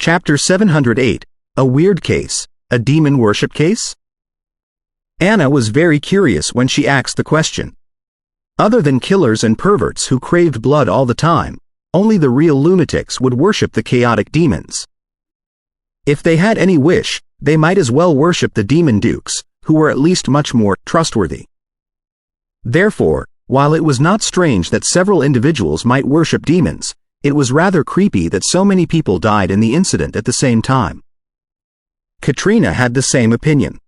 Chapter 708, A Weird Case, a Demon Worship Case? Anna was very curious when she asked the question. Other than killers and perverts who craved blood all the time, only the real lunatics would worship the chaotic demons. If they had any wish, they might as well worship the demon dukes, who were at least much more trustworthy. Therefore, while it was not strange that several individuals might worship demons, it was rather creepy that so many people died in the incident at the same time. Katrina had the same opinion.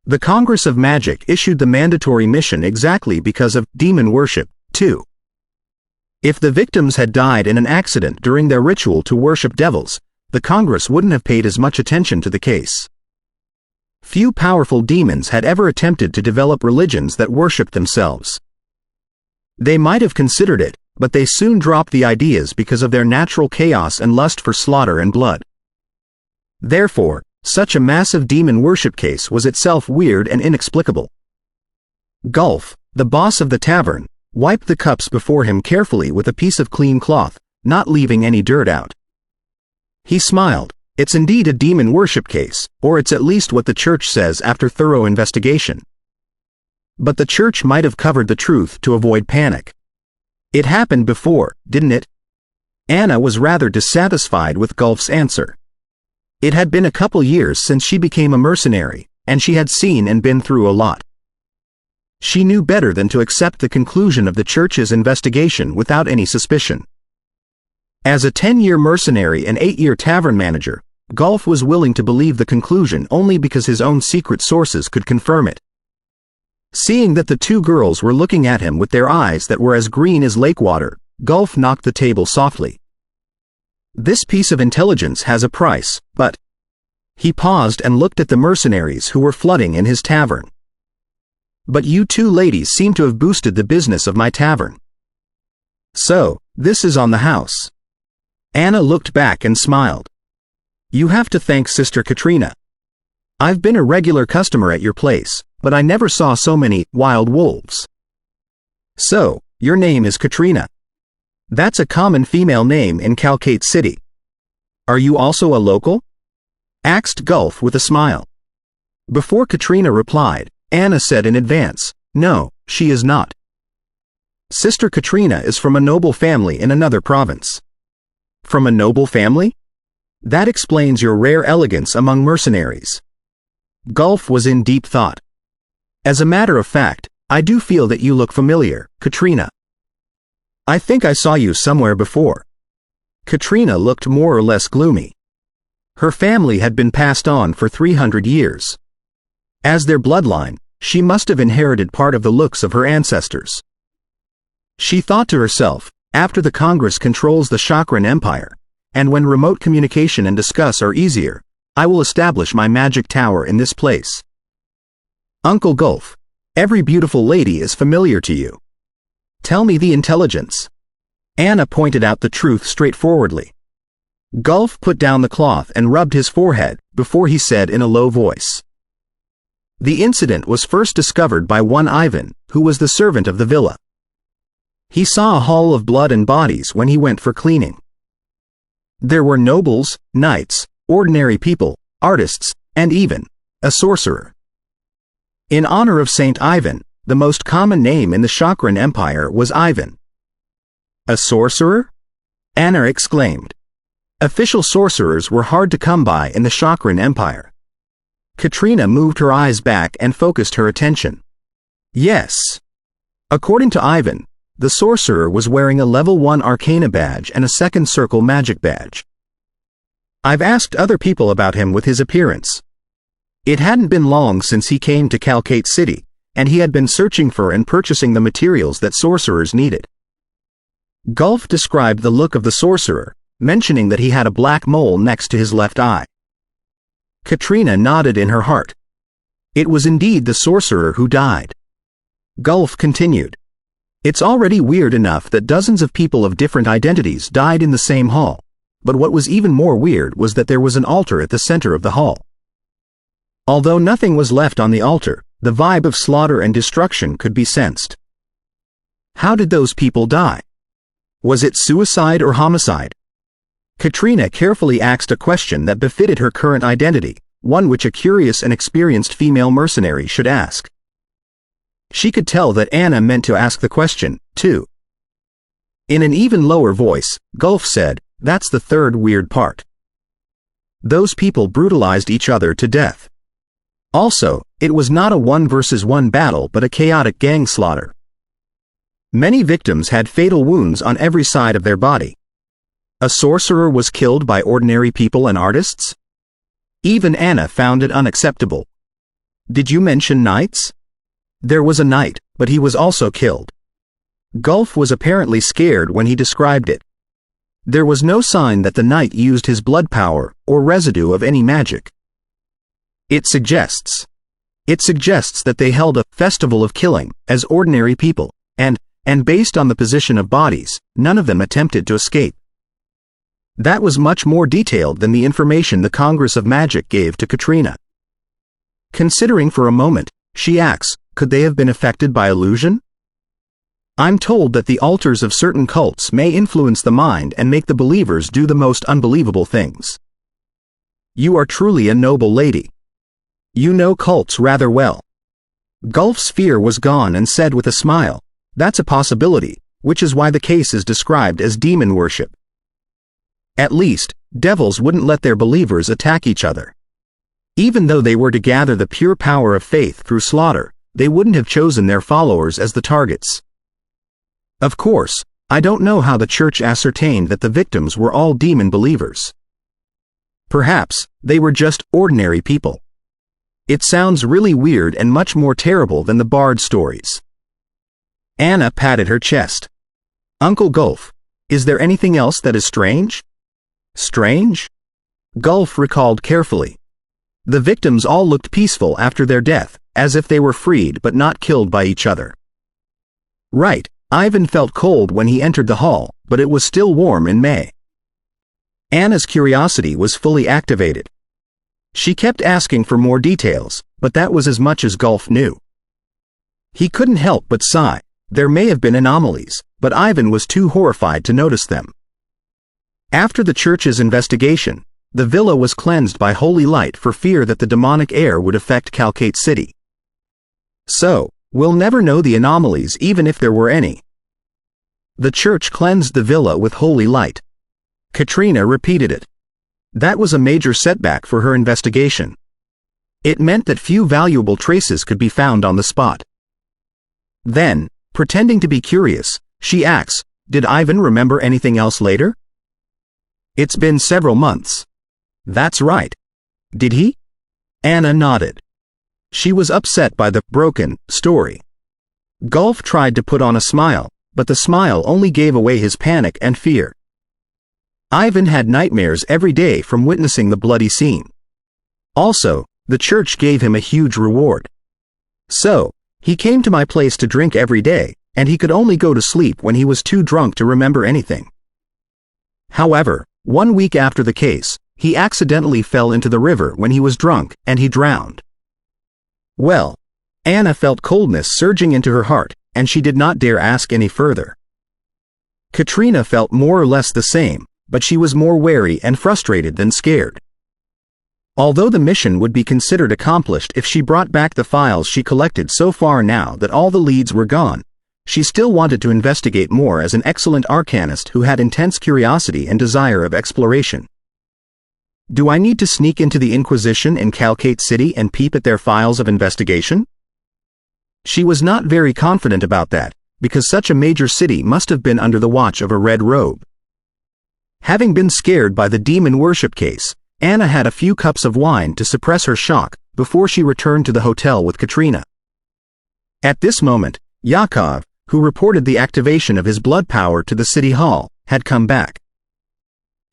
The Congress of Magic issued the mandatory mission exactly because of demon worship, too. If the victims had died in an accident during their ritual to worship devils, the Congress wouldn't have paid as much attention to the case. Few powerful demons had ever attempted to develop religions that worshipped themselves. They might have considered it, but they soon dropped the ideas because of their natural chaos and lust for slaughter and blood. Therefore, such a massive demon worship case was itself weird and inexplicable. Gulf, the boss of the tavern, wiped the cups before him carefully with a piece of clean cloth, not leaving any dirt out. He smiled. It's indeed a demon worship case, or it's at least what the church says after thorough investigation. But the church might have covered the truth to avoid panic. It happened before, didn't it? Anna was rather dissatisfied with Gulf's answer. It had been a couple years since she became a mercenary, and she had seen and been through a lot. She knew better than to accept the conclusion of the church's investigation without any suspicion. As a 10-year mercenary and 8-year tavern manager, Gulf was willing to believe the conclusion only because his own secret sources could confirm it. Seeing that the two girls were looking at him with their eyes that were as green as lake water, Gulf knocked the table softly. This piece of intelligence has a price, but... He paused and looked at the mercenaries who were flooding in his tavern. But you two ladies seem to have boosted the business of my tavern. So, this is on the house. Anna looked back and smiled. You have to thank Sister Katrina. I've been a regular customer at your place, but I never saw so many wild wolves. So, your name is Katrina. That's a common female name in Calcate City. Are you also a local? Asked Gulf with a smile. Before Katrina replied, Anna said in advance, no, she is not. Sister Katrina is from a noble family in another province. From a noble family? That explains your rare elegance among mercenaries. Gulf was in deep thought. As a matter of fact, I do feel that you look familiar, Katrina. I think I saw you somewhere before. Katrina looked more or less gloomy. Her family had been passed on for 300 years. As their bloodline, she must have inherited part of the looks of her ancestors. She thought to herself, after the Congress controls the Chakran Empire, and when remote communication and discuss are easier, I will establish my magic tower in this place. Uncle Gulf, every beautiful lady is familiar to you. Tell me the intelligence. Anna pointed out the truth straightforwardly. Gulf put down the cloth and rubbed his forehead before he said in a low voice. The incident was first discovered by one Ivan, who was the servant of the villa. He saw a hall of blood and bodies when he went for cleaning. There were nobles, knights, ordinary people, artists, and even a sorcerer. In honor of Saint Ivan, the most common name in the Chakran Empire was Ivan. A sorcerer? Anna exclaimed. Official sorcerers were hard to come by in the Chakran Empire. Katrina moved her eyes back and focused her attention. Yes. According to Ivan, the sorcerer was wearing a level 1 arcana badge and a second circle magic badge. I've asked other people about him with his appearance. It hadn't been long since he came to Calcate City, and he had been searching for and purchasing the materials that sorcerers needed. Gulf described the look of the sorcerer, mentioning that he had a black mole next to his left eye. Katrina nodded in her heart. It was indeed the sorcerer who died. Gulf continued. It's already weird enough that dozens of people of different identities died in the same hall, but what was even more weird was that there was an altar at the center of the hall. Although nothing was left on the altar, the vibe of slaughter and destruction could be sensed. How did those people die? Was it suicide or homicide? Katrina carefully asked a question that befitted her current identity, one which a curious and experienced female mercenary should ask. She could tell that Anna meant to ask the question, too. In an even lower voice, Gulf said, "That's the third weird part. Those people brutalized each other to death. Also, it was not a 1-versus-1 battle but a chaotic gang slaughter. Many victims had fatal wounds on every side of their body. A sorcerer was killed by ordinary people and artists? Even Anna found it unacceptable. Did you mention knights? There was a knight, but he was also killed." Gulf was apparently scared when he described it. There was no sign that the knight used his blood power or residue of any magic. It suggests that they held a festival of killing as ordinary people, and based on the position of bodies, none of them attempted to escape. That was much more detailed than the information the Congress of Magic gave to Katrina. Considering for a moment, she asks, could they have been affected by illusion? I'm told that the altars of certain cults may influence the mind and make the believers do the most unbelievable things. You are truly a noble lady. You know cults rather well. Gulf's fear was gone and said with a smile, "That's a possibility, which is why the case is described as demon worship. At least, devils wouldn't let their believers attack each other. Even though they were to gather the pure power of faith through slaughter, they wouldn't have chosen their followers as the targets. Of course, I don't know how the church ascertained that the victims were all demon believers. Perhaps they were just ordinary people. It sounds really weird and much more terrible than the Bard stories." Anna patted her chest. "Uncle Gulf, is there anything else that is strange?" "Strange?" Gulf recalled carefully. The victims all looked peaceful after their death, as if they were freed but not killed by each other. Right, Ivan felt cold when he entered the hall, but it was still warm in May. Anna's curiosity was fully activated. She kept asking for more details, but that was as much as Gulf knew. He couldn't help but sigh. There may have been anomalies, but Ivan was too horrified to notice them. After the church's investigation, the villa was cleansed by holy light for fear that the demonic air would affect Calcate City. So, we'll never know the anomalies even if there were any. The church cleansed the villa with holy light. Katrina repeated it. That was a major setback for her investigation. It meant that few valuable traces could be found on the spot. Then, pretending to be curious, she asks, "Did Ivan remember anything else later?" "It's been several months." "That's right. Did he?" Anna nodded. She was upset by the broken story. Gulf tried to put on a smile, but the smile only gave away his panic and fear. Ivan had nightmares every day from witnessing the bloody scene. Also, the church gave him a huge reward. So, he came to my place to drink every day, and he could only go to sleep when he was too drunk to remember anything. However, 1 week after the case, he accidentally fell into the river when he was drunk, and he drowned. Well, Anna felt coldness surging into her heart, and she did not dare ask any further. Katrina felt more or less the same, but she was more wary and frustrated than scared. Although the mission would be considered accomplished if she brought back the files she collected so far now that all the leads were gone, she still wanted to investigate more as an excellent arcanist who had intense curiosity and desire of exploration. Do I need to sneak into the Inquisition in Calcate City and peep at their files of investigation? She was not very confident about that, because such a major city must have been under the watch of a red robe. Having been scared by the demon worship case, Anna had a few cups of wine to suppress her shock before she returned to the hotel with Katrina. At this moment, Yakov, who reported the activation of his blood power to the city hall, had come back.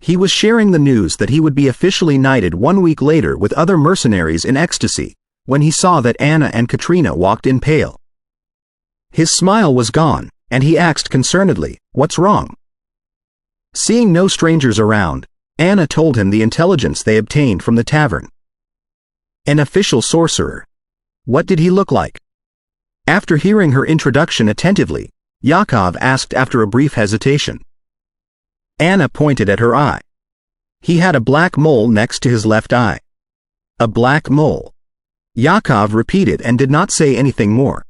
He was sharing the news that he would be officially knighted 1 week later with other mercenaries in ecstasy, when he saw that Anna and Katrina walked in pale. His smile was gone, and he asked concernedly, "What's wrong?" Seeing no strangers around, Anna told him the intelligence they obtained from the tavern. An official sorcerer. What did he look like? After hearing her introduction attentively, Yakov asked after a brief hesitation. Anna pointed at her eye. He had a black mole next to his left eye. A black mole. Yakov repeated and did not say anything more.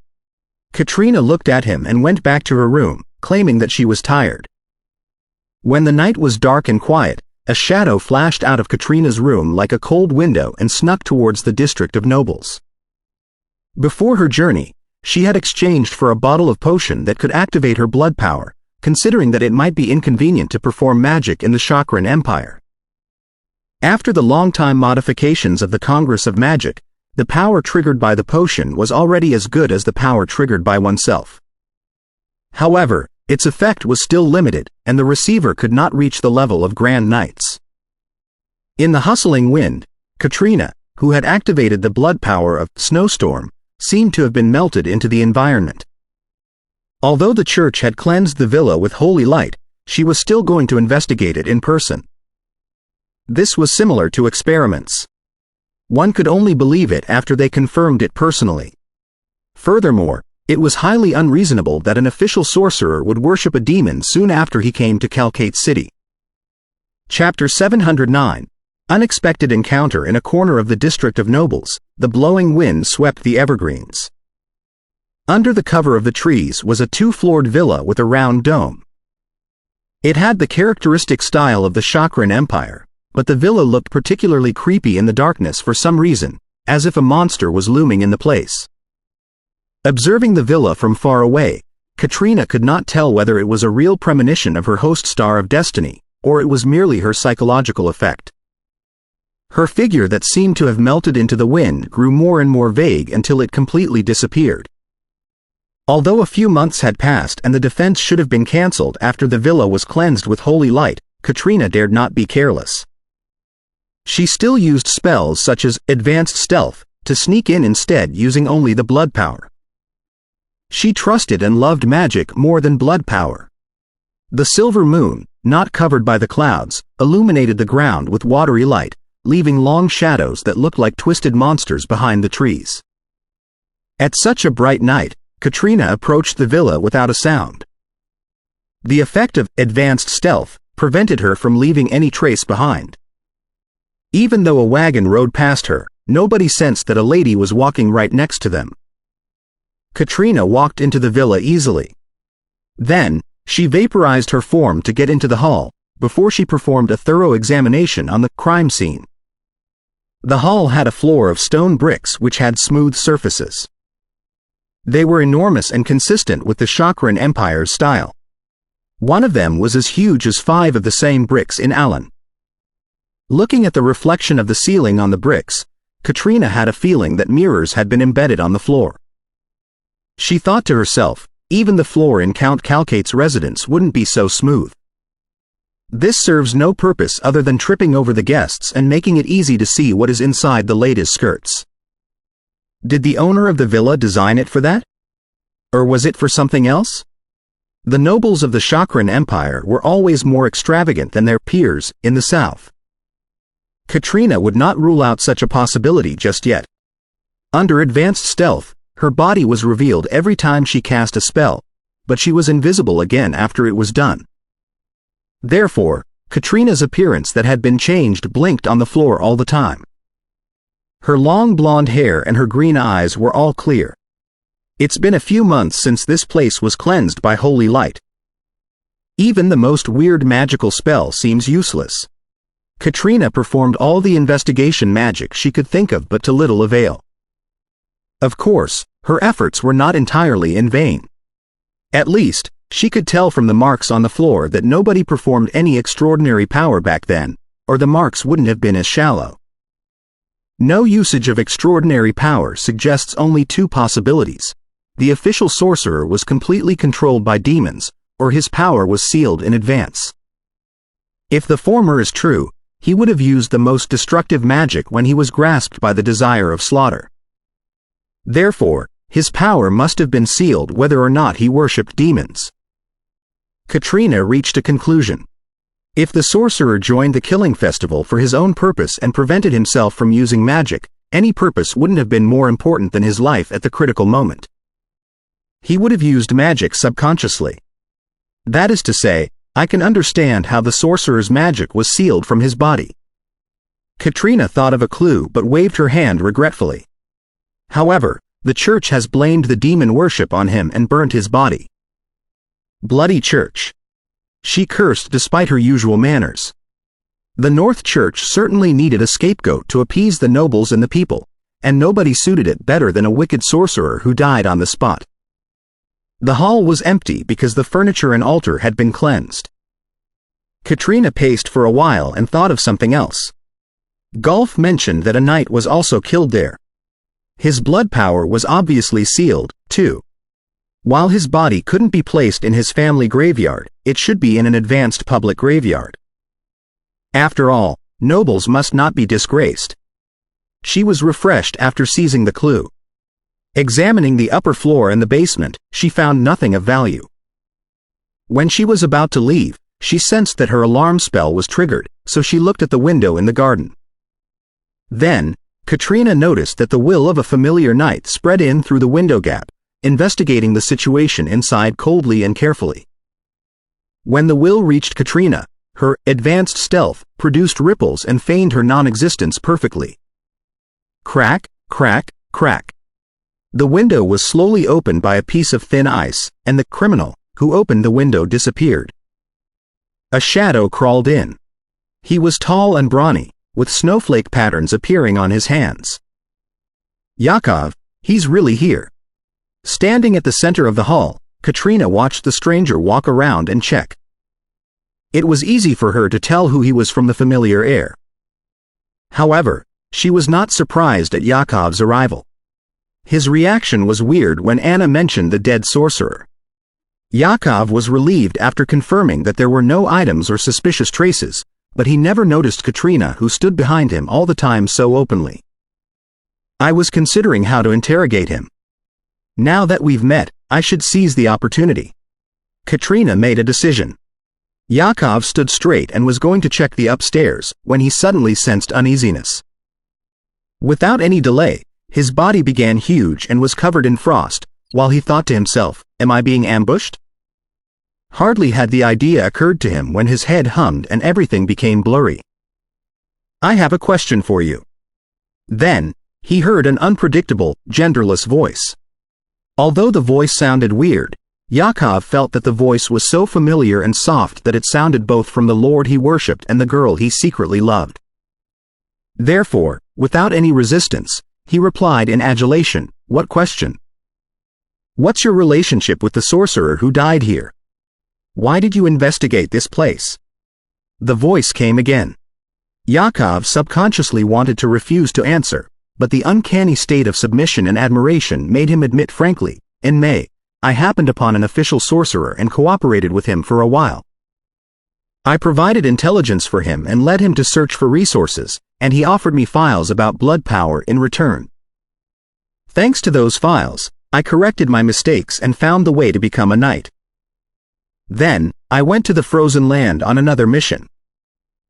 Katrina looked at him and went back to her room, claiming that she was tired. When the night was dark and quiet, a shadow flashed out of Katrina's room like a cold window and snuck towards the district of nobles. Before her journey, she had exchanged for a bottle of potion that could activate her blood power, considering that it might be inconvenient to perform magic in the Chakran Empire. After the long-time modifications of the Congress of Magic, the power triggered by the potion was already as good as the power triggered by oneself. However, its effect was still limited, and the receiver could not reach the level of Grand Knights. In the hustling wind, Katrina, who had activated the blood power of Snowstorm, seemed to have been melted into the environment. Although the church had cleansed the villa with holy light, she was still going to investigate it in person. This was similar to experiments. One could only believe it after they confirmed it personally. Furthermore, it was highly unreasonable that an official sorcerer would worship a demon soon after he came to Calcate City. Chapter 709. Unexpected encounter in a corner of the district of nobles. The blowing wind swept the evergreens. Under the cover of the trees was a two-floored villa with a round dome. It had the characteristic style of the Chakran Empire, but the villa looked particularly creepy in the darkness for some reason, as if a monster was looming in the place. Observing the villa from far away, Katrina could not tell whether it was a real premonition of her host star of destiny, or it was merely her psychological effect. Her figure that seemed to have melted into the wind grew more and more vague until it completely disappeared. Although a few months had passed and the defense should have been cancelled after the villa was cleansed with holy light, Katrina dared not be careless. She still used spells such as Advanced Stealth to sneak in instead, using only the blood power. She trusted and loved magic more than blood power. The silver moon, not covered by the clouds, illuminated the ground with watery light, leaving long shadows that looked like twisted monsters behind the trees. At such a bright night, Katrina approached the villa without a sound. The effect of Advanced Stealth prevented her from leaving any trace behind. Even though a wagon rode past her, nobody sensed that a lady was walking right next to them. Katrina walked into the villa easily. Then, she vaporized her form to get into the hall, before she performed a thorough examination on the crime scene. The hall had a floor of stone bricks which had smooth surfaces. They were enormous and consistent with the Chakran Empire's style. One of them was as huge as 5 of the same bricks in Allen. Looking at the reflection of the ceiling on the bricks, Katrina had a feeling that mirrors had been embedded on the floor. She thought to herself, even the floor in Count Calcate's residence wouldn't be so smooth. This serves no purpose other than tripping over the guests and making it easy to see what is inside the lady's skirts. Did the owner of the villa design it for that? Or was it for something else? The nobles of the Chakran Empire were always more extravagant than their peers in the south. Katrina would not rule out such a possibility just yet. Under Advanced Stealth, her body was revealed every time she cast a spell, but she was invisible again after it was done. Therefore, Katrina's appearance that had been changed blinked on the floor all the time. Her long blonde hair and her green eyes were all clear. It's been a few months since this place was cleansed by holy light. Even the most weird magical spell seems useless. Katrina performed all the investigation magic she could think of, but to little avail. Of course, her efforts were not entirely in vain. At least, she could tell from the marks on the floor that nobody performed any extraordinary power back then, or the marks wouldn't have been as shallow. No usage of extraordinary power suggests only 2 possibilities. The official sorcerer was completely controlled by demons, or his power was sealed in advance. If the former is true, he would have used the most destructive magic when he was grasped by the desire of slaughter. Therefore, his power must have been sealed whether or not he worshipped demons. Katrina reached a conclusion. If the sorcerer joined the killing festival for his own purpose and prevented himself from using magic, any purpose wouldn't have been more important than his life at the critical moment. He would have used magic subconsciously. That is to say, I can understand how the sorcerer's magic was sealed from his body. Katrina thought of a clue but waved her hand regretfully. However, the church has blamed the demon worship on him and burnt his body. Bloody church. She cursed despite her usual manners. The North Church certainly needed a scapegoat to appease the nobles and the people, and nobody suited it better than a wicked sorcerer who died on the spot. The hall was empty because the furniture and altar had been cleansed. Katrina paced for a while and thought of something else. Golf mentioned that a knight was also killed there. His blood power was obviously sealed, too. While his body couldn't be placed in his family graveyard, it should be in an advanced public graveyard. After all, nobles must not be disgraced. She was refreshed after seizing the clue. Examining the upper floor and the basement, she found nothing of value. When she was about to leave, she sensed that her alarm spell was triggered, so she looked at the window in the garden. Then, Katrina noticed that the will of a familiar knight spread in through the window gap, investigating the situation inside coldly and carefully. When the will reached Katrina, her advanced stealth produced ripples and feigned her non-existence perfectly. Crack, crack, crack. The window was slowly opened by a piece of thin ice, and the criminal, who opened the window, disappeared. A shadow crawled in. He was tall and brawny, with snowflake patterns appearing on his hands. Yakov, he's really here. Standing at the center of the hall, Katrina watched the stranger walk around and check. It was easy for her to tell who he was from the familiar air. However, she was not surprised at Yakov's arrival. His reaction was weird when Anna mentioned the dead sorcerer. Yakov was relieved after confirming that there were no items or suspicious traces, but he never noticed Katrina, who stood behind him all the time so openly. I was considering how to interrogate him. Now that we've met, I should seize the opportunity. Katrina made a decision. Yakov stood straight and was going to check the upstairs when he suddenly sensed uneasiness. Without any delay, his body began huge and was covered in frost, while he thought to himself, "Am I being ambushed?" Hardly had the idea occurred to him when his head hummed and everything became blurry. "I have a question for you." Then, he heard an unpredictable, genderless voice. Although the voice sounded weird, Yakov felt that the voice was so familiar and soft that it sounded both from the Lord he worshipped and the girl he secretly loved. Therefore, without any resistance, he replied in adulation, "What question?" "What's your relationship with the sorcerer who died here? Why did you investigate this place?" The voice came again. Yakov subconsciously wanted to refuse to answer, but the uncanny state of submission and admiration made him admit frankly, "In May, I happened upon an official sorcerer and cooperated with him for a while. I provided intelligence for him and led him to search for resources, and he offered me files about blood power in return. Thanks to those files, I corrected my mistakes and found the way to become a knight. Then, I went to the frozen land on another mission.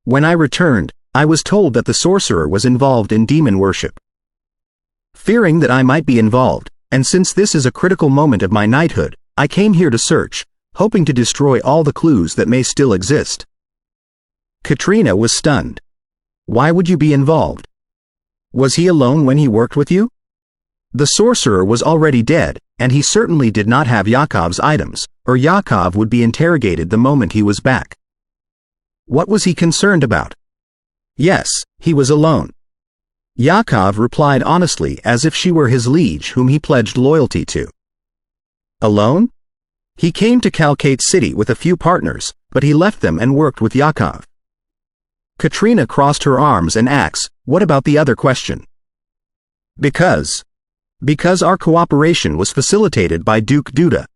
When I returned, I was told that the sorcerer was involved in demon worship. Fearing that I might be involved, and since this is a critical moment of my knighthood, I came here to search, hoping to destroy all the clues that may still exist." Katrina was stunned. "Why would you be involved? Was he alone when he worked with you?" The sorcerer was already dead, and he certainly did not have Yakov's items, or Yakov would be interrogated the moment he was back. What was he concerned about? Yes, he was alone. Yakov replied honestly as if she were his liege whom he pledged loyalty to. Alone? He came to Kalkate City with a few partners, but he left them and worked with Yakov. Katrina crossed her arms and asked, "What about the other question?" Because our cooperation was facilitated by Duke Duda.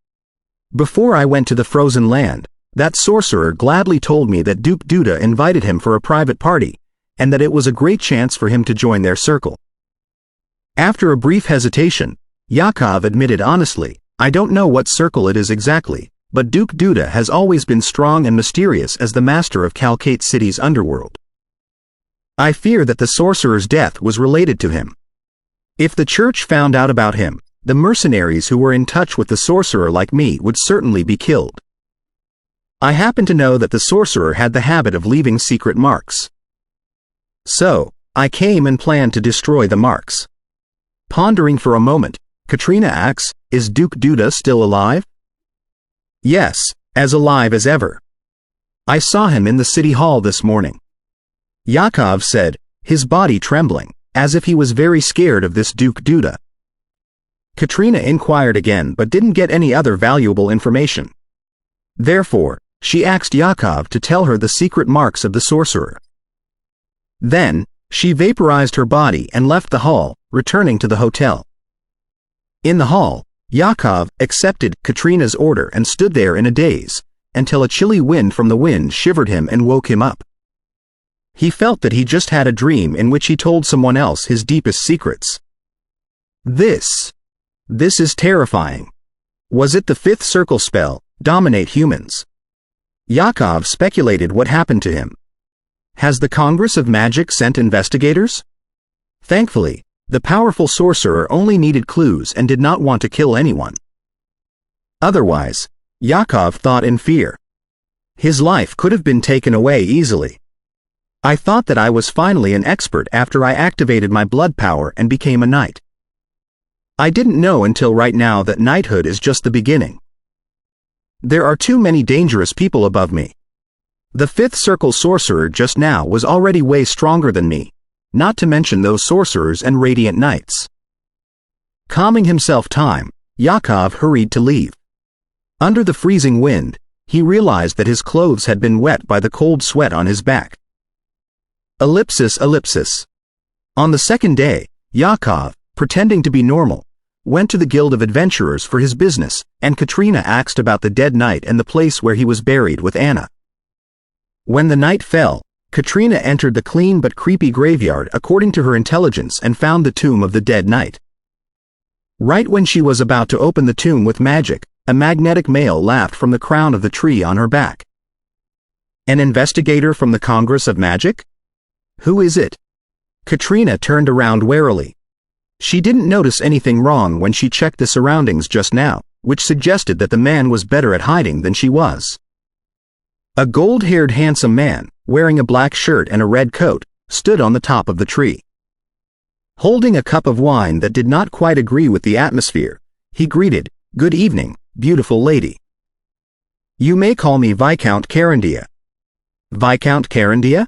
Before I went to the frozen land, that sorcerer gladly told me that Duke Duda invited him for a private party, and that it was a great chance for him to join their circle. After a brief hesitation, Yakov admitted honestly, "I don't know what circle it is exactly, but Duke Duda has always been strong and mysterious as the master of Kalkate City's underworld. I fear that the sorcerer's death was related to him. If the church found out about him, the mercenaries who were in touch with the sorcerer like me would certainly be killed." I happen to know that the sorcerer had the habit of leaving secret marks. So, I came and planned to destroy the marks. Pondering for a moment, Katrina asks, is Duke Duda still alive? Yes, as alive as ever. I saw him in the city hall this morning. Yakov said, his body trembling, as if he was very scared of this Duke Duda. Katrina inquired again but didn't get any other valuable information. Therefore, she asked Yakov to tell her the secret marks of the sorcerer. Then, she vaporized her body and left the hall, returning to the hotel. In the hall, Yakov accepted Katrina's order and stood there in a daze, until a chilly wind from the wind shivered him and woke him up. He felt that he just had a dream in which he told someone else his deepest secrets. This is terrifying. Was it the fifth circle spell, dominate humans? Yakov speculated what happened to him. Has the Congress of Magic sent investigators? Thankfully, the powerful sorcerer only needed clues and did not want to kill anyone. Otherwise, Yakov thought in fear. His life could have been taken away easily. I thought that I was finally an expert after I activated my blood power and became a knight. I didn't know until right now that knighthood is just the beginning. There are too many dangerous people above me. The fifth circle sorcerer just now was already way stronger than me, not to mention those sorcerers and radiant knights. Calming himself time, Yakov hurried to leave. Under the freezing wind, he realized that his clothes had been wet by the cold sweat on his back. Ellipsis. On the second day, Yakov, pretending to be normal, went to the Guild of Adventurers for his business, and Katrina asked about the dead knight and the place where he was buried with Anna. When the night fell, Katrina entered the clean but creepy graveyard according to her intelligence and found the tomb of the dead knight. Right when she was about to open the tomb with magic, a magnetic male laughed from the crown of the tree on her back. An investigator from the Congress of Magic? Who is it? Katrina turned around warily. She didn't notice anything wrong when she checked the surroundings just now, which suggested that the man was better at hiding than she was. A gold-haired handsome man, wearing a black shirt and a red coat, stood on the top of the tree. Holding a cup of wine that did not quite agree with the atmosphere, he greeted, "Good evening, beautiful lady. You may call me Viscount Carandia." Viscount Carandia?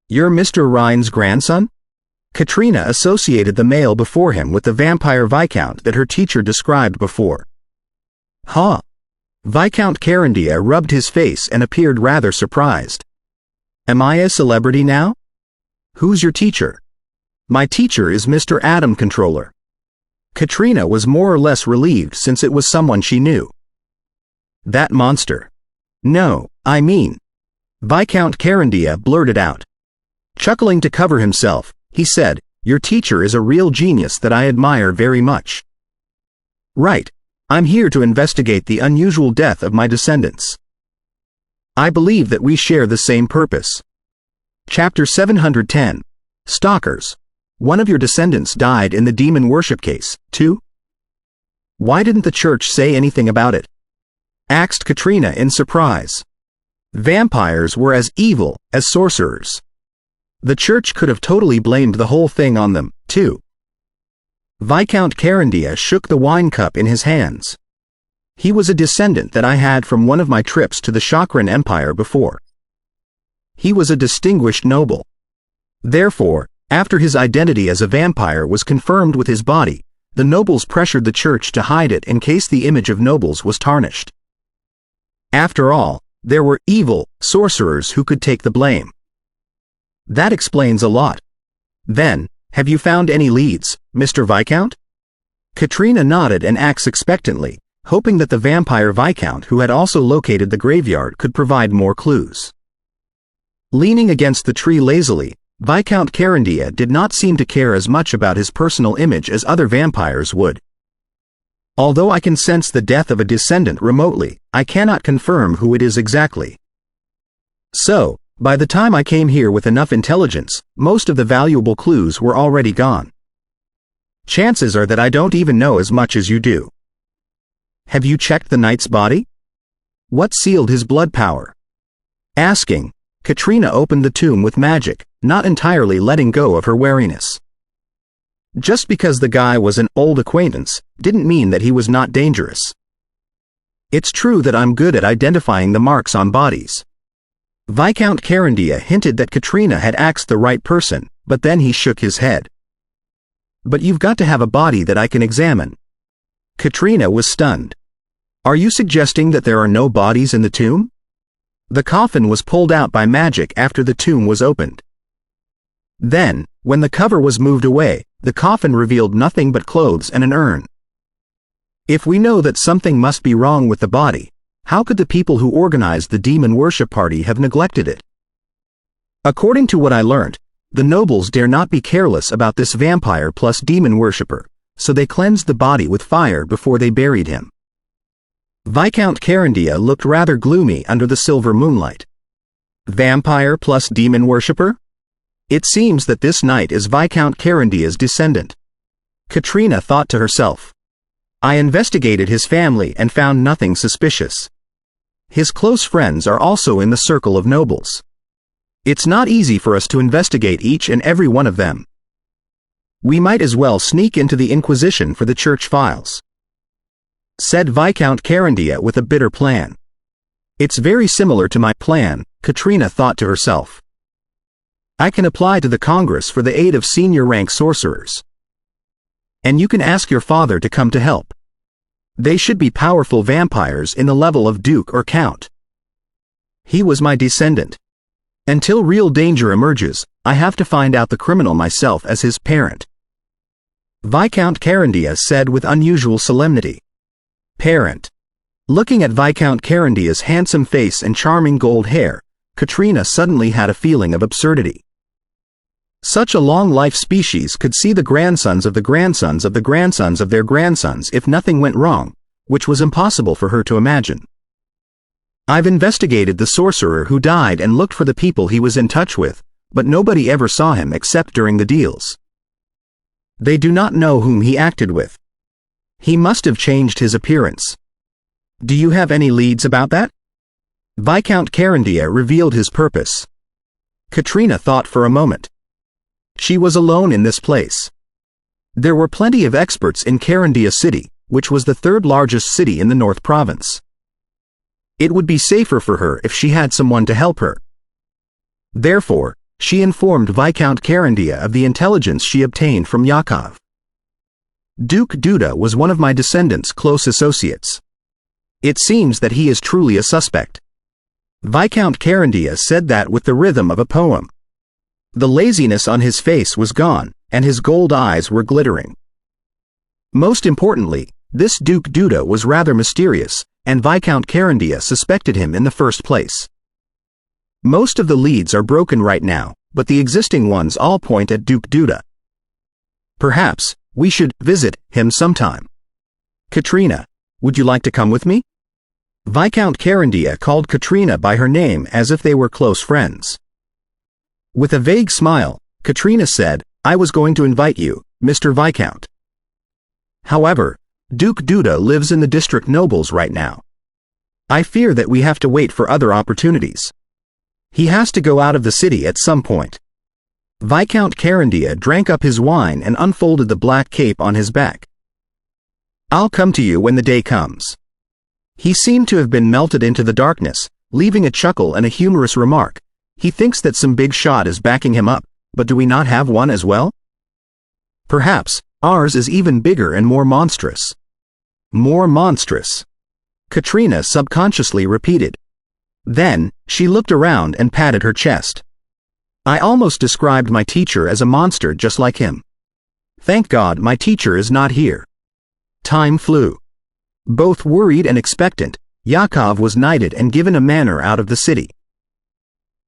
You're Mr. Rhine's grandson? Katrina associated the male before him with the vampire Viscount that her teacher described before. Huh? Viscount Carandia rubbed his face and appeared rather surprised. Am I a celebrity now? Who's your teacher? My teacher is Mr. Adam Controller. Katrina was more or less relieved since it was someone she knew. That monster. No, I mean. Viscount Carandia blurted out. Chuckling to cover himself, he said, your teacher is a real genius that I admire very much. Right, I'm here to investigate the unusual death of my descendants. I believe that we share the same purpose. Chapter 710. Stalkers. One of your descendants died in the demon worship case, too? Why didn't the church say anything about it? Asked Katrina in surprise. Vampires were as evil as sorcerers. The church could have totally blamed the whole thing on them, too. Viscount Carandia shook the wine cup in his hands. He was a descendant that I had from one of my trips to the Chakran Empire before. He was a distinguished noble. Therefore, after his identity as a vampire was confirmed with his body, the nobles pressured the church to hide it in case the image of nobles was tarnished. After all, there were evil sorcerers who could take the blame. That explains a lot. Then, have you found any leads, Mr. Viscount? Katrina nodded and asked expectantly, hoping that the vampire Viscount who had also located the graveyard could provide more clues. Leaning against the tree lazily, Viscount Carandia did not seem to care as much about his personal image as other vampires would. Although I can sense the death of a descendant remotely, I cannot confirm who it is exactly. So, by the time I came here with enough intelligence, most of the valuable clues were already gone. Chances are that I don't even know as much as you do. Have you checked the knight's body? What sealed his blood power? Asking, Katrina opened the tomb with magic, not entirely letting go of her wariness. Just because the guy was an old acquaintance, didn't mean that he was not dangerous. It's true that I'm good at identifying the marks on bodies. Viscount Carandia hinted that Katrina had asked the right person, but then he shook his head. But you've got to have a body that I can examine. Katrina was stunned. Are you suggesting that there are no bodies in the tomb? The coffin was pulled out by magic after the tomb was opened. Then, when the cover was moved away, the coffin revealed nothing but clothes and an urn. If we know that something must be wrong with the body, how could the people who organized the demon worship party have neglected it? According to what I learned, the nobles dare not be careless about this vampire plus demon worshipper, so they cleansed the body with fire before they buried him. Viscount Carandia looked rather gloomy under the silver moonlight. Vampire plus demon worshipper? It seems that this knight is Viscount Carandia's descendant. Katrina thought to herself. I investigated his family and found nothing suspicious. His close friends are also in the circle of nobles. It's not easy for us to investigate each and every one of them. We might as well sneak into the Inquisition for the church files, said Viscount Carandia with a bitter plan. It's very similar to my plan, Katrina thought to herself. I can apply to the Congress for the aid of senior-rank sorcerers. And you can ask your father to come to help. They should be powerful vampires in the level of Duke or Count. He was my descendant. Until real danger emerges, I have to find out the criminal myself as his parent. Viscount Carandia said with unusual solemnity. Parent. Looking at Viscount Carandia's handsome face and charming gold hair, Katrina suddenly had a feeling of absurdity. Such a long-life species could see the grandsons of the grandsons of the grandsons of their grandsons if nothing went wrong, which was impossible for her to imagine. I've investigated the sorcerer who died and looked for the people he was in touch with, but nobody ever saw him except during the deals. They do not know whom he acted with. He must have changed his appearance. Do you have any leads about that? Viscount Carandia revealed his purpose. Katrina thought for a moment. She was alone in this place. There were plenty of experts in Carandia City, which was the third largest city in the North Province. It would be safer for her if she had someone to help her. Therefore, she informed Viscount Carandia of the intelligence she obtained from Yakov. Duke Duda was one of my descendants' close associates. It seems that he is truly a suspect. Viscount Carandia said that with the rhythm of a poem. The laziness on his face was gone, and his gold eyes were glittering. Most importantly, this Duke Duda was rather mysterious, and Viscount Carandia suspected him in the first place. Most of the leads are broken right now, but the existing ones all point at Duke Duda. Perhaps we should visit him sometime. Katrina, would you like to come with me? Viscount Carandia called Katrina by her name as if they were close friends. With a vague smile, Katrina said, I was going to invite you, Mr. Viscount. However, Duke Duda lives in the district nobles right now. I fear that we have to wait for other opportunities. He has to go out of the city at some point. Viscount Carandia drank up his wine and unfolded the black cape on his back. I'll come to you when the day comes. He seemed to have been melted into the darkness, leaving a chuckle and a humorous remark. He thinks that some big shot is backing him up, but do we not have one as well? Perhaps, ours is even bigger and more monstrous. More monstrous. Katrina subconsciously repeated. Then, she looked around and patted her chest. I almost described my teacher as a monster just like him. Thank God my teacher is not here. Time flew. Both worried and expectant, Yakov was knighted and given a manor out of the city.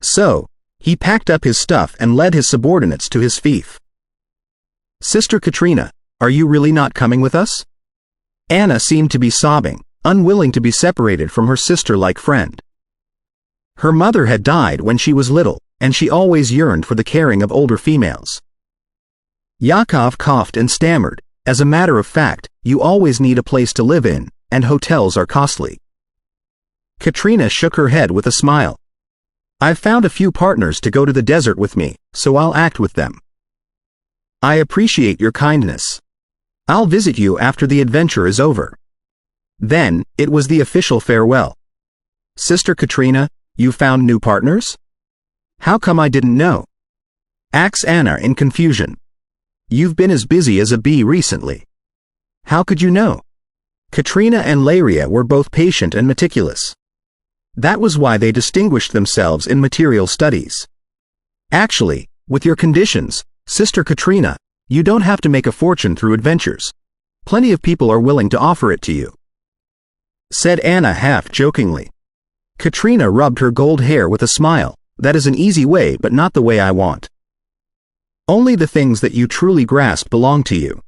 So, he packed up his stuff and led his subordinates to his fief. Sister Katrina, are you really not coming with us? Anna seemed to be sobbing, unwilling to be separated from her sister-like friend. Her mother had died when she was little, and she always yearned for the caring of older females. Yakov coughed and stammered, as a matter of fact, you always need a place to live in, and hotels are costly. Katrina shook her head with a smile. I've found a few partners to go to the desert with me, so I'll act with them. I appreciate your kindness. I'll visit you after the adventure is over. Then, it was the official farewell. Sister Katrina, you found new partners? How come I didn't know? Asked Anna in confusion. You've been as busy as a bee recently. How could you know? Katrina and Laria were both patient and meticulous. That was why they distinguished themselves in material studies. Actually, with your conditions, Sister Katrina, you don't have to make a fortune through adventures. Plenty of people are willing to offer it to you, said Anna half-jokingly. Katrina rubbed her gold hair with a smile. That is an easy way, but not the way I want. Only the things that you truly grasp belong to you.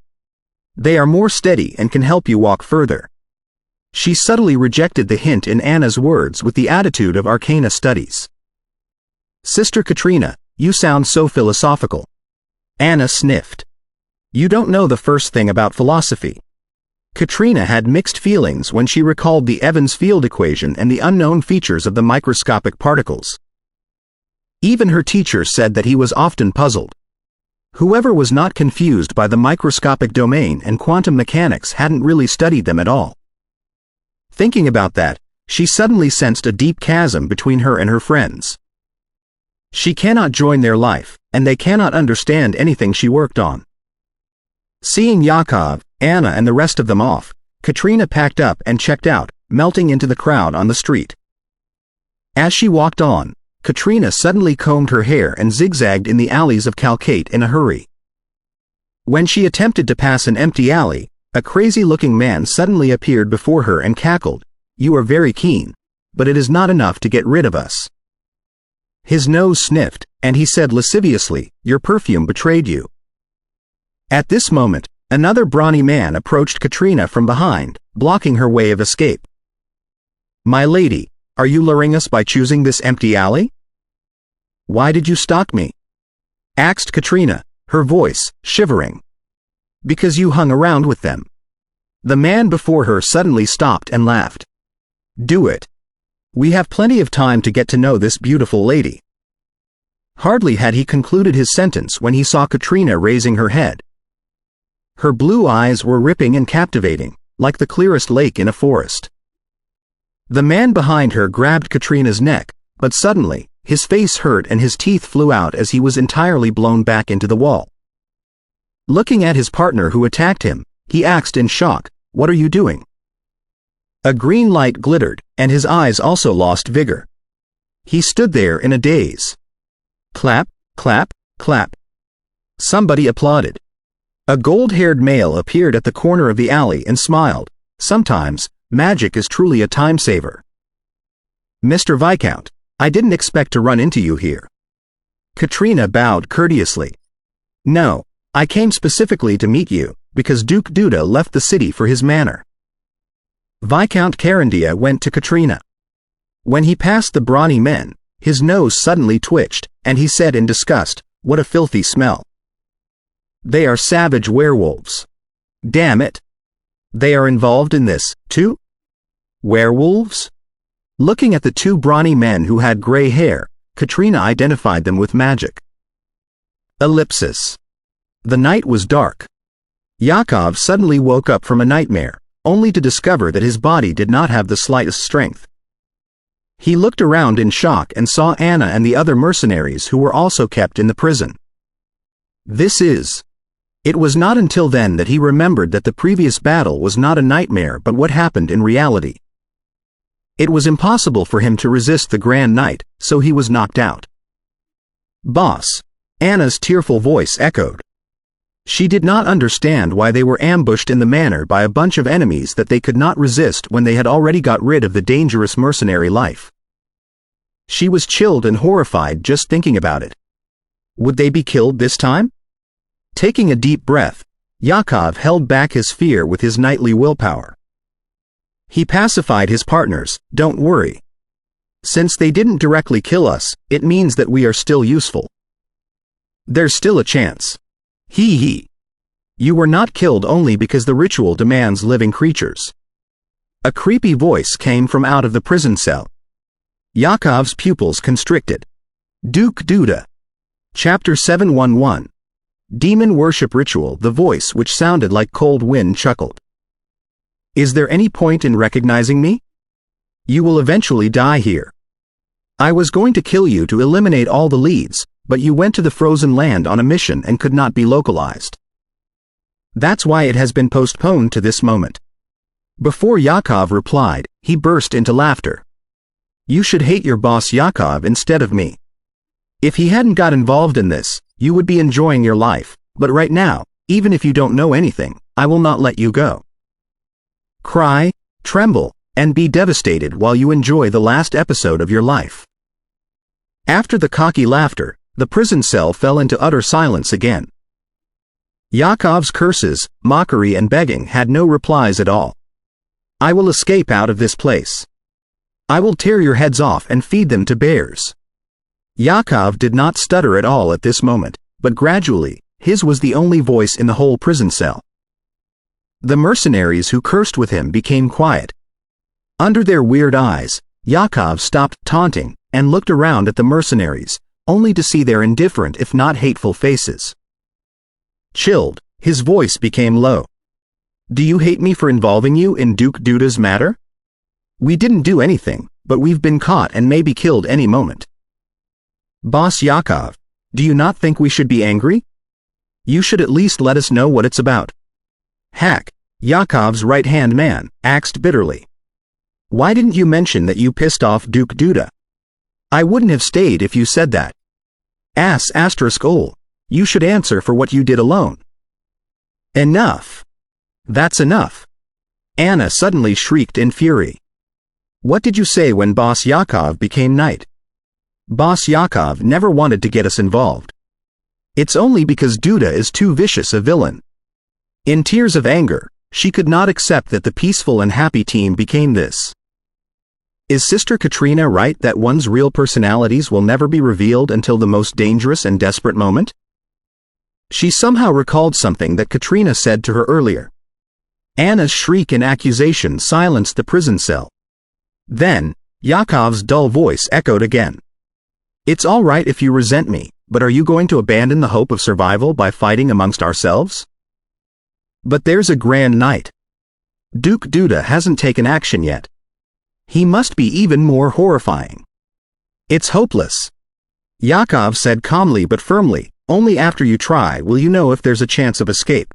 They are more steady and can help you walk further. She subtly rejected the hint in Anna's words with the attitude of arcana studies. Sister Katrina, you sound so philosophical. Anna sniffed. You don't know the first thing about philosophy. Katrina had mixed feelings when she recalled the Evans field equation and the unknown features of the microscopic particles. Even her teacher said that he was often puzzled. Whoever was not confused by the microscopic domain and quantum mechanics hadn't really studied them at all. Thinking about that, she suddenly sensed a deep chasm between her and her friends. She cannot join their life, and they cannot understand anything she worked on. Seeing Yakov, Anna and the rest of them off, Katrina packed up and checked out, melting into the crowd on the street. As she walked on, Katrina suddenly combed her hair and zigzagged in the alleys of Calcate in a hurry. When she attempted to pass an empty alley, a crazy-looking man suddenly appeared before her and cackled, "You are very keen, but it is not enough to get rid of us." His nose sniffed, and he said lasciviously, "Your perfume betrayed you." At this moment, another brawny man approached Katrina from behind, blocking her way of escape. "My lady, are you luring us by choosing this empty alley? Why did you stalk me?" asked Katrina, her voice shivering. "Because you hung around with them." The man before her suddenly stopped and laughed. "Do it. We have plenty of time to get to know this beautiful lady." Hardly had he concluded his sentence when he saw Katrina raising her head. Her blue eyes were ripping and captivating, like the clearest lake in a forest. The man behind her grabbed Katrina's neck, but suddenly, his face hurt and his teeth flew out as he was entirely blown back into the wall. Looking at his partner who attacked him, he asked in shock, "What are you doing?" A green light glittered, and his eyes also lost vigor. He stood there in a daze. Clap, clap, clap. Somebody applauded. A gold-haired male appeared at the corner of the alley and smiled. Sometimes, magic is truly a time-saver. "Mr. Viscount, I didn't expect to run into you here." Katrina bowed courteously. "No, I came specifically to meet you, because Duke Duda left the city for his manor." Viscount Carandia went to Katrina. When he passed the brawny men, his nose suddenly twitched, and he said in disgust, "What a filthy smell. They are savage werewolves. Damn it. They are involved in this, too? Werewolves?" Looking at the two brawny men who had gray hair, Katrina identified them with magic. Ellipsis. The night was dark. Yakov suddenly woke up from a nightmare, only to discover that his body did not have the slightest strength. He looked around in shock and saw Anna and the other mercenaries who were also kept in the prison. It was not until then that he remembered that the previous battle was not a nightmare but what happened in reality. It was impossible for him to resist the Grand Knight, so he was knocked out. "Boss," Anna's tearful voice echoed. She did not understand why they were ambushed in the manor by a bunch of enemies that they could not resist when they had already got rid of the dangerous mercenary life. She was chilled and horrified just thinking about it. Would they be killed this time? Taking a deep breath, Yakov held back his fear with his knightly willpower. He pacified his partners, "Don't worry. Since they didn't directly kill us, it means that we are still useful. There's still a chance. Hee. You were not killed only because the ritual demands living creatures. A creepy voice came from out of the prison cell. Yakov's pupils constricted. Duke Duda. Chapter 711. Demon Worship Ritual. The voice, which sounded like cold wind, chuckled. Is there any point in recognizing me? You will eventually die here. I was going to kill you to eliminate all the leads, but you went to the frozen land on a mission and could not be localized. That's why it has been postponed to this moment. Before Yakov replied, he burst into laughter. You should hate your boss Yakov instead of me. If he hadn't got involved in this, you would be enjoying your life, but right now, even if you don't know anything, I will not let you go. Cry, tremble, and be devastated while you enjoy the last episode of your life. After the cocky laughter, the prison cell fell into utter silence again. Yakov's curses, mockery and begging had no replies at all. I will escape out of this place. I will tear your heads off and feed them to bears. Yakov did not stutter at all at this moment, but gradually, his was the only voice in the whole prison cell. The mercenaries who cursed with him became quiet. Under their weird eyes, Yakov stopped taunting and looked around at the mercenaries, only to see their indifferent if not hateful faces. Chilled, his voice became low. Do you hate me for involving you in Duke Duda's matter? We didn't do anything, but we've been caught and may be killed any moment. Boss Yakov, do you not think we should be angry? You should at least let us know what it's about. Hack, Yakov's right-hand man, axed bitterly. Why didn't you mention that you pissed off Duke Duda? I wouldn't have stayed if you said that. **ol. You should answer for what you did alone. Enough. That's enough. Anna suddenly shrieked in fury. What did you say when Boss Yakov became knight? Boss Yakov never wanted to get us involved. It's only because Duda is too vicious a villain. In tears of anger, she could not accept that the peaceful and happy team became this. Is Sister Katrina right that one's real personalities will never be revealed until the most dangerous and desperate moment? She somehow recalled something that Katrina said to her earlier. Anna's shriek and accusation silenced the prison cell. Then, Yakov's dull voice echoed again. It's all right if you resent me, but are you going to abandon the hope of survival by fighting amongst ourselves? But there's a grand night. Duke Duda hasn't taken action yet. He must be even more horrifying. It's hopeless. Yakov said calmly but firmly, only after you try will you know if there's a chance of escape.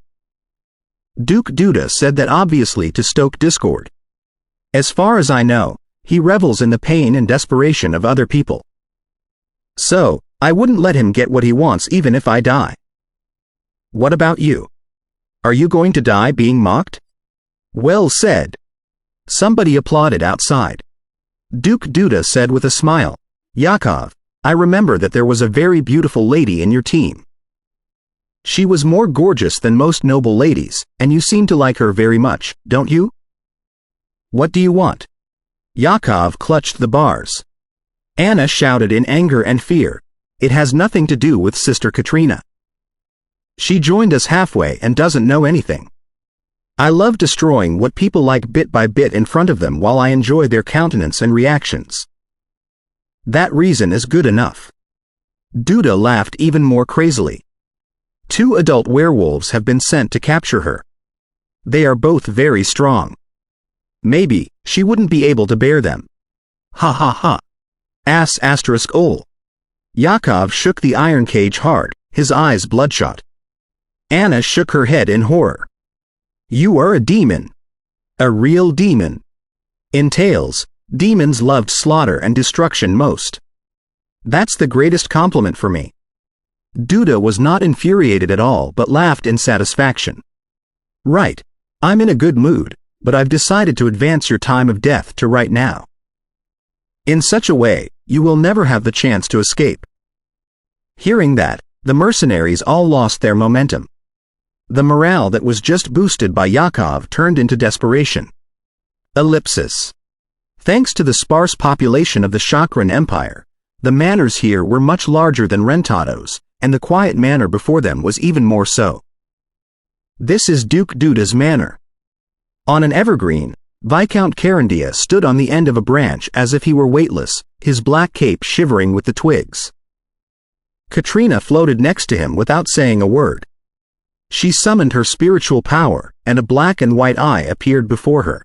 Duke Duda said that obviously to stoke discord. As far as I know, he revels in the pain and desperation of other people. So, I wouldn't let him get what he wants even if I die. What about you? Are you going to die being mocked? Well said. Somebody applauded outside. Duke Duda said with a smile, Yakov, I remember that there was a very beautiful lady in your team. She was more gorgeous than most noble ladies, and you seem to like her very much, don't you? What do you want? Yakov clutched the bars. Anna shouted in anger and fear, it has nothing to do with Sister Katrina. She joined us halfway and doesn't know anything. I love destroying what people like bit by bit in front of them while I enjoy their countenance and reactions. That reason is good enough. Duda laughed even more crazily. 2 adult werewolves have been sent to capture her. They are both very strong. Maybe she wouldn't be able to bear them. Ha ha ha. **ol. Yakov shook the iron cage hard, his eyes bloodshot. Anna shook her head in horror. You are a demon. A real demon. In tales, demons loved slaughter and destruction most. That's the greatest compliment for me. Duda was not infuriated at all but laughed in satisfaction. Right, I'm in a good mood, but I've decided to advance your time of death to right now. In such a way, you will never have the chance to escape. Hearing that, the mercenaries all lost their momentum. The morale that was just boosted by Yakov turned into desperation. Ellipsis. Thanks to the sparse population of the Chakran Empire, the manors here were much larger than Rentado's, and the quiet manor before them was even more so. This is Duke Duda's manor. On an evergreen, Viscount Carandia stood on the end of a branch as if he were weightless, his black cape shivering with the twigs. Katrina floated next to him without saying a word. She summoned her spiritual power, and a black and white eye appeared before her.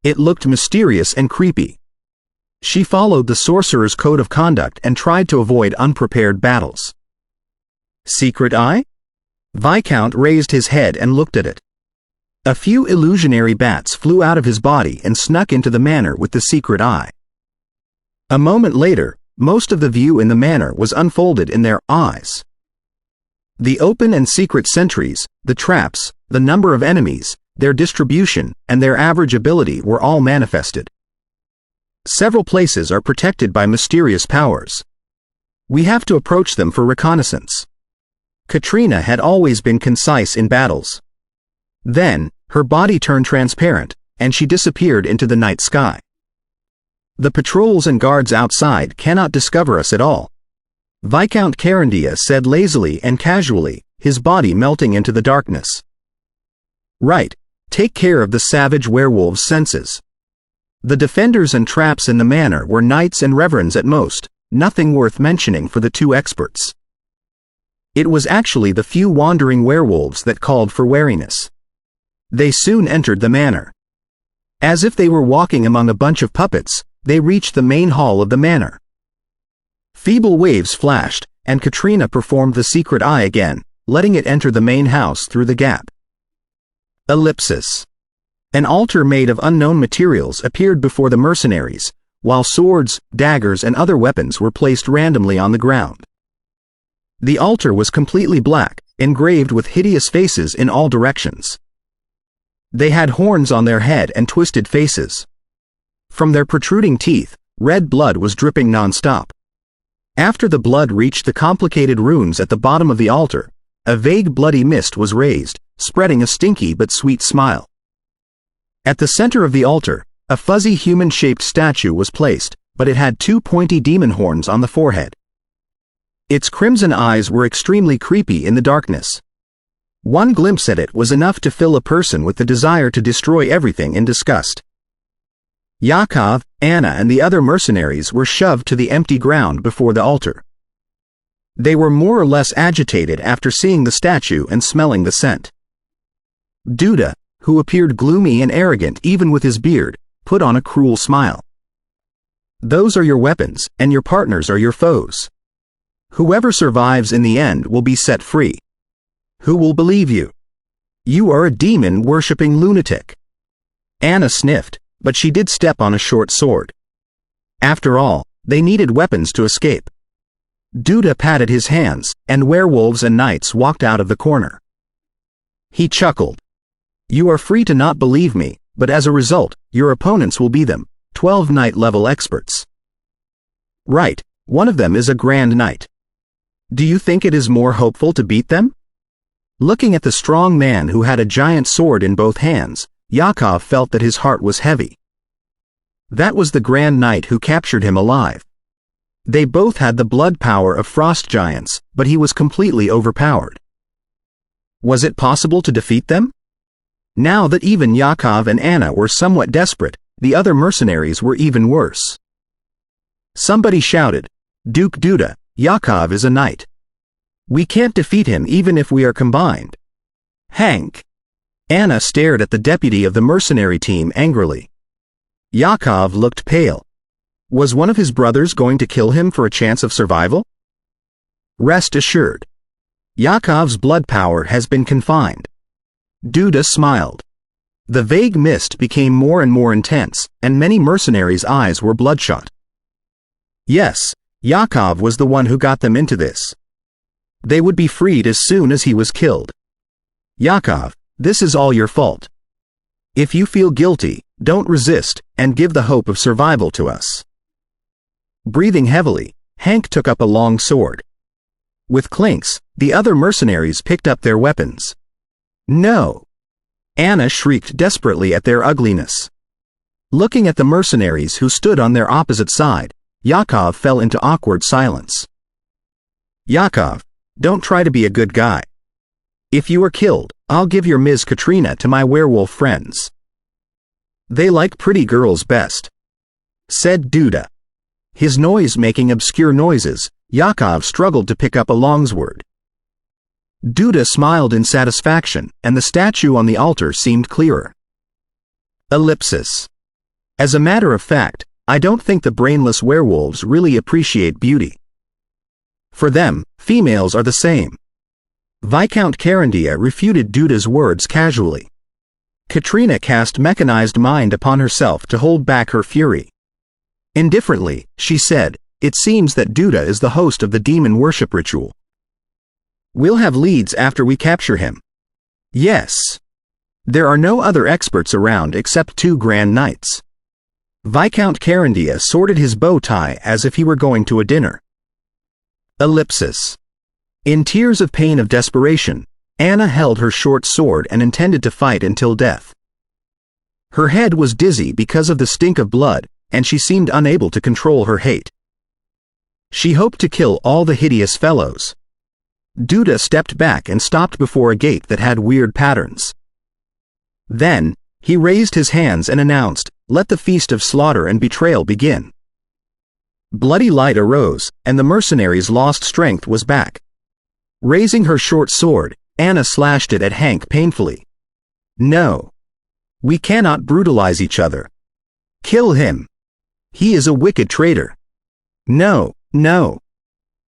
It looked mysterious and creepy. She followed the sorcerer's code of conduct and tried to avoid unprepared battles. Secret eye? Viscount raised his head and looked at it. A few illusionary bats flew out of his body and snuck into the manor with the secret eye. A moment later, most of the view in the manor was unfolded in their eyes. The open and secret sentries, the traps, the number of enemies, their distribution, and their average ability were all manifested. Several places are protected by mysterious powers. We have to approach them for reconnaissance. Katrina had always been concise in battles. Then, her body turned transparent, and she disappeared into the night sky. The patrols and guards outside cannot discover us at all, Viscount Carandia said lazily and casually, his body melting into the darkness. Right, take care of the savage werewolf's senses. The defenders and traps in the manor were knights and reverends at most, nothing worth mentioning for the two experts. It was actually the few wandering werewolves that called for wariness. They soon entered the manor. As if they were walking among a bunch of puppets, they reached the main hall of the manor. Feeble waves flashed, and Katrina performed the secret eye again, letting it enter the main house through the gap. Ellipsis. An altar made of unknown materials appeared before the mercenaries, while swords, daggers, and other weapons were placed randomly on the ground. The altar was completely black, engraved with hideous faces in all directions. They had horns on their head and twisted faces. From their protruding teeth, red blood was dripping non-stop. After the blood reached the complicated runes at the bottom of the altar, a vague bloody mist was raised, spreading a stinky but sweet smile. At the center of the altar, a fuzzy human-shaped statue was placed, but it had two pointy demon horns on the forehead. Its crimson eyes were extremely creepy in the darkness. One glimpse at it was enough to fill a person with the desire to destroy everything in disgust. Yakov, Anna, and the other mercenaries were shoved to the empty ground before the altar. They were more or less agitated after seeing the statue and smelling the scent. Duda, who appeared gloomy and arrogant even with his beard, put on a cruel smile. Those are your weapons, and your partners are your foes. Whoever survives in the end will be set free. Who will believe you? You are a demon-worshipping lunatic. Anna sniffed, but she did step on a short sword. After all, they needed weapons to escape. Duda patted his hands, and werewolves and knights walked out of the corner. He chuckled. You are free to not believe me, but as a result, your opponents will be them, 12 knight-level experts. Right, one of them is a grand knight. Do you think it is more hopeful to beat them? Looking at the strong man who had a giant sword in both hands, Yakov felt that his heart was heavy. That was the Grand Knight who captured him alive. They both had the blood power of frost giants, but he was completely overpowered. Was it possible to defeat them? Now that even Yakov and Anna were somewhat desperate, the other mercenaries were even worse. Somebody shouted, Duke Duda, Yakov is a knight. We can't defeat him even if we are combined. Hank. Anna stared at the deputy of the mercenary team angrily. Yakov looked pale. Was one of his brothers going to kill him for a chance of survival? Rest assured. Yakov's blood power has been confined. Duda smiled. The vague mist became more and more intense, and many mercenaries' eyes were bloodshot. Yes, Yakov was the one who got them into this. They would be freed as soon as he was killed. Yakov, this is all your fault. If you feel guilty, don't resist, and give the hope of survival to us. Breathing heavily, Hank took up a long sword. With clinks, the other mercenaries picked up their weapons. No! Anna shrieked desperately at their ugliness. Looking at the mercenaries who stood on their opposite side, Yakov fell into awkward silence. Yakov, don't try to be a good guy. If you are killed, I'll give your Ms. Katrina to my werewolf friends. They like pretty girls best," said Duda. His noise making obscure noises, Yakov struggled to pick up a longsword. Duda smiled in satisfaction, and the statue on the altar seemed clearer. Ellipsis. As a matter of fact, I don't think the brainless werewolves really appreciate beauty. For them, females are the same. Viscount Carandia refuted Duda's words casually. Katrina cast mechanized mind upon herself to hold back her fury. Indifferently, she said, "It seems that Duda is the host of the demon worship ritual. We'll have leads after we capture him." "Yes. There are no other experts around except 2 Grand Knights." Viscount Carandia sorted his bow tie as if he were going to a dinner. Ellipsis. In tears of pain of desperation, Anna held her short sword and intended to fight until death. Her head was dizzy because of the stink of blood, and she seemed unable to control her hate. She hoped to kill all the hideous fellows. Duda stepped back and stopped before a gate that had weird patterns. Then, he raised his hands and announced, "Let the feast of slaughter and betrayal begin." Bloody light arose, and the mercenary's lost strength was back. Raising her short sword, Anna slashed it at Hank painfully. "No. We cannot brutalize each other. Kill him. He is a wicked traitor. No, no."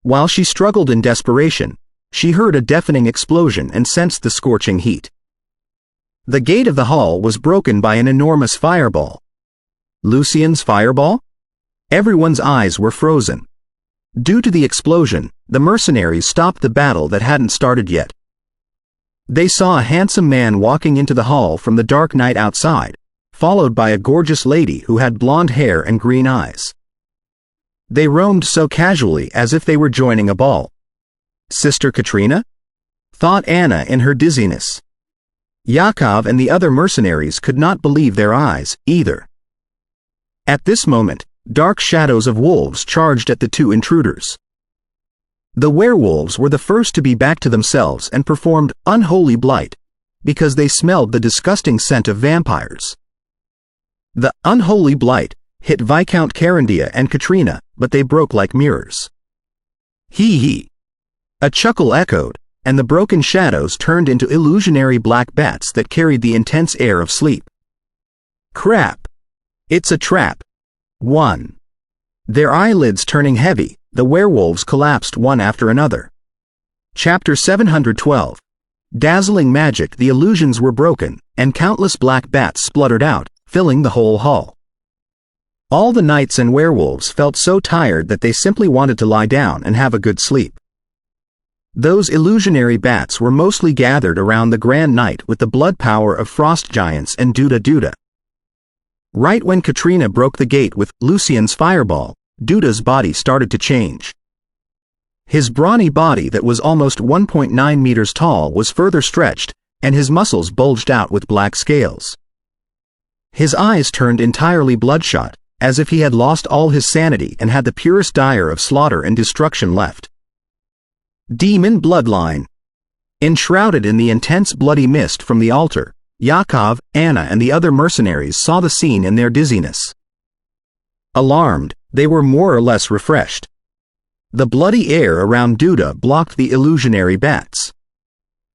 While she struggled in desperation, she heard a deafening explosion and sensed the scorching heat. The gate of the hall was broken by an enormous fireball. Lucian's fireball? Everyone's eyes were frozen. Due to the explosion, the mercenaries stopped the battle that hadn't started yet. They saw a handsome man walking into the hall from the dark night outside, followed by a gorgeous lady who had blonde hair and green eyes. They roamed so casually as if they were joining a ball. Sister Katrina? Thought Anna in her dizziness. Yakov and the other mercenaries could not believe their eyes, either. At this moment, dark shadows of wolves charged at the 2 intruders. The werewolves were the first to be back to themselves and performed unholy blight, because they smelled the disgusting scent of vampires. The unholy blight hit Viscount Carandia and Katrina, but they broke like mirrors. Hee hee. A chuckle echoed, and the broken shadows turned into illusionary black bats that carried the intense air of sleep. Crap. It's a trap. 1. Their eyelids turning heavy, the werewolves collapsed one after another. Chapter 712. Dazzling magic. The illusions were broken, and countless black bats spluttered out, filling the whole hall. All the knights and werewolves felt so tired that they simply wanted to lie down and have a good sleep. Those illusionary bats were mostly gathered around the Grand Knight with the blood power of frost giants and Duda Duda. Right when Katrina broke the gate with Lucian's fireball, Duda's body started to change. His brawny body that was almost 1.9 meters tall was further stretched, and his muscles bulged out with black scales. His eyes turned entirely bloodshot, as if he had lost all his sanity and had the purest dire of slaughter and destruction left. Demon bloodline. Enshrouded in the intense bloody mist from the altar, Yakov, Anna and the other mercenaries saw the scene in their dizziness. Alarmed, they were more or less refreshed. The bloody air around Duda blocked the illusionary bats.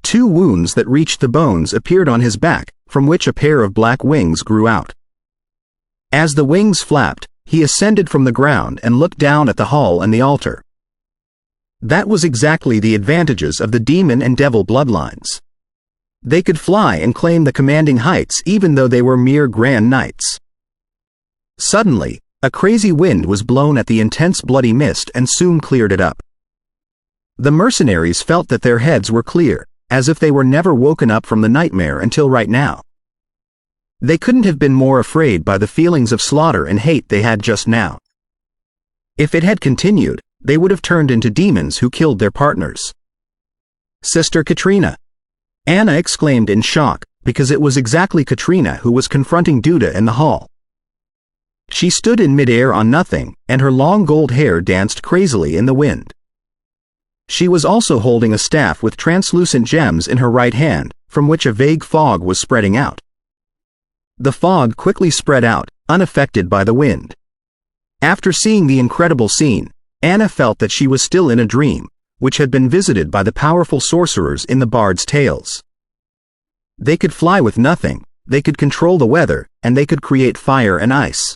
2 wounds that reached the bones appeared on his back, from which a pair of black wings grew out. As the wings flapped, he ascended from the ground and looked down at the hall and the altar. That was exactly the advantages of the demon and devil bloodlines. They could fly and claim the commanding heights even though they were mere Grand Knights. Suddenly, a crazy wind was blown at the intense bloody mist and soon cleared it up. The mercenaries felt that their heads were clear, as if they were never woken up from the nightmare until right now. They couldn't have been more afraid by the feelings of slaughter and hate they had just now. If it had continued, they would have turned into demons who killed their partners. Sister Katrina! Anna exclaimed in shock, because it was exactly Katrina who was confronting Duda in the hall. She stood in midair on nothing, and her long gold hair danced crazily in the wind. She was also holding a staff with translucent gems in her right hand, from which a vague fog was spreading out. The fog quickly spread out, unaffected by the wind. After seeing the incredible scene, Anna felt that she was still in a dream, which had been visited by the powerful sorcerers in the Bard's Tales. They could fly with nothing, they could control the weather, and they could create fire and ice.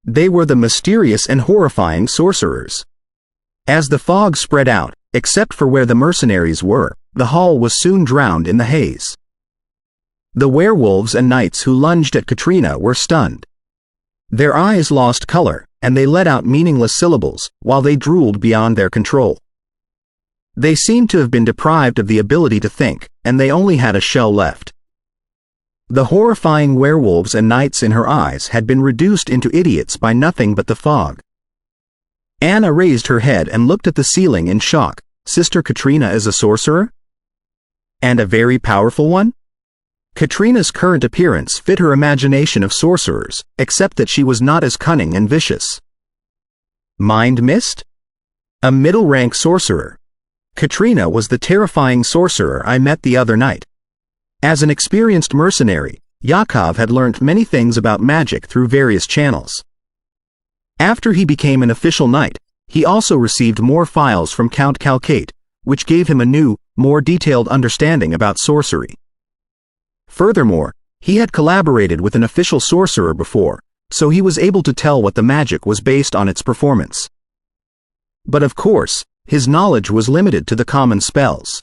They were the mysterious and horrifying sorcerers. As the fog spread out, except for where the mercenaries were, the hall was soon drowned in the haze. The werewolves and knights who lunged at Katrina were stunned. Their eyes lost color, and they let out meaningless syllables, while they drooled beyond their control. They seemed to have been deprived of the ability to think, and they only had a shell left. The horrifying werewolves and knights in her eyes had been reduced into idiots by nothing but the fog. Anna raised her head and looked at the ceiling in shock. Sister Katrina is a sorcerer? And a very powerful one? Katrina's current appearance fit her imagination of sorcerers, except that she was not as cunning and vicious. Mind Mist? A middle-rank sorcerer. Katrina was the terrifying sorcerer I met the other night. As an experienced mercenary, Yakov had learnt many things about magic through various channels. After he became an official knight, he also received more files from Count Calcate, which gave him a new, more detailed understanding about sorcery. Furthermore, he had collaborated with an official sorcerer before, so he was able to tell what the magic was based on its performance. But of course, his knowledge was limited to the common spells.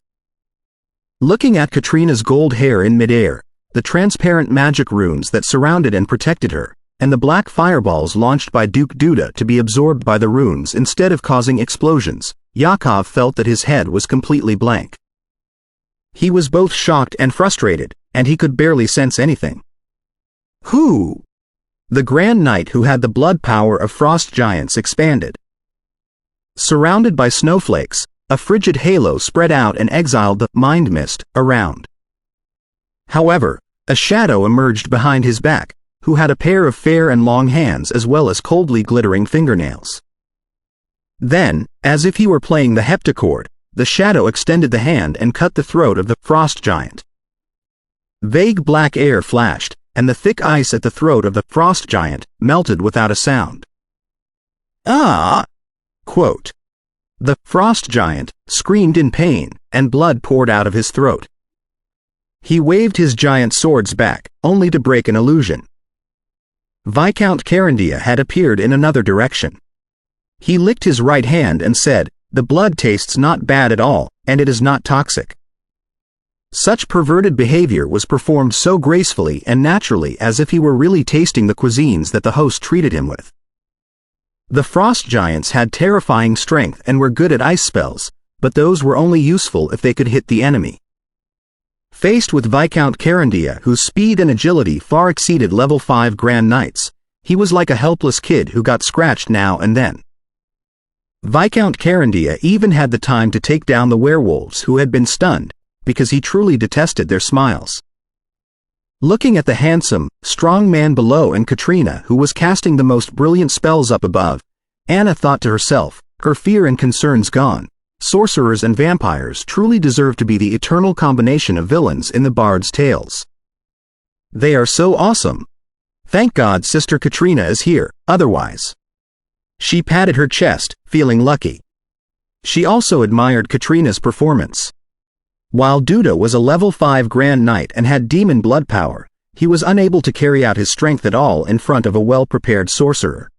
Looking at Katrina's gold hair in midair, the transparent magic runes that surrounded and protected her, and the black fireballs launched by Duke Duda to be absorbed by the runes instead of causing explosions, Yakov felt that his head was completely blank. He was both shocked and frustrated, and he could barely sense anything. Who? The Grand Knight who had the blood power of frost giants expanded. Surrounded by snowflakes, a frigid halo spread out and exiled the mind mist around. However, a shadow emerged behind his back, who had a pair of fair and long hands as well as coldly glittering fingernails. Then, as if he were playing the heptachord, the shadow extended the hand and cut the throat of the frost giant. Vague black air flashed, and the thick ice at the throat of the frost giant melted without a sound. Ah! Quote. The frost giant screamed in pain, and blood poured out of his throat. He waved his giant swords back, only to break an illusion. Viscount Carandia had appeared in another direction. He licked his right hand and said, "The blood tastes not bad at all, and it is not toxic." Such perverted behavior was performed so gracefully and naturally as if he were really tasting the cuisines that the host treated him with. The frost giants had terrifying strength and were good at ice spells, but those were only useful if they could hit the enemy. Faced with Viscount Carandia, whose speed and agility far exceeded level 5 Grand Knights, he was like a helpless kid who got scratched now and then. Viscount Carandia even had the time to take down the werewolves who had been stunned, because he truly detested their smiles. Looking at the handsome, strong man below and Katrina who was casting the most brilliant spells up above, Anna thought to herself, her fear and concerns gone. Sorcerers and vampires truly deserve to be the eternal combination of villains in the Bard's Tales. They are so awesome. Thank God Sister Katrina is here, otherwise. She patted her chest, feeling lucky. She also admired Katrina's performance. While Duda was a level 5 Grand Knight and had demon blood power, he was unable to carry out his strength at all in front of a well-prepared sorcerer.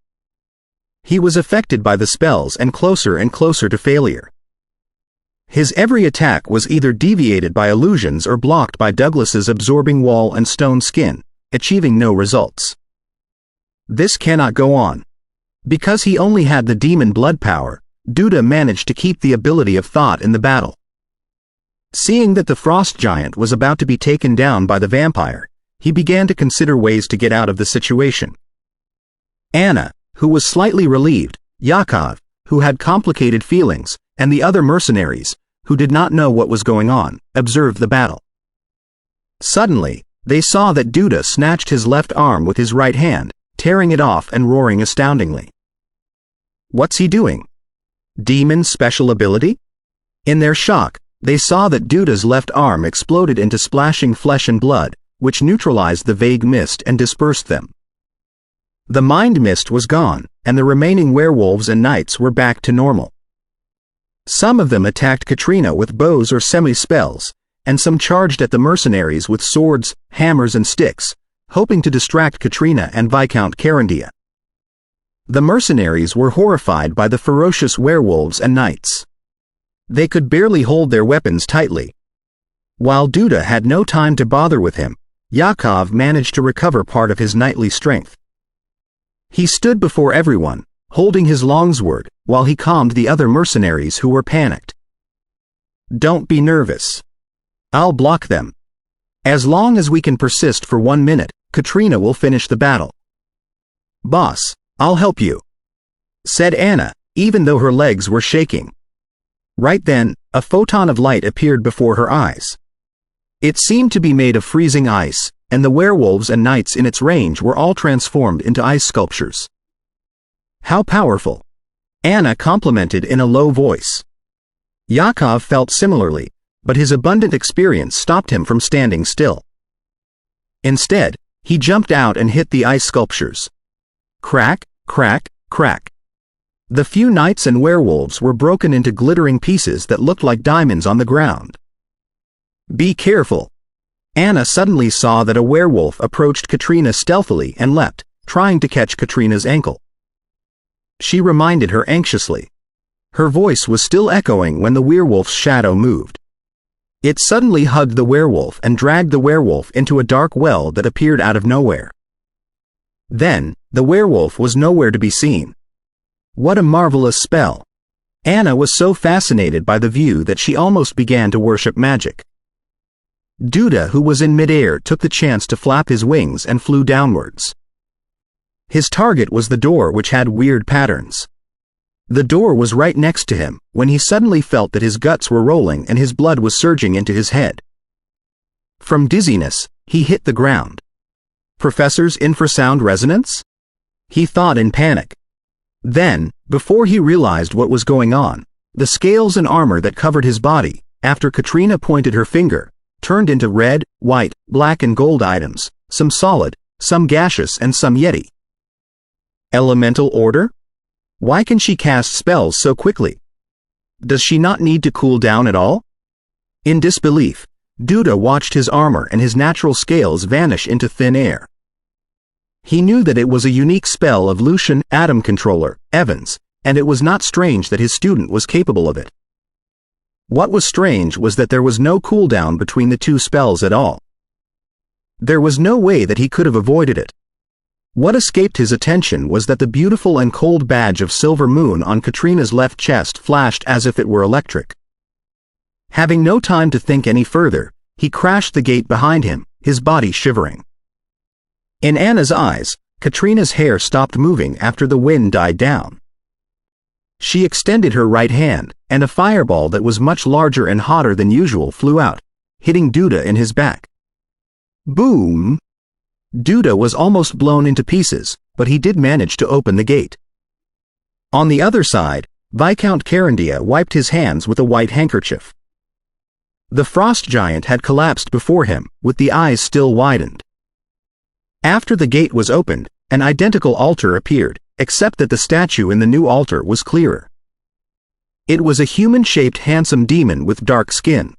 He was affected by the spells and closer to failure. His every attack was either deviated by illusions or blocked by Douglas's absorbing wall and stone skin, achieving no results. This cannot go on. Because he only had the demon blood power, Duda managed to keep the ability of thought in the battle. Seeing that the frost giant was about to be taken down by the vampire, he began to consider ways to get out of the situation. Anna, who was slightly relieved, Yakov, who had complicated feelings, and the other mercenaries, who did not know what was going on, observed the battle. Suddenly, they saw that Duda snatched his left arm with his right hand, tearing it off and roaring astoundingly. What's he doing? Demon special ability? In their shock, they saw that Duda's left arm exploded into splashing flesh and blood, which neutralized the vague mist and dispersed them. The mind mist was gone, and the remaining werewolves and knights were back to normal. Some of them attacked Katrina with bows or semi-spells, and some charged at the mercenaries with swords, hammers and sticks, hoping to distract Katrina and Viscount Carandia. The mercenaries were horrified by the ferocious werewolves and knights. They could barely hold their weapons tightly. While Duda had no time to bother with him, Yakov managed to recover part of his knightly strength. He stood before everyone, holding his longsword, while he calmed the other mercenaries who were panicked. "Don't be nervous. I'll block them. As long as we can persist for 1 minute, Katrina will finish the battle." "Boss, I'll help you," said Anna, even though her legs were shaking. Right then, a photon of light appeared before her eyes. It seemed to be made of freezing ice, and the werewolves and knights in its range were all transformed into ice sculptures. "How powerful," Anna complimented in a low voice. Yakov felt similarly, but his abundant experience stopped him from standing still. Instead, he jumped out and hit the ice sculptures. Crack, crack, crack. The few knights and werewolves were broken into glittering pieces that looked like diamonds on the ground. "Be careful." Anna suddenly saw that a werewolf approached Katrina stealthily and leapt, trying to catch Katrina's ankle. She reminded her anxiously. Her voice was still echoing when the werewolf's shadow moved. It suddenly hugged the werewolf and dragged the werewolf into a dark well that appeared out of nowhere. Then, the werewolf was nowhere to be seen. What a marvelous spell! Anna was so fascinated by the view that she almost began to worship magic. Duda, who was in midair, took the chance to flap his wings and flew downwards. His target was the door, which had weird patterns. The door was right next to him, when he suddenly felt that his guts were rolling and his blood was surging into his head. From dizziness, he hit the ground. Professor's infrasound resonance? He thought in panic. Then, before he realized what was going on, the scales and armor that covered his body, after Katrina pointed her finger, turned into red, white, black and gold items, some solid, some gaseous and some yeti. Elemental order? Why can she cast spells so quickly? Does she not need to cool down at all? In disbelief, Duda watched his armor and his natural scales vanish into thin air. He knew that it was a unique spell of Lucian Atom Controller, Evans, and it was not strange that his student was capable of it. What was strange was that there was no cooldown between the two spells at all. There was no way that he could have avoided it. What escaped his attention was that the beautiful and cold badge of silver moon on Katrina's left chest flashed as if it were electric. Having no time to think any further, he crashed the gate behind him, his body shivering. In Anna's eyes, Katrina's hair stopped moving after the wind died down. She extended her right hand, and a fireball that was much larger and hotter than usual flew out, hitting Duda in his back. Boom! Duda was almost blown into pieces, but he did manage to open the gate. On the other side, Viscount Carandia wiped his hands with a white handkerchief. The frost giant had collapsed before him, with the eyes still widened. After the gate was opened, an identical altar appeared, except that the statue in the new altar was clearer. It was a human-shaped handsome demon with dark skin.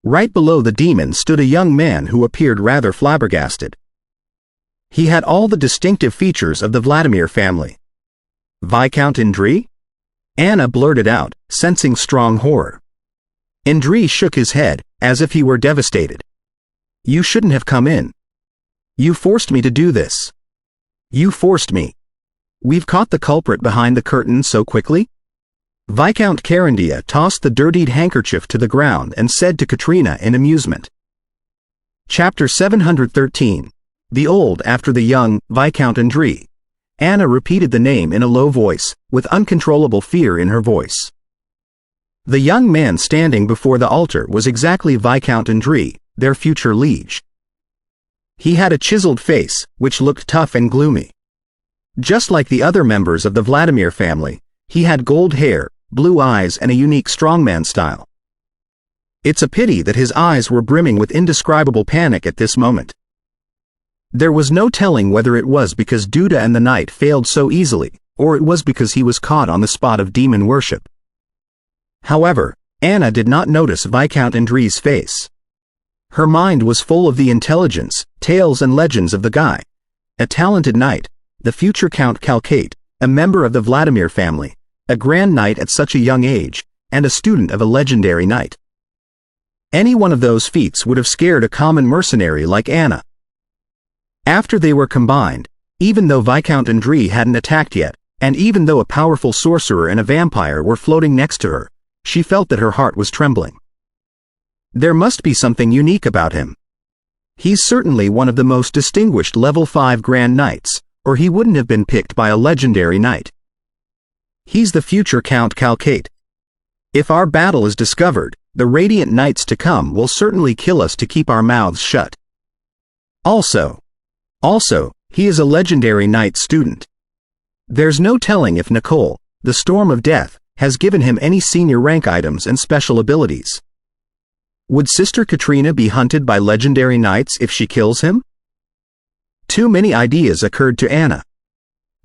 Right below the demon stood a young man who appeared rather flabbergasted. He had all the distinctive features of the Vladimir family. "Viscount Indri?" Anna blurted out, sensing strong horror. Indri shook his head, as if he were devastated. "You shouldn't have come in. You forced me to do this. You forced me. We've caught the culprit behind the curtain so quickly?" Viscount Carandia tossed the dirtied handkerchief to the ground and said to Katrina in amusement. Chapter 713. The Old After the Young, Viscount Indri. Anna repeated the name in a low voice, with uncontrollable fear in her voice. The young man standing before the altar was exactly Viscount Indri, their future liege. He had a chiseled face, which looked tough and gloomy. Just like the other members of the Vladimir family, he had gold hair, blue eyes and a unique strongman style. It's a pity that his eyes were brimming with indescribable panic at this moment. There was no telling whether it was because Duda and the knight failed so easily, or it was because he was caught on the spot of demon worship. However, Anna did not notice Viscount Indri's face. Her mind was full of the intelligence, tales and legends of the guy, a talented knight, the future Count Calcate, a member of the Vladimir family, a grand knight at such a young age, and a student of a legendary knight. Any one of those feats would have scared a common mercenary like Anna. After they were combined, even though Viscount Indri hadn't attacked yet, and even though a powerful sorcerer and a vampire were floating next to her, she felt that her heart was trembling. There must be something unique about him. He's certainly one of the most distinguished level 5 Grand Knights, or he wouldn't have been picked by a legendary knight. He's the future Count Calcate. If our battle is discovered, the Radiant Knights to come will certainly kill us to keep our mouths shut. Also, he is a legendary knight student. There's no telling if Nicole, the Storm of Death, has given him any senior rank items and special abilities. Would Sister Katrina be hunted by legendary knights if she kills him? Too many ideas occurred to Anna.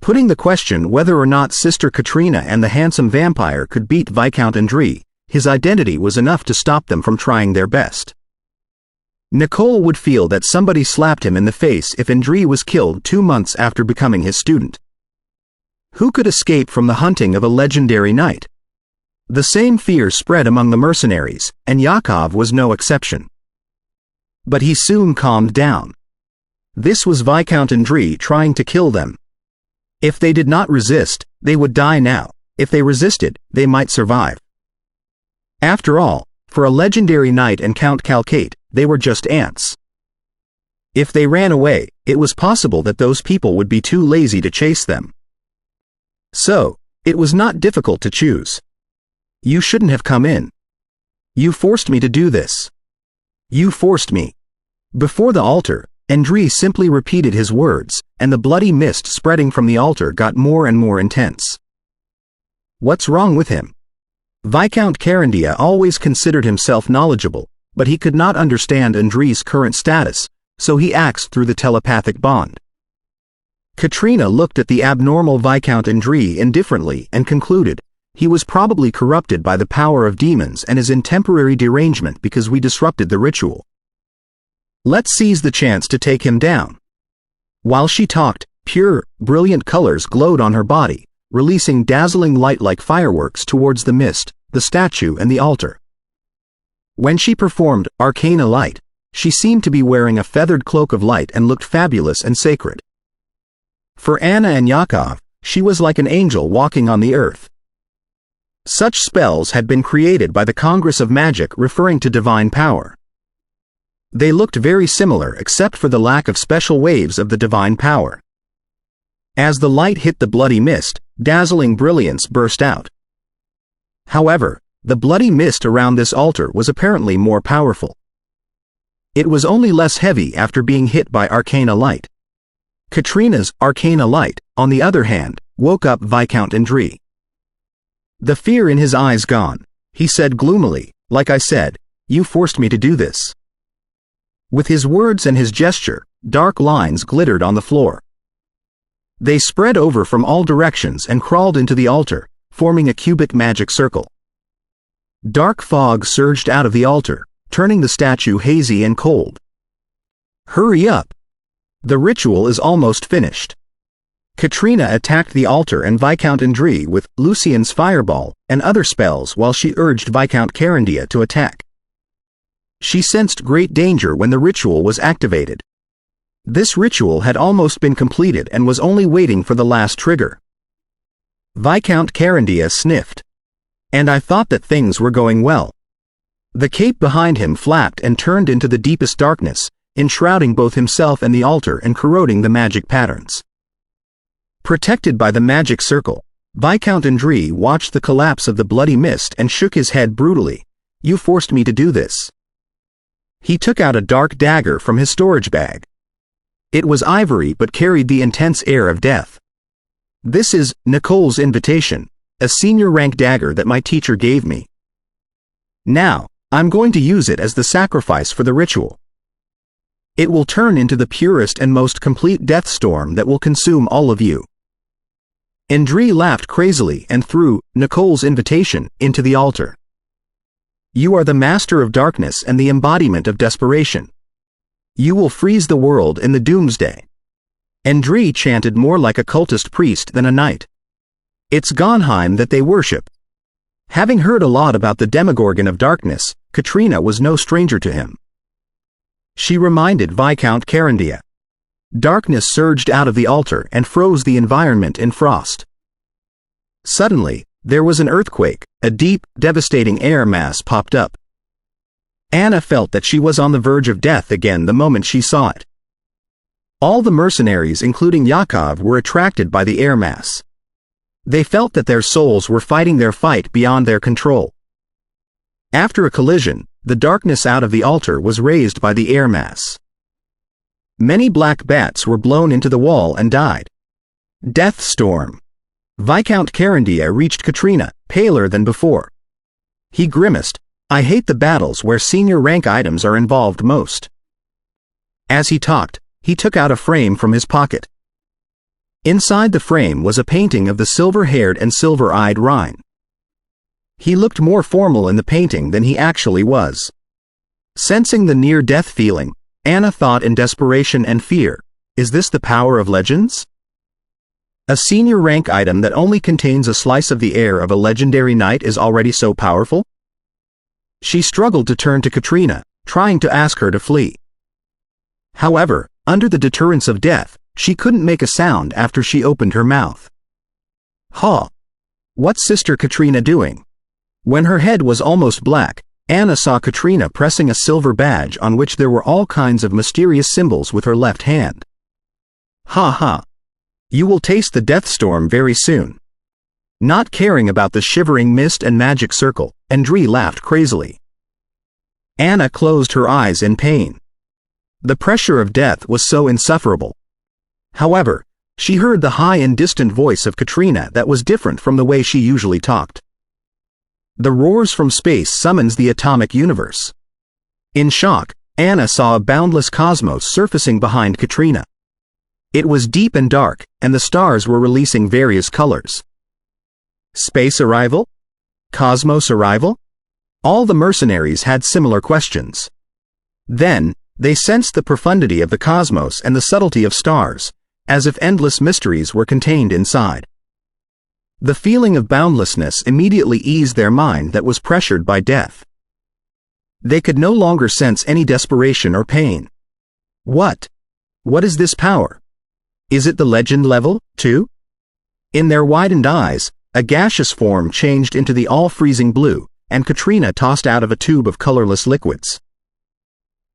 Putting the question whether or not Sister Katrina and the handsome vampire could beat Viscount Indri, his identity was enough to stop them from trying their best. Nicole would feel that somebody slapped him in the face if Indri was killed 2 months after becoming his student. Who could escape from the hunting of a legendary knight? The same fear spread among the mercenaries, and Yakov was no exception. But he soon calmed down. This was Viscount Indri trying to kill them. If they did not resist, they would die now. If they resisted, they might survive. After all, for a legendary knight and Count Calcate, they were just ants. If they ran away, it was possible that those people would be too lazy to chase them. So, it was not difficult to choose. You shouldn't have come in. You forced me to do this. You forced me. Before the altar, Indri simply repeated his words, and the bloody mist spreading from the altar got more and more intense. What's wrong with him? Viscount Carandia always considered himself knowledgeable, but he could not understand Indri's current status, so he acts through the telepathic bond. Katrina looked at the abnormal Viscount Indri indifferently and concluded, he was probably corrupted by the power of demons and is in temporary derangement because we disrupted the ritual. Let's seize the chance to take him down. While she talked, pure, brilliant colors glowed on her body, releasing dazzling light like fireworks towards the mist, the statue and the altar. When she performed arcana light, she seemed to be wearing a feathered cloak of light and looked fabulous and sacred. For Anna and Yakov, she was like an angel walking on the earth. Such spells had been created by the Congress of Magic referring to divine power. They looked very similar except for the lack of special waves of the divine power. As the light hit the bloody mist, dazzling brilliance burst out. However, the bloody mist around this altar was apparently more powerful. It was only less heavy after being hit by arcana light. Katrina's arcana light, on the other hand, woke up Viscount Indri. The fear in his eyes gone, he said gloomily, like I said, you forced me to do this. With his words and his gesture, dark lines glittered on the floor. They spread over from all directions and crawled into the altar, forming a cubic magic circle. Dark fog surged out of the altar, turning the statue hazy and cold. Hurry up! The ritual is almost finished. Katrina attacked the altar and Viscount Indri with Lucian's fireball and other spells while she urged Viscount Carandia to attack. She sensed great danger when the ritual was activated. This ritual had almost been completed and was only waiting for the last trigger. Viscount Carandia sniffed. And I thought that things were going well. The cape behind him flapped and turned into the deepest darkness, enshrouding both himself and the altar and corroding the magic patterns. Protected by the magic circle, Viscount Indri watched the collapse of the bloody mist and shook his head brutally. You forced me to do this. He took out a dark dagger from his storage bag. It was ivory but carried the intense air of death. This is Nicole's invitation, a senior rank dagger that my teacher gave me. Now, I'm going to use it as the sacrifice for the ritual. It will turn into the purest and most complete death storm that will consume all of you." Ndri laughed crazily and threw Nicole's invitation into the altar. "You are the master of darkness and the embodiment of desperation. You will freeze the world in the doomsday." Ndri chanted more like a cultist priest than a knight. "It's Gonheim that they worship." Having heard a lot about the Demogorgon of Darkness, Katrina was no stranger to him. She reminded Viscount Carandia. Darkness surged out of the altar and froze the environment in frost. Suddenly, there was an earthquake. A deep, devastating air mass popped up. Anna felt that she was on the verge of death again the moment she saw it. All the mercenaries, including Yakov, were attracted by the air mass. They felt that their souls were fighting their fight beyond their control. After a collision, the darkness out of the altar was raised by the air mass. Many black bats were blown into the wall and died. Death storm. Viscount Carandia reached Katrina, paler than before. He grimaced. "I hate the battles where senior rank items are involved most." As he talked, he took out a frame from his pocket. Inside the frame was a painting of the silver-haired and silver-eyed Rhine. He looked more formal in the painting than he actually was. Sensing the near-death feeling, Anna thought in desperation and fear, "Is this the power of legends? A senior rank item that only contains a slice of the air of a legendary knight is already so powerful?" She struggled to turn to Katrina, trying to ask her to flee. However, under the deterrence of death, she couldn't make a sound after she opened her mouth. "Ha! What's Sister Katrina doing?" When her head was almost black, Anna saw Katrina pressing a silver badge on which there were all kinds of mysterious symbols with her left hand. "Ha ha! You will taste the death storm very soon." Not caring about the shivering mist and magic circle, Ndri laughed crazily. Anna closed her eyes in pain. The pressure of death was so insufferable. However, she heard the high and distant voice of Katrina that was different from the way she usually talked. "The roars from space summons the atomic universe." In shock, Anna saw a boundless cosmos surfacing behind Katrina. It was deep and dark, and the stars were releasing various colors. Space arrival? Cosmos arrival? All the mercenaries had similar questions. Then, they sensed the profundity of the cosmos and the subtlety of stars, as if endless mysteries were contained inside. The feeling of boundlessness immediately eased their mind that was pressured by death. They could no longer sense any desperation or pain. What is this power? Is it the legend level, too? In their widened eyes, a gaseous form changed into the all-freezing blue, and Katrina tossed out of a tube of colorless liquids.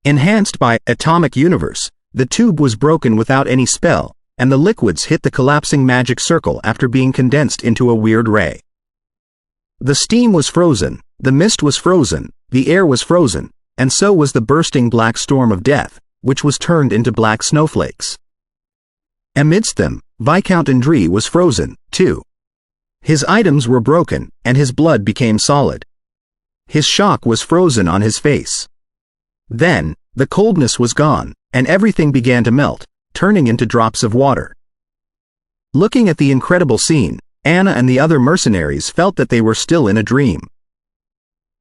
Enhanced by atomic universe, the tube was broken without any spell, and the liquids hit the collapsing magic circle after being condensed into a weird ray. The steam was frozen, the mist was frozen, the air was frozen, and so was the bursting black storm of death, which was turned into black snowflakes. Amidst them, Viscount Ndri was frozen, too. His items were broken, and his blood became solid. His shock was frozen on his face. Then, the coldness was gone, and everything began to melt, turning into drops of water. Looking at the incredible scene, Anna and the other mercenaries felt that they were still in a dream.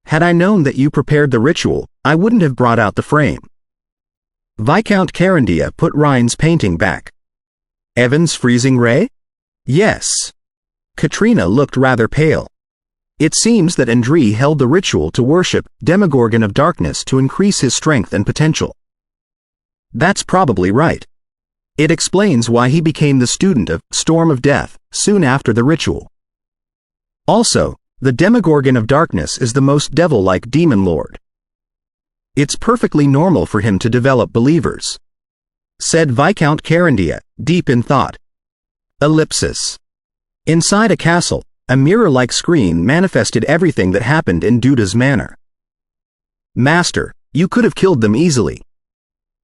"Had I known that you prepared the ritual, I wouldn't have brought out the frame." Viscount Carandia put Rhine's painting back. "Evan's freezing ray?" "Yes." Katrina looked rather pale. It seems that Ndri held the ritual to worship Demogorgon of Darkness to increase his strength and potential. That's probably right. It explains why he became the student of Storm of Death soon after the ritual. Also, the Demogorgon of Darkness is the most devil-like demon lord. It's perfectly normal for him to develop believers, said Viscount Carandia, deep in thought. Ellipsis. Inside a castle, a mirror-like screen manifested everything that happened in Duda's manor. "Master, you could have killed them easily."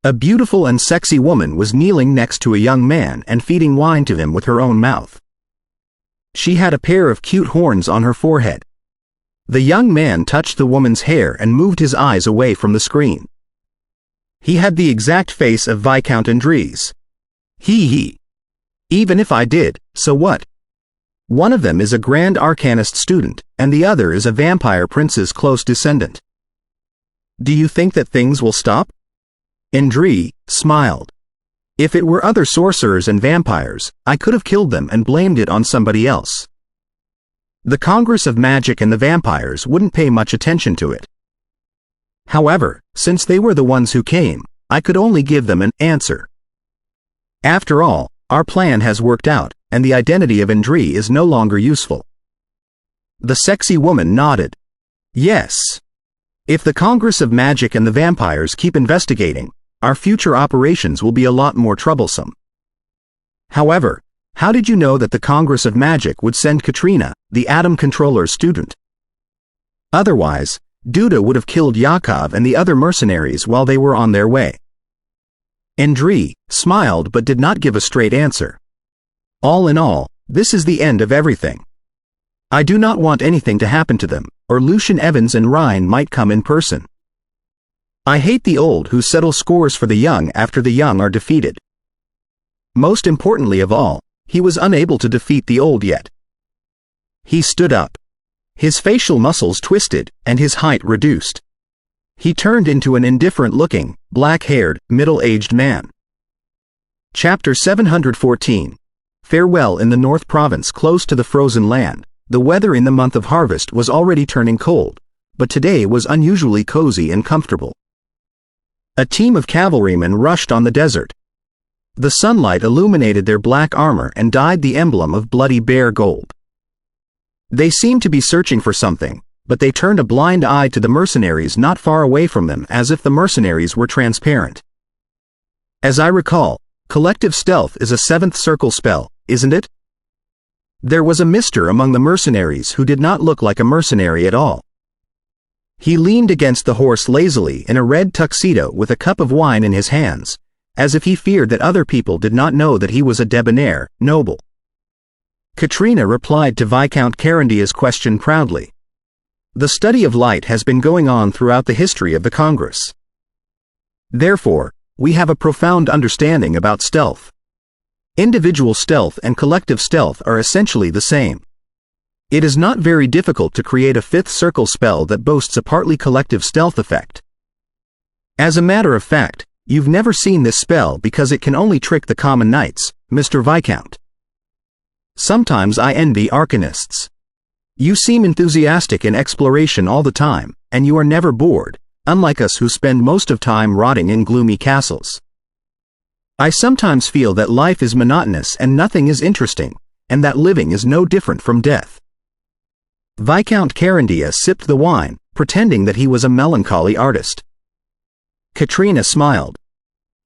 A beautiful and sexy woman was kneeling next to a young man and feeding wine to him with her own mouth. She had a pair of cute horns on her forehead. The young man touched the woman's hair and moved his eyes away from the screen. He had the exact face of Viscount Andries. He. Even if I did, so what? One of them is a grand arcanist student, and the other is a vampire prince's close descendant. Do you think that things will stop? Andries smiled. If it were other sorcerers and vampires, I could have killed them and blamed it on somebody else. The Congress of Magic and the vampires wouldn't pay much attention to it. However, since they were the ones who came, I could only give them an answer. After all, our plan has worked out, and the identity of Andries is no longer useful. The sexy woman nodded. Yes. If the Congress of Magic and the vampires keep investigating, our future operations will be a lot more troublesome. However, how did you know that the Congress of Magic would send Katrina, the Atom Controller's student? Otherwise, Duda would have killed Yakov and the other mercenaries while they were on their way. Andries smiled but did not give a straight answer. All in all, this is the end of everything. I do not want anything to happen to them, or Lucian Evans and Rhine might come in person. I hate the old who settle scores for the young after the young are defeated. Most importantly of all, he was unable to defeat the old yet. He stood up. His facial muscles twisted, and his height reduced. He turned into an indifferent-looking, black-haired, middle-aged man. Chapter 714. Farewell. In the North Province close to the frozen land, the weather in the month of harvest was already turning cold, but today was unusually cozy and comfortable. A team of cavalrymen rushed on the desert. The sunlight illuminated their black armor and dyed the emblem of bloody bear gold. They seemed to be searching for something, but they turned a blind eye to the mercenaries not far away from them as if the mercenaries were transparent. As I recall, collective stealth is a 7th circle spell, isn't it? There was a mister among the mercenaries who did not look like a mercenary at all. He leaned against the horse lazily in a red tuxedo with a cup of wine in his hands, as if he feared that other people did not know that he was a debonair noble. Katrina replied to Viscount Carandia's question proudly. The study of light has been going on throughout the history of the Congress. Therefore, we have a profound understanding about stealth. Individual stealth and collective stealth are essentially the same. It is not very difficult to create a 5th circle spell that boasts a partly collective stealth effect. As a matter of fact, you've never seen this spell because it can only trick the common knights, Mr. Viscount. Sometimes I envy arcanists. You seem enthusiastic in exploration all the time, and you are never bored, unlike us who spend most of time rotting in gloomy castles. I sometimes feel that life is monotonous and nothing is interesting, and that living is no different from death. Viscount Carandia sipped the wine, pretending that he was a melancholy artist. Katrina smiled.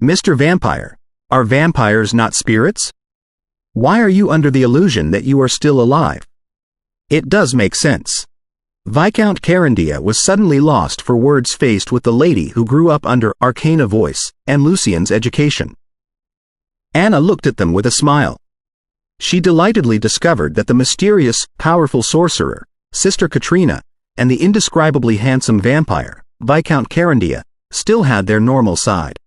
Mr. Vampire, are vampires not spirits? Why are you under the illusion that you are still alive? It does make sense. Viscount Carandia was suddenly lost for words faced with the lady who grew up under arcana voice and Lucian's education. Anna looked at them with a smile. She delightedly discovered that the mysterious, powerful sorcerer, Sister Katrina, and the indescribably handsome vampire, Viscount Carandia, still had their normal side.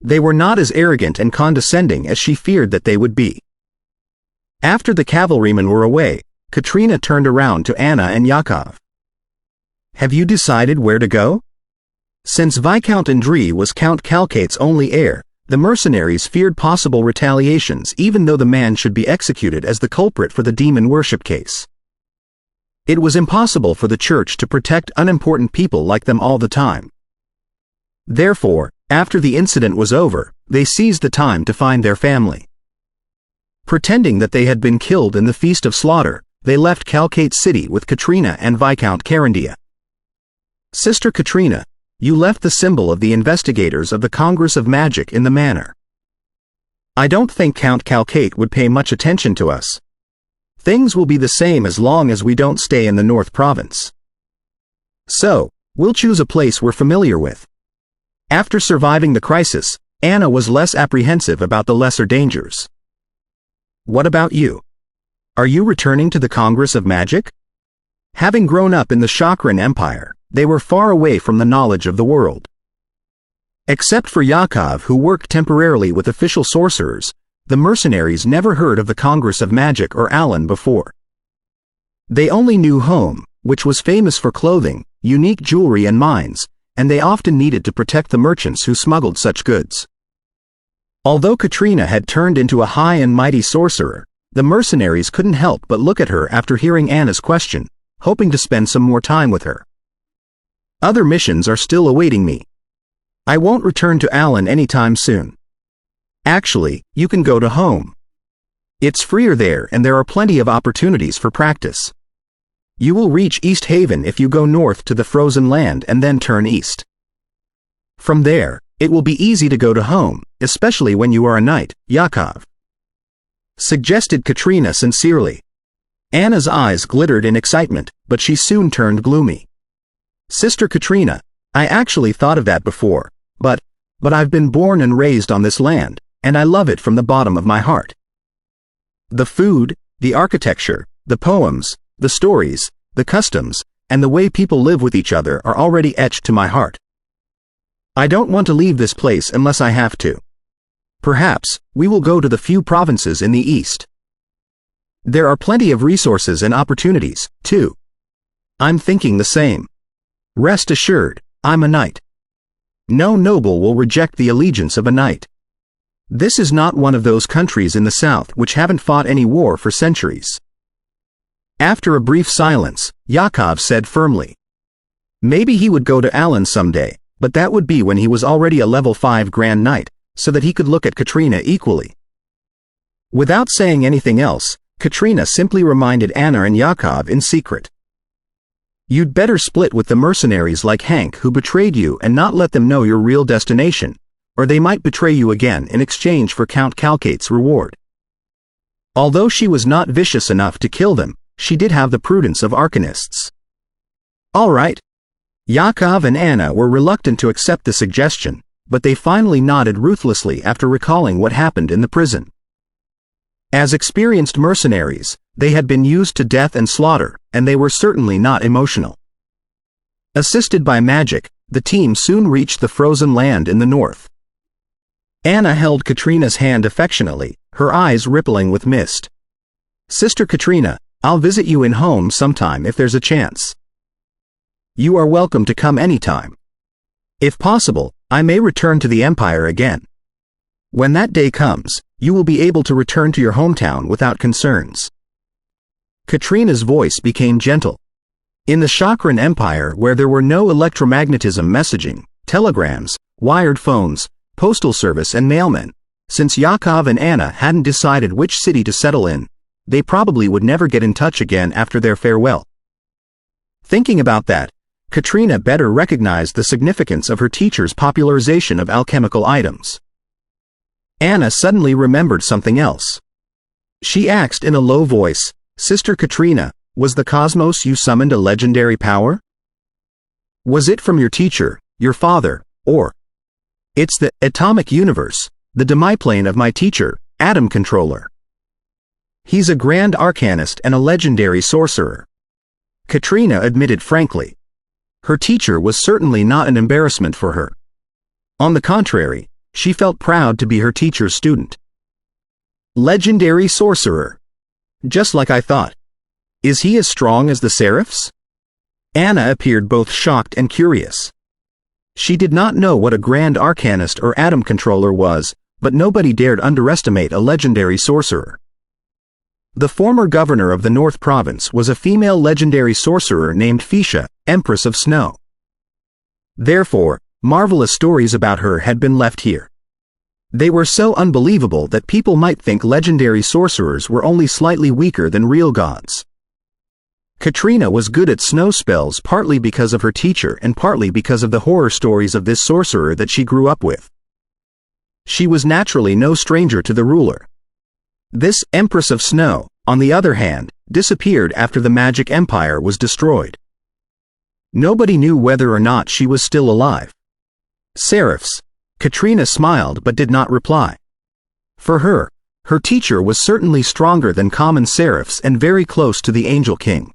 They were not as arrogant and condescending as she feared that they would be. After the cavalrymen were away, Katrina turned around to Anna and Yakov. Have you decided where to go? Since Viscount Andries was Count Calcate's only heir, the mercenaries feared possible retaliations even though the man should be executed as the culprit for the demon worship case. It was impossible for the church to protect unimportant people like them all the time. Therefore, after the incident was over, they seized the time to find their family. Pretending that they had been killed in the Feast of Slaughter, they left Calcate City with Katrina and Viscount Carandia. Sister Katrina, you left the symbol of the investigators of the Congress of Magic in the manor. I don't think Count Calcate would pay much attention to us. Things will be the same as long as we don't stay in the North Province. So, we'll choose a place we're familiar with. After surviving the crisis, Anna was less apprehensive about the lesser dangers. What about you? Are you returning to the Congress of Magic? Having grown up in the Chakran Empire, they were far away from the knowledge of the world. Except for Yakov, who worked temporarily with official sorcerers, the mercenaries never heard of the Congress of Magic or Alan before. They only knew home, which was famous for clothing, unique jewelry and mines, and they often needed to protect the merchants who smuggled such goods. Although Katrina had turned into a high and mighty sorcerer, the mercenaries couldn't help but look at her after hearing Anna's question, hoping to spend some more time with her. Other missions are still awaiting me. I won't return to Alan anytime soon. Actually, you can go to home. It's freer there and there are plenty of opportunities for practice. You will reach East Haven if you go north to the frozen land and then turn east. From there, it will be easy to go to home, especially when you are a knight, Yakov suggested Katrina sincerely. Anna's eyes glittered in excitement, but she soon turned gloomy. Sister Katrina, I actually thought of that before, but I've been born and raised on this land, and I love it from the bottom of my heart. The food, the architecture, the poems, the stories, the customs, and the way people live with each other are already etched to my heart. I don't want to leave this place unless I have to. Perhaps, we will go to the few provinces in the east. There are plenty of resources and opportunities, too. I'm thinking the same. Rest assured, I'm a knight. No noble will reject the allegiance of a knight. This is not one of those countries in the south which haven't fought any war for centuries. After a brief silence, Yakov said firmly. Maybe he would go to Alan someday, but that would be when he was already a level 5 Grand Knight, so that he could look at Katrina equally. Without saying anything else, Katrina simply reminded Anna and Yakov in secret. You'd better split with the mercenaries like Hank who betrayed you and not let them know your real destination, or they might betray you again in exchange for Count Calcate's reward. Although she was not vicious enough to kill them, she did have the prudence of arcanists. All right. Yakov and Anna were reluctant to accept the suggestion, but they finally nodded ruthlessly after recalling what happened in the prison. As experienced mercenaries, they had been used to death and slaughter, and they were certainly not emotional. Assisted by magic, the team soon reached the frozen land in the north. Anna held Katrina's hand affectionately, her eyes rippling with mist. Sister Katrina, I'll visit you in home sometime if there's a chance. You are welcome to come anytime. If possible, I may return to the Empire again. When that day comes, you will be able to return to your hometown without concerns. Katrina's voice became gentle. In the Chakran Empire, where there were no electromagnetism messaging, telegrams, wired phones, postal service and mailmen, since Yakov and Anna hadn't decided which city to settle in, they probably would never get in touch again after their farewell. Thinking about that, Katrina better recognized the significance of her teacher's popularization of alchemical items. Anna suddenly remembered something else. She asked in a low voice, Sister Katrina, was the cosmos you summoned a legendary power? Was it from your teacher, your father, or? It's the atomic universe, the demiplane of my teacher, Atom Controller. He's a grand arcanist and a legendary sorcerer. Katrina admitted frankly. Her teacher was certainly not an embarrassment for her. On the contrary, she felt proud to be her teacher's student. Legendary sorcerer. Just like I thought. Is he as strong as the Seraphs? Anna appeared both shocked and curious. She did not know what a grand arcanist or atom controller was, but nobody dared underestimate a legendary sorcerer. The former governor of the North Province was a female legendary sorcerer named Fisha, Empress of Snow. Therefore, marvelous stories about her had been left here. They were so unbelievable that people might think legendary sorcerers were only slightly weaker than real gods. Katrina was good at snow spells partly because of her teacher and partly because of the horror stories of this sorcerer that she grew up with. She was naturally no stranger to the ruler. This Empress of Snow, on the other hand, disappeared after the Magic Empire was destroyed. Nobody knew whether or not she was still alive. Seraphs. Katrina smiled but did not reply. For her, her teacher was certainly stronger than common seraphs and very close to the Angel King.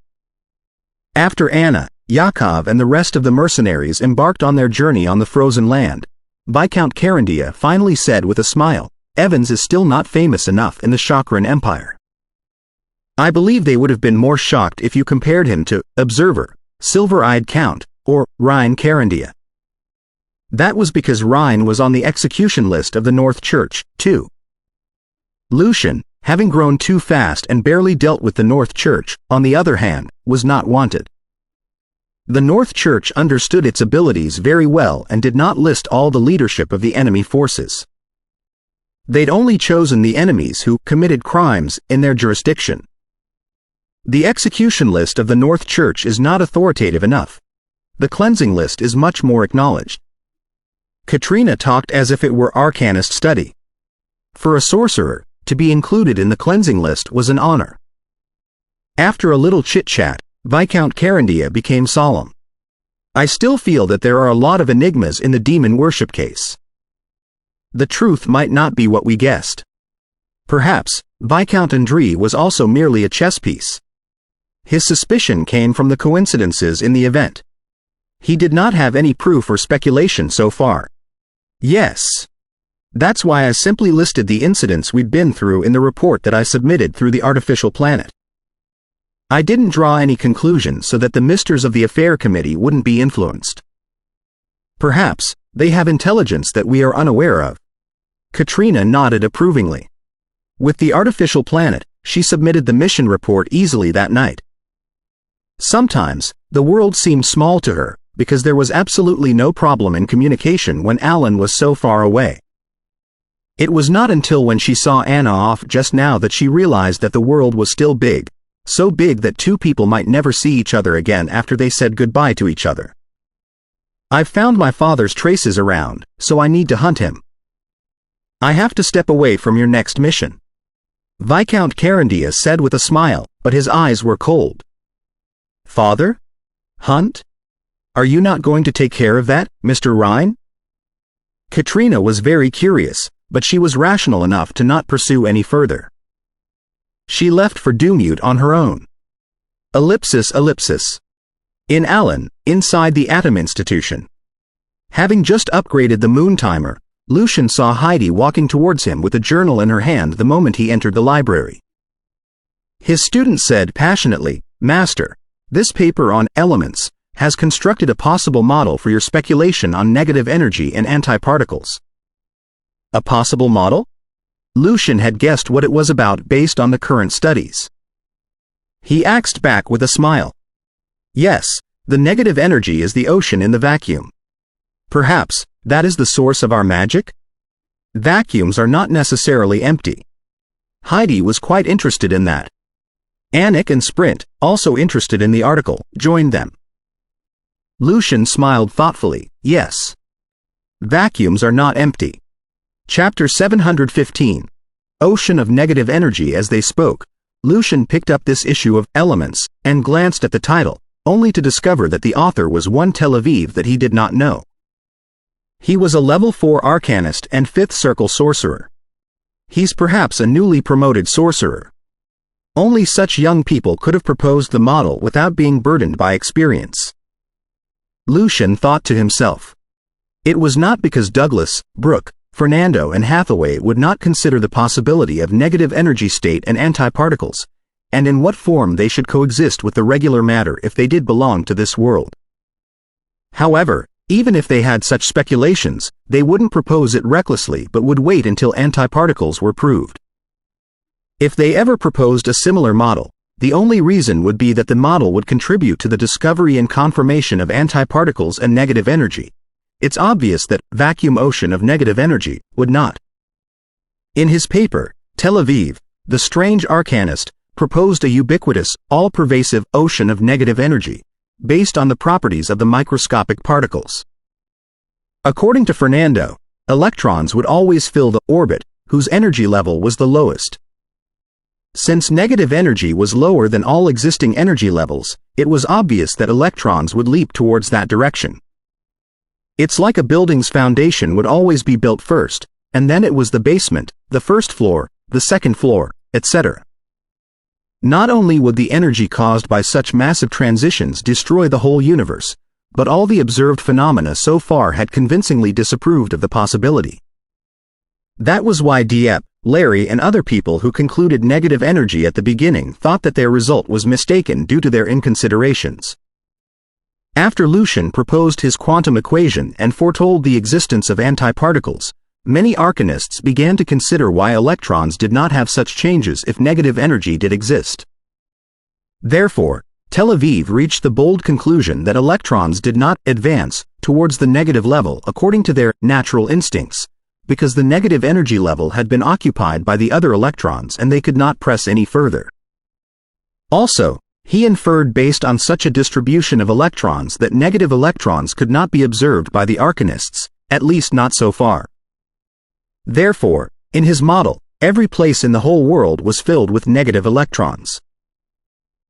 After Anna, Yakov and the rest of the mercenaries embarked on their journey on the frozen land, Viscount Carindia finally said with a smile, "Evans is still not famous enough in the Chakran Empire." I believe they would have been more shocked if you compared him to Observer, Silver-Eyed Count, or Rhine Carindia. That was because Rhine was on the execution list of the North Church, too. Lucian, having grown too fast and barely dealt with the North Church, on the other hand, was not wanted. The North Church understood its abilities very well and did not list all the leadership of the enemy forces. They'd only chosen the enemies who committed crimes in their jurisdiction. The execution list of the North Church is not authoritative enough. The cleansing list is much more acknowledged. Katrina talked as if it were arcanist study. For a sorcerer, to be included in the cleansing list was an honor. After a little chit-chat, Viscount Carindia became solemn. "I still feel that there are a lot of enigmas in the demon worship case. The truth might not be what we guessed. Perhaps, Viscount Andre was also merely a chess piece." His suspicion came from the coincidences in the event. He did not have any proof or speculation so far. Yes. That's why I simply listed the incidents we'd been through in the report that I submitted through the artificial planet. I didn't draw any conclusions so that the misters of the affair committee wouldn't be influenced. Perhaps, they have intelligence that we are unaware of. Katrina nodded approvingly. With the artificial planet, she submitted the mission report easily that night. Sometimes, the world seemed small to her, because there was absolutely no problem in communication when Alan was so far away. It was not until when she saw Anna off just now that she realized that the world was still big, so big that two people might never see each other again after they said goodbye to each other. "I've found my father's traces around, so I need to hunt him. I have to step away from your next mission," Viscount Carindia said with a smile, but his eyes were cold. "Father? Hunt? Are you not going to take care of that, Mr. Rhine?" Katrina was very curious, but she was rational enough to not pursue any further. She left for Dumute on her own. Ellipsis. In Alan, inside the Atom Institution. Having just upgraded the moon timer, Lucian saw Heidi walking towards him with a journal in her hand the moment he entered the library. His student said passionately, "Master, this paper on elements has constructed a possible model for your speculation on negative energy and antiparticles." A possible model? Lucian had guessed what it was about based on the current studies. He axed back with a smile. "Yes, the negative energy is the ocean in the vacuum. Perhaps, that is the source of our magic? Vacuums are not necessarily empty." Heidi was quite interested in that. Anik and Sprint, also interested in the article, joined them. Lucian smiled thoughtfully. "Yes. Vacuums are not empty." Chapter 715. Ocean of Negative Energy. As they spoke, Lucian picked up this issue of Elements and glanced at the title, only to discover that the author was one Tel Aviv that he did not know. He was a level 4 arcanist and 5th circle sorcerer. He's perhaps a newly promoted sorcerer. Only such young people could have proposed the model without being burdened by experience. Lucian thought to himself. It was not because Douglas, Brooke, Fernando and Hathaway would not consider the possibility of negative energy state and antiparticles, and in what form they should coexist with the regular matter if they did belong to this world. However, even if they had such speculations, they wouldn't propose it recklessly but would wait until antiparticles were proved. If they ever proposed a similar model, the only reason would be that the model would contribute to the discovery and confirmation of antiparticles and negative energy. It's obvious that vacuum ocean of negative energy would not. In his paper, Tel Aviv, the strange arcanist proposed a ubiquitous, all-pervasive ocean of negative energy, based on the properties of the microscopic particles. According to Fernando, electrons would always fill the orbit, whose energy level was the lowest. Since negative energy was lower than all existing energy levels, it was obvious that electrons would leap towards that direction. It's like a building's foundation would always be built first, and then it was the basement, the first floor, the second floor, etc. Not only would the energy caused by such massive transitions destroy the whole universe, but all the observed phenomena so far had convincingly disapproved of the possibility. That was why Dieppe, Larry and other people who concluded negative energy at the beginning thought that their result was mistaken due to their inconsiderations. After Lucian proposed his quantum equation and foretold the existence of antiparticles, many arcanists began to consider why electrons did not have such changes if negative energy did exist. Therefore, Tel Aviv reached the bold conclusion that electrons did not advance towards the negative level according to their natural instincts, because the negative energy level had been occupied by the other electrons and they could not press any further. Also, he inferred based on such a distribution of electrons that negative electrons could not be observed by the arcanists, at least not so far. Therefore, in his model, every place in the whole world was filled with negative electrons.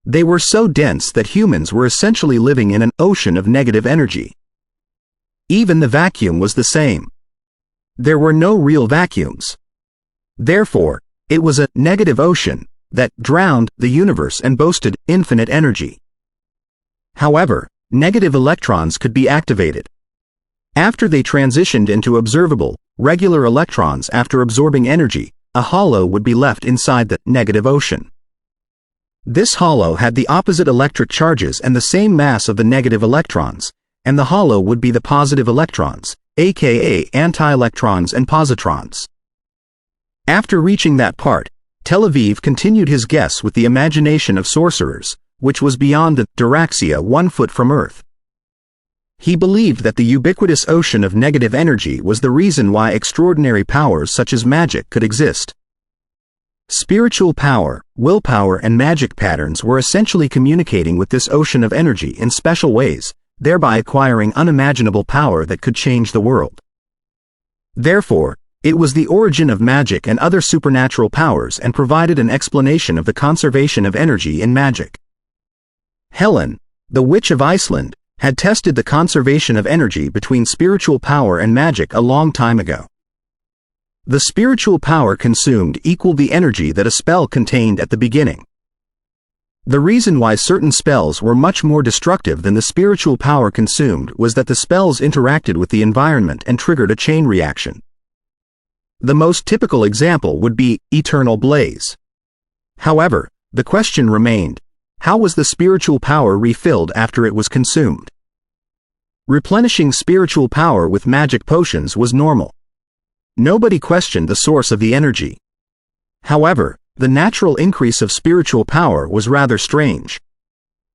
They were so dense that humans were essentially living in an ocean of negative energy. Even the vacuum was the same. There were no real vacuums. Therefore, it was a negative ocean that drowned the universe and boasted infinite energy. However, negative electrons could be activated. After they transitioned into observable, regular electrons after absorbing energy, a hollow would be left inside the negative ocean. This hollow had the opposite electric charges and the same mass of the negative electrons, and the hollow would be the positive electrons, aka anti-electrons and positrons. After reaching that part, Tel Aviv continued his guess with the imagination of sorcerers, which was beyond the Diraxia 1 foot from Earth. He believed that the ubiquitous ocean of negative energy was the reason why extraordinary powers such as magic could exist. Spiritual power, willpower and magic patterns were essentially communicating with this ocean of energy in special ways, thereby acquiring unimaginable power that could change the world. Therefore, it was the origin of magic and other supernatural powers and provided an explanation of the conservation of energy in magic. Helen, the witch of Iceland, had tested the conservation of energy between spiritual power and magic a long time ago. The spiritual power consumed equaled the energy that a spell contained at the beginning. The reason why certain spells were much more destructive than the spiritual power consumed was that the spells interacted with the environment and triggered a chain reaction. The most typical example would be Eternal Blaze. However, the question remained, how was the spiritual power refilled after it was consumed? Replenishing spiritual power with magic potions was normal. Nobody questioned the source of the energy. However, the natural increase of spiritual power was rather strange.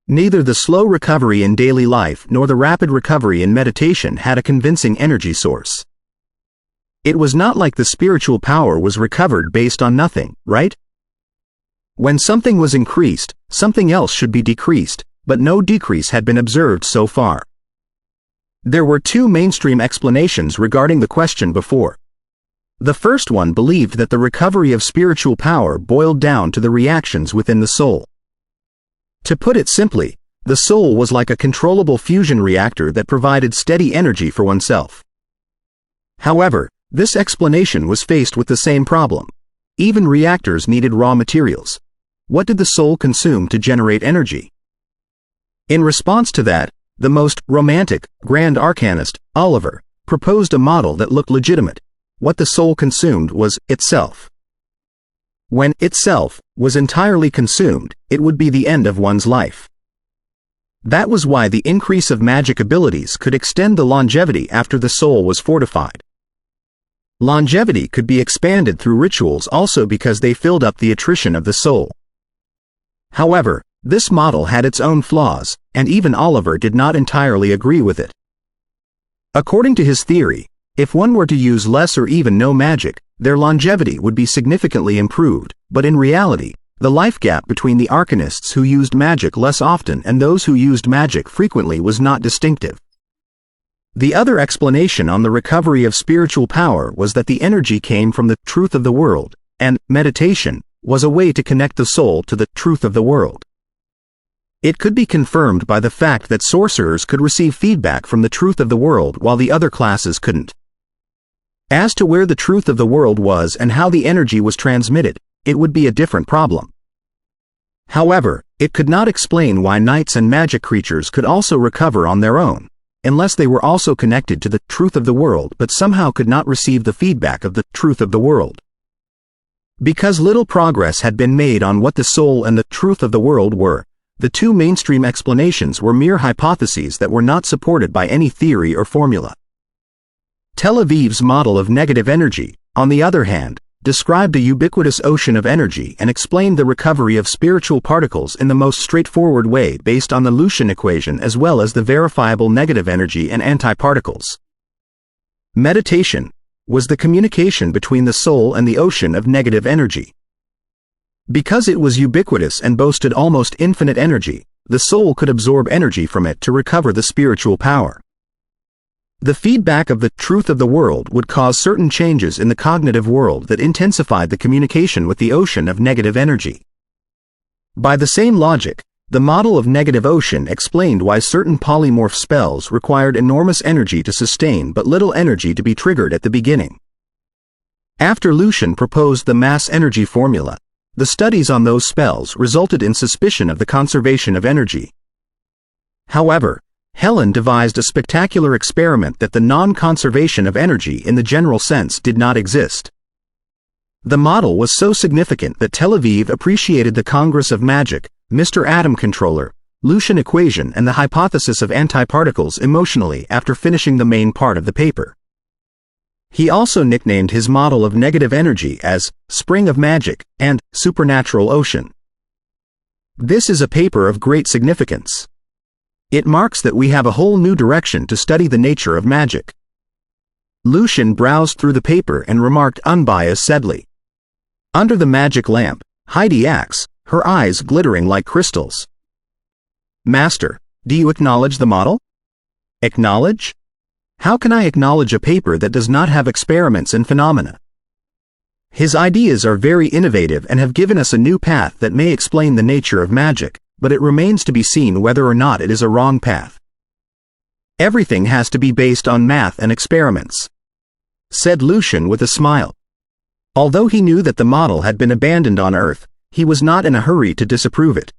Neither the slow recovery in daily life nor the rapid recovery in meditation had a convincing energy source. It was not like the spiritual power was recovered based on nothing, right? When something was increased, something else should be decreased, but no decrease had been observed so far. There were two mainstream explanations regarding the question before. The first one believed that the recovery of spiritual power boiled down to the reactions within the soul. To put it simply, the soul was like a controllable fusion reactor that provided steady energy for oneself. However, this explanation was faced with the same problem. Even reactors needed raw materials. What did the soul consume to generate energy? In response to that, the most romantic, grand arcanist, Oliver, proposed a model that looked legitimate. What the soul consumed was itself. When itself was entirely consumed, it would be the end of one's life. That was why the increase of magic abilities could extend the longevity after the soul was fortified. Longevity could be expanded through rituals also because they filled up the attrition of the soul. However, this model had its own flaws, and even Oliver did not entirely agree with it. According to his theory, if one were to use less or even no magic, their longevity would be significantly improved, but in reality, the life gap between the arcanists who used magic less often and those who used magic frequently was not distinctive. The other explanation on the recovery of spiritual power was that the energy came from the truth of the world, and meditation was a way to connect the soul to the truth of the world. It could be confirmed by the fact that sorcerers could receive feedback from the truth of the world while the other classes couldn't. As to where the truth of the world was and how the energy was transmitted, it would be a different problem. However, it could not explain why knights and magic creatures could also recover on their own, unless they were also connected to the truth of the world but somehow could not receive the feedback of the truth of the world. Because little progress had been made on what the soul and the truth of the world were, the two mainstream explanations were mere hypotheses that were not supported by any theory or formula. Tel Aviv's model of negative energy, on the other hand, described a ubiquitous ocean of energy and explained the recovery of spiritual particles in the most straightforward way based on the Lucian equation as well as the verifiable negative energy and antiparticles. Meditation was the communication between the soul and the ocean of negative energy. Because it was ubiquitous and boasted almost infinite energy, the soul could absorb energy from it to recover the spiritual power. The feedback of the truth of the world would cause certain changes in the cognitive world that intensified the communication with the ocean of negative energy. By the same logic, the model of negative ocean explained why certain polymorph spells required enormous energy to sustain but little energy to be triggered at the beginning. After Lucian proposed the mass energy formula, the studies on those spells resulted in suspicion of the conservation of energy. However, Helen devised a spectacular experiment that the non-conservation of energy in the general sense did not exist. The model was so significant that Tel Aviv appreciated the Congress of Magic, Mr. Atom Controller, Lucian equation and the hypothesis of antiparticles emotionally after finishing the main part of the paper. He also nicknamed his model of negative energy as Spring of Magic and Supernatural Ocean. This is a paper of great significance. It marks that we have a whole new direction to study the nature of magic. Lucian browsed through the paper and remarked unbiasedly. Under the magic lamp, Heidi acts, her eyes glittering like crystals. Master, do you acknowledge the model? Acknowledge? How can I acknowledge a paper that does not have experiments and phenomena? His ideas are very innovative and have given us a new path that may explain the nature of magic, but it remains to be seen whether or not it is a wrong path. Everything has to be based on math and experiments, said Lucian with a smile. Although he knew that the model had been abandoned on Earth, he was not in a hurry to disapprove it.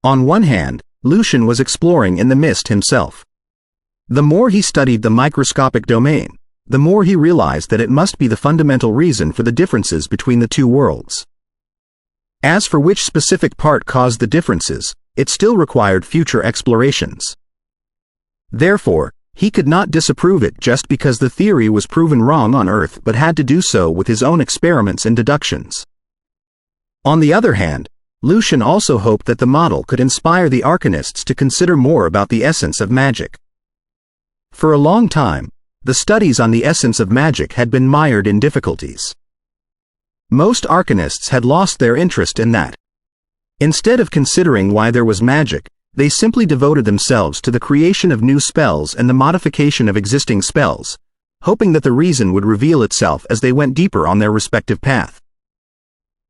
On one hand, Lucian was exploring in the mist himself. The more he studied the microscopic domain, the more he realized that it must be the fundamental reason for the differences between the two worlds. As for which specific part caused the differences, it still required future explorations. Therefore, he could not disapprove it just because the theory was proven wrong on Earth but had to do so with his own experiments and deductions. On the other hand, Lucian also hoped that the model could inspire the arcanists to consider more about the essence of magic. For a long time, the studies on the essence of magic had been mired in difficulties. Most arcanists had lost their interest in that. Instead of considering why there was magic, they simply devoted themselves to the creation of new spells and the modification of existing spells, hoping that the reason would reveal itself as they went deeper on their respective path.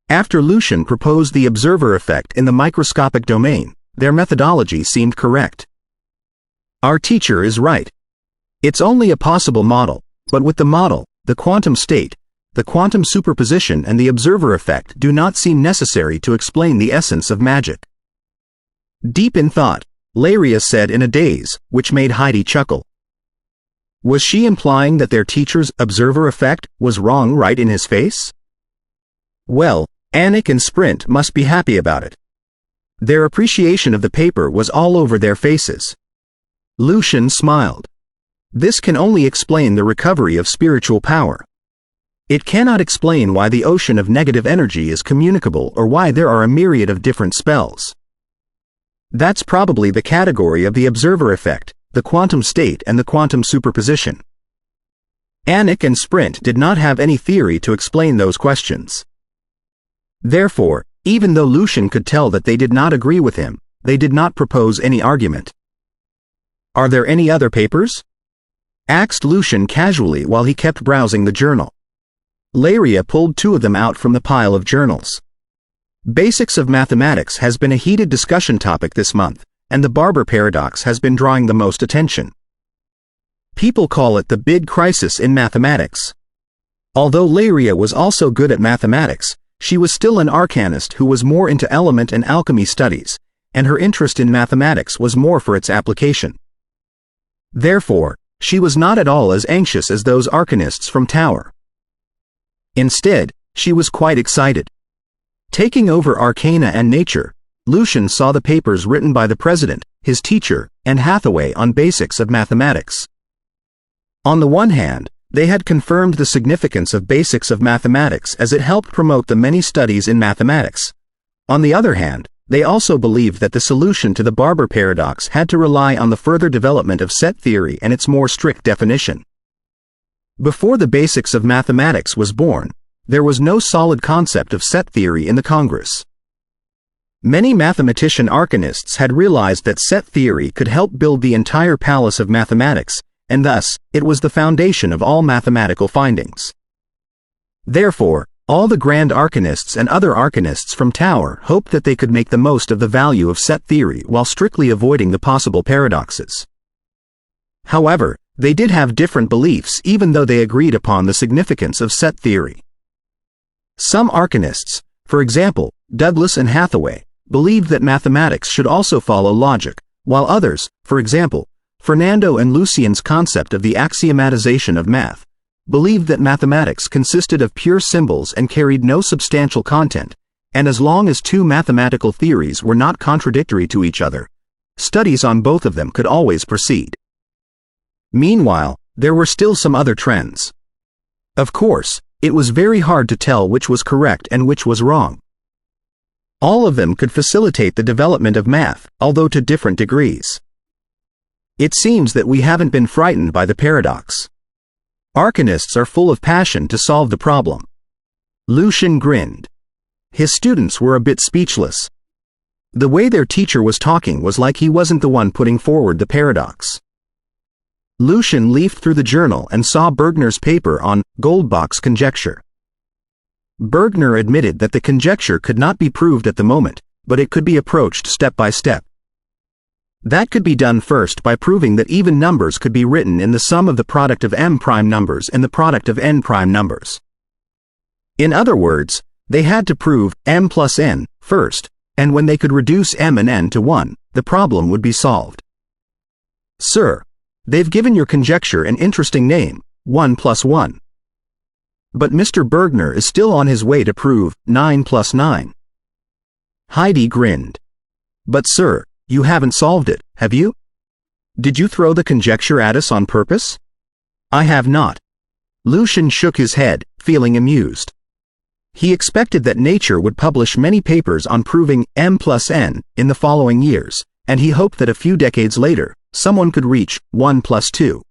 After Lucian proposed the observer effect in the microscopic domain, their methodology seemed correct. Our teacher is right. It's only a possible model, but with the model, the quantum state, the quantum superposition and the observer effect do not seem necessary to explain the essence of magic. Deep in thought, Laria said in a daze, which made Heidi chuckle. Was she implying that their teacher's observer effect was wrong right in his face? Well, Anik and Sprint must be happy about it. Their appreciation of the paper was all over their faces. Lucian smiled. This can only explain the recovery of spiritual power. It cannot explain why the ocean of negative energy is communicable or why there are a myriad of different spells. That's probably the category of the observer effect, the quantum state and the quantum superposition. Anik and Sprint did not have any theory to explain those questions. Therefore, even though Lucian could tell that they did not agree with him, they did not propose any argument. Are there any other papers? Asked Lucian casually while he kept browsing the journal. Laria pulled two of them out from the pile of journals. Basics of mathematics has been a heated discussion topic this month, and the Barber paradox has been drawing the most attention. People call it the big crisis in mathematics. Although Laria was also good at mathematics, she was still an arcanist who was more into element and alchemy studies, and her interest in mathematics was more for its application. Therefore, she was not at all as anxious as those arcanists from Tower. Instead, she was quite excited. Taking over Arcana and Nature, Lucian saw the papers written by the president, his teacher, and Hathaway on basics of mathematics. On the one hand, they had confirmed the significance of basics of mathematics as it helped promote the many studies in mathematics. On the other hand, they also believed that the solution to the Barber paradox had to rely on the further development of set theory and its more strict definition. Before the basics of mathematics was born, there was no solid concept of set theory in the Congress. Many mathematician arcanists had realized that set theory could help build the entire palace of mathematics, and thus, it was the foundation of all mathematical findings. Therefore, all the grand arcanists and other arcanists from Tower hoped that they could make the most of the value of set theory while strictly avoiding the possible paradoxes. However, they did have different beliefs even though they agreed upon the significance of set theory. Some arcanists, for example, Douglas and Hathaway, believed that mathematics should also follow logic, while others, for example, Fernando and Lucian's concept of the axiomatization of math, believed that mathematics consisted of pure symbols and carried no substantial content, and as long as two mathematical theories were not contradictory to each other, studies on both of them could always proceed. Meanwhile, there were still some other trends. Of course, it was very hard to tell which was correct and which was wrong. All of them could facilitate the development of math, although to different degrees. It seems that we haven't been frightened by the paradox. Arcanists are full of passion to solve the problem. Lucian grinned. His students were a bit speechless. The way their teacher was talking was like he wasn't the one putting forward the paradox. Lucian leafed through the journal and saw Bergner's paper on Goldbach's conjecture. Bergner admitted that the conjecture could not be proved at the moment, but it could be approached step by step. That could be done first by proving that even numbers could be written in the sum of the product of m prime numbers and the product of n prime numbers. In other words, they had to prove m plus n first, and when they could reduce m and n to 1, the problem would be solved. Sir, they've given your conjecture an interesting name, 1 plus 1. But Mr. Bergner is still on his way to prove 9 plus 9. Heidi grinned. But sir, you haven't solved it, have you? Did you throw the conjecture at us on purpose? I have not. Lucian shook his head, feeling amused. He expected that Nature would publish many papers on proving m plus n in the following years, and he hoped that a few decades later, someone could reach 1 plus 2.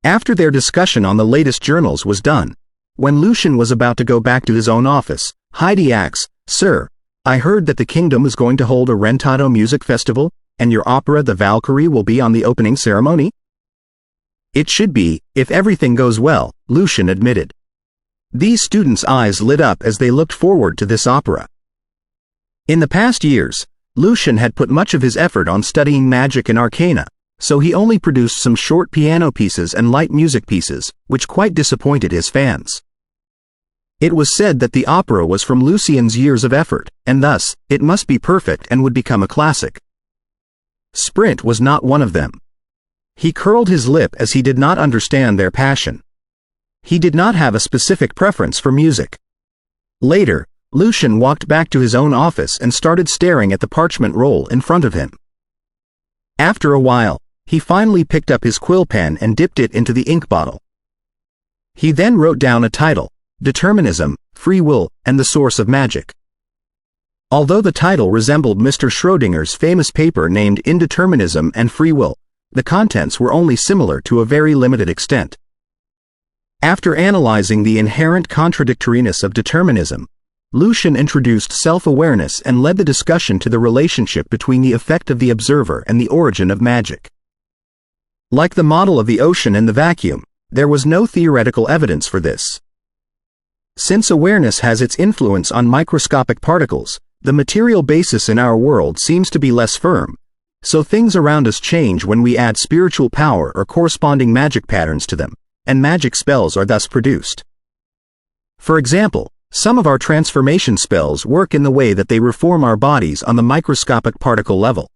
After their discussion on the latest journals was done, when Lucian was about to go back to his own office, Heidi asked, Sir, I heard that the kingdom is going to hold a Rentado music festival, and your opera The Valkyrie will be on the opening ceremony? It should be, if everything goes well, Lucian admitted. These students' eyes lit up as they looked forward to this opera. In the past years, Lucian had put much of his effort on studying magic and arcana, so he only produced some short piano pieces and light music pieces, which quite disappointed his fans. It was said that the opera was from Lucian's years of effort, and thus, it must be perfect and would become a classic. Sprint was not one of them. He curled his lip as he did not understand their passion. He did not have a specific preference for music. Later, Lucian walked back to his own office and started staring at the parchment roll in front of him. After a while, he finally picked up his quill pen and dipped it into the ink bottle. He then wrote down a title, Determinism, Free Will, and the Source of Magic. Although the title resembled Mr. Schrödinger's famous paper named Indeterminism and Free Will, the contents were only similar to a very limited extent. After analyzing the inherent contradictoriness of determinism, Lucian introduced self-awareness and led the discussion to the relationship between the effect of the observer and the origin of magic. Like the model of the ocean and the vacuum, there was no theoretical evidence for this. Since awareness has its influence on microscopic particles, the material basis in our world seems to be less firm, so things around us change when we add spiritual power or corresponding magic patterns to them, and magic spells are thus produced. For example, some of our transformation spells work in the way that they reform our bodies on the microscopic particle level.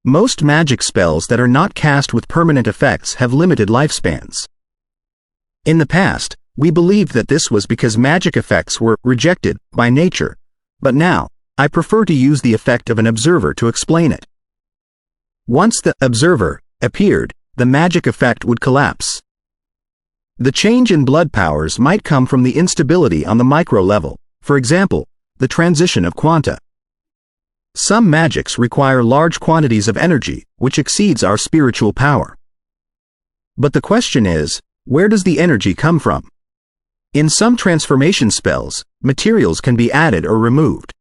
Most magic spells that are not cast with permanent effects have limited lifespans. In the past, we believed that this was because magic effects were rejected by nature, but now, I prefer to use the effect of an observer to explain it. Once the observer appeared, the magic effect would collapse. The change in blood powers might come from the instability on the micro level, for example, the transition of quanta. Some magics require large quantities of energy, which exceeds our spiritual power. But the question is, where does the energy come from? In some transformation spells, materials can be added or removed.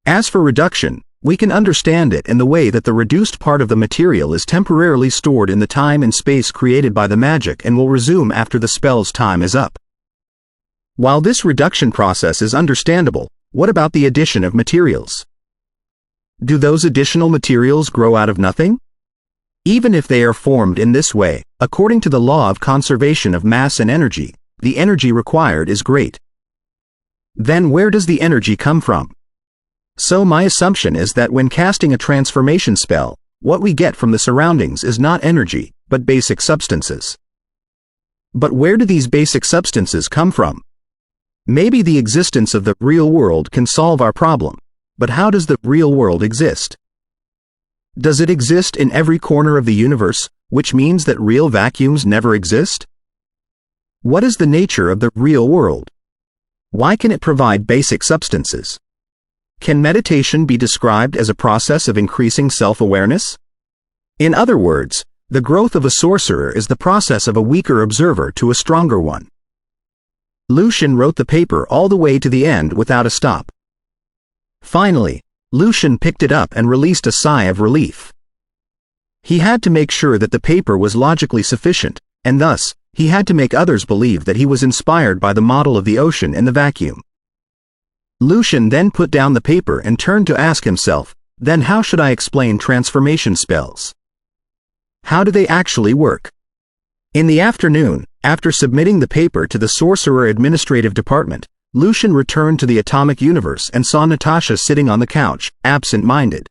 As for reduction, we can understand it in the way that the reduced part of the material is temporarily stored in the time and space created by the magic and will resume after the spell's time is up. While this reduction process is understandable, what about the addition of materials? Do those additional materials grow out of nothing? Even if they are formed in this way, according to the law of conservation of mass and energy, the energy required is great. Then where does the energy come from? So my assumption is that when casting a transformation spell, what we get from the surroundings is not energy, but basic substances. But where do these basic substances come from? Maybe the existence of the real world can solve our problem, but how does the real world exist? Does it exist in every corner of the universe, which means that real vacuums never exist? What is the nature of the real world? Why can it provide basic substances? Can meditation be described as a process of increasing self-awareness? In other words, the growth of a sorcerer is the process of a weaker observer to a stronger one. Lucian wrote the paper all the way to the end without a stop. Finally, Lucian picked it up and released a sigh of relief. He had to make sure that the paper was logically sufficient, and thus, he had to make others believe that he was inspired by the model of the ocean in the vacuum. Lucian then put down the paper and turned to ask himself, then how should I explain transformation spells? How do they actually work? In the afternoon, after submitting the paper to the Sorcerer Administrative Department, Lucian returned to the atomic universe and saw Natasha sitting on the couch, absent-minded.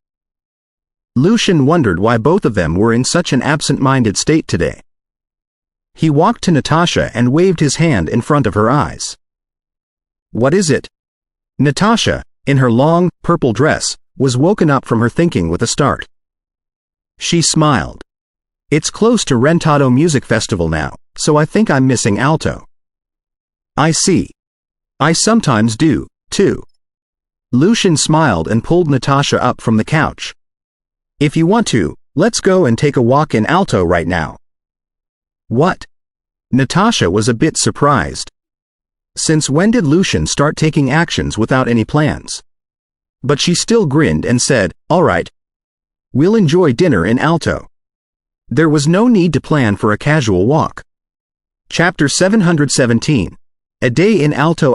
Lucian wondered why both of them were in such an absent-minded state today. He walked to Natasha and waved his hand in front of her eyes. What is it? Natasha, in her long, purple dress, was woken up from her thinking with a start. She smiled. It's close to Rentado Music Festival now, so I think I'm missing Alto. I see. I sometimes do, too. Lucian smiled and pulled Natasha up from the couch. If you want to, let's go and take a walk in Alto right now. What? Natasha was a bit surprised. Since when did Lucian start taking actions without any plans? But she still grinned and said, all right. We'll enjoy dinner in Alto. There was no need to plan for a casual walk. Chapter 717. A day in Alto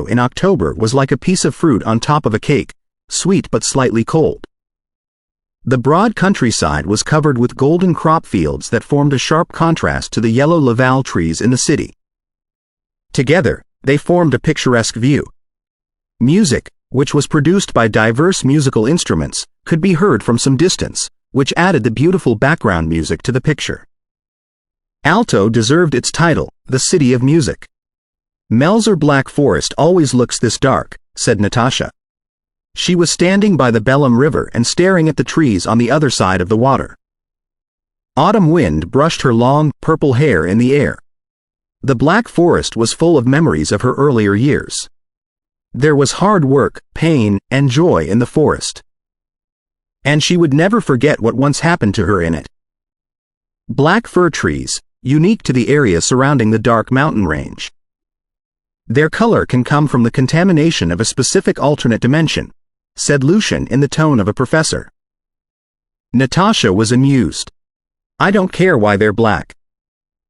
in October was like a piece of fruit on top of a cake, sweet but slightly cold. The broad countryside was covered with golden crop fields that formed a sharp contrast to the yellow Laval trees in the city. Together, they formed a picturesque view. Music, which was produced by diverse musical instruments, could be heard from some distance, which added the beautiful background music to the picture. Alto deserved its title, the City of Music. Melzer Black Forest always looks this dark, said Natasha. She was standing by the Bellum River and staring at the trees on the other side of the water. Autumn wind brushed her long, purple hair in the air. The Black Forest was full of memories of her earlier years. There was hard work, pain, and joy in the forest. And she would never forget what once happened to her in it. Black fir trees, unique to the area surrounding the dark mountain range. Their color can come from the contamination of a specific alternate dimension, said Lucian in the tone of a professor. Natasha was amused. I don't care why they're black.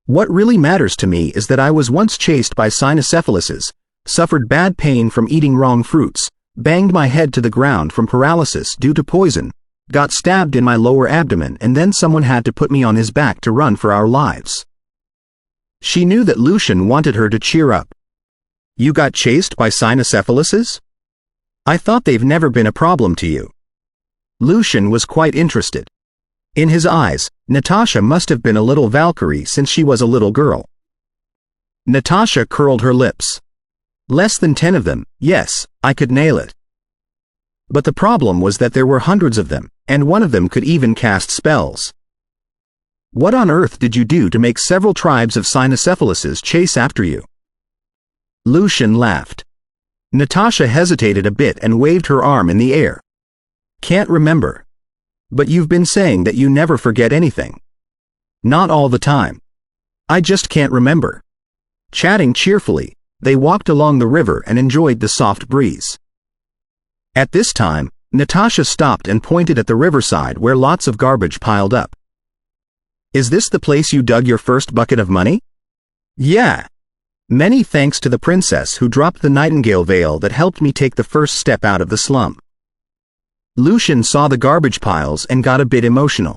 What really matters to me is that I was once chased by cynocephalises, suffered bad pain from eating wrong fruits, banged my head to the ground from paralysis due to poison, got stabbed in my lower abdomen, and then someone had to put me on his back to run for our lives. She knew that Lucian wanted her to cheer up. You got chased by cynocephalises? I thought they've never been a problem to you. Lucian was quite interested. In his eyes, Natasha must have been a little Valkyrie since she was a little girl. Natasha curled her lips. Less than 10 of them, yes, I could nail it. But the problem was that there were hundreds of them, and one of them could even cast spells. What on earth did you do to make several tribes of cynocephalises chase after you? Lucian laughed. Natasha hesitated a bit and waved her arm in the air. Can't remember. But you've been saying that you never forget anything. Not all the time. I just can't remember. Chatting cheerfully, they walked along the river and enjoyed the soft breeze. At this time, Natasha stopped and pointed at the riverside where lots of garbage piled up. Is this the place you dug your first bucket of money? Yeah. Many thanks to the princess who dropped the nightingale veil that helped me take the first step out of the slum. Lucian saw the garbage piles and got a bit emotional.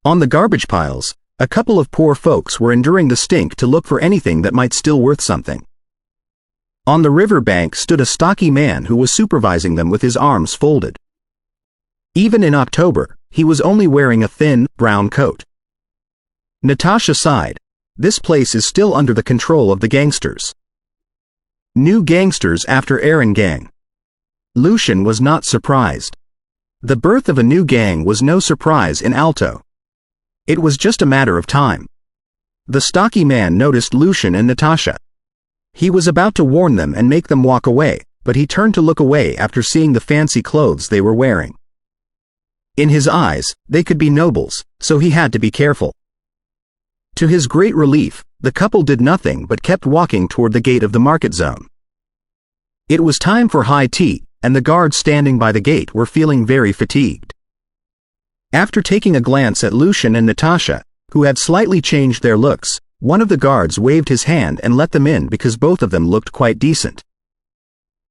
On the garbage piles, a couple of poor folks were enduring the stink to look for anything that might still worth something. On the river bank stood a stocky man who was supervising them with his arms folded. Even in October, he was only wearing a thin, brown coat. Natasha sighed. This place is still under the control of the gangsters. New gangsters after Aaron gang. Lucian was not surprised. The birth of a new gang was no surprise in Alto. It was just a matter of time. The stocky man noticed Lucian and Natasha. He was about to warn them and make them walk away, but he turned to look away after seeing the fancy clothes they were wearing. In his eyes, they could be nobles, so he had to be careful. To his great relief, the couple did nothing but kept walking toward the gate of the market zone. It was time for high tea, and the guards standing by the gate were feeling very fatigued. After taking a glance at Lucian and Natasha, who had slightly changed their looks, one of the guards waved his hand and let them in because both of them looked quite decent.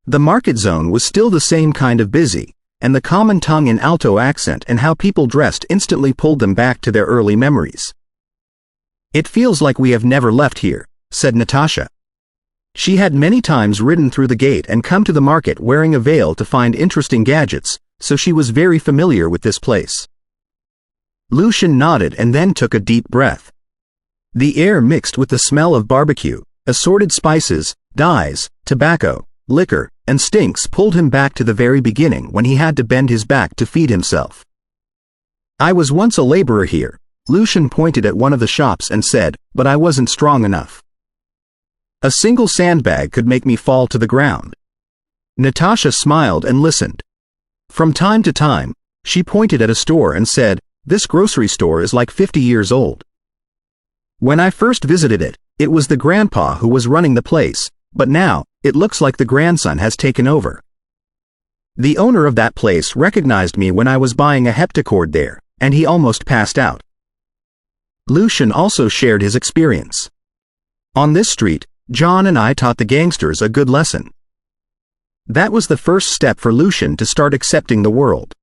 The market zone was still the same kind of busy, and the common tongue and Alto accent and how people dressed instantly pulled them back to their early memories. It feels like we have never left here, said Natasha. She had many times ridden through the gate and come to the market wearing a veil to find interesting gadgets, so she was very familiar with this place. Lucian nodded and then took a deep breath. The air mixed with the smell of barbecue, assorted spices, dyes, tobacco, liquor, and stinks pulled him back to the very beginning when he had to bend his back to feed himself. I was once a laborer here. Lucian pointed at one of the shops and said, but I wasn't strong enough. A single sandbag could make me fall to the ground. Natasha smiled and listened. From time to time, she pointed at a store and said, this grocery store is like 50 years old. When I first visited it, it was the grandpa who was running the place, but now, it looks like the grandson has taken over. The owner of that place recognized me when I was buying a heptacord there, and he almost passed out. Lucian also shared his experience. On this street, John and I taught the gangsters a good lesson. That was the first step for Lucian to start accepting the world.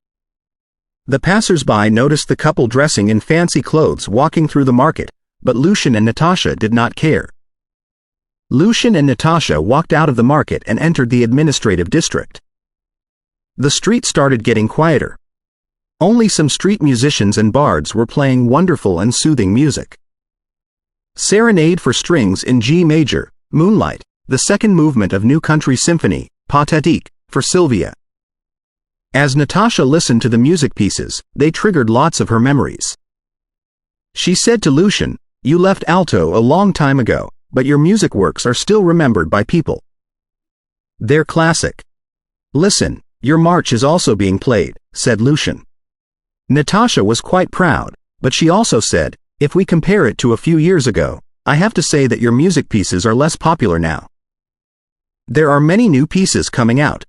The passers-by noticed the couple dressing in fancy clothes walking through the market, but Lucian and Natasha did not care. Lucian and Natasha walked out of the market and entered the administrative district. The street started getting quieter. Only some street musicians and bards were playing wonderful and soothing music. Serenade for Strings in G Major, Moonlight, the second movement of New Country Symphony, Pathétique, for Sylvia. As Natasha listened to the music pieces, they triggered lots of her memories. She said to Lucian, you left Alto a long time ago, but your music works are still remembered by people. They're classic. Listen, your march is also being played, said Lucian. Natasha was quite proud, but she also said, if we compare it to a few years ago, I have to say that your music pieces are less popular now. There are many new pieces coming out.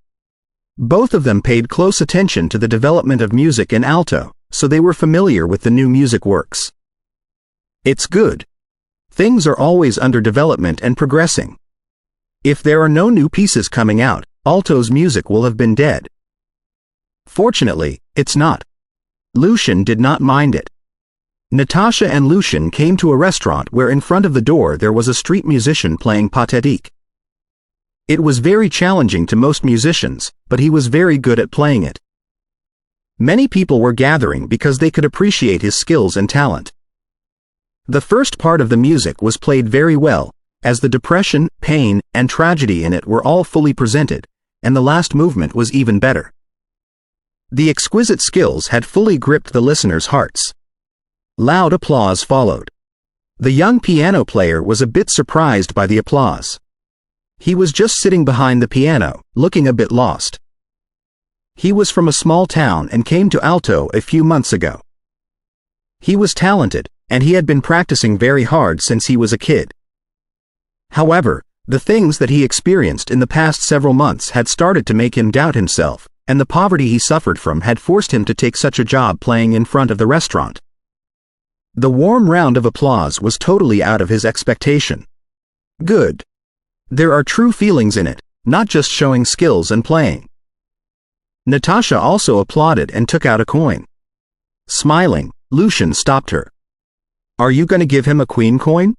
Both of them paid close attention to the development of music in Alto, so they were familiar with the new music works. It's good. Things are always under development and progressing. If there are no new pieces coming out, Alto's music will have been dead. Fortunately, it's not. Lucian did not mind it. Natasha and Lucian came to a restaurant where in front of the door there was a street musician playing Pathétique. It was very challenging to most musicians, but he was very good at playing it. Many people were gathering because they could appreciate his skills and talent. The first part of the music was played very well, as the depression, pain, and tragedy in it were all fully presented, and the last movement was even better. The exquisite skills had fully gripped the listeners' hearts. Loud applause followed. The young piano player was a bit surprised by the applause. He was just sitting behind the piano, looking a bit lost. He was from a small town and came to alto a few months ago. He was talented, and he had been practicing very hard since he was a kid. However, the things that he experienced in the past several months had started to make him doubt himself, and the poverty he suffered from had forced him to take such a job playing in front of the restaurant. The warm round of applause was totally out of his expectation. Good. There are true feelings in it, not just showing skills and playing. Natasha also applauded and took out a coin. Smiling, Lucian stopped her. Are you going to give him a queen coin?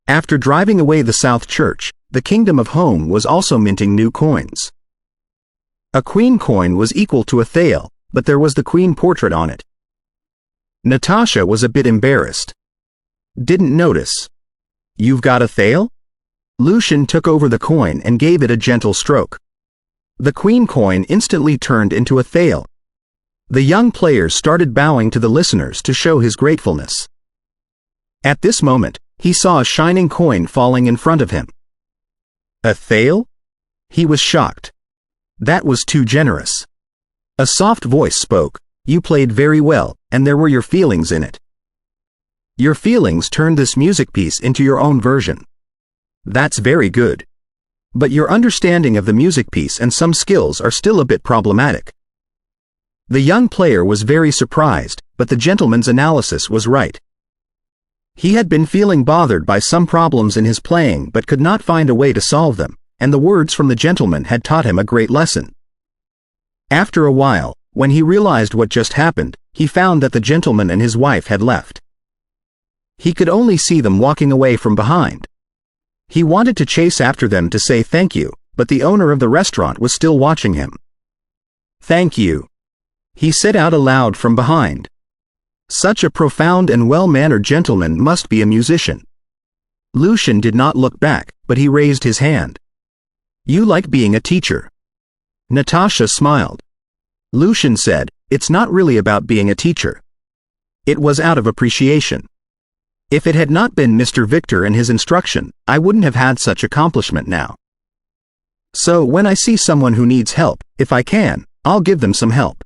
After driving away the South Church, the Kingdom of Home was also minting new coins. A queen coin was equal to a thael, but there was the queen portrait on it. Natasha was a bit embarrassed. Didn't notice. You've got a thael? Lucian took over the coin and gave it a gentle stroke. The queen coin instantly turned into a thael. The young player started bowing to the listeners to show his gratefulness. At this moment, he saw a shining coin falling in front of him. A thael? He was shocked. That was too generous. A soft voice spoke. You played very well, and there were your feelings in it. Your feelings turned this music piece into your own version. That's very good. But your understanding of the music piece and some skills are still a bit problematic. The young player was very surprised, but the gentleman's analysis was right. He had been feeling bothered by some problems in his playing but could not find a way to solve them, and the words from the gentleman had taught him a great lesson. After a while, when he realized what just happened, he found that the gentleman and his wife had left. He could only see them walking away from behind. He wanted to chase after them to say thank you, but the owner of the restaurant was still watching him. Thank you, he said out aloud from behind. Such a profound and well-mannered gentleman must be a musician. Lucian did not look back, but he raised his hand. You like being a teacher. Natasha smiled. Lucian said, it's not really about being a teacher. It was out of appreciation. If it had not been Mr. Victor and his instruction, I wouldn't have had such accomplishment now. So when I see someone who needs help, if I can, I'll give them some help.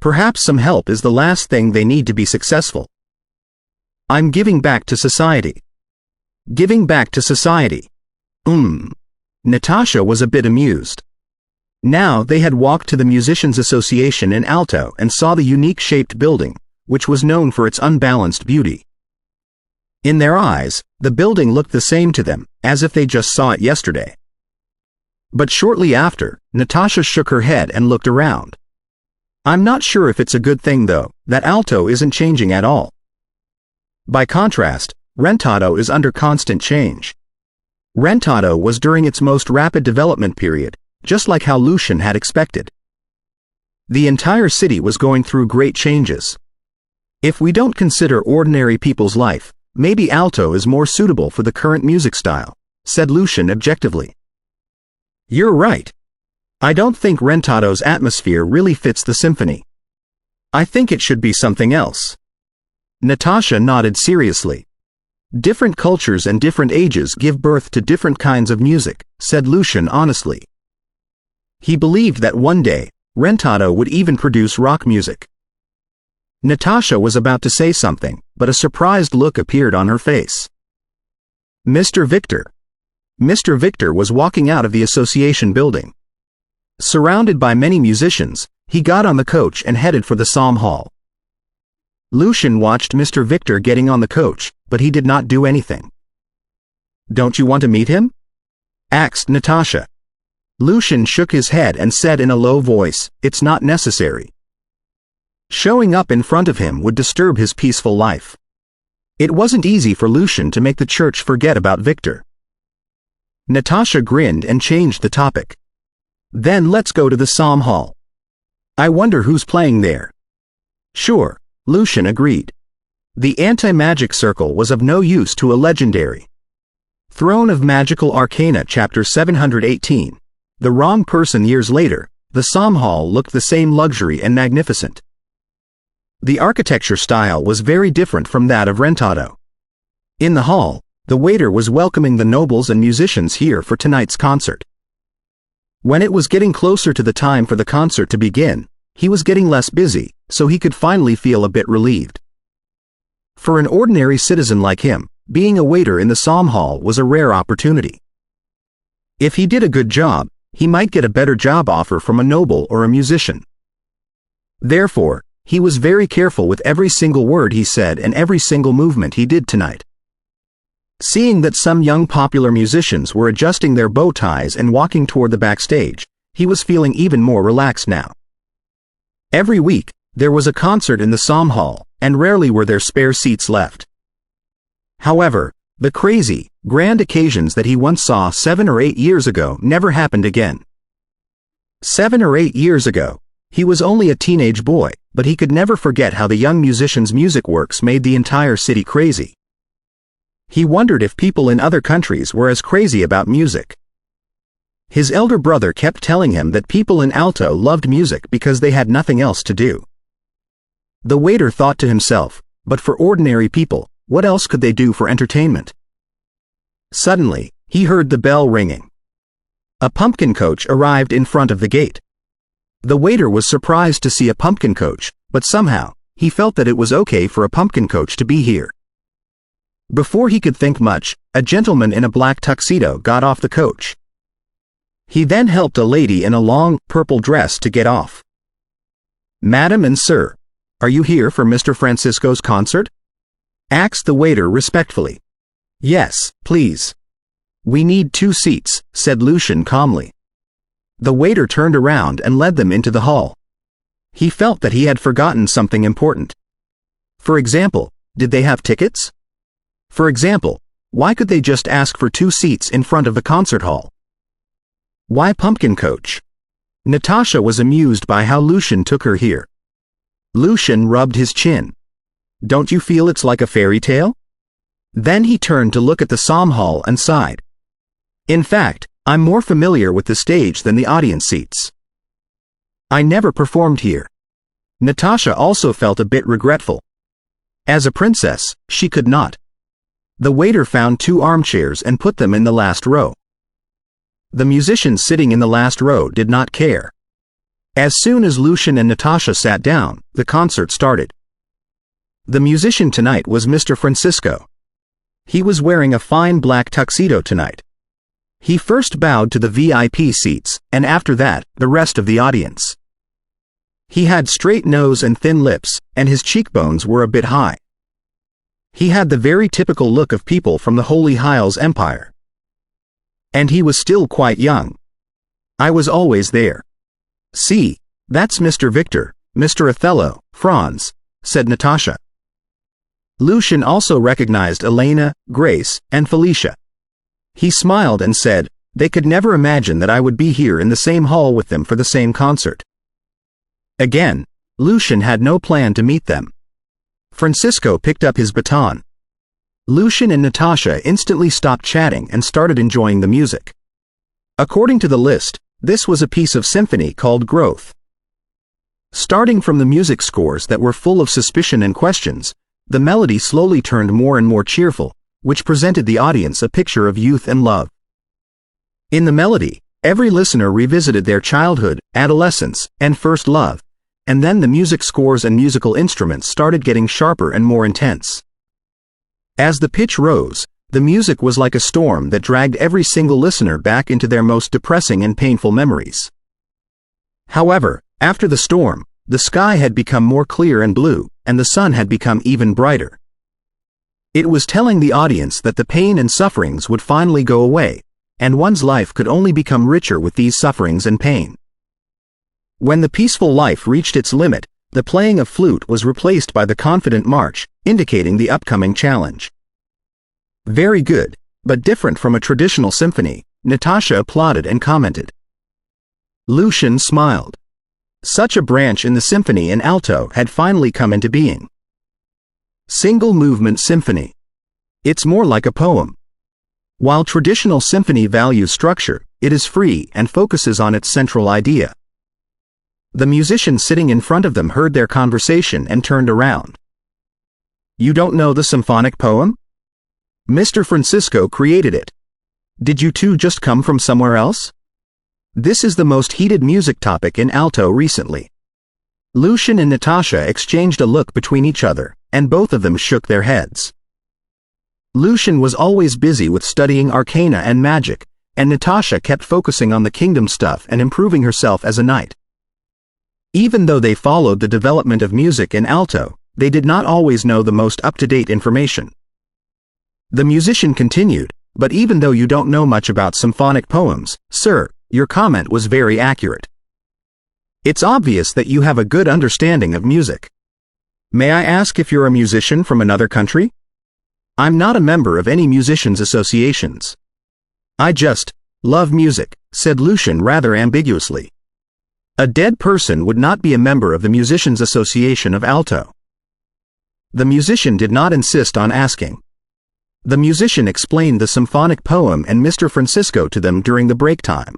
Perhaps some help is the last thing they need to be successful. I'm giving back to society. Giving back to society. Natasha was a bit amused. Now they had walked to the Musicians' Association in Alto and saw the unique-shaped building, which was known for its unbalanced beauty. In their eyes, the building looked the same to them, as if they just saw it yesterday. But shortly after, Natasha shook her head and looked around. I'm not sure if it's a good thing though, that Alto isn't changing at all. By contrast, Rentado is under constant change. Rentado was during its most rapid development period, just like how Lucian had expected. The entire city was going through great changes. If we don't consider ordinary people's life, maybe Alto is more suitable for the current music style, said Lucian objectively. You're right. I don't think Rentado's atmosphere really fits the symphony. I think it should be something else. Natasha nodded seriously. Different cultures and different ages give birth to different kinds of music, said Lucian honestly. He believed that one day, Rentado would even produce rock music. Natasha was about to say something, but a surprised look appeared on her face. Mr. Victor. Mr. Victor was walking out of the association building. Surrounded by many musicians, he got on the coach and headed for the Psalm Hall. Lucian watched Mr. Victor getting on the coach, but he did not do anything. Don't you want to meet him? Asked Natasha. Lucian shook his head and said in a low voice, it's not necessary. Showing up in front of him would disturb his peaceful life. It wasn't easy for Lucian to make the church forget about Victor. Natasha grinned and changed the topic. Then let's go to the Psalm Hall. I wonder who's playing there. Sure, Lucian agreed. The anti-magic circle was of no use to a legendary. Throne of Magical Arcana Chapter 718. The wrong person. Years later, the Psalm Hall looked the same luxury and magnificent. The architecture style was very different from that of Rentado. In the hall, the waiter was welcoming the nobles and musicians here for tonight's concert. When it was getting closer to the time for the concert to begin, he was getting less busy, so he could finally feel a bit relieved. For an ordinary citizen like him, being a waiter in the Psalm Hall was a rare opportunity. If he did a good job, he might get a better job offer from a noble or a musician. Therefore, he was very careful with every single word he said and every single movement he did tonight. Seeing that some young popular musicians were adjusting their bow ties and walking toward the backstage, he was feeling even more relaxed now. Every week, there was a concert in the Psalm Hall, and rarely were there spare seats left. However, the crazy, grand occasions that he once saw 7 or 8 years ago never happened again. 7 or 8 years ago, he was only a teenage boy, but he could never forget how the young musicians' music works made the entire city crazy. He wondered if people in other countries were as crazy about music. His elder brother kept telling him that people in Alto loved music because they had nothing else to do. The waiter thought to himself, but for ordinary people, what else could they do for entertainment? Suddenly, he heard the bell ringing. A pumpkin coach arrived in front of the gate. The waiter was surprised to see a pumpkin coach, but somehow, he felt that it was okay for a pumpkin coach to be here. Before he could think much, a gentleman in a black tuxedo got off the coach. He then helped a lady in a long, purple dress to get off. "Madam and sir, are you here for Mr. Francisco's concert?" asked the waiter respectfully. "Yes, please." "We need 2 seats," said Lucian calmly. The waiter turned around and led them into the hall. He felt that he had forgotten something important. For example, did they have tickets? For example, why could they just ask for 2 seats in front of the concert hall? Why pumpkin coach? Natasha was amused by how Lucian took her here. Lucian rubbed his chin. "Don't you feel it's like a fairy tale?" Then he turned to look at the Psalm Hall and sighed. "In fact, I'm more familiar with the stage than the audience seats. I never performed here." Natasha also felt a bit regretful. As a princess, she could not. The waiter found 2 armchairs and put them in the last row. The musicians sitting in the last row did not care. As soon as Lucian and Natasha sat down, the concert started. The musician tonight was Mr. Francisco. He was wearing a fine black tuxedo tonight. He first bowed to the VIP seats, and after that, the rest of the audience. He had straight nose and thin lips, and his cheekbones were a bit high. He had the very typical look of people from the Holy Hiles Empire. And he was still quite young. I was always there. "See, that's Mr. Victor, Mr. Othello, Franz," said Natasha. Lucian also recognized Elena, Grace, and Felicia. He smiled and said, "They could never imagine that I would be here in the same hall with them for the same concert." Again, Lucian had no plan to meet them. Francisco picked up his baton. Lucian and Natasha instantly stopped chatting and started enjoying the music. According to the list, this was a piece of symphony called Growth. Starting from the music scores that were full of suspicion and questions, the melody slowly turned more and more cheerful, which presented the audience a picture of youth and love. In the melody, every listener revisited their childhood, adolescence, and first love, and then the music scores and musical instruments started getting sharper and more intense. As the pitch rose, the music was like a storm that dragged every single listener back into their most depressing and painful memories. However, after the storm, the sky had become more clear and blue, and the sun had become even brighter. It was telling the audience that the pain and sufferings would finally go away, and one's life could only become richer with these sufferings and pain. When the peaceful life reached its limit, the playing of flute was replaced by the confident march, indicating the upcoming challenge. "Very good, but different from a traditional symphony," Natasha applauded and commented. Lucian smiled. Such a branch in the symphony in alto had finally come into being. Single movement symphony. It's more like a poem. While traditional symphony values structure, it is free and focuses on its central idea. The musician sitting in front of them heard their conversation and turned around. You don't know the symphonic poem? Mr. Francisco created it. Did you two just come from somewhere else? This is the most heated music topic in alto recently. Lucian and Natasha exchanged a look between each other, and both of them shook their heads. Lucian was always busy with studying arcana and magic, and Natasha kept focusing on the kingdom stuff and improving herself as a knight. Even though they followed the development of music in alto, they did not always know the most up-to-date information. The musician continued, but even though you don't know much about symphonic poems, sir, your comment was very accurate. It's obvious that you have a good understanding of music. May I ask if you're a musician from another country? I'm not a member of any musicians' associations. I just love music, said Lucian rather ambiguously. A dead person would not be a member of the Musicians' Association of Alto. The musician did not insist on asking. The musician explained the symphonic poem and Mr. Francisco to them during the break time.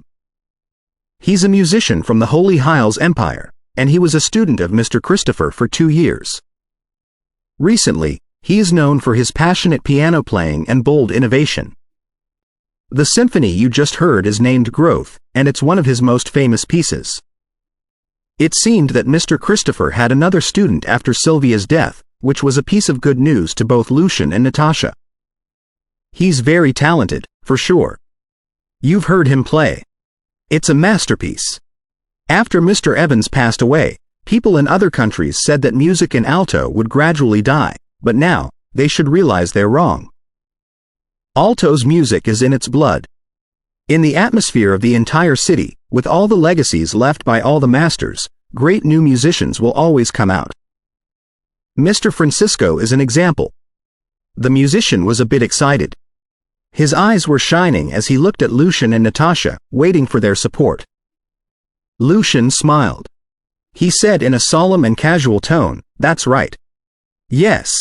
He's a musician from the Holy Hiles Empire, and he was a student of Mr. Christopher for 2 years. Recently, he is known for his passionate piano playing and bold innovation. The symphony you just heard is named Growth, and it's one of his most famous pieces. It seemed that Mr. Christopher had another student after Sylvia's death, which was a piece of good news to both Lucian and Natasha. He's very talented, for sure. You've heard him play. It's a masterpiece. After Mr. Evans passed away, people in other countries said that music in alto would gradually die, but now, they should realize they're wrong. Alto's music is in its blood. In the atmosphere of the entire city, with all the legacies left by all the masters, great new musicians will always come out. Mr. Francisco is an example. The musician was a bit excited. His eyes were shining as he looked at Lucian and Natasha, waiting for their support. Lucian smiled. He said in a solemn and casual tone, "That's right." "Yes."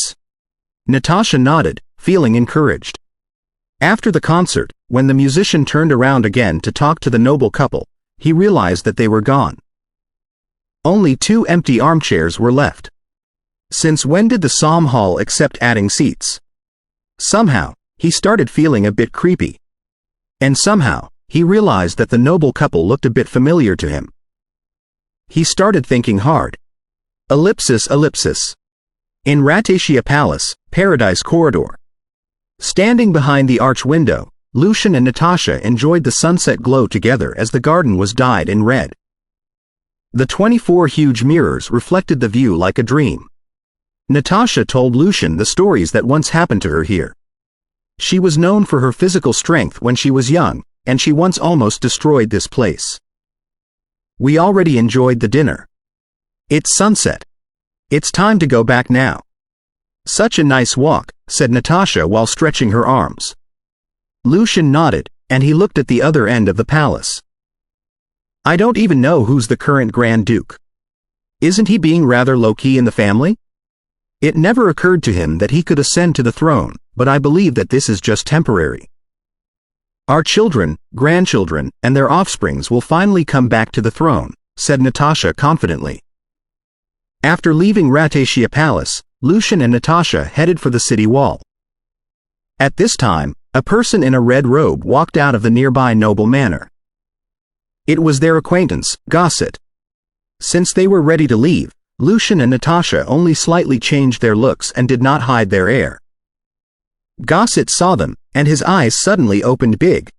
Natasha nodded, feeling encouraged. After the concert, when the musician turned around again to talk to the noble couple, he realized that they were gone. Only 2 empty armchairs were left. Since when did the Psalm Hall accept adding seats? Somehow, he started feeling a bit creepy. And somehow, he realized that the noble couple looked a bit familiar to him. He started thinking hard. Ellipsis. In Ratatia Palace, Paradise Corridor. Standing behind the arch window, Lucian and Natasha enjoyed the sunset glow together as the garden was dyed in red. The 24 huge mirrors reflected the view like a dream. Natasha told Lucian the stories that once happened to her here. She was known for her physical strength when she was young, and she once almost destroyed this place. We already enjoyed the dinner. It's sunset. It's time to go back now. Such a nice walk, said Natasha while stretching her arms. Lucian nodded, and he looked at the other end of the palace. I don't even know who's the current Grand Duke. Isn't he being rather low-key in the family? It never occurred to him that he could ascend to the throne, but I believe that this is just temporary. Our children, grandchildren, and their offsprings will finally come back to the throne, said Natasha confidently. After leaving Ratatia Palace, Lucian and Natasha headed for the city wall. At this time, a person in a red robe walked out of the nearby noble manor. It was their acquaintance, Gossett. Since they were ready to leave, Lucian and Natasha only slightly changed their looks and did not hide their air. Gossett saw them, and his eyes suddenly opened big.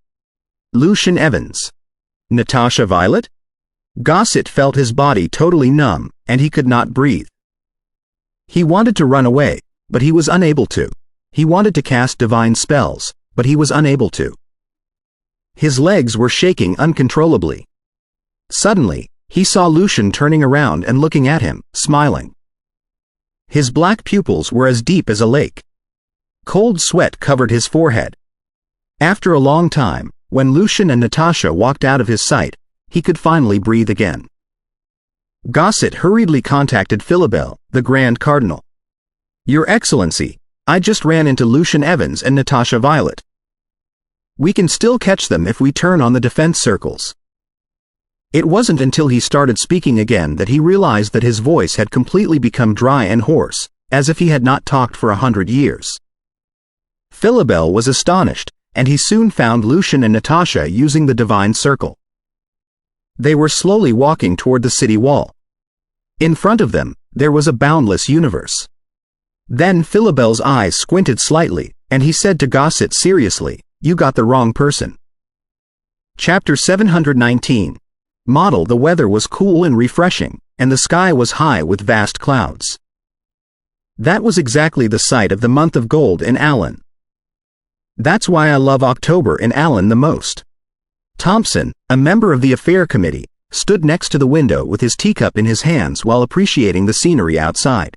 Lucian Evans. Natasha Violet? Gossett felt his body totally numb, and he could not breathe. He wanted to run away, but he was unable to. He wanted to cast divine spells, but he was unable to. His legs were shaking uncontrollably. Suddenly, he saw Lucian turning around and looking at him, smiling. His black pupils were as deep as a lake. Cold sweat covered his forehead. After a long time, when Lucian and Natasha walked out of his sight, he could finally breathe again. Gossett hurriedly contacted Philibel, the Grand Cardinal. Your Excellency, I just ran into Lucian Evans and Natasha Violet. We can still catch them if we turn on the defense circles. It wasn't until he started speaking again that he realized that his voice had completely become dry and hoarse, as if he had not talked for 100 years. Philibel was astonished, and he soon found Lucian and Natasha using the divine circle. They were slowly walking toward the city wall. In front of them, there was a boundless universe. Then Philibel's eyes squinted slightly, and he said to Gossett seriously, "You got the wrong person." Chapter 719. Model. The weather was cool and refreshing, and the sky was high with vast clouds. That was exactly the site of the month of gold in Allen. That's why I love October in Allen the most. Thompson, a member of the affair committee, stood next to the window with his teacup in his hands while appreciating the scenery outside.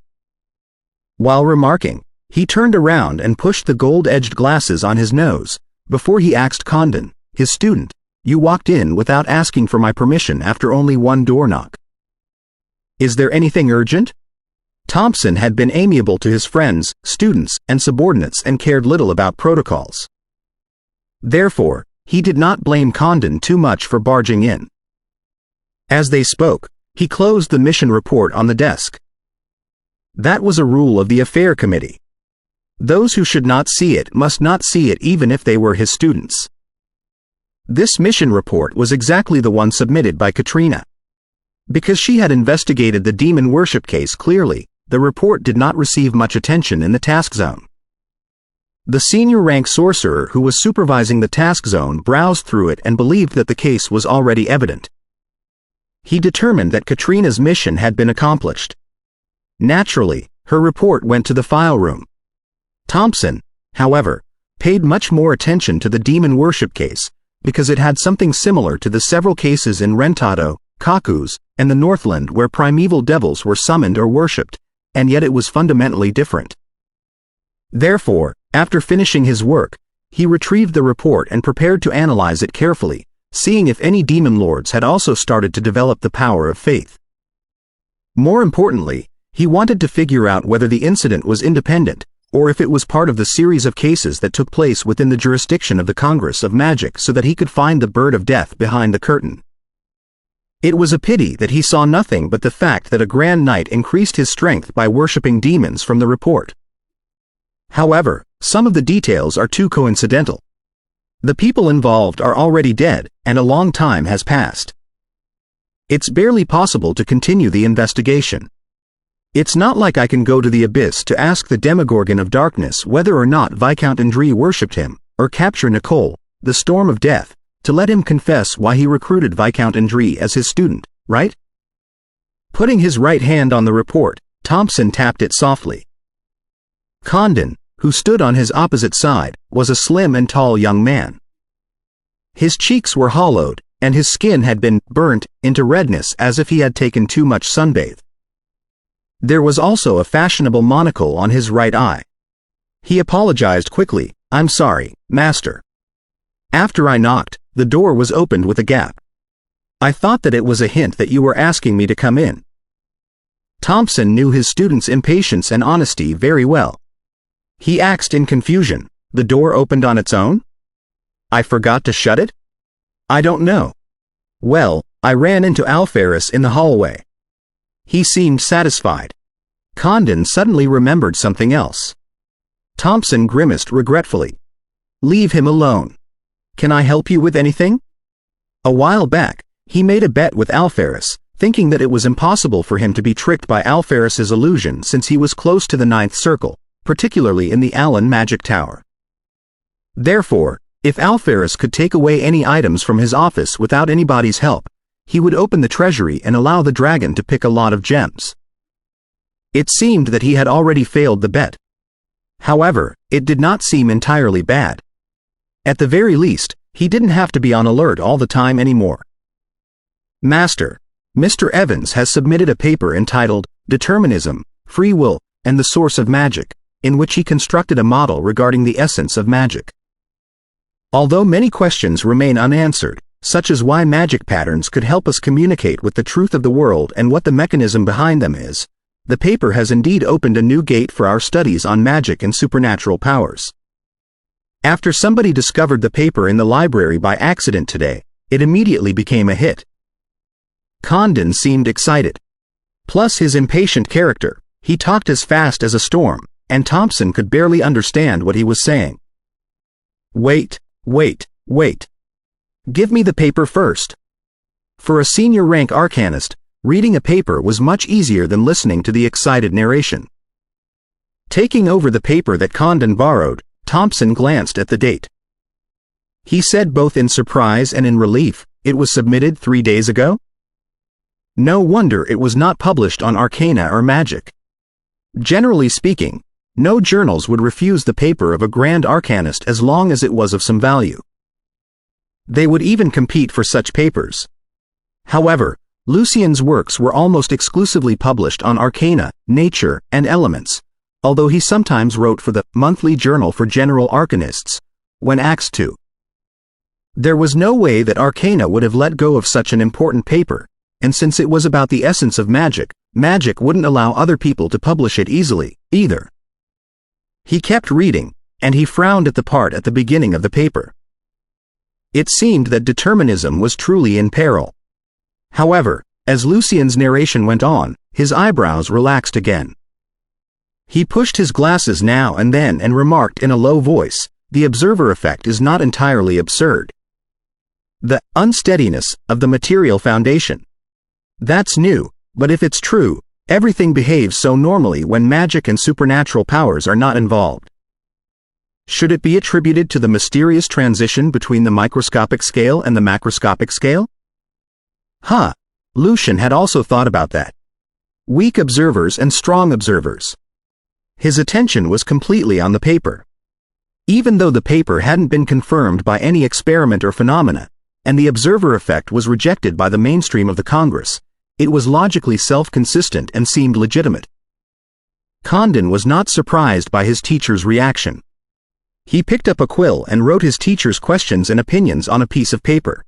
While remarking, he turned around and pushed the gold-edged glasses on his nose, before he asked Condon, his student, "You walked in without asking for my permission after only one door knock. Is there anything urgent?" Thompson had been amiable to his friends, students, and subordinates and cared little about protocols. Therefore, he did not blame Condon too much for barging in. As they spoke, he closed the mission report on the desk. That was a rule of the affair committee. Those who should not see it must not see it even if they were his students. This mission report was exactly the one submitted by Katrina. Because she had investigated the demon worship case clearly, the report did not receive much attention in the task zone. The senior-rank sorcerer who was supervising the task zone browsed through it and believed that the case was already evident. He determined that Katrina's mission had been accomplished. Naturally, her report went to the file room. Thompson, however, paid much more attention to the demon worship case, because it had something similar to the several cases in Rentado, Kakus, and the Northland where primeval devils were summoned or worshipped, and yet it was fundamentally different. Therefore, after finishing his work, he retrieved the report and prepared to analyze it carefully, seeing if any demon lords had also started to develop the power of faith. More importantly, he wanted to figure out whether the incident was independent, or if it was part of the series of cases that took place within the jurisdiction of the Congress of Magic so that he could find the bird of death behind the curtain. It was a pity that he saw nothing but the fact that a Grand Knight increased his strength by worshipping demons from the report. However, some of the details are too coincidental. The people involved are already dead, and a long time has passed. It's barely possible to continue the investigation. It's not like I can go to the abyss to ask the Demogorgon of Darkness whether or not Viscount Indri worshipped him, or capture Nicole, the Storm of Death, to let him confess why he recruited Viscount Indri as his student, right? Putting his right hand on the report, Thompson tapped it softly. Condon, who stood on his opposite side, was a slim and tall young man. His cheeks were hollowed, and his skin had been burnt into redness as if he had taken too much sunbathe. There was also a fashionable monocle on his right eye. He apologized quickly, "I'm sorry, master. After I knocked, the door was opened with a gap. I thought that it was a hint that you were asking me to come in." Thompson knew his student's impatience and honesty very well. He asked in confusion, "The door opened on its own? I forgot to shut it? I don't know. Well, I ran into Alferus in the hallway." He seemed satisfied. Condon suddenly remembered something else. Thompson grimaced regretfully. "Leave him alone. Can I help you with anything?" A while back, he made a bet with Alferus, thinking that it was impossible for him to be tricked by Alferus's illusion since he was close to the ninth circle, particularly in the Allen Magic Tower. Therefore, if Alferus could take away any items from his office without anybody's help, he would open the treasury and allow the dragon to pick a lot of gems. It seemed that he had already failed the bet. However, it did not seem entirely bad. At the very least, he didn't have to be on alert all the time anymore. "Master, Mr. Evans has submitted a paper entitled Determinism, Free Will, and the Source of Magic, in which he constructed a model regarding the essence of magic. Although many questions remain unanswered, such as why magic patterns could help us communicate with the truth of the world and what the mechanism behind them is, the paper has indeed opened a new gate for our studies on magic and supernatural powers. After somebody discovered the paper in the library by accident today, it immediately became a hit. Condon seemed excited. Plus his impatient character, he talked as fast as a storm, and Thompson could barely understand what he was saying. Wait. Give me the paper first. For a senior rank arcanist, reading a paper was much easier than listening to the excited narration. Taking over the paper that Condon borrowed, Thompson glanced at the date. He said both in surprise and in relief, it was submitted 3 days ago? No wonder it was not published on Arcana or Magic. Generally speaking, no journals would refuse the paper of a grand arcanist as long as it was of some value. They would even compete for such papers. However, Lucien's works were almost exclusively published on Arcana, Nature, and Elements, although he sometimes wrote for the Monthly Journal for General Arcanists, when asked to. There was no way that Arcana would have let go of such an important paper, and since it was about the essence of magic, Magic wouldn't allow other people to publish it easily, either. He kept reading, and he frowned at the part at the beginning of the paper. It seemed that determinism was truly in peril. However, as Lucien's narration went on, his eyebrows relaxed again. He pushed his glasses now and then and remarked in a low voice, "The observer effect is not entirely absurd. The unsteadiness of the material foundation. That's new, but if it's true, everything behaves so normally when magic and supernatural powers are not involved. Should it be attributed to the mysterious transition between the microscopic scale and the macroscopic scale? Lucien had also thought about that. Weak observers and strong observers. His attention was completely on the paper. Even though the paper hadn't been confirmed by any experiment or phenomena, and the observer effect was rejected by the mainstream of the Congress, it was logically self-consistent and seemed legitimate. Condon was not surprised by his teacher's reaction. He picked up a quill and wrote his teacher's questions and opinions on a piece of paper.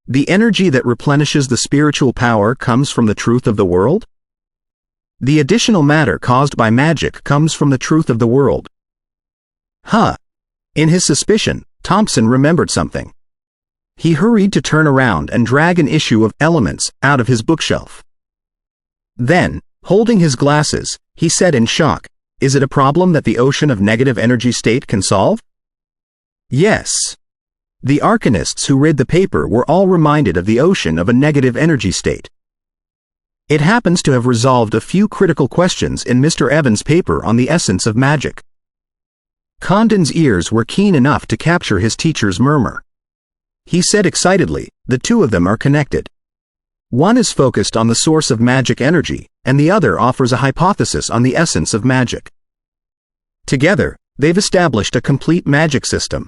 The energy that replenishes the spiritual power comes from the truth of the world? The additional matter caused by magic comes from the truth of the world. In his suspicion, Thompson remembered something. He hurried to turn around and drag an issue of Elements out of his bookshelf. Then, holding his glasses, he said in shock, "Is it a problem that the ocean of negative energy state can solve?" Yes. The arcanists who read the paper were all reminded of the ocean of a negative energy state. It happens to have resolved a few critical questions in Mr. Evans' paper on the essence of magic. Condon's ears were keen enough to capture his teacher's murmur. He said excitedly, "The two of them are connected. One is focused on the source of magic energy, and the other offers a hypothesis on the essence of magic. Together, they've established a complete magic system."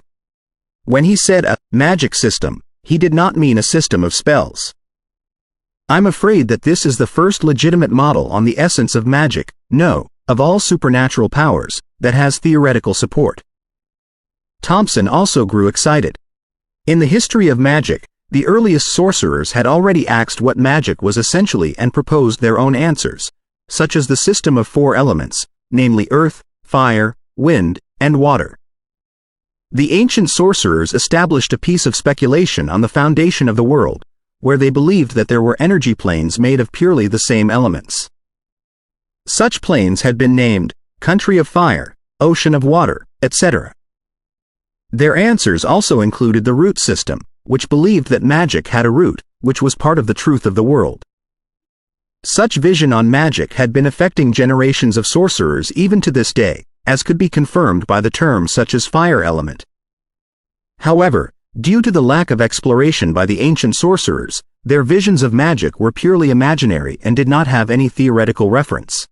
When he said a magic system, he did not mean a system of spells. "I'm afraid that this is the first legitimate model on the essence of magic, no, of all supernatural powers, that has theoretical support." Thompson also grew excited. In the history of magic, the earliest sorcerers had already asked what magic was essentially and proposed their own answers, such as the system of 4 elements, namely earth, fire, wind, and water. The ancient sorcerers established a piece of speculation on the foundation of the world, where they believed that there were energy planes made of purely the same elements. Such planes had been named country of fire, ocean of water, etc. Their answers also included the root system, which believed that magic had a root, which was part of the truth of the world. Such vision on magic had been affecting generations of sorcerers even to this day, as could be confirmed by the terms such as fire element. However, due to the lack of exploration by the ancient sorcerers, their visions of magic were purely imaginary and did not have any theoretical reference.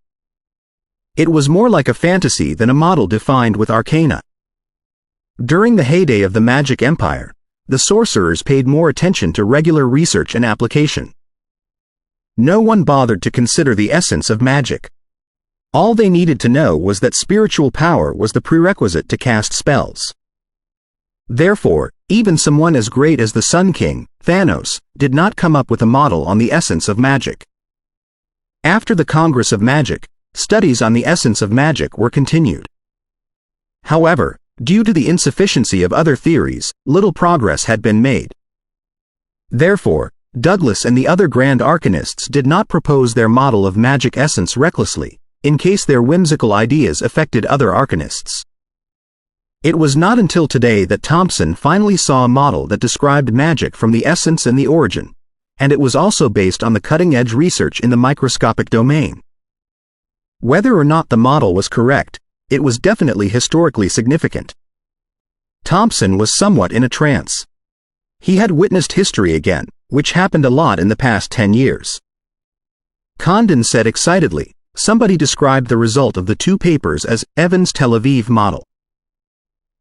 It was more like a fantasy than a model defined with arcana. During the heyday of the magic empire, the sorcerers paid more attention to regular research and application. No one bothered to consider the essence of magic. All they needed to know was that spiritual power was the prerequisite to cast spells. Therefore, even someone as great as the Sun King, Thanos, did not come up with a model on the essence of magic. After the Congress of Magic, studies on the essence of magic were continued. However, due to the insufficiency of other theories, little progress had been made. Therefore, Douglas and the other grand arcanists did not propose their model of magic essence recklessly, in case their whimsical ideas affected other arcanists. It was not until today that Thomson finally saw a model that described magic from the essence and the origin, and it was also based on the cutting-edge research in the microscopic domain. Whether or not the model was correct, it was definitely historically significant. Thomson was somewhat in a trance. He had witnessed history again, which happened a lot in the past 10 years. Condon said excitedly, somebody described the result of the two papers as Evans' Tel Aviv model.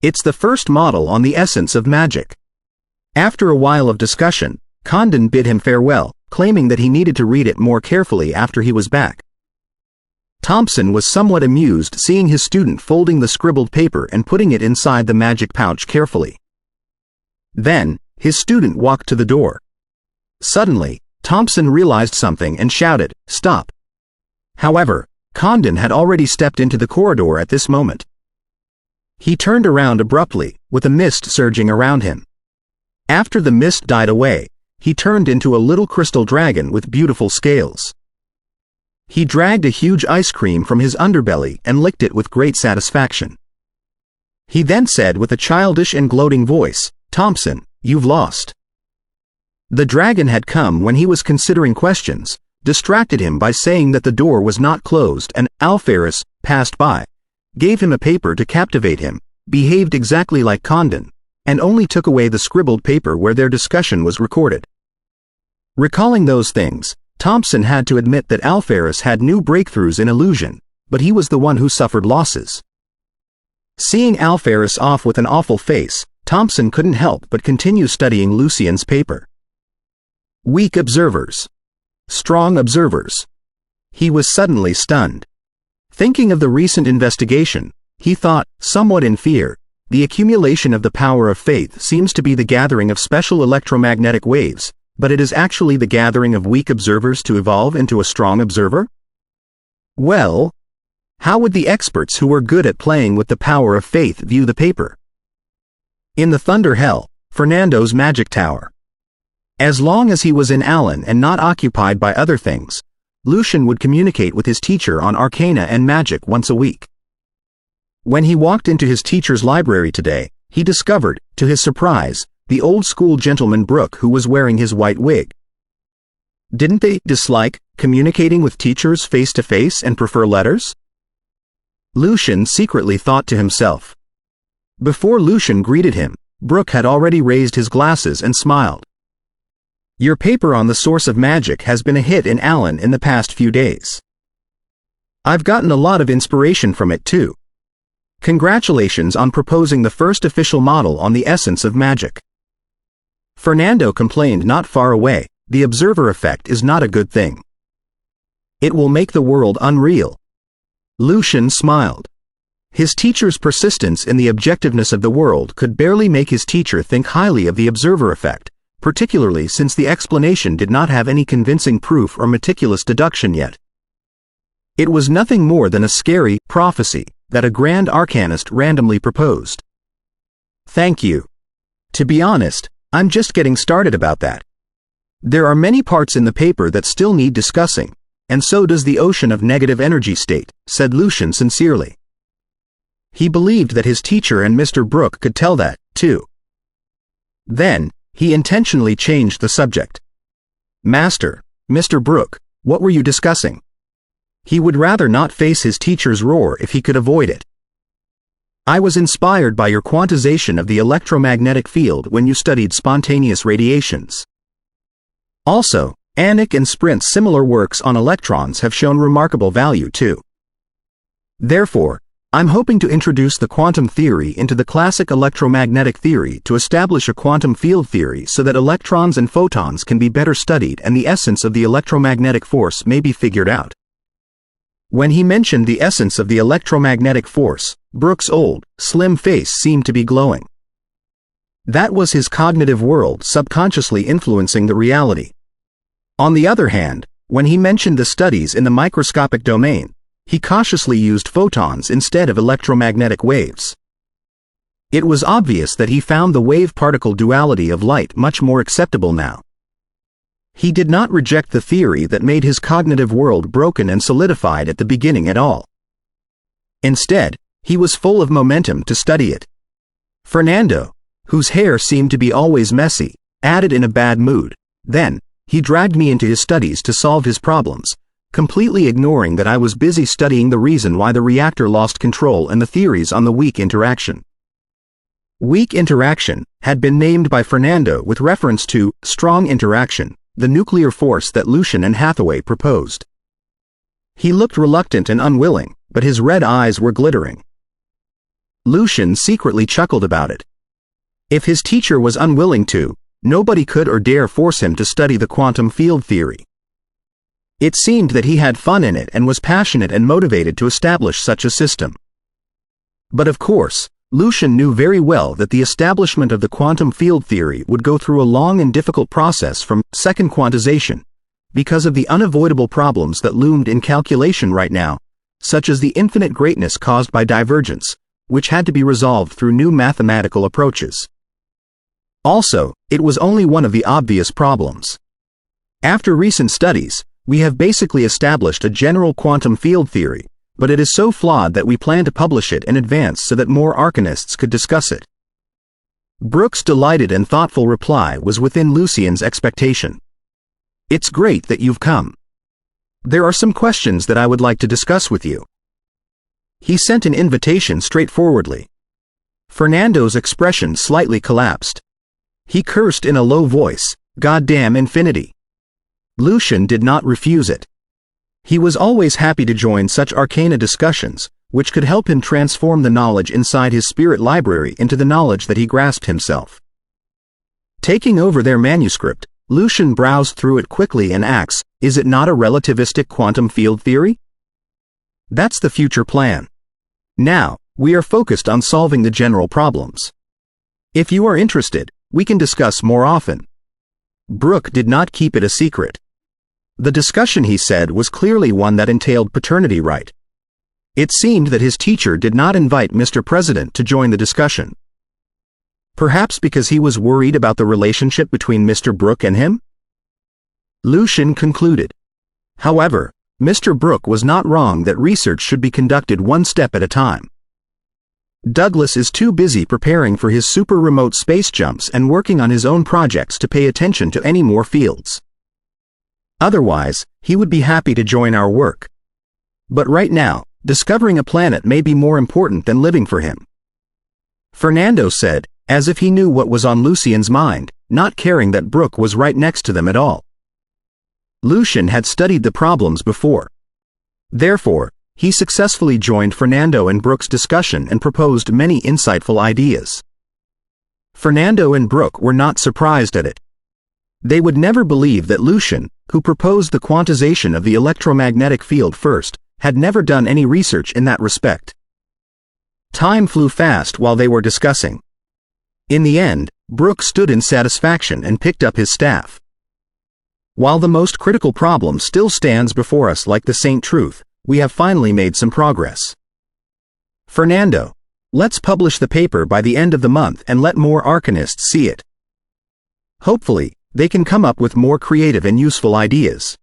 It's the first model on the essence of magic. After a while of discussion, Condon bid him farewell, claiming that he needed to read it more carefully after he was back. Thomson was somewhat amused seeing his student folding the scribbled paper and putting it inside the magic pouch carefully. Then, his student walked to the door. Suddenly, Thomson realized something and shouted, "Stop!" However, Condon had already stepped into the corridor at this moment. He turned around abruptly, with a mist surging around him. After the mist died away, he turned into a little crystal dragon with beautiful scales. He dragged a huge ice cream from his underbelly and licked it with great satisfaction. He then said with a childish and gloating voice, "Thomson, you've lost." The dragon had come when he was considering questions, distracted him by saying that the door was not closed, and Alferus passed by, gave him a paper to captivate him, behaved exactly like Condon, and only took away the scribbled paper where their discussion was recorded. Recalling those things, Thomson had to admit that Alferus had new breakthroughs in illusion, but he was the one who suffered losses. Seeing Alferus off with an awful face, Thomson couldn't help but continue studying Lucian's paper. Weak observers. Strong observers. He was suddenly stunned. Thinking of the recent investigation, he thought, somewhat in fear, the accumulation of the power of faith seems to be the gathering of special electromagnetic waves, but it is actually the gathering of weak observers to evolve into a strong observer? Well, how would the experts who were good at playing with the power of faith view the paper? In the Thunder Hell, Fernando's magic tower. As long as he was in Allen and not occupied by other things, Lucian would communicate with his teacher on arcana and magic once a week. When he walked into his teacher's library today, he discovered, to his surprise, the old-school gentleman Brooke who was wearing his white wig. Didn't they dislike communicating with teachers face-to-face and prefer letters? Lucian secretly thought to himself. Before Lucian greeted him, Brooke had already raised his glasses and smiled. Your paper on the source of magic has been a hit in Allen in the past few days. I've gotten a lot of inspiration from it too. Congratulations on proposing the first official model on the essence of magic. Fernando complained not far away, the observer effect is not a good thing. It will make the world unreal. Lucian smiled. His teacher's persistence in the objectiveness of the world could barely make his teacher think highly of the observer effect, particularly since the explanation did not have any convincing proof or meticulous deduction yet. It was nothing more than a scary prophecy that a grand arcanist randomly proposed. Thank you. To be honest, I'm just getting started about that. There are many parts in the paper that still need discussing, and so does the ocean of negative energy state, said Lucian sincerely. He believed that his teacher and Mr. Brooke could tell that, too. Then, he intentionally changed the subject. Master, Mr. Brooke, what were you discussing? He would rather not face his teacher's roar if he could avoid it. I was inspired by your quantization of the electromagnetic field when you studied spontaneous radiations. Also, Anik and Sprint's similar works on electrons have shown remarkable value too. Therefore, I'm hoping to introduce the quantum theory into the classic electromagnetic theory to establish a quantum field theory so that electrons and photons can be better studied and the essence of the electromagnetic force may be figured out. When he mentioned the essence of the electromagnetic force, Brooke's old, slim face seemed to be glowing. That was his cognitive world subconsciously influencing the reality. On the other hand, when he mentioned the studies in the microscopic domain, he cautiously used photons instead of electromagnetic waves. It was obvious that he found the wave-particle duality of light much more acceptable now. He did not reject the theory that made his cognitive world broken and solidified at the beginning at all. Instead, he was full of momentum to study it. Fernando, whose hair seemed to be always messy, added in a bad mood. Then, he dragged me into his studies to solve his problems, completely ignoring that I was busy studying the reason why the reactor lost control and the theories on the weak interaction. Weak interaction had been named by Fernando with reference to strong interaction, the nuclear force that Lucian and Hathaway proposed. He looked reluctant and unwilling, but his red eyes were glittering. Lucian secretly chuckled about it. If his teacher was unwilling to, nobody could or dare force him to study the quantum field theory. It seemed that he had fun in it and was passionate and motivated to establish such a system. But of course, Lucian knew very well that the establishment of the quantum field theory would go through a long and difficult process from second quantization, because of the unavoidable problems that loomed in calculation right now, such as the infinite greatness caused by divergence, which had to be resolved through new mathematical approaches. Also, it was only one of the obvious problems. After recent studies, we have basically established a general quantum field theory, but it is so flawed that we plan to publish it in advance so that more arcanists could discuss it. Brooks' delighted and thoughtful reply was within Lucian's expectation. It's great that you've come. There are some questions that I would like to discuss with you. He sent an invitation straightforwardly. Fernando's expression slightly collapsed. He cursed in a low voice, "Goddamn infinity." Lucian did not refuse it. He was always happy to join such arcana discussions, which could help him transform the knowledge inside his spirit library into the knowledge that he grasped himself. Taking over their manuscript, Lucian browsed through it quickly and asked, "Is it not a relativistic quantum field theory?" That's the future plan. Now, we are focused on solving the general problems. If you are interested, we can discuss more often. Brooke did not keep it a secret. The discussion, he said, was clearly one that entailed paternity right. It seemed that his teacher did not invite Mr. President to join the discussion. Perhaps because he was worried about the relationship between Mr. Brooke and him? Lucian concluded. However, Mr. Brooke was not wrong that research should be conducted one step at a time. Douglas is too busy preparing for his super remote space jumps and working on his own projects to pay attention to any more fields. Otherwise, he would be happy to join our work. But right now, discovering a planet may be more important than living for him. Fernando said, as if he knew what was on Lucian's mind, not caring that Brooke was right next to them at all. Lucian had studied the problems before. Therefore, he successfully joined Fernando and Brooke's discussion and proposed many insightful ideas. Fernando and Brooke were not surprised at it. They would never believe that Lucian, who proposed the quantization of the electromagnetic field first, had never done any research in that respect. Time flew fast while they were discussing. In the end, Brooke stood in satisfaction and picked up his staff. While the most critical problem still stands before us like the Saint Truth, we have finally made some progress. Fernando, let's publish the paper by the end of the month and let more arcanists see it. Hopefully, they can come up with more creative and useful ideas.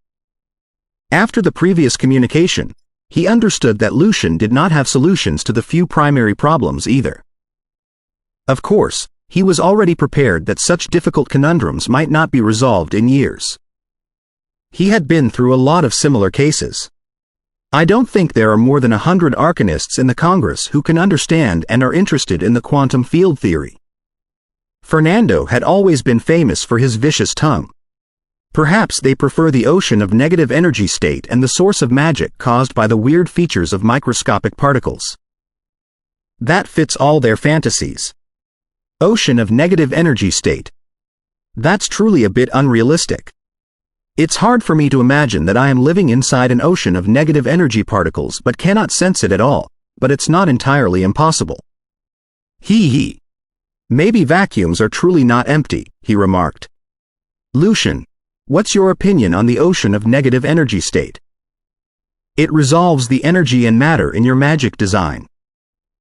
After the previous communication, he understood that Lucian did not have solutions to the few primary problems either. Of course, he was already prepared that such difficult conundrums might not be resolved in years. He had been through a lot of similar cases. I don't think there are more than 100 arcanists in the Congress who can understand and are interested in the quantum field theory. Fernando had always been famous for his vicious tongue. Perhaps they prefer the ocean of negative energy state and the source of magic caused by the weird features of microscopic particles. That fits all their fantasies. Ocean of negative energy state. That's truly a bit unrealistic. It's hard for me to imagine that I am living inside an ocean of negative energy particles but cannot sense it at all, but it's not entirely impossible. Hee hee. Maybe vacuums are truly not empty, he remarked. Lucian, what's your opinion on the ocean of negative energy state? It resolves the energy and matter in your magic design.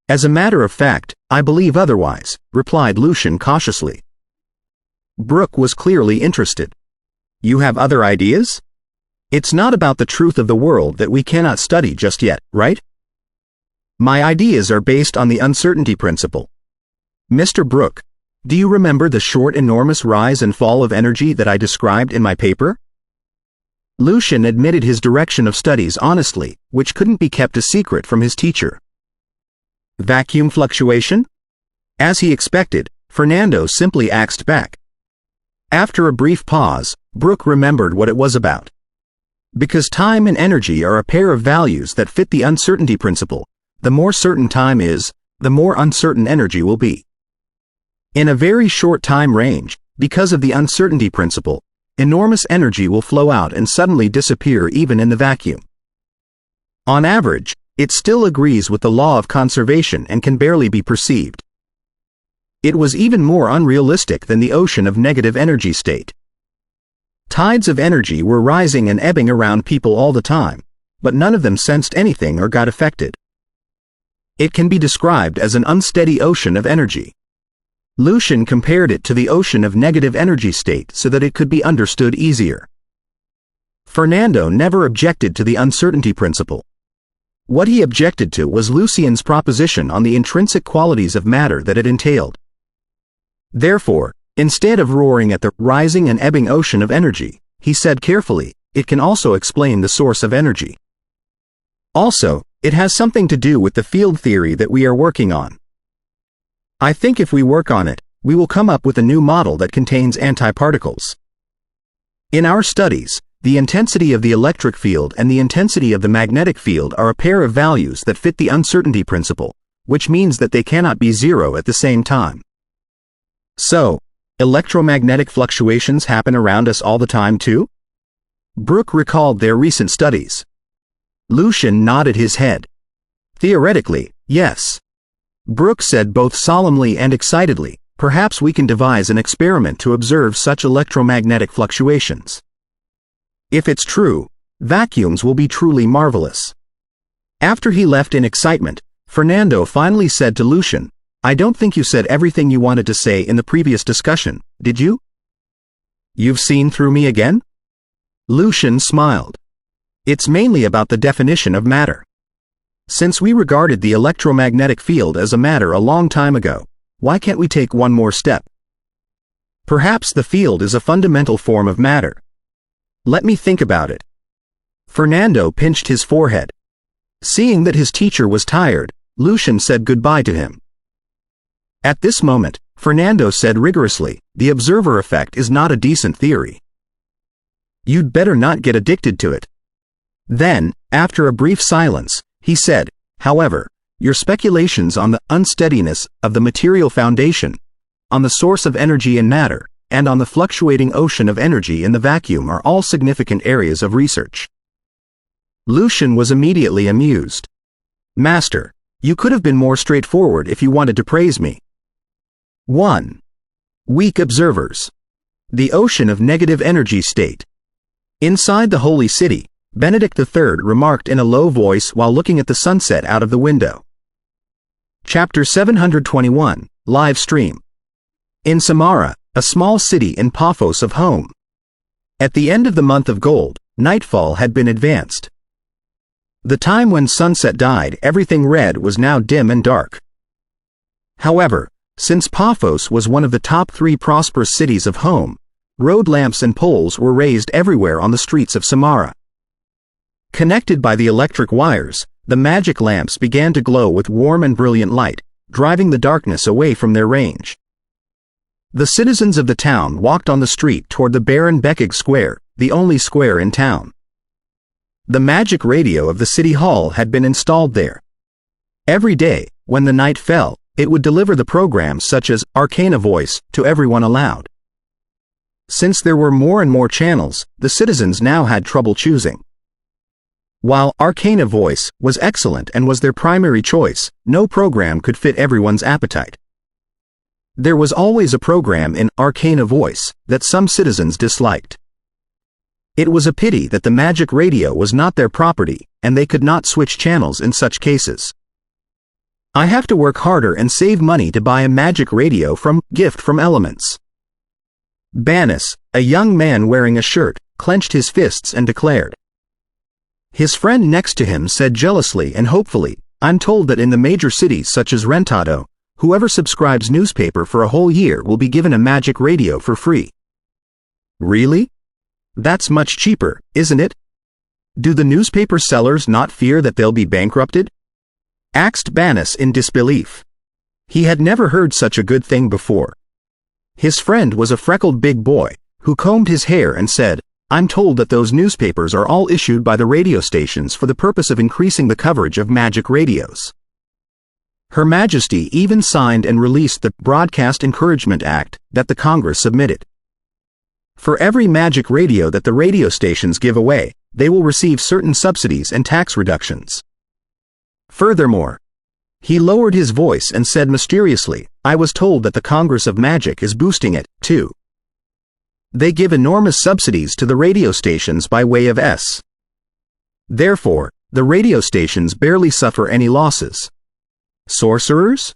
As a matter of fact, I believe otherwise, replied Lucian cautiously. Brooke was clearly interested. You have other ideas? It's not about the truth of the world that we cannot study just yet, right? My ideas are based on the uncertainty principle. Mr. Brooke, do you remember the short enormous rise and fall of energy that I described in my paper? Lucian admitted his direction of studies honestly, which couldn't be kept a secret from his teacher. Vacuum fluctuation? As he expected, Fernando simply axed back. After a brief pause, Brooke remembered what it was about. Because time and energy are a pair of values that fit the uncertainty principle, the more certain time is, the more uncertain energy will be. In a very short time range, because of the uncertainty principle, enormous energy will flow out and suddenly disappear even in the vacuum. On average, it still agrees with the law of conservation and can barely be perceived. It was even more unrealistic than the ocean of negative energy state. Tides of energy were rising and ebbing around people all the time, but none of them sensed anything or got affected. It can be described as an unsteady ocean of energy. Lucian compared it to the ocean of negative energy state so that it could be understood easier. Fernando never objected to the uncertainty principle. What he objected to was Lucian's proposition on the intrinsic qualities of matter that it entailed. Therefore, instead of roaring at the rising and ebbing ocean of energy, he said carefully, it can also explain the source of energy. Also, it has something to do with the field theory that we are working on. I think if we work on it, we will come up with a new model that contains antiparticles. In our studies, the intensity of the electric field and the intensity of the magnetic field are a pair of values that fit the uncertainty principle, which means that they cannot be zero at the same time. So, electromagnetic fluctuations happen around us all the time too? Brooke recalled their recent studies. Lucian nodded his head. Theoretically, yes. Brooke said both solemnly and excitedly, perhaps we can devise an experiment to observe such electromagnetic fluctuations. If it's true, vacuums will be truly marvelous. After he left in excitement, Fernando finally said to Lucian, I don't think you said everything you wanted to say in the previous discussion, did you? You've seen through me again? Lucian smiled. It's mainly about the definition of matter. Since we regarded the electromagnetic field as a matter a long time ago, why can't we take one more step? Perhaps the field is a fundamental form of matter. Let me think about it. Fernando pinched his forehead. Seeing that his teacher was tired, Lucian said goodbye to him. At this moment, Fernando said rigorously, the observer effect is not a decent theory. You'd better not get addicted to it. Then, after a brief silence, he said, however, your speculations on the unsteadiness of the material foundation, on the source of energy in matter, and on the fluctuating ocean of energy in the vacuum are all significant areas of research. Lucian was immediately amused. Master, you could have been more straightforward if you wanted to praise me. 1. Weak observers. The ocean of negative energy state. Inside the holy city, Benedict III remarked in a low voice while looking at the sunset out of the window. Chapter 721, Live Stream. In Samara, a small city in Paphos of home. At the end of the month of gold, nightfall had been advanced. The time when sunset died, everything red was now dim and dark. However, since Paphos was one of the top 3 prosperous cities of home, road lamps and poles were raised everywhere on the streets of Samara. Connected by the electric wires, the magic lamps began to glow with warm and brilliant light, driving the darkness away from their range. The citizens of the town walked on the street toward the Baron Beckig Square, the only square in town. The magic radio of the city hall had been installed there. Every day, when the night fell, it would deliver the programs such as Arcana Voice to everyone aloud. Since there were more and more channels, the citizens now had trouble choosing. While Arcana Voice was excellent and was their primary choice, no program could fit everyone's appetite. There was always a program in Arcana Voice that some citizens disliked. It was a pity that the magic radio was not their property, and they could not switch channels in such cases. I have to work harder and save money to buy a magic radio from Gift from Elements. Bannis, a young man wearing a shirt, clenched his fists and declared. His friend next to him said jealously and hopefully, I'm told that in the major cities such as Rentado, whoever subscribes newspaper for a whole year will be given a magic radio for free. Really? That's much cheaper, isn't it? Do the newspaper sellers not fear that they'll be bankrupted? Asked Bannis in disbelief. He had never heard such a good thing before. His friend was a freckled big boy, who combed his hair and said, I'm told that those newspapers are all issued by the radio stations for the purpose of increasing the coverage of magic radios. Her Majesty even signed and released the Broadcast Encouragement Act that the Congress submitted. For every magic radio that the radio stations give away, they will receive certain subsidies and tax reductions. Furthermore, he lowered his voice and said mysteriously, I was told that the Congress of Magic is boosting it, too. They give enormous subsidies to the radio stations by way of S. Therefore, the radio stations barely suffer any losses. Sorcerers?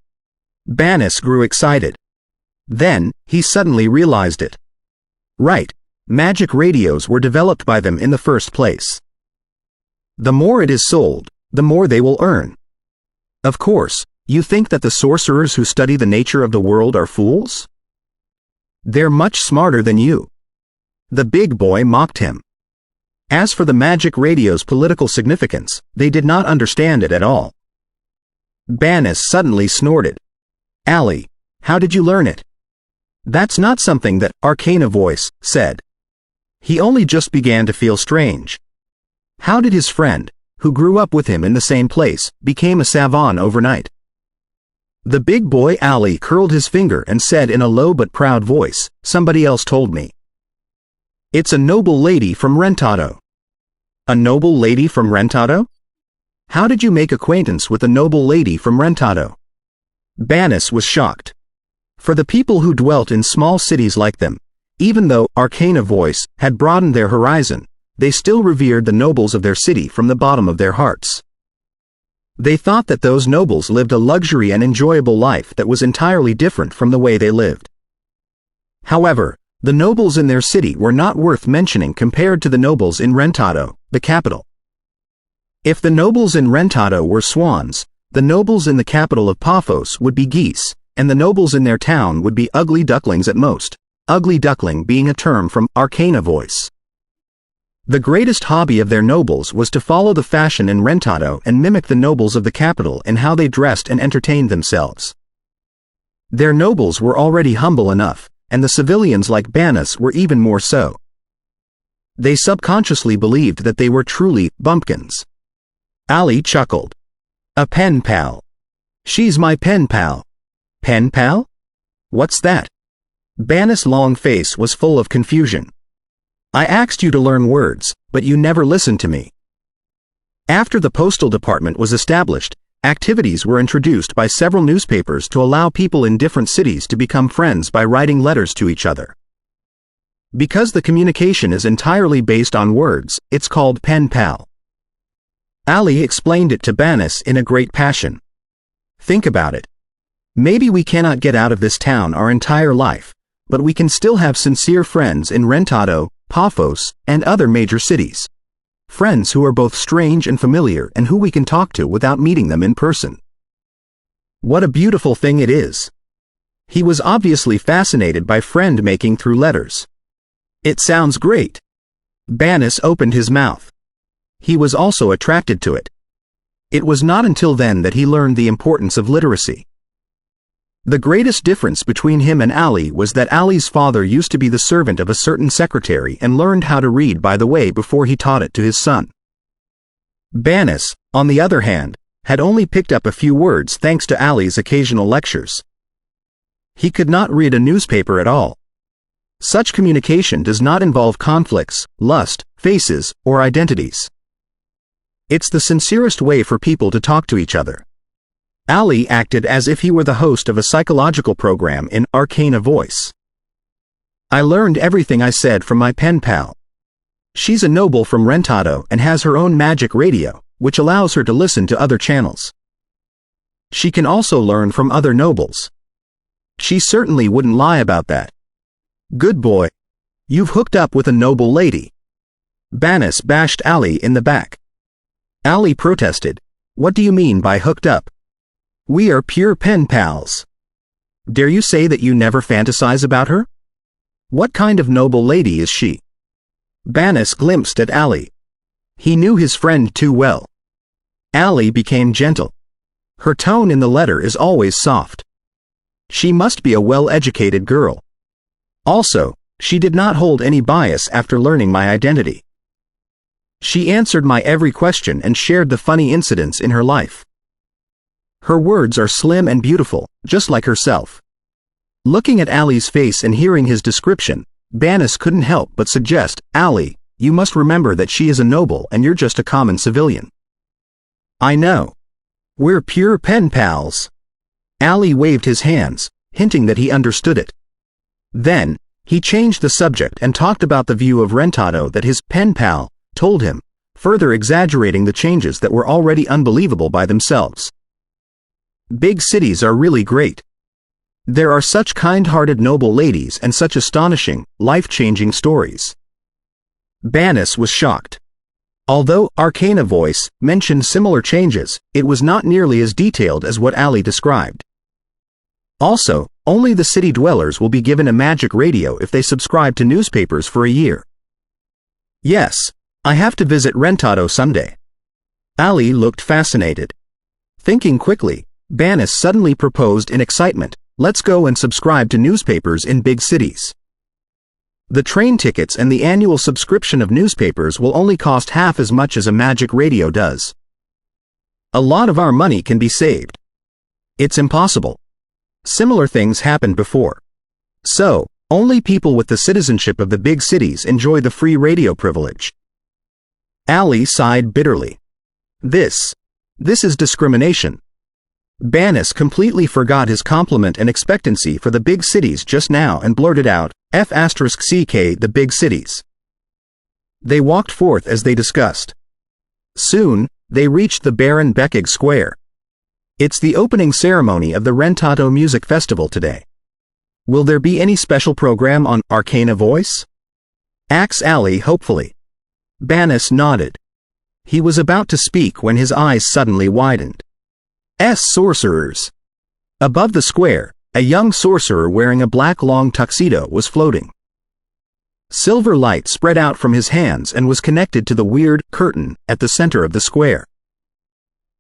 Bannis grew excited. Then, he suddenly realized it. Right, magic radios were developed by them in the first place. The more it is sold, the more they will earn. Of course, you think that the sorcerers who study the nature of the world are fools? They're much smarter than you. The big boy mocked him. As for the magic radio's political significance, they did not understand it at all. Bannis suddenly snorted. Allie, how did you learn it? That's not something that Arcana Voice said. He only just began to feel strange. How did his friend, who grew up with him in the same place, became a savant overnight? The big boy Allie curled his finger and said in a low but proud voice, somebody else told me. It's a noble lady from Rentado. A noble lady from Rentado? How did you make acquaintance with a noble lady from Rentado? Bannis was shocked. For the people who dwelt in small cities like them, even though Arcana Voice had broadened their horizon, they still revered the nobles of their city from the bottom of their hearts. They thought that those nobles lived a luxury and enjoyable life that was entirely different from the way they lived. However, the nobles in their city were not worth mentioning compared to the nobles in Rentado, the capital. If the nobles in Rentado were swans, the nobles in the capital of Paphos would be geese, and the nobles in their town would be ugly ducklings at most, ugly duckling being a term from Arcana Voice. The greatest hobby of their nobles was to follow the fashion in Rentado and mimic the nobles of the capital in how they dressed and entertained themselves. Their nobles were already humble enough, and the civilians like Bannis were even more so. They subconsciously believed that they were truly bumpkins. Allie chuckled. A pen pal. She's my pen pal. Pen pal? What's that? Bannis' long face was full of confusion. I asked you to learn words, but you never listened to me. After the postal department was established, activities were introduced by several newspapers to allow people in different cities to become friends by writing letters to each other. Because the communication is entirely based on words, it's called pen pal. Allie explained it to Bannis in a great passion. Think about it. Maybe we cannot get out of this town our entire life, but we can still have sincere friends in Rentado, Paphos, and other major cities. Friends who are both strange and familiar and who we can talk to without meeting them in person. What a beautiful thing it is. He was obviously fascinated by friend-making through letters. It sounds great. Bannis opened his mouth. He was also attracted to it. It was not until then that he learned the importance of literacy. The greatest difference between him and Allie was that Allie's father used to be the servant of a certain secretary and learned how to read by the way before he taught it to his son. Bannis, on the other hand, had only picked up a few words thanks to Allie's occasional lectures. He could not read a newspaper at all. Such communication does not involve conflicts, lust, faces, or identities. It's the sincerest way for people to talk to each other. Ali acted as if he were the host of a psychological program in arcana voice. I learned everything I said from my pen pal. She's a noble from Rentado and has her own magic radio, which allows her to listen to other channels. She can also learn from other nobles. She certainly wouldn't lie about that. Good boy. You've hooked up with a noble lady. Banis bashed Ali in the back. Ali protested. What do you mean by hooked up? We are pure pen pals. Dare you say that you never fantasize about her? What kind of noble lady is she? Banis glimpsed at Ali. He knew his friend too well. Ali became gentle. Her tone in the letter is always soft. She must be a well-educated girl. Also, she did not hold any bias after learning my identity. She answered my every question and shared the funny incidents in her life. Her words are slim and beautiful, just like herself. Looking at Ali's face and hearing his description, Banis couldn't help but suggest, Ali, you must remember that she is a noble and you're just a common civilian. I know. We're pure pen pals. Ali waved his hands, hinting that he understood it. Then, he changed the subject and talked about the view of Rentado that his pen pal told him, further exaggerating the changes that were already unbelievable by themselves. Big cities are really great. There are such kind-hearted noble ladies and such astonishing, life-changing stories. Banis was shocked. Although Arcana Voice mentioned similar changes, it was not nearly as detailed as what Ali described. Also, only the city dwellers will be given a magic radio if they subscribe to newspapers for a year. Yes, I have to visit Rentado someday. Ali looked fascinated. Thinking quickly, Banis suddenly proposed in excitement, let's go and subscribe to newspapers in big cities. The train tickets and the annual subscription of newspapers will only cost half as much as a magic radio does. A lot of our money can be saved. It's impossible. Similar things happened before. So, only people with the citizenship of the big cities enjoy the free radio privilege. Ali sighed bitterly. This is discrimination. Banis completely forgot his compliment and expectancy for the big cities just now and blurted out, F***ck the big cities. They walked forth as they discussed. Soon, they reached the Baron Beckig Square. It's the opening ceremony of the Rentado Music Festival today. Will there be any special program on Arcana Voice? Asked Ali hopefully. Banis nodded. He was about to speak when his eyes suddenly widened. Sorcerers. Above the square, a young sorcerer wearing a black long tuxedo was floating. Silver light spread out from his hands and was connected to the weird curtain at the center of the square.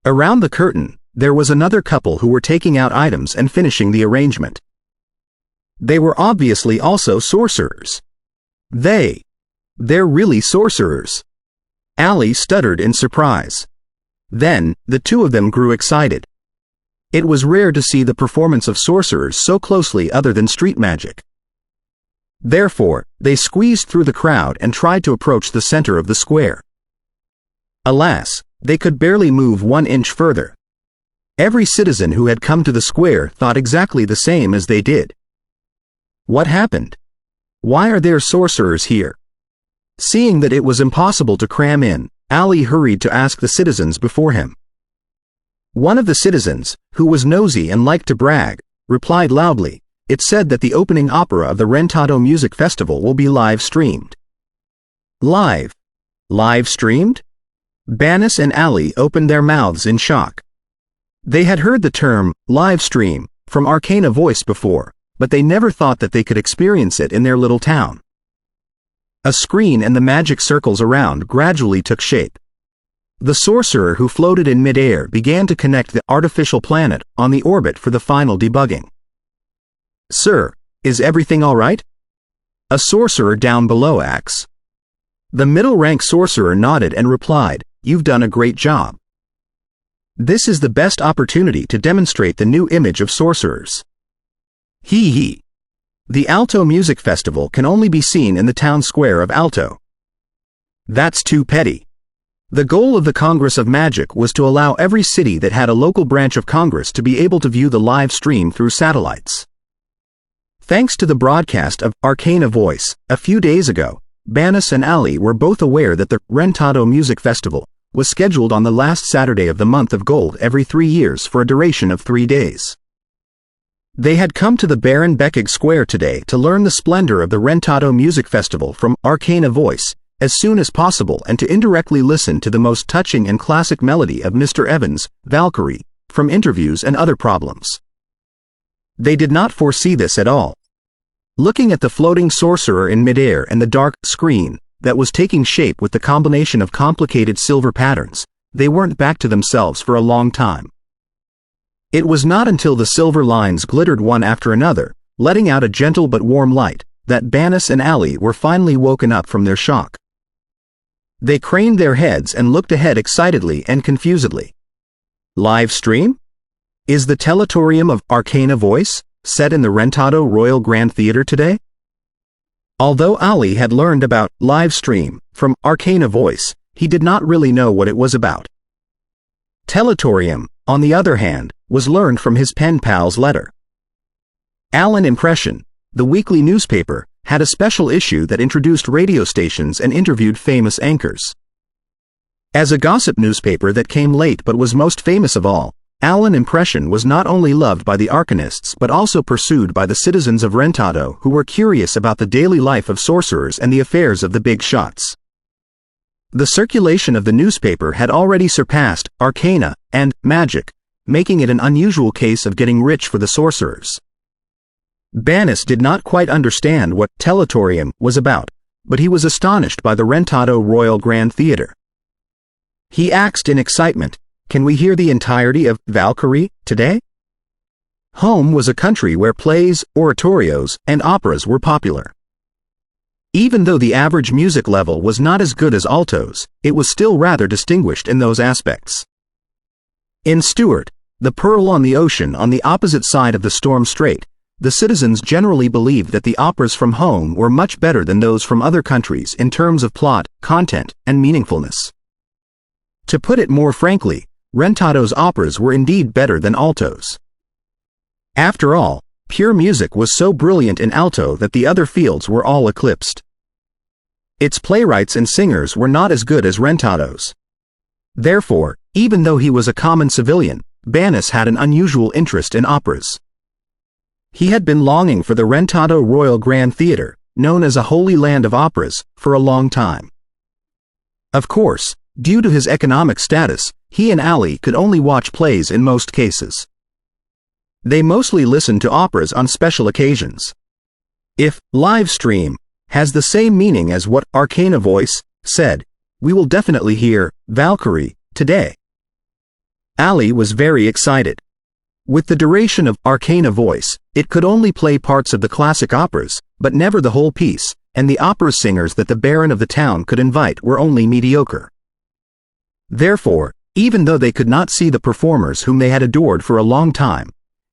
Around the curtain, there was another couple who were taking out items and finishing the arrangement. They were obviously also sorcerers. They're really sorcerers. Ali stuttered in surprise. Then, the two of them grew excited. It was rare to see the performance of sorcerers so closely other than street magic. Therefore, they squeezed through the crowd and tried to approach the center of the square. Alas, they could barely move 1 inch further. Every citizen who had come to the square thought exactly the same as they did. What happened? Why are there sorcerers here? Seeing that it was impossible to cram in, Ali hurried to ask the citizens before him. One of the citizens, who was nosy and liked to brag, replied loudly, it said that the opening opera of the Rentado Music Festival will be live-streamed. Live-streamed? Banis and Ali opened their mouths in shock. They had heard the term, live stream, from Arcana Voice before, but they never thought that they could experience it in their little town. A screen and the magic circles around gradually took shape. The sorcerer who floated in mid-air began to connect the artificial planet on the orbit for the final debugging. Sir, is everything all right? A sorcerer down below asks. The middle-rank sorcerer nodded and replied, you've done a great job. This is the best opportunity to demonstrate the new image of sorcerers. Hee. The Alto Music Festival can only be seen in the town square of Alto. That's too petty. The goal of the Congress of Magic was to allow every city that had a local branch of Congress to be able to view the live stream through satellites. Thanks to the broadcast of Arcana Voice, a few days ago, Banis and Ali were both aware that the Rentado Music Festival was scheduled on the last Saturday of the month of Gold every 3 years for a duration of 3 days. They had come to the Baron Beckig Square today to learn the splendor of the Rentado Music Festival from Arcana Voice as soon as possible and to indirectly listen to the most touching and classic melody of Mr. Evans' Valkyrie from interviews and other problems. They did not foresee this at all. Looking at the floating sorcerer in midair and the dark screen that was taking shape with the combination of complicated silver patterns, they weren't back to themselves for a long time. It was not until the silver lines glittered one after another, letting out a gentle but warm light, that Banis and Ali were finally woken up from their shock. They craned their heads and looked ahead excitedly and confusedly. Live stream? Is the Teletorium of Arcana Voice set in the Rentado Royal Grand Theatre today? Although Ali had learned about live stream from Arcana Voice, he did not really know what it was about. Teletorium, on the other hand, was learned from his pen pal's letter. Allen Impression, the weekly newspaper, had a special issue that introduced radio stations and interviewed famous anchors. As a gossip newspaper that came late but was most famous of all, Allen Impression was not only loved by the arcanists but also pursued by the citizens of Rentado who were curious about the daily life of sorcerers and the affairs of the big shots. The circulation of the newspaper had already surpassed Arcana and Magic, making it an unusual case of getting rich for the sorcerers. Banis did not quite understand what Teletorium was about, but he was astonished by the Rentado Royal Grand Theatre. He asked in excitement, "Can we hear the entirety of Valkyrie today?" Home was a country where plays, oratorios, and operas were popular. Even though the average music level was not as good as altos, it was still rather distinguished in those aspects. In Stuart, the pearl on the ocean on the opposite side of the Storm Strait, the citizens generally believed that the operas from home were much better than those from other countries in terms of plot, content, and meaningfulness. To put it more frankly, Rentado's operas were indeed better than altos. After all, pure music was so brilliant in alto that the other fields were all eclipsed. Its playwrights and singers were not as good as Rentado's. Therefore, even though he was a common civilian, Banis had an unusual interest in operas. He had been longing for the Rentado Royal Grand Theatre, known as a holy land of operas, for a long time. Of course, due to his economic status, he and Ali could only watch plays in most cases. They mostly listened to operas on special occasions. If live stream has the same meaning as what Arcana Voice said, we will definitely hear Valkyrie today. Ali was very excited. With the duration of Arcana Voice, it could only play parts of the classic operas, but never the whole piece, and the opera singers that the Baron of the town could invite were only mediocre. Therefore, even though they could not see the performers whom they had adored for a long time,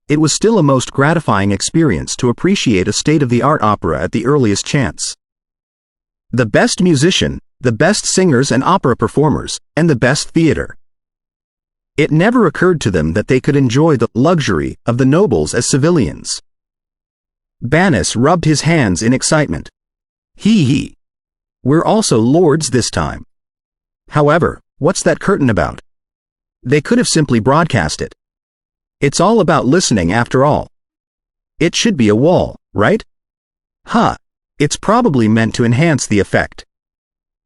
it was still a most gratifying experience to appreciate a state-of-the-art opera at the earliest chance. The best musician, the best singers and opera performers, and the best theater. It never occurred to them that they could enjoy the luxury of the nobles as civilians. Banis rubbed his hands in excitement. He. We're also lords this time. However, what's that curtain about? They could have simply broadcast it. It's all about listening after all. It should be a wall, right? It's probably meant to enhance the effect.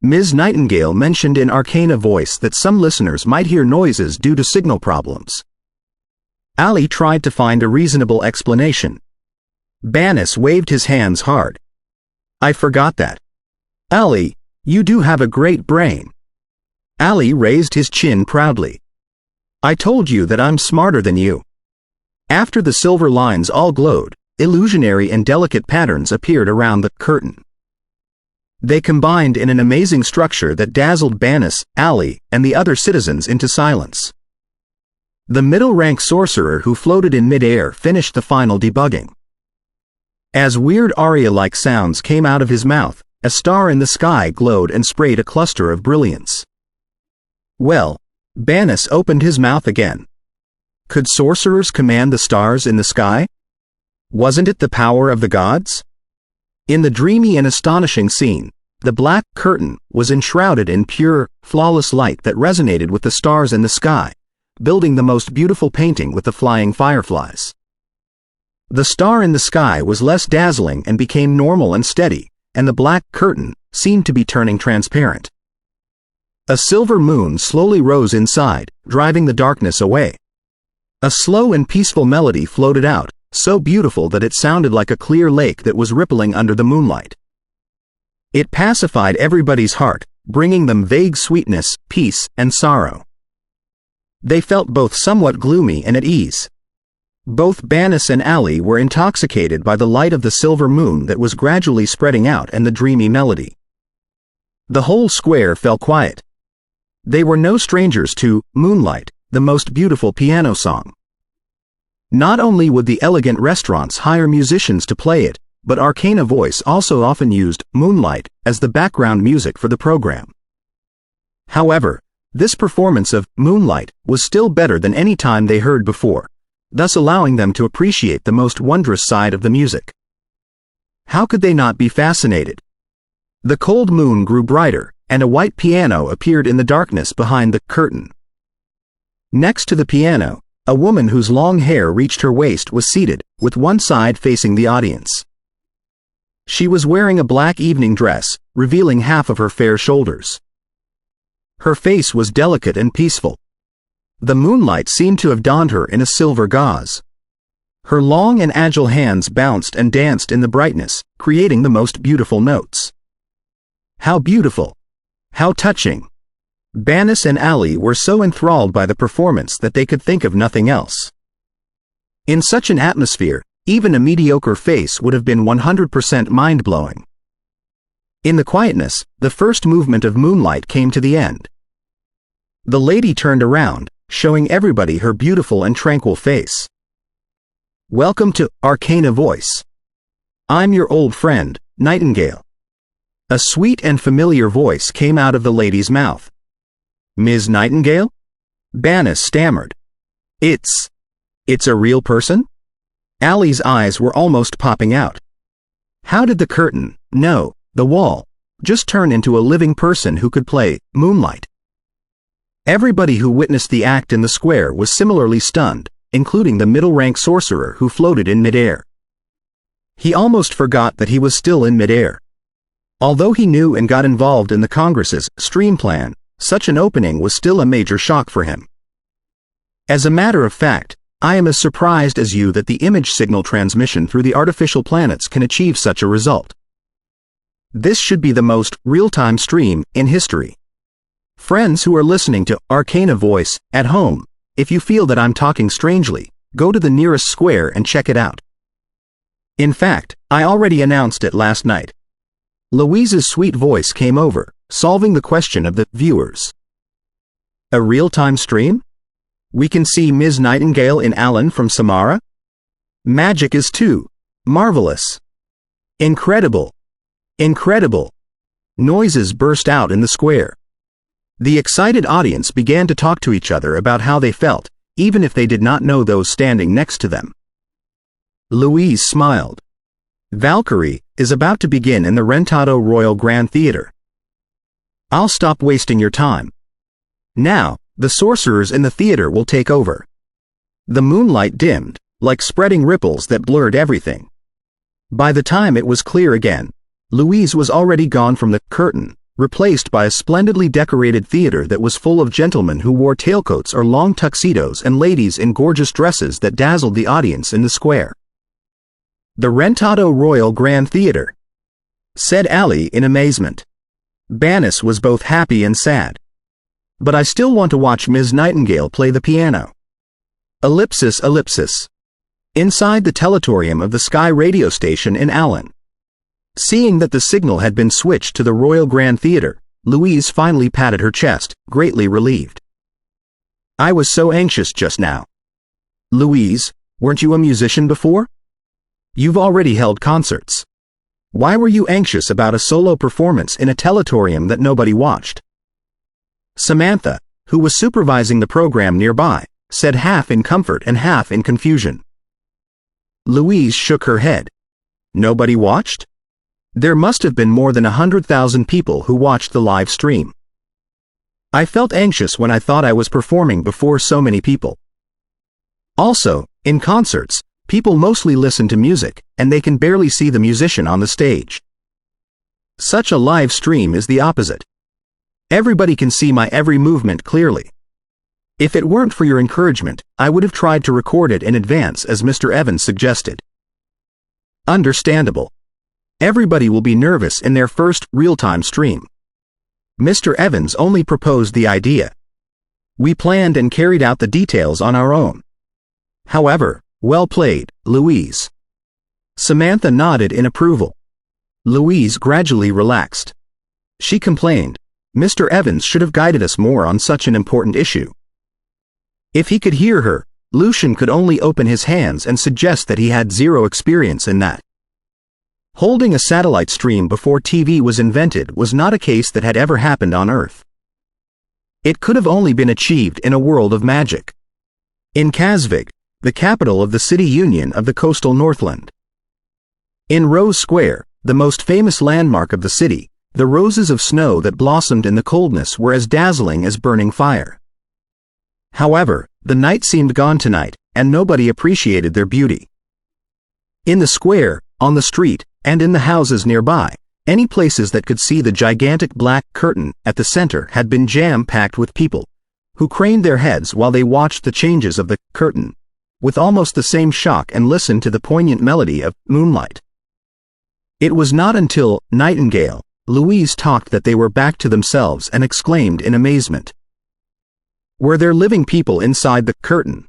Ms. Nightingale mentioned in Arcana Voice that some listeners might hear noises due to signal problems. Ali tried to find a reasonable explanation. Banis waved his hands hard. I forgot that. Ali, you do have a great brain. Ali raised his chin proudly. I told you that I'm smarter than you. After the silver lines all glowed, illusionary and delicate patterns appeared around the curtain. They combined in an amazing structure that dazzled Banis, Ali, and the other citizens into silence. The middle-rank sorcerer who floated in mid-air finished the final debugging. As weird aria-like sounds came out of his mouth, a star in the sky glowed and sprayed a cluster of brilliance. Well, Bannis opened his mouth again. Could sorcerers command the stars in the sky? Wasn't it the power of the gods? In the dreamy and astonishing scene, the black curtain was enshrouded in pure, flawless light that resonated with the stars in the sky, building the most beautiful painting with the flying fireflies. The star in the sky was less dazzling and became normal and steady, and the black curtain seemed to be turning transparent. A silver moon slowly rose inside, driving the darkness away. A slow and peaceful melody floated out, so beautiful that it sounded like a clear lake that was rippling under the moonlight. It pacified everybody's heart, bringing them vague sweetness, peace, and sorrow. They felt both somewhat gloomy and at ease. Both Bannis and Allie were intoxicated by the light of the silver moon that was gradually spreading out and the dreamy melody. The whole square fell quiet. They were no strangers to Moonlight, the most beautiful piano song. Not only would the elegant restaurants hire musicians to play it, but Arcana Voice also often used Moonlight as the background music for the program. However, this performance of Moonlight was still better than any time they heard before, thus allowing them to appreciate the most wondrous side of the music. How could they not be fascinated? The cold moon grew brighter, and a white piano appeared in the darkness behind the curtain. Next to the piano, a woman whose long hair reached her waist was seated, with one side facing the audience. She was wearing a black evening dress, revealing half of her fair shoulders. Her face was delicate and peaceful. The moonlight seemed to have donned her in a silver gauze. Her long and agile hands bounced and danced in the brightness, creating the most beautiful notes. How beautiful! How touching! Bannis and Allie were so enthralled by the performance that they could think of nothing else. In such an atmosphere, even a mediocre face would have been 100% mind-blowing. In the quietness, the first movement of Moonlight came to the end. The lady turned around, showing everybody her beautiful and tranquil face. Welcome to Arcana Voice. I'm your old friend, Nightingale. A sweet and familiar voice came out of the lady's mouth. Ms. Nightingale? Bannis stammered. It's a real person? Allie's eyes were almost popping out. How did the curtain, no, the wall, just turn into a living person who could play Moonlight? Everybody who witnessed the act in the square was similarly stunned, including the middle-rank sorcerer who floated in midair. He almost forgot that he was still in midair. Although he knew and got involved in the Congress's stream plan, such an opening was still a major shock for him. As a matter of fact, I am as surprised as you that the image signal transmission through the artificial planets can achieve such a result. This should be the most real-time stream in history. Friends who are listening to Arcana Voice at home, if you feel that I'm talking strangely, go to the nearest square and check it out. In fact, I already announced it last night. Louise's sweet voice came over, solving the question of the viewers. A real-time stream? We can see Ms. Nightingale in Alan from Samara? Magic is too marvelous. Incredible. Incredible. Noises burst out in the square. The excited audience began to talk to each other about how they felt, even if they did not know those standing next to them. Louise smiled. Valkyrie is about to begin in the Rentado Royal Grand Theatre. I'll stop wasting your time. Now, the sorcerers in the theater will take over. The moonlight dimmed, like spreading ripples that blurred everything. By the time it was clear again, Louise was already gone from the curtain, replaced by a splendidly decorated theater that was full of gentlemen who wore tailcoats or long tuxedos and ladies in gorgeous dresses that dazzled the audience in the square. The Rentado Royal Grand Theatre, said Allie in amazement. Bannis was both happy and sad. But I still want to watch Ms. Nightingale play the piano. Ellipsis, ellipsis. Inside the teletorium of the Sky radio station in Allen. Seeing that the signal had been switched to the Royal Grand Theatre, Louise finally patted her chest, greatly relieved. I was so anxious just now. Louise, weren't you a musician before? You've already held concerts. Why were you anxious about a solo performance in a teletorium that nobody watched? Samantha, who was supervising the program nearby, said half in comfort and half in confusion. Louise shook her head. Nobody watched? There must have been more than 100,000 people who watched the live stream. I felt anxious when I thought I was performing before so many people. Also, in concerts, people mostly listen to music, and they can barely see the musician on the stage. Such a live stream is the opposite. Everybody can see my every movement clearly. If it weren't for your encouragement, I would have tried to record it in advance as Mr. Evans suggested. Understandable. Everybody will be nervous in their first real-time stream. Mr. Evans only proposed the idea. We planned and carried out the details on our own. However, well played, Louise. Samantha nodded in approval. Louise gradually relaxed. She complained, Mr. Evans should have guided us more on such an important issue. If he could hear her, Lucian could only open his hands and suggest that he had zero experience in that. Holding a satellite stream before TV was invented was not a case that had ever happened on Earth. It could have only been achieved in a world of magic. In Kasvig, the capital of the city union of the coastal Northland. In Rose Square, the most famous landmark of the city, the roses of snow that blossomed in the coldness were as dazzling as burning fire. However, the night seemed gone tonight, and nobody appreciated their beauty. In the square, on the street, and in the houses nearby, any places that could see the gigantic black curtain at the center had been jam-packed with people, who craned their heads while they watched the changes of the curtain, with almost the same shock, and listened to the poignant melody of Moonlight. It was not until Nightingale, Louise talked that they were back to themselves and exclaimed in amazement. Were there living people inside the curtain?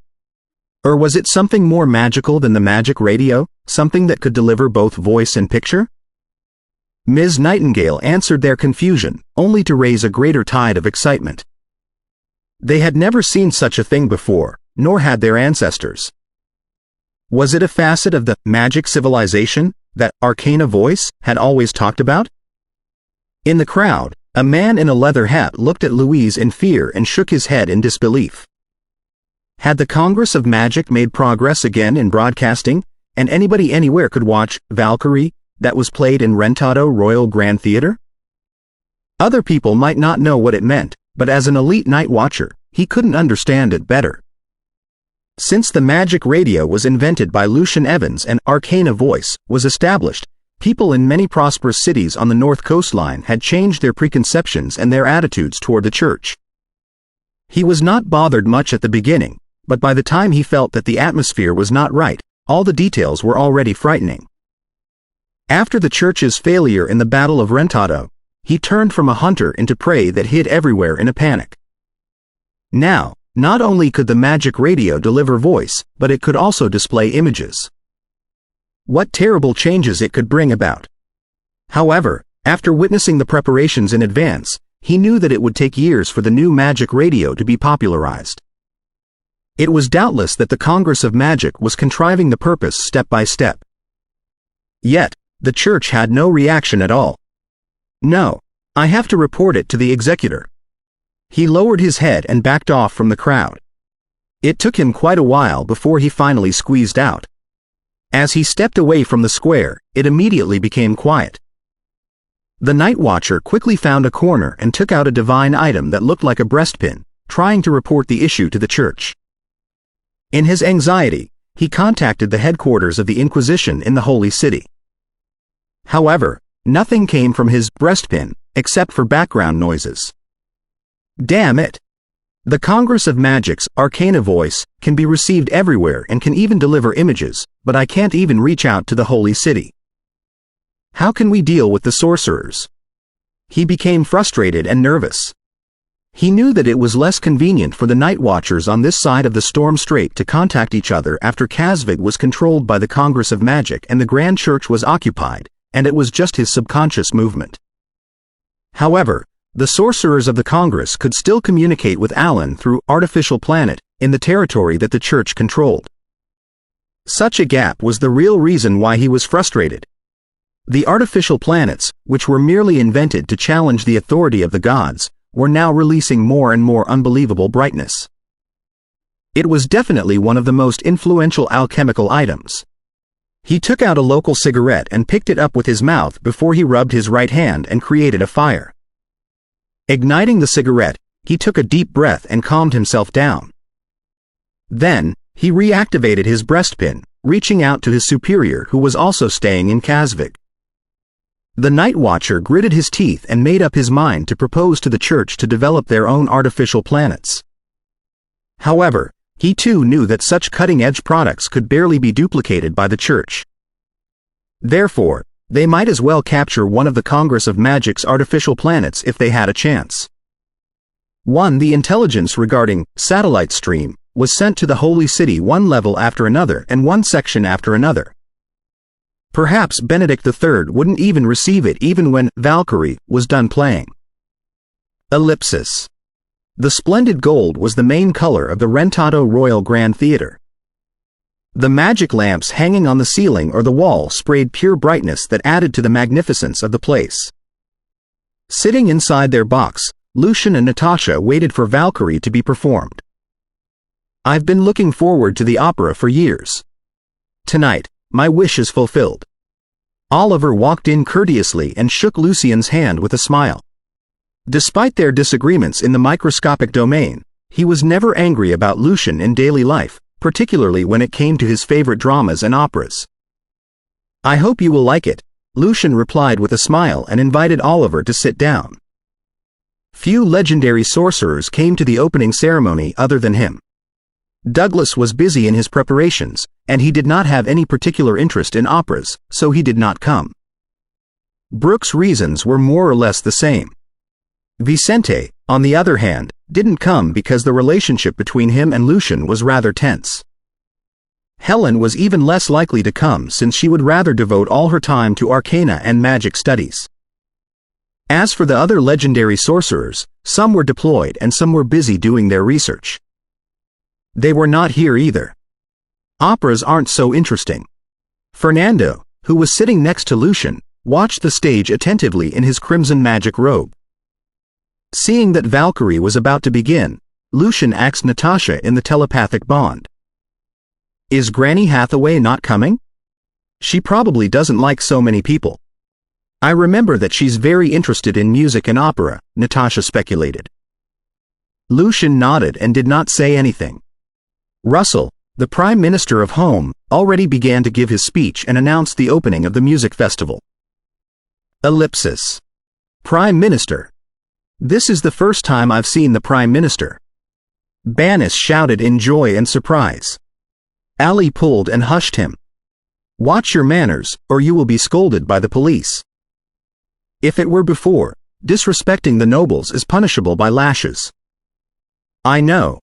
Or was it something more magical than the magic radio, something that could deliver both voice and picture? Ms. Nightingale answered their confusion, only to raise a greater tide of excitement. They had never seen such a thing before, nor had their ancestors. Was it a facet of the magic civilization that arcana voice had always talked about? In the crowd, a man in a leather hat looked at Louise in fear and shook his head in disbelief. Had the Congress of Magic made progress again in broadcasting, and anybody anywhere could watch Valkyrie, that was played in Rentado Royal Grand Theatre? Other people might not know what it meant, but as an elite night watcher, he couldn't understand it better. Since the magic radio was invented by Lucian Evans and arcana voice was established, people in many prosperous cities on the North Coastline had changed their preconceptions and their attitudes toward the church. He was not bothered much at the beginning, but by the time he felt that the atmosphere was not right, all the details were already frightening. After the church's failure in the Battle of Rentado, he turned from a hunter into prey that hid everywhere in a panic. Now, not only could the magic radio deliver voice, but it could also display images. What terrible changes it could bring about. However, after witnessing the preparations in advance, he knew that it would take years for the new magic radio to be popularized. It was doubtless that the Congress of Magic was contriving the purpose step by step. Yet, the church had no reaction at all. No, I have to report it to the executor. He lowered his head and backed off from the crowd. It took him quite a while before he finally squeezed out. As he stepped away from the square, it immediately became quiet. The night watcher quickly found a corner and took out a divine item that looked like a breastpin, trying to report the issue to the church. In his anxiety, he contacted the headquarters of the Inquisition in the Holy City. However, nothing came from his breastpin, except for background noises. Damn it! The Congress of Magic's arcana voice can be received everywhere and can even deliver images, but I can't even reach out to the Holy City. How can we deal with the sorcerers? He became frustrated and nervous. He knew that it was less convenient for the night watchers on this side of the Storm Strait to contact each other after Kasvig was controlled by the Congress of Magic and the Grand Church was occupied, and it was just his subconscious movement. However, the sorcerers of the Congress could still communicate with Alan through Artificial Planet, in the territory that the church controlled. Such a gap was the real reason why he was frustrated. The artificial planets, which were merely invented to challenge the authority of the gods, were now releasing more and more unbelievable brightness. It was definitely one of the most influential alchemical items. He took out a local cigarette and picked it up with his mouth before he rubbed his right hand and created a fire. Igniting the cigarette, he took a deep breath and calmed himself down. Then, he reactivated his breastpin, reaching out to his superior who was also staying in Kazvik. The Night Watcher gritted his teeth and made up his mind to propose to the church to develop their own artificial planets. However, he too knew that such cutting-edge products could barely be duplicated by the church. Therefore, they might as well capture one of the Congress of Magic's artificial planets if they had a chance. The intelligence regarding satellite stream was sent to the Holy City one level after another and one section after another. Perhaps Benedict III wouldn't even receive it even when Valkyrie was done playing. Ellipsis. The splendid gold was the main color of the Rentato Royal Grand Theatre. The magic lamps hanging on the ceiling or the wall sprayed pure brightness that added to the magnificence of the place. Sitting inside their box, Lucian and Natasha waited for Valkyrie to be performed. I've been looking forward to the opera for years. Tonight, my wish is fulfilled. Oliver walked in courteously and shook Lucian's hand with a smile. Despite their disagreements in the microscopic domain, he was never angry about Lucian in daily life, particularly when it came to his favorite dramas and operas. I hope you will like it, Lucian replied with a smile and invited Oliver to sit down. Few legendary sorcerers came to the opening ceremony other than him. Douglas was busy in his preparations, and he did not have any particular interest in operas, so he did not come. Brooke's reasons were more or less the same. Vicente, on the other hand, didn't come because the relationship between him and Lucian was rather tense. Helen was even less likely to come since she would rather devote all her time to arcana and magic studies. As for the other legendary sorcerers, some were deployed and some were busy doing their research. They were not here either. Operas aren't so interesting. Fernando, who was sitting next to Lucian, watched the stage attentively in his crimson magic robe. Seeing that Valkyrie was about to begin, Lucian asked Natasha in the telepathic bond. Is Granny Hathaway not coming? She probably doesn't like so many people. I remember that she's very interested in music and opera, Natasha speculated. Lucian nodded and did not say anything. Russell, the Prime Minister of Home, already began to give his speech and announced the opening of the music festival. Ellipsis. Prime Minister. This is the first time I've seen the Prime Minister. Banis shouted in joy and surprise. Ali pulled and hushed him. Watch your manners, or you will be scolded by the police. If it were before, disrespecting the nobles is punishable by lashes. I know.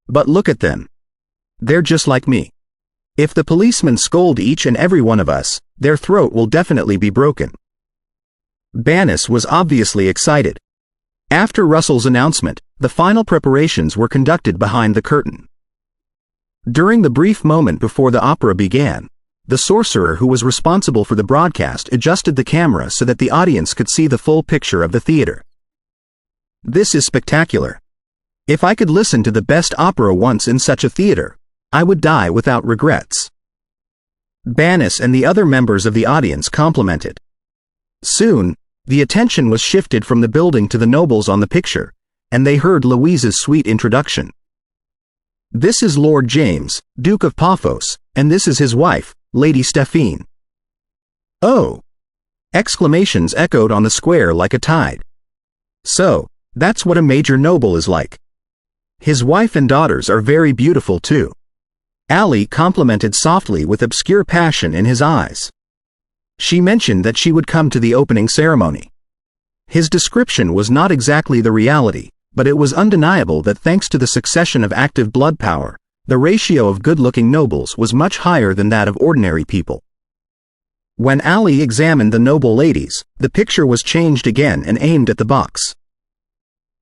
But look at them. They're just like me. If the policemen scold each and every one of us, their throat will definitely be broken. Banis was obviously excited. After Russell's announcement, the final preparations were conducted behind the curtain. During the brief moment before the opera began, the sorcerer who was responsible for the broadcast adjusted the camera so that the audience could see the full picture of the theater. This is spectacular. If I could listen to the best opera once in such a theater, I would die without regrets. Banis and the other members of the audience complimented. Soon, the attention was shifted from the building to the nobles on the picture, and they heard Louise's sweet introduction. This is Lord James, Duke of Paphos, and this is his wife, Lady Stephine. Oh! Exclamations echoed on the square like a tide. So, that's what a major noble is like. His wife and daughters are very beautiful too. Ali complimented softly with obscure passion in his eyes. She mentioned that she would come to the opening ceremony. His description was not exactly the reality, but it was undeniable that thanks to the succession of active blood power, the ratio of good-looking nobles was much higher than that of ordinary people. When Ali examined the noble ladies, the picture was changed again and aimed at the box.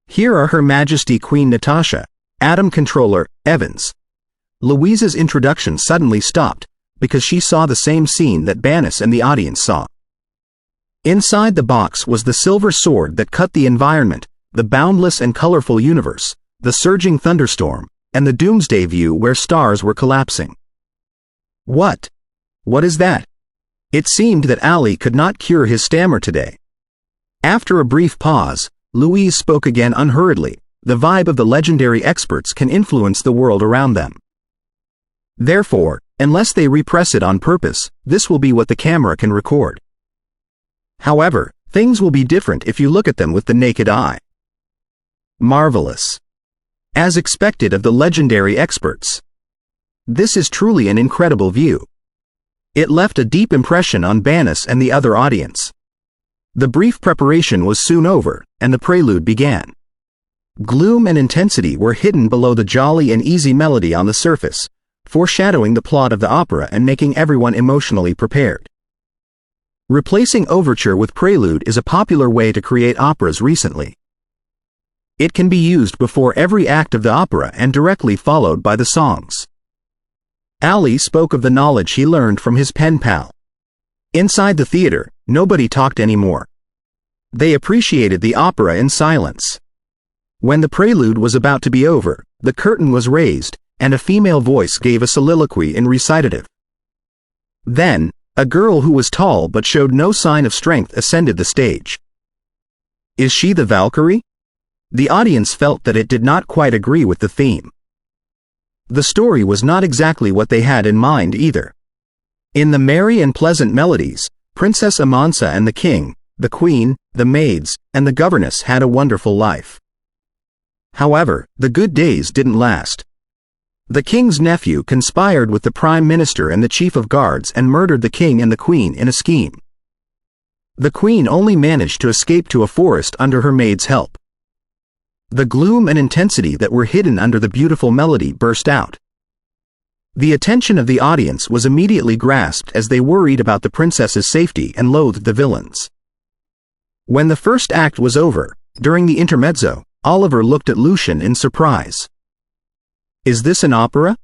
Here are Her Majesty Queen Natasha, Atom Controller, Evans. Louise's introduction suddenly stopped, because she saw the same scene that Banis and the audience saw. Inside the box was the silver sword that cut the environment, the boundless and colorful universe, the surging thunderstorm, and the doomsday view where stars were collapsing. What? What is that? It seemed that Ali could not cure his stammer today. After a brief pause, Louise spoke again unhurriedly. The vibe of the legendary experts can influence the world around them. Therefore, unless they repress it on purpose, this will be what the camera can record. However, things will be different if you look at them with the naked eye. Marvelous. As expected of the legendary experts. This is truly an incredible view. It left a deep impression on Banis and the other audience. The brief preparation was soon over, and the prelude began. Gloom and intensity were hidden below the jolly and easy melody on the surface, foreshadowing the plot of the opera and making everyone emotionally prepared. Replacing overture with prelude is a popular way to create operas recently. It can be used before every act of the opera and directly followed by the songs. Ali spoke of the knowledge he learned from his pen pal. Inside the theater, nobody talked anymore. They appreciated the opera in silence. When the prelude was about to be over, the curtain was raised, and a female voice gave a soliloquy in recitative. Then, a girl who was tall but showed no sign of strength ascended the stage. Is she the Valkyrie? The audience felt that it did not quite agree with the theme. The story was not exactly what they had in mind either. In the merry and pleasant melodies, Princess Amansa and the king, the queen, the maids, and the governess had a wonderful life. However, the good days didn't last. The king's nephew conspired with the prime minister and the chief of guards and murdered the king and the queen in a scheme. The queen only managed to escape to a forest under her maid's help. The gloom and intensity that were hidden under the beautiful melody burst out. The attention of the audience was immediately grasped as they worried about the princess's safety and loathed the villains. When the first act was over, during the intermezzo, Oliver looked at Lucian in surprise. Is this an opera?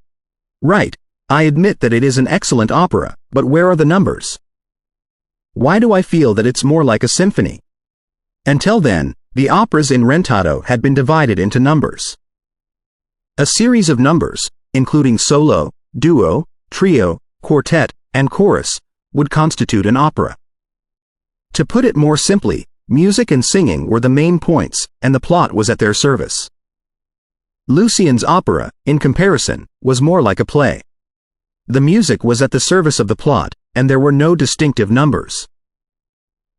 Right, I admit that it is an excellent opera, but where are the numbers? Why do I feel that it's more like a symphony? Until then, the operas in Rentato had been divided into numbers. A series of numbers, including solo, duo, trio, quartet, and chorus, would constitute an opera. To put it more simply, music and singing were the main points, and the plot was at their service. Lucian's opera, in comparison, was more like a play. The music was at the service of the plot, and there were no distinctive numbers.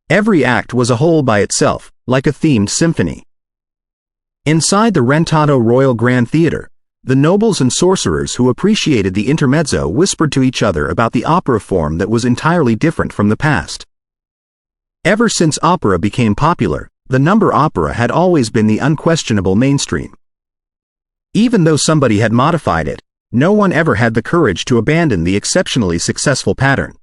Every act was a whole by itself, like a themed symphony. Inside the Rentato Royal Grand Theatre, the nobles and sorcerers who appreciated the intermezzo whispered to each other about the opera form that was entirely different from the past. Ever since opera became popular, the number opera had always been the unquestionable mainstream. Even though somebody had modified it, no one ever had the courage to abandon the exceptionally successful pattern.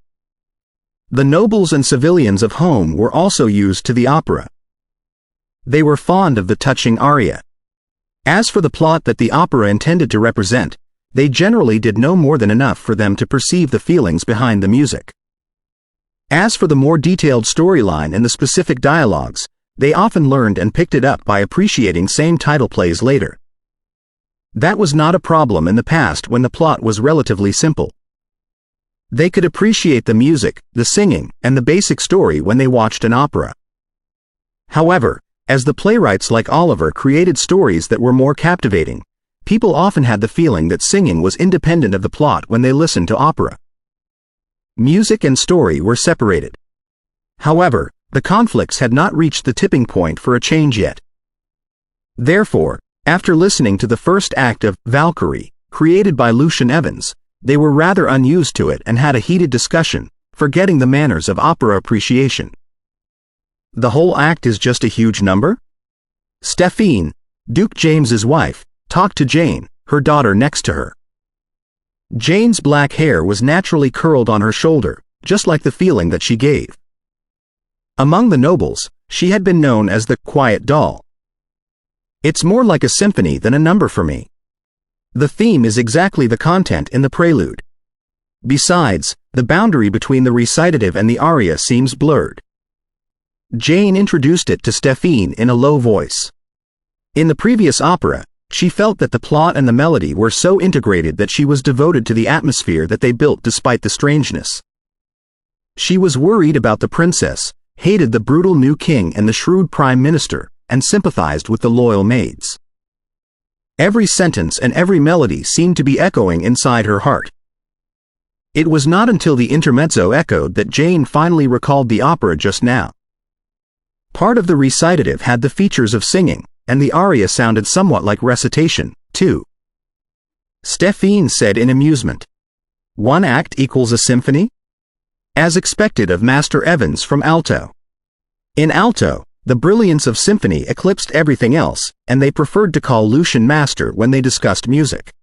The nobles and civilians of home were also used to the opera. They were fond of the touching aria. As for the plot that the opera intended to represent, they generally did no more than enough for them to perceive the feelings behind the music. As for the more detailed storyline and the specific dialogues, they often learned and picked it up by appreciating same title plays later. That was not a problem in the past when the plot was relatively simple. They could appreciate the music, the singing, and the basic story when they watched an opera. However, as the playwrights like Oliver created stories that were more captivating, people often had the feeling that singing was independent of the plot when they listened to opera. Music and story were separated. However, the conflicts had not reached the tipping point for a change yet. Therefore, after listening to the first act of Valkyrie, created by Lucian Evans, they were rather unused to it and had a heated discussion, forgetting the manners of opera appreciation. The whole act is just a huge number? Stephine, Duke James's wife, talked to Jane, her daughter next to her. Jane's black hair was naturally curled on her shoulder, just like the feeling that she gave. Among the nobles, she had been known as the quiet doll. It's more like a symphony than a number for me. The theme is exactly the content in the prelude. Besides, the boundary between the recitative and the aria seems blurred. Jane introduced it to Stephine in a low voice. In the previous opera, she felt that the plot and the melody were so integrated that she was devoted to the atmosphere that they built despite the strangeness. She was worried about the princess, hated the brutal new king and the shrewd prime minister, and sympathized with the loyal maids. Every sentence and every melody seemed to be echoing inside her heart. It was not until the intermezzo echoed that Jane finally recalled the opera just now. Part of the recitative had the features of singing, and the aria sounded somewhat like recitation, too. Stephine said in amusement. One act equals a symphony? As expected of Master Evans from alto. In alto, the brilliance of symphony eclipsed everything else, and they preferred to call Lucian master when they discussed music.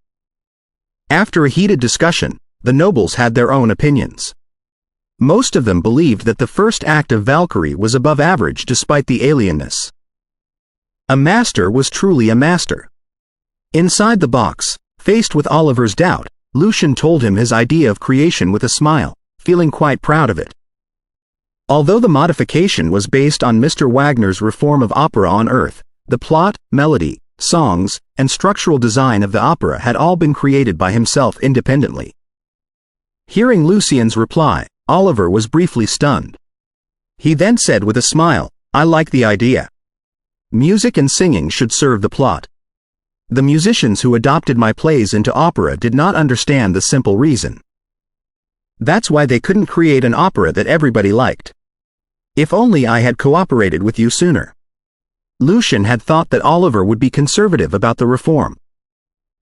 After a heated discussion, the nobles had their own opinions. Most of them believed that the first act of Valkyrie was above average despite the alienness. A master was truly a master. Inside the box, faced with Oliver's doubt, Lucian told him his idea of creation with a smile, feeling quite proud of it. Although the modification was based on Mr. Wagner's reform of opera on Earth, the plot, melody, songs, and structural design of the opera had all been created by himself independently. Hearing Lucian's reply, Oliver was briefly stunned. He then said with a smile, I like the idea. Music and singing should serve the plot. The musicians who adopted my plays into opera did not understand the simple reason. That's why they couldn't create an opera that everybody liked. If only I had cooperated with you sooner. Lucian had thought that Oliver would be conservative about the reform.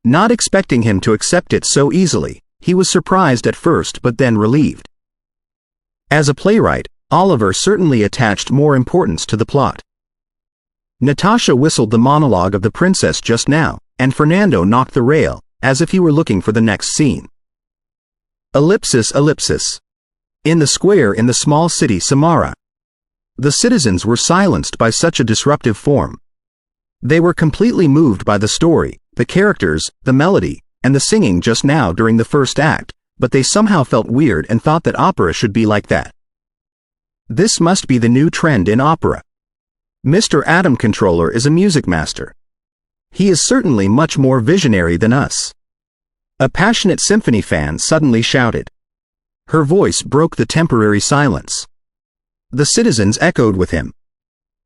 Not expecting him to accept it so easily, he was surprised at first but then relieved. As a playwright, Oliver certainly attached more importance to the plot. Natasha whistled the monologue of the princess just now, and Fernando knocked the rail, as if he were looking for the next scene. Ellipsis, ellipsis. In the square in the small city Samara. The citizens were silenced by such a disruptive form. They were completely moved by the story, the characters, the melody, and the singing just now during the first act, but they somehow felt weird and thought that opera should be like that. This must be the new trend in opera. Mr. Atom Controller is a music master. He is certainly much more visionary than us. A passionate symphony fan suddenly shouted. Her voice broke the temporary silence. The citizens echoed with him.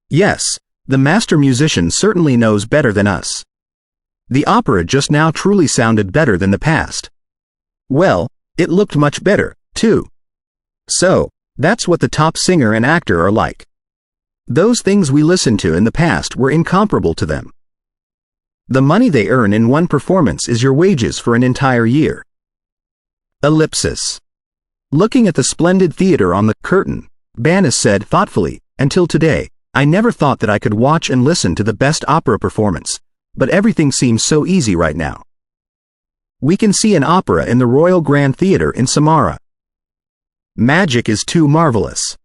Yes, the master musician certainly knows better than us. The opera just now truly sounded better than the past. Well, it looked much better, too. So, that's what the top singer and actor are like. Those things we listened to in the past were incomparable to them. The money they earn in one performance is your wages for an entire year. Ellipsis. Looking at the splendid theater on the curtain, Banis said thoughtfully, until today, I never thought that I could watch and listen to the best opera performance, but everything seems so easy right now. We can see an opera in the Royal Grand Theatre in Samara. Magic is too marvelous.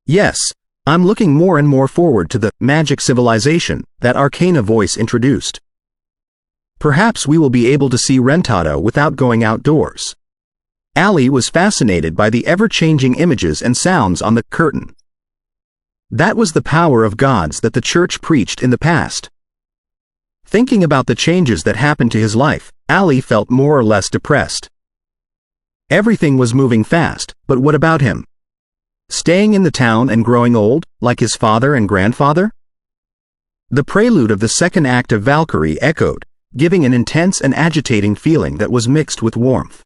Yes, I'm looking more and more forward to the magic civilization that Arcana voice introduced. Perhaps we will be able to see Rentado without going outdoors. Ali was fascinated by the ever-changing images and sounds on the curtain. That was the power of gods that the church preached in the past. Thinking about the changes that happened to his life, Ali felt more or less depressed. Everything was moving fast, but what about him? Staying in the town and growing old, like his father and grandfather? The prelude of the second act of Valkyrie echoed, giving an intense and agitating feeling that was mixed with warmth.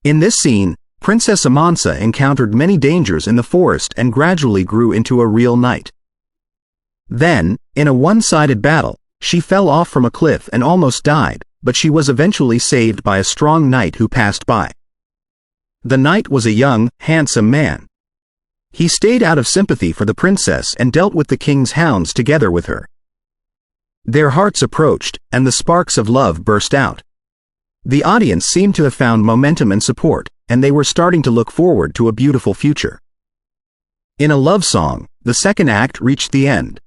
In this scene, Princess Amansa encountered many dangers in the forest and gradually grew into a real knight. Then, in a one-sided battle, she fell off from a cliff and almost died, but she was eventually saved by a strong knight who passed by. The knight was a young, handsome man. He stayed out of sympathy for the princess and dealt with the king's hounds together with her. Their hearts approached, and the sparks of love burst out. The audience seemed to have found momentum and support, and they were starting to look forward to a beautiful future. In a love song, the second act reached the end.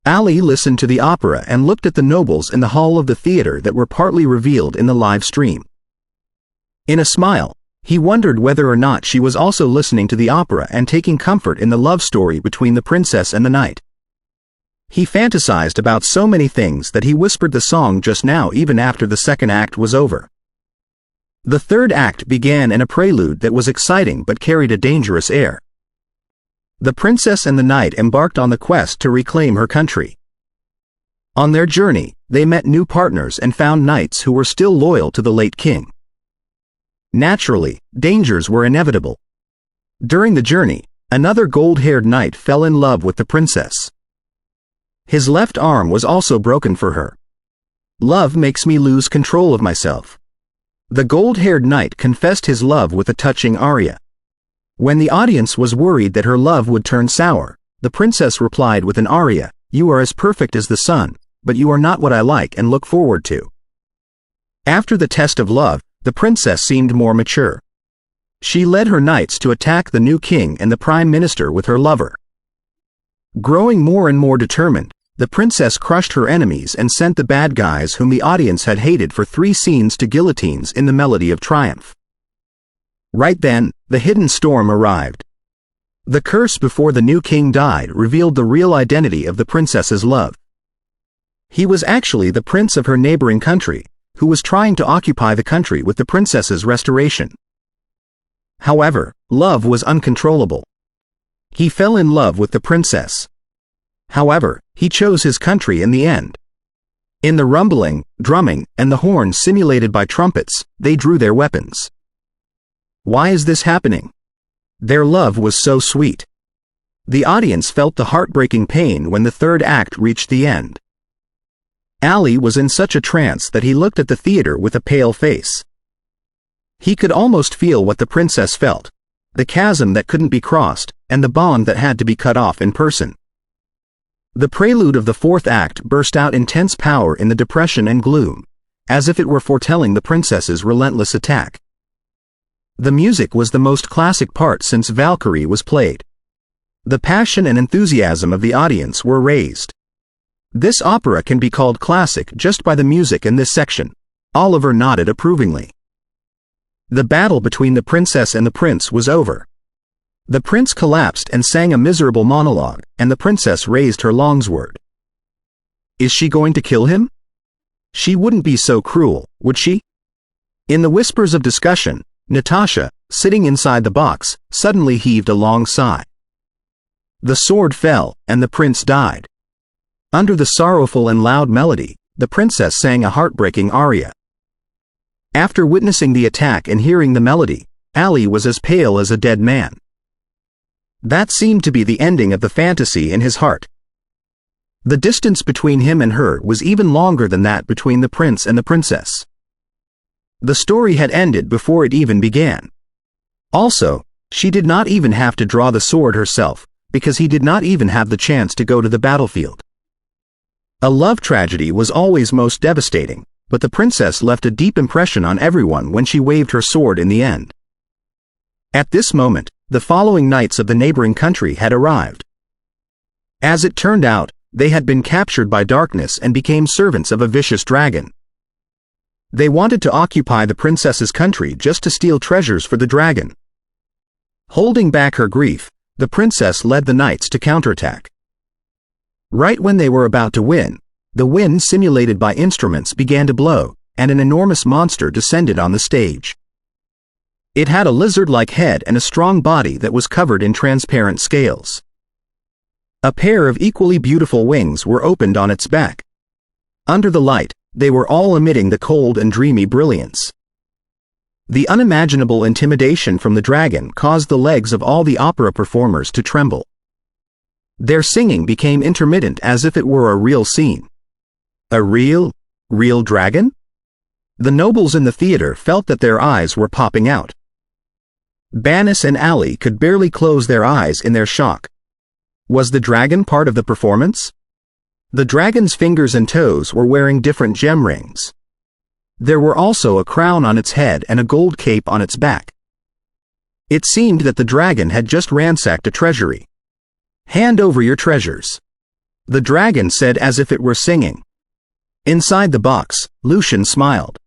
Ali listened to the opera and looked at the nobles in the hall of the theater that were partly revealed in the live stream. In a smile, He wondered whether or not she was also listening to the opera and taking comfort in the love story between the princess and the knight. He fantasized about so many things that he whispered the song just now even after the second act was over. The third act began in a prelude that was exciting but carried a dangerous air. The princess and the knight embarked on the quest to reclaim her country. On their journey, they met new partners and found knights who were still loyal to the late king. Naturally, dangers were inevitable. During the journey, another gold-haired knight fell in love with the princess. His left arm was also broken for her. Love makes me lose control of myself. The gold-haired knight confessed his love with a touching aria. When the audience was worried that her love would turn sour, the princess replied with an aria, "You are as perfect as the sun, but you are not what I like and look forward to." After the test of love, the princess seemed more mature. She led her knights to attack the new king and the prime minister with her lover. Growing more and more determined, the princess crushed her enemies and sent the bad guys whom the audience had hated for 3 scenes to guillotines in the melody of triumph. Right then, the hidden storm arrived. The curse before the new king died revealed the real identity of the princess's love. He was actually the prince of her neighboring country, who was trying to occupy the country with the princess's restoration. However, love was uncontrollable. He fell in love with the princess. However, he chose his country in the end. In the rumbling, drumming, and the horns simulated by trumpets, they drew their weapons. Why is this happening? Their love was so sweet. The audience felt the heartbreaking pain when the third act reached the end. Ali was in such a trance that he looked at the theater with a pale face. He could almost feel what the princess felt, the chasm that couldn't be crossed, and the bond that had to be cut off in person. The prelude of the fourth act burst out intense power in the depression and gloom, as if it were foretelling the princess's relentless attack. The music was the most classic part since Valkyrie was played. The passion and enthusiasm of the audience were raised. This opera can be called classic just by the music in this section. Oliver nodded approvingly. The battle between the princess and the prince was over. The prince collapsed and sang a miserable monologue, and the princess raised her longsword. Is she going to kill him? She wouldn't be so cruel, would she? In the whispers of discussion, Natasha, sitting inside the box, suddenly heaved a long sigh. The sword fell, and the prince died. Under the sorrowful and loud melody, the princess sang a heartbreaking aria. After witnessing the attack and hearing the melody, Ali was as pale as a dead man. That seemed to be the ending of the fantasy in his heart. The distance between him and her was even longer than that between the prince and the princess. The story had ended before it even began. Also, she did not even have to draw the sword herself, because he did not even have the chance to go to the battlefield. A love tragedy was always most devastating, but the princess left a deep impression on everyone when she waved her sword in the end. At this moment, the following knights of the neighboring country had arrived. As it turned out, they had been captured by darkness and became servants of a vicious dragon. They wanted to occupy the princess's country just to steal treasures for the dragon. Holding back her grief, the princess led the knights to counterattack. Right when they were about to win, the wind simulated by instruments began to blow, and an enormous monster descended on the stage. It had a lizard-like head and a strong body that was covered in transparent scales. A pair of equally beautiful wings were opened on its back. Under the light, they were all emitting the cold and dreamy brilliance. The unimaginable intimidation from the dragon caused the legs of all the opera performers to tremble. Their singing became intermittent as if it were a real scene. A real dragon? The nobles in the theater felt that their eyes were popping out. Banis and Ali could barely close their eyes in their shock. Was the dragon part of the performance? The dragon's fingers and toes were wearing different gem rings. There were also a crown on its head and a gold cape on its back. It seemed that the dragon had just ransacked a treasury. Hand over your treasures, the dragon said as if it were singing. Inside the box, Lucian smiled.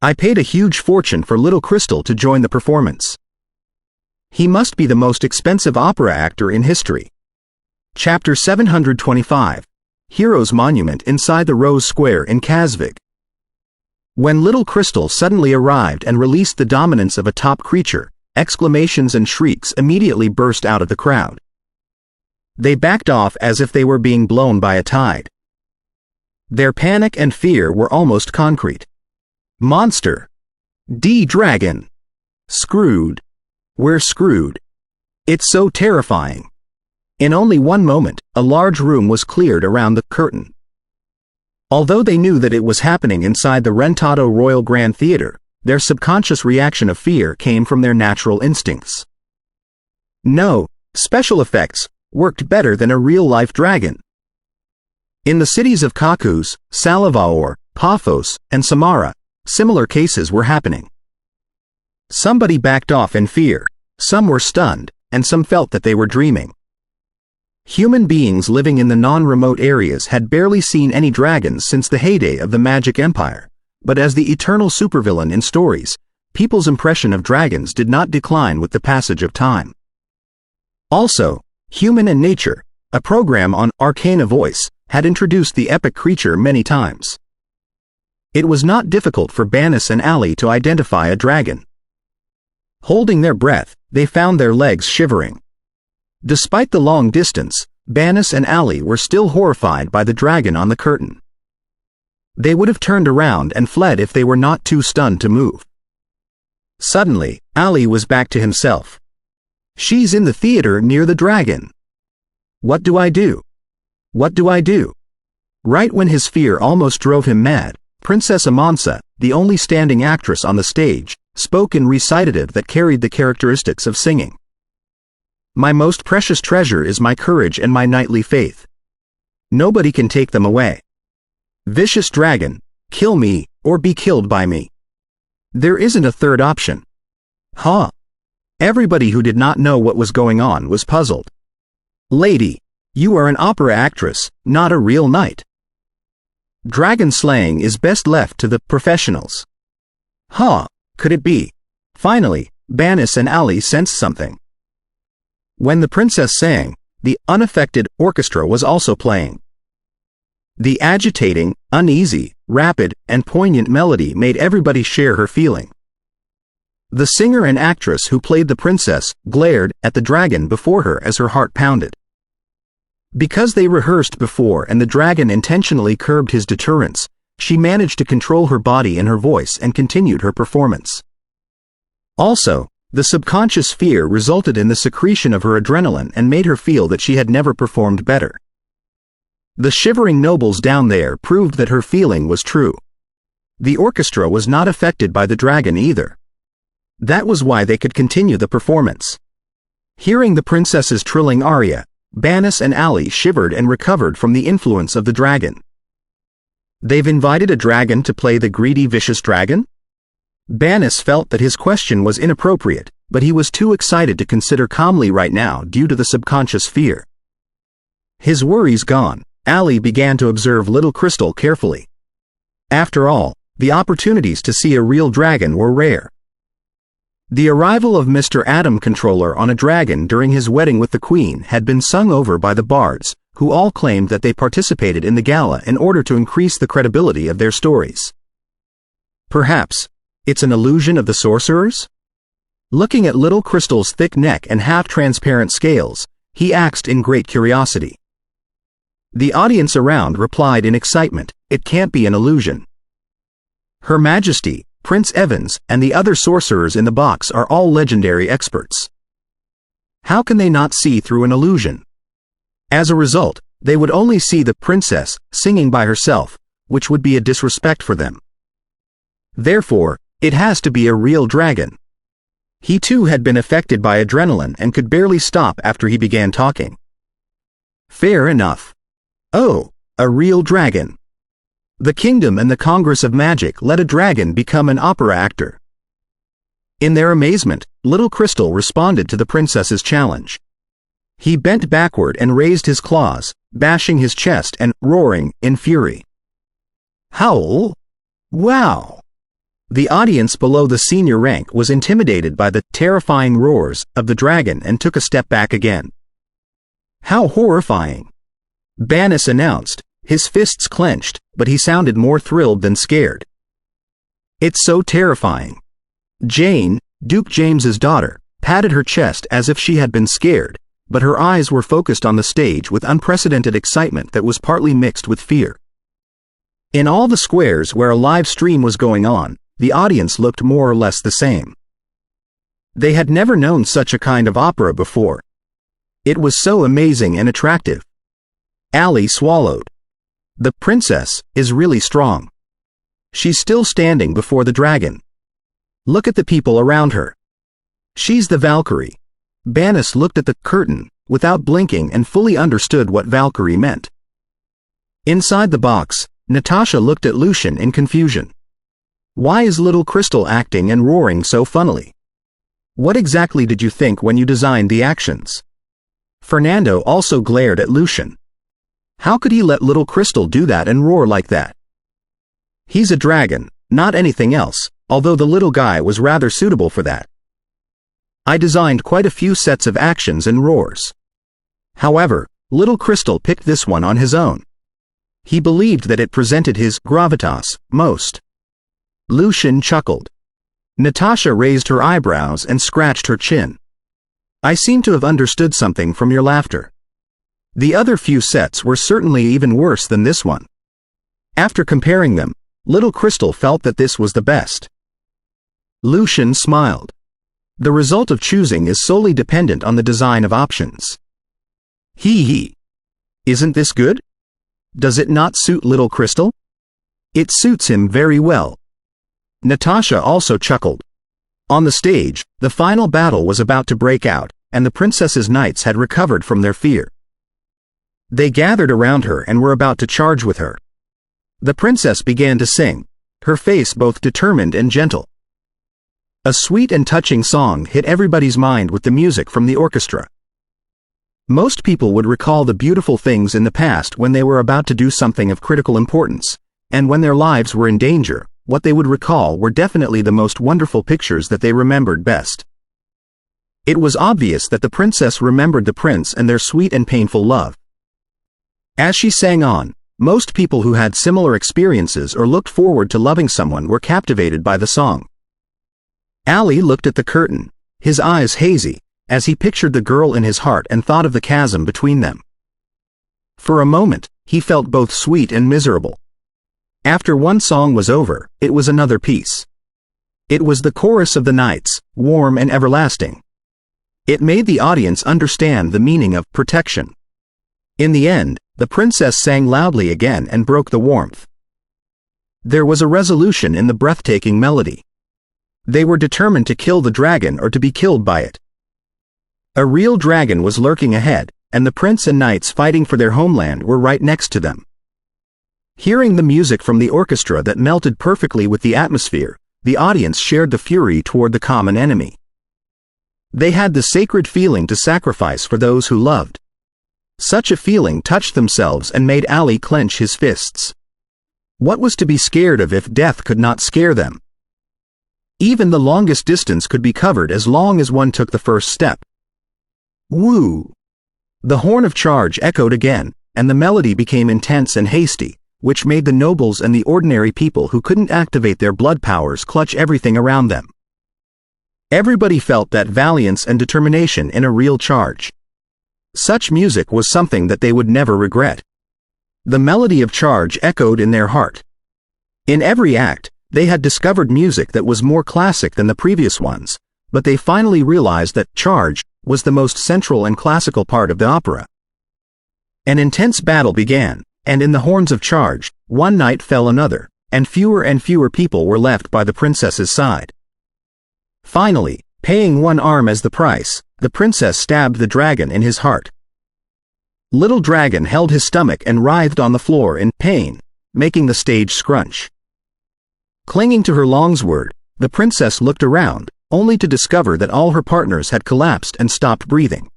I paid a huge fortune for Little Crystal to join the performance. He must be the most expensive opera actor in history. Chapter 725. Hero's Monument inside the Rose Square in Kazvig. When Little Crystal suddenly arrived and released the dominance of a top creature, exclamations and shrieks immediately burst out of the crowd. They backed off as if they were being blown by a tide. Their panic and fear were almost concrete. Monster. D-Dragon. Screwed. We're screwed. It's so terrifying. In only one moment, a large room was cleared around the curtain. Although they knew that it was happening inside the Rentado Royal Grand Theatre, their subconscious reaction of fear came from their natural instincts. No, special effects worked better than a real-life dragon. In the cities of Kakus, Salavaor, Paphos, and Samara, similar cases were happening. Somebody backed off in fear, some were stunned, and some felt that they were dreaming. Human beings living in the non-remote areas had barely seen any dragons since the heyday of the Magic Empire, but as the eternal supervillain in stories, people's impression of dragons did not decline with the passage of time. Also, Human and Nature, a program on Arcana Voice, had introduced the epic creature many times. It was not difficult for Banis and Ali to identify a dragon. Holding their breath, they found their legs shivering. Despite the long distance, Banis and Ali were still horrified by the dragon on the curtain. They would have turned around and fled if they were not too stunned to move. Suddenly, Ali was back to himself. She's in the theater near the dragon. What do I do? What do I do? Right when his fear almost drove him mad, Princess Amansa, the only standing actress on the stage, spoke in recitative that carried the characteristics of singing. My most precious treasure is my courage and my knightly faith. Nobody can take them away. Vicious dragon, kill me, or be killed by me. There isn't a third option. Huh? Everybody who did not know what was going on was puzzled. Lady, you are an opera actress, not a real knight. Dragon slaying is best left to the professionals. Huh, could it be? Finally, Banis and Ali sensed something. When the princess sang, the unaffected orchestra was also playing. The agitating, uneasy, rapid, and poignant melody made everybody share her feeling. The singer and actress who played the princess glared at the dragon before her as her heart pounded. Because they rehearsed before and the dragon intentionally curbed his deterrence, she managed to control her body and her voice and continued her performance. Also, the subconscious fear resulted in the secretion of her adrenaline and made her feel that she had never performed better. The shivering nobles down there proved that her feeling was true. The orchestra was not affected by the dragon either. That was why they could continue the performance. Hearing the princess's trilling aria, Banis and Ali shivered and recovered from the influence of the dragon. They've invited a dragon to play the greedy, vicious dragon? Banis felt that his question was inappropriate, but he was too excited to consider calmly right now due to the subconscious fear. His worries gone, Ali began to observe Little Crystal carefully. After all, the opportunities to see a real dragon were rare. The arrival of Mr. Adam Controller on a dragon during his wedding with the Queen had been sung over by the bards, who all claimed that they participated in the gala in order to increase the credibility of their stories. Perhaps it's an illusion of the sorcerers? Looking at Little Crystal's thick neck and half-transparent scales, he asked in great curiosity. The audience around replied in excitement, "It can't be an illusion. Her Majesty, Prince Evans, and the other sorcerers in the box are all legendary experts. How can they not see through an illusion?" As a result, they would only see the princess singing by herself, which would be a disrespect for them. Therefore, it has to be a real dragon. He too had been affected by adrenaline and could barely stop after he began talking. Fair enough. Oh, a real dragon. The Kingdom and the Congress of Magic let a dragon become an opera actor. In their amazement, Little Crystal responded to the princess's challenge. He bent backward and raised his claws, bashing his chest and roaring in fury. Howl! Wow! The audience below the senior rank was intimidated by the terrifying roars of the dragon and took a step back again. "How horrifying!" Banis announced, his fists clenched, but he sounded more thrilled than scared. "It's so terrifying." Jane, Duke James's daughter, patted her chest as if she had been scared, but her eyes were focused on the stage with unprecedented excitement that was partly mixed with fear. In all the squares where a live stream was going on, the audience looked more or less the same. They had never known such a kind of opera before. It was so amazing and attractive. Allie swallowed. The princess is really strong. She's still standing before the dragon. Look at the people around her. She's the Valkyrie. Banis looked at the curtain, without blinking, and fully understood what Valkyrie meant. Inside the box, Natasha looked at Lucian in confusion. Why is little Crystal acting and roaring so funnily? What exactly did you think when you designed the actions? Fernando also glared at Lucian. How could he let little Crystal do that and roar like that? He's a dragon, not anything else, although the little guy was rather suitable for that. I designed quite a few sets of actions and roars. However, little Crystal picked this one on his own. He believed that it presented his gravitas most. Lucian chuckled. Natasha raised her eyebrows and scratched her chin. I seem to have understood something from your laughter. The other few sets were certainly even worse than this one. After comparing them, little Crystal felt that this was the best. Lucian smiled. The result of choosing is solely dependent on the design of options. Hee. Isn't this good? Does it not suit little Crystal? It suits him very well. Natasha also chuckled. On the stage, the final battle was about to break out, and the princess's knights had recovered from their fear. They gathered around her and were about to charge with her. The princess began to sing, her face both determined and gentle. A sweet and touching song hit everybody's mind with the music from the orchestra. Most people would recall the beautiful things in the past when they were about to do something of critical importance, and when their lives were in danger, what they would recall were definitely the most wonderful pictures that they remembered best. It was obvious that the princess remembered the prince and their sweet and painful love. As she sang on, most people who had similar experiences or looked forward to loving someone were captivated by the song. Ali looked at the curtain, his eyes hazy, as he pictured the girl in his heart and thought of the chasm between them. For a moment, he felt both sweet and miserable. After one song was over, it was another piece. It was the chorus of the knights, warm and everlasting. It made the audience understand the meaning of protection. In the end, the princess sang loudly again and broke the warmth. There was a resolution in the breathtaking melody. They were determined to kill the dragon or to be killed by it. A real dragon was lurking ahead, and the prince and knights fighting for their homeland were right next to them. Hearing the music from the orchestra that melted perfectly with the atmosphere, the audience shared the fury toward the common enemy. They had the sacred feeling to sacrifice for those who loved. Such a feeling touched themselves and made Ali clench his fists. What was to be scared of if death could not scare them? Even the longest distance could be covered as long as one took the first step. Woo! The horn of charge echoed again, and the melody became intense and hasty, which made the nobles and the ordinary people who couldn't activate their blood powers clutch everything around them. Everybody felt that valiance and determination in a real charge. Such music was something that they would never regret. The melody of charge echoed in their heart. In every act, they had discovered music that was more classic than the previous ones, but they finally realized that charge was the most central and classical part of the opera. An intense battle began, and in the horns of charge, one knight fell another, and fewer people were left by the princess's side. Finally, paying one arm as the price, the princess stabbed the dragon in his heart. Little dragon held his stomach and writhed on the floor in pain, making the stage scrunch. Clinging to her longsword, the princess looked around, only to discover that all her partners had collapsed and stopped breathing.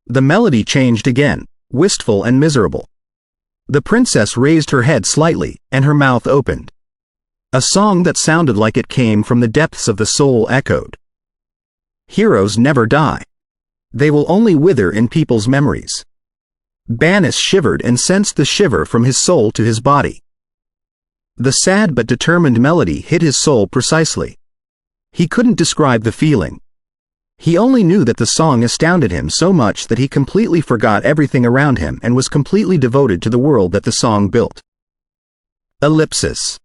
The melody changed again, wistful and miserable. The princess raised her head slightly, and her mouth opened. A song that sounded like it came from the depths of the soul echoed. Heroes never die. They will only wither in people's memories. Banis shivered and sensed the shiver from his soul to his body. The sad but determined melody hit his soul precisely. He couldn't describe the feeling. He only knew that the song astounded him so much that he completely forgot everything around him and was completely devoted to the world that the song built. Ellipsis.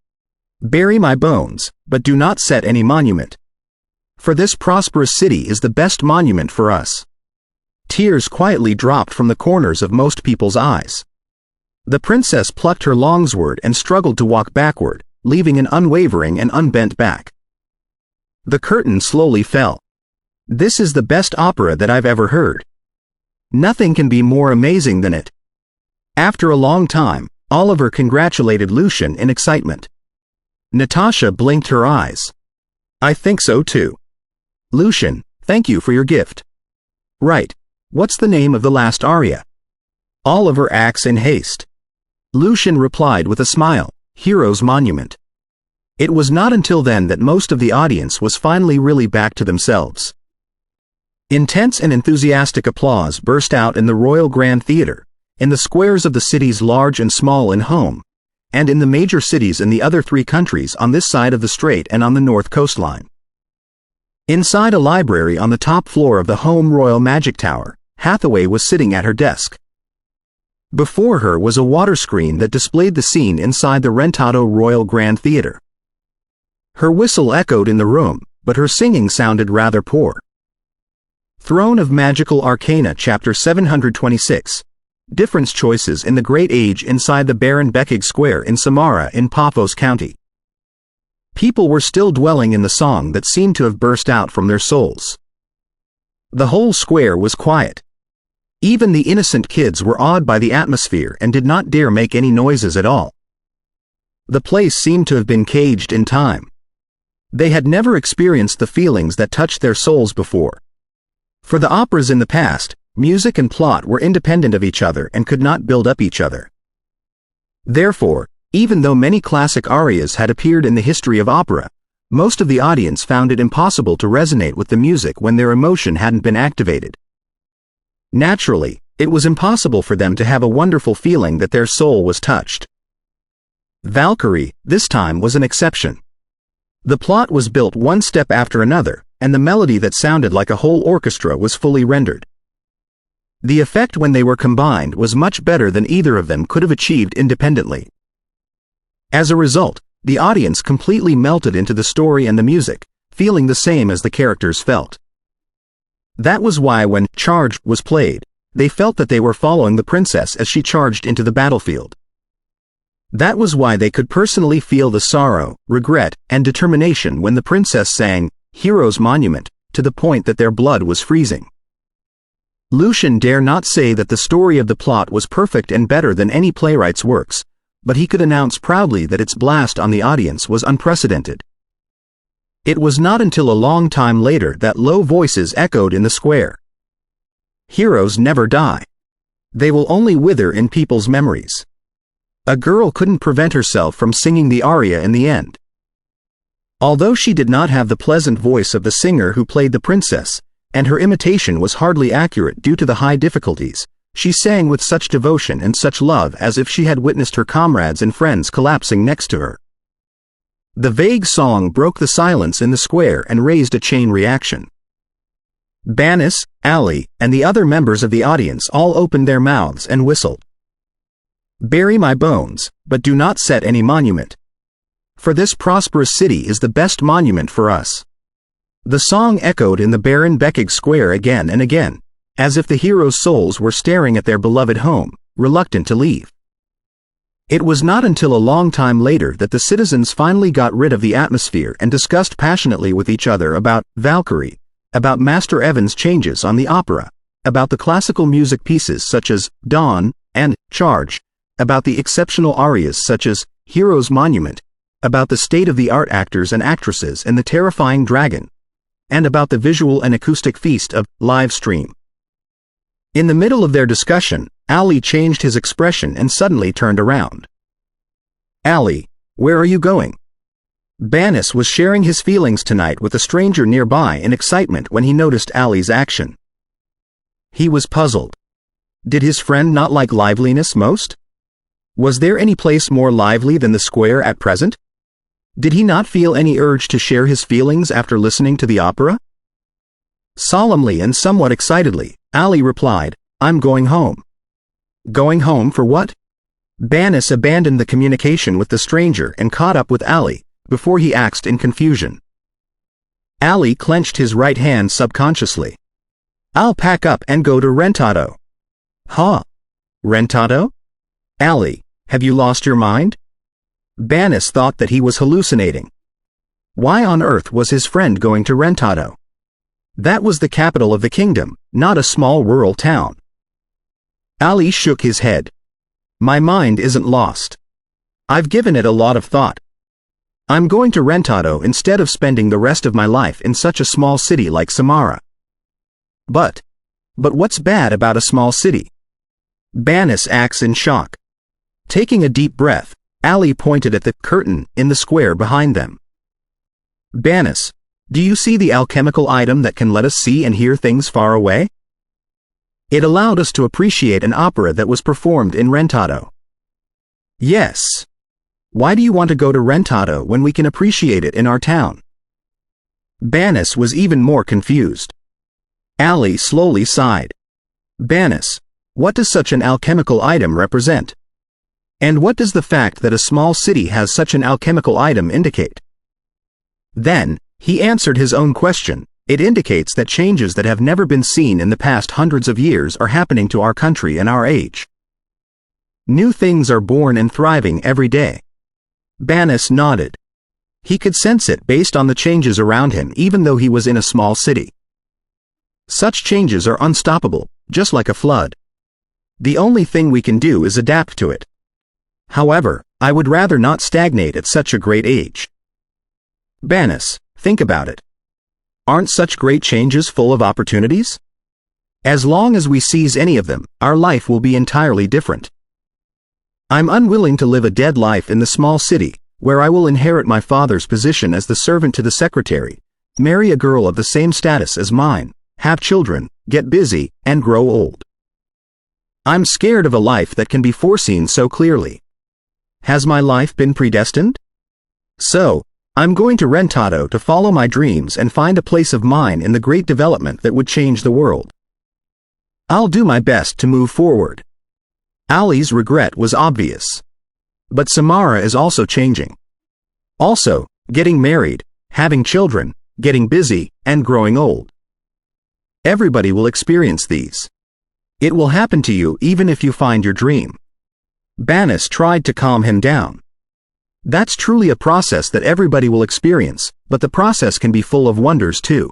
Bury my bones, but do not set any monument. For this prosperous city is the best monument for us. Tears quietly dropped from the corners of most people's eyes. The princess plucked her longsword and struggled to walk backward, leaving an unwavering and unbent back. The curtain slowly fell. This is the best opera that I've ever heard. Nothing can be more amazing than it. After a long time, Oliver congratulated Lucian in excitement. Natasha blinked her eyes. I think so too. Lucian, thank you for your gift. Right. What's the name of the last aria? Oliver acts in haste. Lucian replied with a smile, Hero's Monument. It was not until then that most of the audience was finally really back to themselves. Intense and enthusiastic applause burst out in the Royal Grand Theatre, in the squares of the cities large and small and home, and in the major cities in the other 3 countries on this side of the strait and on the north coastline. Inside a library on the top floor of the Home Royal Magic Tower, Hathaway was sitting at her desk. Before her was a water screen that displayed the scene inside the Rentado Royal Grand Theatre. Her whistle echoed in the room, but her singing sounded rather poor. Throne of Magical Arcana Chapter 726. Difference Choices in the Great Age inside the Baron Beckig Square in Samara in Paphos County. People were still dwelling in the song that seemed to have burst out from their souls. The whole square was quiet. Even the innocent kids were awed by the atmosphere and did not dare make any noises at all. The place seemed to have been caged in time. They had never experienced the feelings that touched their souls before. For the operas in the past, music and plot were independent of each other and could not build up each other. Therefore, even though many classic arias had appeared in the history of opera, most of the audience found it impossible to resonate with the music when their emotion hadn't been activated. Naturally, it was impossible for them to have a wonderful feeling that their soul was touched. Valkyrie, this time, was an exception. The plot was built one step after another, and the melody that sounded like a whole orchestra was fully rendered. The effect when they were combined was much better than either of them could have achieved independently. As a result, the audience completely melted into the story and the music, feeling the same as the characters felt. That was why when Charge was played, they felt that they were following the princess as she charged into the battlefield. That was why they could personally feel the sorrow, regret, and determination when the princess sang Hero's Monument, to the point that their blood was freezing. Lucian dare not say that the story of the plot was perfect and better than any playwright's works, but he could announce proudly that its blast on the audience was unprecedented. It was not until a long time later that low voices echoed in the square. Heroes never die. They will only wither in people's memories. A girl couldn't prevent herself from singing the aria in the end. Although she did not have the pleasant voice of the singer who played the princess, and her imitation was hardly accurate due to the high difficulties, she sang with such devotion and such love as if she had witnessed her comrades and friends collapsing next to her. The vague song broke the silence in the square and raised a chain reaction. Banis, Ali, and the other members of the audience all opened their mouths and whistled. Bury my bones, but do not set any monument. For this prosperous city is the best monument for us. The song echoed in the Baron Beckig Square again and again, as if the heroes' souls were staring at their beloved home, reluctant to leave. It was not until a long time later that the citizens finally got rid of the atmosphere and discussed passionately with each other about Valkyrie, about Master Evan's changes on the opera, about the classical music pieces such as Dawn and Charge, about the exceptional arias such as Hero's Monument, about the state-of-the-art actors and actresses in The Terrifying Dragon, and about the visual and acoustic feast of Live Stream. In the middle of their discussion, Ali changed his expression and suddenly turned around. Ali, where are you going? Banis was sharing his feelings tonight with a stranger nearby in excitement when he noticed Ali's action. He was puzzled. Did his friend not like liveliness most? Was there any place more lively than the square at present? Did he not feel any urge to share his feelings after listening to the opera? Solemnly and somewhat excitedly, Ali replied, "I'm going home." Going home for what? Banis abandoned the communication with the stranger and caught up with Ali, before he asked in confusion. Ali clenched his right hand subconsciously. "I'll pack up and go to Rentado." "Huh? Rentado? Ali, have you lost your mind?" Banis thought that he was hallucinating. Why on earth was his friend going to Rentado? That was the capital of the kingdom, not a small rural town. Ali shook his head. "My mind isn't lost. I've given it a lot of thought. I'm going to Rentado instead of spending the rest of my life in such a small city like Samara." But what's bad about a small city?" Banis acts in shock. Taking a deep breath, Ali pointed at the curtain in the square behind them. "Banis, do you see the alchemical item that can let us see and hear things far away? It allowed us to appreciate an opera that was performed in Rentado." "Yes. Why do you want to go to Rentado when we can appreciate it in our town?" Banis was even more confused. Ali slowly sighed. "Banis, what does such an alchemical item represent? And what does the fact that a small city has such an alchemical item indicate?" Then, he answered his own question. "It indicates that changes that have never been seen in the past hundreds of years are happening to our country and our age. New things are born and thriving every day." Banis nodded. He could sense it based on the changes around him even though he was in a small city. Such changes are unstoppable, just like a flood. The only thing we can do is adapt to it. However, I would rather not stagnate at such a great age. Banis, think about it. Aren't such great changes full of opportunities? As long as we seize any of them, our life will be entirely different. I'm unwilling to live a dead life in the small city, where I will inherit my father's position as the servant to the secretary, marry a girl of the same status as mine, have children, get busy, and grow old. I'm scared of a life that can be foreseen so clearly. Has my life been predestined? So, I'm going to Rentado to follow my dreams and find a place of mine in the great development that would change the world. I'll do my best to move forward." Ali's regret was obvious. But Samara is also changing. Also, getting married, having children, getting busy, and growing old. Everybody will experience these. It will happen to you even if you find your dream. Banis tried to calm him down. That's truly a process that everybody will experience, but the process can be full of wonders too.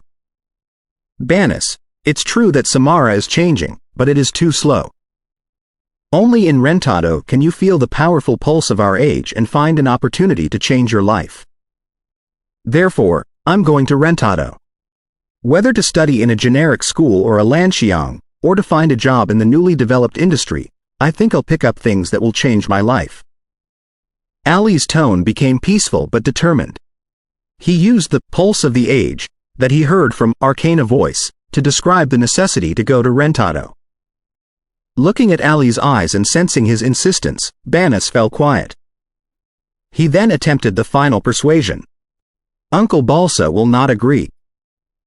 Banis, it's true that Samara is changing, but it is too slow. Only in Rentado can you feel the powerful pulse of our age and find an opportunity to change your life. Therefore, I'm going to Rentado. Whether to study in a generic school or a Lanxiang, or to find a job in the newly developed industry, I think I'll pick up things that will change my life. Ali's tone became peaceful but determined. He used the pulse of the age that he heard from arcana voice to describe the necessity to go to Rentado. Looking at Ali's eyes and sensing his insistence, Banis fell quiet. He then attempted the final persuasion. Uncle Balsa will not agree.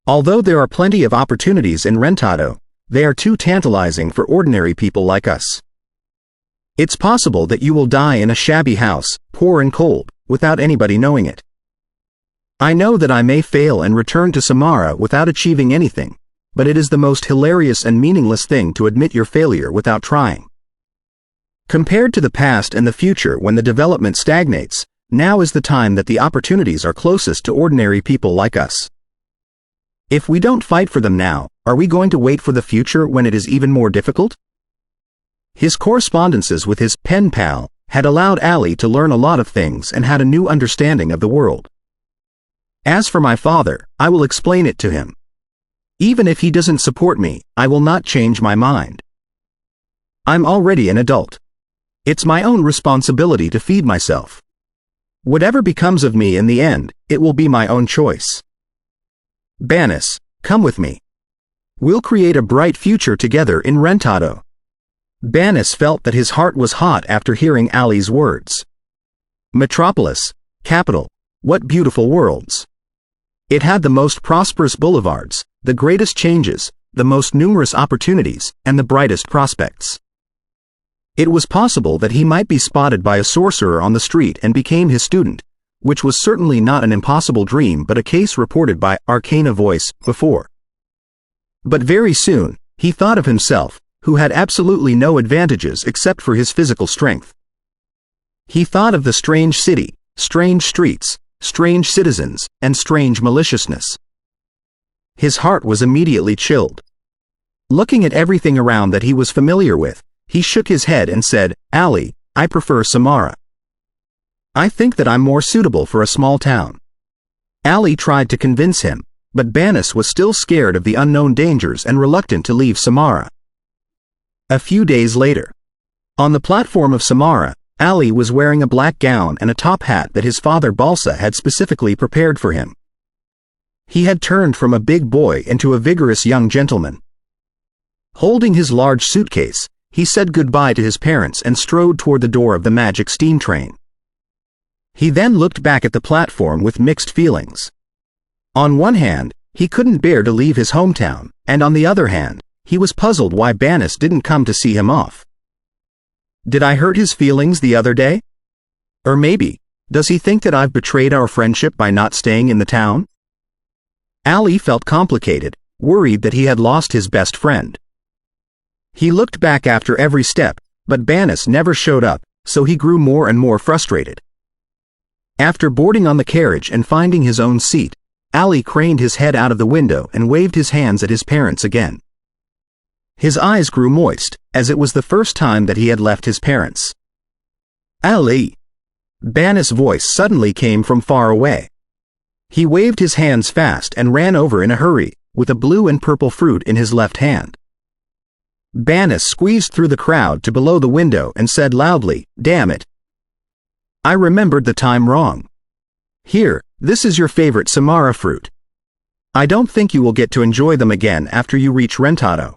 Although there are plenty of opportunities in Rentado, they are too tantalizing for ordinary people like us. It's possible that you will die in a shabby house, poor and cold, without anybody knowing it. I know that I may fail and return to Samara without achieving anything, but it is the most hilarious and meaningless thing to admit your failure without trying. Compared to the past and the future when the development stagnates, now is the time that the opportunities are closest to ordinary people like us. If we don't fight for them now, are we going to wait for the future when it is even more difficult? His correspondences with his pen pal had allowed Ali to learn a lot of things and had a new understanding of the world. As for my father, I will explain it to him. Even if he doesn't support me, I will not change my mind. I'm already an adult. It's my own responsibility to feed myself. Whatever becomes of me in the end, it will be my own choice. Banis, come with me. We'll create a bright future together in Rentado. Banis felt that his heart was hot after hearing Ali's words. Metropolis, capital, what beautiful worlds. It had the most prosperous boulevards, the greatest changes, the most numerous opportunities, and the brightest prospects. It was possible that he might be spotted by a sorcerer on the street and became his student, which was certainly not an impossible dream but a case reported by Arcana Voice before. But very soon, he thought of himself, who had absolutely no advantages except for his physical strength. He thought of the strange city, strange streets, strange citizens, and strange maliciousness. His heart was immediately chilled. Looking at everything around that he was familiar with, he shook his head and said, Ali, I prefer Samara. I think that I'm more suitable for a small town. Ali tried to convince him, but Banis was still scared of the unknown dangers and reluctant to leave Samara. A few days later, on the platform of Samara, Ali was wearing a black gown and a top hat that his father Balsa had specifically prepared for him. He had turned from a big boy into a vigorous young gentleman. Holding his large suitcase, he said goodbye to his parents and strode toward the door of the magic steam train. He then looked back at the platform with mixed feelings. On one hand, he couldn't bear to leave his hometown, and on the other hand, he was puzzled why Banis didn't come to see him off. Did I hurt his feelings the other day? Or maybe, does he think that I've betrayed our friendship by not staying in the town? Ali felt complicated, worried that he had lost his best friend. He looked back after every step, but Banis never showed up, so he grew more and more frustrated. After boarding on the carriage and finding his own seat, Ali craned his head out of the window and waved his hands at his parents again. His eyes grew moist, as it was the first time that he had left his parents. Ali! Banis' voice suddenly came from far away. He waved his hands fast and ran over in a hurry, with a blue and purple fruit in his left hand. Banis squeezed through the crowd to below the window and said loudly, "Damn it! I remembered the time wrong. Here, this is your favorite Samara fruit. I don't think you will get to enjoy them again after you reach Rentado."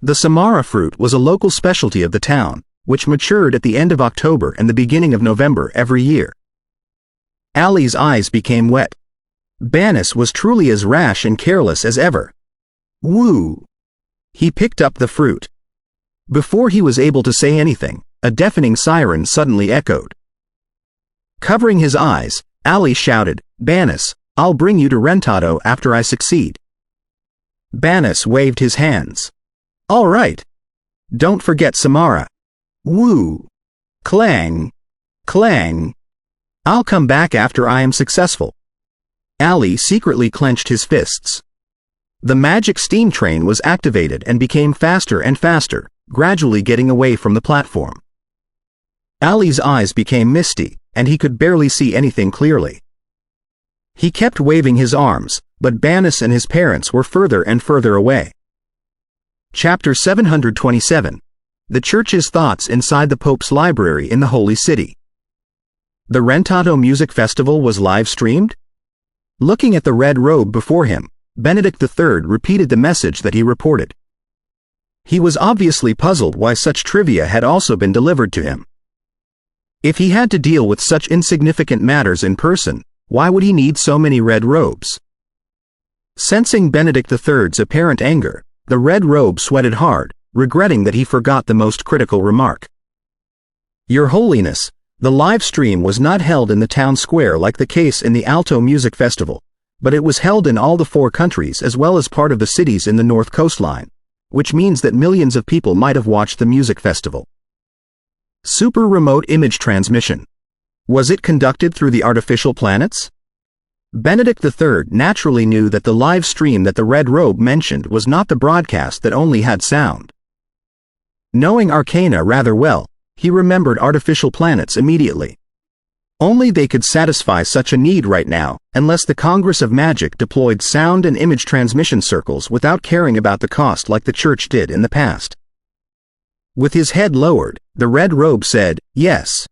The Samara fruit was a local specialty of the town, which matured at the end of October and the beginning of November every year. Ali's eyes became wet. Banis was truly as rash and careless as ever. Woo! He picked up the fruit. Before he was able to say anything, a deafening siren suddenly echoed. Covering his eyes, Ali shouted, "Banis, I'll bring you to Rentado after I succeed." Banis waved his hands. "All right. Don't forget Samara. Woo! Clang! Clang! I'll come back after I am successful." Ali secretly clenched his fists. The magic steam train was activated and became faster and faster, gradually getting away from the platform. Ali's eyes became misty, and he could barely see anything clearly. He kept waving his arms, but Banis and his parents were further and further away. Chapter 727. The Church's Thoughts Inside the Pope's Library in the Holy City. The Rentado Music Festival was live-streamed? Looking at the red robe before him, Benedict III repeated the message that he reported. He was obviously puzzled why such trivia had also been delivered to him. If he had to deal with such insignificant matters in person, why would he need so many red robes? Sensing Benedict III's apparent anger, the red robe sweated hard, regretting that he forgot the most critical remark. "Your Holiness, the live stream was not held in the town square like the case in the Alto Music Festival, but it was held in all the 4 countries as well as part of the cities in the North Coastline, which means that millions of people might have watched the music festival." Super remote image transmission. Was it conducted through the artificial planets? Benedict III naturally knew that the live stream that the red robe mentioned was not the broadcast that only had sound. Knowing Arcana rather well, he remembered artificial planets immediately. Only they could satisfy such a need right now, unless the Congress of Magic deployed sound and image transmission circles without caring about the cost like the Church did in the past. With his head lowered, the red robe said, "Yes."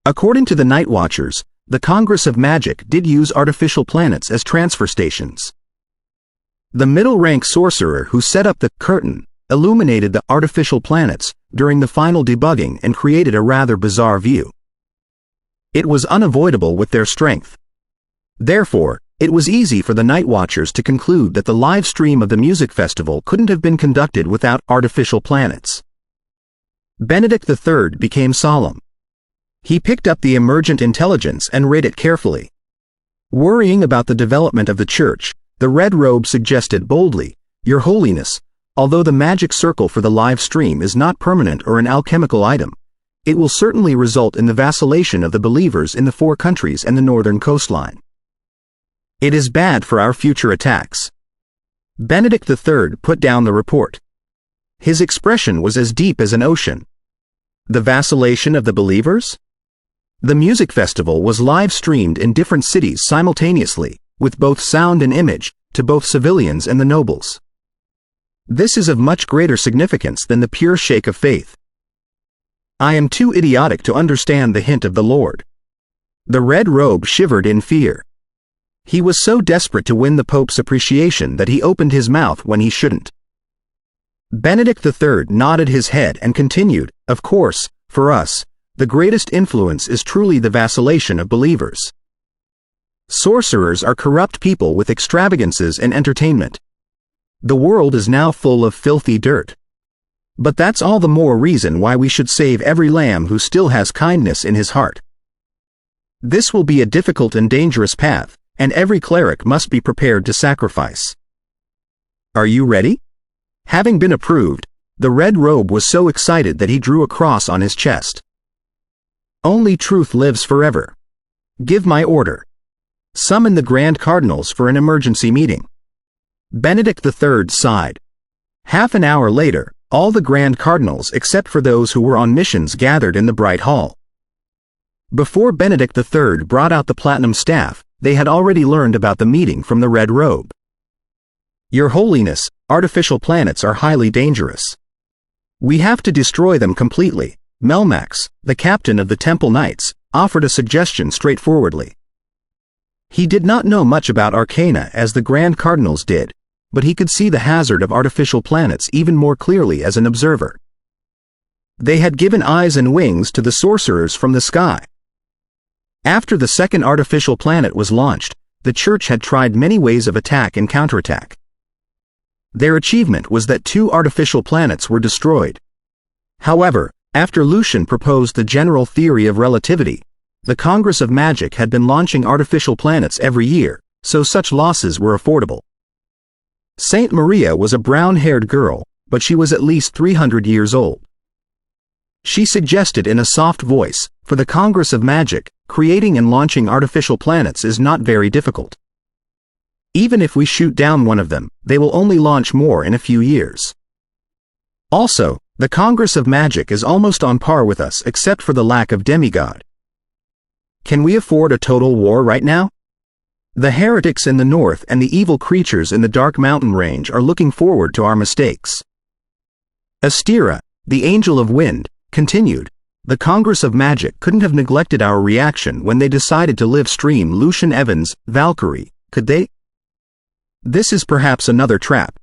According to the Night Watchers, the Congress of Magic did use artificial planets as transfer stations. The middle-rank sorcerer who set up the curtain illuminated the artificial planets during the final debugging and created a rather bizarre view. It was unavoidable with their strength. Therefore, it was easy for the Night Watchers to conclude that the live stream of the music festival couldn't have been conducted without artificial planets. Benedict III became solemn. He picked up the emergent intelligence and read it carefully. Worrying about the development of the church, the Red Robe suggested boldly, "Your Holiness, although the magic circle for the live stream is not permanent or an alchemical item, it will certainly result in the vacillation of the believers in the 4 countries and the northern coastline. It is bad for our future attacks." Benedict III put down the report. His expression was as deep as an ocean. The vacillation of the believers? The music festival was live-streamed in different cities simultaneously, with both sound and image, to both civilians and the nobles. This is of much greater significance than the pure shake of faith. I am too idiotic to understand the hint of the Lord. The Red Robe shivered in fear. He was so desperate to win the Pope's appreciation that he opened his mouth when he shouldn't. Benedict III nodded his head and continued, "Of course, for us, the greatest influence is truly the vacillation of believers. Sorcerers are corrupt people with extravagances and entertainment. The world is now full of filthy dirt. But that's all the more reason why we should save every lamb who still has kindness in his heart. This will be a difficult and dangerous path, and every cleric must be prepared to sacrifice. Are you ready?" Having been approved, the Red Robe was so excited that he drew a cross on his chest. "Only truth lives forever. Give my order. Summon the Grand Cardinals for an emergency meeting." Benedict III sighed. Half an hour later, all the Grand Cardinals except for those who were on missions gathered in the Bright Hall. Before Benedict III brought out the platinum staff, they had already learned about the meeting from the Red Robe. "Your Holiness, artificial planets are highly dangerous. We have to destroy them completely." Melmax, the captain of the Temple Knights, offered a suggestion straightforwardly. He did not know much about arcana as the Grand Cardinals did, but he could see the hazard of artificial planets even more clearly as an observer. They had given eyes and wings to the sorcerers from the sky. After the second artificial planet was launched, the Church had tried many ways of attack and counterattack. Their achievement was that 2 artificial planets were destroyed. However, after Lucian proposed the general theory of relativity, the Congress of Magic had been launching artificial planets every year, so such losses were affordable. Saint Maria was a brown-haired girl, but she was at least 300 years old. She suggested in a soft voice, "For the Congress of Magic, creating and launching artificial planets is not very difficult. Even if we shoot down one of them, they will only launch more in a few years. Also, the Congress of Magic is almost on par with us except for the lack of demigod. Can we afford a total war right now? The heretics in the north and the evil creatures in the Dark Mountain Range are looking forward to our mistakes." Astera, the Angel of Wind, continued, "The Congress of Magic couldn't have neglected our reaction when they decided to live stream Lucian Evans' Valkyrie, could they? This is perhaps another trap.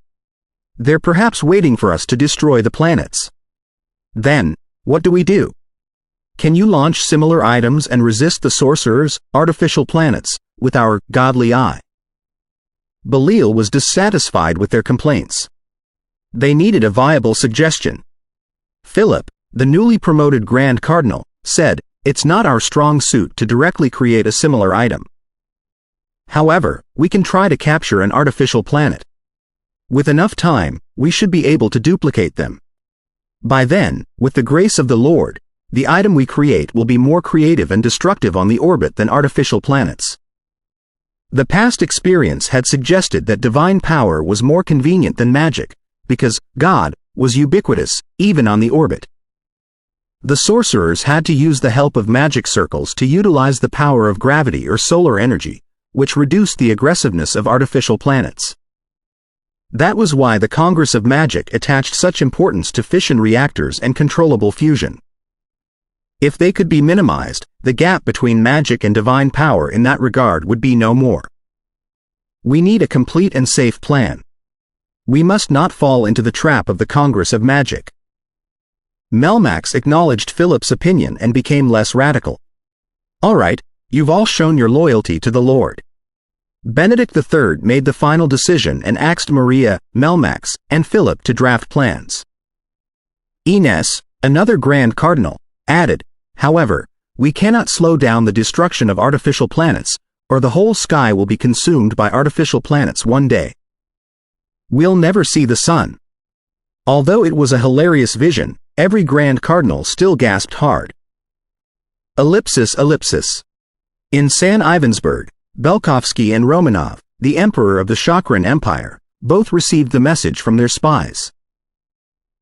They're perhaps waiting for us to destroy the planets. Then, what do we do? Can you launch similar items and resist the sorcerers' artificial planets with our godly eye?" Belial was dissatisfied with their complaints. They needed a viable suggestion. Philip, the newly promoted Grand Cardinal, said, "It's not our strong suit to directly create a similar item. However, we can try to capture an artificial planet. With enough time, we should be able to duplicate them. By then, with the grace of the Lord, the item we create will be more creative and destructive on the orbit than artificial planets." The past experience had suggested that divine power was more convenient than magic, because God was ubiquitous, even on the orbit. The sorcerers had to use the help of magic circles to utilize the power of gravity or solar energy, which reduced the aggressiveness of artificial planets. That was why the Congress of Magic attached such importance to fission reactors and controllable fusion. If they could be minimized, the gap between magic and divine power in that regard would be no more. We need a complete and safe plan. We must not fall into the trap of the Congress of Magic. Melmax acknowledged Philip's opinion and became less radical. All right, you've all shown your loyalty to the Lord. Benedict III made the final decision and asked Maria, Melmax, and Philip to draft plans. Ines, another Grand Cardinal, added, however, we cannot slow down the destruction of artificial planets, or the whole sky will be consumed by artificial planets one day. We'll never see the sun. Although it was a hilarious vision, every Grand Cardinal still gasped hard. Ellipsis. In San Ivensburg, Belkovsky and Romanov, the emperor of the Chakran Empire, both received the message from their spies.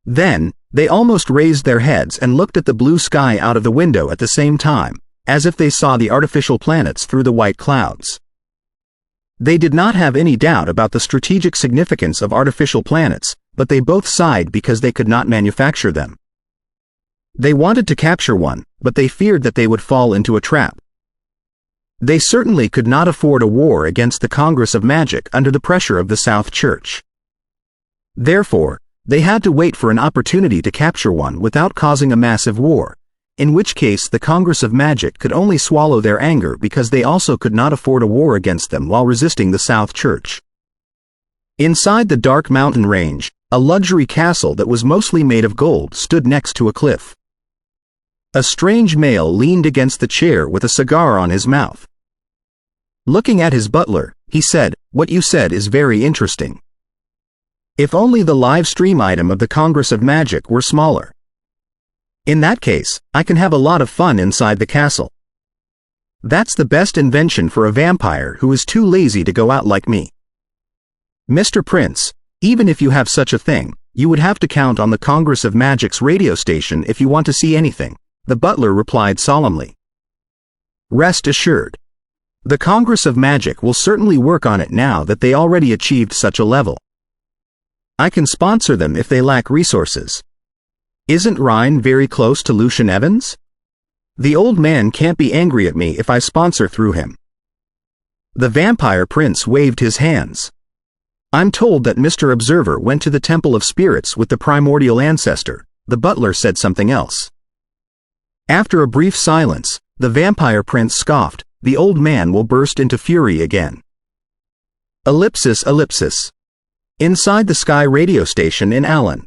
Then, they almost raised their heads and looked at the blue sky out of the window at the same time, as if they saw the artificial planets through the white clouds. They did not have any doubt about the strategic significance of artificial planets, but they both sighed because they could not manufacture them. They wanted to capture one, but they feared that they would fall into a trap. They certainly could not afford a war against the Congress of Magic under the pressure of the South Church. Therefore, they had to wait for an opportunity to capture one without causing a massive war, in which case the Congress of Magic could only swallow their anger because they also could not afford a war against them while resisting the South Church. Inside the dark mountain range, a luxury castle that was mostly made of gold stood next to a cliff. A strange male leaned against the chair with a cigar on his mouth. Looking at his butler, he said, "What you said is very interesting. If only the live stream item of the Congress of Magic were smaller. In that case, I can have a lot of fun inside the castle. That's the best invention for a vampire who is too lazy to go out like me. Mr. Prince, even if you have such a thing, you would have to count on the Congress of Magic's radio station if you want to see anything," the butler replied solemnly. "Rest assured. The Congress of Magic will certainly work on it now that they already achieved such a level. I can sponsor them if they lack resources. Isn't Rhine very close to Lucian Evans? The old man can't be angry at me if I sponsor through him." The vampire prince waved his hands. "I'm told that Mr. Observer went to the Temple of Spirits with the primordial ancestor." The butler said something else. After a brief silence, the vampire prince scoffed, "The old man will burst into fury again." Ellipsis. Inside the Sky radio station in Allen.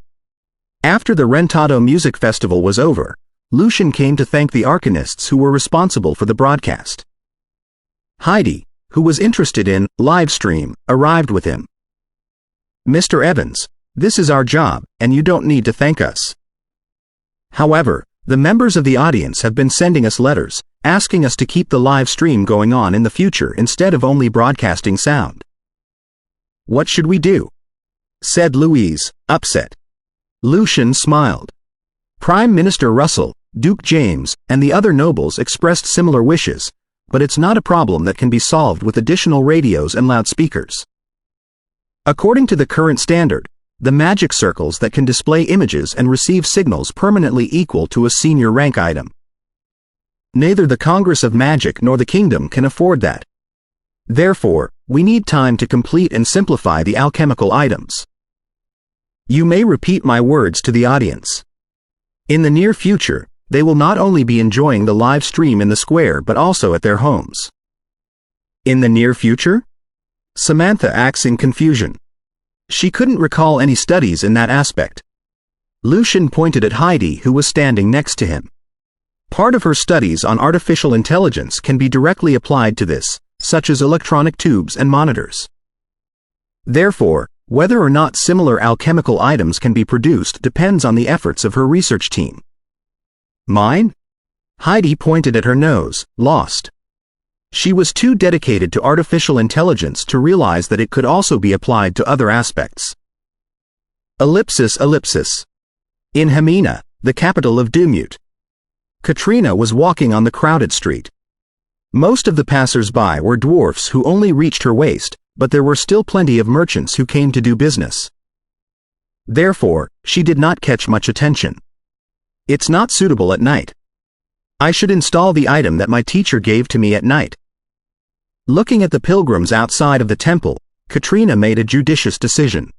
After the Rentado Music Festival was over, Lucian came to thank the arcanists who were responsible for the broadcast. Heidi, who was interested in live stream, arrived with him. "Mr. Evans, this is our job, and you don't need to thank us. However, the members of the audience have been sending us letters, asking us to keep the live stream going on in the future instead of only broadcasting sound. What should we do?" said Louise, upset. Lucian smiled. Prime Minister Russell, Duke James, and the other nobles expressed similar wishes, but it's not a problem that can be solved with additional radios and loudspeakers. According to the current standard, the magic circles that can display images and receive signals permanently equal to a senior rank item. Neither the Congress of Magic nor the Kingdom can afford that. Therefore, we need time to complete and simplify the alchemical items. You may repeat my words to the audience. In the near future, they will not only be enjoying the live stream in the square but also at their homes. In the near future? Samantha acts in confusion. She couldn't recall any studies in that aspect. Lucian pointed at Heidi, who was standing next to him. Part of her studies on artificial intelligence can be directly applied to this, such as electronic tubes and monitors. Therefore, whether or not similar alchemical items can be produced depends on the efforts of her research team. Mine? Heidi pointed at her nose, lost. She was too dedicated to artificial intelligence to realize that it could also be applied to other aspects. Ellipsis. In Hamina, the capital of Dumute. Katrina was walking on the crowded street. Most of the passers-by were dwarfs who only reached her waist, but there were still plenty of merchants who came to do business. Therefore, she did not catch much attention. It's not suitable at night. I should install the item that my teacher gave to me at night. Looking at the pilgrims outside of the temple, Katrina made a judicious decision.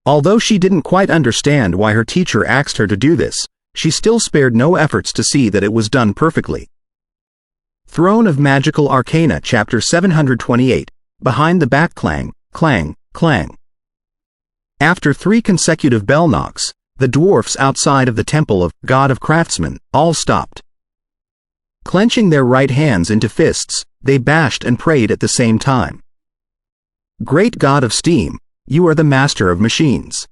Although she didn't quite understand why her teacher asked her to do this, she still spared no efforts to see that it was done perfectly. Throne of Magical Arcana Chapter 728, Behind the Back Clang, Clang, Clang. After 3 consecutive bell knocks, the dwarfs outside of the temple of God of Craftsmen all stopped. Clenching their right hands into fists, they bashed and prayed at the same time. Great God of Steam, you are the master of machines.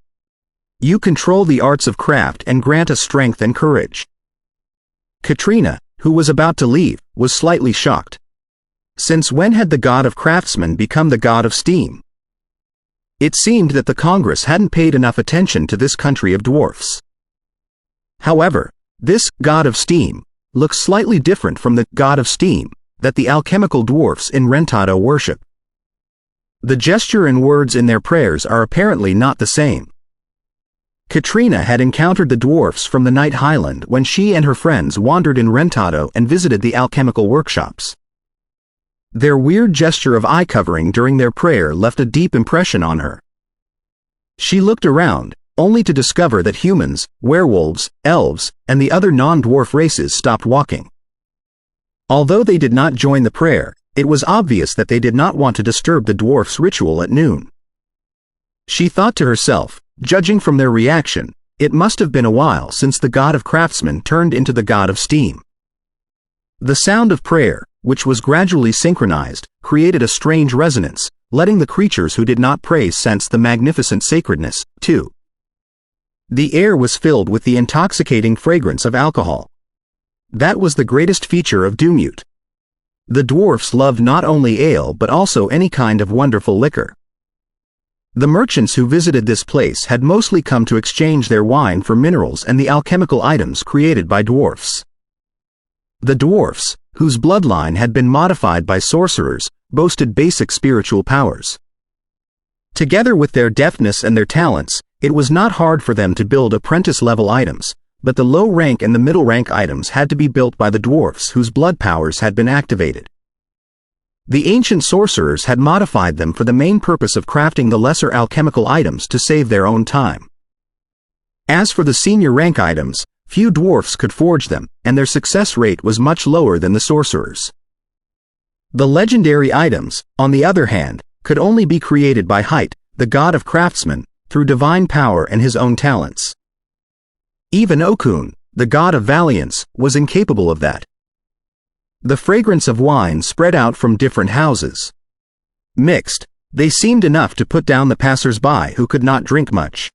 You control the arts of craft and grant us strength and courage. Katrina, who was about to leave, was slightly shocked. Since when had the God of Craftsmen become the God of Steam? It seemed that the Congress hadn't paid enough attention to this country of dwarfs. However, this God of Steam looks slightly different from the God of Steam that the alchemical dwarfs in Rentado worship. The gesture and words in their prayers are apparently not the same. Katrina had encountered the dwarfs from the Night Highland when she and her friends wandered in Rentado and visited the alchemical workshops. Their weird gesture of eye covering during their prayer left a deep impression on her. She looked around, only to discover that humans, werewolves, elves, and the other non-dwarf races stopped walking. Although they did not join the prayer, it was obvious that they did not want to disturb the dwarfs' ritual at noon. She thought to herself, judging from their reaction, it must have been a while since the God of Craftsmen turned into the God of Steam. The sound of prayer, which was gradually synchronized, created a strange resonance, letting the creatures who did not pray sense the magnificent sacredness, too. The air was filled with the intoxicating fragrance of alcohol. That was the greatest feature of Dumute. The dwarfs loved not only ale but also any kind of wonderful liquor. The merchants who visited this place had mostly come to exchange their wine for minerals and the alchemical items created by dwarfs. The dwarfs, whose bloodline had been modified by sorcerers, boasted basic spiritual powers. Together with their deftness and their talents, it was not hard for them to build apprentice-level items, but the low-rank and the middle-rank items had to be built by the dwarfs whose blood powers had been activated. The ancient sorcerers had modified them for the main purpose of crafting the lesser alchemical items to save their own time. As for the senior rank items, few dwarfs could forge them, and their success rate was much lower than the sorcerers. The legendary items, on the other hand, could only be created by Height, the God of Craftsmen, through divine power and his own talents. Even Okun, the God of Valiance, was incapable of that. The fragrance of wine spread out from different houses. Mixed, they seemed enough to put down the passers-by who could not drink much.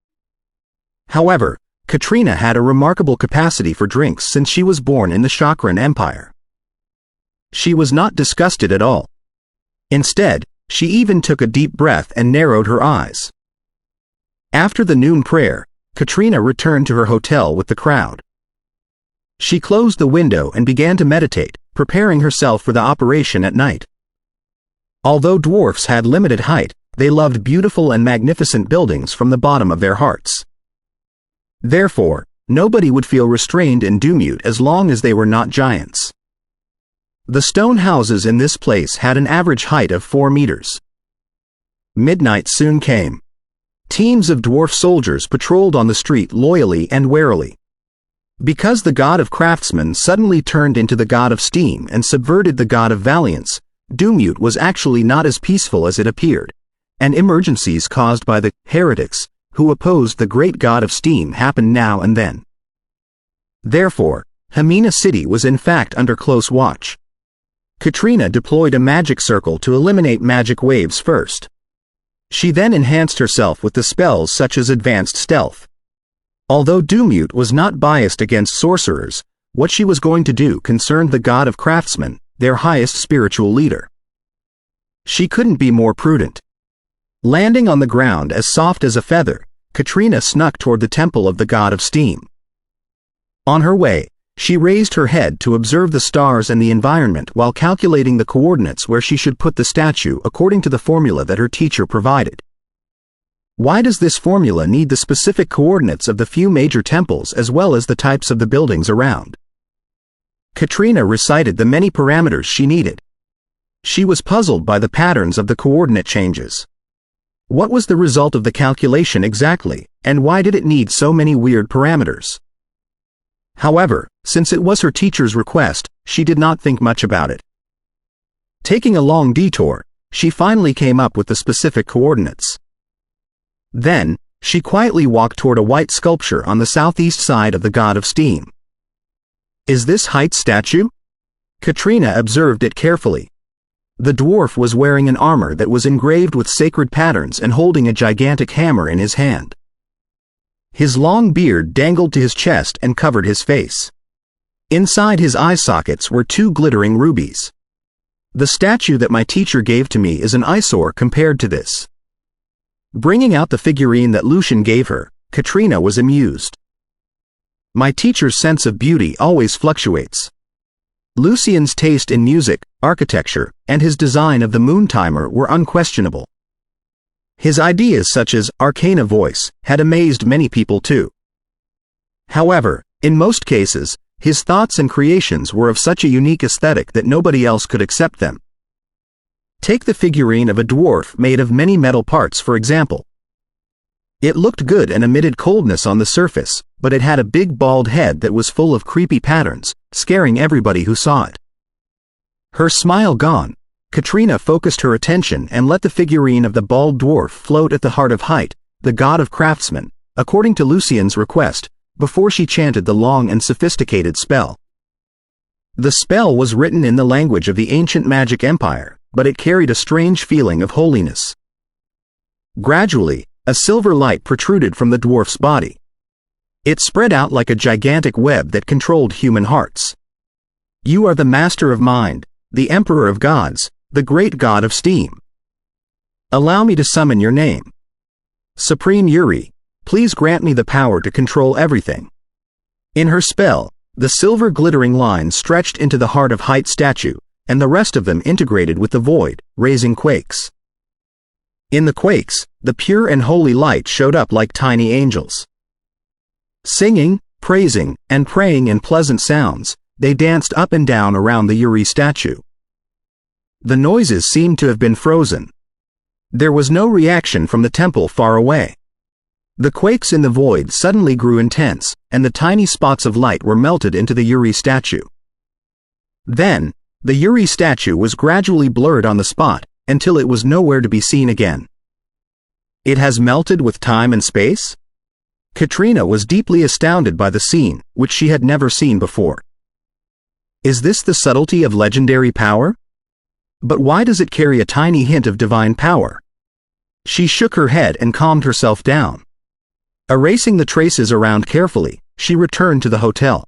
However, Katrina had a remarkable capacity for drinks since she was born in the Chakran Empire. She was not disgusted at all. Instead, she even took a deep breath and narrowed her eyes. After the noon prayer, Katrina returned to her hotel with the crowd. She closed the window and began to meditate, preparing herself for the operation at night. Although dwarfs had limited height, they loved beautiful and magnificent buildings from the bottom of their hearts. Therefore, nobody would feel restrained in Dumute as long as they were not giants. The stone houses in this place had an average height of 4 meters. Midnight soon came. Teams of dwarf soldiers patrolled on the street loyally and warily. Because the God of Craftsmen suddenly turned into the God of Steam and subverted the God of Valiance, Dumute was actually not as peaceful as it appeared, and emergencies caused by the heretics, who opposed the great God of Steam, happened now and then. Therefore, Hamina City was in fact under close watch. Katrina deployed a magic circle to eliminate magic waves first. She then enhanced herself with the spells such as advanced stealth. Although Dumute was not biased against sorcerers, what she was going to do concerned the God of Craftsmen, their highest spiritual leader. She couldn't be more prudent. Landing on the ground as soft as a feather, Katrina snuck toward the temple of the God of Steam. On her way, she raised her head to observe the stars and the environment while calculating the coordinates where she should put the statue according to the formula that her teacher provided. Why does this formula need the specific coordinates of the few major temples as well as the types of the buildings around? Katrina recited the many parameters she needed. She was puzzled by the patterns of the coordinate changes. What was the result of the calculation exactly, and why did it need so many weird parameters? However, since it was her teacher's request, she did not think much about it. Taking a long detour, she finally came up with the specific coordinates. Then, she quietly walked toward a white sculpture on the southeast side of the god of steam. Is this Height's statue? Katrina observed it carefully. The dwarf was wearing an armor that was engraved with sacred patterns and holding a gigantic hammer in his hand. His long beard dangled to his chest and covered his face. Inside his eye sockets were 2 glittering rubies. The statue that my teacher gave to me is an eyesore compared to this. Bringing out the figurine that Lucian gave her, Katrina was amused. My teacher's sense of beauty always fluctuates. Lucian's taste in music, architecture, and his design of the moon timer were unquestionable. His ideas such as arcana voice had amazed many people too. However, in most cases, his thoughts and creations were of such a unique aesthetic that nobody else could accept them. Take the figurine of a dwarf made of many metal parts, for example. It looked good and emitted coldness on the surface, but it had a big bald head that was full of creepy patterns, scaring everybody who saw it. Her smile gone, Katrina focused her attention and let the figurine of the bald dwarf float at the heart of Height, the god of craftsmen, according to Lucian's request, before she chanted the long and sophisticated spell. The spell was written in the language of the ancient magic empire, but it carried a strange feeling of holiness. Gradually, a silver light protruded from the dwarf's body. It spread out like a gigantic web that controlled human hearts. You are the master of mind, the emperor of gods, the great god of steam. Allow me to summon your name. Supreme Yuri, please grant me the power to control everything. In her spell, the silver glittering lines stretched into the heart of Height's statue, and the rest of them integrated with the void, raising quakes. In the quakes, the pure and holy light showed up like tiny angels. Singing, praising, and praying in pleasant sounds, they danced up and down around the Yuri statue. The noises seemed to have been frozen. There was no reaction from the temple far away. The quakes in the void suddenly grew intense, and the tiny spots of light were melted into the Yuri statue. Then, the Yuri statue was gradually blurred on the spot, until it was nowhere to be seen again. It has melted with time and space? Katrina was deeply astounded by the scene, which she had never seen before. Is this the subtlety of legendary power? But why does it carry a tiny hint of divine power? She shook her head and calmed herself down. Erasing the traces around carefully, she returned to the hotel.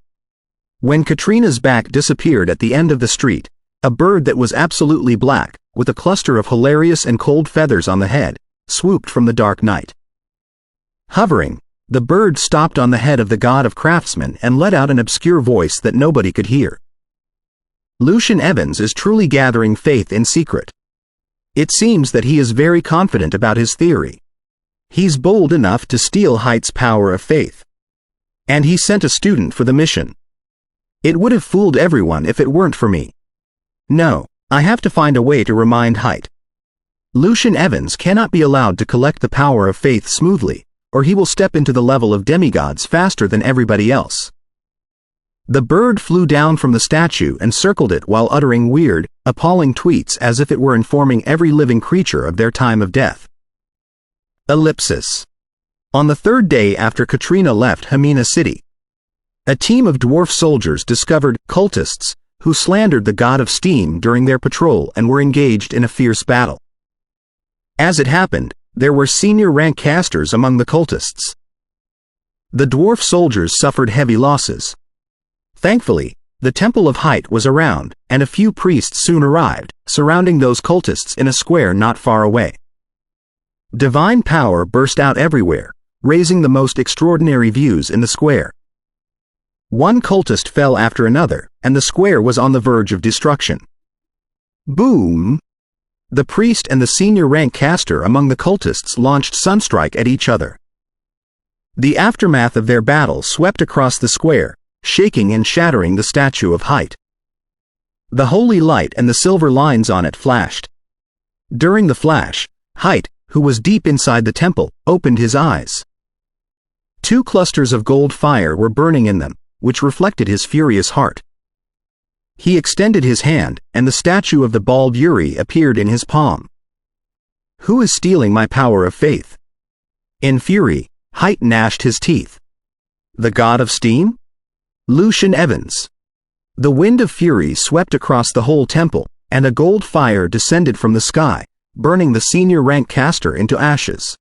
When Katrina's back disappeared at the end of the street, a bird that was absolutely black, with a cluster of hilarious and cold feathers on the head, swooped from the dark night. Hovering, the bird stopped on the head of the god of craftsmen and let out an obscure voice that nobody could hear. Lucian Evans is truly gathering faith in secret. It seems that he is very confident about his theory. He's bold enough to steal Height's power of faith. And he sent a student for the mission. It would have fooled everyone if it weren't for me. No, I have to find a way to remind Height. Lucian Evans cannot be allowed to collect the power of faith smoothly, or he will step into the level of demigods faster than everybody else. The bird flew down from the statue and circled it while uttering weird, appalling tweets as if it were informing every living creature of their time of death. Ellipsis. On the third day after Katrina left Hamina City, a team of dwarf soldiers discovered cultists who slandered the god of steam during their patrol and were engaged in a fierce battle. As it happened, there were senior rank casters among the cultists. The dwarf soldiers suffered heavy losses. Thankfully, the Temple of Height was around, and a few priests soon arrived, surrounding those cultists in a square not far away. Divine power burst out everywhere, raising the most extraordinary views in the square. One cultist fell after another, and the square was on the verge of destruction. Boom! The priest and the senior rank caster among the cultists launched Sunstrike at each other. The aftermath of their battle swept across the square, shaking and shattering the statue of Height. The holy light and the silver lines on it flashed. During the flash, Height, who was deep inside the temple, opened his eyes. 2 clusters of gold fire were burning in them, which reflected his furious heart. He extended his hand, and the statue of the bald Yuri appeared in his palm. "Who is stealing my power of faith?" In fury, Height gnashed his teeth. "The god of steam? Lucian Evans." The wind of fury swept across the whole temple, and a gold fire descended from the sky, burning the senior rank caster into ashes.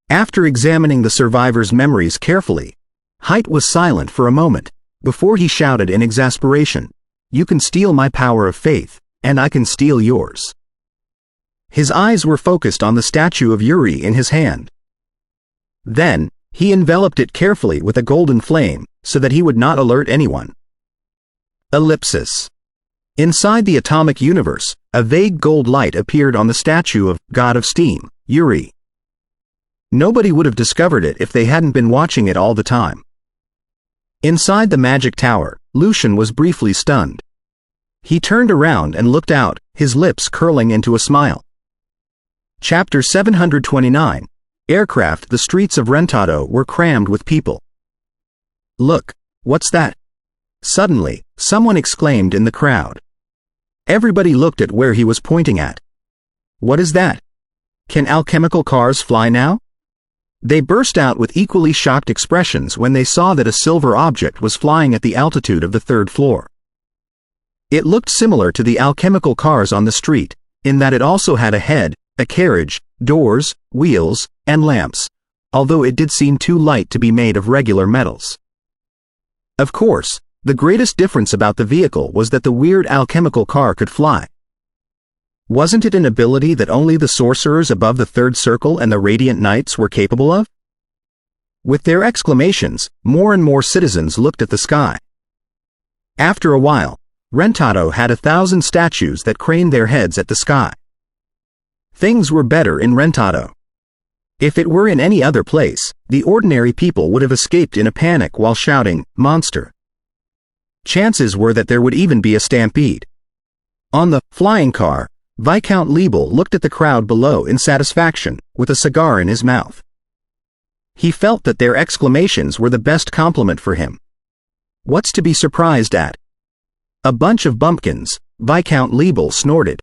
After examining the survivor's memories carefully, Height was silent for a moment, before he shouted in exasperation, "You can steal my power of faith, and I can steal yours." His eyes were focused on the statue of Yuri in his hand. Then, he enveloped it carefully with a golden flame, so that he would not alert anyone. Ellipsis. Inside the atomic universe, a vague gold light appeared on the statue of God of Steam, Yuri. Nobody would have discovered it if they hadn't been watching it all the time. Inside the magic tower, Lucian was briefly stunned. He turned around and looked out, his lips curling into a smile. Chapter 729. Aircraft. The streets of Rentado were crammed with people. "Look, what's that?" Suddenly, someone exclaimed in the crowd. Everybody looked at where he was pointing at. "What is that? Can alchemical cars fly now?" They burst out with equally shocked expressions when they saw that a silver object was flying at the altitude of the 3rd floor. It looked similar to the alchemical cars on the street, in that it also had a head, a carriage, doors, wheels, and lamps, although it did seem too light to be made of regular metals. Of course, the greatest difference about the vehicle was that the weird alchemical car could fly. Wasn't it an ability that only the sorcerers above the 3rd circle and the Radiant Knights were capable of? With their exclamations, more and more citizens looked at the sky. After a while, Rentado had 1,000 statues that craned their heads at the sky. Things were better in Rentado. If it were in any other place, the ordinary people would have escaped in a panic while shouting, "Monster!" Chances were that there would even be a stampede. On the flying car, Viscount Liebel looked at the crowd below in satisfaction, with a cigar in his mouth. He felt that their exclamations were the best compliment for him. "What's to be surprised at?" "A bunch of bumpkins," Viscount Liebel snorted.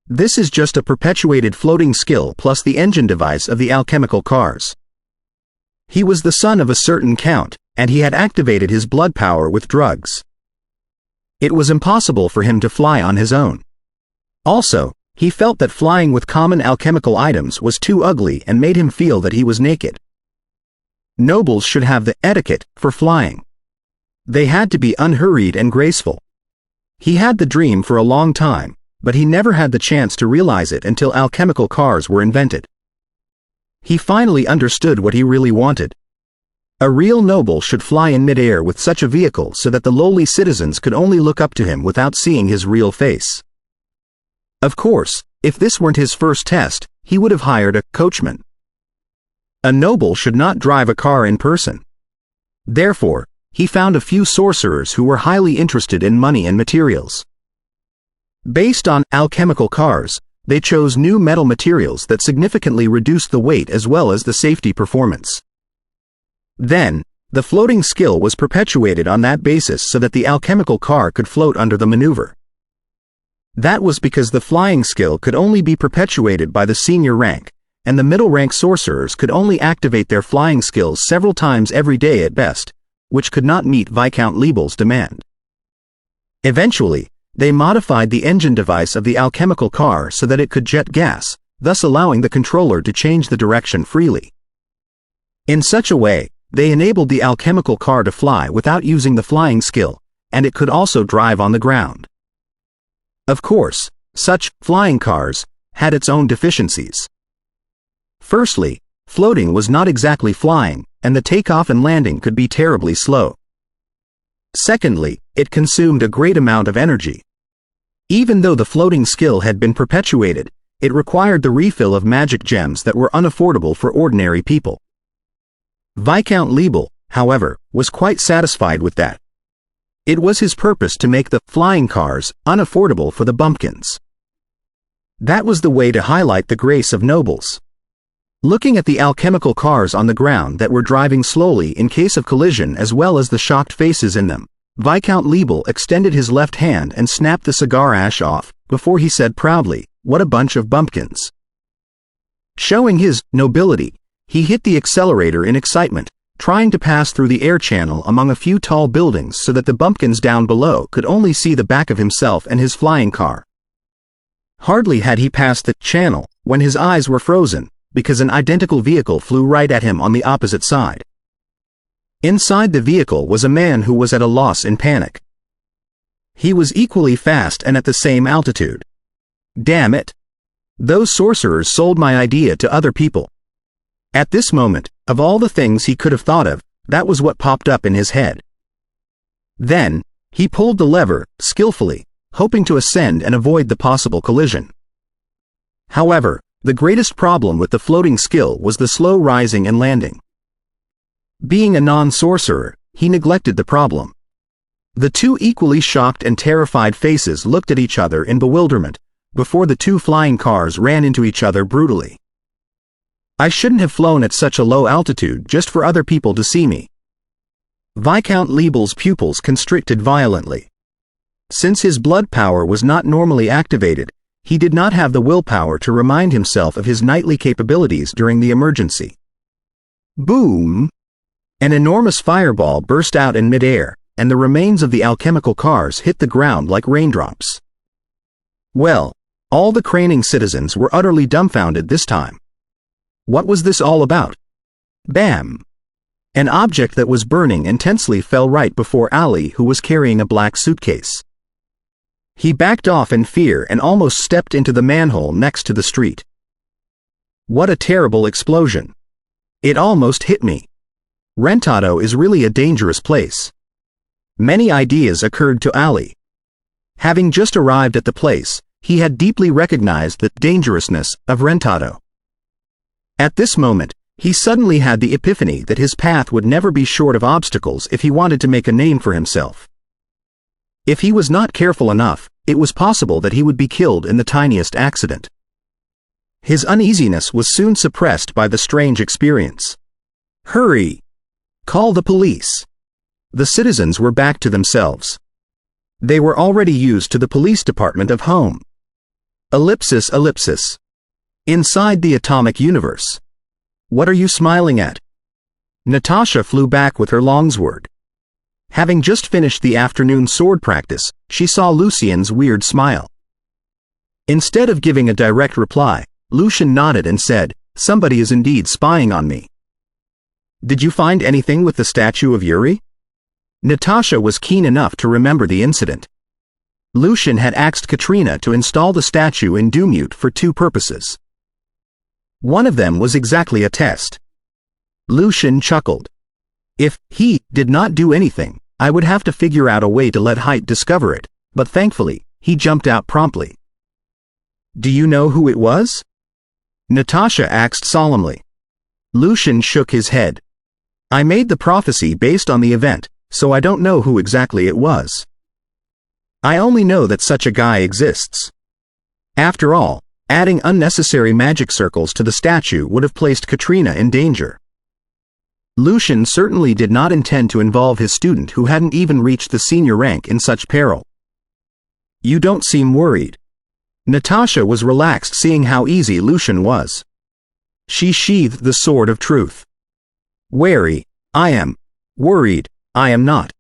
"This is just a perpetuated floating skill plus the engine device of the alchemical cars." He was the son of a certain count, and he had activated his blood power with drugs. It was impossible for him to fly on his own. Also, he felt that flying with common alchemical items was too ugly and made him feel that he was naked. Nobles should have the etiquette for flying. They had to be unhurried and graceful. He had the dream for a long time, but he never had the chance to realize it until alchemical cars were invented. He finally understood what he really wanted. A real noble should fly in midair with such a vehicle so that the lowly citizens could only look up to him without seeing his real face. Of course, if this weren't his first test, he would have hired a coachman. A noble should not drive a car in person. Therefore, he found a few sorcerers who were highly interested in money and materials. Based on alchemical cars, they chose new metal materials that significantly reduced the weight as well as the safety performance. Then, the floating skill was perpetuated on that basis so that the alchemical car could float under the maneuver. That was because the flying skill could only be perpetuated by the senior rank, and the middle rank sorcerers could only activate their flying skills several times every day at best, which could not meet Viscount Liebel's demand. Eventually, they modified the engine device of the alchemical car so that it could jet gas, thus allowing the controller to change the direction freely. In such a way, they enabled the alchemical car to fly without using the flying skill, and it could also drive on the ground. Of course, such flying cars had its own deficiencies. Firstly, floating was not exactly flying, and the takeoff and landing could be terribly slow. Secondly, it consumed a great amount of energy. Even though the floating skill had been perpetuated, it required the refill of magic gems that were unaffordable for ordinary people. Viscount Liebel, however, was quite satisfied with that. It was his purpose to make the flying cars unaffordable for the bumpkins. That was the way to highlight the grace of nobles. Looking at the alchemical cars on the ground that were driving slowly in case of collision as well as the shocked faces in them, Viscount Liebel extended his left hand and snapped the cigar ash off, before he said proudly, "What a bunch of bumpkins." Showing his nobility, he hit the accelerator in excitement, trying to pass through the air channel among a few tall buildings so that the bumpkins down below could only see the back of himself and his flying car. Hardly had he passed the channel when his eyes were frozen, because an identical vehicle flew right at him on the opposite side. Inside the vehicle was a man who was at a loss in panic. He was equally fast and at the same altitude. Damn it! Those sorcerers sold my idea to other people. At this moment, of all the things he could have thought of, that was what popped up in his head. Then, he pulled the lever, skillfully, hoping to ascend and avoid the possible collision. However, the greatest problem with the floating skill was the slow rising and landing. Being a non-sorcerer, he neglected the problem. The two equally shocked and terrified faces looked at each other in bewilderment, before the two flying cars ran into each other brutally. I shouldn't have flown at such a low altitude just for other people to see me. Viscount Liebel's pupils constricted violently. Since his blood power was not normally activated, he did not have the willpower to remind himself of his knightly capabilities during the emergency. Boom! An enormous fireball burst out in midair, and the remains of the alchemical cars hit the ground like raindrops. Well, all the craning citizens were utterly dumbfounded this time. What was this all about? Bam! An object that was burning intensely fell right before Ali, who was carrying a black suitcase. He backed off in fear and almost stepped into the manhole next to the street. What a terrible explosion! It almost hit me. Rentado is really a dangerous place. Many ideas occurred to Ali. Having just arrived at the place, he had deeply recognized the dangerousness of Rentado. At this moment, he suddenly had the epiphany that his path would never be short of obstacles if he wanted to make a name for himself. If he was not careful enough, it was possible that he would be killed in the tiniest accident. His uneasiness was soon suppressed by the strange experience. Hurry! Call the police! The citizens were back to themselves. They were already used to the police department of home. Ellipsis, ellipsis. Inside the atomic universe. What are you smiling at? Natasha flew back with her longsword. Having just finished the afternoon sword practice, she saw Lucien's weird smile. Instead of giving a direct reply, Lucien nodded and said, "Somebody is indeed spying on me." Did you find anything with the statue of Yuri? Natasha was keen enough to remember the incident. Lucien had asked Katrina to install the statue in Dumute for two purposes. One of them was exactly a test. Lucien chuckled. If he did not do anything, I would have to figure out a way to let Height discover it, but thankfully, he jumped out promptly. Do you know who it was? Natasha asked solemnly. Lucien shook his head. I made the prophecy based on the event, so I don't know who exactly it was. I only know that such a guy exists. After all, adding unnecessary magic circles to the statue would have placed Katrina in danger. Lucien certainly did not intend to involve his student who hadn't even reached the senior rank in such peril. You don't seem worried. Natasha was relaxed seeing how easy Lucien was. She sheathed the sword of truth. Wary, I am. Worried, I am not.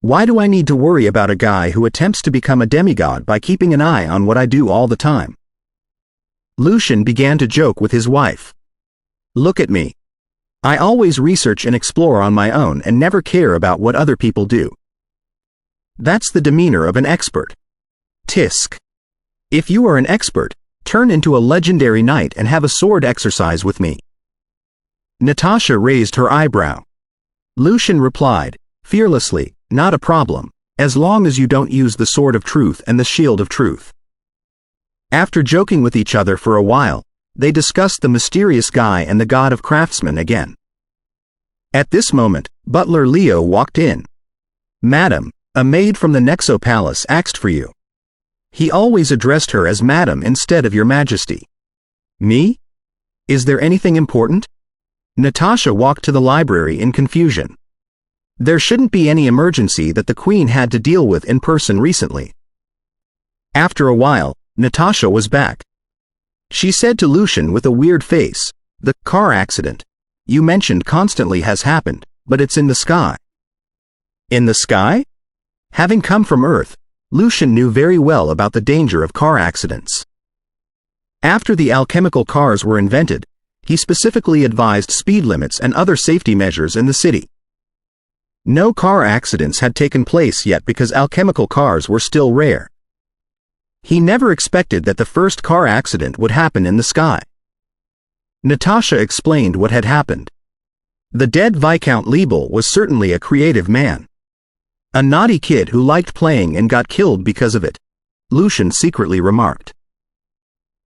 Why do I need to worry about a guy who attempts to become a demigod by keeping an eye on what I do all the time? Lucien began to joke with his wife. Look at me. I always research and explore on my own and never care about what other people do. That's the demeanor of an expert. Tisk. If you are an expert, turn into a legendary knight and have a sword exercise with me. Natasha raised her eyebrow. Lucien replied, fearlessly, not a problem, as long as you don't use the sword of truth and the shield of truth. After joking with each other for a while, they discussed the mysterious guy and the god of craftsmen again. At this moment, Butler Leo walked in. "Madam, a maid from the Nexo Palace asked for you." He always addressed her as Madam instead of Your Majesty. "Me? Is there anything important?" Natasha walked to the library in confusion. There shouldn't be any emergency that the Queen had to deal with in person recently. After a while, Natasha was back. She said to Lucian with a weird face, "The car accident you mentioned constantly has happened, but it's in the sky." In the sky? Having come from Earth, Lucian knew very well about the danger of car accidents. After the alchemical cars were invented, he specifically advised speed limits and other safety measures in the city. No car accidents had taken place yet because alchemical cars were still rare. He never expected that the first car accident would happen in the sky. Natasha explained what had happened. The dead Viscount Liebel was certainly a creative man. A naughty kid who liked playing and got killed because of it, Lucian secretly remarked.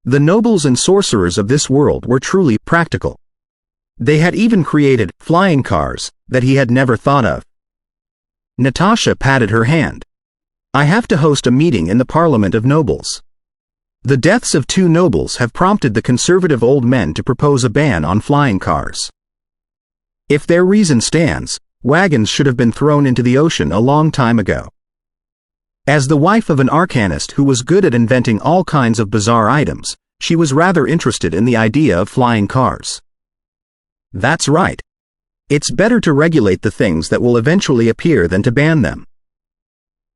The nobles and sorcerers of this world were truly practical. They had even created flying cars that he had never thought of. Natasha patted her hand. "I have to host a meeting in the Parliament of Nobles. The deaths of 2 nobles have prompted the conservative old men to propose a ban on flying cars. If their reason stands, wagons should have been thrown into the ocean a long time ago." As the wife of an arcanist who was good at inventing all kinds of bizarre items, she was rather interested in the idea of flying cars. "That's right. It's better to regulate the things that will eventually appear than to ban them.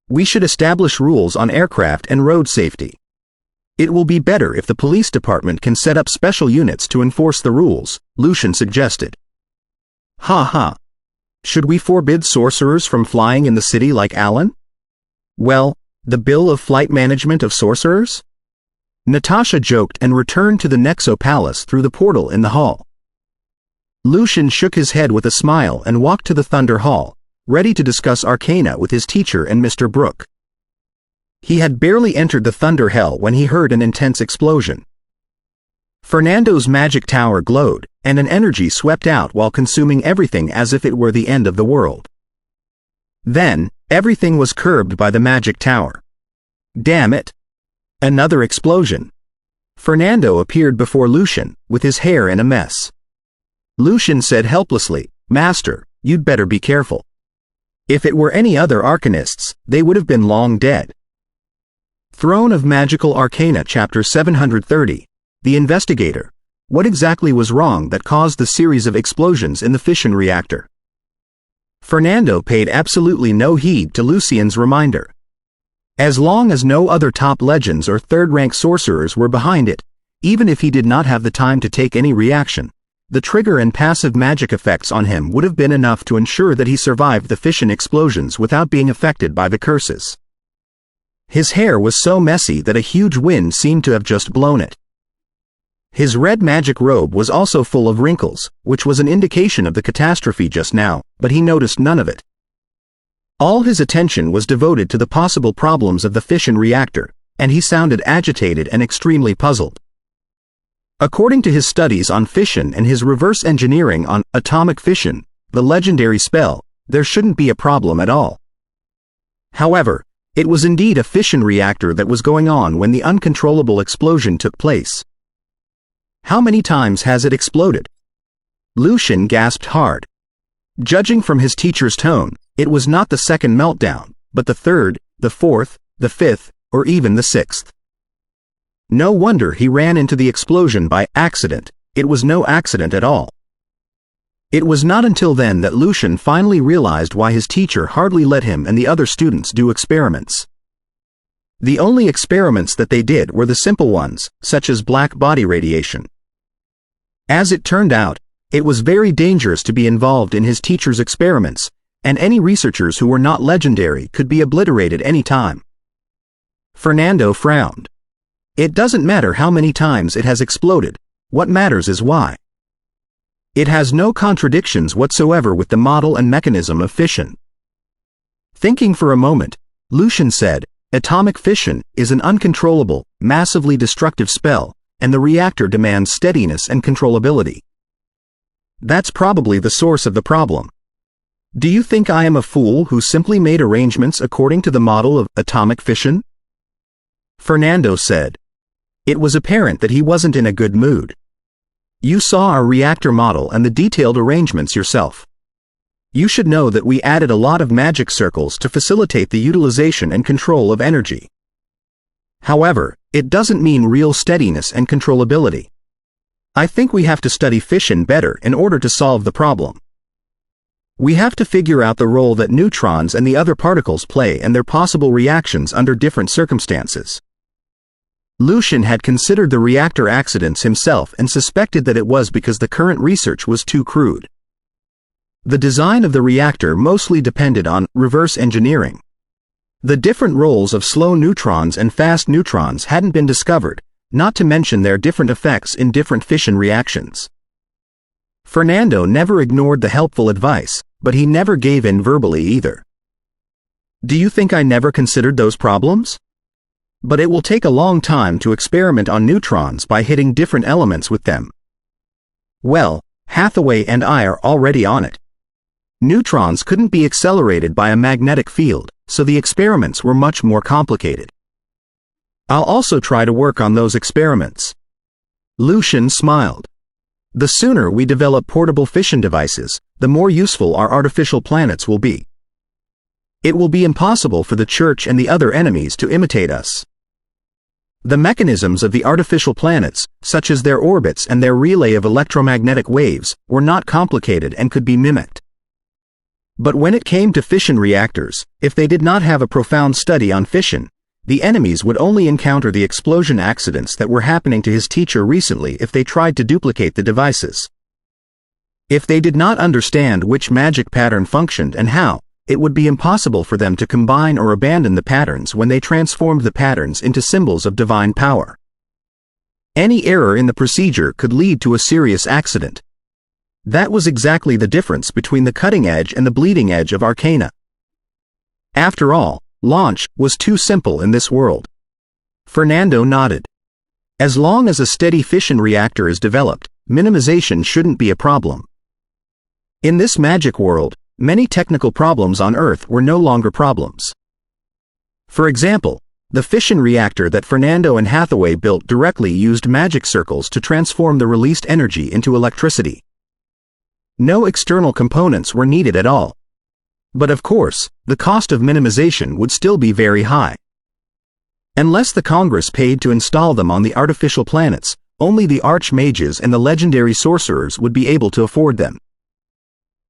We should establish rules on aircraft and road safety. It will be better if the police department can set up special units to enforce the rules," Lucian suggested. "Ha ha. Should we forbid sorcerers from flying in the city like Alan? Well, the Bill of Flight Management of Sorcerers?" Natasha joked and returned to the Nexo Palace through the portal in the hall. Lucian shook his head with a smile and walked to the Thunder Hall, ready to discuss arcana with his teacher and Mr. Brooke. He had barely entered the Thunder Hell when he heard an intense explosion. Fernando's magic tower glowed, and an energy swept out while consuming everything as if it were the end of the world. Then, everything was curbed by the magic tower. Damn it! Another explosion. Fernando appeared before Lucian, with his hair in a mess. Lucian said helplessly, "Master, you'd better be careful. If it were any other arcanists, they would have been long dead." Throne of Magical Arcana Chapter 730, The Investigator. What exactly was wrong that caused the series of explosions in the fission reactor? Fernando paid absolutely no heed to Lucian's reminder. As long as no other top legends or third-rank sorcerers were behind it, even if he did not have the time to take any reaction, the trigger and passive magic effects on him would have been enough to ensure that he survived the fission explosions without being affected by the curses. His hair was so messy that a huge wind seemed to have just blown it. His red magic robe was also full of wrinkles, which was an indication of the catastrophe just now, but he noticed none of it. All his attention was devoted to the possible problems of the fission reactor, and he sounded agitated and extremely puzzled. According to his studies on fission and his reverse engineering on atomic fission, the legendary spell, there shouldn't be a problem at all. However, it was indeed a fission reactor that was going on when the uncontrollable explosion took place. How many times has it exploded? Lucian gasped hard. Judging from his teacher's tone, it was not the second meltdown, but the third, the fourth, the fifth, or even the sixth. No wonder he ran into the explosion by accident. It was no accident at all. It was not until then that Lucian finally realized why his teacher hardly let him and the other students do experiments. The only experiments that they did were the simple ones, such as black body radiation. As it turned out, it was very dangerous to be involved in his teacher's experiments, and any researchers who were not legendary could be obliterated any time. Fernando frowned. It doesn't matter how many times it has exploded, what matters is why. It has no contradictions whatsoever with the model and mechanism of fission. Thinking for a moment, Lucian said, "Atomic fission is an uncontrollable, massively destructive spell, and the reactor demands steadiness and controllability. That's probably the source of the problem. Do you think I am a fool who simply made arrangements according to the model of atomic fission? Fernando said. It was apparent that he wasn't in a good mood. You saw our reactor model and the detailed arrangements yourself. You should know that we added a lot of magic circles to facilitate the utilization and control of energy. However, it doesn't mean real steadiness and controllability. I think we have to study fission better in order to solve the problem. We have to figure out the role that neutrons and the other particles play and their possible reactions under different circumstances. Lucian had considered the reactor accidents himself and suspected that it was because the current research was too crude. The design of the reactor mostly depended on reverse engineering. The different roles of slow neutrons and fast neutrons hadn't been discovered, not to mention their different effects in different fission reactions. Fernando never ignored the helpful advice, but he never gave in verbally either. Do you think I never considered those problems? But it will take a long time to experiment on neutrons by hitting different elements with them. Well, Hathaway and I are already on it. Neutrons couldn't be accelerated by a magnetic field, so the experiments were much more complicated. I'll also try to work on those experiments. Lucian smiled. The sooner we develop portable fission devices, the more useful our artificial planets will be. It will be impossible for the Church and the other enemies to imitate us. The mechanisms of the artificial planets, such as their orbits and their relay of electromagnetic waves, were not complicated and could be mimicked. But when it came to fission reactors, if they did not have a profound study on fission, the enemies would only encounter the explosion accidents that were happening to his teacher recently if they tried to duplicate the devices. If they did not understand which magic pattern functioned and how, it would be impossible for them to combine or abandon the patterns when they transformed the patterns into symbols of divine power. Any error in the procedure could lead to a serious accident. That was exactly the difference between the cutting edge and the bleeding edge of arcana. After all, launch was too simple in this world. Fernando nodded. As long as a steady fission reactor is developed, minimization shouldn't be a problem. In this magic world, many technical problems on Earth were no longer problems. For example, the fission reactor that Fernando and Hathaway built directly used magic circles to transform the released energy into electricity. No external components were needed at all. But of course, the cost of minimization would still be very high. Unless the Congress paid to install them on the artificial planets, only the archmages and the legendary sorcerers would be able to afford them.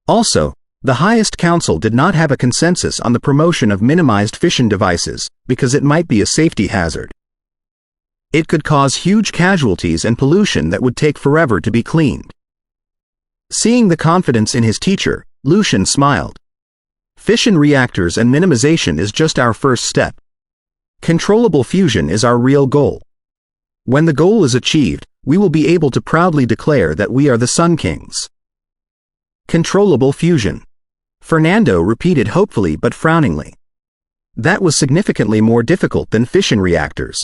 Also, the highest council did not have a consensus on the promotion of minimized fission devices, because it might be a safety hazard. It could cause huge casualties and pollution that would take forever to be cleaned. Seeing the confidence in his teacher, Lucian smiled. Fission reactors and minimization is just our first step. Controllable fusion is our real goal. When the goal is achieved, we will be able to proudly declare that we are the Sun Kings. Controllable fusion. Fernando repeated hopefully but frowningly. That was significantly more difficult than fission reactors.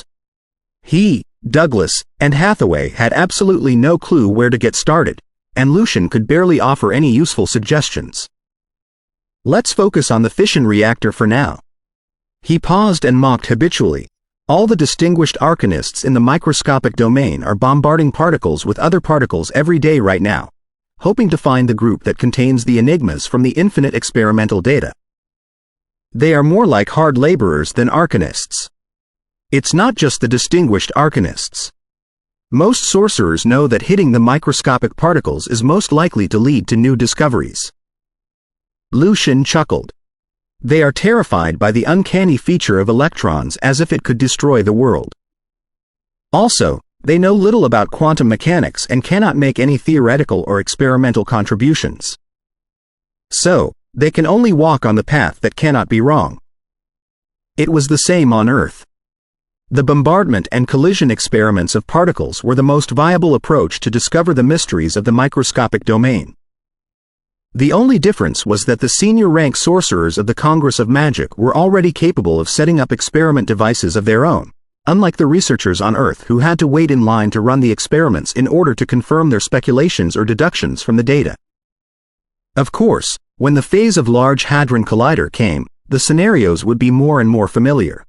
He, Douglas, and Hathaway had absolutely no clue where to get started, and Lucian could barely offer any useful suggestions. Let's focus on the fission reactor for now. He paused and mocked habitually. All the distinguished arcanists in the microscopic domain are bombarding particles with other particles every day right now, hoping to find the group that contains the enigmas from the infinite experimental data. They are more like hard laborers than arcanists. It's not just the distinguished arcanists. Most sorcerers know that hitting the microscopic particles is most likely to lead to new discoveries. Lucian chuckled. They are terrified by the uncanny feature of electrons as if it could destroy the world. Also, they know little about quantum mechanics and cannot make any theoretical or experimental contributions. So, they can only walk on the path that cannot be wrong. It was the same on Earth. The bombardment and collision experiments of particles were the most viable approach to discover the mysteries of the microscopic domain. The only difference was that the senior rank sorcerers of the Congress of Magic were already capable of setting up experiment devices of their own, unlike the researchers on Earth who had to wait in line to run the experiments in order to confirm their speculations or deductions from the data. Of course, when the phase of Large Hadron Collider came, the scenarios would be more and more familiar.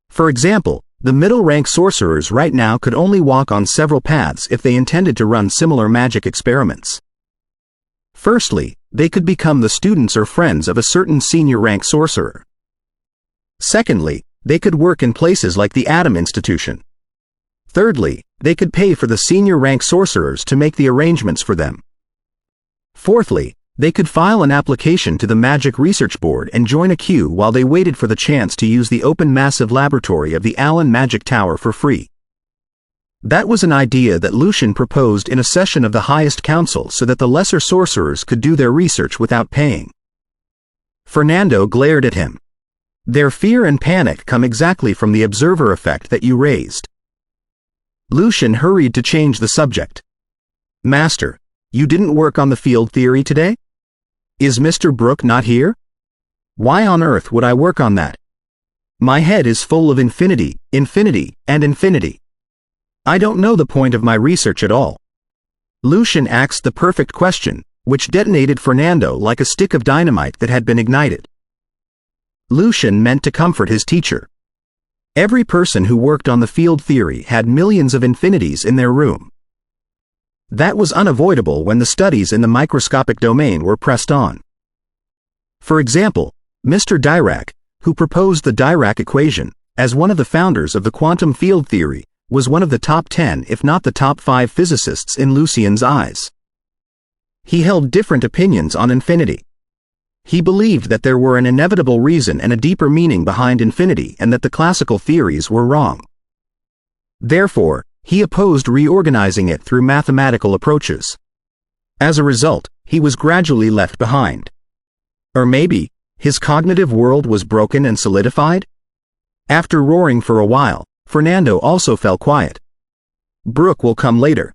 For example, the middle-rank sorcerers right now could only walk on several paths if they intended to run similar magic experiments. Firstly, they could become the students or friends of a certain senior-rank sorcerer. Secondly, they could work in places like the Atom Institution. Thirdly, they could pay for the senior-rank sorcerers to make the arrangements for them. Fourthly, they could file an application to the Magic Research Board and join a queue while they waited for the chance to use the open massive laboratory of the Allen Magic Tower for free. That was an idea that Lucian proposed in a session of the highest council so that the lesser sorcerers could do their research without paying. Fernando glared at him. Their fear and panic come exactly from the observer effect that you raised. Lucian hurried to change the subject. Master, you didn't work on the field theory today? Is Mr. Brooke not here? Why on earth would I work on that? My head is full of infinity, infinity, and infinity. I don't know the point of my research at all. Lucian asked the perfect question, which detonated Fernando like a stick of dynamite that had been ignited. Lucian meant to comfort his teacher. Every person who worked on the field theory had millions of infinities in their room. That was unavoidable when the studies in the microscopic domain were pressed on. For example, Mr. Dirac, who proposed the Dirac equation, as one of the founders of the quantum field theory, was one of the top 10 if not the top 5 physicists in Lucian's eyes. He held different opinions on infinity. He believed that there were an inevitable reason and a deeper meaning behind infinity and that the classical theories were wrong. Therefore, he opposed reorganizing it through mathematical approaches. As a result, he was gradually left behind. Or maybe, his cognitive world was broken and solidified? After roaring for a while, Fernando also fell quiet. Brooke will come later.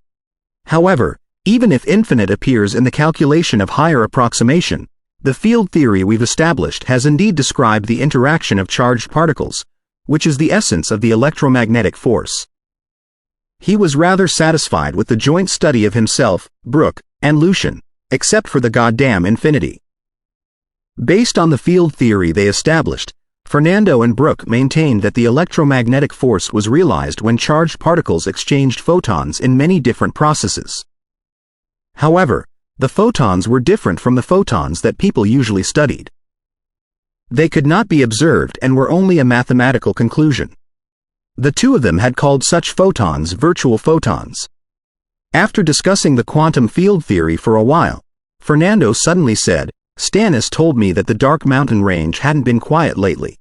However, even if infinite appears in the calculation of higher approximation, the field theory we've established has indeed described the interaction of charged particles, which is the essence of the electromagnetic force. He was rather satisfied with the joint study of himself, Brooke, and Lucian, except for the goddamn infinity. Based on the field theory they established, Fernando and Brooke maintained that the electromagnetic force was realized when charged particles exchanged photons in many different processes. However, the photons were different from the photons that people usually studied. They could not be observed and were only a mathematical conclusion. The two of them had called such photons virtual photons. After discussing the quantum field theory for a while, Fernando suddenly said, Stannis told me that the Dark Mountain Range hadn't been quiet lately.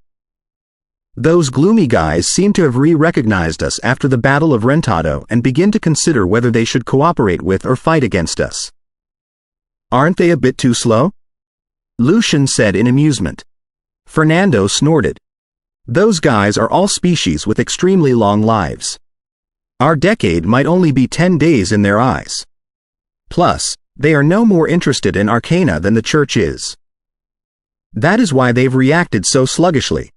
Those gloomy guys seem to have re-recognized us after the Battle of Rentado and begin to consider whether they should cooperate with or fight against us. Aren't they a bit too slow? Lucian said in amusement. Fernando snorted. Those guys are all species with extremely long lives. Our decade might only be 10 days in their eyes. Plus, they are no more interested in arcana than the church is. That is why they've reacted so sluggishly.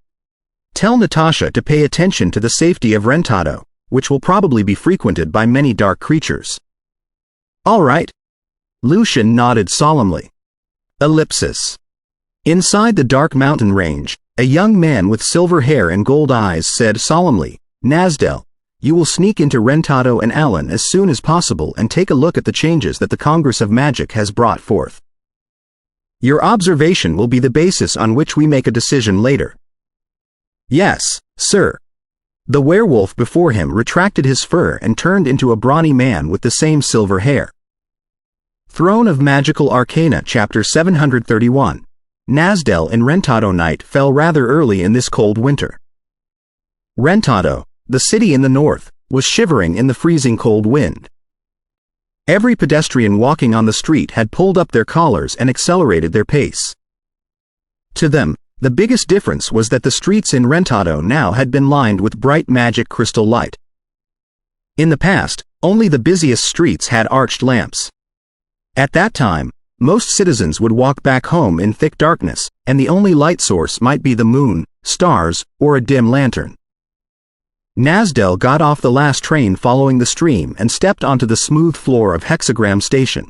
Tell Natasha to pay attention to the safety of Rentado, which will probably be frequented by many dark creatures. All right. Lucian nodded solemnly. Ellipsis. Inside the Dark Mountain Range, a young man with silver hair and gold eyes said solemnly, Nasdell, you will sneak into Rentado and Allen as soon as possible and take a look at the changes that the Congress of Magic has brought forth. Your observation will be the basis on which we make a decision later. Yes, sir. The werewolf before him retracted his fur and turned into a brawny man with the same silver hair. Throne of Magical Arcana Chapter 731. Nasdell and Rentado night fell rather early in this cold winter. Rentado, the city in the north, was shivering in the freezing cold wind. Every pedestrian walking on the street had pulled up their collars and accelerated their pace. To them, the biggest difference was that the streets in Rentado now had been lined with bright magic crystal light. In the past, only the busiest streets had arched lamps. At that time, most citizens would walk back home in thick darkness, and the only light source might be the moon, stars, or a dim lantern. Nasdell got off the last train following the stream and stepped onto the smooth floor of Hexagram Station.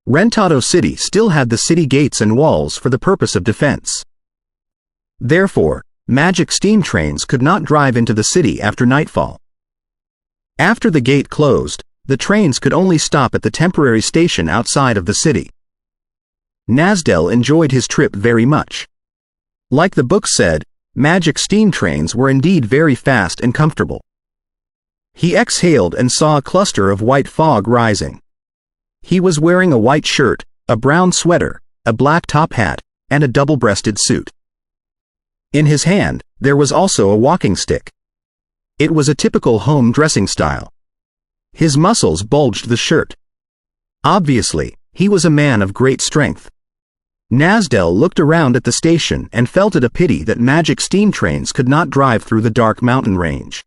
Rentado City still had the city gates and walls for the purpose of defense. Therefore, magic steam trains could not drive into the city after nightfall. After the gate closed, the trains could only stop at the temporary station outside of the city. Nasdell enjoyed his trip very much. Like the book said, magic steam trains were indeed very fast and comfortable. He exhaled and saw a cluster of white fog rising. He was wearing a white shirt, a brown sweater, a black top hat, and a double-breasted suit. In his hand, there was also a walking stick. It was a typical home dressing style. His muscles bulged the shirt. Obviously, he was a man of great strength. Nasdell looked around at the station and felt it a pity that magic steam trains could not drive through the dark mountain range.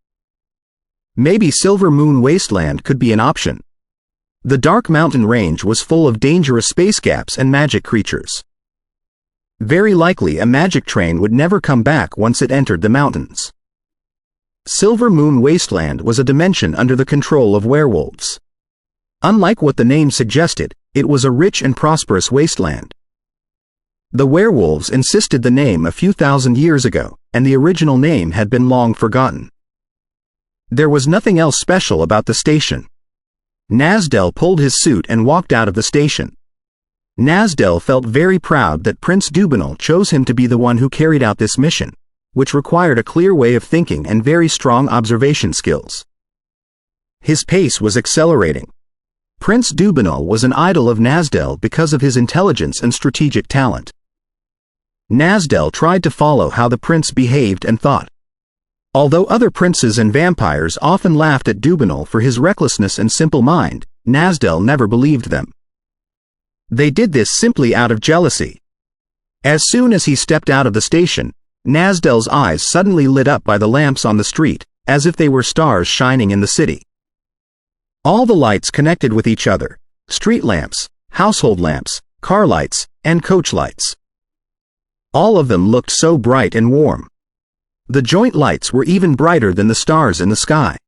Maybe Silver Moon Wasteland could be an option. The dark mountain range was full of dangerous space gaps and magic creatures. Very likely a magic train would never come back once it entered the mountains. Silver Moon Wasteland was a dimension under the control of werewolves. Unlike what the name suggested, it was a rich and prosperous wasteland. The werewolves insisted the name a few thousand years ago, and the original name had been long forgotten. There was nothing else special about the station. Nasdell pulled his suit and walked out of the station. Nasdell felt very proud that Prince Dubinal chose him to be the one who carried out this mission, which required a clear way of thinking and very strong observation skills. His pace was accelerating. Prince Dubinal was an idol of Nasdell because of his intelligence and strategic talent. Nasdell tried to follow how the prince behaved and thought. Although other princes and vampires often laughed at Dubinal for his recklessness and simple mind, Nasdell never believed them. They did this simply out of jealousy. As soon as he stepped out of the station, Nasdell's eyes suddenly lit up by the lamps on the street, as if they were stars shining in the city. All the lights connected with each other: street lamps, household lamps, car lights, and coach lights. All of them looked so bright and warm. The joint lights were even brighter than the stars in the sky.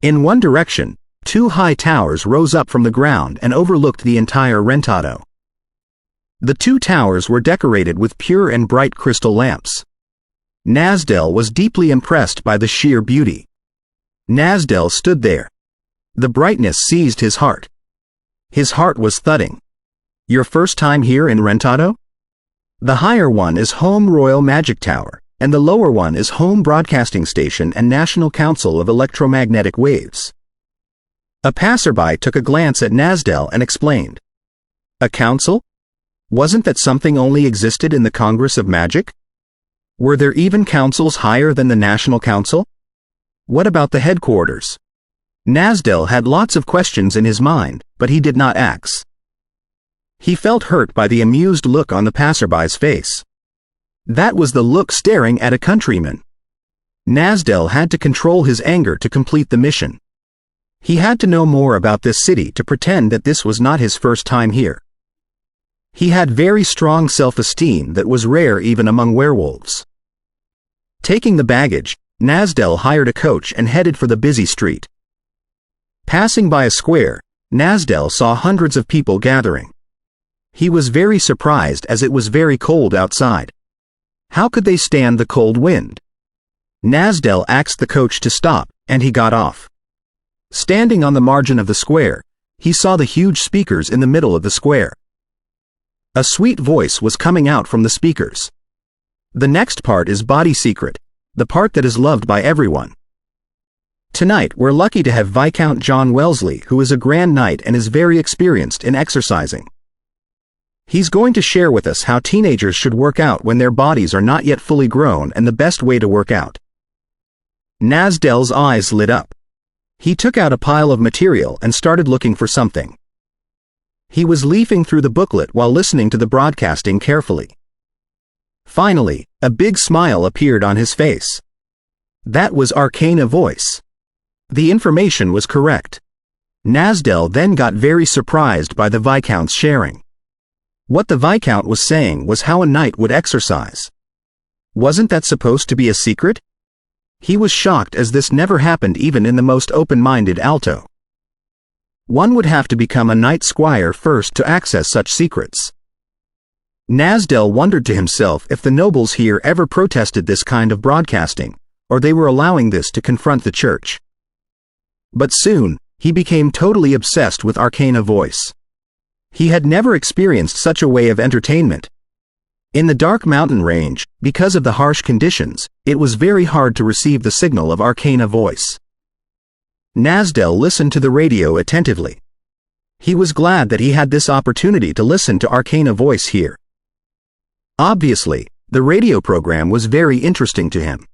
In one direction, two high towers rose up from the ground and overlooked the entire Rentado. The two towers were decorated with pure and bright crystal lamps. Nasdell was deeply impressed by the sheer beauty. Nasdell stood there. The brightness seized his heart. His heart was thudding. Your first time here in Rentado? The higher one is Home Royal Magic Tower, and the lower one is Home Broadcasting Station and National Council of Electromagnetic Waves. A passerby took a glance at Nasdell and explained. A council? Wasn't that something only existed in the Congress of Magic? Were there even councils higher than the National Council? What about the headquarters? Nasdell had lots of questions in his mind, but he did not ask. He felt hurt by the amused look on the passerby's face. That was the look staring at a countryman. Nasdell had to control his anger to complete the mission. He had to know more about this city to pretend that this was not his first time here. He had very strong self-esteem that was rare even among werewolves. Taking the baggage, Nasdell hired a coach and headed for the busy street. Passing by a square, Nasdell saw hundreds of people gathering. He was very surprised as it was very cold outside. How could they stand the cold wind? Nasdell asked the coach to stop, and he got off. Standing on the margin of the square, he saw the huge speakers in the middle of the square. A sweet voice was coming out from the speakers. The next part is Body Secret, the part that is loved by everyone. Tonight we're lucky to have Viscount John Wellesley, who is a Grand Knight and is very experienced in exercising. He's going to share with us how teenagers should work out when their bodies are not yet fully grown and the best way to work out. Nasdell's eyes lit up. He took out a pile of material and started looking for something. He was leafing through the booklet while listening to the broadcasting carefully. Finally, a big smile appeared on his face. That was Arcana voice. The information was correct. Nasdell then got very surprised by the Viscount's sharing. What the Viscount was saying was how a knight would exercise. Wasn't that supposed to be a secret? He was shocked as this never happened even in the most open-minded alto. One would have to become a knight squire first to access such secrets. Nasdell wondered to himself if the nobles here ever protested this kind of broadcasting, or they were allowing this to confront the church. But soon, he became totally obsessed with arcana voice. He had never experienced such a way of entertainment. In the dark mountain range, because of the harsh conditions, it was very hard to receive the signal of arcana voice. Nasdell listened to the radio attentively. He was glad that he had this opportunity to listen to arcana voice here. Obviously, the radio program was very interesting to him.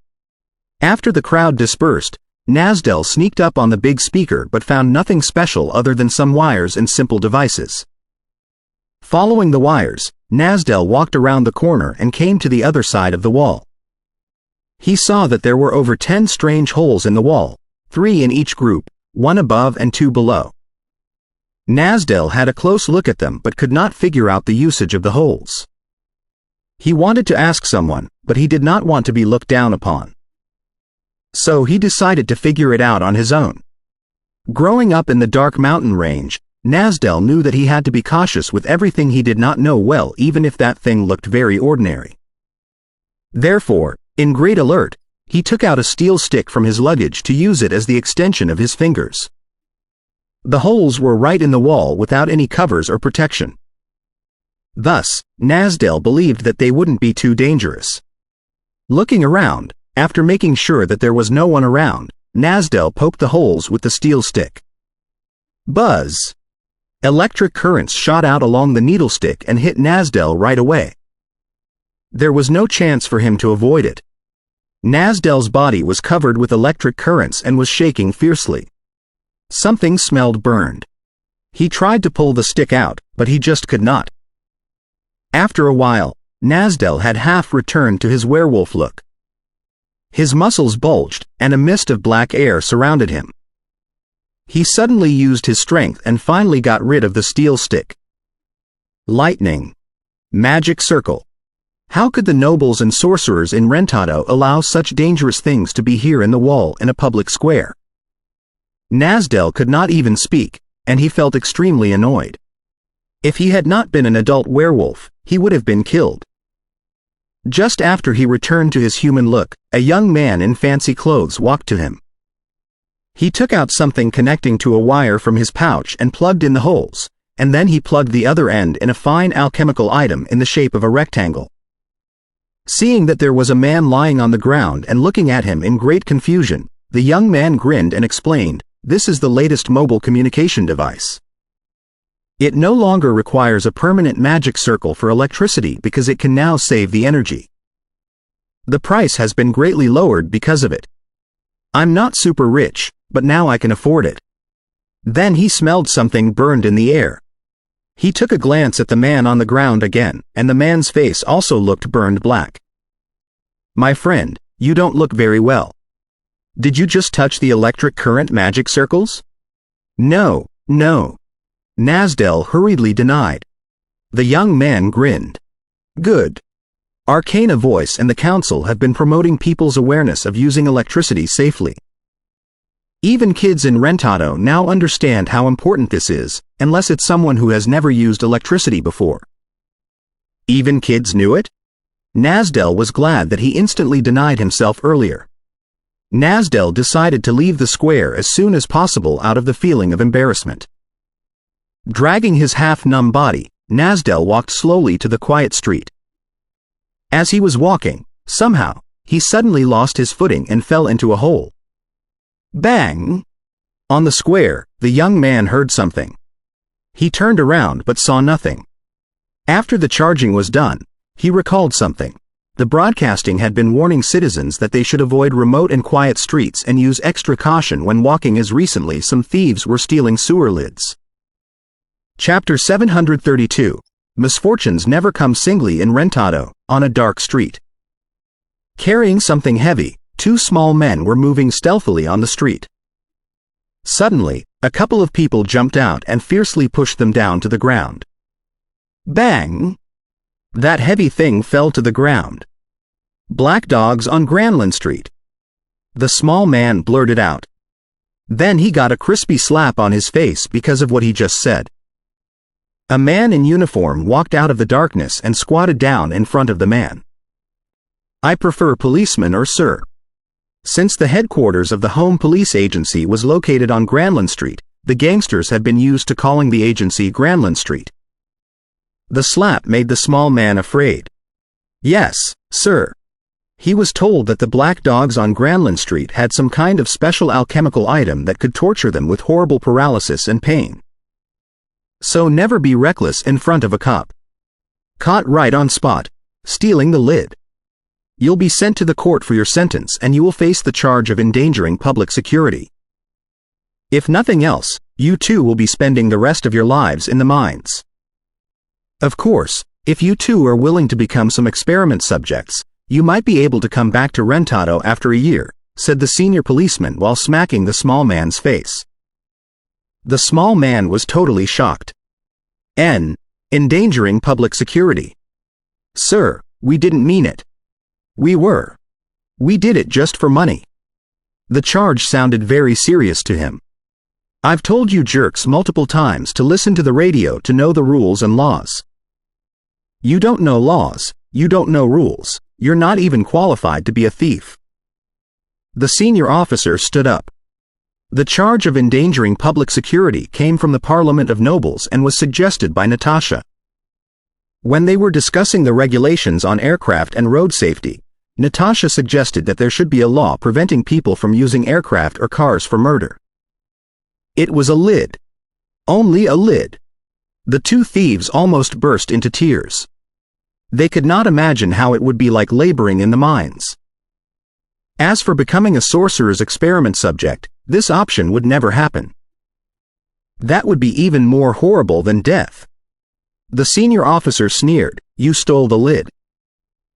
After the crowd dispersed, Nasdell sneaked up on the big speaker but found nothing special other than some wires and simple devices. Following the wires, Nasdell walked around the corner and came to the other side of the wall. He saw that there were over 10 strange holes in the wall, 3 in each group, 1 above and 2 below. Nasdell had a close look at them but could not figure out the usage of the holes. He wanted to ask someone, but he did not want to be looked down upon. So he decided to figure it out on his own. Growing up in the dark mountain range, Nasdell knew that he had to be cautious with everything he did not know well, even if that thing looked very ordinary. Therefore, in great alert, he took out a steel stick from his luggage to use it as the extension of his fingers. The holes were right in the wall without any covers or protection. Thus, Nasdell believed that they wouldn't be too dangerous. Looking around, after making sure that there was no one around, Nasdell poked the holes with the steel stick. Buzz! Electric currents shot out along the needle stick and hit Nasdell right away. There was no chance for him to avoid it. Nasdell's body was covered with electric currents and was shaking fiercely. Something smelled burned. He tried to pull the stick out, but he just could not. After a while, Nasdell had half returned to his werewolf look. His muscles bulged, and a mist of black air surrounded him. He suddenly used his strength and finally got rid of the steel stick. Lightning. Magic circle. How could the nobles and sorcerers in Rentado allow such dangerous things to be here in the wall in a public square? Nasdell could not even speak, and he felt extremely annoyed. If he had not been an adult werewolf, he would have been killed. Just after he returned to his human look, a young man in fancy clothes walked to him. He took out something connecting to a wire from his pouch and plugged in the holes, and then he plugged the other end in a fine alchemical item in the shape of a rectangle. Seeing that there was a man lying on the ground and looking at him in great confusion, the young man grinned and explained, "This is the latest mobile communication device. It no longer requires a permanent magic circle for electricity because it can now save the energy. The price has been greatly lowered because of it. I'm not super rich, but now I can afford it." Then he smelled something burned in the air. He took a glance at the man on the ground again, and the man's face also looked burned black. "My friend, you don't look very well. Did you just touch the electric current magic circles?" "No, no." Nasdell hurriedly denied. The young man grinned. "Good. Arcana Voice and the Council have been promoting people's awareness of using electricity safely. Even kids in Rentado now understand how important this is, unless it's someone who has never used electricity before." Even kids knew it? Nasdell was glad that he instantly denied himself earlier. Nasdell decided to leave the square as soon as possible out of the feeling of embarrassment. Dragging his half-numb body, Nasdell walked slowly to the quiet street. As he was walking, somehow, he suddenly lost his footing and fell into a hole. Bang! On the square, the young man heard something. He turned around but saw nothing. After the charging was done, he recalled something. The broadcasting had been warning citizens that they should avoid remote and quiet streets and use extra caution when walking, as recently some thieves were stealing sewer lids. Chapter 732. Misfortunes never come singly in Rentado, on a dark street. Carrying something heavy, 2 small men were moving stealthily on the street. Suddenly, a couple of people jumped out and fiercely pushed them down to the ground. Bang! That heavy thing fell to the ground. Black dogs on Granlund Street. the small man blurted out. Then he got a crispy slap on his face because of what he just said. A man in uniform walked out of the darkness and squatted down in front of the man. I prefer policeman or sir. Since the headquarters of the Home Police Agency was located on Granlund Street, the gangsters had been used to calling the agency Granlund Street. The slap made the small man afraid. Yes, sir. He was told that the black dogs on Granlund Street had some kind of special alchemical item that could torture them with horrible paralysis and pain. So never be reckless in front of a cop. Caught right on spot, stealing the lid. You'll be sent to the court for your sentence and you will face the charge of endangering public security. If nothing else, you too will be spending the rest of your lives in the mines. Of course, if you too are willing to become some experiment subjects, you might be able to come back to Rentado after a year, said the senior policeman while smacking the small man's face. The small man was totally shocked. Endangering public security. Sir, we didn't mean it. We did it just for money. The charge sounded very serious to him. I've told you jerks multiple times to listen to the radio to know the rules and laws. You don't know laws, you don't know rules, you're not even qualified to be a thief. The senior officer stood up. The charge of endangering public security came from the Parliament of Nobles and was suggested by Natasha. When they were discussing the regulations on aircraft and road safety, Natasha suggested that there should be a law preventing people from using aircraft or cars for murder. It was a lid. Only a lid. The two thieves almost burst into tears. They could not imagine how it would be like laboring in the mines. As for becoming a sorcerer's experiment subject, this option would never happen. That would be even more horrible than death. The senior officer sneered, "You stole the lid.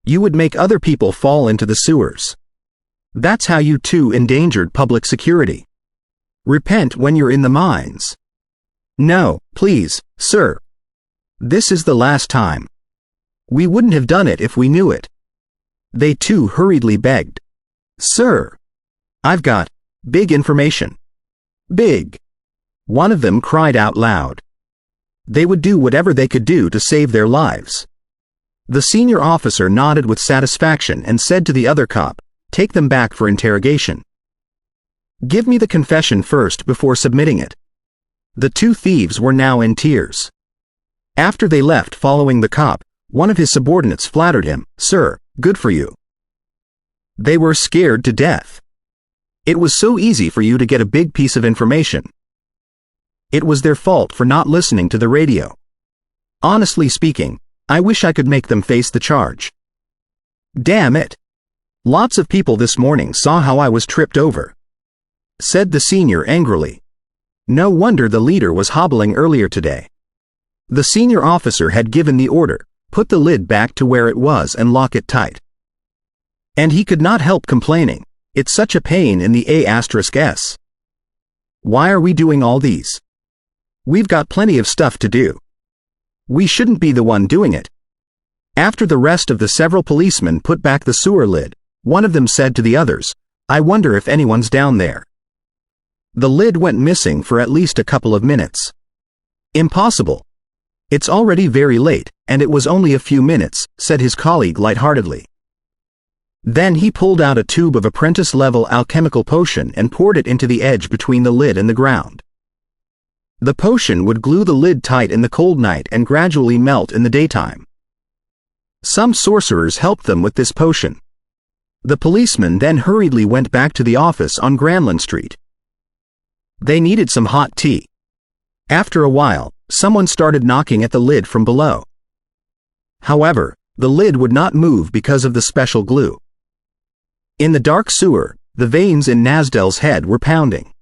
You would make other people fall into the sewers. That's how you too endangered public security. Repent when you're in the mines." "No, please, sir. This is the last time. We wouldn't have done it if we knew it." They too hurriedly begged. "Sir, I've got big information. Big." One of them cried out loud. They would do whatever they could do to save their lives. The senior officer nodded with satisfaction and said to the other cop, "Take them back for interrogation. Give me the confession first before submitting it." The two thieves were now in tears. After they left following the cop, one of his subordinates flattered him, "Sir, good for you. They were scared to death. It was so easy for you to get a big piece of information. It was their fault for not listening to the radio. Honestly speaking, I wish I could make them face the charge. Damn it. Lots of people this morning saw how I was tripped over," said the senior angrily. No wonder the leader was hobbling earlier today. The senior officer had given the order, put the lid back to where it was and lock it tight. And he could not help complaining, "It's such a pain in the A*S. Why are we doing all these? We've got plenty of stuff to do. We shouldn't be the one doing it." After the rest of the several policemen put back the sewer lid, one of them said to the others, "I wonder if anyone's down there." The lid went missing for at least a couple of minutes. "Impossible. It's already very late, and it was only a few minutes," said his colleague lightheartedly. Then he pulled out a tube of apprentice-level alchemical potion and poured it into the edge between the lid and the ground. The potion would glue the lid tight in the cold night and gradually melt in the daytime. Some sorcerers helped them with this potion. The policeman then hurriedly went back to the office on Granlund Street. They needed some hot tea. After a while, someone started knocking at the lid from below. However, the lid would not move because of the special glue. In the dark sewer, the veins in Nasdel's head were pounding.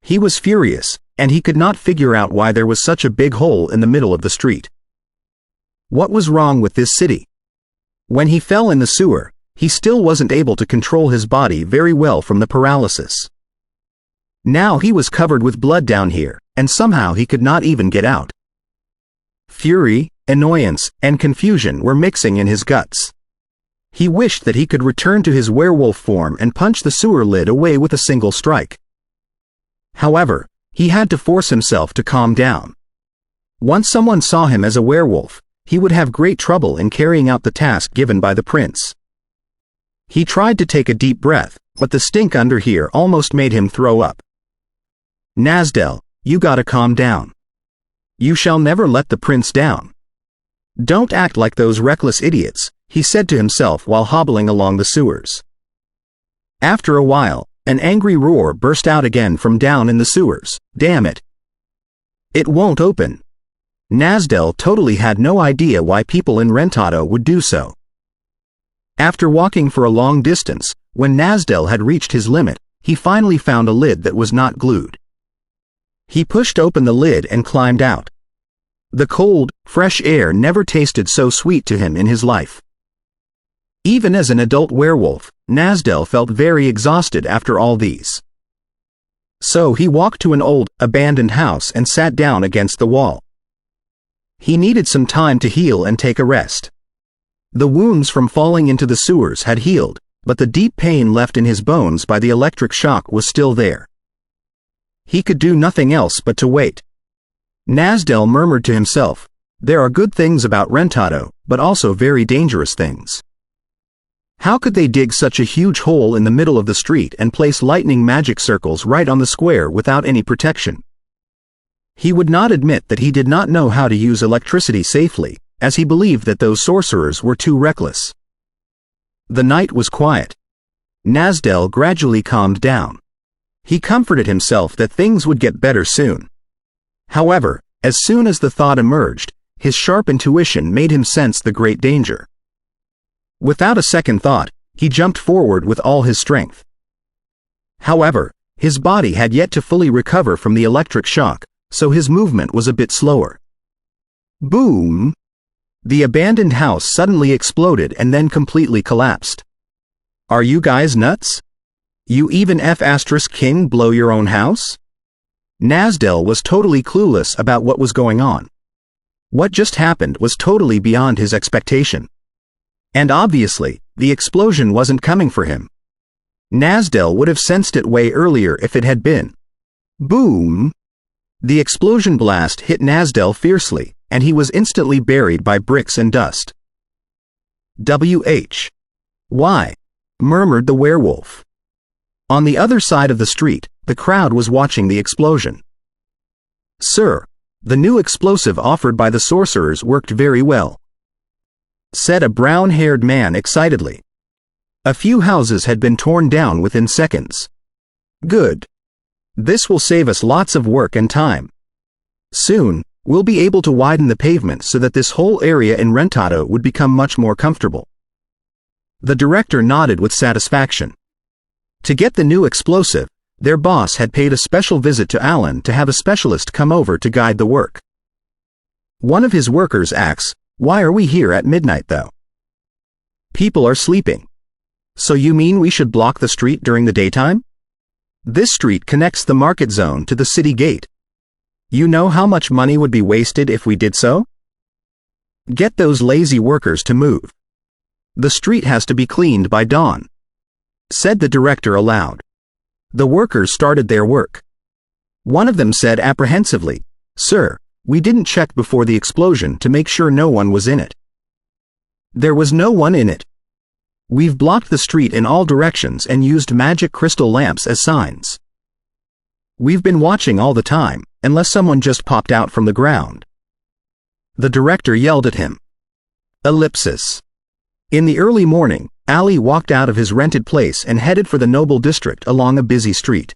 He was furious, and he could not figure out why there was such a big hole in the middle of the street. What was wrong with this city? When he fell in the sewer, he still wasn't able to control his body very well from the paralysis. Now he was covered with blood down here, and somehow he could not even get out. Fury, annoyance, and confusion were mixing in his guts. He wished that he could return to his werewolf form and punch the sewer lid away with a single strike. However, he had to force himself to calm down. Once someone saw him as a werewolf, he would have great trouble in carrying out the task given by the prince. He tried to take a deep breath, but the stink under here almost made him throw up. Nasdell, you gotta calm down. You shall never let the prince down. Don't act like those reckless idiots, he said to himself while hobbling along the sewers. After a while, an angry roar burst out again from down in the sewers. Damn it! It won't open. Nasdell totally had no idea why people in Rentado would do so. After walking for a long distance, when Nasdell had reached his limit, he finally found a lid that was not glued. He pushed open the lid and climbed out. The cold, fresh air never tasted so sweet to him in his life. Even as an adult werewolf, Nasdell felt very exhausted after all these. So he walked to an old, abandoned house and sat down against the wall. He needed some time to heal and take a rest. The wounds from falling into the sewers had healed, but the deep pain left in his bones by the electric shock was still there. He could do nothing else but to wait. Nasdell murmured to himself, "There are good things about Rentado, but also very dangerous things. How could they dig such a huge hole in the middle of the street and place lightning magic circles right on the square without any protection?" He would not admit that he did not know how to use electricity safely, as he believed that those sorcerers were too reckless. The night was quiet. Nasdell gradually calmed down. He comforted himself that things would get better soon. However, as soon as the thought emerged, his sharp intuition made him sense the great danger. Without a second thought, he jumped forward with all his strength. However, his body had yet to fully recover from the electric shock, so his movement was a bit slower. Boom! The abandoned house suddenly exploded and then completely collapsed. Are you guys nuts? You even F***king blow your own house? Nasdell was totally clueless about what was going on. What just happened was totally beyond his expectation. And obviously, the explosion wasn't coming for him. Nasdell would have sensed it way earlier if it had been. Boom! The explosion blast hit Nasdell fiercely, and he was instantly buried by bricks and dust. Why? Murmured the werewolf. On the other side of the street, the crowd was watching the explosion. Sir, the new explosive offered by the sorcerers worked very well, said a brown-haired man excitedly. A few houses had been torn down within seconds. Good. This will save us lots of work and time. Soon, we'll be able to widen the pavement so that this whole area in Rentado would become much more comfortable. The director nodded with satisfaction. To get the new explosive, their boss had paid a special visit to Alan to have a specialist come over to guide the work. One of his workers asks, "Why are we here at midnight though?" People are sleeping. So you mean we should block the street during the daytime? This street connects the market zone to the city gate. You know how much money would be wasted if we did so? Get those lazy workers to move. The street has to be cleaned by dawn, said the director aloud. The workers started their work. One of them said apprehensively, "Sir, we didn't check before the explosion to make sure no one was in it." There was no one in it. We've blocked the street in all directions and used magic crystal lamps as signs. We've been watching all the time, unless someone just popped out from the ground. The director yelled at him. Ellipsis. In the early morning, Ali walked out of his rented place and headed for the Noble District along a busy street.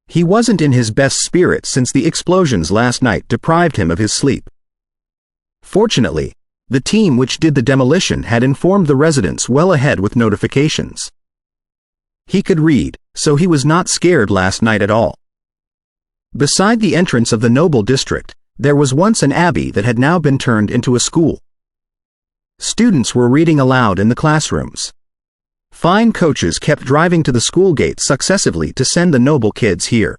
He wasn't in his best spirits since the explosions last night deprived him of his sleep. Fortunately, the team which did the demolition had informed the residents well ahead with notifications. He could read, so he was not scared last night at all. Beside the entrance of the Noble District, there was once an abbey that had now been turned into a school. Students were reading aloud in the classrooms. Fine coaches kept driving to the school gates successively to send the Noble kids here.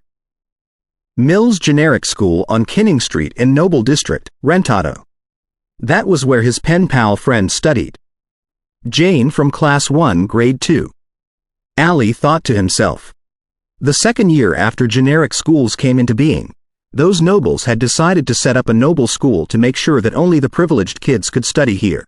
Mills Generic School on Kinning Street in Noble District, Rentado. That was where his pen pal friend studied. Jane from Class 1, Grade 2. Ali thought to himself. The second year after generic schools came into being, those nobles had decided to set up a noble school to make sure that only the privileged kids could study here.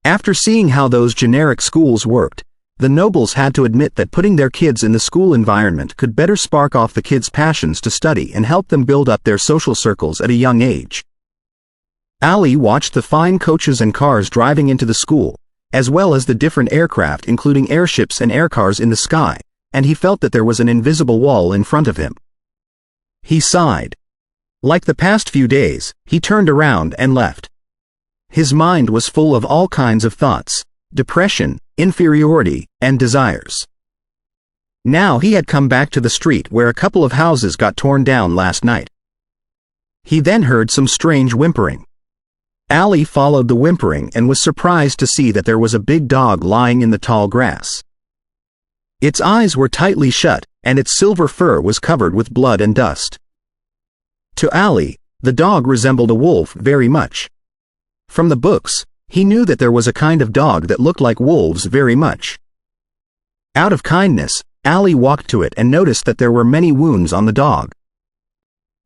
After seeing how those generic schools worked, the nobles had to admit that putting their kids in the school environment could better spark off the kids' passions to study and help them build up their social circles at a young age. Ali watched the fine coaches and cars driving into the school, as well as the different aircraft including airships and aircars in the sky, and he felt that there was an invisible wall in front of him. He sighed. Like the past few days, he turned around and left. His mind was full of all kinds of thoughts, depression, inferiority, and desires. Now he had come back to the street where a couple of houses got torn down last night. He then heard some strange whimpering. Ali followed the whimpering and was surprised to see that there was a big dog lying in the tall grass. Its eyes were tightly shut, and its silver fur was covered with blood and dust. To Ali, the dog resembled a wolf very much. From the books, he knew that there was a kind of dog that looked like wolves very much. Out of kindness, Ali walked to it and noticed that there were many wounds on the dog.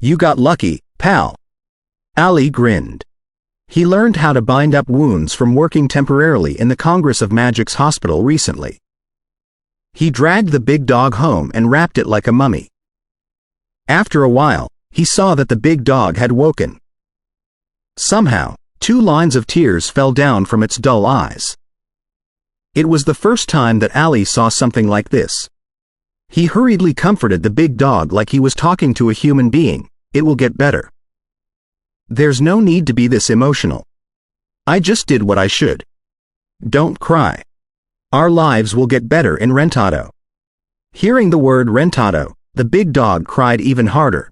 "You got lucky, pal." Ali grinned. He learned how to bind up wounds from working temporarily in the Congress of Magic's hospital recently. He dragged the big dog home and wrapped it like a mummy. After a while, he saw that the big dog had woken. Somehow, 2 lines of tears fell down from its dull eyes. It was the first time that Ali saw something like this. He hurriedly comforted the big dog like he was talking to a human being. "It will get better. There's no need to be this emotional. I just did what I should. Don't cry. Our lives will get better in Rentado." Hearing the word Rentado, the big dog cried even harder.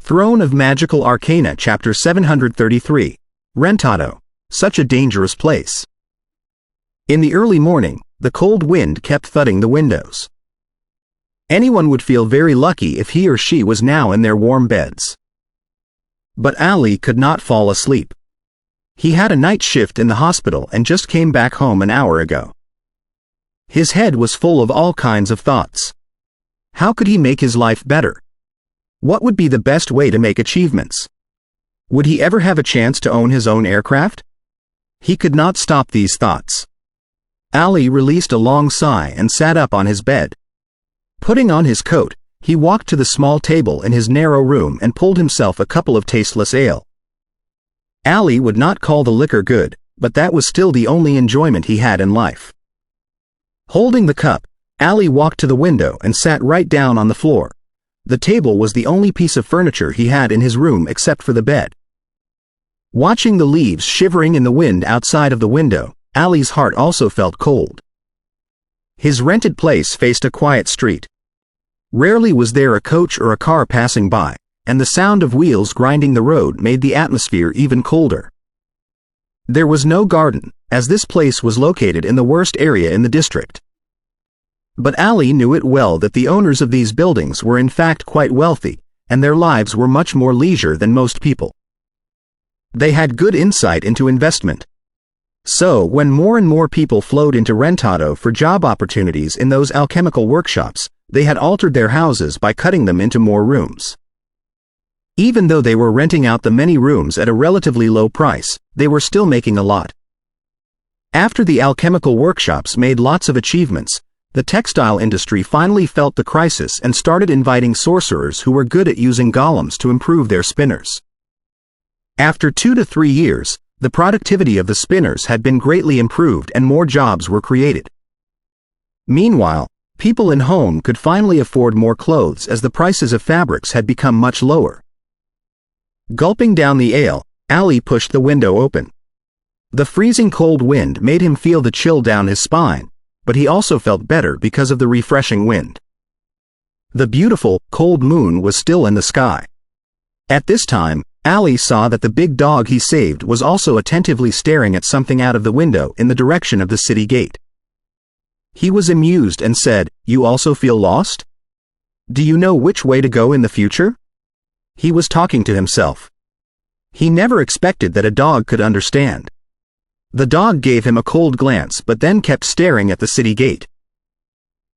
Throne of Magical Arcana, Chapter 733. Rentado, such a dangerous place. In the early morning, the cold wind kept thudding the windows. Anyone would feel very lucky if he or she was now in their warm beds. But Ali could not fall asleep. He had a night shift in the hospital and just came back home an hour ago. His head was full of all kinds of thoughts. How could he make his life better? What would be the best way to make achievements? Would he ever have a chance to own his own aircraft? He could not stop these thoughts. Ali released a long sigh and sat up on his bed. Putting on his coat, he walked to the small table in his narrow room and pulled himself a couple of tasteless ale. Ali would not call the liquor good, but that was still the only enjoyment he had in life. Holding the cup, Ali walked to the window and sat right down on the floor. The table was the only piece of furniture he had in his room except for the bed. Watching the leaves shivering in the wind outside of the window, Ali's heart also felt cold. His rented place faced a quiet street. Rarely was there a coach or a car passing by, and the sound of wheels grinding the road made the atmosphere even colder. There was no garden, as this place was located in the worst area in the district. But Ali knew it well that the owners of these buildings were in fact quite wealthy, and their lives were much more leisure than most people. They had good insight into investment. So, when more and more people flowed into Rentado for job opportunities in those alchemical workshops, they had altered their houses by cutting them into more rooms. Even though they were renting out the many rooms at a relatively low price, they were still making a lot. After the alchemical workshops made lots of achievements, the textile industry finally felt the crisis and started inviting sorcerers who were good at using golems to improve their spinners. After 2 to 3 years, the productivity of the spinners had been greatly improved and more jobs were created. Meanwhile, people in home could finally afford more clothes as the prices of fabrics had become much lower. Gulping down the ale, Ali pushed the window open. The freezing cold wind made him feel the chill down his spine, but he also felt better because of the refreshing wind. The beautiful, cold moon was still in the sky. At this time, Ali saw that the big dog he saved was also attentively staring at something out of the window in the direction of the city gate. He was amused and said, "You also feel lost? Do you know which way to go in the future?" He was talking to himself. He never expected that a dog could understand. The dog gave him a cold glance but then kept staring at the city gate.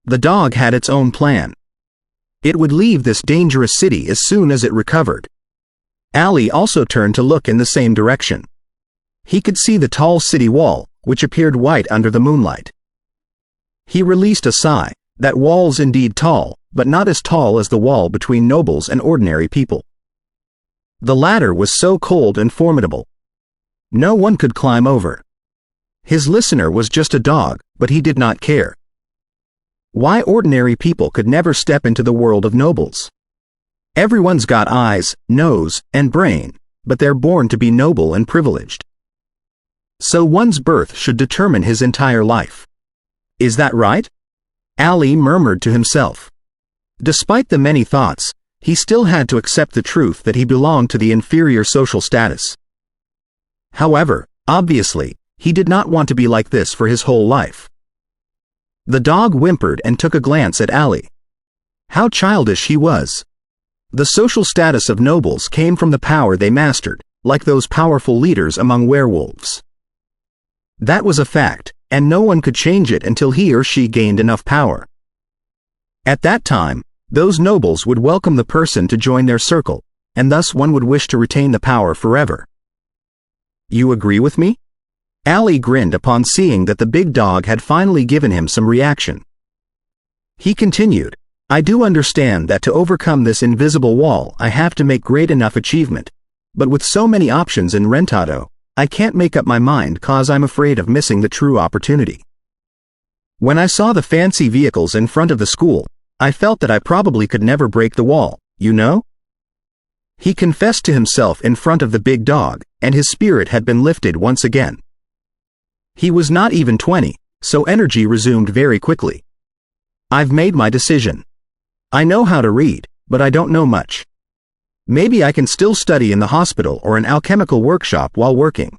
The dog had its own plan. It would leave this dangerous city as soon as it recovered. Ali also turned to look in the same direction. He could see the tall city wall, which appeared white under the moonlight. He released a sigh. That wall's indeed tall, but not as tall as the wall between nobles and ordinary people. The ladder was so cold and formidable. No one could climb over. His listener was just a dog, but he did not care. Why ordinary people could never step into the world of nobles? Everyone's got eyes, nose, and brain, but they're born to be noble and privileged. So one's birth should determine his entire life. Is that right? Ali murmured to himself. Despite the many thoughts, he still had to accept the truth that he belonged to the inferior social status. However, obviously, he did not want to be like this for his whole life. The dog whimpered and took a glance at Ali. How childish he was. The social status of nobles came from the power they mastered, like those powerful leaders among werewolves. That was a fact, and no one could change it until he or she gained enough power. At that time, those nobles would welcome the person to join their circle, and thus one would wish to retain the power forever. You agree with me? Ali grinned upon seeing that the big dog had finally given him some reaction. He continued, I do understand that to overcome this invisible wall I have to make great enough achievement, but with so many options in Rentado, I can't make up my mind cause I'm afraid of missing the true opportunity. When I saw the fancy vehicles in front of the school, I felt that I probably could never break the wall, you know? He confessed to himself in front of the big dog, and his spirit had been lifted once again. He was not even 20, so energy resumed very quickly. I've made my decision. I know how to read, but I don't know much. Maybe I can still study in the hospital or an alchemical workshop while working.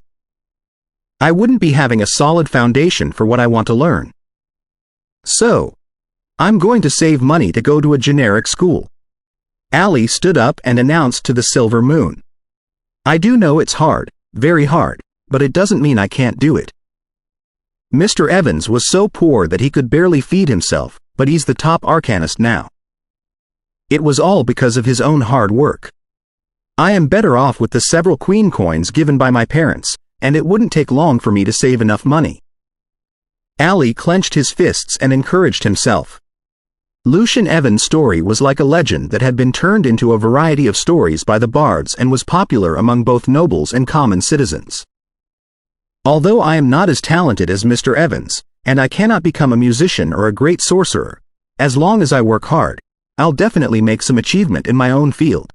I wouldn't be having a solid foundation for what I want to learn. So, I'm going to save money to go to a generic school. Ali stood up and announced to the Silver Moon. I do know it's hard, very hard, but it doesn't mean I can't do it. Mr. Evans was so poor that he could barely feed himself, but he's the top arcanist now. It was all because of his own hard work. I am better off with the several queen coins given by my parents, and it wouldn't take long for me to save enough money. Ali clenched his fists and encouraged himself. Lucian Evans' story was like a legend that had been turned into a variety of stories by the bards and was popular among both nobles and common citizens. Although I am not as talented as Mr. Evans, and I cannot become a musician or a great sorcerer, as long as I work hard, I'll definitely make some achievement in my own field.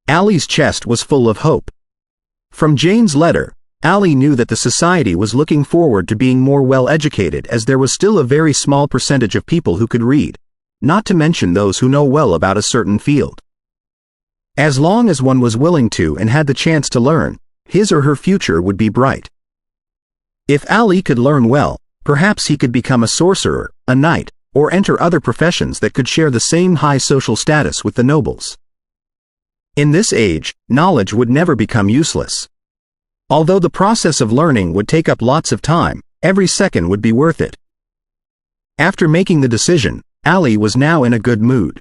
Ali's chest was full of hope. From Jane's letter, Ali knew that the society was looking forward to being more well-educated as there was still a very small percentage of people who could read, not to mention those who know well about a certain field. As long as one was willing to and had the chance to learn, his or her future would be bright. If Ali could learn well, perhaps he could become a sorcerer, a knight, or enter other professions that could share the same high social status with the nobles. In this age, knowledge would never become useless. Although the process of learning would take up lots of time, every second would be worth it. After making the decision, Ali was now in a good mood.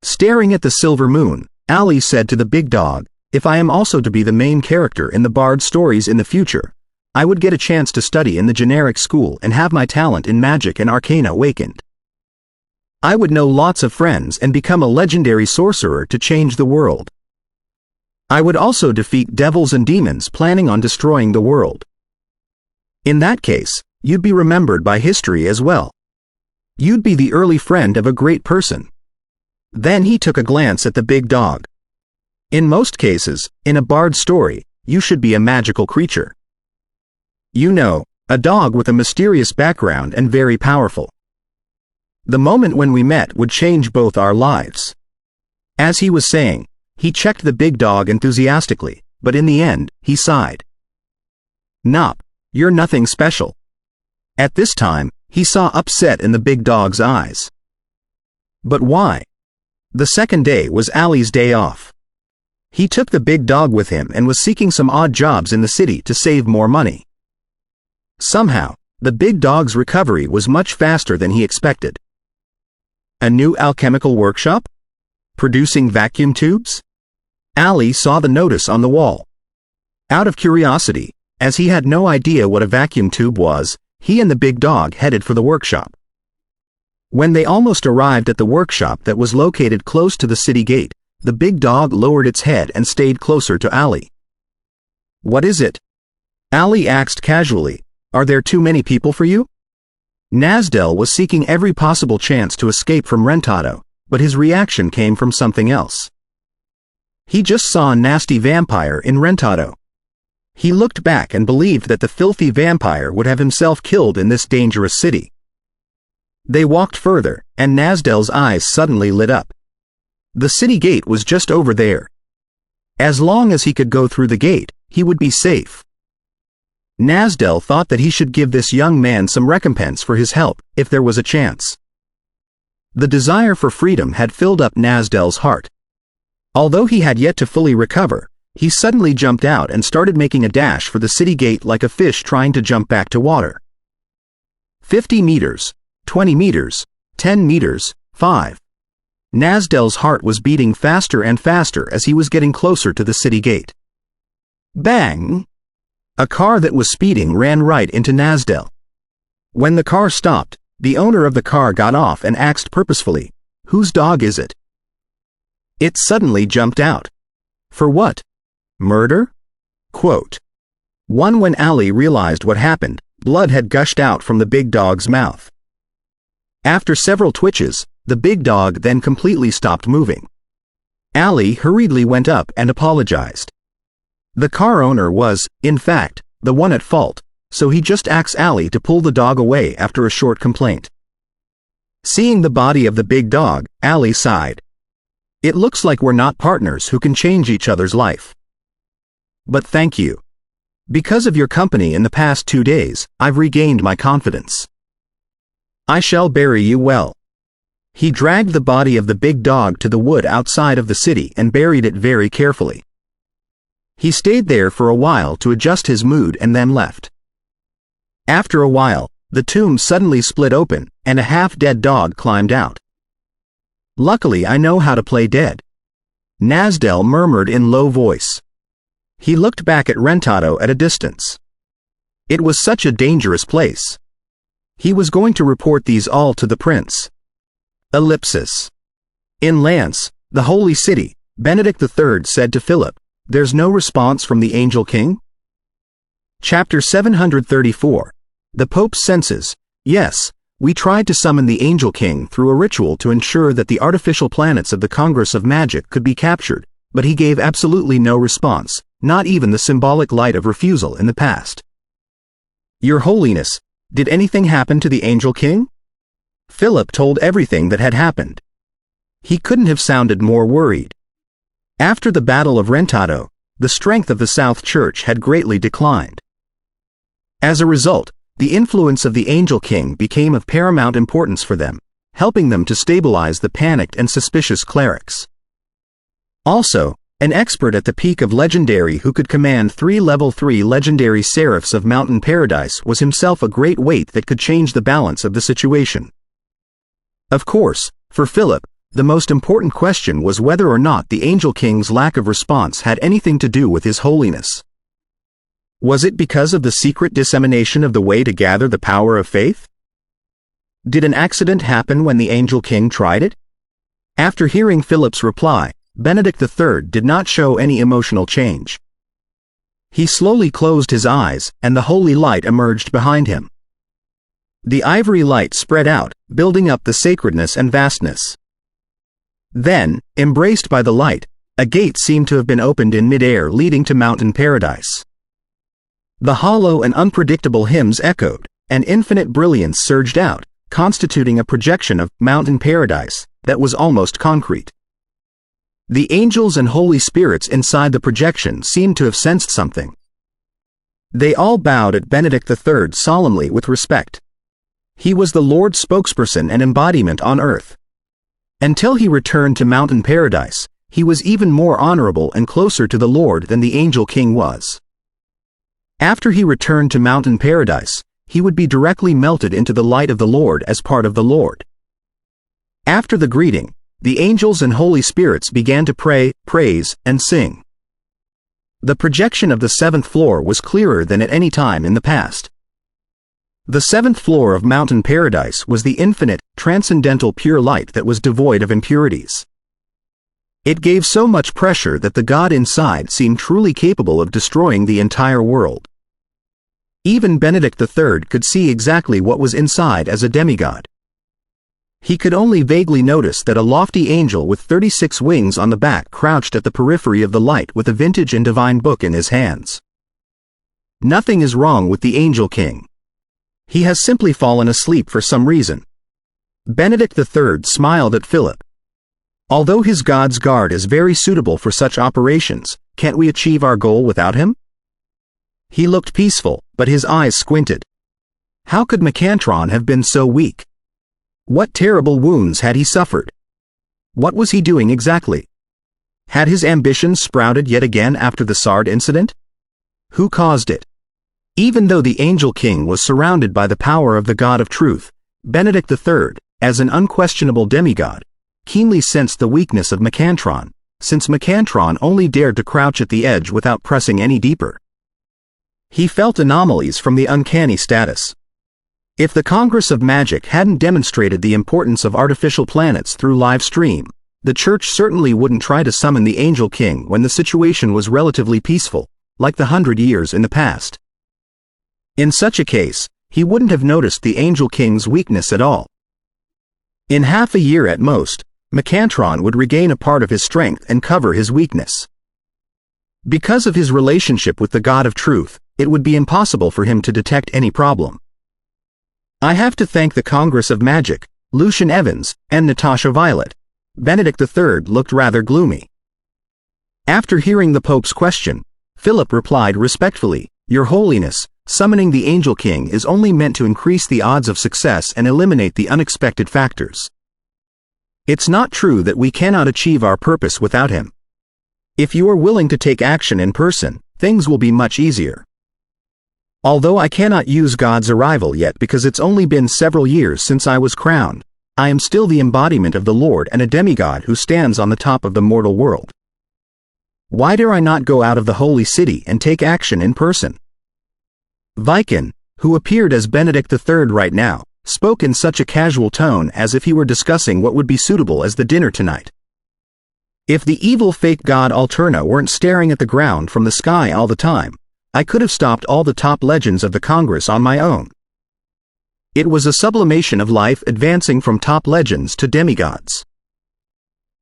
Staring at the Silver Moon, Ali said to the big dog, if I am also to be the main character in the bard stories in the future, I would get a chance to study in the generic school and have my talent in magic and arcana awakened. I would know lots of friends and become a legendary sorcerer to change the world. I would also defeat devils and demons planning on destroying the world. In that case, you'd be remembered by history as well. You'd be the early friend of a great person. Then he took a glance at the big dog. In most cases, in a bard story, you should be a magical creature. You know, a dog with a mysterious background and very powerful. The moment when we met would change both our lives. As he was saying, he checked the big dog enthusiastically, but in the end, he sighed. Nop, you're nothing special. At this time, he saw upset in the big dog's eyes. But why? The second day was Ali's day off. He took the big dog with him and was seeking some odd jobs in the city to save more money. Somehow, the big dog's recovery was much faster than he expected. A new alchemical workshop? Producing vacuum tubes? Ali saw the notice on the wall. Out of curiosity, as he had no idea what a vacuum tube was, he and the big dog headed for the workshop. When they almost arrived at the workshop that was located close to the city gate, the big dog lowered its head and stayed closer to Ali. "What is it?" Ali asked casually. "Are there too many people for you?" Nasdell was seeking every possible chance to escape from Rentado, but his reaction came from something else. He just saw a nasty vampire in Rentado. He looked back and believed that the filthy vampire would have himself killed in this dangerous city. They walked further, and Nasdell's eyes suddenly lit up. The city gate was just over there. As long as he could go through the gate, he would be safe. Nasdell thought that he should give this young man some recompense for his help, if there was a chance. The desire for freedom had filled up Nasdell's heart. Although he had yet to fully recover, he suddenly jumped out and started making a dash for the city gate like a fish trying to jump back to water. 50 meters, 20 meters, 10 meters, 5. Nasdell's heart was beating faster and faster as he was getting closer to the city gate. Bang! A car that was speeding ran right into Nasdell. When the car stopped, the owner of the car got off and asked purposefully, "Whose dog is it?" It suddenly jumped out. For what? Murder? Quote. One. When Ali realized what happened, blood had gushed out from the big dog's mouth. After several twitches, the big dog then completely stopped moving. Ali hurriedly went up and apologized. The car owner was, in fact, the one at fault, so he just asked Ali to pull the dog away after a short complaint. Seeing the body of the big dog, Ali sighed. It looks like we're not partners who can change each other's life. But thank you. Because of your company in the past 2 days, I've regained my confidence. I shall bury you well. He dragged the body of the big dog to the wood outside of the city and buried it very carefully. He stayed there for a while to adjust his mood and then left. After a while, the tomb suddenly split open, and a half-dead dog climbed out. Luckily, I know how to play dead, Nasdell murmured in low voice. He looked back at Rentado at a distance. It was such a dangerous place. He was going to report these all to the prince. Ellipsis. In Lance, the holy city, Benedict III said to Philip, "There's no response from the Angel King?" Chapter 734. The Pope's Senses. Yes, we tried to summon the Angel King through a ritual to ensure that the artificial planets of the Congress of Magic could be captured, but he gave absolutely no response, not even the symbolic light of refusal in the past. Your Holiness, did anything happen to the Angel King? Philip told everything that had happened. He couldn't have sounded more worried. After the Battle of Rentado, the strength of the South Church had greatly declined. As a result, the influence of the Angel King became of paramount importance for them, helping them to stabilize the panicked and suspicious clerics. Also, an expert at the peak of legendary who could command 3 level 3 legendary seraphs of Mountain Paradise was himself a great weight that could change the balance of the situation. Of course, for Philip, the most important question was whether or not the Angel King's lack of response had anything to do with His Holiness. Was it because of the secret dissemination of the way to gather the power of faith? Did an accident happen when the Angel King tried it? After hearing Philip's reply, Benedict III did not show any emotional change. He slowly closed his eyes, and the holy light emerged behind him. The ivory light spread out, building up the sacredness and vastness. Then, embraced by the light, a gate seemed to have been opened in mid-air leading to Mountain Paradise. The hollow and unpredictable hymns echoed, and infinite brilliance surged out, constituting a projection of Mountain Paradise that was almost concrete. The angels and holy spirits inside the projection seemed to have sensed something. They all bowed at Benedict III solemnly with respect. He was the Lord's spokesperson and embodiment on earth. Until he returned to Mountain Paradise, He was even more honorable and closer to the Lord than the angel king was. After he returned to mountain paradise, he would be directly melted into the light of the Lord as part of the Lord. After the greeting, the angels and holy spirits began to pray, praise, and sing. The projection of the seventh floor was clearer than at any time in the past. The seventh floor of mountain paradise was the infinite, transcendental pure light that was devoid of impurities. It gave so much pressure that the God inside seemed truly capable of destroying the entire world. Even Benedict III could see exactly what was inside as a demigod. He could only vaguely notice that a lofty angel with 36 wings on the back crouched at the periphery of the light with a vintage and divine book in his hands. Nothing is wrong with the angel king. He has simply fallen asleep for some reason. Benedict III smiled at Philip. Although his God's guard is very suitable for such operations, can't we achieve our goal without him? He looked peaceful, but his eyes squinted. How could Macantron have been so weak? What terrible wounds had he suffered? What was he doing exactly? Had his ambitions sprouted yet again after the Sard incident? Who caused it? Even though the angel king was surrounded by the power of the God of truth, Benedict III, as an unquestionable demigod, keenly sensed the weakness of Macantron, since Macantron only dared to crouch at the edge without pressing any deeper. He felt anomalies from the uncanny status. If the Congress of Magic hadn't demonstrated the importance of artificial planets through live stream, the Church certainly wouldn't try to summon the Angel King when the situation was relatively peaceful, like the 100 years in the past. In such a case, he wouldn't have noticed the Angel King's weakness at all. In half a year at most, Macantron would regain a part of his strength and cover his weakness. Because of his relationship with the God of Truth, it would be impossible for him to detect any problem. I have to thank the Congress of Magic, Lucian Evans, and Natasha Violet. Benedict III looked rather gloomy. After hearing the Pope's question, Philip replied respectfully, "Your Holiness, summoning the Angel King is only meant to increase the odds of success and eliminate the unexpected factors. It's not true that we cannot achieve our purpose without him. If you are willing to take action in person, things will be much easier. Although I cannot use God's arrival yet because it's only been several years since I was crowned, I am still the embodiment of the Lord and a demigod who stands on the top of the mortal world. Why dare I not go out of the holy city and take action in person?" Viken, who appeared as Benedict III right now, spoke in such a casual tone as if he were discussing what would be suitable as the dinner tonight. If the evil fake god Alterna weren't staring at the ground from the sky all the time, I could have stopped all the top legends of the Congress on my own. It was a sublimation of life advancing from top legends to demigods.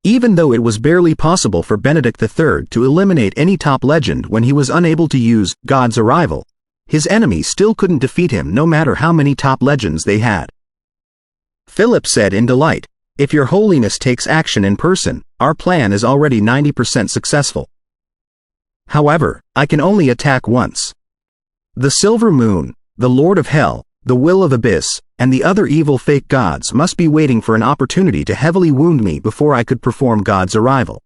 Even though it was barely possible for Benedict III to eliminate any top legend when he was unable to use God's arrival, his enemies still couldn't defeat him no matter how many top legends they had. Philip said in delight, "If your Holiness takes action in person, our plan is already 90% successful. However, I can only attack once. The Silver Moon, the Lord of Hell, the Will of Abyss, and the other evil fake gods must be waiting for an opportunity to heavily wound me before I could perform God's arrival.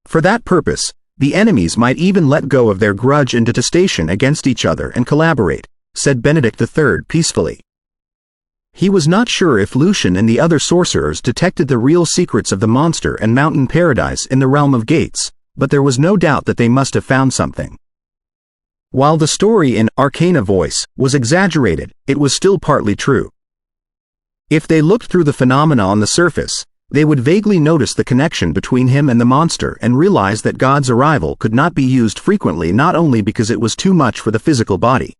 For that purpose, the enemies might even let go of their grudge and detestation against each other and collaborate," said Benedict III peacefully. He was not sure if Lucian and the other sorcerers detected the real secrets of the monster and mountain paradise in the realm of gates, but there was no doubt that they must have found something. While the story in Arcana voice was exaggerated, it was still partly true. If they looked through the phenomena on the surface, they would vaguely notice the connection between him and the monster and realize that God's arrival could not be used frequently, not only because it was too much for the physical body.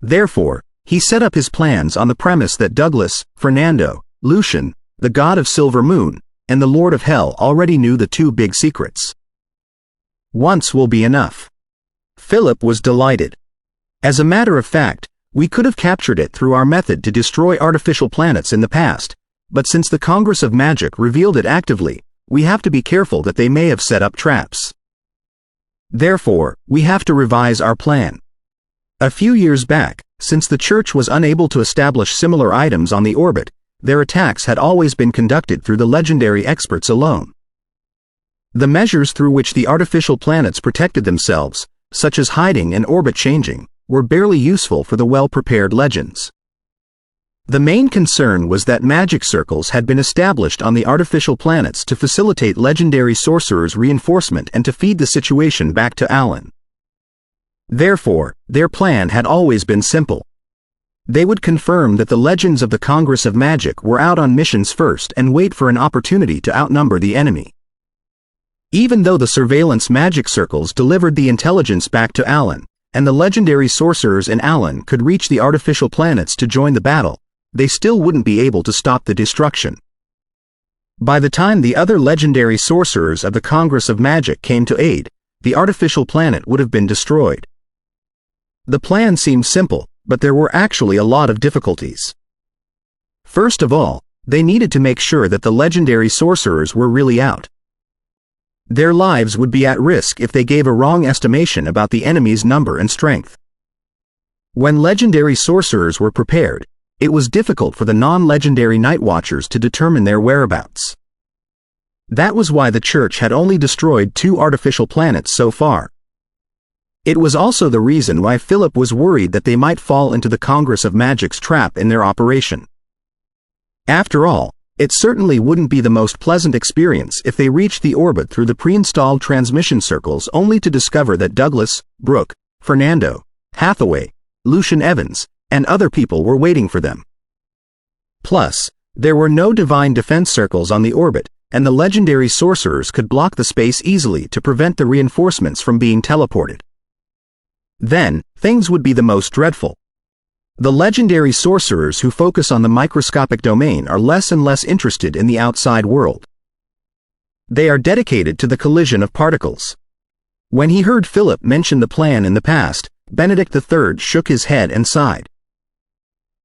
Therefore, he set up his plans on the premise that Douglas, Fernando, Lucian, the god of Silver Moon, and the Lord of Hell already knew the two big secrets. Once will be enough. Philip was delighted. As a matter of fact, we could have captured it through our method to destroy artificial planets in the past, but since the Congress of Magic revealed it actively, we have to be careful that they may have set up traps. Therefore, we have to revise our plan. A few years back, since the Church was unable to establish similar items on the orbit, their attacks had always been conducted through the legendary experts alone. The measures through which the artificial planets protected themselves, such as hiding and orbit changing, were barely useful for the well-prepared legends. The main concern was that magic circles had been established on the artificial planets to facilitate legendary sorcerers' reinforcement and to feed the situation back to Alan. Therefore, their plan had always been simple. They would confirm that the legends of the Congress of Magic were out on missions first and wait for an opportunity to outnumber the enemy. Even though the surveillance magic circles delivered the intelligence back to Alan, and the legendary sorcerers in Alan could reach the artificial planets to join the battle, they still wouldn't be able to stop the destruction. By the time the other legendary sorcerers of the Congress of Magic came to aid, the artificial planet would have been destroyed. The plan seemed simple, but there were actually a lot of difficulties. First of all, they needed to make sure that the legendary sorcerers were really out. Their lives would be at risk if they gave a wrong estimation about the enemy's number and strength. When legendary sorcerers were prepared, it was difficult for the non-legendary Night Watchers to determine their whereabouts. That was why the Church had only destroyed 2 artificial planets so far. It was also the reason why Philip was worried that they might fall into the Congress of Magic's trap in their operation. After all, it certainly wouldn't be the most pleasant experience if they reached the orbit through the pre-installed transmission circles only to discover that Douglas, Brooke, Fernando, Hathaway, Lucian Evans, and other people were waiting for them. Plus, there were no divine defense circles on the orbit, and the legendary sorcerers could block the space easily to prevent the reinforcements from being teleported. Then, things would be the most dreadful. The legendary sorcerers who focus on the microscopic domain are less and less interested in the outside world. They are dedicated to the collision of particles. When he heard Philip mention the plan in the past, Benedict III shook his head and sighed.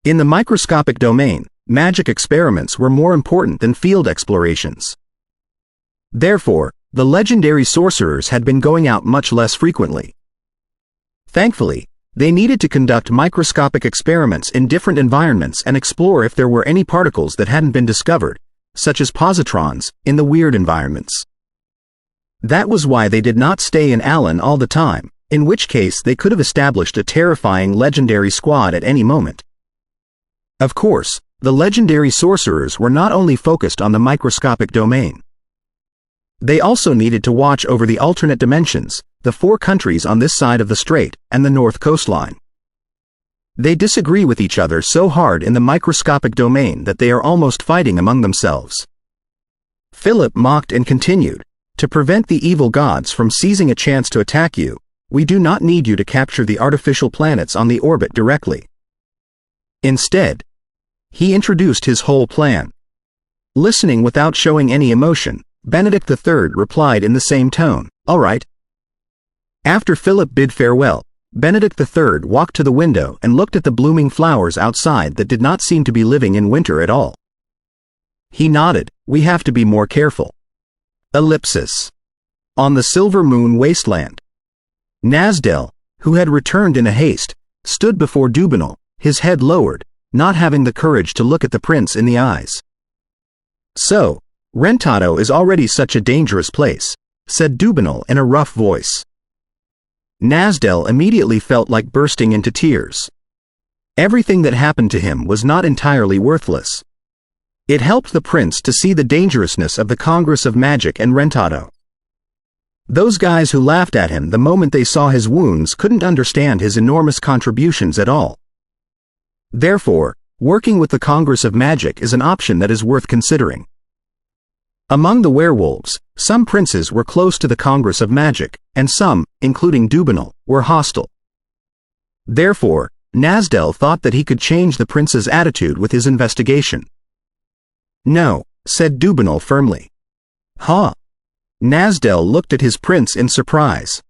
In the microscopic domain, magic experiments were more important than field explorations. Therefore, the legendary sorcerers had been going out much less frequently. Thankfully, they needed to conduct microscopic experiments in different environments and explore if there were any particles that hadn't been discovered, such as positrons, in the weird environments. That was why they did not stay in Alan all the time, in which case they could have established a terrifying legendary squad at any moment. Of course, the legendary sorcerers were not only focused on the microscopic domain. They also needed to watch over the alternate dimensions, the 4 countries on this side of the strait, and the north coastline. They disagree with each other so hard in the microscopic domain that they are almost fighting among themselves. Philip mocked and continued, "To prevent the evil gods from seizing a chance to attack you, we do not need you to capture the artificial planets on the orbit directly." Instead, he introduced his whole plan. Listening without showing any emotion, Benedict III replied in the same tone, "All right." After Philip bid farewell, Benedict III walked to the window and looked at the blooming flowers outside that did not seem to be living in winter at all. He nodded, "We have to be more careful." Ellipsis. On the Silver Moon wasteland. Nasdell, who had returned in a haste, stood before Dubinal, his head lowered, not having the courage to look at the prince in the eyes. "So, Rentado is already such a dangerous place," said Dubinal in a rough voice. Nasdell immediately felt like bursting into tears. Everything that happened to him was not entirely worthless. It helped the prince to see the dangerousness of the Congress of Magic and Rentado. Those guys who laughed at him the moment they saw his wounds couldn't understand his enormous contributions at all. Therefore, working with the Congress of Magic is an option that is worth considering. Among the werewolves, some princes were close to the Congress of Magic, and some, including Dubinal, were hostile. Therefore, Nasdell thought that he could change the prince's attitude with his investigation. "No," said Dubinal firmly. "Huh?" Nasdell looked at his prince in surprise.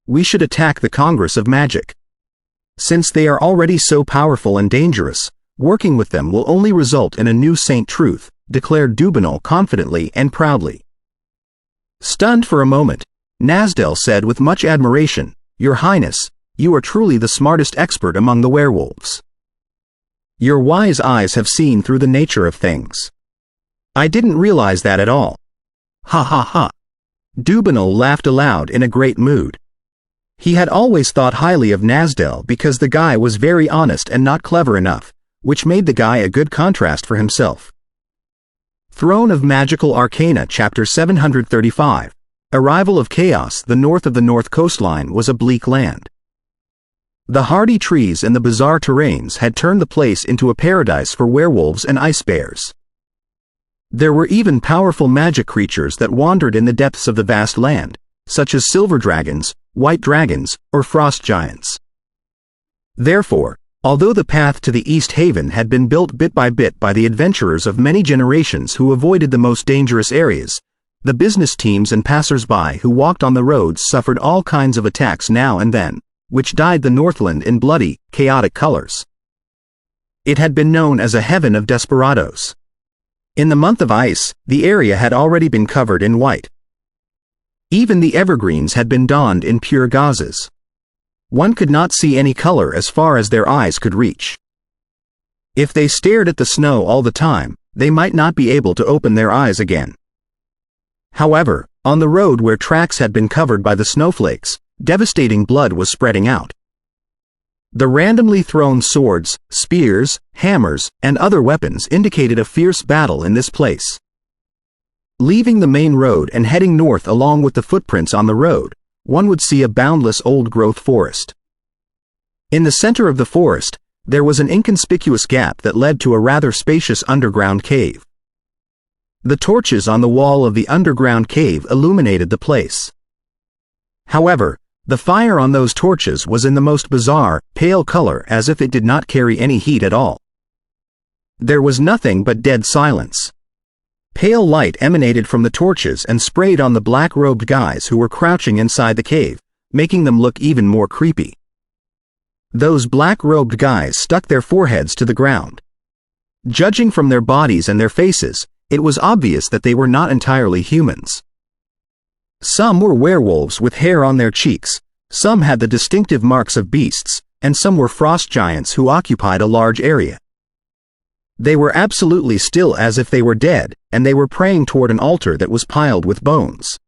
"We should attack the Congress of Magic. Since they are already so powerful and dangerous, working with them will only result in a new Saint Truth," declared Dubinal confidently and proudly. Stunned for a moment, Nasdell said with much admiration, "Your Highness, you are truly the smartest expert among the werewolves. Your wise eyes have seen through the nature of things. I didn't realize that at all." "Ha ha ha." Dubinal laughed aloud in a great mood. He had always thought highly of Nasdell because the guy was very honest and not clever enough, which made the guy a good contrast for himself. Throne of Magical Arcana Chapter 735. Arrival of Chaos. The north of the north coastline was a bleak land. The hardy trees and the bizarre terrains had turned the place into a paradise for werewolves and ice bears. There were even powerful magic creatures that wandered in the depths of the vast land, such as silver dragons, white dragons, or frost giants. Therefore, although the path to the East Haven had been built bit by the adventurers of many generations who avoided the most dangerous areas, the business teams and passers-by who walked on the roads suffered all kinds of attacks now and then, which dyed the Northland in bloody, chaotic colors. It had been known as a heaven of desperados. In the month of ice, the area had already been covered in white. Even the evergreens had been donned in pure gauzes. One could not see any color as far as their eyes could reach. If they stared at the snow all the time, they might not be able to open their eyes again. However, on the road where tracks had been covered by the snowflakes, devastating blood was spreading out. The randomly thrown swords, spears, hammers, and other weapons indicated a fierce battle in this place. Leaving the main road and heading north along with the footprints on the road, one would see a boundless old-growth forest. In the center of the forest, there was an inconspicuous gap that led to a rather spacious underground cave. The torches on the wall of the underground cave illuminated the place. However, the fire on those torches was in the most bizarre, pale color as if it did not carry any heat at all. There was nothing but dead silence. Pale light emanated from the torches and sprayed on the black-robed guys who were crouching inside the cave, making them look even more creepy. Those black-robed guys stuck their foreheads to the ground. Judging from their bodies and their faces, it was obvious that they were not entirely humans. Some were werewolves with hair on their cheeks, some had the distinctive marks of beasts, and some were frost giants who occupied a large area. They were absolutely still as if they were dead, and they were praying toward an altar that was piled with bones.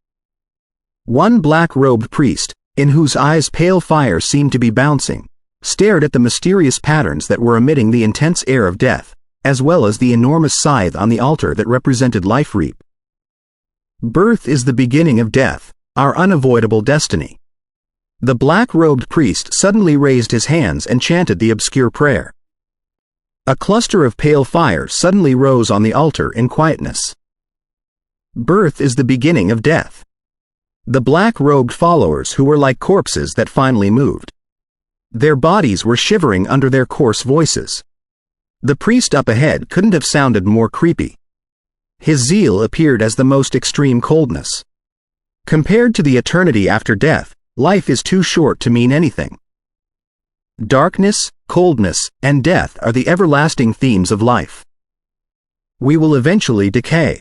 One black-robed priest, in whose eyes pale fire seemed to be bouncing, stared at the mysterious patterns that were emitting the intense air of death, as well as the enormous scythe on the altar that represented life reap. Birth is the beginning of death, our unavoidable destiny. The black-robed priest suddenly raised his hands and chanted the obscure prayer. A cluster of pale fire suddenly rose on the altar in quietness. Birth is the beginning of death. The black-robed followers who were like corpses that finally moved. Their bodies were shivering under their coarse voices. The priest up ahead couldn't have sounded more creepy. His zeal appeared as the most extreme coldness. Compared to the eternity after death, life is too short to mean anything. Darkness, coldness, and death are the everlasting themes of life. We will eventually decay.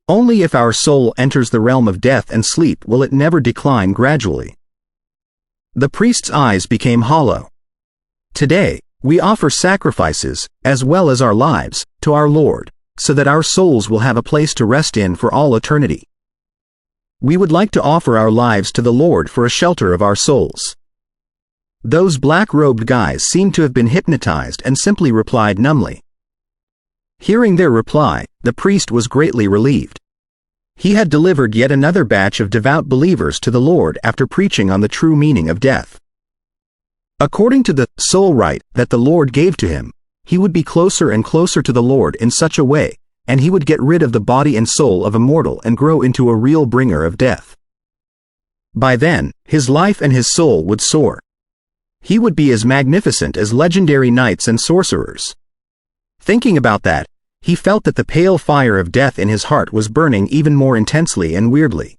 Only if our soul enters the realm of death and sleep will it never decline gradually. The priest's eyes became hollow. Today, we offer sacrifices, as well as our lives, to our Lord, so that our souls will have a place to rest in for all eternity. We would like to offer our lives to the Lord for a shelter of our souls. Those black-robed guys seemed to have been hypnotized and simply replied numbly. Hearing their reply, the priest was greatly relieved. He had delivered yet another batch of devout believers to the Lord after preaching on the true meaning of death. According to the soul right that the Lord gave to him, he would be closer and closer to the Lord in such a way, and he would get rid of the body and soul of a mortal and grow into a real bringer of death. By then, his life and his soul would soar. He would be as magnificent as legendary knights and sorcerers. Thinking about that, he felt that the pale fire of death in his heart was burning even more intensely and weirdly.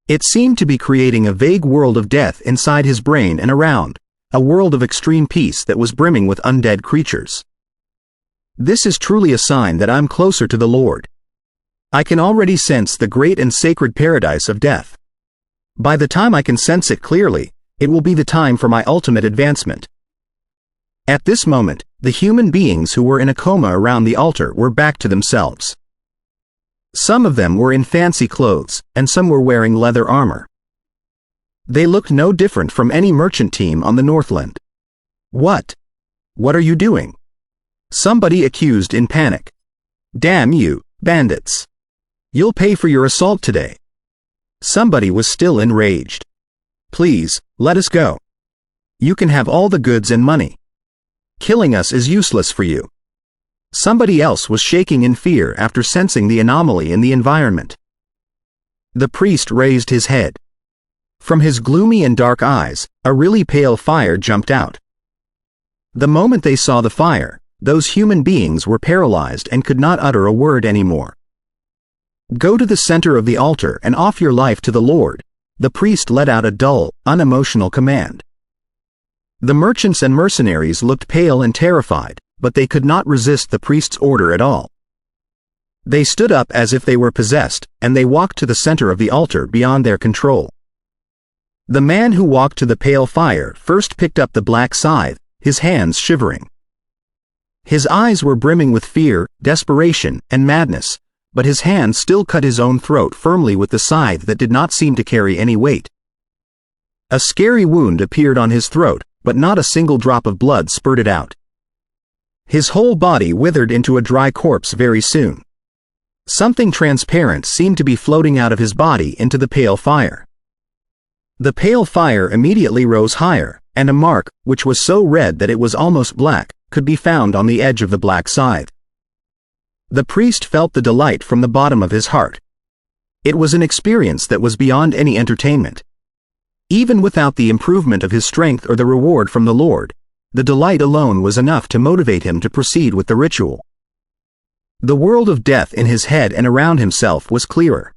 It seemed to be creating a vague world of death inside his brain and around, a world of extreme peace that was brimming with undead creatures. This is truly a sign that I'm closer to the Lord. I can already sense the great and sacred paradise of death. By the time I can sense it clearly, it will be the time for my ultimate advancement. At this moment, the human beings who were in a coma around the altar were back to themselves. Some of them were in fancy clothes, and some were wearing leather armor. They looked no different from any merchant team on the Northland. What? What are you doing? Somebody accused in panic. Damn you, bandits. You'll pay for your assault today. Somebody was still enraged. Please, let us go. You can have all the goods and money. Killing us is useless for you. Somebody else was shaking in fear after sensing the anomaly in the environment. The priest raised his head. From his gloomy and dark eyes, a really pale fire jumped out. The moment they saw the fire, those human beings were paralyzed and could not utter a word anymore. Go to the center of the altar and offer your life to the Lord, the priest let out a dull, unemotional command. The merchants and mercenaries looked pale and terrified, but they could not resist the priest's order at all. They stood up as if they were possessed, and they walked to the center of the altar beyond their control. The man who walked to the pale fire first picked up the black scythe, his hands shivering. His eyes were brimming with fear, desperation, and madness, but his hand still cut his own throat firmly with the scythe that did not seem to carry any weight. A scary wound appeared on his throat, but not a single drop of blood spurted out. His whole body withered into a dry corpse very soon. Something transparent seemed to be floating out of his body into the pale fire. The pale fire immediately rose higher, and a mark, which was so red that it was almost black, could be found on the edge of the black scythe. The priest felt the delight from the bottom of his heart. It was an experience that was beyond any entertainment. Even without the improvement of his strength or the reward from the Lord, the delight alone was enough to motivate him to proceed with the ritual. The world of death in his head and around himself was clearer.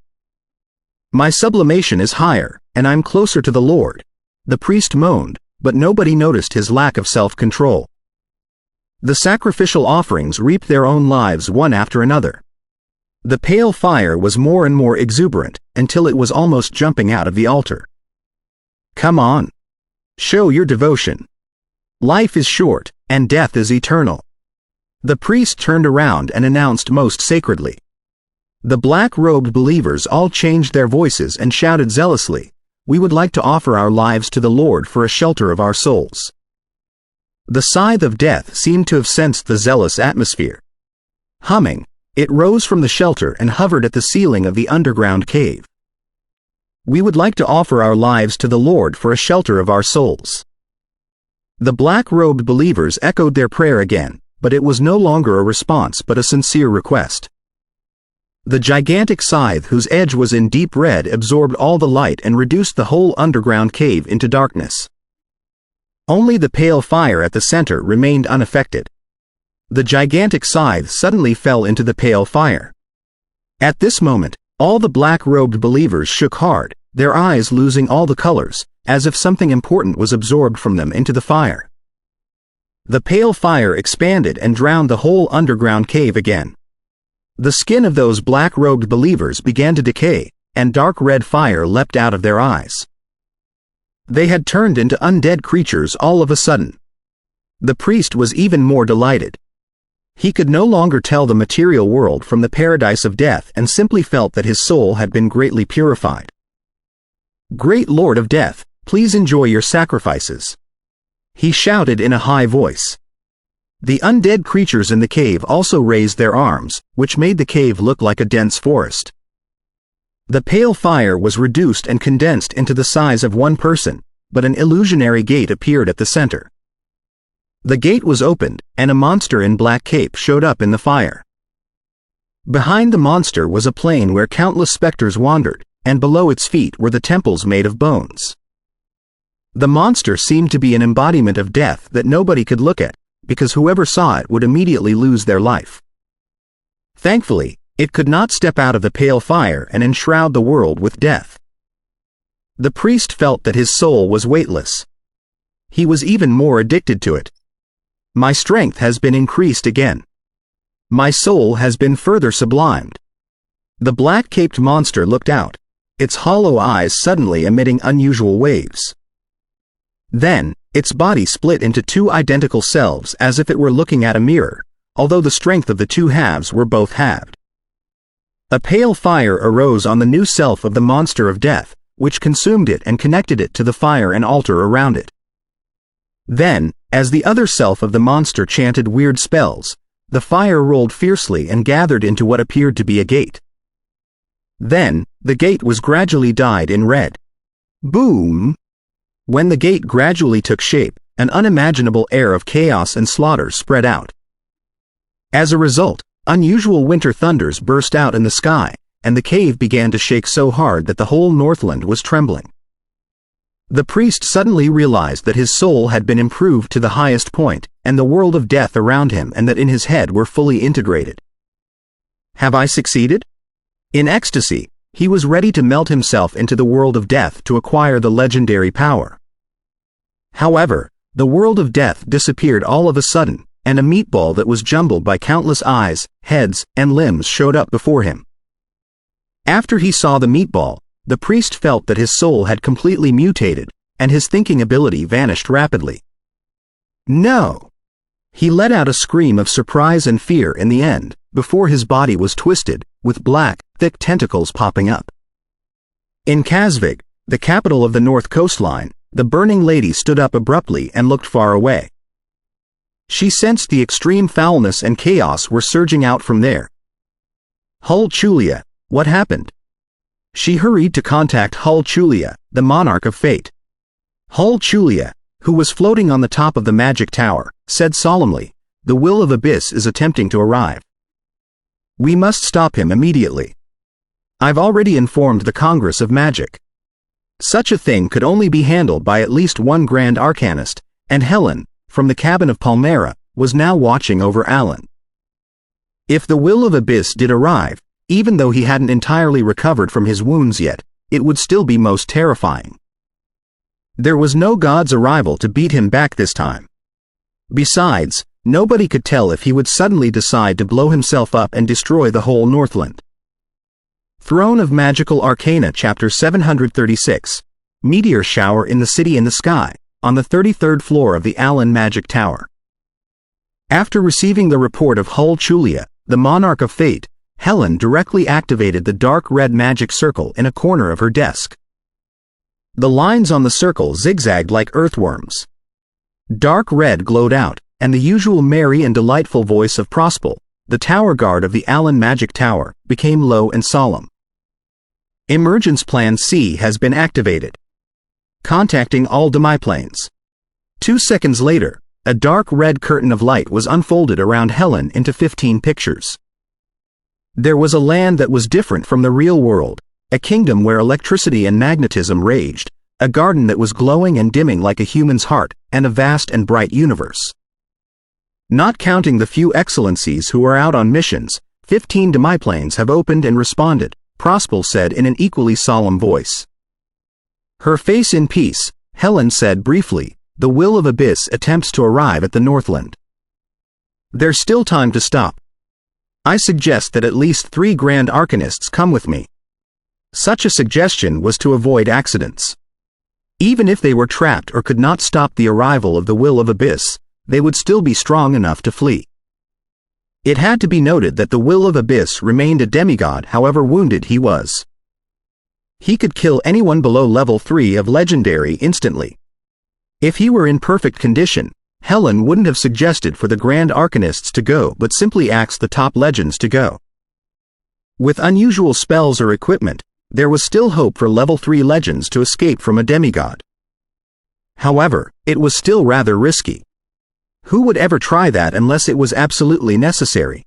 My sublimation is higher, and I'm closer to the Lord, the priest moaned, but nobody noticed his lack of self-control. The sacrificial offerings reaped their own lives one after another. The pale fire was more and more exuberant, until it was almost jumping out of the altar. Come on. Show your devotion. Life is short, and death is eternal. The priest turned around and announced most sacredly. The black-robed believers all changed their voices and shouted zealously, "We would like to offer our lives to the Lord for a shelter of our souls." The scythe of death seemed to have sensed the zealous atmosphere. Humming, it rose from the shelter and hovered at the ceiling of the underground cave. "We would like to offer our lives to the Lord for a shelter of our souls." The black-robed believers echoed their prayer again, but it was no longer a response but a sincere request. The gigantic scythe, whose edge was in deep red, absorbed all the light and reduced the whole underground cave into darkness. Only the pale fire at the center remained unaffected. The gigantic scythe suddenly fell into the pale fire. At this moment, all the black-robed believers shook hard, their eyes losing all the colors, as if something important was absorbed from them into the fire. The pale fire expanded and drowned the whole underground cave again. The skin of those black-robed believers began to decay, and dark red fire leapt out of their eyes. They had turned into undead creatures all of a sudden. The priest was even more delighted. He could no longer tell the material world from the paradise of death and simply felt that his soul had been greatly purified. "Great Lord of Death, please enjoy your sacrifices," he shouted in a high voice. The undead creatures in the cave also raised their arms, which made the cave look like a dense forest. The pale fire was reduced and condensed into the size of one person, but an illusionary gate appeared at the center. The gate was opened, and a monster in black cape showed up in the fire. Behind the monster was a plain where countless specters wandered, and below its feet were the temples made of bones. The monster seemed to be an embodiment of death that nobody could look at, because whoever saw it would immediately lose their life. Thankfully, it could not step out of the pale fire and enshroud the world with death. The priest felt that his soul was weightless. He was even more addicted to it. "My strength has been increased again. My soul has been further sublimed." The black-caped monster looked out, its hollow eyes suddenly emitting unusual waves. Then, its body split into two identical selves as if it were looking at a mirror, although the strength of the two halves were both halved. A pale fire arose on the new self of the monster of death, which consumed it and connected it to the fire and altar around it. Then, as the other self of the monster chanted weird spells, the fire rolled fiercely and gathered into what appeared to be a gate. Then, the gate was gradually dyed in red. Boom! When the gate gradually took shape, an unimaginable air of chaos and slaughter spread out. As a result, unusual winter thunders burst out in the sky, and the cave began to shake so hard that the whole Northland was trembling. The priest suddenly realized that his soul had been improved to the highest point, and the world of death around him and that in his head were fully integrated. Have I succeeded? In ecstasy, he was ready to melt himself into the world of death to acquire the legendary power. However, the world of death disappeared all of a sudden, and a meatball that was jumbled by countless eyes, heads, and limbs showed up before him. After he saw the meatball, the priest felt that his soul had completely mutated, and his thinking ability vanished rapidly. No! He let out a scream of surprise and fear in the end, before his body was twisted, with black, thick tentacles popping up. In Kasvig, the capital of the North coastline, the burning lady stood up abruptly and looked far away. She sensed the extreme foulness and chaos were surging out from there. Hull Chulia, what happened? She hurried to contact Hull Chulia, the monarch of fate. Hull Chulia, who was floating on the top of the magic tower, said solemnly, "The will of Abyss is attempting to arrive. We must stop him immediately. I've already informed the Congress of Magic. Such a thing could only be handled by at least one Grand Arcanist, and Helen, from the cabin of Palmyra, was now watching over Alan. If the will of Abyss did arrive, even though he hadn't entirely recovered from his wounds yet, it would still be most terrifying. There was no god's arrival to beat him back this time. Besides, nobody could tell if he would suddenly decide to blow himself up and destroy the whole Northland." Throne of Magical Arcana Chapter 736. Meteor Shower in the City in the Sky, on the 33rd floor of the Allen Magic Tower. After receiving the report of Hull Chulia, the monarch of fate, Helen directly activated the dark red magic circle in a corner of her desk. The lines on the circle zigzagged like earthworms. Dark red glowed out, and the usual merry and delightful voice of Prospel, the tower guard of the Allen Magic Tower, became low and solemn. Emergence Plan C has been activated. Contacting all demiplanes. 2 seconds later, a dark red curtain of light was unfolded around Helen into 15 pictures. There was a land that was different from the real world, a kingdom where electricity and magnetism raged, a garden that was glowing and dimming like a human's heart, and a vast and bright universe. Not counting the few excellencies who are out on missions, 15 demiplanes have opened and responded, Prospel said in an equally solemn voice. Her face in peace, Helen said briefly, "The will of Abyss attempts to arrive at the Northland. There's still time to stop. I suggest that at least 3 Grand Arcanists come with me." Such a suggestion was to avoid accidents. Even if they were trapped or could not stop the arrival of the will of Abyss, they would still be strong enough to flee. It had to be noted that the will of Abyss remained a demigod however wounded he was. He could kill anyone below level 3 of Legendary instantly. If he were in perfect condition, Helen wouldn't have suggested for the Grand Arcanists to go but simply asked the top legends to go. With unusual spells or equipment, there was still hope for level 3 legends to escape from a demigod. However, it was still rather risky. Who would ever try that unless it was absolutely necessary?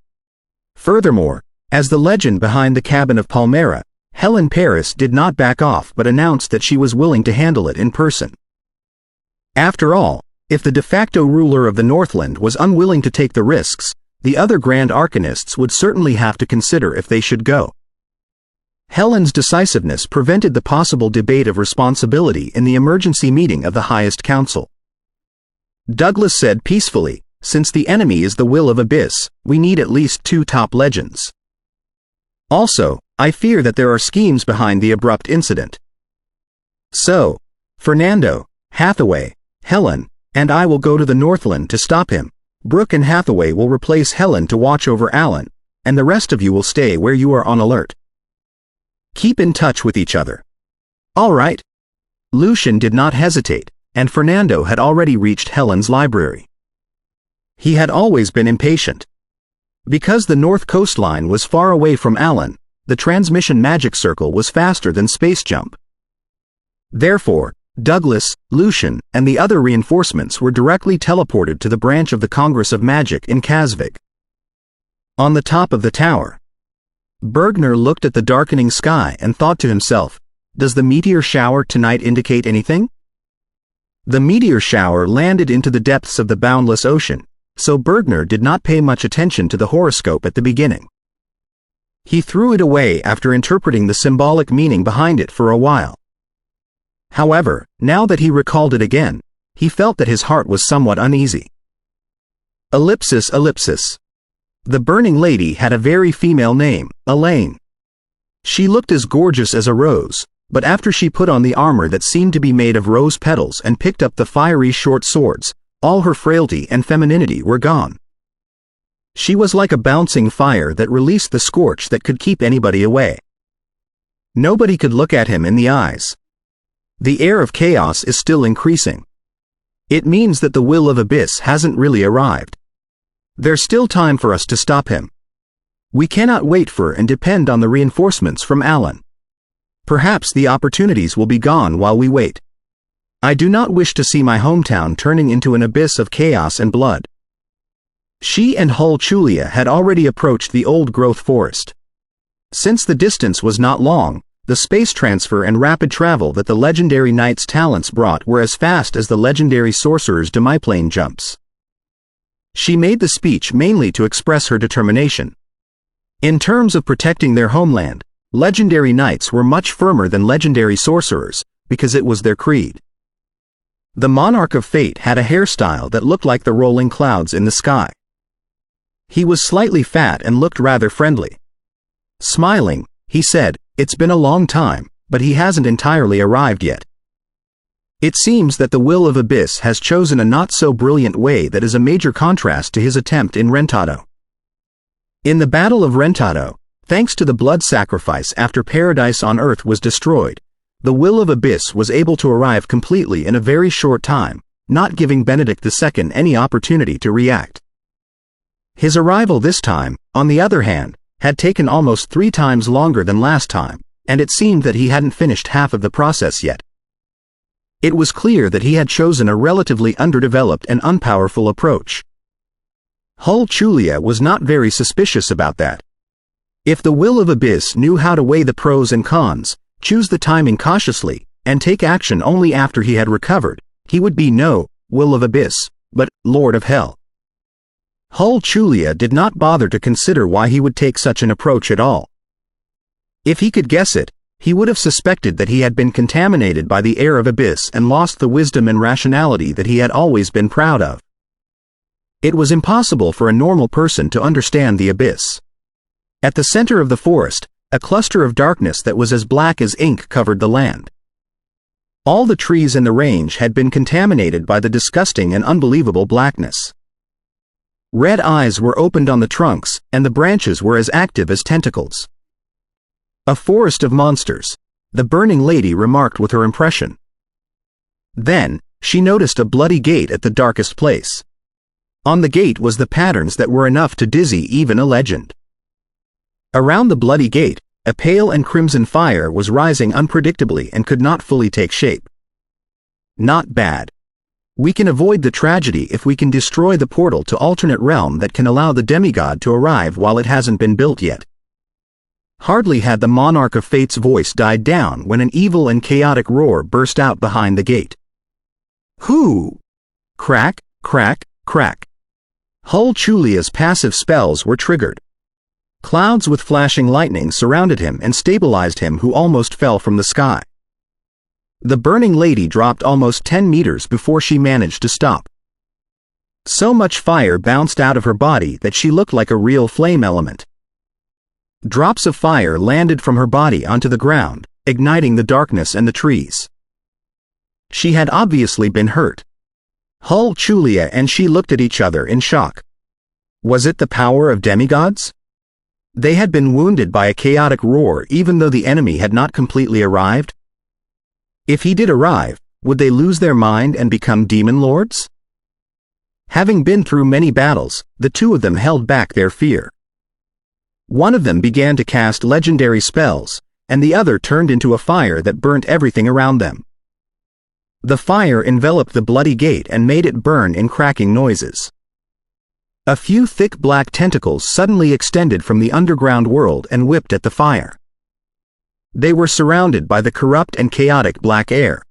Furthermore, as the legend behind the cabin of Palmyra, Helen Paris did not back off but announced that she was willing to handle it in person. After all, if the de facto ruler of the Northland was unwilling to take the risks, the other Grand Arcanists would certainly have to consider if they should go. Helen's decisiveness prevented the possible debate of responsibility in the emergency meeting of the highest council. Douglas said peacefully, "Since the enemy is the will of Abyss, we need at least 2 top legends. Also, I fear that there are schemes behind the abrupt incident. So, Fernando, Hathaway, Helen, and I will go to the Northland to stop him. Brooke and Hathaway will replace Helen to watch over Alan, and the rest of you will stay where you are on alert. Keep in touch with each other. All right. Lucian did not hesitate, and Fernando had already reached Helen's library. He had always been impatient. Because the north coastline was far away from Alan, the transmission magic circle was faster than space jump. Therefore, Douglas, Lucian, and the other reinforcements were directly teleported to the branch of the Congress of Magic in Kasvik. On the top of the tower, Bergner looked at the darkening sky and thought to himself, "Does the meteor shower tonight indicate anything?" The meteor shower landed into the depths of the boundless ocean, so Bergner did not pay much attention to the horoscope at the beginning. He threw it away after interpreting the symbolic meaning behind it for a while. However, now that he recalled it again, he felt that his heart was somewhat uneasy. Ellipsis. The burning lady had a very female name, Elaine. She looked as gorgeous as a rose, but after she put on the armor that seemed to be made of rose petals and picked up the fiery short swords, all her frailty and femininity were gone. She was like a bouncing fire that released the scorch that could keep anybody away. Nobody could look at him in the eyes. The air of chaos is still increasing. It means that the will of Abyss hasn't really arrived. There's still time for us to stop him. We cannot wait for and depend on the reinforcements from Alan. Perhaps the opportunities will be gone while we wait. I do not wish to see my hometown turning into an abyss of chaos and blood. She and Hull Chulia had already approached the old-growth forest. Since the distance was not long, the space transfer and rapid travel that the legendary knight's talents brought were as fast as the legendary sorcerer's demiplane jumps. She made the speech mainly to express her determination. In terms of protecting their homeland, legendary knights were much firmer than legendary sorcerers, because it was their creed. The monarch of fate had a hairstyle that looked like the rolling clouds in the sky. He was slightly fat and looked rather friendly. Smiling, he said, "It's been a long time, but he hasn't entirely arrived yet. It seems that the will of Abyss has chosen a not-so-brilliant way that is a major contrast to his attempt in Rentado. In the Battle of Rentado, thanks to the blood sacrifice after Paradise on Earth was destroyed, the will of Abyss was able to arrive completely in a very short time, not giving Benedict II any opportunity to react. His arrival this time, on the other hand, had taken almost 3 times longer than last time, and it seemed that he hadn't finished half of the process yet. It was clear that he had chosen a relatively underdeveloped and unpowerful approach. Hull Chulia was not very suspicious about that. If the will of Abyss knew how to weigh the pros and cons, choose the timing cautiously, and take action only after he had recovered, he would be no will of Abyss, but Lord of Hell. Hull Chulia did not bother to consider why he would take such an approach at all. If he could guess it, he would have suspected that he had been contaminated by the air of Abyss and lost the wisdom and rationality that he had always been proud of. It was impossible for a normal person to understand the Abyss. At the center of the forest, a cluster of darkness that was as black as ink covered the land. All the trees in the range had been contaminated by the disgusting and unbelievable blackness. Red eyes were opened on the trunks, and the branches were as active as tentacles. A forest of monsters, the burning lady remarked with her impression. Then, she noticed a bloody gate at the darkest place. On the gate was the patterns that were enough to dizzy even a legend. Around the bloody gate, a pale and crimson fire was rising unpredictably and could not fully take shape. Not bad. We can avoid the tragedy if we can destroy the portal to alternate realm that can allow the demigod to arrive while it hasn't been built yet. Hardly had the monarch of fate's voice died down when an evil and chaotic roar burst out behind the gate. Who? Crack, crack, crack. Hull Chulia's passive spells were triggered. Clouds with flashing lightning surrounded him and stabilized him, who almost fell from the sky. The burning lady dropped almost 10 meters before she managed to stop. So much fire bounced out of her body that she looked like a real flame element. Drops of fire landed from her body onto the ground, igniting the darkness and the trees. She had obviously been hurt. Hull Chulia and she looked at each other in shock. Was it the power of demigods? They had been wounded by a chaotic roar even though the enemy had not completely arrived. If he did arrive, would they lose their mind and become demon lords? Having been through many battles, the two of them held back their fear. One of them began to cast legendary spells, and the other turned into a fire that burnt everything around them. The fire enveloped the bloody gate and made it burn in cracking noises. A few thick black tentacles suddenly extended from the underground world and whipped at the fire. They were surrounded by the corrupt and chaotic black air.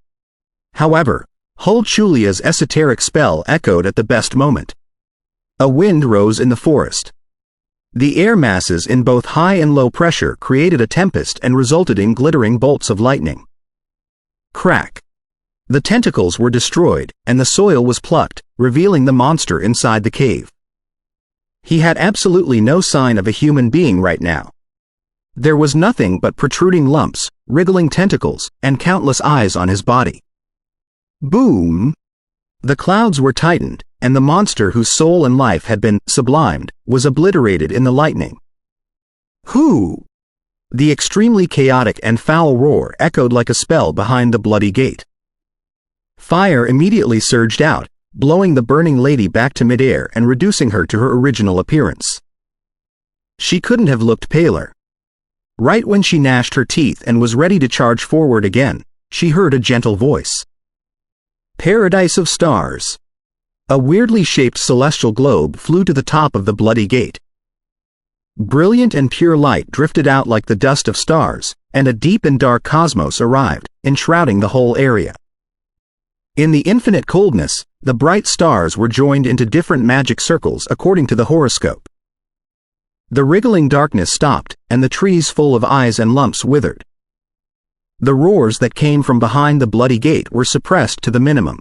However, Hul Chulia's esoteric spell echoed at the best moment. A wind rose in the forest. The air masses in both high and low pressure created a tempest and resulted in glittering bolts of lightning. Crack! The tentacles were destroyed, and the soil was plucked, revealing the monster inside the cave. He had absolutely no sign of a human being right now. There was nothing but protruding lumps, wriggling tentacles, and countless eyes on his body. Boom! The clouds were tightened, and the monster whose soul and life had been sublimed was obliterated in the lightning. Who? The extremely chaotic and foul roar echoed like a spell behind the bloody gate. Fire immediately surged out, blowing the burning lady back to midair and reducing her to her original appearance. She couldn't have looked paler. Right when she gnashed her teeth and was ready to charge forward again, she heard a gentle voice. Paradise of stars. A weirdly shaped celestial globe flew to the top of the bloody gate. Brilliant and pure light drifted out like the dust of stars, and a deep and dark cosmos arrived, enshrouding the whole area. In the infinite coldness, the bright stars were joined into different magic circles according to the horoscope. The wriggling darkness stopped, and the trees full of eyes and lumps withered. The roars that came from behind the bloody gate were suppressed to the minimum.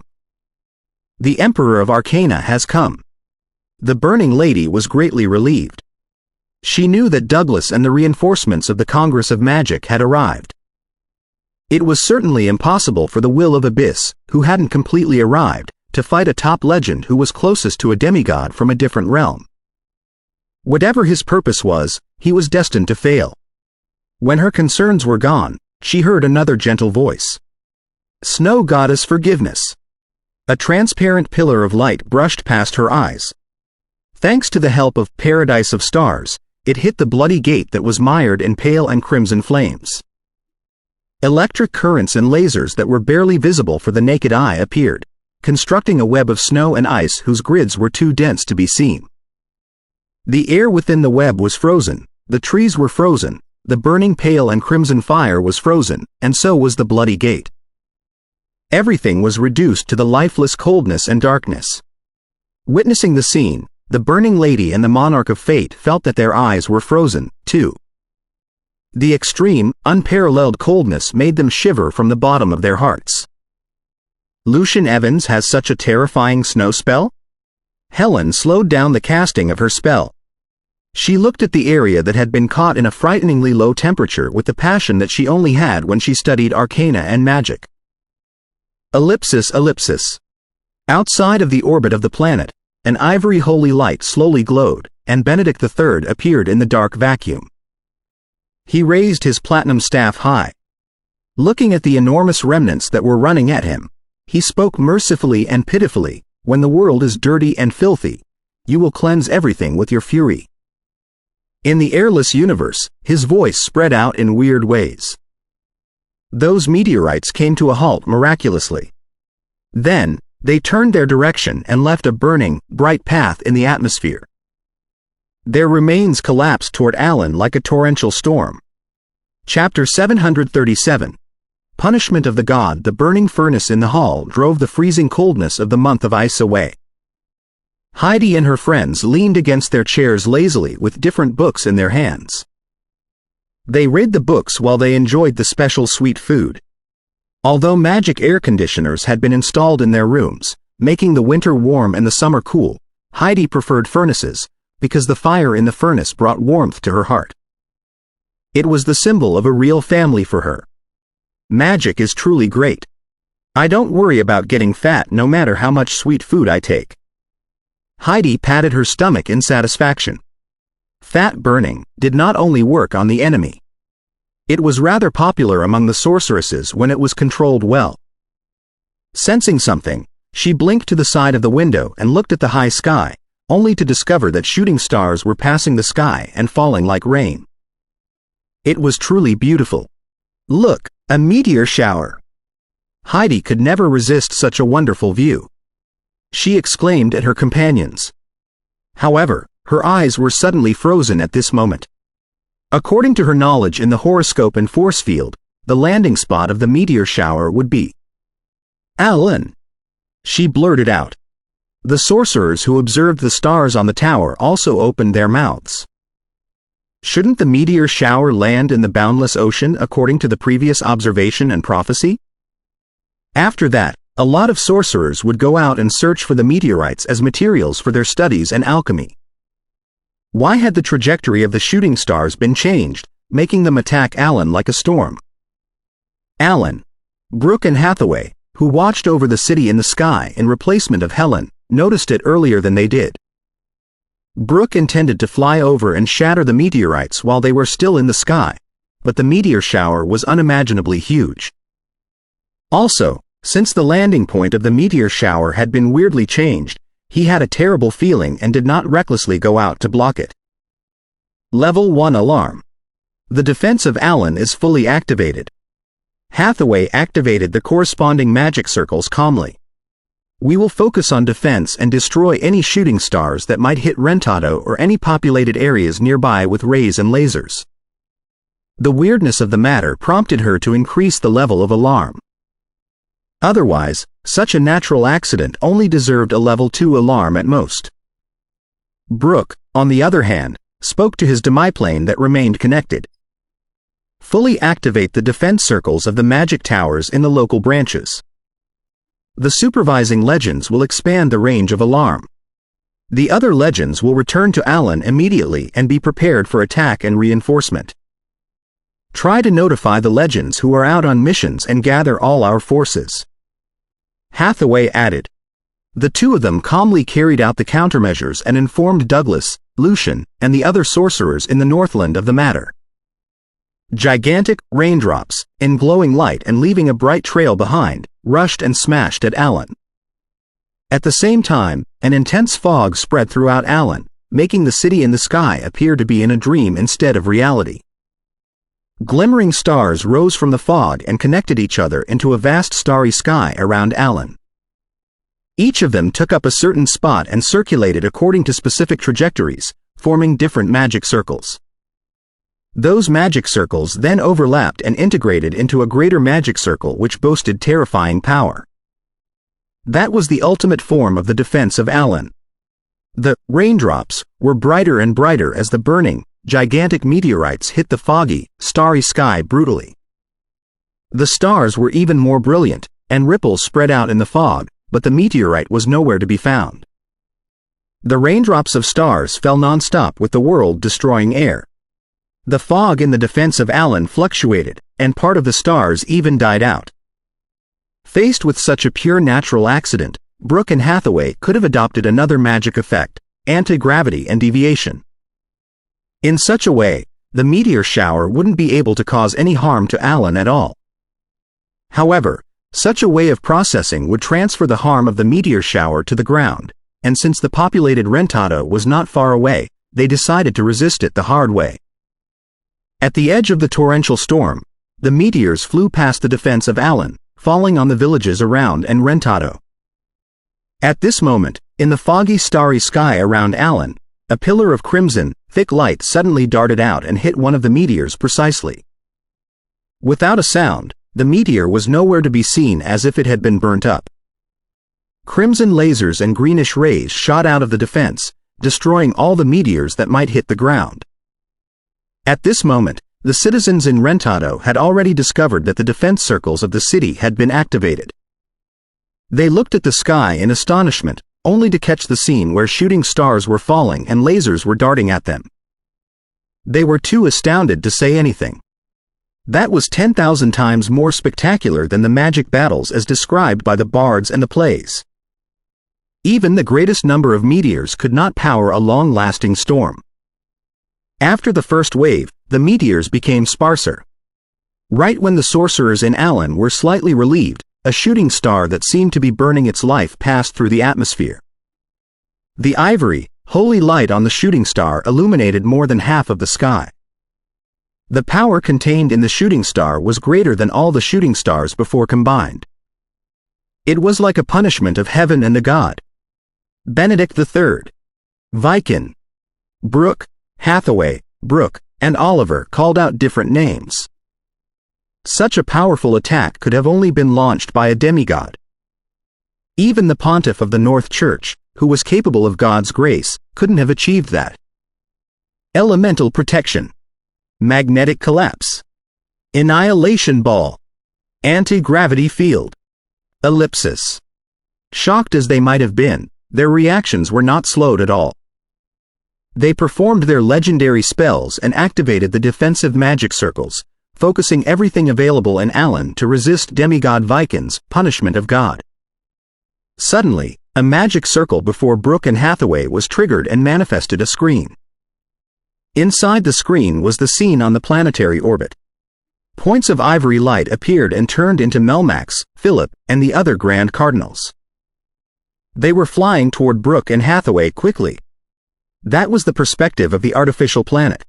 The Emperor of Arcana has come. The burning lady was greatly relieved. She knew that Douglas and the reinforcements of the Congress of Magic had arrived. It was certainly impossible for the Will of Abyss, who hadn't completely arrived, to fight a top legend who was closest to a demigod from a different realm. Whatever his purpose was, he was destined to fail. When her concerns were gone, she heard another gentle voice. Snow Goddess Forgiveness. A transparent pillar of light brushed past her eyes. Thanks to the help of Paradise of Stars, it hit the bloody gate that was mired in pale and crimson flames. Electric currents and lasers that were barely visible for the naked eye appeared, constructing a web of snow and ice whose grids were too dense to be seen. The air within the web was frozen, the trees were frozen, the burning pale and crimson fire was frozen, and so was the bloody gate. Everything was reduced to the lifeless coldness and darkness. Witnessing the scene, the burning lady and the monarch of fate felt that their eyes were frozen, too. The extreme, unparalleled coldness made them shiver from the bottom of their hearts. Lucian Evans has such a terrifying snow spell? Helen slowed down the casting of her spell. She looked at the area that had been caught in a frighteningly low temperature with the passion that she only had when she studied arcana and magic. Ellipsis, ellipsis. Outside of the orbit of the planet, an ivory holy light slowly glowed, and Benedict III appeared in the dark vacuum. He raised his platinum staff high. Looking at the enormous remnants that were running at him, he spoke mercifully and pitifully, when the world is dirty and filthy, you will cleanse everything with your fury. In the airless universe, his voice spread out in weird ways. Those meteorites came to a halt miraculously. Then, they turned their direction and left a burning, bright path in the atmosphere. Their remains collapsed toward Alan like a torrential storm. Chapter 737. Punishment of the God. The burning furnace in the hall drove the freezing coldness of the month of ice away. Heidi and her friends leaned against their chairs lazily with different books in their hands. They read the books while they enjoyed the special sweet food. Although magic air conditioners had been installed in their rooms, making the winter warm and the summer cool, Heidi preferred furnaces, because the fire in the furnace brought warmth to her heart. It was the symbol of a real family for her. Magic is truly great. I don't worry about getting fat no matter how much sweet food I take. Heidi patted her stomach in satisfaction. Fat burning did not only work on the enemy. It was rather popular among the sorceresses when it was controlled well. Sensing something, she blinked to the side of the window and looked at the high sky, only to discover that shooting stars were passing the sky and falling like rain. It was truly beautiful. Look, a meteor shower! Heidi could never resist such a wonderful view. She exclaimed at her companions. However, her eyes were suddenly frozen at this moment. According to her knowledge in the horoscope and force field, the landing spot of the meteor shower would be Alan. She blurted out. The sorcerers who observed the stars on the tower also opened their mouths. Shouldn't the meteor shower land in the boundless ocean according to the previous observation and prophecy? After that, a lot of sorcerers would go out and search for the meteorites as materials for their studies and alchemy. Why had the trajectory of the shooting stars been changed, making them attack Alan like a storm? Alan, Brooke and Hathaway, who watched over the city in the sky in replacement of Helen, noticed it earlier than they did. Brooke intended to fly over and shatter the meteorites while they were still in the sky, but the meteor shower was unimaginably huge. Also, since the landing point of the meteor shower had been weirdly changed, he had a terrible feeling and did not recklessly go out to block it. Level 1 Alarm. The defense of Alan is fully activated. Hathaway activated the corresponding magic circles calmly. We will focus on defense and destroy any shooting stars that might hit Rentado or any populated areas nearby with rays and lasers. The weirdness of the matter prompted her to increase the level of alarm. Otherwise, such a natural accident only deserved a level 2 alarm at most. Brooke, on the other hand, spoke to his demiplane that remained connected. Fully activate the defense circles of the magic towers in the local branches. The supervising legends will expand the range of alarm. The other legends will return to Alan immediately and be prepared for attack and reinforcement. Try to notify the legends who are out on missions and gather all our forces. Hathaway added. The two of them calmly carried out the countermeasures and informed Douglas, Lucian, and the other sorcerers in the Northland of the matter. Gigantic raindrops, in glowing light and leaving a bright trail behind, rushed and smashed at Alan. At the same time, an intense fog spread throughout Alan, making the city in the sky appear to be in a dream instead of reality. Glimmering stars rose from the fog and connected each other into a vast starry sky around Alan. Each of them took up a certain spot and circulated according to specific trajectories, forming different magic circles. Those magic circles then overlapped and integrated into a greater magic circle which boasted terrifying power. That was the ultimate form of the defense of Alan. The raindrops were brighter and brighter as the burning, gigantic meteorites hit the foggy, starry sky brutally. The stars were even more brilliant, and ripples spread out in the fog, but the meteorite was nowhere to be found. The raindrops of stars fell non-stop with the world-destroying air. The fog in the defense of Alan fluctuated, and part of the stars even died out. Faced with such a pure natural accident, Brooke and Hathaway could have adopted another magic effect, anti-gravity and deviation. In such a way, the meteor shower wouldn't be able to cause any harm to Alan at all. However, such a way of processing would transfer the harm of the meteor shower to the ground, and since the populated Rentado was not far away, they decided to resist it the hard way. At the edge of the torrential storm, the meteors flew past the defense of Alan, falling on the villages around and Rentado. At this moment, in the foggy starry sky around Alan, a pillar of crimson, thick light suddenly darted out and hit one of the meteors precisely. Without a sound, the meteor was nowhere to be seen as if it had been burnt up. Crimson lasers and greenish rays shot out of the defense, destroying all the meteors that might hit the ground. At this moment, the citizens in Rentado had already discovered that the defense circles of the city had been activated. They looked at the sky in astonishment, only to catch the scene where shooting stars were falling and lasers were darting at them. They were too astounded to say anything. That was 10,000 times more spectacular than the magic battles as described by the bards and the plays. Even the greatest number of meteors could not power a long-lasting storm. After the first wave, the meteors became sparser. Right when the sorcerers in Alan were slightly relieved, a shooting star that seemed to be burning its life passed through the atmosphere. The ivory, holy light on the shooting star illuminated more than half of the sky. The power contained in the shooting star was greater than all the shooting stars before combined. It was like a punishment of heaven and the god. Benedict III, Viking, Brooke, Hathaway, Brooke, and Oliver called out different names. Such a powerful attack could have only been launched by a demigod. Even the pontiff of the North Church, who was capable of God's grace, couldn't have achieved that. Elemental protection. Magnetic collapse. Annihilation ball. Anti-gravity field. Ellipsis. Shocked as they might have been, their reactions were not slowed at all. They performed their legendary spells and activated the defensive magic circles, focusing everything available in Alan to resist demigod Viking's punishment of God. Suddenly, a magic circle before Brooke and Hathaway was triggered and manifested a screen. Inside the screen was the scene on the planetary orbit. Points of ivory light appeared and turned into Melmax, Philip, and the other Grand Cardinals. They were flying toward Brooke and Hathaway quickly. That was the perspective of the artificial planet.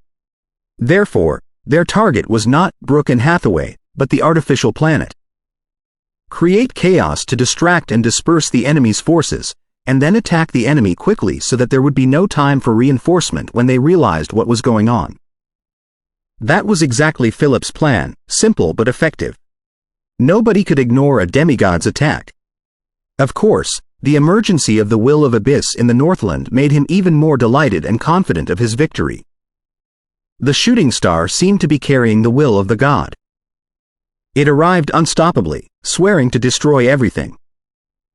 Therefore, their target was not Brooke and Hathaway, but the artificial planet. Create chaos to distract and disperse the enemy's forces, and then attack the enemy quickly so that there would be no time for reinforcement when they realized what was going on. That was exactly Philip's plan, simple but effective. Nobody could ignore a demigod's attack. Of course, the emergency of the will of Abyss in the Northland made him even more delighted and confident of his victory. The shooting star seemed to be carrying the will of the god. It arrived unstoppably, swearing to destroy everything.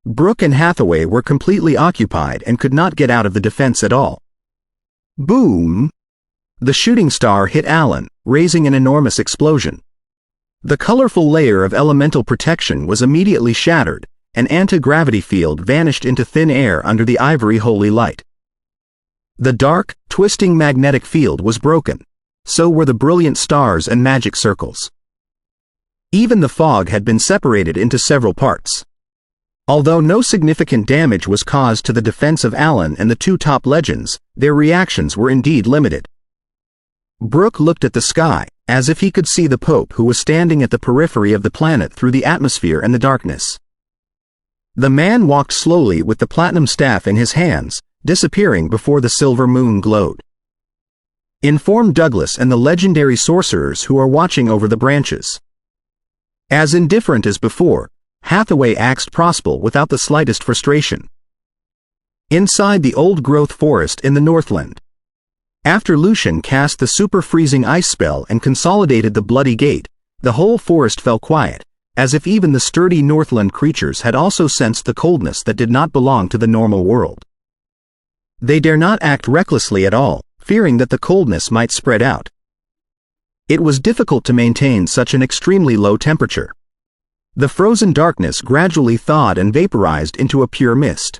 Brooke and Hathaway were completely occupied and could not get out of the defense at all. Boom! The shooting star hit Alan, raising an enormous explosion. The colorful layer of elemental protection was immediately shattered, an anti-gravity field vanished into thin air under the ivory holy light. The dark, twisting magnetic field was broken. So were the brilliant stars and magic circles. Even the fog had been separated into several parts. Although no significant damage was caused to the defense of Alan and the two top legends, their reactions were indeed limited. Brooke looked at the sky, as if he could see the Pope who was standing at the periphery of the planet through the atmosphere and the darkness. The man walked slowly with the platinum staff in his hands, disappearing before the silver moon glowed. Inform Douglas and the legendary sorcerers who are watching over the branches. As indifferent as before, Hathaway axed Prospel without the slightest frustration. Inside the old-growth forest in the Northland. After Lucian cast the super-freezing ice spell and consolidated the bloody gate, the whole forest fell quiet, as if even the sturdy Northland creatures had also sensed the coldness that did not belong to the normal world. They dare not act recklessly at all, fearing that the coldness might spread out. It was difficult to maintain such an extremely low temperature. The frozen darkness gradually thawed and vaporized into a pure mist.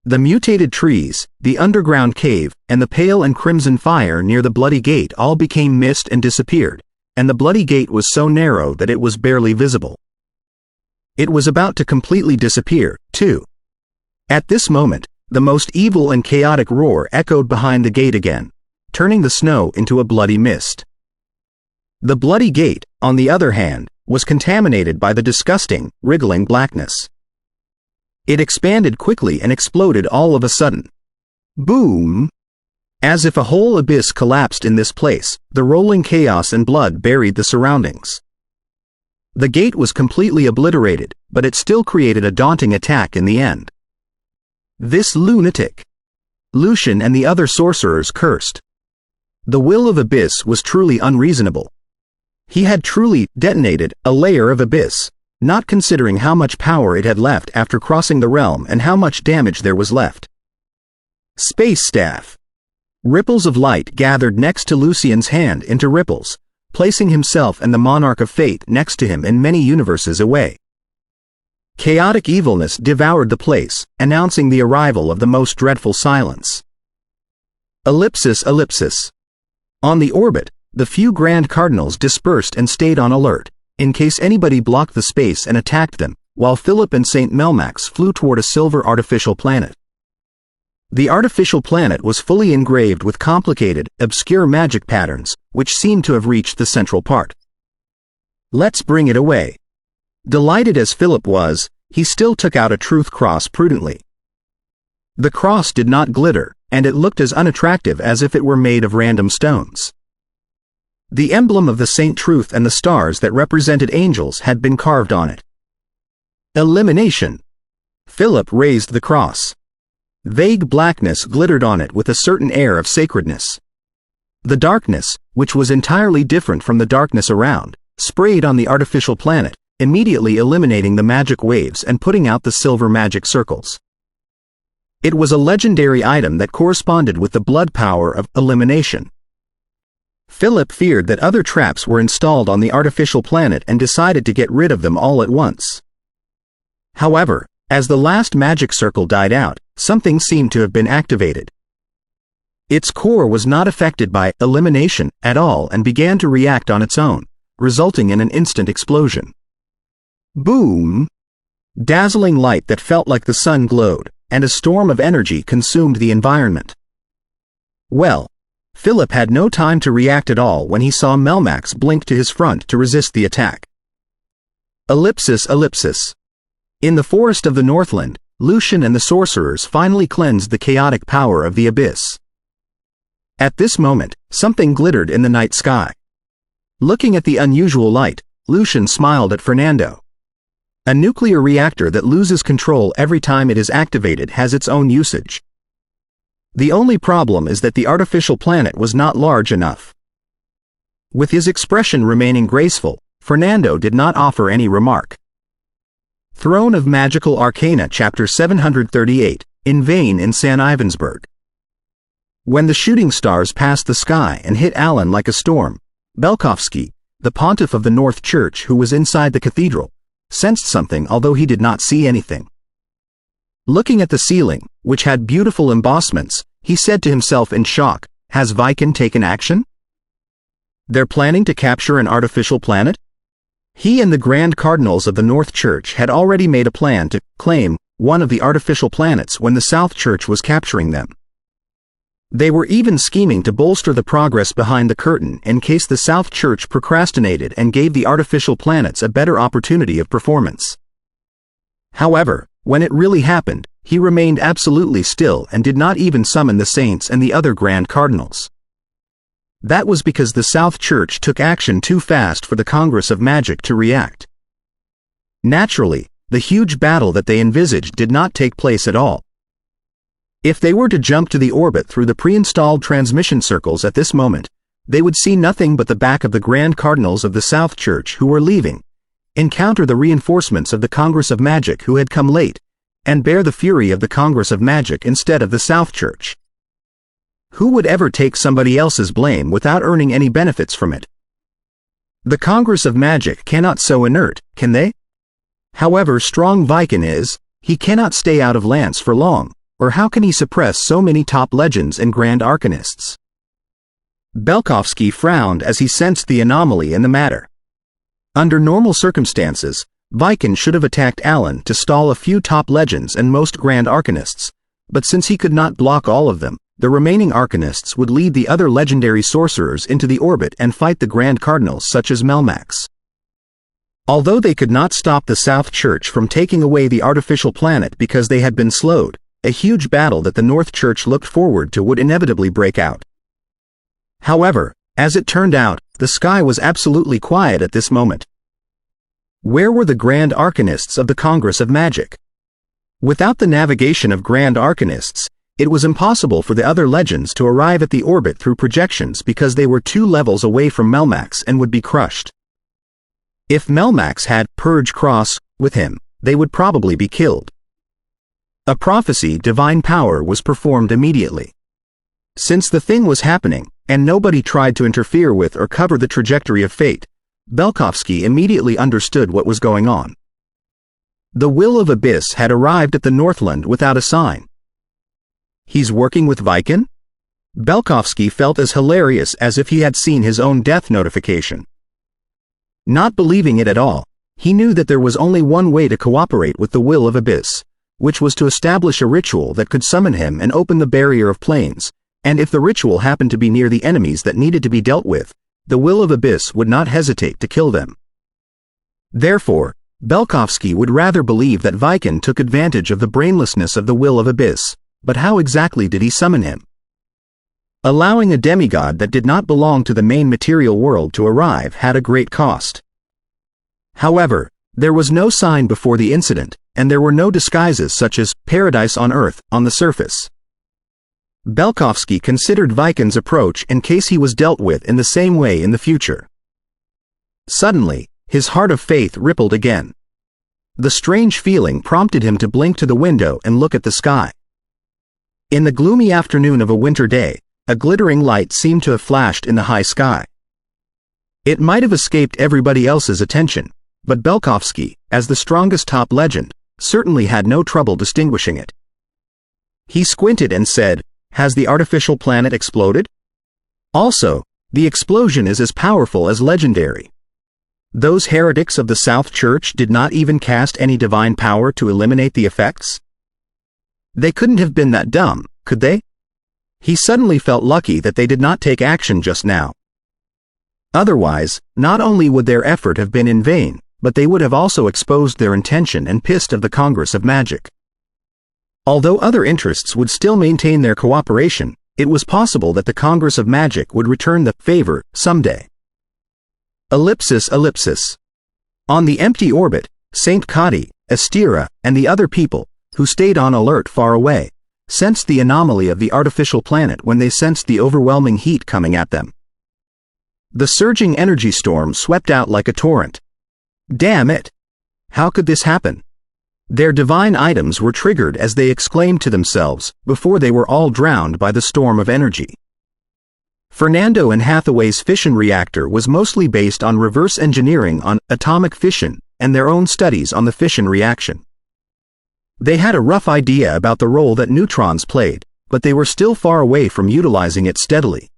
The mutated trees, the underground cave, and the pale and crimson fire near the bloody gate all became mist and disappeared, and the bloody gate was so narrow that it was barely visible. It was about to completely disappear, too. At this moment, the most evil and chaotic roar echoed behind the gate again, turning the snow into a bloody mist. The bloody gate, on the other hand, was contaminated by the disgusting, wriggling blackness. It expanded quickly and exploded all of a sudden. Boom! As if a whole abyss collapsed in this place, the rolling chaos and blood buried the surroundings. The gate was completely obliterated, but it still created a daunting attack in the end. This lunatic! Lucian and the other sorcerers cursed. The will of Abyss was truly unreasonable. He had truly detonated a layer of Abyss, not considering how much power it had left after crossing the realm and how much damage there was left. Space Staff. Ripples of light gathered next to Lucian's hand into ripples, placing himself and the Monarch of Fate next to him in many universes away. Chaotic evilness devoured the place, announcing the arrival of the most dreadful silence. Ellipsis, ellipsis. On the orbit, the few Grand Cardinals dispersed and stayed on alert, in case anybody blocked the space and attacked them, while Philip and St. Melmax flew toward a silver artificial planet. The artificial planet was fully engraved with complicated, obscure magic patterns, which seemed to have reached the central part. "Let's bring it away." Delighted as Philip was, he still took out a truth cross prudently. The cross did not glitter, and it looked as unattractive as if it were made of random stones. The emblem of the Saint Truth and the stars that represented angels had been carved on it. Elimination. Philip raised the cross. Vague blackness glittered on it with a certain air of sacredness. The darkness, which was entirely different from the darkness around, sprayed on the artificial planet, immediately eliminating the magic waves and putting out the silver magic circles. It was a legendary item that corresponded with the blood power of elimination. Philip feared that other traps were installed on the artificial planet and decided to get rid of them all at once. However, as the last magic circle died out, something seemed to have been activated. Its core was not affected by elimination at all and began to react on its own, resulting in an instant explosion. Boom! Dazzling light that felt like the sun glowed, and a storm of energy consumed the environment. Well, Philip had no time to react at all when he saw Melmax blink to his front to resist the attack. Ellipsis. In the forest of the Northland, Lucian and the sorcerers finally cleansed the chaotic power of the abyss. At this moment, something glittered in the night sky. Looking at the unusual light, Lucian smiled at Fernando. A nuclear reactor that loses control every time it is activated has its own usage. The only problem is that the artificial planet was not large enough. With his expression remaining graceful, Fernando did not offer any remark. Throne of Magical Arcana Chapter 738, In Vain in San Ivensburg. When the shooting stars passed the sky and hit Alan like a storm, Belkovsky, the pontiff of the North Church who was inside the cathedral, sensed something although he did not see anything. Looking at the ceiling, which had beautiful embossments, he said to himself in shock, "Has Viken taken action? They're planning to capture an artificial planet?" He and the Grand Cardinals of the North Church had already made a plan to claim one of the artificial planets when the South Church was capturing them. They were even scheming to bolster the progress behind the curtain in case the South Church procrastinated and gave the artificial planets a better opportunity of performance. However, when it really happened, he remained absolutely still and did not even summon the saints and the other Grand Cardinals. That was because the South Church took action too fast for the Congress of Magic to react. Naturally, the huge battle that they envisaged did not take place at all. If they were to jump to the orbit through the pre-installed transmission circles at this moment, they would see nothing but the back of the Grand Cardinals of the South Church who were leaving, encounter the reinforcements of the Congress of Magic who had come late, and bear the fury of the Congress of Magic instead of the South Church. Who would ever take somebody else's blame without earning any benefits from it? The Congress of Magic cannot so inert, can they? However strong Viken is, he cannot stay out of Lance for long, or how can he suppress so many top legends and grand arcanists? Belkovsky frowned as he sensed the anomaly in the matter. Under normal circumstances, Viken should have attacked Alan to stall a few top legends and most grand arcanists, but since he could not block all of them, the remaining arcanists would lead the other legendary sorcerers into the orbit and fight the Grand Cardinals such as Melmax. Although they could not stop the South Church from taking away the artificial planet because they had been slowed, a huge battle that the North Church looked forward to would inevitably break out. However, as it turned out, the sky was absolutely quiet at this moment. Where were the Grand Arcanists of the Congress of Magic? Without the navigation of Grand Arcanists, it was impossible for the other legends to arrive at the orbit through projections because they were 2 levels away from Melmax and would be crushed. If Melmax had Purge Cross with him, they would probably be killed. A prophecy, divine power, was performed immediately. Since the thing was happening, and nobody tried to interfere with or cover the trajectory of fate, Belkovsky immediately understood what was going on. The Will of Abyss had arrived at the Northland without a sign. He's working with Viken? Belkovsky felt as hilarious as if he had seen his own death notification. Not believing it at all, he knew that there was only one way to cooperate with the will of Abyss, which was to establish a ritual that could summon him and open the barrier of planes, and if the ritual happened to be near the enemies that needed to be dealt with, the will of Abyss would not hesitate to kill them. Therefore, Belkovsky would rather believe that Viken took advantage of the brainlessness of the will of Abyss, but how exactly did he summon him? Allowing a demigod that did not belong to the main material world to arrive had a great cost. However, there was no sign before the incident, and there were no disguises such as paradise on Earth on the surface. Belkovsky considered Viken's approach in case he was dealt with in the same way in the future. Suddenly, his heart of faith rippled again. The strange feeling prompted him to blink to the window and look at the sky. In the gloomy afternoon of a winter day, a glittering light seemed to have flashed in the high sky. It might have escaped everybody else's attention, but Belkovsky, as the strongest top legend, certainly had no trouble distinguishing it. He squinted and said, "Has the artificial planet exploded? Also, the explosion is as powerful as legendary. Those heretics of the South Church did not even cast any divine power to eliminate the effects? They couldn't have been that dumb, could they?" He suddenly felt lucky that they did not take action just now. Otherwise, not only would their effort have been in vain, but they would have also exposed their intention and pissed of the Congress of Magic. Although other interests would still maintain their cooperation, it was possible that the Congress of Magic would return the favor someday. Ellipsis. On the empty orbit, Saint Kati, Estira, and the other people, who stayed on alert far away, sensed the anomaly of the artificial planet when they sensed the overwhelming heat coming at them. The surging energy storm swept out like a torrent. Damn it! How could this happen? Their divine items were triggered as they exclaimed to themselves, before they were all drowned by the storm of energy. Fernando and Hathaway's fission reactor was mostly based on reverse engineering on atomic fission and their own studies on the fission reaction. They had a rough idea about the role that neutrons played, but they were still far away from utilizing it steadily.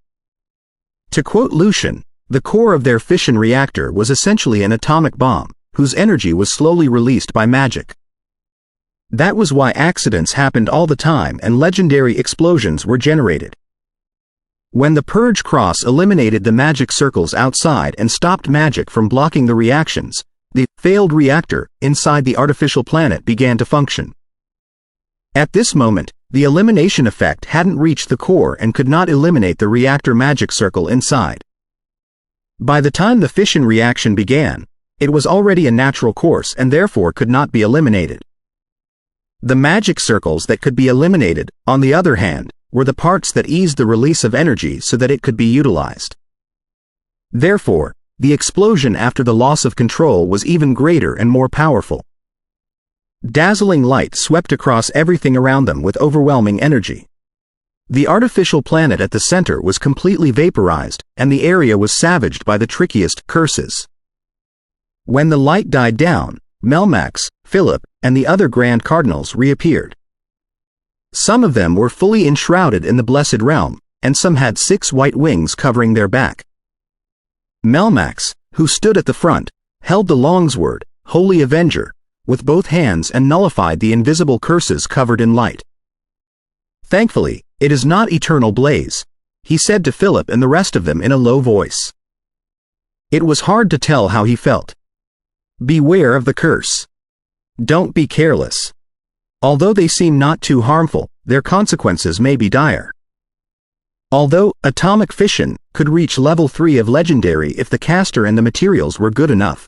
To quote Lucian, the core of their fission reactor was essentially an atomic bomb, whose energy was slowly released by magic. That was why accidents happened all the time and legendary explosions were generated. When the Purge Cross eliminated the magic circles outside and stopped magic from blocking the reactions, the failed reactor inside the artificial planet began to function. At this moment, the elimination effect hadn't reached the core and could not eliminate the reactor magic circle inside. By the time the fission reaction began, it was already a natural course and therefore could not be eliminated. The magic circles that could be eliminated, on the other hand, were the parts that eased the release of energy so that it could be utilized. Therefore, the explosion after the loss of control was even greater and more powerful. Dazzling light swept across everything around them with overwhelming energy. The artificial planet at the center was completely vaporized, and the area was savaged by the trickiest curses. When the light died down, Melmax, Philip, and the other Grand Cardinals reappeared. Some of them were fully enshrouded in the Blessed Realm, and some had 6 white wings covering their back. Melmax, who stood at the front, held the longsword, Holy Avenger, with both hands and nullified the invisible curses covered in light. "Thankfully, it is not eternal blaze," he said to Philip and the rest of them in a low voice. It was hard to tell how he felt. Beware of the curse. Don't be careless. Although they seem not too harmful, their consequences may be dire. Although atomic fission could reach level 3 of legendary if the caster and the materials were good enough,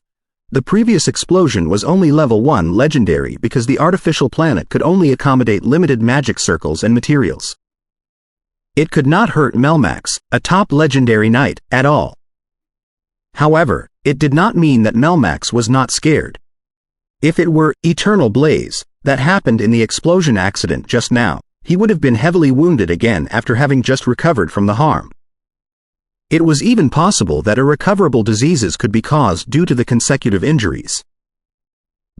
the previous explosion was only level 1 legendary because the artificial planet could only accommodate limited magic circles and materials. It could not hurt Melmax, a top legendary knight, at all. However, it did not mean that Melmax was not scared. If it were eternal blaze that happened in the explosion accident just now, he would have been heavily wounded again after having just recovered from the harm. It was even possible that irrecoverable diseases could be caused due to the consecutive injuries.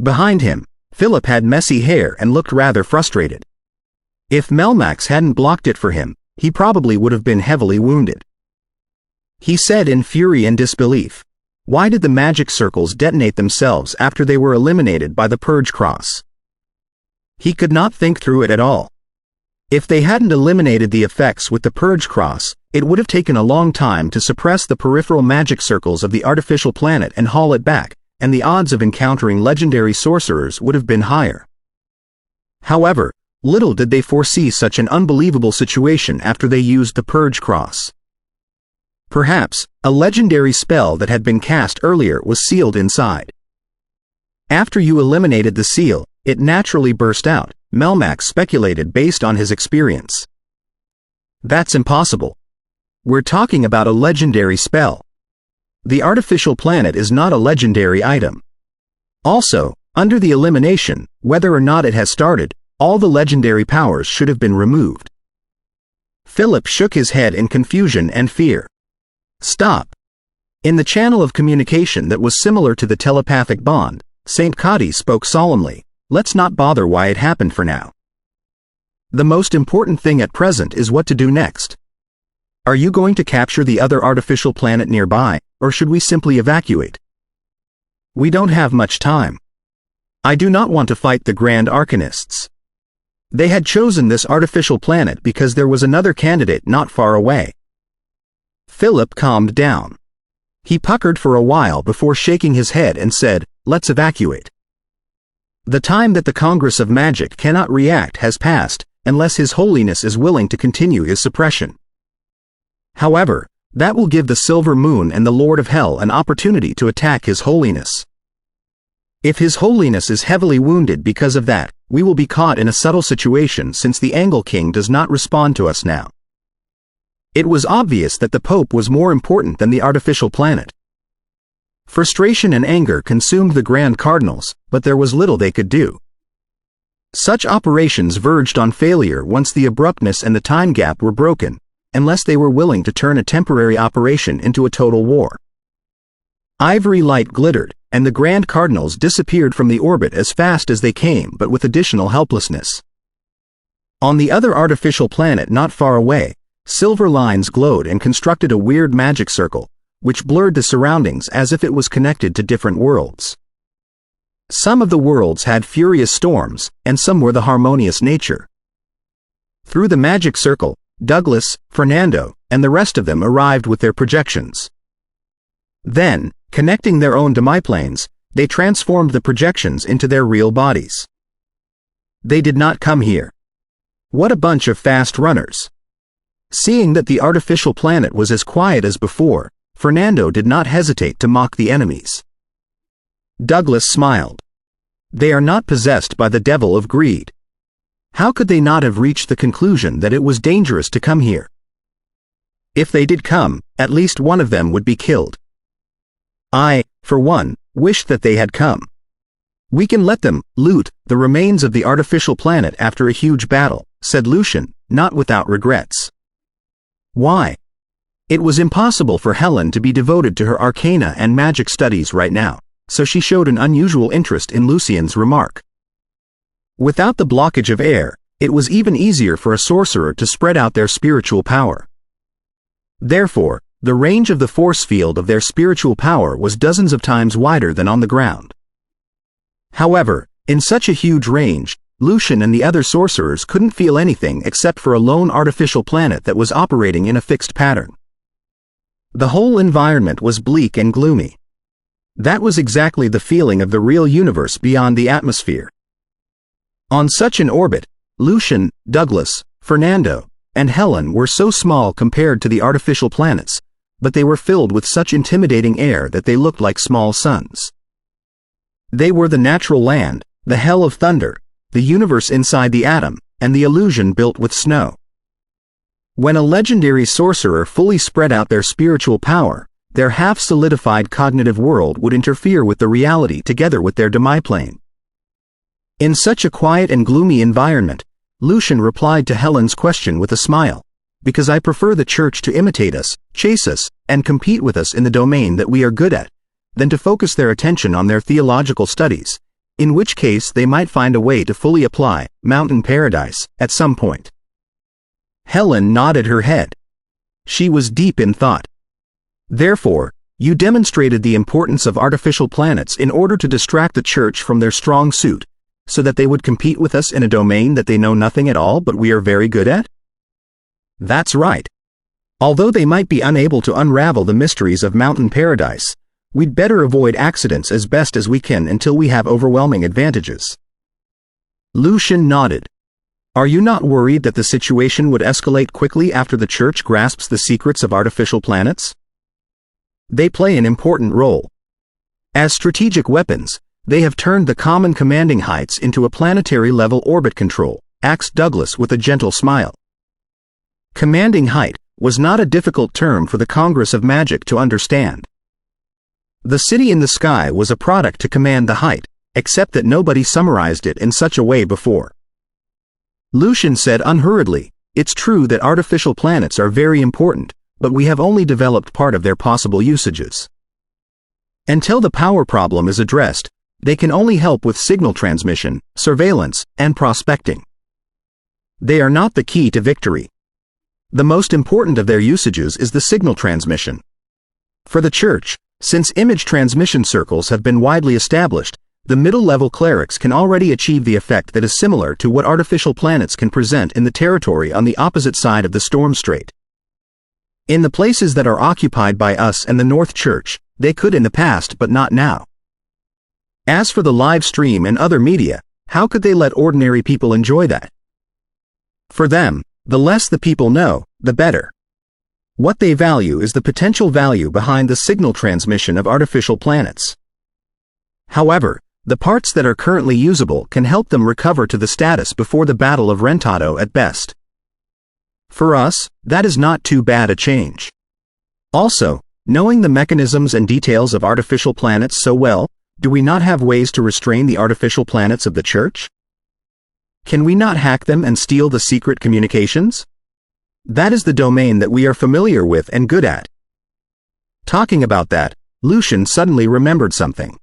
Behind him, Philip had messy hair and looked rather frustrated. If Melmax hadn't blocked it for him, he probably would have been heavily wounded. He said in fury and disbelief, "Why did the magic circles detonate themselves after they were eliminated by the purge cross?" He could not think through it at all. If they hadn't eliminated the effects with the purge cross, it would have taken a long time to suppress the peripheral magic circles of the artificial planet and haul it back, and the odds of encountering legendary sorcerers would have been higher. However, little did they foresee such an unbelievable situation after they used the purge cross. Perhaps, a legendary spell that had been cast earlier was sealed inside. After you eliminated the seal, it naturally burst out, Melmac speculated based on his experience. That's impossible. We're talking about a legendary spell. The artificial planet is not a legendary item. Also, under the elimination, whether or not it has started, all the legendary powers should have been removed. Philip shook his head in confusion and fear. Stop. In the channel of communication that was similar to the telepathic bond, St. Cadi spoke solemnly, "Let's not bother why it happened for now. The most important thing at present is what to do next. Are you going to capture the other artificial planet nearby, or should we simply evacuate? We don't have much time. I do not want to fight the Grand Arcanists." They had chosen this artificial planet because there was another candidate not far away. Philip calmed down. He puckered for a while before shaking his head and said, "Let's evacuate. The time that the Congress of Magic cannot react has passed, unless His Holiness is willing to continue his suppression. However, that will give the Silver Moon and the Lord of Hell an opportunity to attack His Holiness. If His Holiness is heavily wounded because of that, we will be caught in a subtle situation since the Angle King does not respond to us now." It was obvious that the Pope was more important than the artificial planet. Frustration and anger consumed the Grand Cardinals, but there was little they could do. Such operations verged on failure once the abruptness and the time gap were broken, unless they were willing to turn a temporary operation into a total war. Ivory light glittered, and the Grand Cardinals disappeared from the orbit as fast as they came but with additional helplessness. On the other artificial planet not far away, silver lines glowed and constructed a weird magic circle, which blurred the surroundings as if it was connected to different worlds. Some of the worlds had furious storms, and some were the harmonious nature. Through the magic circle, Douglas, Fernando, and the rest of them arrived with their projections. Then, connecting their own demiplanes, they transformed the projections into their real bodies. They did not come here. What a bunch of fast runners. Seeing that the artificial planet was as quiet as before, Fernando did not hesitate to mock the enemies. Douglas smiled. They are not possessed by the devil of greed. How could they not have reached the conclusion that it was dangerous to come here? If they did come, at least one of them would be killed. I, for one, wished that they had come. We can let them loot the remains of the artificial planet after a huge battle, said Lucian, not without regrets. Why? It was impossible for Helen to be devoted to her arcana and magic studies right now, so she showed an unusual interest in Lucian's remark. Without the blockage of air, it was even easier for a sorcerer to spread out their spiritual power. Therefore, the range of the force field of their spiritual power was dozens of times wider than on the ground. However, in such a huge range, Lucian and the other sorcerers couldn't feel anything except for a lone artificial planet that was operating in a fixed pattern. The whole environment was bleak and gloomy. That was exactly the feeling of the real universe beyond the atmosphere. On such an orbit, Lucian, Douglas, Fernando, and Helen were so small compared to the artificial planets, but they were filled with such intimidating air that they looked like small suns. They were the natural land, the hell of thunder, the universe inside the atom, and the illusion built with snow. When a legendary sorcerer fully spread out their spiritual power, their half-solidified cognitive world would interfere with the reality together with their demiplane. In such a quiet and gloomy environment, Lucian replied to Helen's question with a smile, "Because I prefer the church to imitate us, chase us, and compete with us in the domain that we are good at, than to focus their attention on their theological studies, in which case they might find a way to fully apply Mountain Paradise at some point." Helen nodded her head. She was deep in thought. Therefore, you demonstrated the importance of artificial planets in order to distract the church from their strong suit, so that they would compete with us in a domain that they know nothing at all but we are very good at? That's right. Although they might be unable to unravel the mysteries of mountain paradise, we'd better avoid accidents as best as we can until we have overwhelming advantages. Lucian nodded. Are you not worried that the situation would escalate quickly after the church grasps the secrets of artificial planets? They play an important role. As strategic weapons, they have turned the common commanding heights into a planetary-level orbit control, asked Douglas with a gentle smile. Commanding height was not a difficult term for the Congress of Magic to understand. The city in the sky was a product to command the height, except that nobody summarized it in such a way before. Lucian said unhurriedly, it's true that artificial planets are very important, but we have only developed part of their possible usages. Until the power problem is addressed, they can only help with signal transmission, surveillance, and prospecting. They are not the key to victory. The most important of their usages is the signal transmission. For the Church, since image transmission circles have been widely established, the middle-level clerics can already achieve the effect that is similar to what artificial planets can present in the territory on the opposite side of the storm strait. In the places that are occupied by us and the North Church, they could in the past but not now. As for the live stream and other media, how could they let ordinary people enjoy that? For them, the less the people know, the better. What they value is the potential value behind the signal transmission of artificial planets. However, the parts that are currently usable can help them recover to the status before the Battle of Rentado at best. For us, that is not too bad a change. Also, knowing the mechanisms and details of artificial planets so well, do we not have ways to restrain the artificial planets of the Church? Can we not hack them and steal the secret communications? That is the domain that we are familiar with and good at. Talking about that, Lucian suddenly remembered something.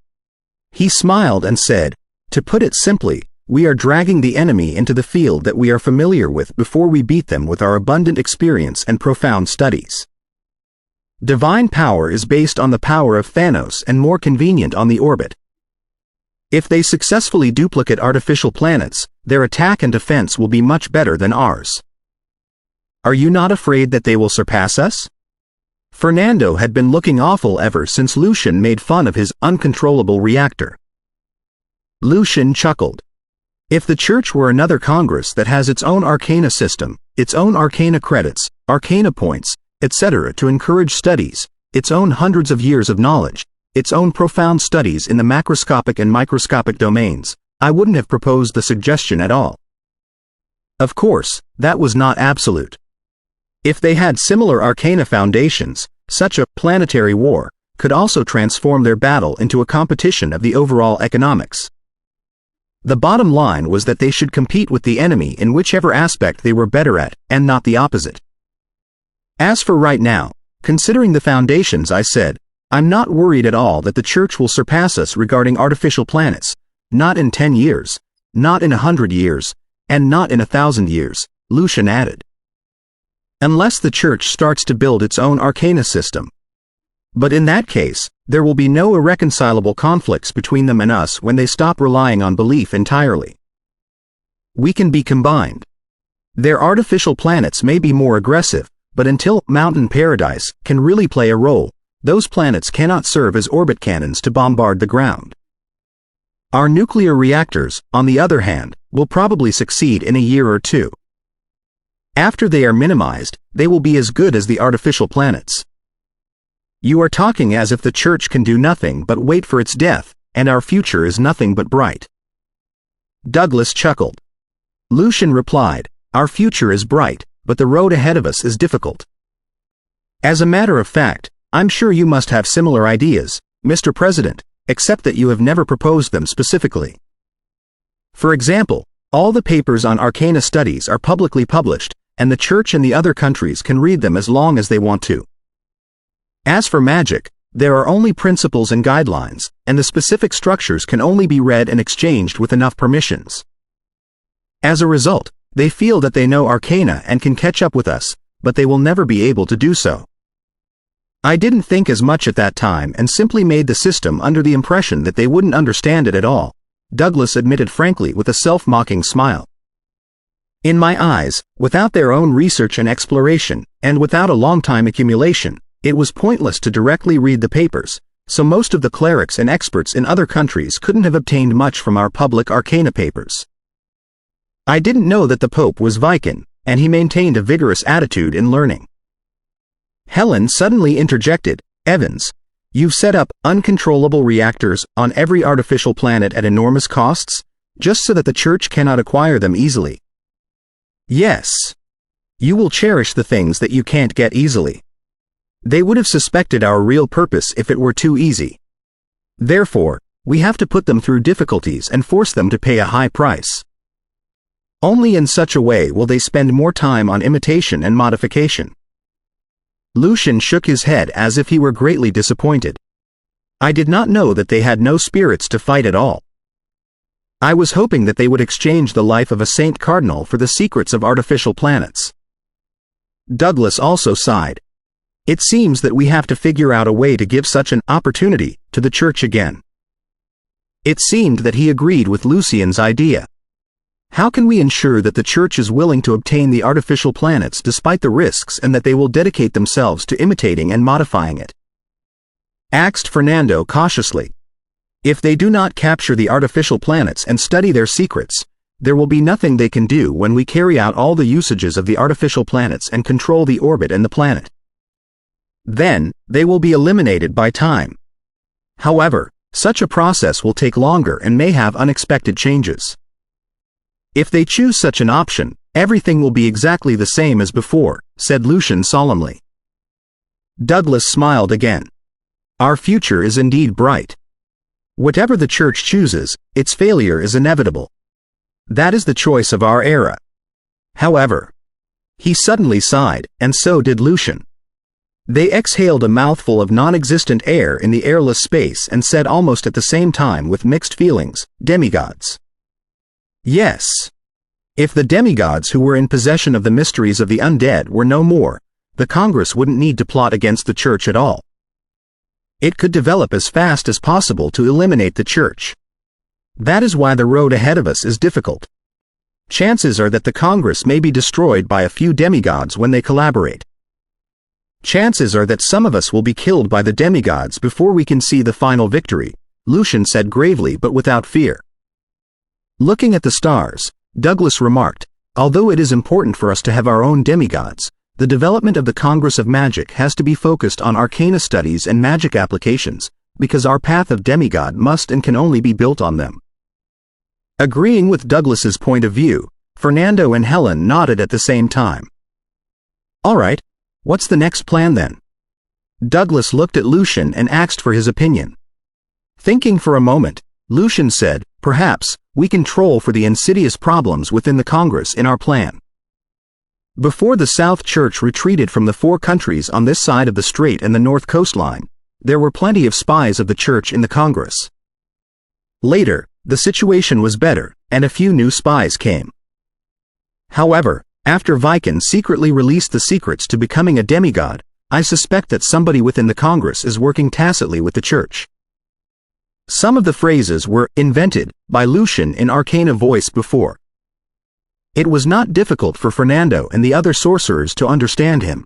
He smiled and said, to put it simply, we are dragging the enemy into the field that we are familiar with before we beat them with our abundant experience and profound studies. Divine power is based on the power of Thanos and more convenient on the orbit. If they successfully duplicate artificial planets, their attack and defense will be much better than ours. Are you not afraid that they will surpass us? Fernando had been looking awful ever since Lucian made fun of his uncontrollable reactor. Lucian chuckled. If the Church were another Congress that has its own arcana system, its own arcana credits, arcana points, etc. to encourage studies, its own hundreds of years of knowledge, its own profound studies in the macroscopic and microscopic domains, I wouldn't have proposed the suggestion at all. Of course, that was not absolute. If they had similar arcana foundations, such a planetary war could also transform their battle into a competition of the overall economics. The bottom line was that they should compete with the enemy in whichever aspect they were better at, and not the opposite. As for right now, considering the foundations I said, I'm not worried at all that the Church will surpass us regarding artificial planets, not in 10 years, not in 100 years, and not in 1,000 years, Lucian added. Unless the Church starts to build its own arcana system. But in that case, there will be no irreconcilable conflicts between them and us when they stop relying on belief entirely. We can be combined. Their artificial planets may be more aggressive, but until Mountain Paradise can really play a role, those planets cannot serve as orbit cannons to bombard the ground. Our nuclear reactors, on the other hand, will probably succeed in a year or two. After they are minimized, they will be as good as the artificial planets. You are talking as if the Church can do nothing but wait for its death, and our future is nothing but bright. Douglas chuckled. Lucian replied, our future is bright, but the road ahead of us is difficult. As a matter of fact, I'm sure you must have similar ideas, Mr. President, except that you have never proposed them specifically. For example, all the papers on arcana studies are publicly published, and the Church and the other countries can read them as long as they want to. As for magic, there are only principles and guidelines, and the specific structures can only be read and exchanged with enough permissions. As a result, They feel that they know arcana and can catch up with us, but they will never be able to do so. I didn't think as much at that time and simply made the system under the impression that they wouldn't understand it at all, Douglas admitted frankly with a self-mocking smile. In my eyes, without their own research and exploration, and without a long-time accumulation, it was pointless to directly read the papers, so most of the clerics and experts in other countries couldn't have obtained much from our public arcana papers. I didn't know that the Pope was Viking, and he maintained a vigorous attitude in learning. Helen suddenly interjected, Evans, you've set up uncontrollable reactors on every artificial planet at enormous costs, just so that the Church cannot acquire them easily. Yes. You will cherish the things that you can't get easily. They would have suspected our real purpose if it were too easy. Therefore, we have to put them through difficulties and force them to pay a high price. Only in such a way will they spend more time on imitation and modification. Lucian shook his head as if he were greatly disappointed. I did not know that they had no spirits to fight at all. I was hoping that they would exchange the life of a Saint Cardinal for the secrets of artificial planets. Douglas also sighed. It seems that we have to figure out a way to give such an opportunity to the Church again. It seemed that he agreed with Lucian's idea. How can we ensure that the Church is willing to obtain the artificial planets despite the risks and that they will dedicate themselves to imitating and modifying it? Asked Fernando cautiously. If they do not capture the artificial planets and study their secrets, there will be nothing they can do when we carry out all the usages of the artificial planets and control the orbit and the planet. Then, they will be eliminated by time. However, such a process will take longer and may have unexpected changes. If they choose such an option, everything will be exactly the same as before, said Lucian solemnly. Douglas smiled again. Our future is indeed bright. Whatever the Church chooses, its failure is inevitable. That is the choice of our era. However, he suddenly sighed, and so did Lucian. They exhaled a mouthful of non-existent air in the airless space and said almost at the same time with mixed feelings, demigods. Yes. If the demigods who were in possession of the mysteries of the undead were no more, the Congress wouldn't need to plot against the Church at all. It could develop as fast as possible to eliminate the Church. That is why the road ahead of us is difficult. Chances are that the Congress may be destroyed by a few demigods when they collaborate. Chances are that some of us will be killed by the demigods before we can see the final victory, Lucian said gravely but without fear. Looking at the stars, Douglas remarked, although it is important for us to have our own demigods, the development of the Congress of Magic has to be focused on arcana studies and magic applications, because our path of demigod must and can only be built on them. Agreeing with Douglas's point of view, Fernando and Helen nodded at the same time. All right, what's the next plan then? Douglas looked at Lucian and asked for his opinion. Thinking for a moment, Lucian said, perhaps, we can troll for the insidious problems within the Congress in our plan. Before the South Church retreated from the 4 countries on this side of the strait and the north coastline, there were plenty of spies of the Church in the Congress. Later, the situation was better, and a few new spies came. However, after Viken secretly released the secrets to becoming a demigod, I suspect that somebody within the Congress is working tacitly with the Church. Some of the phrases were invented by Lucian in arcana voice before. It was not difficult for Fernando and the other sorcerers to understand him.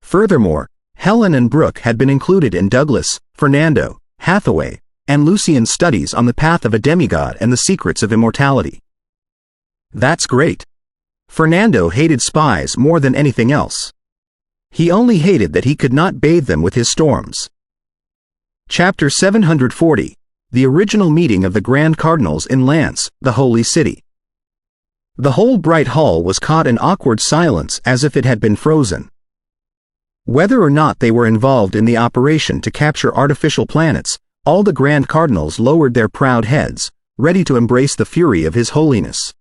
Furthermore, Helen and Brooke had been included in Douglas, Fernando, Hathaway, and Lucian's studies on the path of a demigod and the secrets of immortality. That's great. Fernando hated spies more than anything else. He only hated that he could not bathe them with his storms. Chapter 740, The Original Meeting of the Grand Cardinals in Lance, the Holy City. The whole bright hall was caught in awkward silence as if it had been frozen. Whether or not they were involved in the operation to capture artificial planets, all the Grand Cardinals lowered their proud heads, ready to embrace the fury of His Holiness.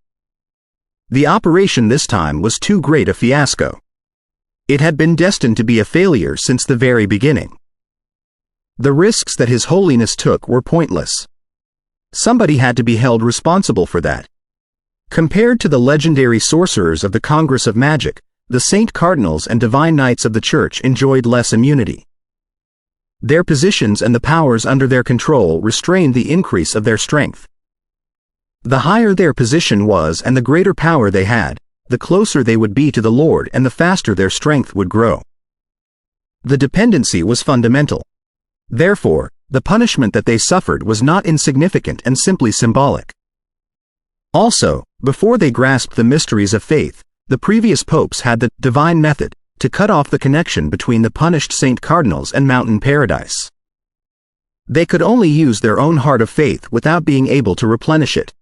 The operation this time was too great a fiasco. It had been destined to be a failure since the very beginning. The risks that His Holiness took were pointless. Somebody had to be held responsible for that. Compared to the legendary sorcerers of the Congress of Magic, the Saint Cardinals and Divine Knights of the Church enjoyed less immunity. Their positions and the powers under their control restrained the increase of their strength. The higher their position was and the greater power they had, the closer they would be to the Lord and the faster their strength would grow. The dependency was fundamental. Therefore, the punishment that they suffered was not insignificant and simply symbolic. Also, before they grasped the mysteries of faith, the previous popes had the divine method to cut off the connection between the punished Saint Cardinals and Mountain Paradise. They could only use their own heart of faith without being able to replenish it.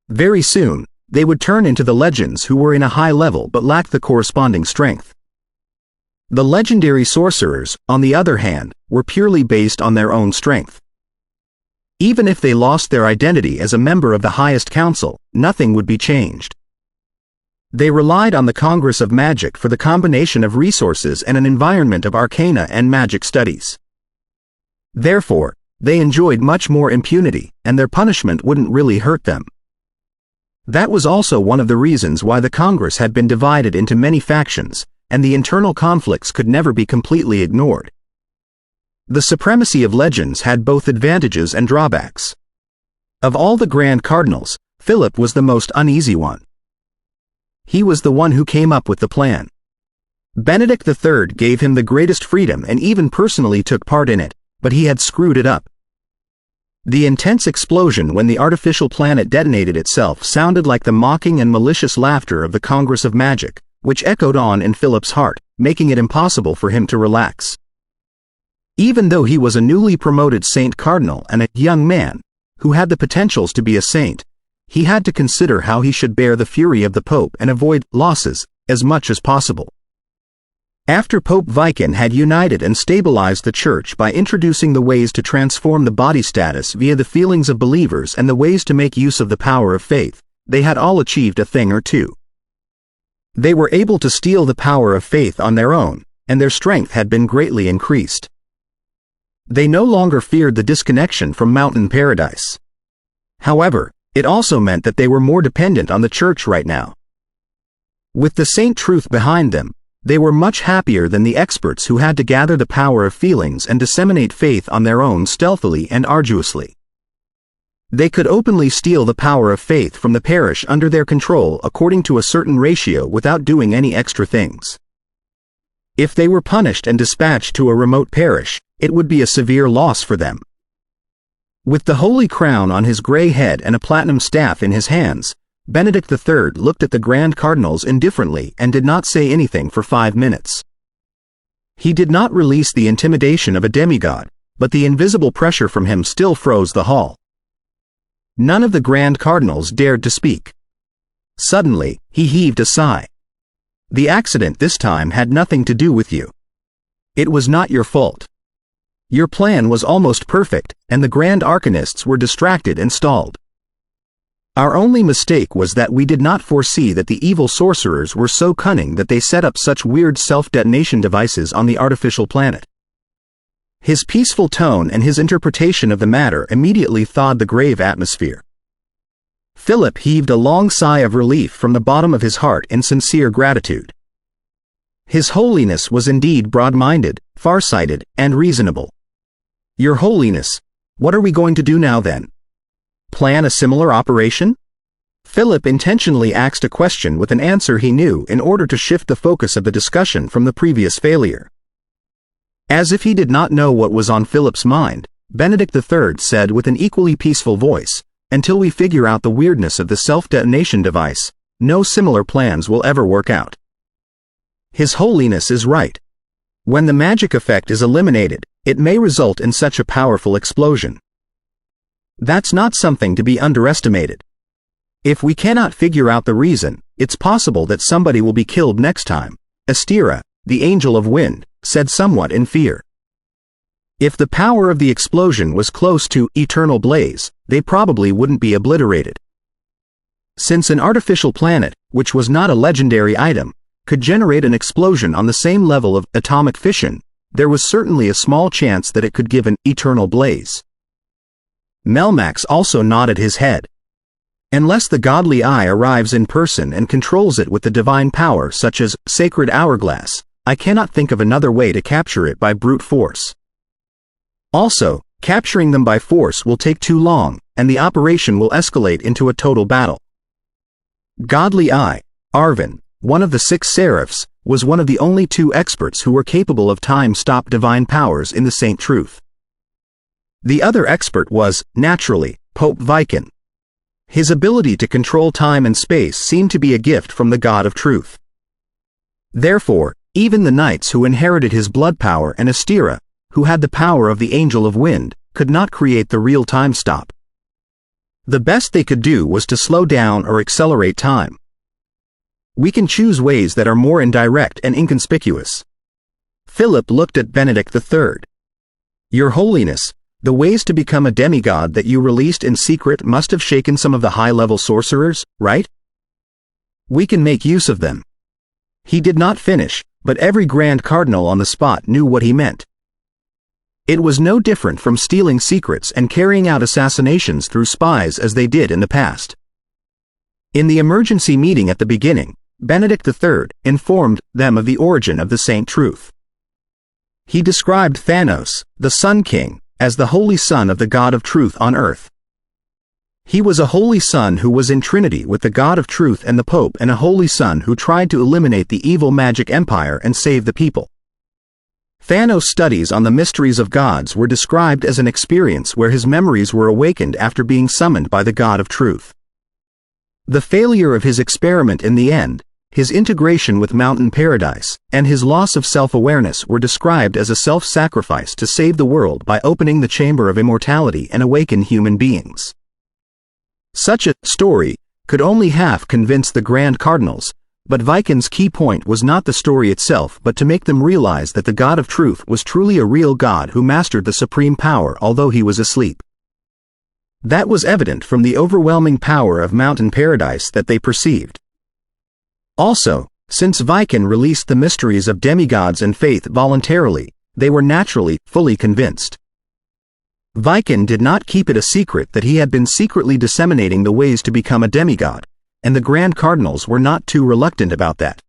Very soon, they would turn into the legends who were in a high level but lacked the corresponding strength. The legendary sorcerers, on the other hand, were purely based on their own strength. Even if they lost their identity as a member of the highest council, nothing would be changed. They relied on the Congress of Magic for the combination of resources and an environment of arcana and magic studies. Therefore, they enjoyed much more impunity, and their punishment wouldn't really hurt them. That was also one of the reasons why the Congress had been divided into many factions, and the internal conflicts could never be completely ignored. The supremacy of legends had both advantages and drawbacks. Of all the Grand Cardinals, Philip was the most uneasy one. He was the one who came up with the plan. Benedict III gave him the greatest freedom and even personally took part in it, but he had screwed it up. The intense explosion when the artificial planet detonated itself sounded like the mocking and malicious laughter of the Congress of Magic, which echoed on in Philip's heart, making it impossible for him to relax. Even though he was a newly promoted Saint Cardinal and a young man, who had the potentials to be a saint, he had to consider how he should bear the fury of the Pope and avoid losses as much as possible. After Pope Viken had united and stabilized the Church by introducing the ways to transform the body status via the feelings of believers and the ways to make use of the power of faith, they had all achieved a thing or two. They were able to steal the power of faith on their own, and their strength had been greatly increased. They no longer feared the disconnection from Mountain Paradise. However, it also meant that they were more dependent on the Church right now. With the saint truth behind them, they were much happier than the experts who had to gather the power of feelings and disseminate faith on their own stealthily and arduously. They could openly steal the power of faith from the parish under their control according to a certain ratio without doing any extra things. If they were punished and dispatched to a remote parish, it would be a severe loss for them. With the holy crown on his gray head and a platinum staff in his hands, Benedict III looked at the Grand Cardinals indifferently and did not say anything for 5 minutes. He did not release the intimidation of a demigod, but the invisible pressure from him still froze the hall. None of the Grand Cardinals dared to speak. Suddenly, he heaved a sigh. The accident this time had nothing to do with you. It was not your fault. Your plan was almost perfect, and the Grand Arcanists were distracted and stalled. Our only mistake was that we did not foresee that the evil sorcerers were so cunning that they set up such weird self-detonation devices on the artificial planet. His peaceful tone and his interpretation of the matter immediately thawed the grave atmosphere. Philip heaved a long sigh of relief from the bottom of his heart in sincere gratitude. His Holiness was indeed broad-minded, far-sighted, and reasonable. Your Holiness, what are we going to do now then? Plan a similar operation? Philip intentionally asked a question with an answer he knew in order to shift the focus of the discussion from the previous failure. As if he did not know what was on Philip's mind, Benedict III said with an equally peaceful voice, "Until we figure out the weirdness of the self-detonation device, no similar plans will ever work out." His Holiness is right. When the magic effect is eliminated, it may result in such a powerful explosion. That's not something to be underestimated. If we cannot figure out the reason, it's possible that somebody will be killed next time. Astera, the Angel of Wind, said somewhat in fear. If the power of the explosion was close to eternal blaze, they probably wouldn't be obliterated. Since an artificial planet, which was not a legendary item, could generate an explosion on the same level of atomic fission, there was certainly a small chance that it could give an eternal blaze. Melmax also nodded his head. Unless the godly eye arrives in person and controls it with the divine power such as sacred hourglass, I cannot think of another way to capture it by brute force. Also, capturing them by force will take too long, and the operation will escalate into a total battle. Godly Eye, Arvin, one of the 6 seraphs, was one of the only 2 experts who were capable of time-stop divine powers in the Saint Truth. The other expert was, naturally, Pope Viken. His ability to control time and space seemed to be a gift from the God of Truth. Therefore, even the knights who inherited his blood power and Astera, who had the power of the Angel of Wind, could not create the real time stop. The best they could do was to slow down or accelerate time. We can choose ways that are more indirect and inconspicuous. Philip looked at Benedict III. Your Holiness, the ways to become a demigod that you released in secret must have shaken some of the high-level sorcerers, right? We can make use of them. He did not finish, but every Grand Cardinal on the spot knew what he meant. It was no different from stealing secrets and carrying out assassinations through spies as they did in the past. In the emergency meeting at the beginning, Benedict III informed them of the origin of the Saint Truth. He described Thanos, the Sun King, as the holy son of the God of Truth on earth. He was a holy son who was in trinity with the God of Truth and the Pope, and a holy son who tried to eliminate the evil magic empire and save the people. Thanos' studies on the mysteries of gods were described as an experience where his memories were awakened after being summoned by the God of Truth. The failure of his experiment in the end, his integration with Mountain Paradise, and his loss of self-awareness were described as a self-sacrifice to save the world by opening the chamber of immortality and awaken human beings. Such a story could only half convince the Grand Cardinals, but Viken's key point was not the story itself but to make them realize that the God of Truth was truly a real God who mastered the supreme power although he was asleep. That was evident from the overwhelming power of Mountain Paradise that they perceived. Also, since Viken released the mysteries of demigods and faith voluntarily, they were naturally fully convinced. Viken did not keep it a secret that he had been secretly disseminating the ways to become a demigod, and the Grand Cardinals were not too reluctant about that.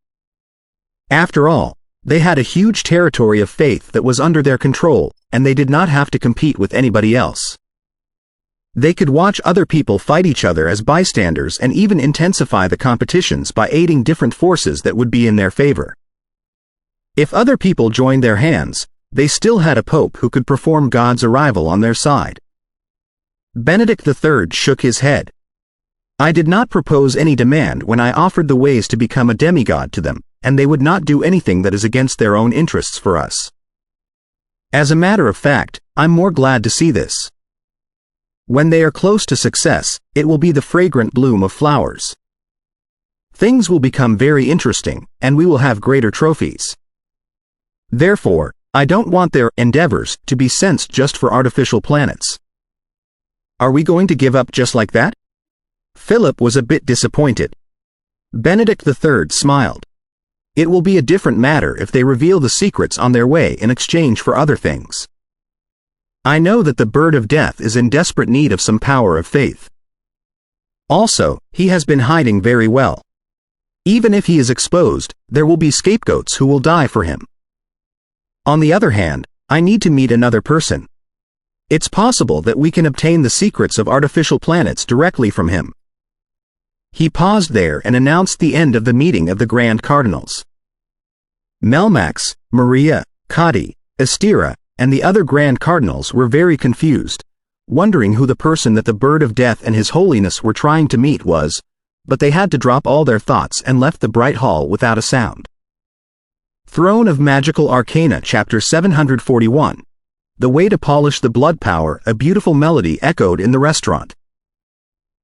After all, they had a huge territory of faith that was under their control, and they did not have to compete with anybody else. They could watch other people fight each other as bystanders and even intensify the competitions by aiding different forces that would be in their favor. If other people joined their hands, they still had a pope who could perform God's arrival on their side. Benedict III shook his head. I did not propose any demand when I offered the ways to become a demigod to them, and they would not do anything that is against their own interests for us. As a matter of fact, I'm more glad to see this. When they are close to success, it will be the fragrant bloom of flowers. Things will become very interesting, and we will have greater trophies. Therefore, I don't want their endeavors to be sensed just for artificial planets. Are we going to give up just like that? Philip was a bit disappointed. Benedict III smiled. It will be a different matter if they reveal the secrets on their way in exchange for other things. I know that the Bird of Death is in desperate need of some power of faith. Also, he has been hiding very well. Even if he is exposed, there will be scapegoats who will die for him. On the other hand, I need to meet another person. It's possible that we can obtain the secrets of artificial planets directly from him. He paused there and announced the end of the meeting of the Grand Cardinals. Melmax, Maria, Kati, Astera, and the other Grand Cardinals were very confused, wondering who the person that the Bird of Death and His Holiness were trying to meet was, but they had to drop all their thoughts and left the bright hall without a sound. Throne of Magical Arcana Chapter 741. The Way to Polish the Blood Power. A beautiful melody echoed in the restaurant.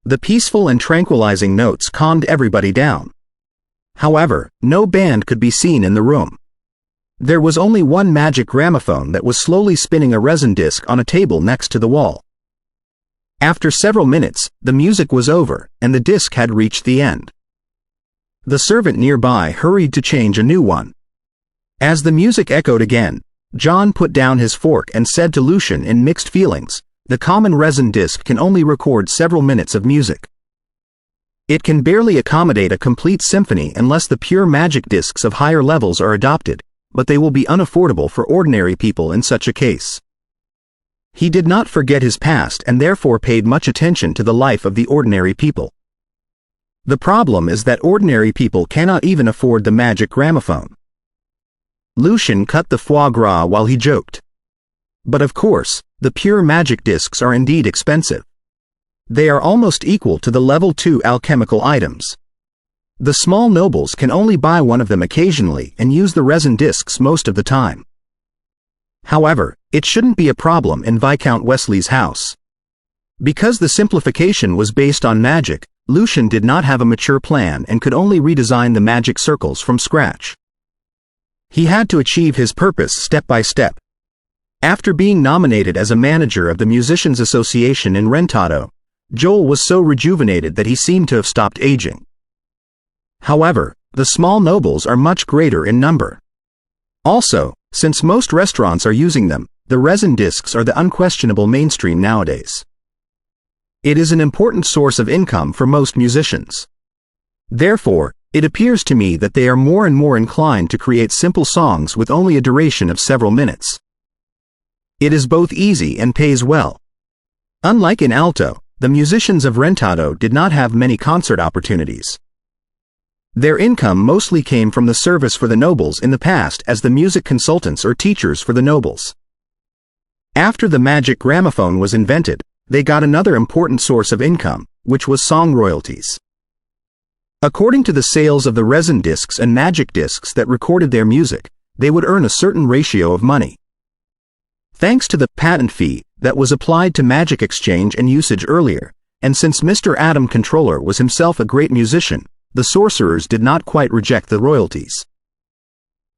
The peaceful and tranquilizing notes calmed everybody down. However, no band could be seen in the room. There was only one magic gramophone that was slowly spinning a resin disc on a table next to the wall. After several minutes, the music was over, and the disc had reached the end. The servant nearby hurried to change a new one. As the music echoed again, John put down his fork and said to Lucian in mixed feelings, "The common resin disc can only record several minutes of music. It can barely accommodate a complete symphony unless the pure magic discs of higher levels are adopted, but they will be unaffordable for ordinary people in such a case. He did not forget his past and therefore paid much attention to the life of the ordinary people. The problem is that ordinary people cannot even afford the magic gramophone. Lucian cut the foie gras while he joked. But of course, the pure magic discs are indeed expensive. They are almost equal to the level 2 alchemical items. The small nobles can only buy one of them occasionally and use the resin discs most of the time. However, it shouldn't be a problem in Viscount Wesley's house. Because the simplification was based on magic, Lucian did not have a mature plan and could only redesign the magic circles from scratch. He had to achieve his purpose step by step. After being nominated as a manager of the Musicians' Association in Rentado, Joel was so rejuvenated that he seemed to have stopped aging. However, the small nobles are much greater in number. Also, since most restaurants are using them, the resin discs are the unquestionable mainstream nowadays. It is an important source of income for most musicians. Therefore, it appears to me that they are more and more inclined to create simple songs with only a duration of several minutes. It is both easy and pays well. Unlike in alto, the musicians of Rentado did not have many concert opportunities. Their income mostly came from the service for the nobles in the past as the music consultants or teachers for the nobles. After the magic gramophone was invented, they got another important source of income, which was song royalties. According to the sales of the resin discs and magic discs that recorded their music, they would earn a certain ratio of money. Thanks to the patent fee that was applied to magic exchange and usage earlier, and since Mr. Adam Controller was himself a great musician, the sorcerers did not quite reject the royalties.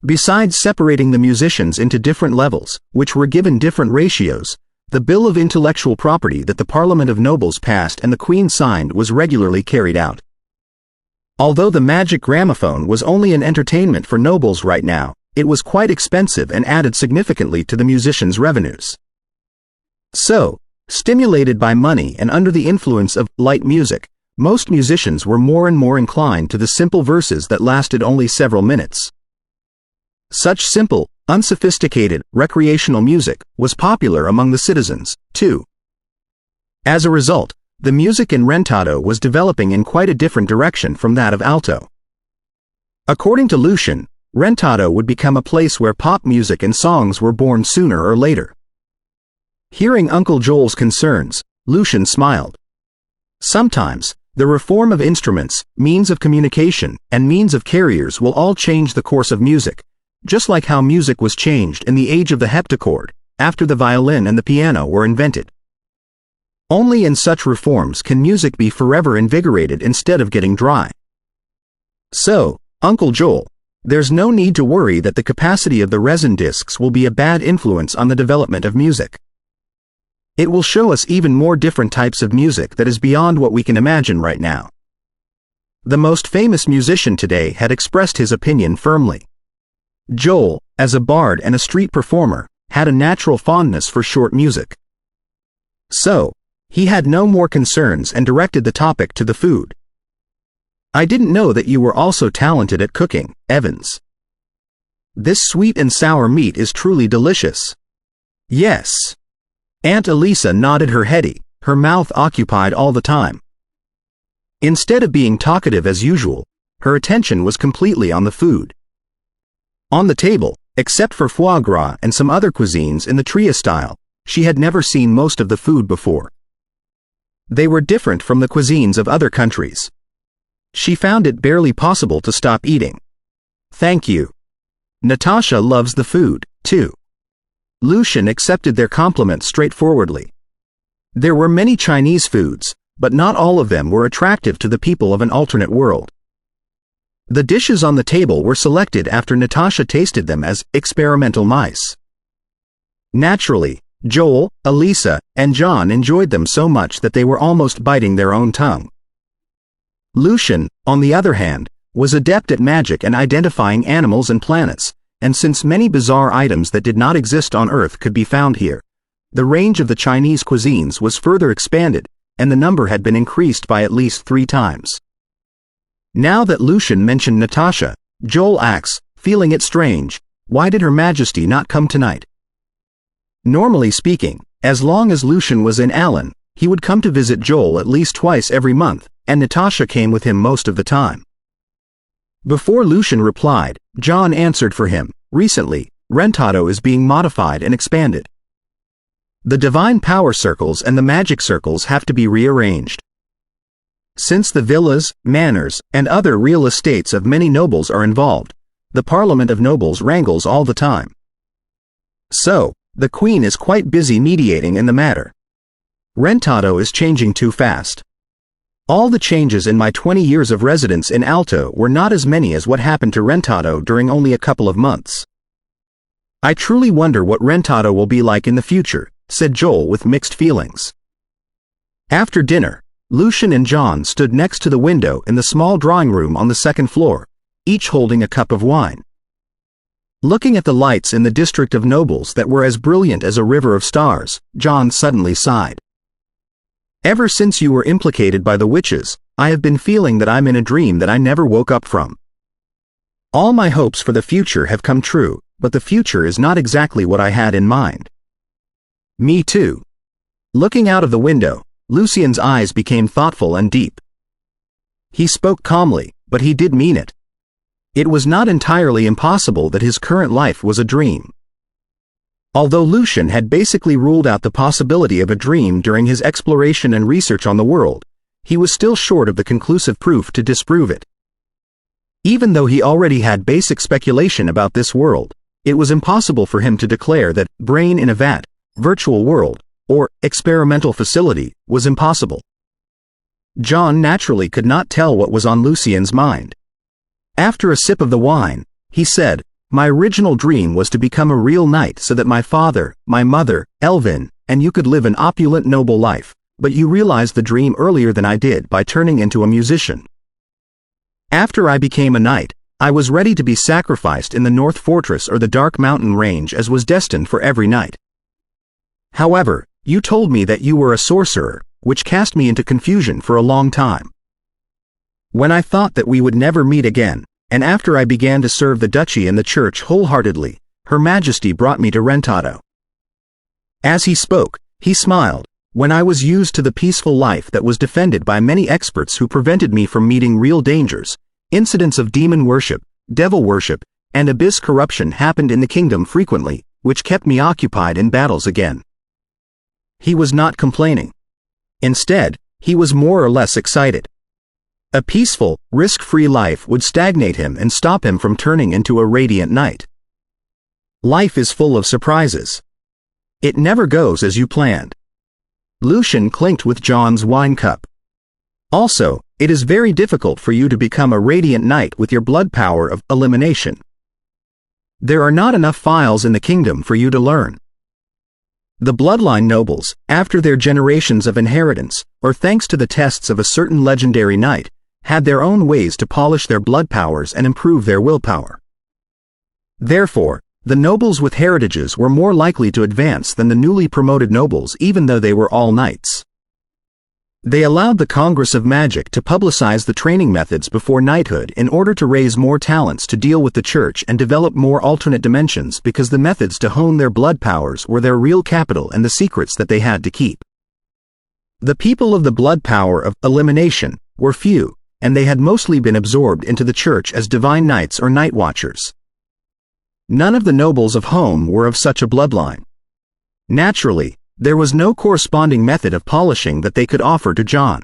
Besides separating the musicians into different levels, which were given different ratios, the Bill of Intellectual Property that the Parliament of Nobles passed and the Queen signed was regularly carried out. Although the magic gramophone was only an entertainment for nobles right now, it was quite expensive and added significantly to the musicians' revenues. So, stimulated by money and under the influence of light music, most musicians were more and more inclined to the simple verses that lasted only several minutes. Such simple, unsophisticated, recreational music was popular among the citizens, too. As a result, the music in Rentado was developing in quite a different direction from that of alto. According to Lucian, Rentado would become a place where pop music and songs were born sooner or later. Hearing Uncle Joel's concerns, Lucian smiled. Sometimes, the reform of instruments, means of communication, and means of carriers will all change the course of music, just like how music was changed in the age of the heptachord, after the violin and the piano were invented. Only in such reforms can music be forever invigorated instead of getting dry. So, Uncle Joel, there's no need to worry that the capacity of the resin discs will be a bad influence on the development of music. It will show us even more different types of music that is beyond what we can imagine right now. The most famous musician today had expressed his opinion firmly. Joel, as a bard and a street performer, had a natural fondness for short music. So, he had no more concerns and directed the topic to the food. I didn't know that you were also talented at cooking, Evans. This sweet and sour meat is truly delicious. Yes. Aunt Elisa nodded her head, her mouth occupied all the time. Instead of being talkative as usual, her attention was completely on the food. On the table, except for foie gras and some other cuisines in the Tria style, she had never seen most of the food before. They were different from the cuisines of other countries. She found it barely possible to stop eating. Thank you. Natasha loves the food, too. Lucian accepted their compliment straightforwardly. There were many Chinese foods, but not all of them were attractive to the people of an alternate world. The dishes on the table were selected after Natasha tasted them as experimental mice. Naturally, Joel, Elisa, and John enjoyed them so much that they were almost biting their own tongue. Lucian, on the other hand, was adept at magic and identifying animals and planets, and since many bizarre items that did not exist on Earth could be found here, the range of the Chinese cuisines was further expanded, and the number had been increased by at least 3 times. Now that Lucian mentioned Natasha, Joel asks, feeling it strange, why did Her Majesty not come tonight? Normally speaking, as long as Lucian was in Allen, he would come to visit Joel at least twice every month, and Natasha came with him most of the time. Before Lucian replied, John answered for him, recently, Rentado is being modified and expanded. The divine power circles and the magic circles have to be rearranged. Since the villas, manors, and other real estates of many nobles are involved, the Parliament of Nobles wrangles all the time. So, the Queen is quite busy mediating in the matter. Rentado is changing too fast. All the changes in my 20 years of residence in Alto were not as many as what happened to Rentado during only a couple of months. I truly wonder what Rentado will be like in the future, said Joel with mixed feelings. After dinner, Lucian and John stood next to the window in the small drawing room on the second floor, each holding a cup of wine. Looking at the lights in the district of nobles that were as brilliant as a river of stars, John suddenly sighed. Ever since you were implicated by the witches, I have been feeling that I'm in a dream that I never woke up from. All my hopes for the future have come true, but the future is not exactly what I had in mind. Me too. Looking out of the window, Lucian's eyes became thoughtful and deep. He spoke calmly, but he did mean it. It was not entirely impossible that his current life was a dream. Although Lucian had basically ruled out the possibility of a dream during his exploration and research on the world, he was still short of the conclusive proof to disprove it. Even though he already had basic speculation about this world, it was impossible for him to declare that brain in a vat, virtual world, or experimental facility was impossible. John naturally could not tell what was on Lucian's mind. After a sip of the wine, he said, my original dream was to become a real knight so that my father, my mother, Elvin, and you could live an opulent noble life, but you realized the dream earlier than I did by turning into a musician. After I became a knight, I was ready to be sacrificed in the North Fortress or the Dark Mountain Range as was destined for every knight. However, you told me that you were a sorcerer, which cast me into confusion for a long time. When I thought that we would never meet again, and after I began to serve the duchy and the church wholeheartedly, Her Majesty brought me to Rentado. As he spoke, he smiled, when I was used to the peaceful life that was defended by many experts who prevented me from meeting real dangers, incidents of demon worship, devil worship, and abyss corruption happened in the kingdom frequently, which kept me occupied in battles again. He was not complaining. Instead, he was more or less excited. A peaceful, risk-free life would stagnate him and stop him from turning into a radiant knight. Life is full of surprises. It never goes as you planned. Lucian clinked with John's wine cup. Also, it is very difficult for you to become a radiant knight with your blood power of elimination. There are not enough files in the kingdom for you to learn. The bloodline nobles, after their generations of inheritance, or thanks to the tests of a certain legendary knight, had their own ways to polish their blood powers and improve their willpower. Therefore, the nobles with heritages were more likely to advance than the newly promoted nobles even though they were all knights. They allowed the Congress of Magic to publicize the training methods before knighthood in order to raise more talents to deal with the church and develop more alternate dimensions because the methods to hone their blood powers were their real capital and the secrets that they had to keep. The people of the blood power of elimination were few, and they had mostly been absorbed into the church as divine knights or night watchers. None of the nobles of home were of such a bloodline. Naturally, there was no corresponding method of polishing that they could offer to John.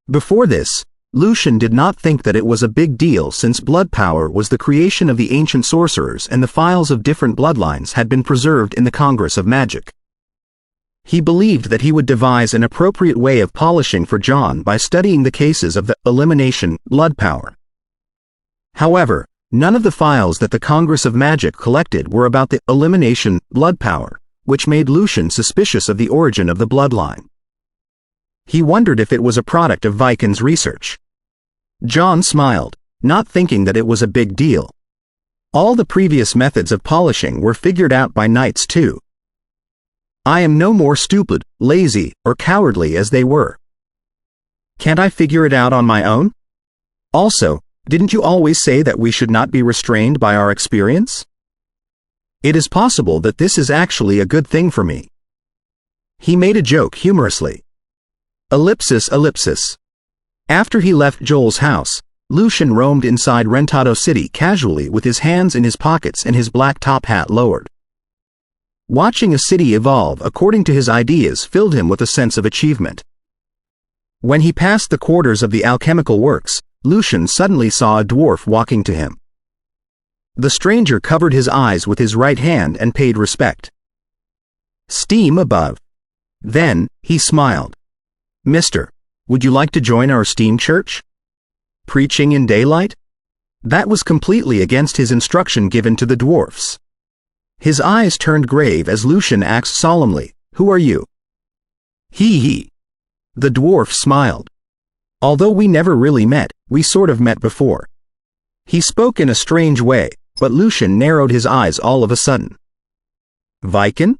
Before this, Lucian did not think that it was a big deal since blood power was the creation of the ancient sorcerers and the files of different bloodlines had been preserved in the Congress of Magic. He believed that he would devise an appropriate way of polishing for John by studying the cases of the elimination blood power. However, none of the files that the Congress of Magic collected were about the elimination blood power, which made Lucian suspicious of the origin of the bloodline. He wondered if it was a product of Viken's research. John smiled, not thinking that it was a big deal. All the previous methods of polishing were figured out by knights too. I am no more stupid, lazy, or cowardly as they were. Can't I figure it out on my own? Also, didn't you always say that we should not be restrained by our experience? It is possible that this is actually a good thing for me. He made a joke humorously. Ellipsis, ellipsis. After he left Joel's house, Lucian roamed inside Rentado City casually with his hands in his pockets and his black top hat lowered. Watching a city evolve according to his ideas filled him with a sense of achievement. When he passed the quarters of the alchemical works, Lucian suddenly saw a dwarf walking to him. The stranger covered his eyes with his right hand and paid respect. Steam above. Then, he smiled. Mister, would you like to join our steam church? Preaching in daylight? That was completely against his instruction given to the dwarfs. His eyes turned grave as Lucian asked solemnly, Who are you? He. The dwarf smiled. Although we never really met, we sort of met before. He spoke in a strange way, but Lucian narrowed his eyes all of a sudden. Viken?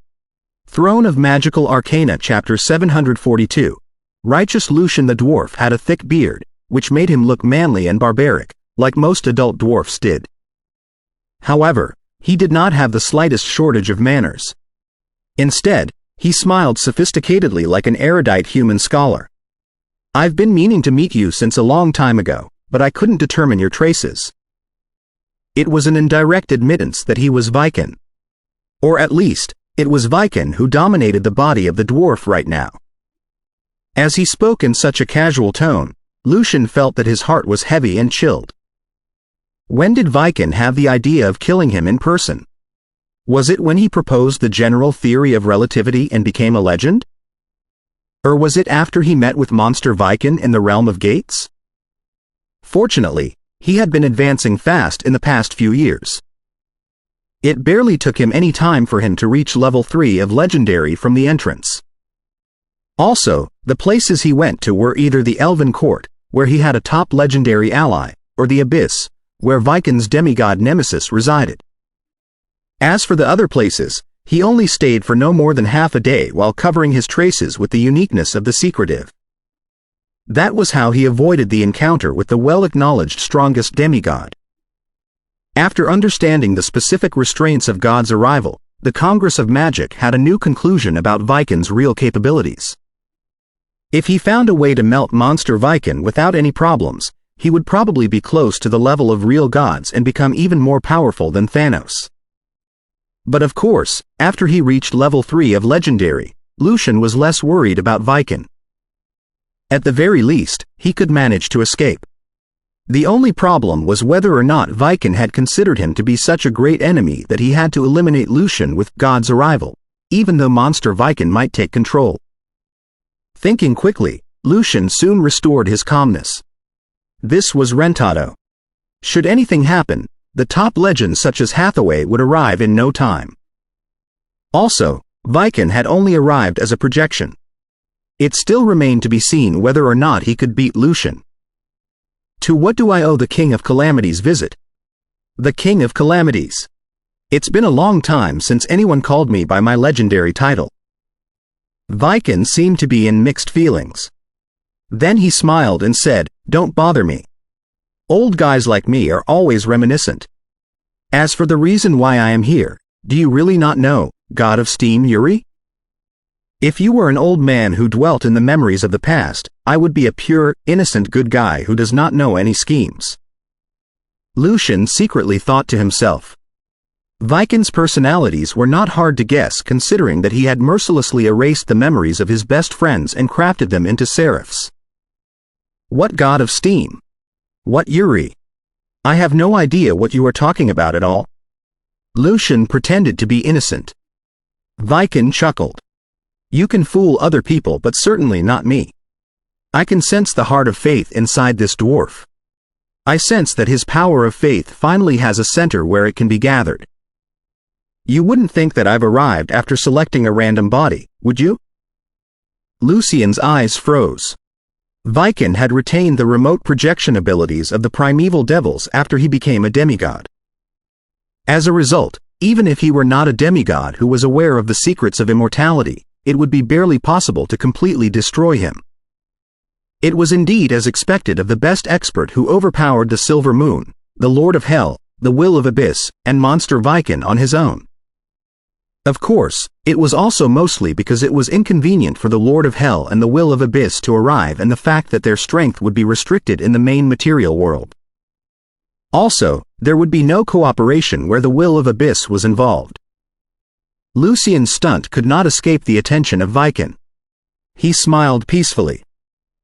Throne of Magical Arcana Chapter 742. Righteous Lucian the dwarf had a thick beard, which made him look manly and barbaric, like most adult dwarfs did. However, he did not have the slightest shortage of manners. Instead, he smiled sophisticatedly like an erudite human scholar. I've been meaning to meet you since a long time ago, but I couldn't determine your traces. It was an indirect admittance that he was Viken. Or at least, it was Viken who dominated the body of the dwarf right now. As he spoke in such a casual tone, Lucian felt that his heart was heavy and chilled. When did Viken have the idea of killing him in person? Was it when he proposed the general theory of relativity and became a legend? Or was it after he met with Monster Viken in the realm of gates? Fortunately, he had been advancing fast in the past few years. It barely took him any time for him to reach level 3 of Legendary from the entrance. Also, the places he went to were either the Elven Court, where he had a top legendary ally, or the Abyss, where Viken's demigod nemesis resided. As for the other places, he only stayed for no more than half a day while covering his traces with the uniqueness of the secretive. That was how he avoided the encounter with the well-acknowledged strongest demigod. After understanding the specific restraints of God's arrival, the Congress of Magic had a new conclusion about Viken's real capabilities. If he found a way to melt Monster Viken without any problems, he would probably be close to the level of real gods and become even more powerful than Thanos. But of course, after he reached level 3 of Legendary, Lucian was less worried about Viken. At the very least, he could manage to escape. The only problem was whether or not Viken had considered him to be such a great enemy that he had to eliminate Lucian with God's arrival, even though Monster Viken might take control. Thinking quickly, Lucian soon restored his calmness. This was Rentado. Should anything happen, the top legends such as Hathaway would arrive in no time. Also, Viken had only arrived as a projection. It still remained to be seen whether or not he could beat Lucian. To what do I owe the King of Calamity's visit? The King of Calamities. It's been a long time since anyone called me by my legendary title. Viken seemed to be in mixed feelings. Then he smiled and said, Don't bother me. Old guys like me are always reminiscent. As for the reason why I am here, do you really not know, God of Steam Yuri? If you were an old man who dwelt in the memories of the past, I would be a pure, innocent good guy who does not know any schemes. Lucian secretly thought to himself. Viken's personalities were not hard to guess considering that he had mercilessly erased the memories of his best friends and crafted them into seraphs. What God of Steam? What Yuri? I have no idea what you are talking about at all. Lucian pretended to be innocent. Viken chuckled. You can fool other people but certainly not me. I can sense the heart of faith inside this dwarf. I sense that his power of faith finally has a center where it can be gathered. You wouldn't think that I've arrived after selecting a random body, would you? Lucian's eyes froze. Viken had retained the remote projection abilities of the primeval devils after he became a demigod. As a result, even if he were not a demigod who was aware of the secrets of immortality, it would be barely possible to completely destroy him. It was indeed as expected of the best expert who overpowered the Silver Moon, the Lord of Hell, the Will of Abyss, and Monster Viken on his own. Of course, it was also mostly because it was inconvenient for the Lord of Hell and the Will of Abyss to arrive, and the fact that their strength would be restricted in the main material world. Also, there would be no cooperation where the Will of Abyss was involved. Lucien's stunt could not escape the attention of Viken. He smiled peacefully.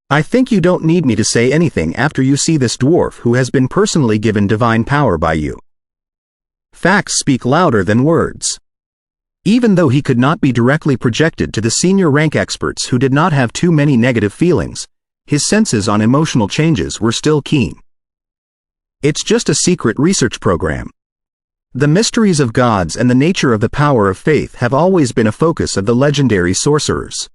I think you don't need me to say anything after you see this dwarf who has been personally given divine power by you. Facts speak louder than words. Even though he could not be directly projected to the senior rank experts who did not have too many negative feelings, his senses on emotional changes were still keen. It's just a secret research program. The mysteries of gods and the nature of the power of faith have always been a focus of the legendary sorcerers.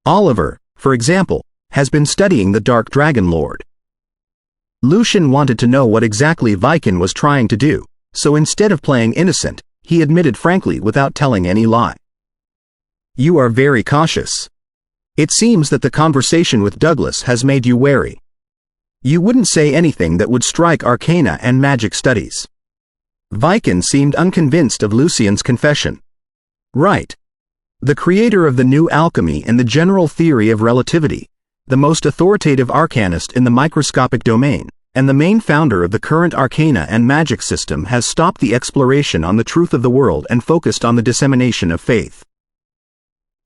Oliver, for example, has been studying the Dark Dragon Lord. Lucien wanted to know what exactly Viken was trying to do, so instead of playing innocent, he admitted frankly without telling any lie. You are very cautious. It seems that the conversation with Douglas has made you wary. You wouldn't say anything that would strike arcana and magic studies. Viken seemed unconvinced of Lucien's confession. Right. The creator of the new alchemy and the general theory of relativity, the most authoritative arcanist in the microscopic domain, and the main founder of the current arcana and magic system has stopped the exploration on the truth of the world and focused on the dissemination of faith.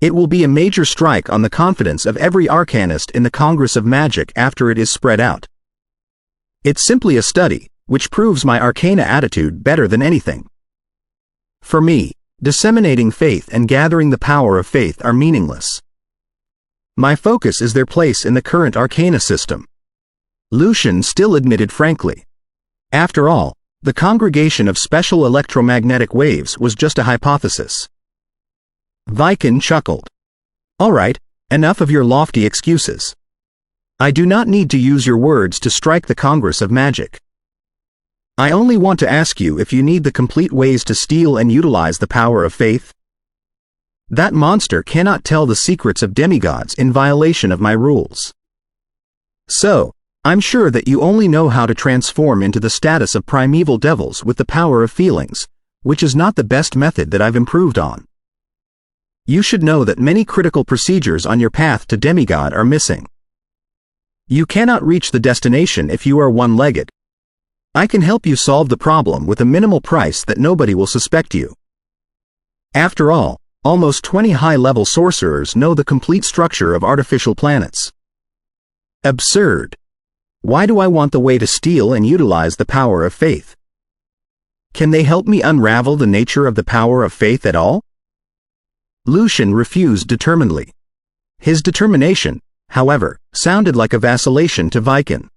It will be a major strike on the confidence of every arcanist in the Congress of Magic after it is spread out. It's simply a study, which proves my arcana attitude better than anything. For me, disseminating faith and gathering the power of faith are meaningless. My focus is their place in the current arcana system. Lucien still admitted frankly. After all, the congregation of special electromagnetic waves was just a hypothesis. Viken chuckled. All right, enough of your lofty excuses. I do not need to use your words to strike the Congress of Magic. I only want to ask you if you need the complete ways to steal and utilize the power of faith. That monster cannot tell the secrets of demigods in violation of my rules. So, I'm sure that you only know how to transform into the status of primeval devils with the power of feelings, which is not the best method that I've improved on. You should know that many critical procedures on your path to demigod are missing. You cannot reach the destination if you are one-legged. I can help you solve the problem with a minimal price that nobody will suspect you. After all, almost 20 high-level sorcerers know the complete structure of artificial planets. Absurd. Why do I want the way to steal and utilize the power of faith? Can they help me unravel the nature of the power of faith at all? Lucien refused determinedly. His determination, however, sounded like a vacillation to Viken.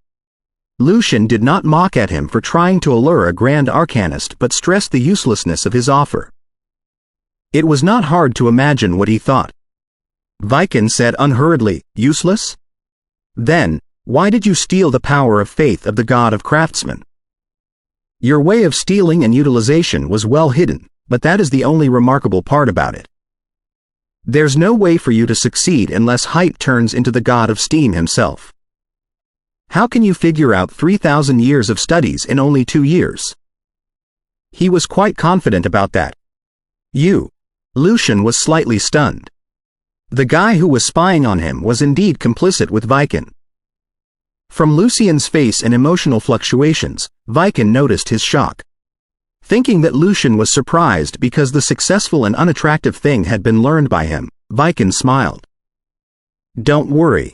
Lucien did not mock at him for trying to allure a grand arcanist but stressed the uselessness of his offer. It was not hard to imagine what he thought. Viken said unhurriedly, useless? Then, why did you steal the power of faith of the god of craftsmen? Your way of stealing and utilization was well hidden, but that is the only remarkable part about it. There's no way for you to succeed unless Height turns into the god of steam himself. How can you figure out 3,000 years of studies in only 2 years? He was quite confident about that. Lucien was slightly stunned. The guy who was spying on him was indeed complicit with Viken. From Lucien's face and emotional fluctuations, Viken noticed his shock. Thinking that Lucien was surprised because the successful and unattractive thing had been learned by him, Viken smiled. Don't worry.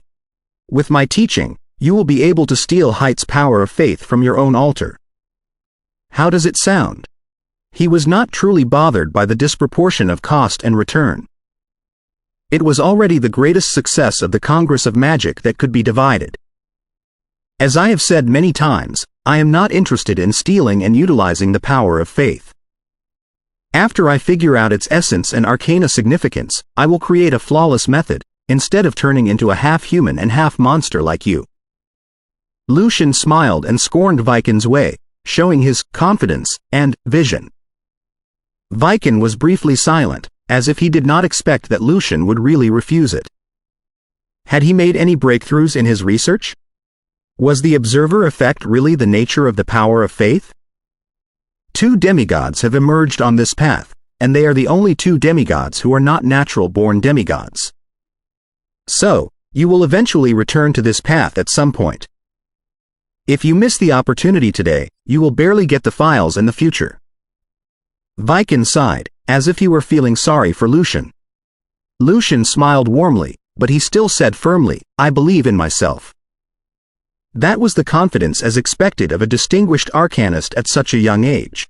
With my teaching, you will be able to steal Height's power of faith from your own altar. How does it sound? He was not truly bothered by the disproportion of cost and return. It was already the greatest success of the Congress of Magic that could be divided. As I have said many times, I am not interested in stealing and utilizing the power of faith. After I figure out its essence and arcana significance, I will create a flawless method, instead of turning into a half-human and half-monster like you. Lucien smiled and scorned Viken's way, showing his confidence and vision. Viken was briefly silent, as if he did not expect that Lucien would really refuse it. Had he made any breakthroughs in his research? Was the observer effect really the nature of the power of faith? 2 demigods have emerged on this path, and they are the only 2 demigods who are not natural-born demigods. So, you will eventually return to this path at some point. If you miss the opportunity today, you will barely get the files in the future. Viken sighed, as if he were feeling sorry for Lucian. Lucian smiled warmly, but he still said firmly, "I believe in myself." That was the confidence as expected of a distinguished arcanist at such a young age.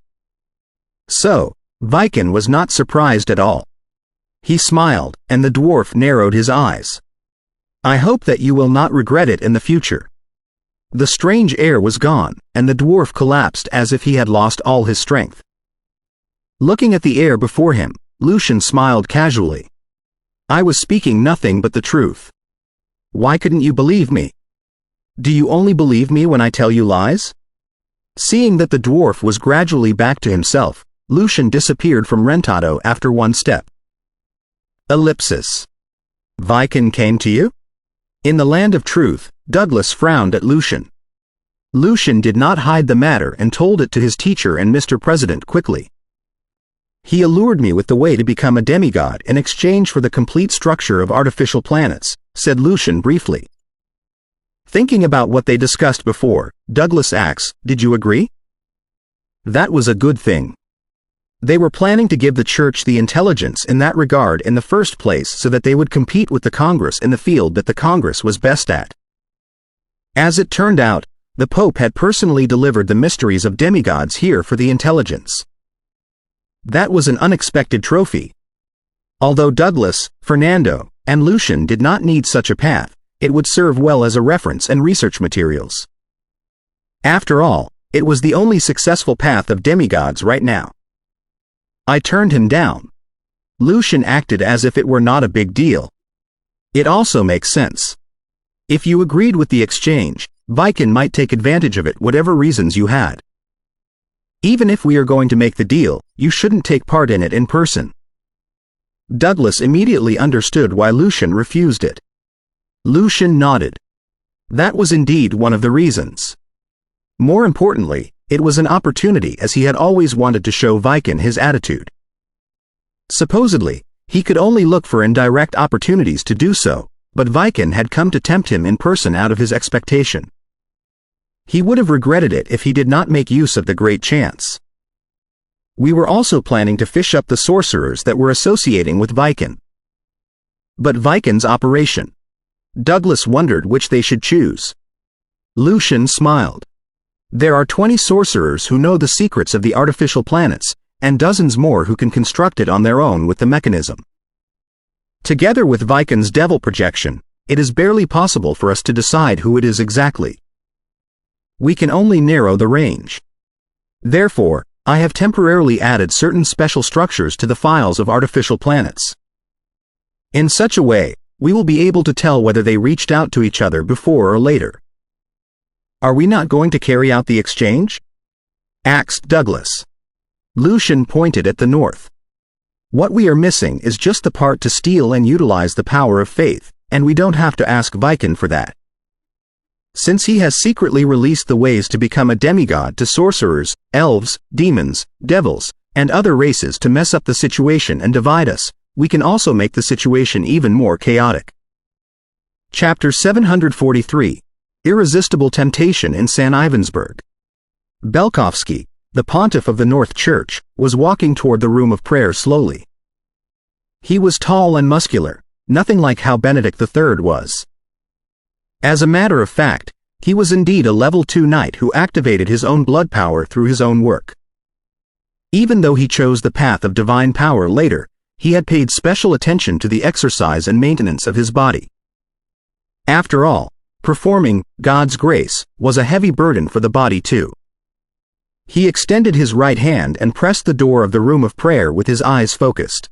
So, Viken was not surprised at all. He smiled, and the dwarf narrowed his eyes. "I hope that you will not regret it in the future." The strange air was gone, and the dwarf collapsed as if he had lost all his strength. Looking at the air before him, Lucian smiled casually. "I was speaking nothing but the truth. Why couldn't you believe me? Do you only believe me when I tell you lies?" Seeing that the dwarf was gradually back to himself, Lucian disappeared from Rentado after one step. Ellipsis. Viken came to you? In the land of truth, Douglas frowned at Lucian. Lucian did not hide the matter and told it to his teacher and Mr. President quickly. "He allured me with the way to become a demigod in exchange for the complete structure of artificial planets," said Lucian briefly. Thinking about what they discussed before, Douglas asked, "Did you agree?" That was a good thing. They were planning to give the church the intelligence in that regard in the first place so that they would compete with the Congress in the field that the Congress was best at. As it turned out, the Pope had personally delivered the mysteries of demigods here for the intelligence. That was an unexpected trophy. Although Douglas, Fernando, and Lucian did not need such a path, it would serve well as a reference and research materials. After all, it was the only successful path of demigods right now. I turned him down. Lucian acted as if it were not a big deal. It also makes sense. If you agreed with the exchange, Viken might take advantage of it whatever reasons you had. Even if we are going to make the deal, you shouldn't take part in it in person. Douglas immediately understood why Lucian refused it. Lucian nodded. That was indeed one of the reasons. More importantly, it was an opportunity as he had always wanted to show Viken his attitude. Supposedly, he could only look for indirect opportunities to do so, but Viken had come to tempt him in person out of his expectation. He would have regretted it if he did not make use of the great chance. We were also planning to fish up the sorcerers that were associating with Viken. But Viken's operation. Douglas wondered which they should choose. Lucian smiled. There are 20 sorcerers who know the secrets of the artificial planets, and dozens more who can construct it on their own with the mechanism. Together with Viken's devil projection, it is barely possible for us to decide who it is exactly. We can only narrow the range. Therefore, I have temporarily added certain special structures to the files of artificial planets. In such a way, we will be able to tell whether they reached out to each other before or later. Are we not going to carry out the exchange? Asked Douglas. Lucian pointed at the north. What we are missing is just the part to steal and utilize the power of faith, and we don't have to ask Viken for that. Since he has secretly released the ways to become a demigod to sorcerers, elves, demons, devils, and other races to mess up the situation and divide us, we can also make the situation even more chaotic. Chapter 743. Irresistible Temptation in St. Ivensburg. Belkovsky, the pontiff of the North Church, was walking toward the room of prayer slowly. He was tall and muscular, nothing like how Benedict III was. As a matter of fact, he was indeed a level 2 knight who activated his own blood power through his own work. Even though he chose the path of divine power later, he had paid special attention to the exercise and maintenance of his body. After all, performing God's grace was a heavy burden for the body too. He extended his right hand and pressed the door of the room of prayer with his eyes focused.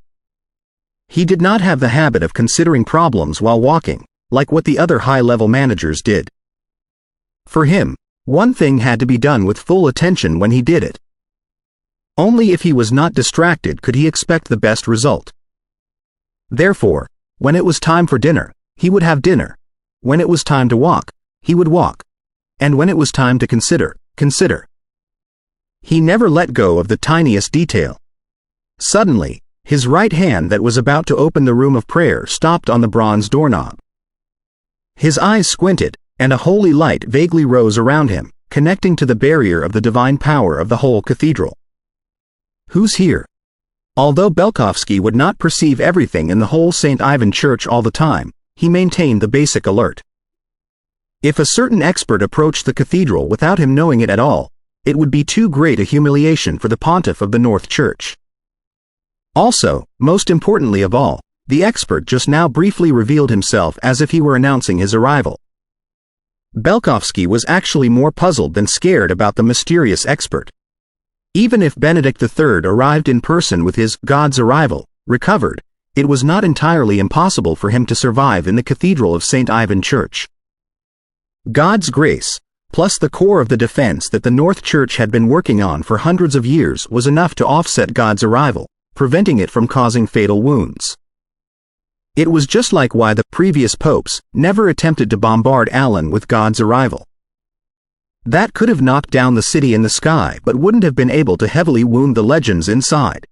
He did not have the habit of considering problems while walking, like what the other high-level managers did. For him, one thing had to be done with full attention when he did it. Only if he was not distracted could he expect the best result. Therefore, when it was time for dinner, he would have dinner. When it was time to walk, he would walk. And when it was time to consider. He never let go of the tiniest detail. Suddenly, his right hand that was about to open the room of prayer stopped on the bronze doorknob. His eyes squinted, and a holy light vaguely rose around him, connecting to the barrier of the divine power of the whole cathedral. Who's here? Although Belkovsky would not perceive everything in the whole St. Ivan Church all the time, he maintained the basic alert. If a certain expert approached the cathedral without him knowing it at all, it would be too great a humiliation for the pontiff of the North Church. Also, most importantly of all, the expert just now briefly revealed himself as if he were announcing his arrival. Belkovsky was actually more puzzled than scared about the mysterious expert. Even if Benedict III arrived in person with his God's arrival, recovered, it was not entirely impossible for him to survive in the Cathedral of St. Ivan Church. God's grace, plus the core of the defense that the North Church had been working on for hundreds of years, was enough to offset God's arrival, preventing it from causing fatal wounds. It was just like why the previous popes never attempted to bombard Alan with God's arrival. That could have knocked down the city in the sky but wouldn't have been able to heavily wound the legends inside.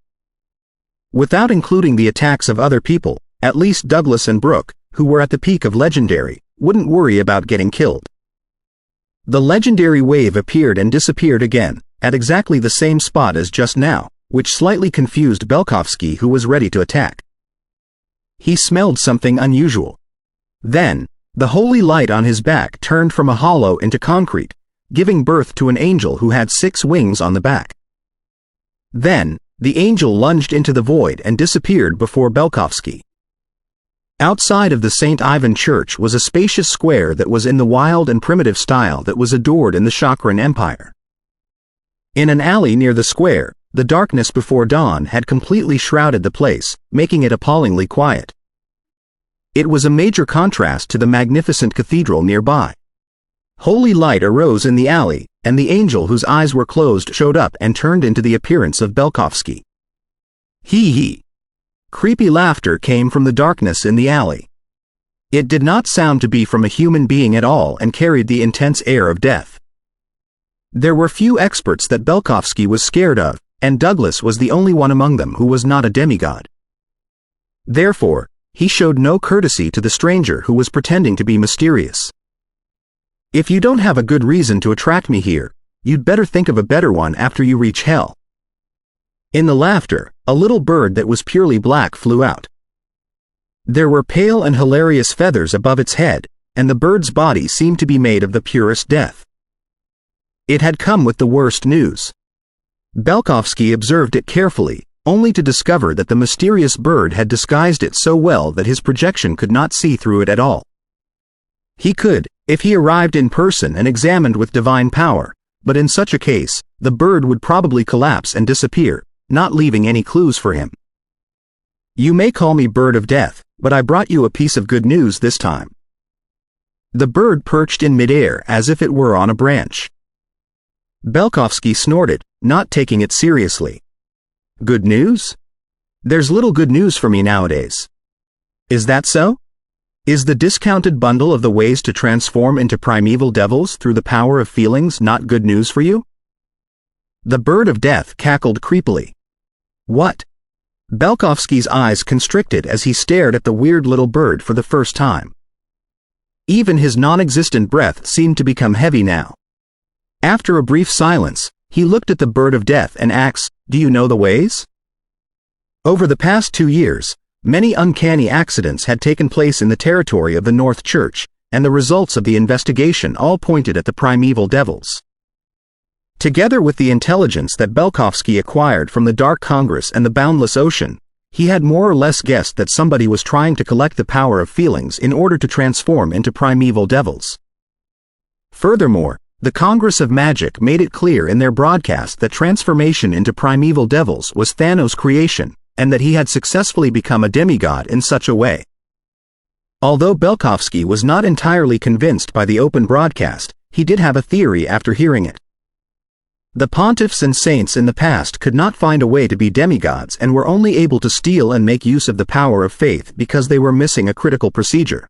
Without including the attacks of other people, at least Douglas and Brooke, who were at the peak of legendary, wouldn't worry about getting killed. The legendary wave appeared and disappeared again, at exactly the same spot as just now, which slightly confused Belkovsky, who was ready to attack. He smelled something unusual. Then, the holy light on his back turned from a hollow into concrete, giving birth to an angel who had 6 wings on the back. Then, the angel lunged into the void and disappeared before Belkovsky. Outside of the St. Ivan Church was a spacious square that was in the wild and primitive style that was adored in the Chakran Empire. In an alley near the square, the darkness before dawn had completely shrouded the place, making it appallingly quiet. It was a major contrast to the magnificent cathedral nearby. Holy light arose in the alley, and the angel whose eyes were closed showed up and turned into the appearance of Belkovsky. Hee. Creepy laughter came from the darkness in the alley. It did not sound to be from a human being at all and carried the intense air of death. There were few experts that Belkovsky was scared of, and Douglas was the only one among them who was not a demigod. Therefore, he showed no courtesy to the stranger who was pretending to be mysterious. If you don't have a good reason to attract me here, you'd better think of a better one after you reach hell. In the laughter, a little bird that was purely black flew out. There were pale and hilarious feathers above its head, and the bird's body seemed to be made of the purest death. It had come with the worst news. Belkovsky observed it carefully, only to discover that the mysterious bird had disguised it so well that his projection could not see through it at all. He could, if he arrived in person and examined with divine power, but in such a case, the bird would probably collapse and disappear, not leaving any clues for him. You may call me Bird of Death, but I brought you a piece of good news this time. The bird perched in midair as if it were on a branch. Belkovsky snorted, not taking it seriously. Good news? There's little good news for me nowadays. Is that so? Is the discounted bundle of the ways to transform into primeval devils through the power of feelings not good news for you? The bird of death cackled creepily. What? Belkovsky's eyes constricted as he stared at the weird little bird for the first time. Even his non-existent breath seemed to become heavy now. After a brief silence, he looked at the bird of death and asked, Do you know the ways? Over the past 2 years, many uncanny accidents had taken place in the territory of the North Church, and the results of the investigation all pointed at the primeval devils. Together with the intelligence that Belkovsky acquired from the Dark Congress and the Boundless Ocean, he had more or less guessed that somebody was trying to collect the power of feelings in order to transform into primeval devils. Furthermore, the Congress of Magic made it clear in their broadcast that transformation into primeval devils was Thanos' creation, and that he had successfully become a demigod in such a way. Although Belkovsky was not entirely convinced by the open broadcast, he did have a theory after hearing it. The pontiffs and saints in the past could not find a way to be demigods and were only able to steal and make use of the power of faith because they were missing a critical procedure.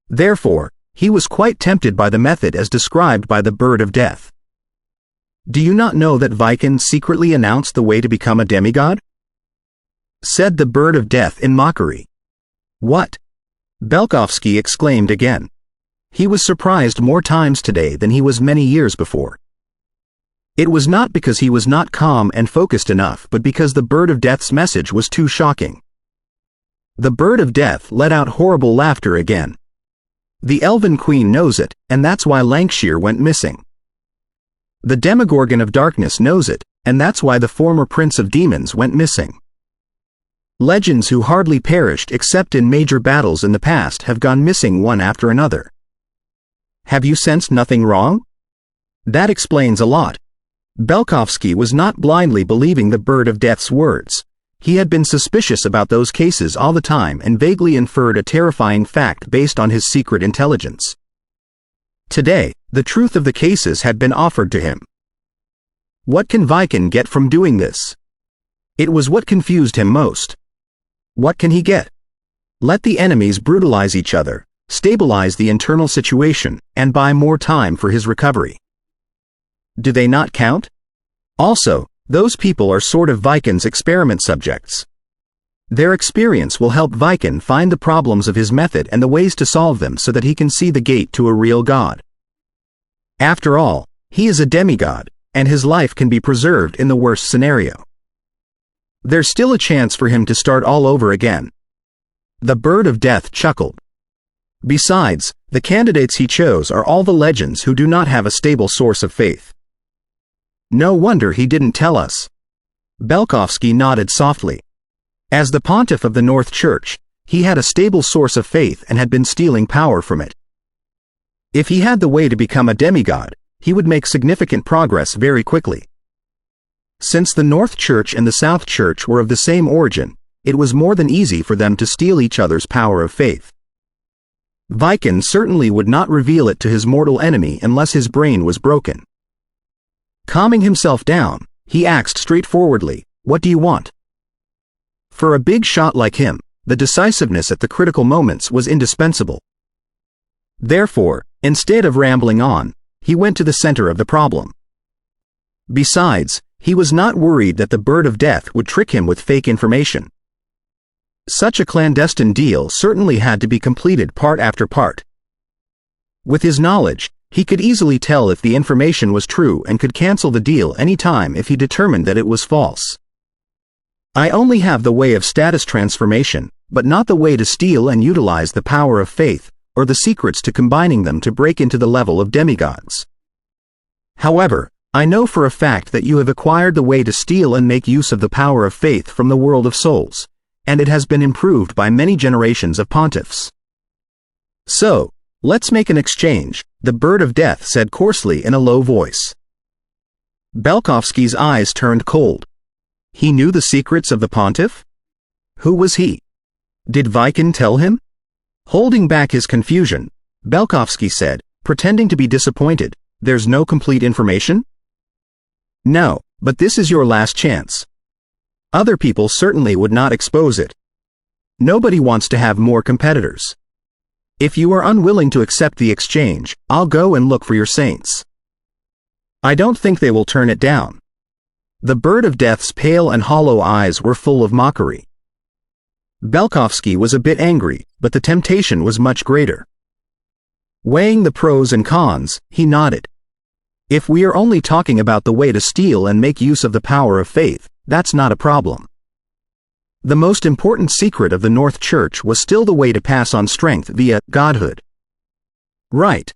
Therefore, he was quite tempted by the method as described by the Bird of Death. "Do you not know that Viken secretly announced the way to become a demigod?" said the Bird of Death in mockery. "What?" Belkovsky exclaimed again. He was surprised more times today than he was many years before. It was not because he was not calm and focused enough, but because the Bird of Death's message was too shocking. The Bird of Death let out horrible laughter again. The Elven Queen knows it, and that's why Lancashire went missing. The Demogorgon of Darkness knows it, and that's why the former Prince of Demons went missing. Legends who hardly perished except in major battles in the past have gone missing one after another. Have you sensed nothing wrong? That explains a lot. Belkovsky was not blindly believing the Bird of Death's words. He had been suspicious about those cases all the time and vaguely inferred a terrifying fact based on his secret intelligence. Today, the truth of the cases had been offered to him. What can Viken get from doing this? It was what confused him most. What can he get? Let the enemies brutalize each other, stabilize the internal situation, and buy more time for his recovery. Do they not count? Also, those people are sort of Viken's experiment subjects. Their experience will help Viken find the problems of his method and the ways to solve them so that he can see the gate to a real god. After all, he is a demigod, and his life can be preserved in the worst scenario. There's still a chance for him to start all over again. The Bird of Death chuckled. Besides, the candidates he chose are all the legends who do not have a stable source of faith. No wonder he didn't tell us. Belkovsky nodded softly. As the pontiff of the North Church, he had a stable source of faith and had been stealing power from it. If he had the way to become a demigod, he would make significant progress very quickly. Since the North Church and the South Church were of the same origin, it was more than easy for them to steal each other's power of faith. Viken certainly would not reveal it to his mortal enemy unless his brain was broken. Calming himself down, he asked straightforwardly, "What do you want?" For a big shot like him, the decisiveness at the critical moments was indispensable. Therefore, instead of rambling on, he went to the center of the problem. Besides, he was not worried that the Bird of Death would trick him with fake information. Such a clandestine deal certainly had to be completed part after part. With his knowledge, he could easily tell if the information was true and could cancel the deal any time if he determined that it was false. I only have the way of status transformation, but not the way to steal and utilize the power of faith, or the secrets to combining them to break into the level of demigods. However, I know for a fact that you have acquired the way to steal and make use of the power of faith from the world of souls, and it has been improved by many generations of pontiffs. So, let's make an exchange, the Bird of Death said coarsely in a low voice. Belkovsky's eyes turned cold. He knew the secrets of the pontiff? Who was he? Did Viken tell him? Holding back his confusion, Belkovsky said, pretending to be disappointed, "There's no complete information?" "No, but this is your last chance. Other people certainly would not expose it. Nobody wants to have more competitors. If you are unwilling to accept the exchange, I'll go and look for your saints. I don't think they will turn it down." The Bird of Death's pale and hollow eyes were full of mockery. Belkovsky was a bit angry, but the temptation was much greater. Weighing the pros and cons, he nodded. If we are only talking about the way to steal and make use of the power of faith, that's not a problem. The most important secret of the North Church was still the way to pass on strength via godhood. Right.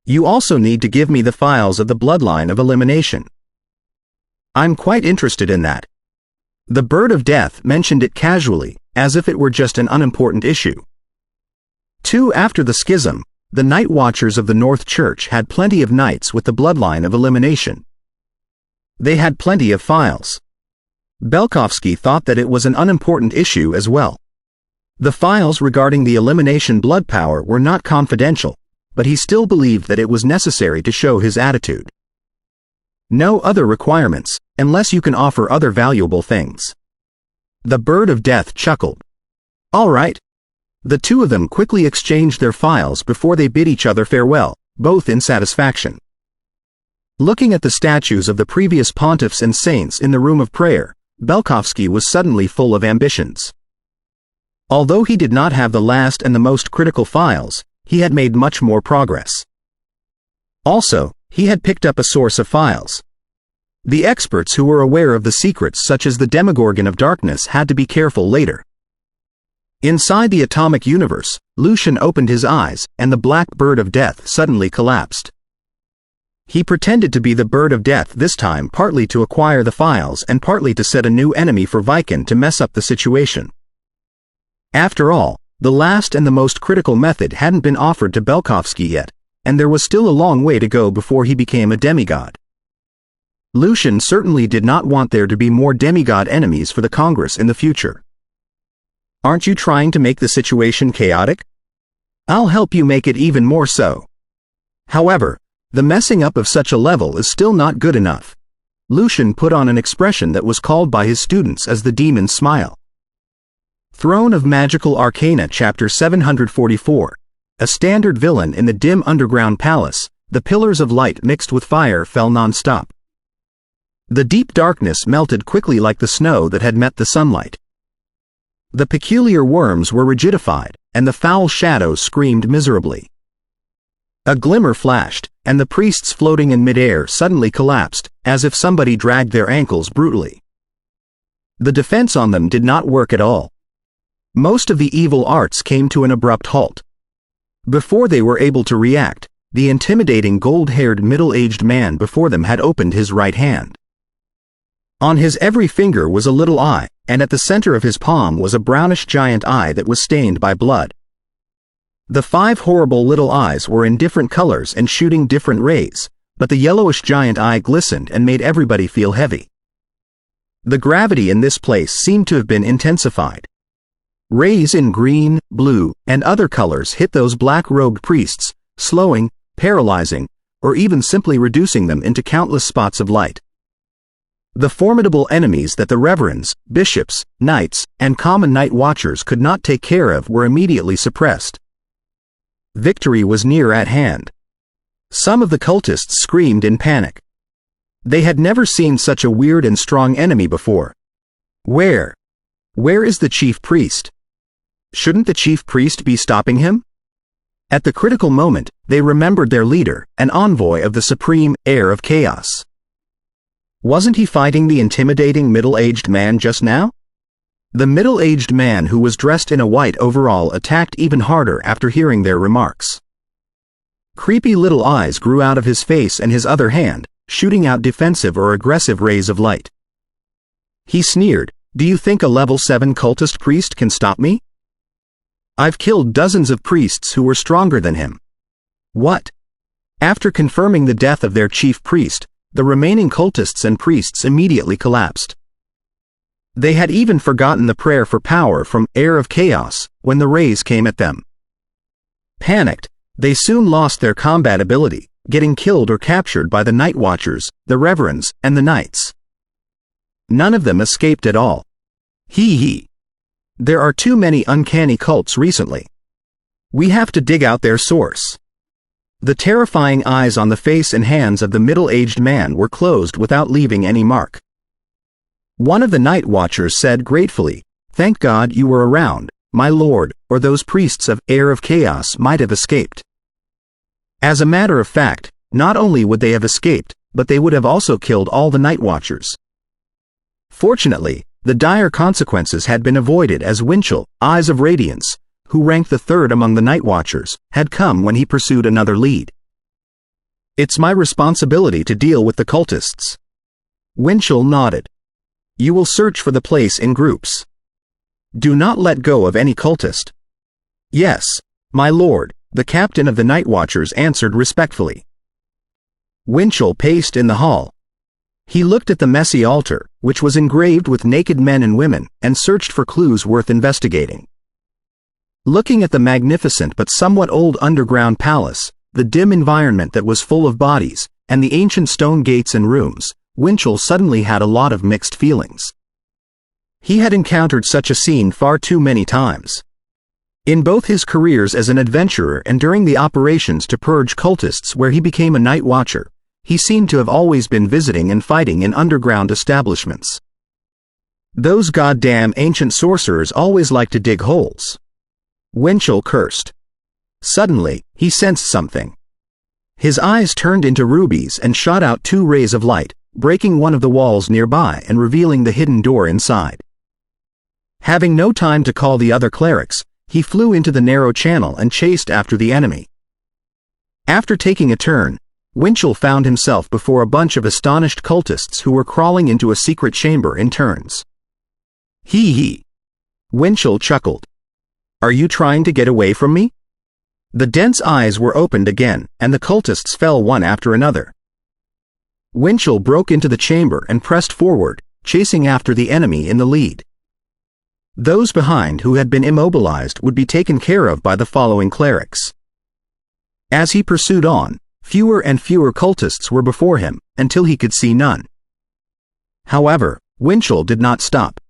You also need to give me the files of the bloodline of elimination. I'm quite interested in that. The Bird of Death mentioned it casually, as if it were just an unimportant issue. After the schism, the Night Watchers of the North Church had plenty of knights with the bloodline of elimination. They had plenty of files. Belkovsky thought that it was an unimportant issue as well. The files regarding the elimination blood power were not confidential, but he still believed that it was necessary to show his attitude. No other requirements, unless you can offer other valuable things. The Bird of Death chuckled. All right. The two of them quickly exchanged their files before they bid each other farewell, both in satisfaction. Looking at the statues of the previous pontiffs and saints in the room of prayer, Belkovsky was suddenly full of ambitions. Although he did not have the last and the most critical files, he had made much more progress. Also, he had picked up a source of files. The experts who were aware of the secrets such as the Demogorgon of Darkness had to be careful later. Inside the atomic universe, Lucian opened his eyes and the black bird of death suddenly collapsed. He pretended to be the bird of death this time, partly to acquire the files and partly to set a new enemy for Viken to mess up the situation. After all, the last and the most critical method hadn't been offered to Belkovsky yet, and there was still a long way to go before he became a demigod. Lucian certainly did not want there to be more demigod enemies for the Congress in the future. Aren't you trying to make the situation chaotic? I'll help you make it even more so. However, the messing up of such a level is still not good enough. Lucian put on an expression that was called by his students as the demon's smile. Throne of Magical Arcana Chapter 744. A standard villain in the dim underground palace, the pillars of light mixed with fire fell non-stop. The deep darkness melted quickly like the snow that had met the sunlight. The peculiar worms were rigidified, and the foul shadows screamed miserably. A glimmer flashed, and the priests floating in midair suddenly collapsed, as if somebody dragged their ankles brutally. The defense on them did not work at all. Most of the evil arts came to an abrupt halt. Before they were able to react, the intimidating gold-haired middle-aged man before them had opened his right hand. On his every finger was a little eye, and at the center of his palm was a brownish giant eye that was stained by blood. The 5 horrible little eyes were in different colors and shooting different rays, but the yellowish giant eye glistened and made everybody feel heavy. The gravity in this place seemed to have been intensified. Rays in green, blue, and other colors hit those black-robed priests, slowing, paralyzing, or even simply reducing them into countless spots of light. The formidable enemies that the reverends, bishops, knights, and common night watchers could not take care of were immediately suppressed. Victory was near at hand. Some of the cultists screamed in panic. They had never seen such a weird and strong enemy before. Where is the chief priest? Shouldn't the chief priest be stopping him? At the critical moment, they remembered their leader, an envoy of the supreme heir of chaos. Wasn't he fighting the intimidating middle-aged man just now? The middle-aged man who was dressed in a white overall attacked even harder after hearing their remarks. Creepy little eyes grew out of his face and his other hand, shooting out defensive or aggressive rays of light. He sneered, "Do you think a level 7 cultist priest can stop me? I've killed dozens of priests who were stronger than him." What? After confirming the death of their chief priest, the remaining cultists and priests immediately collapsed. They had even forgotten the prayer for power from Heir of Chaos when the rays came at them. Panicked, they soon lost their combat ability, getting killed or captured by the Night Watchers, the Reverends, and the Knights. None of them escaped at all. Hee. There are too many uncanny cults recently. We have to dig out their source. The terrifying eyes on the face and hands of the middle-aged man were closed without leaving any mark. One of the Night Watchers said gratefully, "Thank God you were around, my lord, or those priests of Heir of Chaos might have escaped." As a matter of fact, not only would they have escaped, but they would have also killed all the Night Watchers. Fortunately, the dire consequences had been avoided as Winchell, Eyes of Radiance, who ranked the 3rd among the Night Watchers, had come when he pursued another lead. "It's my responsibility to deal with the cultists." Winchell nodded. "You will search for the place in groups. Do not let go of any cultist." "Yes, my lord," the captain of the Night Watchers answered respectfully. Winchell paced in the hall. He looked at the messy altar, which was engraved with naked men and women, and searched for clues worth investigating. Looking at the magnificent but somewhat old underground palace, the dim environment that was full of bodies, and the ancient stone gates and rooms, Winchell suddenly had a lot of mixed feelings. He had encountered such a scene far too many times. In both his careers as an adventurer and during the operations to purge cultists where he became a night watcher, he seemed to have always been visiting and fighting in underground establishments. Those goddamn ancient sorcerers always like to dig holes. Winchell cursed. Suddenly, he sensed something. His eyes turned into rubies and shot out 2 rays of light, breaking one of the walls nearby and revealing the hidden door inside. Having no time to call the other clerics, he flew into the narrow channel and chased after the enemy. After taking a turn, Winchell found himself before a bunch of astonished cultists who were crawling into a secret chamber in turns. Hee. Winchell chuckled. Are you trying to get away from me? The dense eyes were opened again, and the cultists fell one after another. Winchell broke into the chamber and pressed forward, chasing after the enemy in the lead. Those behind who had been immobilized would be taken care of by the following clerics. As he pursued on, fewer and fewer cultists were before him, until he could see none. However, Winchell did not stop.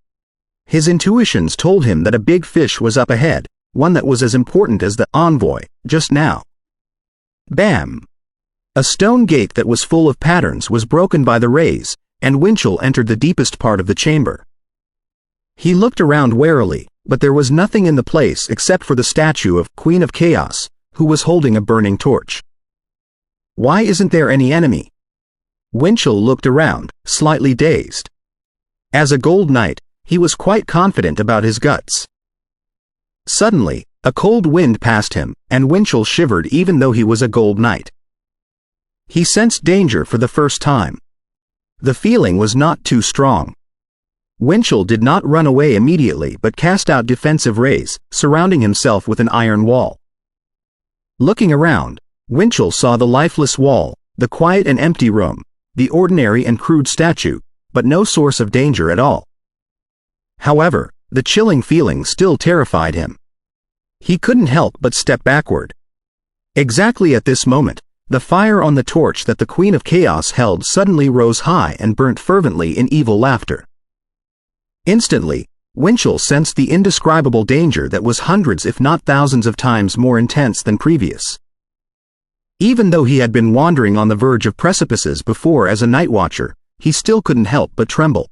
His intuitions told him that a big fish was up ahead, one that was as important as the envoy, just now. Bam! A stone gate that was full of patterns was broken by the rays, and Winchell entered the deepest part of the chamber. He looked around warily, but there was nothing in the place except for the statue of Queen of Chaos, who was holding a burning torch. Why isn't there any enemy? Winchell looked around, slightly dazed. As a gold knight, he was quite confident about his guts. Suddenly, a cold wind passed him, and Winchell shivered even though he was a gold knight. He sensed danger for the first time. The feeling was not too strong. Winchell did not run away immediately but cast out defensive rays, surrounding himself with an iron wall. Looking around, Winchell saw the lifeless wall, the quiet and empty room, the ordinary and crude statue, but no source of danger at all. However, the chilling feeling still terrified him. He couldn't help but step backward. Exactly at this moment, the fire on the torch that the Queen of Chaos held suddenly rose high and burnt fervently in evil laughter. Instantly, Winchell sensed the indescribable danger that was hundreds if not thousands of times more intense than previous. Even though he had been wandering on the verge of precipices before as a night watcher, he still couldn't help but tremble.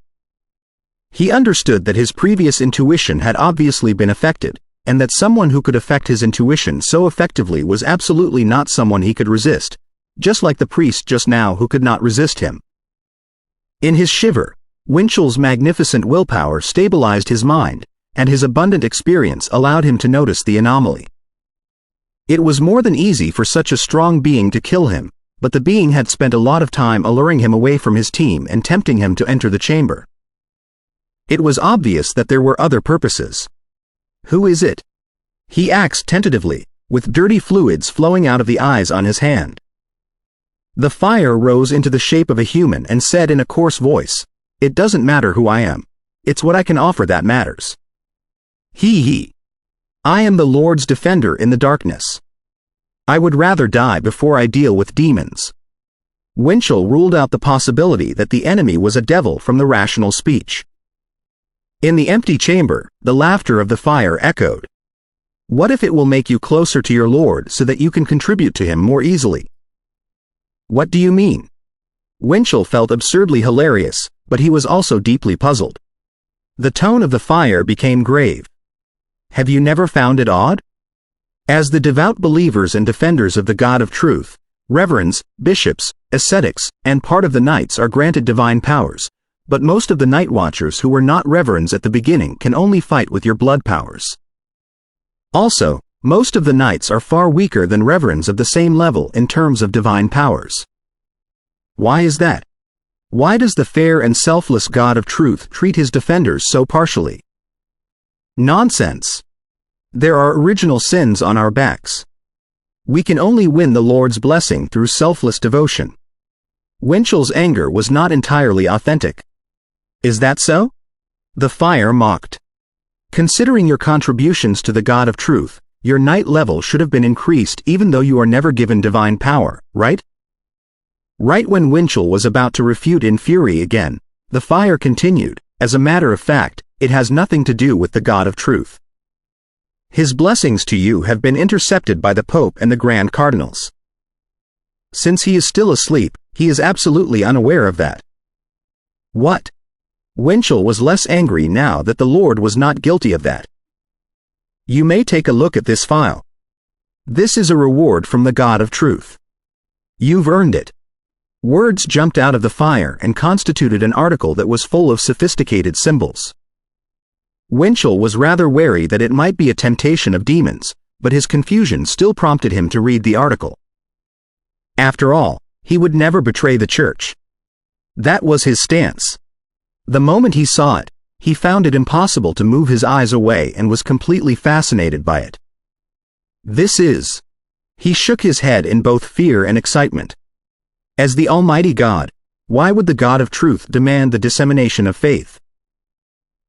He understood that his previous intuition had obviously been affected, and that someone who could affect his intuition so effectively was absolutely not someone he could resist, just like the priest just now who could not resist him. In his shiver, Winchell's magnificent willpower stabilized his mind, and his abundant experience allowed him to notice the anomaly. It was more than easy for such a strong being to kill him, but the being had spent a lot of time alluring him away from his team and tempting him to enter the chamber. It was obvious that there were other purposes. Who is it? He asked tentatively, with dirty fluids flowing out of the eyes on his hand. The fire rose into the shape of a human and said in a coarse voice, "It doesn't matter who I am. It's what I can offer that matters. He. I am the Lord's defender in the darkness. I would rather die before I deal with demons." Winchell ruled out the possibility that the enemy was a devil from the rational speech. In the empty chamber, the laughter of the fire echoed. What if it will make you closer to your Lord so that you can contribute to him more easily? What do you mean? Winchell felt absurdly hilarious, but he was also deeply puzzled. The tone of the fire became grave. Have you never found it odd? As the devout believers and defenders of the God of truth, reverends, bishops, ascetics, and part of the knights are granted divine powers, but most of the night watchers who were not reverends at the beginning can only fight with your blood powers. Also, most of the knights are far weaker than reverends of the same level in terms of divine powers. Why is that? Why does the fair and selfless God of truth treat his defenders so partially? Nonsense. There are original sins on our backs. We can only win the Lord's blessing through selfless devotion. Winchell's anger was not entirely authentic. Is that so? The fire mocked. Considering your contributions to the God of truth, your knight level should have been increased even though you are never given divine power, right? Right when Winchell was about to refute in fury again, the fire continued. As a matter of fact, it has nothing to do with the God of truth. His blessings to you have been intercepted by the Pope and the Grand Cardinals. Since he is still asleep, he is absolutely unaware of that. What? Winchell was less angry now that the Lord was not guilty of that. You may take a look at this file. This is a reward from the God of truth. You've earned it. Words jumped out of the fire and constituted an article that was full of sophisticated symbols. Winchell was rather wary that it might be a temptation of demons, but his confusion still prompted him to read the article. After all, he would never betray the church. That was his stance. The moment he saw it, he found it impossible to move his eyes away and was completely fascinated by it. This is. He shook his head in both fear and excitement. As the Almighty God, why would the God of truth demand the dissemination of faith?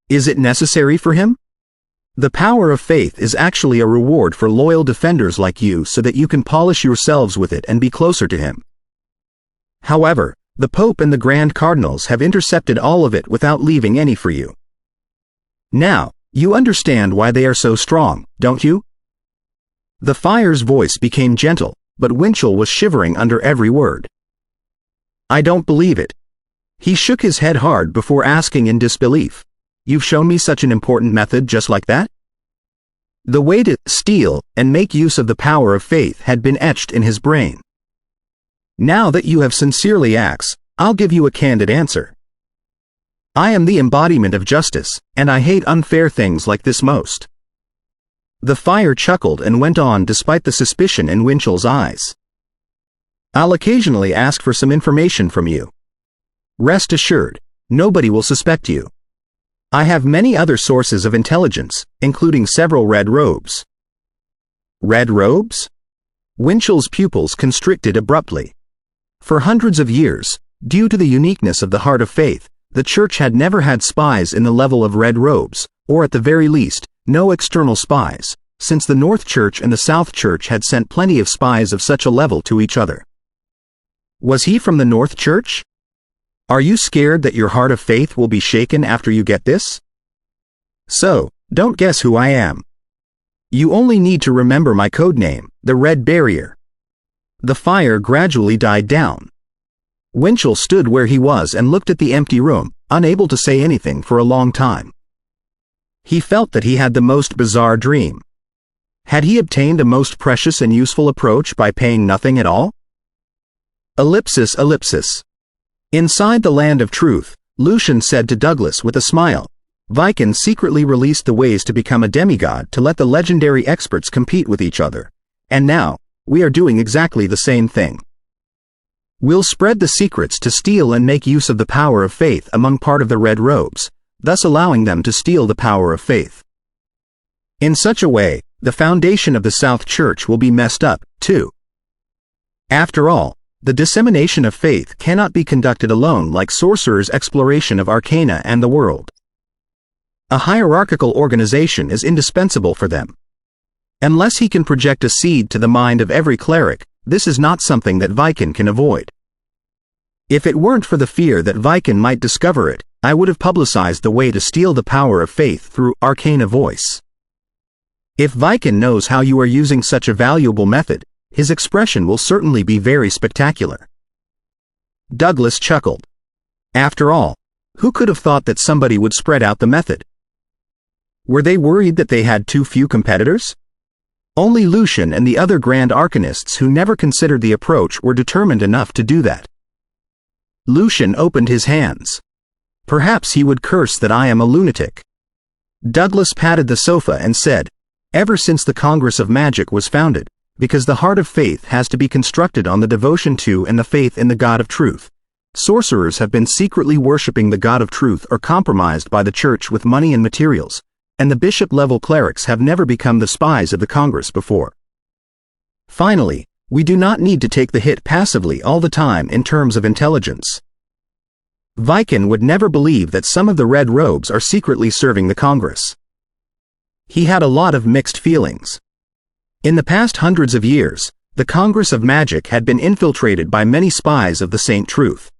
Is it necessary for him? The power of faith is actually a reward for loyal defenders like you so that you can polish yourselves with it and be closer to him. However, the Pope and the Grand Cardinals have intercepted all of it without leaving any for you. Now, you understand why they are so strong, don't you? The fire's voice became gentle, but Winchell was shivering under every word. I don't believe it. He shook his head hard before asking in disbelief. You've shown me such an important method just like that? The way to steal and make use of the power of faith had been etched in his brain. Now that you have sincerely asked, I'll give you a candid answer. I am the embodiment of justice, and I hate unfair things like this most. The fire chuckled and went on despite the suspicion in Winchell's eyes. I'll occasionally ask for some information from you. Rest assured, nobody will suspect you. I have many other sources of intelligence, including several red robes. Red robes? Winchell's pupils constricted abruptly. For hundreds of years, due to the uniqueness of the heart of faith, the Church had never had spies in the level of red robes, or at the very least, no external spies, since the North Church and the South Church had sent plenty of spies of such a level to each other. Was he from the North Church? Are you scared that your heart of faith will be shaken after you get this? So, don't guess who I am. You only need to remember my code name, the Red Barrier. The fire gradually died down. Winchell stood where he was and looked at the empty room, unable to say anything for a long time. He felt that he had the most bizarre dream. Had he obtained a most precious and useful approach by paying nothing at all? Ellipsis, ellipsis. Inside the land of truth, Lucian said to Douglas with a smile, Viken secretly released the ways to become a demigod to let the legendary experts compete with each other. And now, we are doing exactly the same thing. We'll spread the secrets to steal and make use of the power of faith among part of the red robes, thus allowing them to steal the power of faith. In such a way, the foundation of the South Church will be messed up, too. After all, the dissemination of faith cannot be conducted alone like sorcerers' exploration of arcana and the world. A hierarchical organization is indispensable for them. Unless he can project a seed to the mind of every cleric, this is not something that Viken can avoid. If it weren't for the fear that Viken might discover it, I would have publicized the way to steal the power of faith through arcana voice. If Viken knows how you are using such a valuable method, his expression will certainly be very spectacular. Douglas chuckled. After all, who could have thought that somebody would spread out the method? Were they worried that they had too few competitors? Only Lucian and the other Grand Arcanists who never considered the approach were determined enough to do that. Lucian opened his hands. Perhaps he would curse that I am a lunatic. Douglas patted the sofa and said, Ever since the Congress of Magic was founded, because the heart of faith has to be constructed on the devotion to and the faith in the God of truth, sorcerers have been secretly worshipping the God of truth or compromised by the Church with money and materials, and the bishop-level clerics have never become the spies of the Congress before. Finally, we do not need to take the hit passively all the time in terms of intelligence. Viken would never believe that some of the red robes are secretly serving the Congress. He had a lot of mixed feelings. In the past hundreds of years, the Congress of Magic had been infiltrated by many spies of the Saint Truth.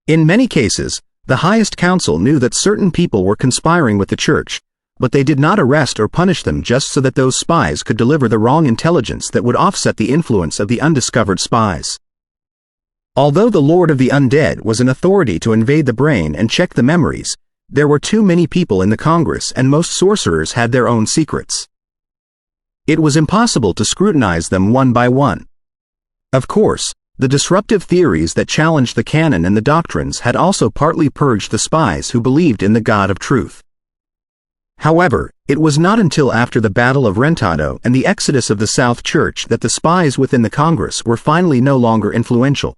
In many cases, the highest council knew that certain people were conspiring with the Church, but they did not arrest or punish them just so that those spies could deliver the wrong intelligence that would offset the influence of the undiscovered spies. Although the Lord of the Undead was an authority to invade the brain and check the memories, there were too many people in the Congress and most sorcerers had their own secrets. It was impossible to scrutinize them one by one. Of course, the disruptive theories that challenged the canon and the doctrines had also partly purged the spies who believed in the God of truth. However, it was not until after the Battle of Rentado and the exodus of the South Church that the spies within the Congress were finally no longer influential.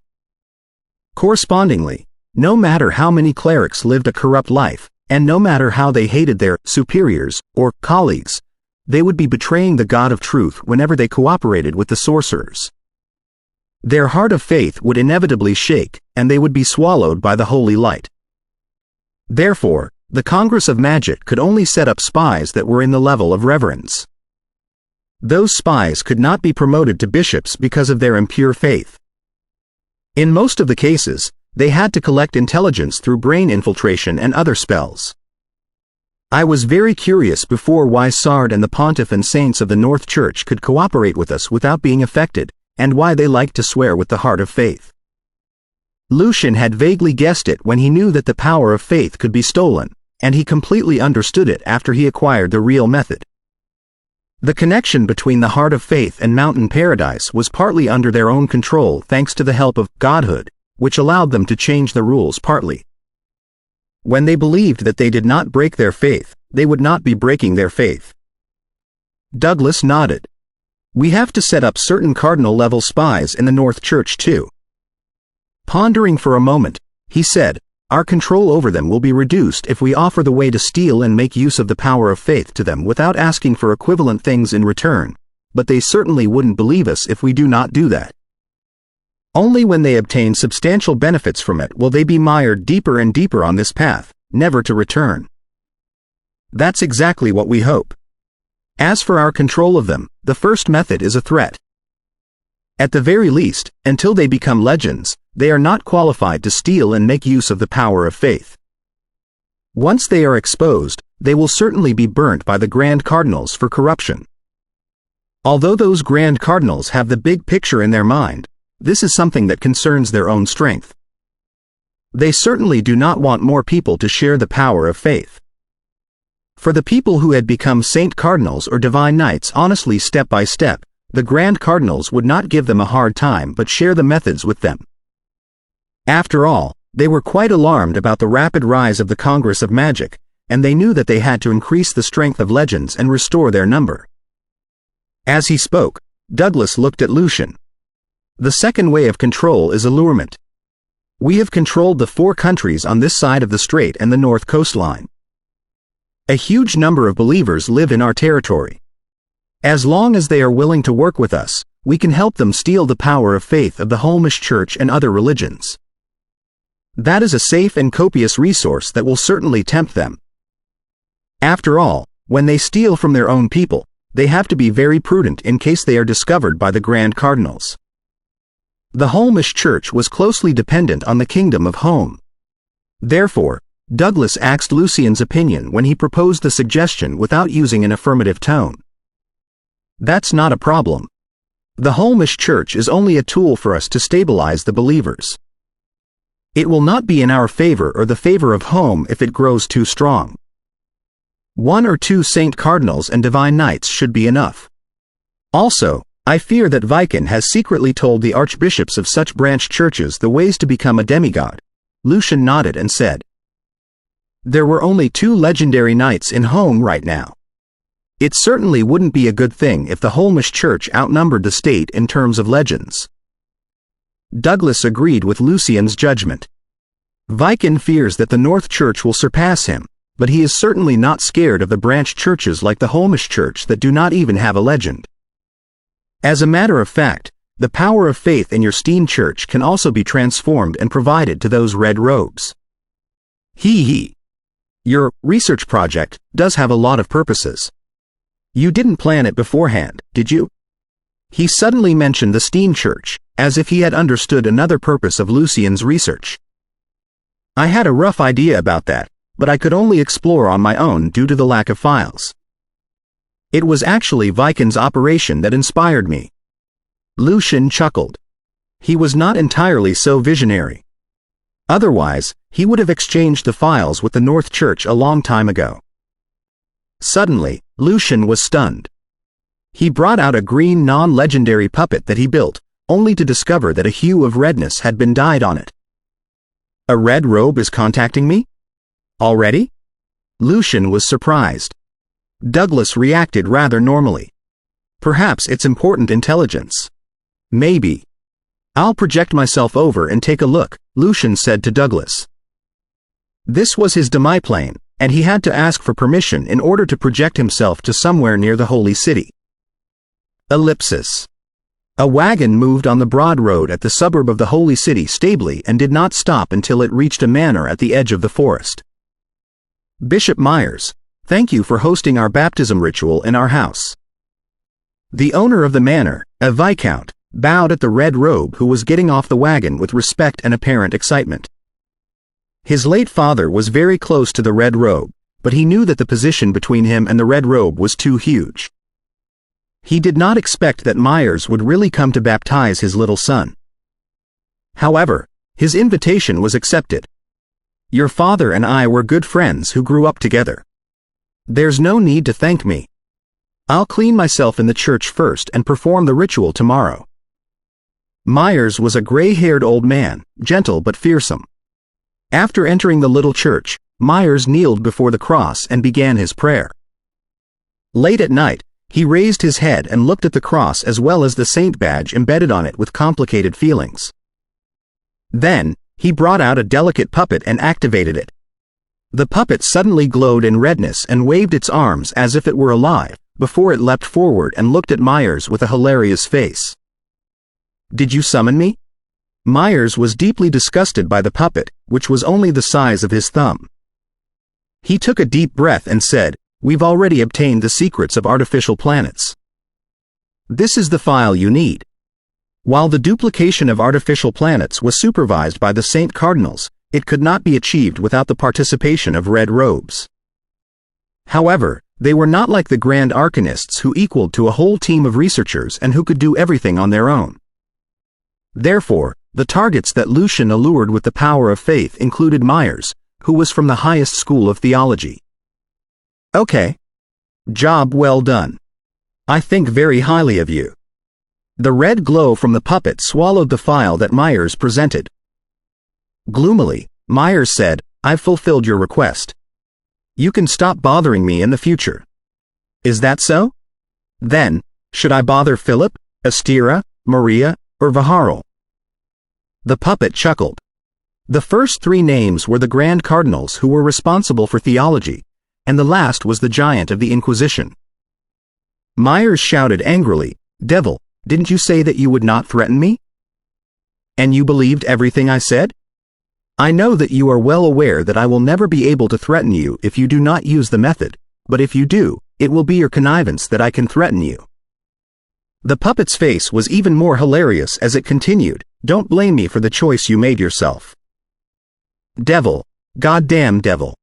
Correspondingly, no matter how many clerics lived a corrupt life, and no matter how they hated their superiors or colleagues, they would be betraying the God of truth whenever they cooperated with the sorcerers. Their heart of faith would inevitably shake, and they would be swallowed by the holy light. Therefore, the Congress of Magic could only set up spies that were in the level of reverence. Those spies could not be promoted to bishops because of their impure faith. In most of the cases, they had to collect intelligence through brain infiltration and other spells. I was very curious before why Sard and the Pontiff and Saints of the North Church could cooperate with us without being affected, and why they liked to swear with the heart of faith. Lucian had vaguely guessed it when he knew that the power of faith could be stolen, and he completely understood it after he acquired the real method. The connection between the heart of faith and mountain paradise was partly under their own control thanks to the help of godhood, which allowed them to change the rules partly. When they believed that they did not break their faith, they would not be breaking their faith. Douglas nodded. We have to set up certain cardinal-level spies in the North Church too. Pondering for a moment, he said, our control over them will be reduced if we offer the way to steal and make use of the power of faith to them without asking for equivalent things in return, but they certainly wouldn't believe us if we do not do that. Only when they obtain substantial benefits from it will they be mired deeper and deeper on this path, never to return. That's exactly what we hope. As for our control of them, the first method is a threat. At the very least, until they become legends, they are not qualified to steal and make use of the power of faith. Once they are exposed, they will certainly be burnt by the Grand Cardinals for corruption. Although those Grand Cardinals have the big picture in their mind, this is something that concerns their own strength. They certainly do not want more people to share the power of faith. For the people who had become Saint Cardinals or Divine Knights honestly step by step, the Grand Cardinals would not give them a hard time but share the methods with them. After all, they were quite alarmed about the rapid rise of the Congress of Magic, and they knew that they had to increase the strength of legends and restore their number. As he spoke, Douglas looked at Lucian. The second way of control is allurement. We have controlled the 4 countries on this side of the strait and the north coastline. A huge number of believers live in our territory. As long as they are willing to work with us, we can help them steal the power of faith of the Holmish Church and other religions. That is a safe and copious resource that will certainly tempt them. After all, when they steal from their own people, they have to be very prudent in case they are discovered by the Grand Cardinals. The Holmish Church was closely dependent on the Kingdom of Home. Therefore, Douglas asked Lucian's opinion when he proposed the suggestion without using an affirmative tone. That's not a problem. The Holmish Church is only a tool for us to stabilize the believers. It will not be in our favor or the favor of Home if it grows too strong. 1 or 2 Saint Cardinals and Divine Knights should be enough. Also, I fear that Viken has secretly told the archbishops of such branch churches the ways to become a demigod. Lucian nodded and said, there were only 2 legendary knights in Home right now. It certainly wouldn't be a good thing if the Holmish Church outnumbered the state in terms of legends. Douglas agreed with Lucian's judgment. Viken fears that the North Church will surpass him, but he is certainly not scared of the branch churches like the Holmish Church that do not even have a legend. As a matter of fact, the power of faith in your Steen Church can also be transformed and provided to those red robes. Your research project does have a lot of purposes. You didn't plan it beforehand, did you? He suddenly mentioned the Steen Church, as if he had understood another purpose of Lucian's research. I had a rough idea about that, but I could only explore on my own due to the lack of files. It was actually Viking's operation that inspired me. Lucian chuckled. He was not entirely so visionary. Otherwise, he would have exchanged the files with the North Church a long time ago. Suddenly, Lucian was stunned. He brought out a green non-legendary puppet that he built, only to discover that a hue of redness had been dyed on it. A red robe is contacting me? Already? Lucian was surprised. Douglas reacted rather normally. Perhaps it's important intelligence. Maybe. I'll project myself over and take a look, Lucian said to Douglas. This was his demiplane, and he had to ask for permission in order to project himself to somewhere near the Holy City. Ellipsis. A wagon moved on the broad road at the suburb of the Holy City stably and did not stop until it reached a manor at the edge of the forest. Bishop Myers, thank you for hosting our baptism ritual in our house. The owner of the manor, a viscount, bowed at the red robe who was getting off the wagon with respect and apparent excitement. His late father was very close to the red robe, but he knew that the position between him and the red robe was too huge. He did not expect that Myers would really come to baptize his little son. However, his invitation was accepted. Your father and I were good friends who grew up together. There's no need to thank me. I'll clean myself in the church first and perform the ritual tomorrow. Myers was a gray-haired old man, gentle but fearsome. After entering the little church, Myers kneeled before the cross and began his prayer. Late at night, he raised his head and looked at the cross as well as the saint badge embedded on it with complicated feelings. Then, he brought out a delicate puppet and activated it. The puppet suddenly glowed in redness and waved its arms as if it were alive, before it leapt forward and looked at Myers with a hilarious face. Did you summon me? Myers was deeply disgusted by the puppet, which was only the size of his thumb. He took a deep breath and said, We've already obtained the secrets of artificial planets. This is the file you need. While the duplication of artificial planets was supervised by the Saint Cardinals, it could not be achieved without the participation of red robes. However, they were not like the Grand Arcanists who equaled to a whole team of researchers and who could do everything on their own. Therefore, the targets that Lucian allured with the power of faith included Myers, who was from the highest school of theology. Okay. Job well done. I think very highly of you. The red glow from the puppet swallowed the file that Myers presented. Gloomily, Myers said, I've fulfilled your request. You can stop bothering me in the future. Is that so? Then, should I bother Philip, Astera, Maria, or Vaharil? The puppet chuckled. The first three names were the Grand Cardinals who were responsible for theology, and the last was the giant of the Inquisition. Myers shouted angrily, Devil, didn't you say that you would not threaten me? And you believed everything I said? I know that you are well aware that I will never be able to threaten you if you do not use the method, but if you do, it will be your connivance that I can threaten you. The puppet's face was even more hilarious as it continued, Don't blame me for the choice you made yourself. Devil, goddamn devil.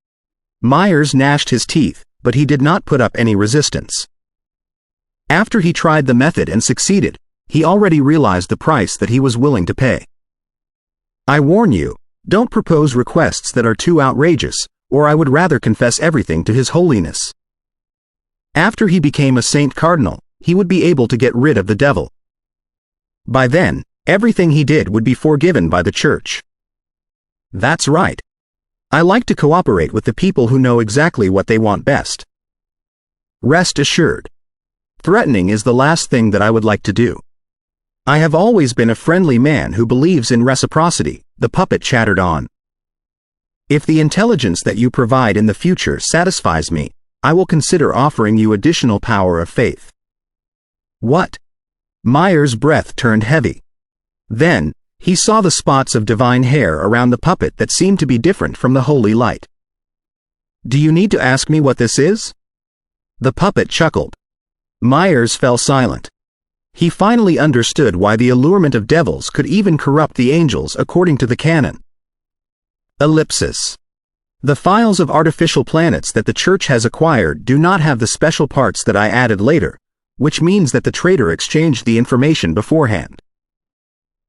Myers gnashed his teeth, but he did not put up any resistance. After he tried the method and succeeded, he already realized the price that he was willing to pay. I warn you, don't propose requests that are too outrageous, or I would rather confess everything to His Holiness. After he became a Saint Cardinal, he would be able to get rid of the devil. By then, everything he did would be forgiven by the Church. That's right. I like to cooperate with the people who know exactly what they want best. Rest assured. Threatening is the last thing that I would like to do. I have always been a friendly man who believes in reciprocity, the puppet chattered on. If the intelligence that you provide in the future satisfies me, I will consider offering you additional power of faith. What? Myers' breath turned heavy. Then, he saw the spots of divine hair around the puppet that seemed to be different from the holy light. Do you need to ask me what this is? The puppet chuckled. Myers fell silent. He finally understood why the allurement of devils could even corrupt the angels according to the canon. Ellipsis. The files of artificial planets that the Church has acquired do not have the special parts that I added later, which means that the trader exchanged the information beforehand.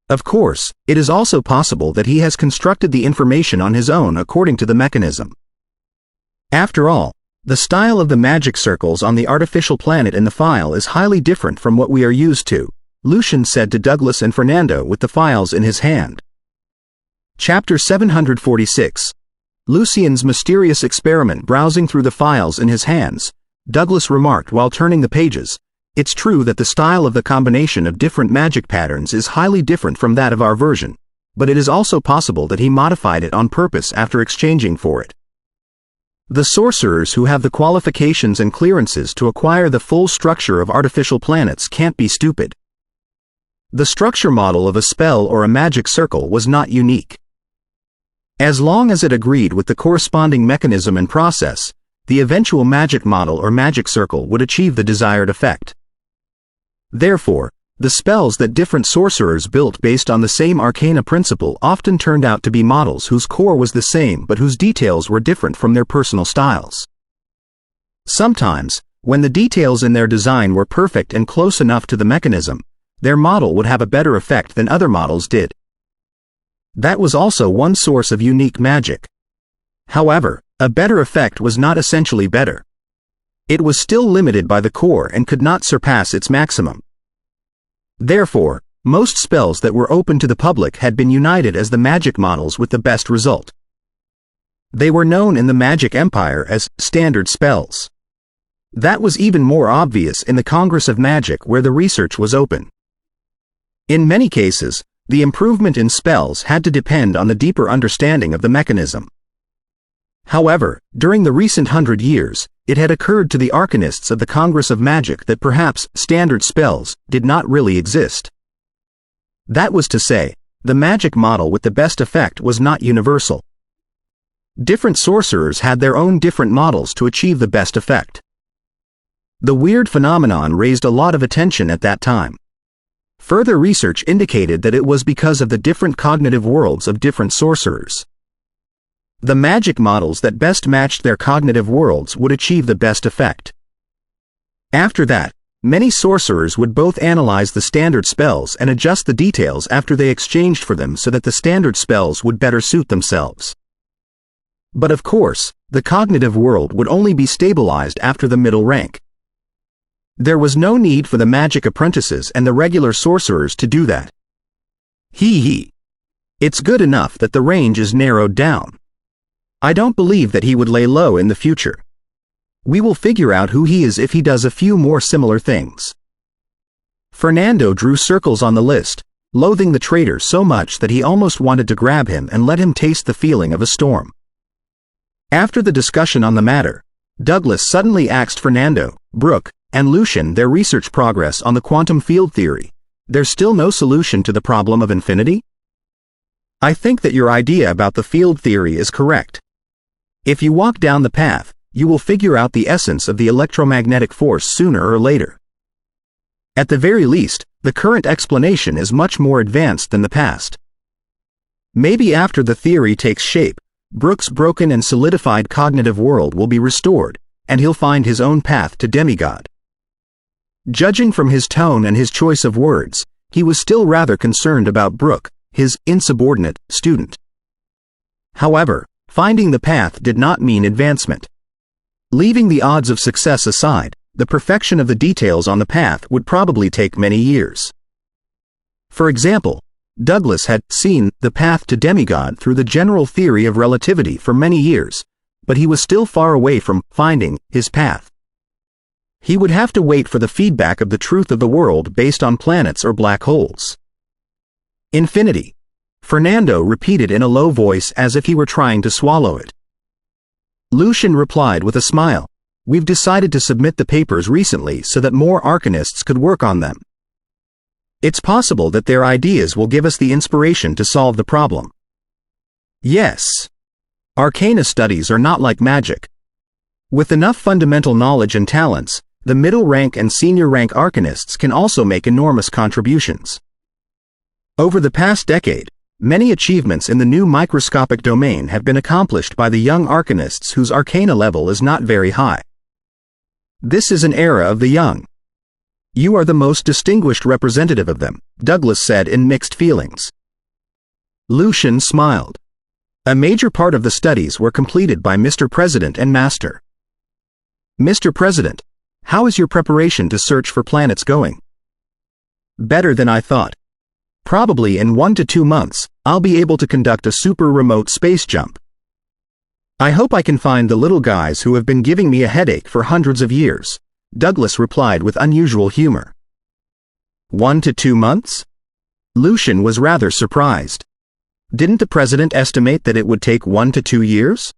Of course, it is also possible that he has constructed the information on his own according to the mechanism. After all, the style of the magic circles on the artificial planet in the file is highly different from what we are used to, Lucian said to Douglas and Fernando with the files in his hand. Chapter 746. Lucian's mysterious experiment. Browsing through the files in his hands, Douglas remarked while turning the pages, "It's true that the style of the combination of different magic patterns is highly different from that of our version, but it is also possible that he modified it on purpose after exchanging for it. The sorcerers who have the qualifications and clearances to acquire the full structure of artificial planets can't be stupid." The structure model of a spell or a magic circle was not unique. As long as it agreed with the corresponding mechanism and process, the eventual magic model or magic circle would achieve the desired effect. Therefore, the spells that different sorcerers built based on the same arcana principle often turned out to be models whose core was the same but whose details were different from their personal styles. Sometimes, when the details in their design were perfect and close enough to the mechanism, their model would have a better effect than other models did. That was also one source of unique magic. However, a better effect was not essentially better. It was still limited by the core and could not surpass its maximum. Therefore, most spells that were open to the public had been united as the magic models with the best result. They were known in the Magic Empire as standard spells. That was even more obvious in the Congress of Magic, where the research was open. In many cases, the improvement in spells had to depend on the deeper understanding of the mechanism. However, during the recent 100 years, it had occurred to the arcanists of the Congress of Magic that perhaps standard spells did not really exist. That was to say, the magic model with the best effect was not universal. Different sorcerers had their own different models to achieve the best effect. The weird phenomenon raised a lot of attention at that time. Further research indicated that it was because of the different cognitive worlds of different sorcerers. The magic models that best matched their cognitive worlds would achieve the best effect. After that, many sorcerers would both analyze the standard spells and adjust the details after they exchanged for them so that the standard spells would better suit themselves. But of course, the cognitive world would only be stabilized after the middle rank. There was no need for the magic apprentices and the regular sorcerers to do that. It's good enough that the range is narrowed down. I don't believe that he would lay low in the future. We will figure out who he is if he does a few more similar things. Fernando drew circles on the list, loathing the traitor so much that he almost wanted to grab him and let him taste the feeling of a storm. After the discussion on the matter, Douglas suddenly asked Fernando, Brooke, and Lucian their research progress on the quantum field theory. There's still no solution to the problem of infinity? I think that your idea about the field theory is correct. If you walk down the path, you will figure out the essence of the electromagnetic force sooner or later. At the very least, the current explanation is much more advanced than the past. Maybe after the theory takes shape, Brooke's broken and solidified cognitive world will be restored, and he'll find his own path to demigod. Judging from his tone and his choice of words, he was still rather concerned about Brooke, his insubordinate student. However, finding the path did not mean advancement. Leaving the odds of success aside, the perfection of the details on the path would probably take many years. For example, Douglas had seen the path to demigod through the general theory of relativity for many years, but he was still far away from finding his path. He would have to wait for the feedback of the truth of the world based on planets or black holes. Infinity. Fernando repeated in a low voice as if he were trying to swallow it. Lucian replied with a smile, We've decided to submit the papers recently so that more arcanists could work on them. It's possible that their ideas will give us the inspiration to solve the problem. Yes. Arcana studies are not like magic. With enough fundamental knowledge and talents, the middle rank and senior rank arcanists can also make enormous contributions. Over the past decade, Many achievements in the new microscopic domain have been accomplished by the young arcanists whose arcana level is not very high. This is an era of the young. You are the most distinguished representative of them, Douglas said in mixed feelings. Lucian smiled. A major part of the studies were completed by Mr. President and Master. Mr. President, how is your preparation to search for planets going? Better than I thought. Probably in 1 to 2 months, I'll be able to conduct a super remote space jump. I hope I can find the little guys who have been giving me a headache for hundreds of years, Douglas replied with unusual humor. 1 to 2 months? Lucian was rather surprised. Didn't the president estimate that it would take 1 to 2 years?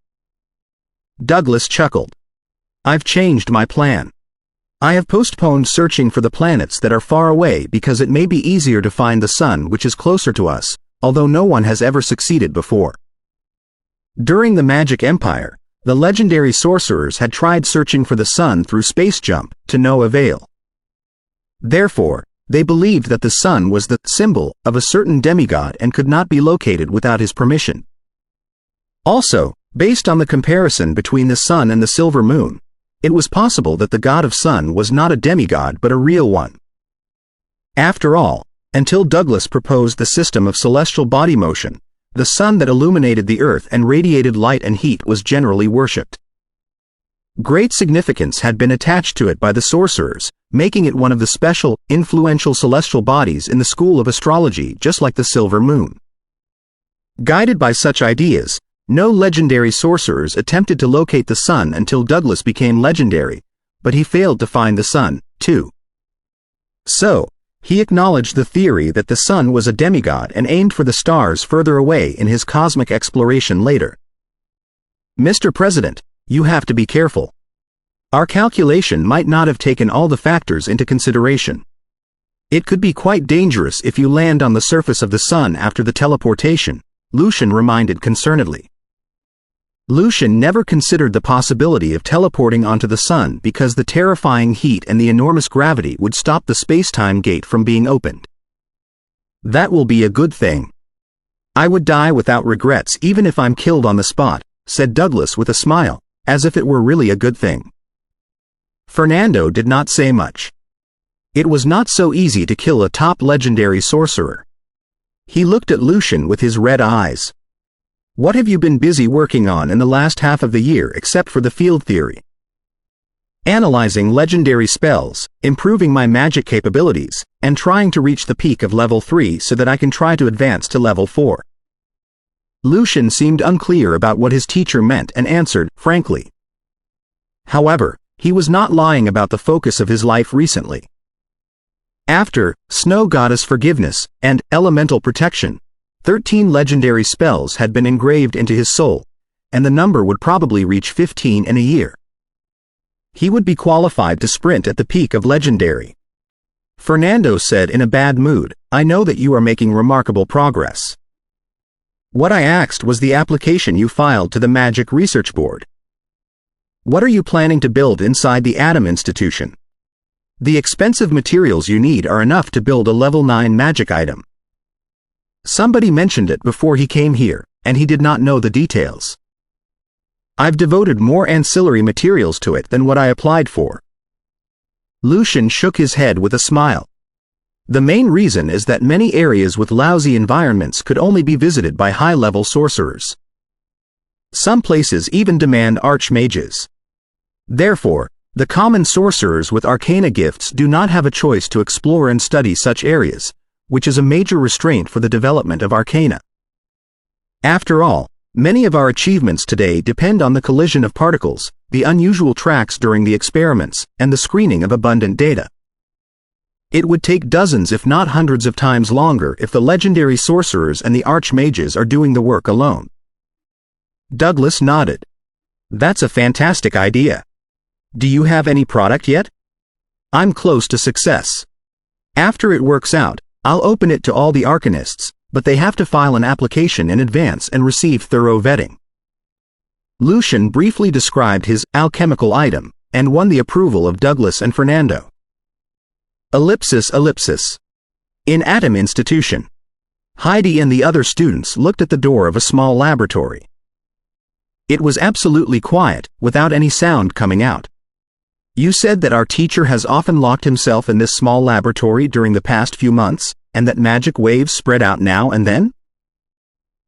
Douglas chuckled. I've changed my plan. I have postponed searching for the planets that are far away because it may be easier to find the sun which is closer to us, although no one has ever succeeded before. During the Magic Empire, the legendary sorcerers had tried searching for the sun through space jump, to no avail. Therefore, they believed that the sun was the symbol of a certain demigod and could not be located without his permission. Also, based on the comparison between the sun and the silver moon, it was possible that the god of sun was not a demigod but a real one. After all, until Douglas proposed the system of celestial body motion, the sun that illuminated the earth and radiated light and heat was generally worshipped. Great significance had been attached to it by the sorcerers, making it one of the special, influential celestial bodies in the school of astrology, just like the silver moon. Guided by such ideas, no legendary sorcerers attempted to locate the sun until Douglas became legendary, but he failed to find the sun, too. So, he acknowledged the theory that the sun was a demigod and aimed for the stars further away in his cosmic exploration later. Mr. President, you have to be careful. Our calculation might not have taken all the factors into consideration. It could be quite dangerous if you land on the surface of the sun after the teleportation, Lucian reminded concernedly. Lucian never considered the possibility of teleporting onto the sun because the terrifying heat and the enormous gravity would stop the space-time gate from being opened. That will be a good thing. I would die without regrets even if I'm killed on the spot, said Douglas with a smile, as if it were really a good thing. Fernando did not say much. It was not so easy to kill a top legendary sorcerer. He looked at Lucian with his red eyes. What have you been busy working on in the last half of the year except for the field theory? Analyzing legendary spells, improving my magic capabilities, and trying to reach the peak of level 3 so that I can try to advance to level 4. Lucian seemed unclear about what his teacher meant and answered, frankly. However, he was not lying about the focus of his life recently. After Snow Goddess Forgiveness and Elemental Protection, 13 legendary spells had been engraved into his soul, and the number would probably reach 15 in a year. He would be qualified to sprint at the peak of legendary. Fernando said in a bad mood, I know that you are making remarkable progress. What I asked was the application you filed to the Magic Research Board. What are you planning to build inside the Atom Institution? The expensive materials you need are enough to build a level 9 magic item. Somebody mentioned it before he came here, and he did not know the details. I've devoted more ancillary materials to it than what I applied for. Lucian shook his head with a smile. The main reason is that many areas with lousy environments could only be visited by high-level sorcerers. Some places even demand archmages. Therefore, the common sorcerers with arcana gifts do not have a choice to explore and study such areas, which is a major restraint for the development of arcana. After all, many of our achievements today depend on the collision of particles, the unusual tracks during the experiments, and the screening of abundant data. It would take dozens if not hundreds of times longer if the legendary sorcerers and the archmages are doing the work alone. Douglas nodded. That's a fantastic idea. Do you have any product yet? I'm close to success. After it works out, I'll open it to all the arcanists, but they have to file an application in advance and receive thorough vetting. Lucian briefly described his alchemical item, and won the approval of Douglas and Fernando. ellipsis. In Atom Institution. Heidi and the other students looked at the door of a small laboratory. It was absolutely quiet, without any sound coming out. You said that our teacher has often locked himself in this small laboratory during the past few months, and that magic waves spread out now and then?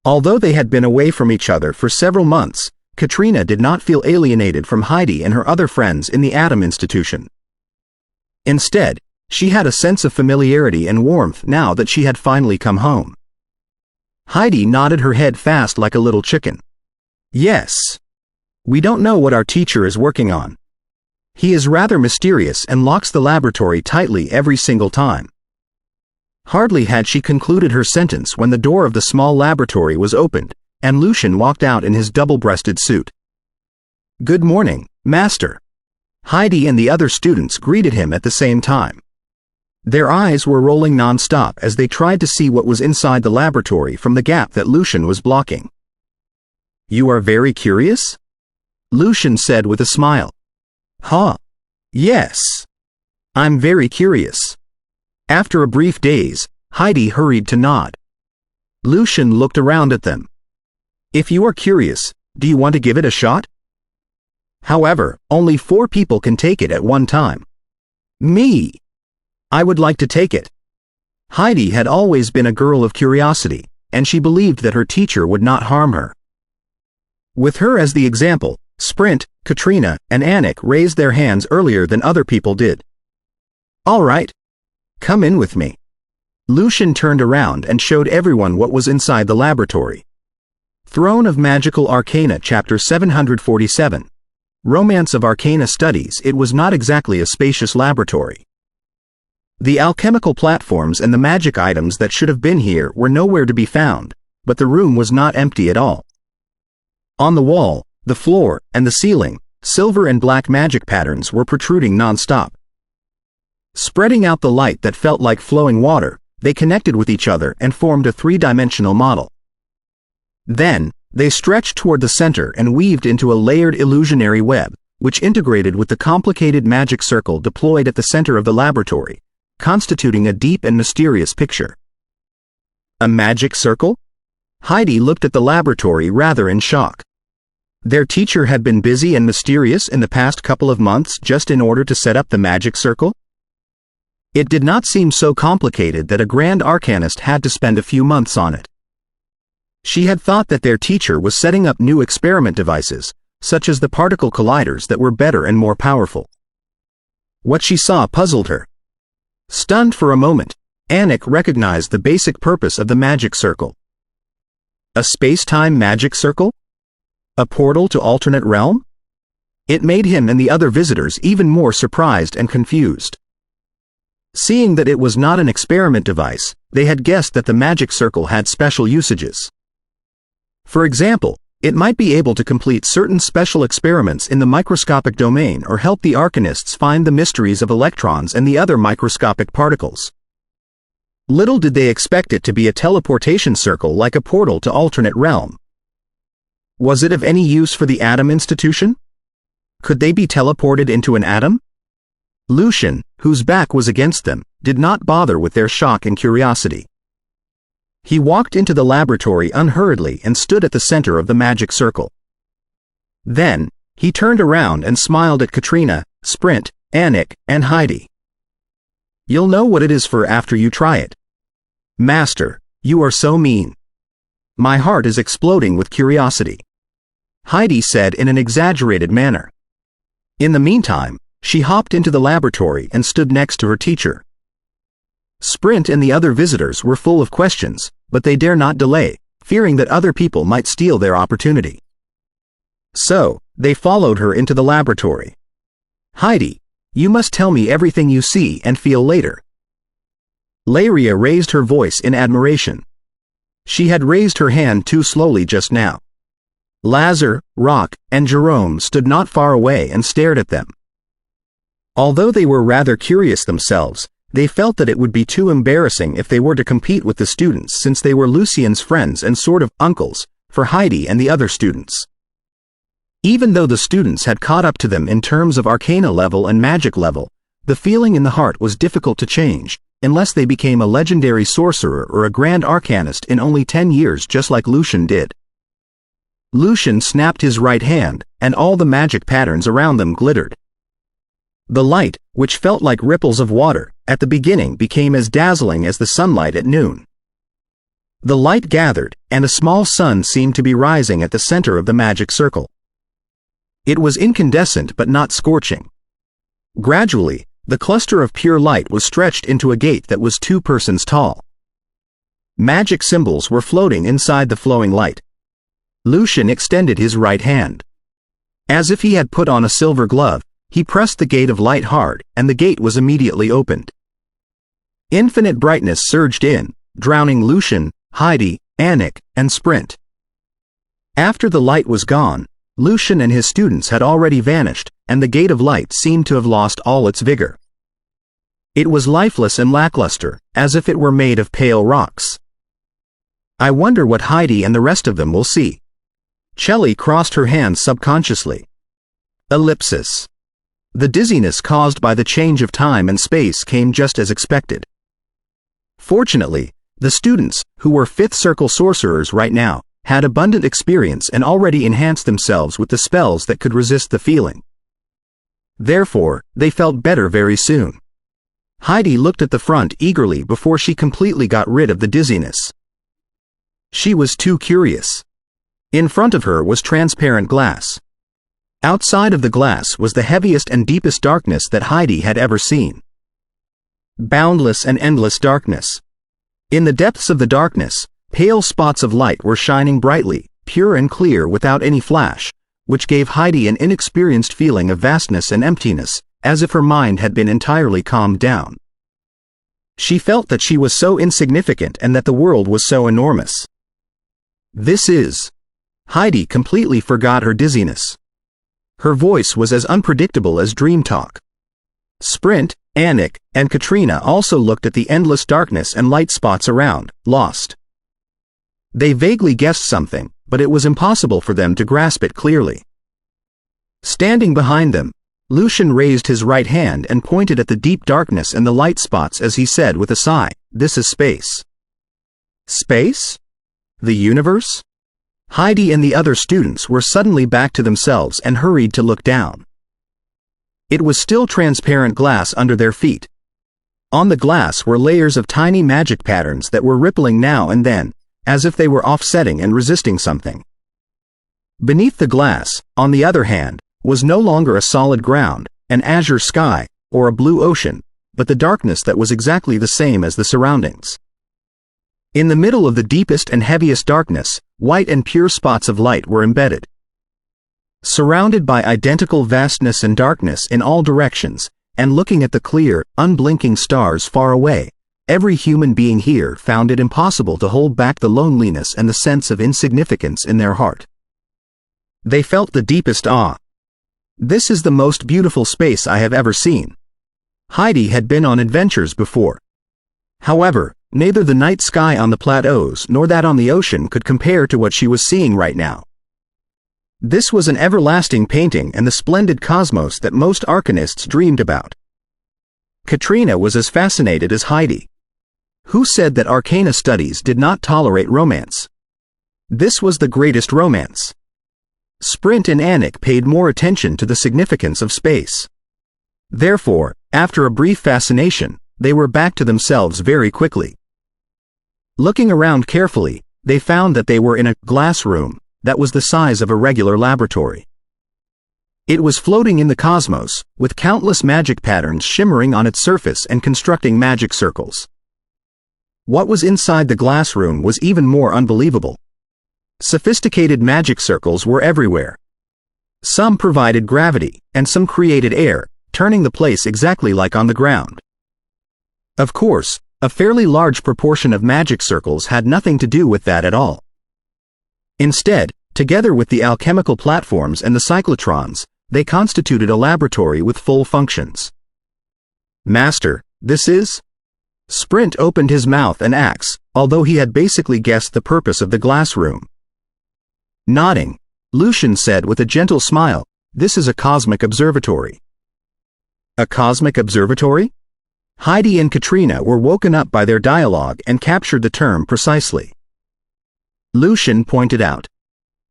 Although they had been away from each other for several months, Katrina did not feel alienated from Heidi and her other friends in the Atom Institution. Instead, she had a sense of familiarity and warmth now that she had finally come home. Heidi nodded her head fast like a little chicken. Yes. We don't know what our teacher is working on. He is rather mysterious and locks the laboratory tightly every single time. Hardly had she concluded her sentence when the door of the small laboratory was opened, and Lucian walked out in his double-breasted suit. Good morning, Master. Heidi and the other students greeted him at the same time. Their eyes were rolling non-stop as they tried to see what was inside the laboratory from the gap that Lucian was blocking. You are very curious? Lucian said with a smile. Huh. Yes. I'm very curious. After a brief daze, Heidi hurried to nod. Lucian looked around at them. If you are curious, do you want to give it a shot? However, only 4 people can take it at one time. Me. I would like to take it. Heidi had always been a girl of curiosity, and she believed that her teacher would not harm her. With her as the example, Sprint, Katrina, and Anik raised their hands earlier than other people did. All right. Come in with me. Lucian turned around and showed everyone what was inside the laboratory. Throne of Magical Arcana Chapter 747. Romance of Arcana Studies. It was not exactly a spacious laboratory. The alchemical platforms and the magic items that should have been here were nowhere to be found, but the room was not empty at all. On the wall, the floor, and the ceiling, silver and black magic patterns were protruding non-stop. Spreading out the light that felt like flowing water, they connected with each other and formed a 3-dimensional model. Then, they stretched toward the center and weaved into a layered illusionary web, which integrated with the complicated magic circle deployed at the center of the laboratory, constituting a deep and mysterious picture. A magic circle? Heidi looked at the laboratory rather in shock. Their teacher had been busy and mysterious in the past couple of months just in order to set up the magic circle? It did not seem so complicated that a grand arcanist had to spend a few months on it. She had thought that their teacher was setting up new experiment devices, such as the particle colliders that were better and more powerful. What she saw puzzled her. Stunned for a moment, Anik recognized the basic purpose of the magic circle. A space-time magic circle? A portal to alternate realm? It made him and the other visitors even more surprised and confused. Seeing that it was not an experiment device, they had guessed that the magic circle had special usages. For example, it might be able to complete certain special experiments in the microscopic domain or help the arcanists find the mysteries of electrons and the other microscopic particles. Little did they expect it to be a teleportation circle like a portal to alternate realm. Was it of any use for the Atom Institution? Could they be teleported into an atom? Lucian, whose back was against them, did not bother with their shock and curiosity. He walked into the laboratory unhurriedly and stood at the center of the magic circle. Then, he turned around and smiled at Katrina, Sprint, Anik, and Heidi. You'll know what it is for after you try it. Master, you are so mean. My heart is exploding with curiosity. Heidi said in an exaggerated manner. In the meantime, she hopped into the laboratory and stood next to her teacher. Sprint and the other visitors were full of questions, but they dare not delay, fearing that other people might steal their opportunity. So, they followed her into the laboratory. Heidi, you must tell me everything you see and feel later. Laria raised her voice in admiration. She had raised her hand too slowly just now. Lazar, Rock, and Jerome stood not far away and stared at them. Although they were rather curious themselves, they felt that it would be too embarrassing if they were to compete with the students since they were Lucian's friends and sort of uncles for Heidi and the other students. Even though the students had caught up to them in terms of arcana level and magic level, the feeling in the heart was difficult to change, unless they became a legendary sorcerer or a grand arcanist in only 10 years, just like Lucian did. Lucian snapped his right hand, and all the magic patterns around them glittered. The light, which felt like ripples of water, at the beginning became as dazzling as the sunlight at noon. The light gathered, and a small sun seemed to be rising at the center of the magic circle. It was incandescent but not scorching. Gradually, the cluster of pure light was stretched into a gate that was 2 persons tall. Magic symbols were floating inside the flowing light. Lucian extended his right hand. As if he had put on a silver glove, he pressed the gate of light hard, and the gate was immediately opened. Infinite brightness surged in, drowning Lucian, Heidi, Anik, and Sprint. After the light was gone, Lucian and his students had already vanished, and the gate of light seemed to have lost all its vigor. It was lifeless and lackluster, as if it were made of pale rocks. I wonder what Heidi and the rest of them will see. Chelly crossed her hands subconsciously. Ellipsis. The dizziness caused by the change of time and space came just as expected. Fortunately, the students, who were 5th circle sorcerers right now, had abundant experience and already enhanced themselves with the spells that could resist the feeling. Therefore, they felt better very soon. Heidi looked at the front eagerly before she completely got rid of the dizziness. She was too curious. In front of her was transparent glass. Outside of the glass was the heaviest and deepest darkness that Heidi had ever seen. Boundless and endless darkness. In the depths of the darkness, pale spots of light were shining brightly, pure and clear without any flash, which gave Heidi an inexperienced feeling of vastness and emptiness, as if her mind had been entirely calmed down. She felt that she was so insignificant and that the world was so enormous. This is... Heidi completely forgot her dizziness. Her voice was as unpredictable as dream talk. Sprint, Anik, and Katrina also looked at the endless darkness and light spots around, lost. They vaguely guessed something, but it was impossible for them to grasp it clearly. Standing behind them, Lucian raised his right hand and pointed at the deep darkness and the light spots as he said with a sigh, "This is space." Space? The universe? Heidi and the other students were suddenly back to themselves and hurried to look down. It was still transparent glass under their feet. On the glass were layers of tiny magic patterns that were rippling now and then, as if they were offsetting and resisting something. Beneath the glass, on the other hand, was no longer a solid ground, an azure sky, or a blue ocean, but the darkness that was exactly the same as the surroundings. In the middle of the deepest and heaviest darkness, white and pure spots of light were embedded. Surrounded by identical vastness and darkness in all directions, and looking at the clear, unblinking stars far away, every human being here found it impossible to hold back the loneliness and the sense of insignificance in their heart. They felt the deepest awe. This is the most beautiful space I have ever seen. Heidi had been on adventures before. However, neither the night sky on the plateaus nor that on the ocean could compare to what she was seeing right now. This was an everlasting painting and the splendid cosmos that most arcanists dreamed about. Katrina was as fascinated as Heidi. Who said that arcana studies did not tolerate romance? This was the greatest romance. Sprint and Anik paid more attention to the significance of space. Therefore, after a brief fascination, they were back to themselves very quickly. Looking around carefully, they found that they were in a glass room that was the size of a regular laboratory. It was floating in the cosmos, with countless magic patterns shimmering on its surface and constructing magic circles. What was inside the glass room was even more unbelievable. Sophisticated magic circles were everywhere. Some provided gravity, and some created air, turning the place exactly like on the ground. Of course, a fairly large proportion of magic circles had nothing to do with that at all. Instead, together with the alchemical platforms and the cyclotrons, they constituted a laboratory with full functions. "Master, this is?" Sprint opened his mouth and asked, although he had basically guessed the purpose of the glass room. Nodding, Lucian said with a gentle smile, "This is a cosmic observatory." "A cosmic observatory?" Heidi and Katrina were woken up by their dialogue and captured the term precisely. Lucian pointed out,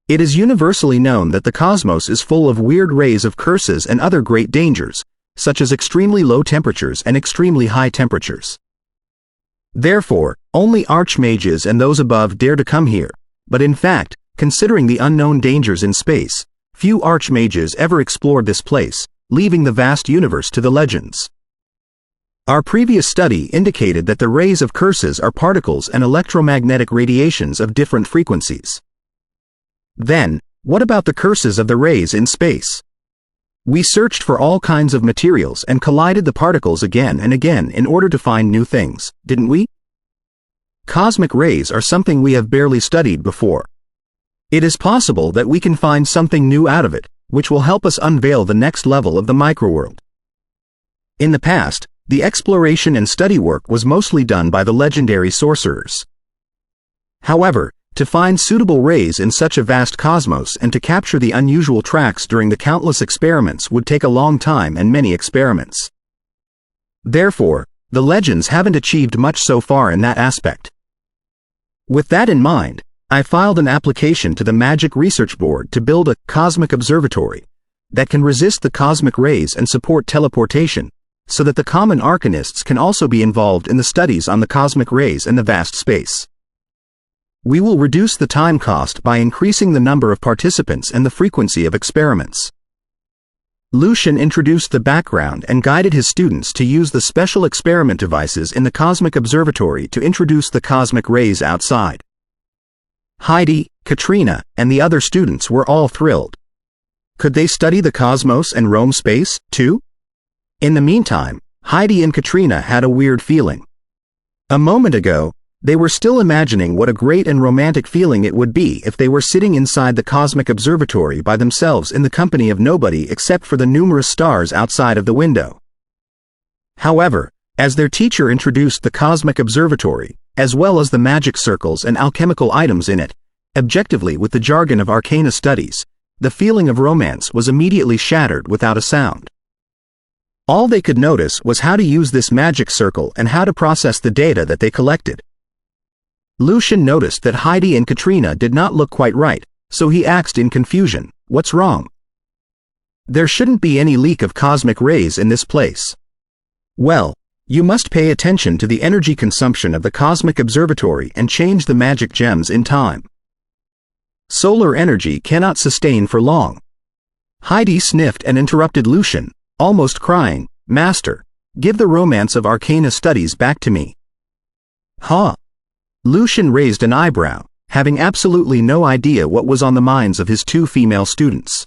"It is universally known that the cosmos is full of weird rays of curses and other great dangers, such as extremely low temperatures and extremely high temperatures. Therefore, only archmages and those above dare to come here, but in fact, considering the unknown dangers in space, few archmages ever explored this place, leaving the vast universe to the legends. Our previous study indicated that the rays of curses are particles and electromagnetic radiations of different frequencies. Then, what about the curses of the rays in space? We searched for all kinds of materials and collided the particles again and again in order to find new things, didn't we? Cosmic rays are something we have barely studied before. It is possible that we can find something new out of it, which will help us unveil the next level of the microworld. In the past, the exploration and study work was mostly done by the legendary sorcerers. However, to find suitable rays in such a vast cosmos and to capture the unusual tracks during the countless experiments would take a long time and many experiments. Therefore, the legends haven't achieved much so far in that aspect. With that in mind, I filed an application to the Magic Research Board to build a cosmic observatory that can resist the cosmic rays and support teleportation, so that the common arcanists can also be involved in the studies on the cosmic rays and the vast space. We will reduce the time cost by increasing the number of participants and the frequency of experiments. Lucian introduced the background and guided his students to use the special experiment devices in the cosmic observatory to introduce the cosmic rays outside. Heidi, Katrina, and the other students were all thrilled. Could they study the cosmos and roam space, too? In the meantime, Heidi and Katrina had a weird feeling. A moment ago, they were still imagining what a great and romantic feeling it would be if they were sitting inside the cosmic observatory by themselves in the company of nobody except for the numerous stars outside of the window. However, as their teacher introduced the cosmic observatory, as well as the magic circles and alchemical items in it, objectively with the jargon of arcana studies, the feeling of romance was immediately shattered without a sound. All they could notice was how to use this magic circle and how to process the data that they collected. Lucian noticed that Heidi and Katrina did not look quite right, so he asked in confusion, "What's wrong?" "There shouldn't be any leak of cosmic rays in this place." "Well, you must pay attention to the energy consumption of the cosmic observatory and change the magic gems in time. Solar energy cannot sustain for long." Heidi sniffed and interrupted Lucian, almost crying, "Master, give the romance of arcana studies back to me." "Huh?" Lucian raised an eyebrow, having absolutely no idea what was on the minds of his two female students.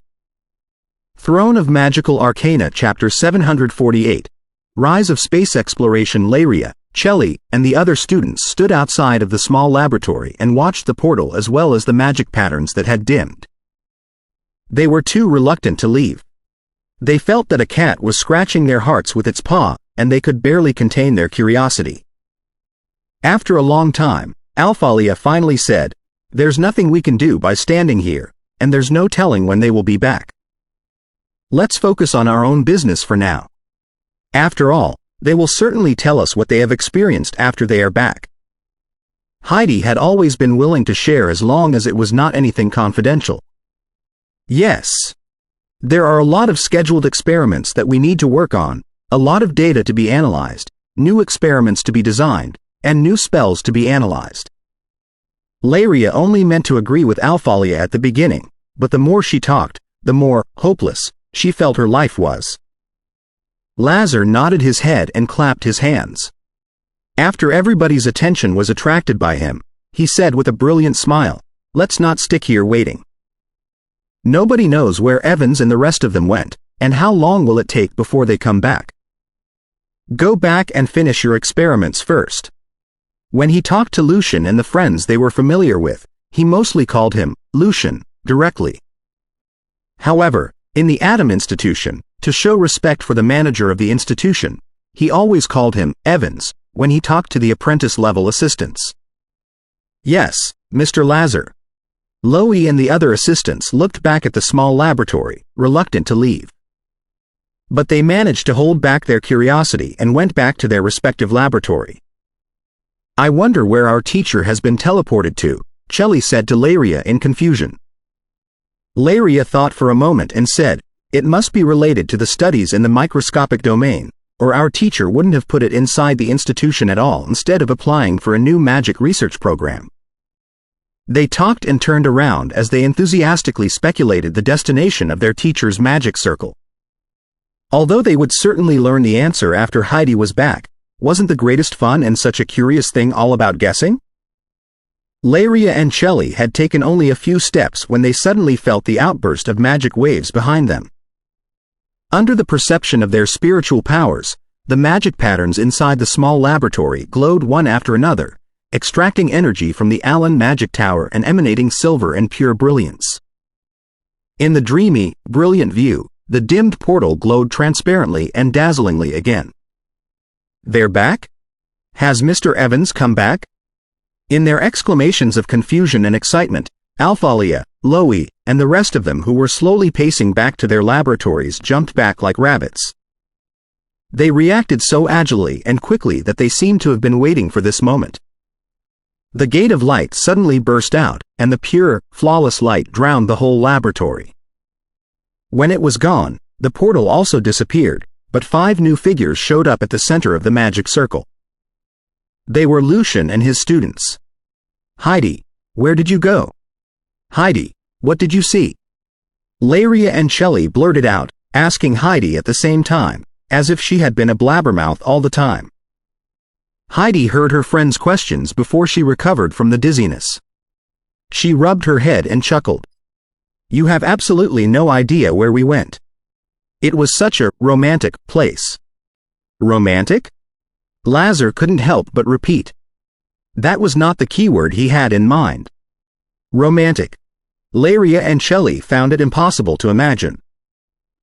Throne of Magical Arcana Chapter 748. Rise of Space Exploration. Laria, Chelly, and the other students stood outside of the small laboratory and watched the portal as well as the magic patterns that had dimmed. They were too reluctant to leave. They felt that a cat was scratching their hearts with its paw, and they could barely contain their curiosity. After a long time, Alphalia finally said, "There's nothing we can do by standing here, and there's no telling when they will be back. Let's focus on our own business for now. After all, they will certainly tell us what they have experienced after they are back." Heidi had always been willing to share as long as it was not anything confidential. "Yes. There are a lot of scheduled experiments that we need to work on, a lot of data to be analyzed, new experiments to be designed, and new spells to be analyzed." Laria only meant to agree with Alphalia at the beginning, but the more she talked, the more hopeless she felt her life was. Lazar nodded his head and clapped his hands. After everybody's attention was attracted by him, he said with a brilliant smile, "Let's not stick here waiting. Nobody knows where Evans and the rest of them went, and how long will it take before they come back. Go back and finish your experiments first." When he talked to Lucian and the friends they were familiar with, he mostly called him Lucian directly. However, in the Atom Institution, to show respect for the manager of the institution, he always called him Evans when he talked to the apprentice-level assistants. "Yes, Mr. Lazar." Loie and the other assistants looked back at the small laboratory, reluctant to leave. But they managed to hold back their curiosity and went back to their respective laboratory. "I wonder where our teacher has been teleported to," Chelly said to Laria in confusion. Laria thought for a moment and said, "It must be related to the studies in the microscopic domain, or our teacher wouldn't have put it inside the institution at all instead of applying for a new magic research program." They talked and turned around as they enthusiastically speculated the destination of their teacher's magic circle. Although they would certainly learn the answer after Heidi was back, wasn't the greatest fun and such a curious thing all about guessing? Laria and Chelly had taken only a few steps when they suddenly felt the outburst of magic waves behind them. Under the perception of their spiritual powers, the magic patterns inside the small laboratory glowed one after another, extracting energy from the Allen Magic Tower and emanating silver and pure brilliance. In the dreamy, brilliant view, the dimmed portal glowed transparently and dazzlingly again. "They're back? Has Mr. Evans come back?" In their exclamations of confusion and excitement, Alphalia, Loie, and the rest of them who were slowly pacing back to their laboratories jumped back like rabbits. They reacted so agilely and quickly that they seemed to have been waiting for this moment. The gate of light suddenly burst out, and the pure, flawless light drowned the whole laboratory. When it was gone, the portal also disappeared, but 5 new figures showed up at the center of the magic circle. They were Lucian and his students. "Heidi, where did you go? Heidi, what did you see?" Laria and Chelly blurted out, asking Heidi at the same time, as if she had been a blabbermouth all the time. Heidi heard her friends' questions before she recovered from the dizziness. She rubbed her head and chuckled. "You have absolutely no idea where we went. It was such a romantic place." "Romantic?" Lazar couldn't help but repeat. That was not the keyword he had in mind. Romantic. Laria and Chelly found it impossible to imagine.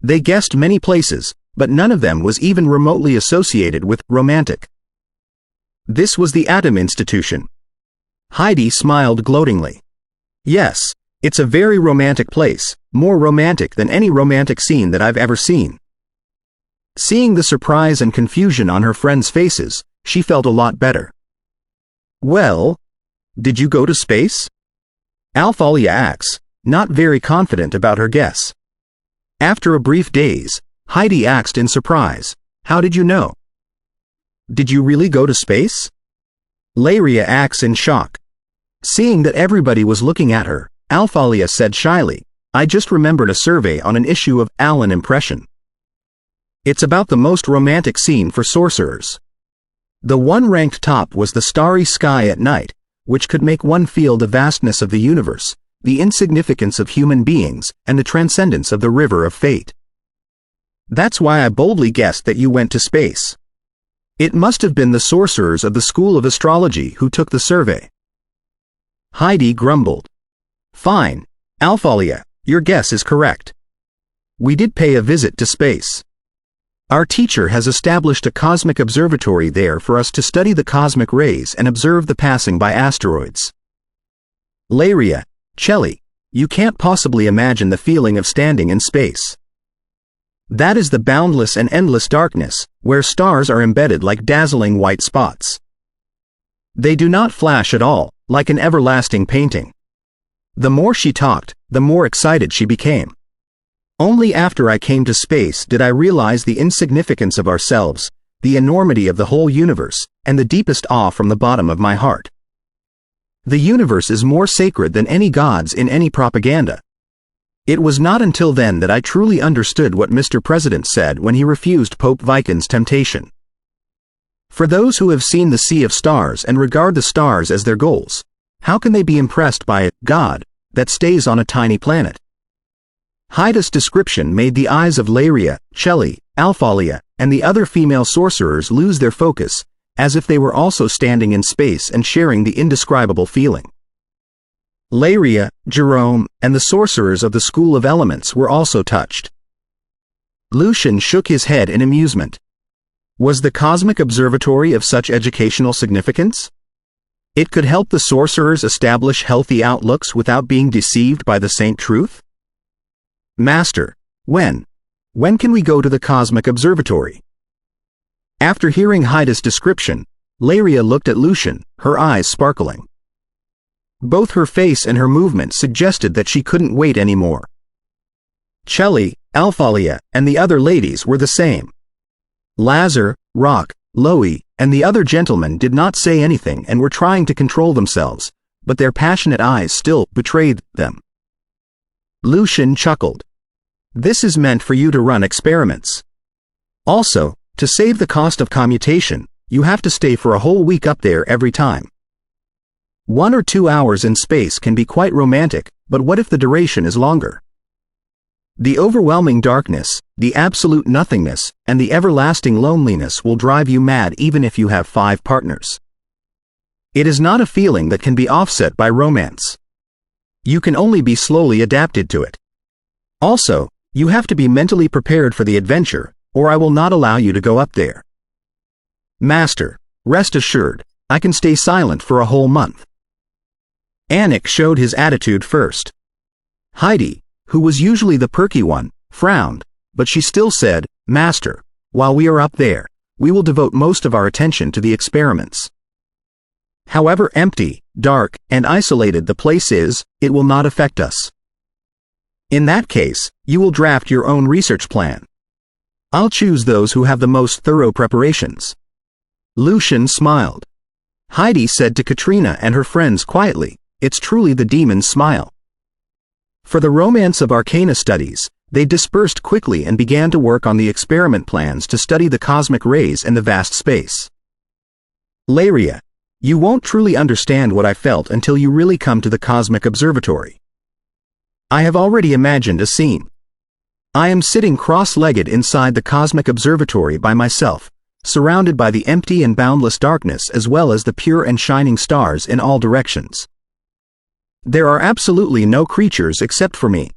They guessed many places, but none of them was even remotely associated with romantic. This was the Atom Institution. Heidi smiled gloatingly. "Yes, it's a very romantic place, more romantic than any romantic scene that I've ever seen." Seeing the surprise and confusion on her friends' faces, she felt a lot better. "Well, did you go to space?" Alphalia asks, not very confident about her guess. After a brief daze, Heidi asked in surprise, "How did you know?" "Did you really go to space?" Laria asks in shock. Seeing that everybody was looking at her, Alphalia said shyly, "I just remembered a survey on an issue of Allen Impression. It's about the most romantic scene for sorcerers. The one ranked top was the starry sky at night, which could make one feel the vastness of the universe, the insignificance of human beings, and the transcendence of the river of fate. That's why I boldly guessed that you went to space. It must have been the sorcerers of the School of Astrology who took the survey." Heidi grumbled. "Fine, Alphalia, your guess is correct. We did pay a visit to space. Our teacher has established a cosmic observatory there for us to study the cosmic rays and observe the passing by asteroids." Laria, Chelly, you can't possibly imagine the feeling of standing in space. That is the boundless and endless darkness, where stars are embedded like dazzling white spots. They do not flash at all, like an everlasting painting. The more she talked, the more excited she became. Only after I came to space did I realize the insignificance of ourselves, the enormity of the whole universe, and the deepest awe from the bottom of my heart. The universe is more sacred than any gods in any propaganda. It was not until then that I truly understood what Mr. President said when he refused Pope Viken's temptation. For those who have seen the sea of stars and regard the stars as their goals, how can they be impressed by a God that stays on a tiny planet? Heidi's description made the eyes of Laria, Chelly, Alphalia, and the other female sorcerers lose their focus, as if they were also standing in space and sharing the indescribable feeling. Laria, Jerome, and the sorcerers of the School of Elements were also touched. Lucian shook his head in amusement. Was the Cosmic Observatory of such educational significance? It could help the sorcerers establish healthy outlooks without being deceived by the saint truth? Master, when? When can we go to the Cosmic Observatory? After hearing Heidi's description, Laria looked at Lucian, her eyes sparkling. Both her face and her movement suggested that she couldn't wait anymore. Chelly, Alphalia, and the other ladies were the same. Lazar, Rock, Loie, and the other gentlemen did not say anything and were trying to control themselves, but their passionate eyes still betrayed them. Lucian chuckled. This is meant for you to run experiments. Also, to save the cost of commutation, you have to stay for a whole week up there every time. 1 or 2 hours in space can be quite romantic, but what if the duration is longer? The overwhelming darkness, the absolute nothingness, and the everlasting loneliness will drive you mad even if you have 5 partners. It is not a feeling that can be offset by romance. You can only be slowly adapted to it. Also, you have to be mentally prepared for the adventure, or I will not allow you to go up there. Master, rest assured, I can stay silent for a whole month. Anik showed his attitude first. Heidi, who was usually the perky one, frowned, but she still said, Master, while we are up there, we will devote most of our attention to the experiments. However empty, dark, and isolated the place is, it will not affect us. In that case, you will draft your own research plan. I'll choose those who have the most thorough preparations. Lucian smiled. Heidi said to Katrina and her friends quietly, it's truly the demon's smile. For the romance of arcana studies, they dispersed quickly and began to work on the experiment plans to study the cosmic rays and the vast space. Laria, you won't truly understand what I felt until you really come to the Cosmic Observatory. I have already imagined a scene. I am sitting cross-legged inside the Cosmic Observatory by myself, surrounded by the empty and boundless darkness as well as the pure and shining stars in all directions. There are absolutely no creatures except for me.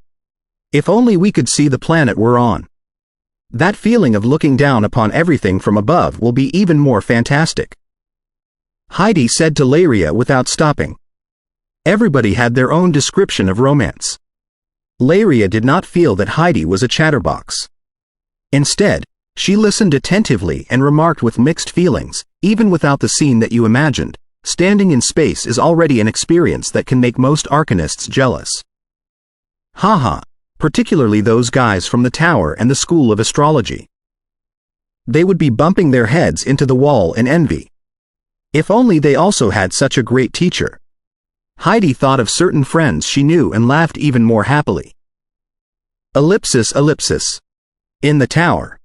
If only we could see the planet we're on. That feeling of looking down upon everything from above will be even more fantastic. Heidi said to Laria without stopping. Everybody had their own description of romance. Laria did not feel that Heidi was a chatterbox. Instead, she listened attentively and remarked with mixed feelings, even without the scene that you imagined, standing in space is already an experience that can make most arcanists jealous. Haha, particularly those guys from the tower and the School of Astrology. They would be bumping their heads into the wall in envy. If only they also had such a great teacher. Heidi thought of certain friends she knew and laughed even more happily. Ellipsis. In the tower.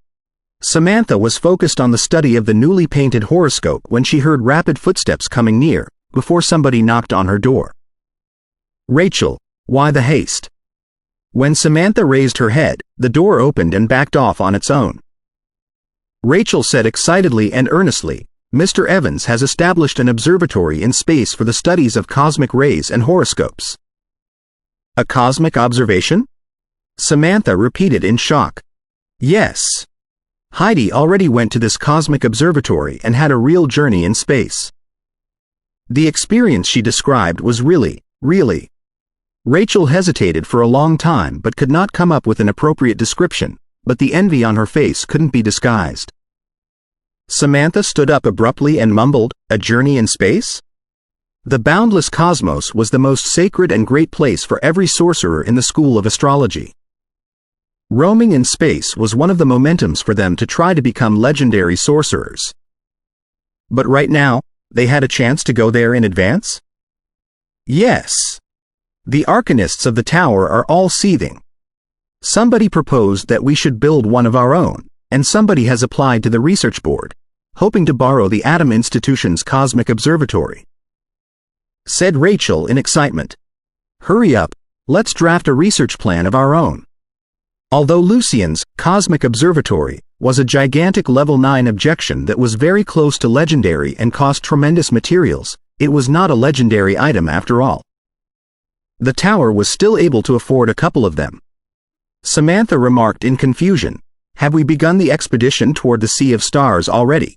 Samantha was focused on the study of the newly painted horoscope when she heard rapid footsteps coming near, before somebody knocked on her door. Rachel, why the haste? When Samantha raised her head, the door opened and backed off on its own. Rachel said excitedly and earnestly, Mr. Evans has established an observatory in space for the studies of cosmic rays and horoscopes. A cosmic observation? Samantha repeated in shock. Yes. Heidi already went to this cosmic observatory and had a real journey in space. The experience she described was really. Rachel hesitated for a long time but could not come up with an appropriate description, but the envy on her face couldn't be disguised. Samantha stood up abruptly and mumbled, a journey in space? The boundless cosmos was the most sacred and great place for every sorcerer in the School of Astrology. Roaming in space was one of the momentums for them to try to become legendary sorcerers. But right now, they had a chance to go there in advance? Yes. The arcanists of the tower are all seething. Somebody proposed that we should build one of our own, and somebody has applied to the research board, hoping to borrow the Atom Institution's Cosmic Observatory. Said Rachel in excitement. Hurry up, let's draft a research plan of our own. Although Lucian's Cosmic Observatory was a gigantic level 9 objection that was very close to legendary and cost tremendous materials, it was not a legendary item after all. The tower was still able to afford a couple of them. Samantha remarked in confusion, have we begun the expedition toward the Sea of Stars already?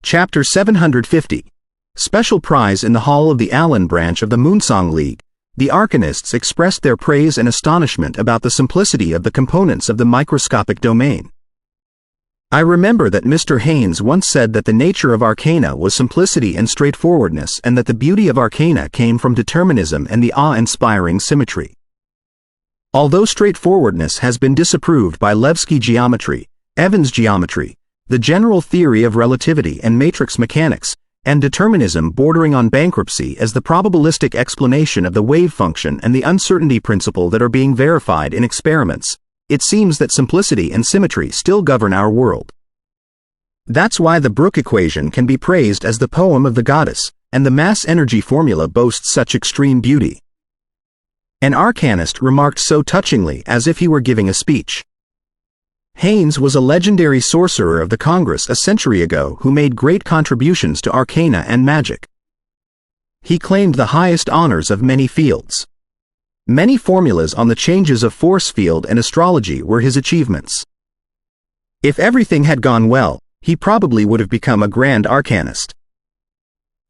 Chapter 750. Special prize in the hall of the Allen branch of the Moonsong League. the arcanists expressed their praise and astonishment about the simplicity of the components of the microscopic domain. I remember that Mr. Haynes once said that the nature of arcana was simplicity and straightforwardness, and that the beauty of arcana came from determinism and the awe-inspiring symmetry. Although straightforwardness has been disapproved by Levski geometry, Evans geometry, the general theory of relativity and matrix mechanics, and determinism bordering on bankruptcy as the probabilistic explanation of the wave function and the uncertainty principle that are being verified in experiments, it seems that simplicity and symmetry still govern our world. That's why the Brooke equation can be praised as the poem of the goddess, and the mass energy formula boasts such extreme beauty. An arcanist remarked so touchingly as if he were giving a speech. Haynes was a legendary sorcerer of the Congress a century ago who made great contributions to arcana and magic. He claimed the highest honors of many fields. Many formulas on the changes of force field and astrology were his achievements. If everything had gone well, he probably would have become a grand arcanist.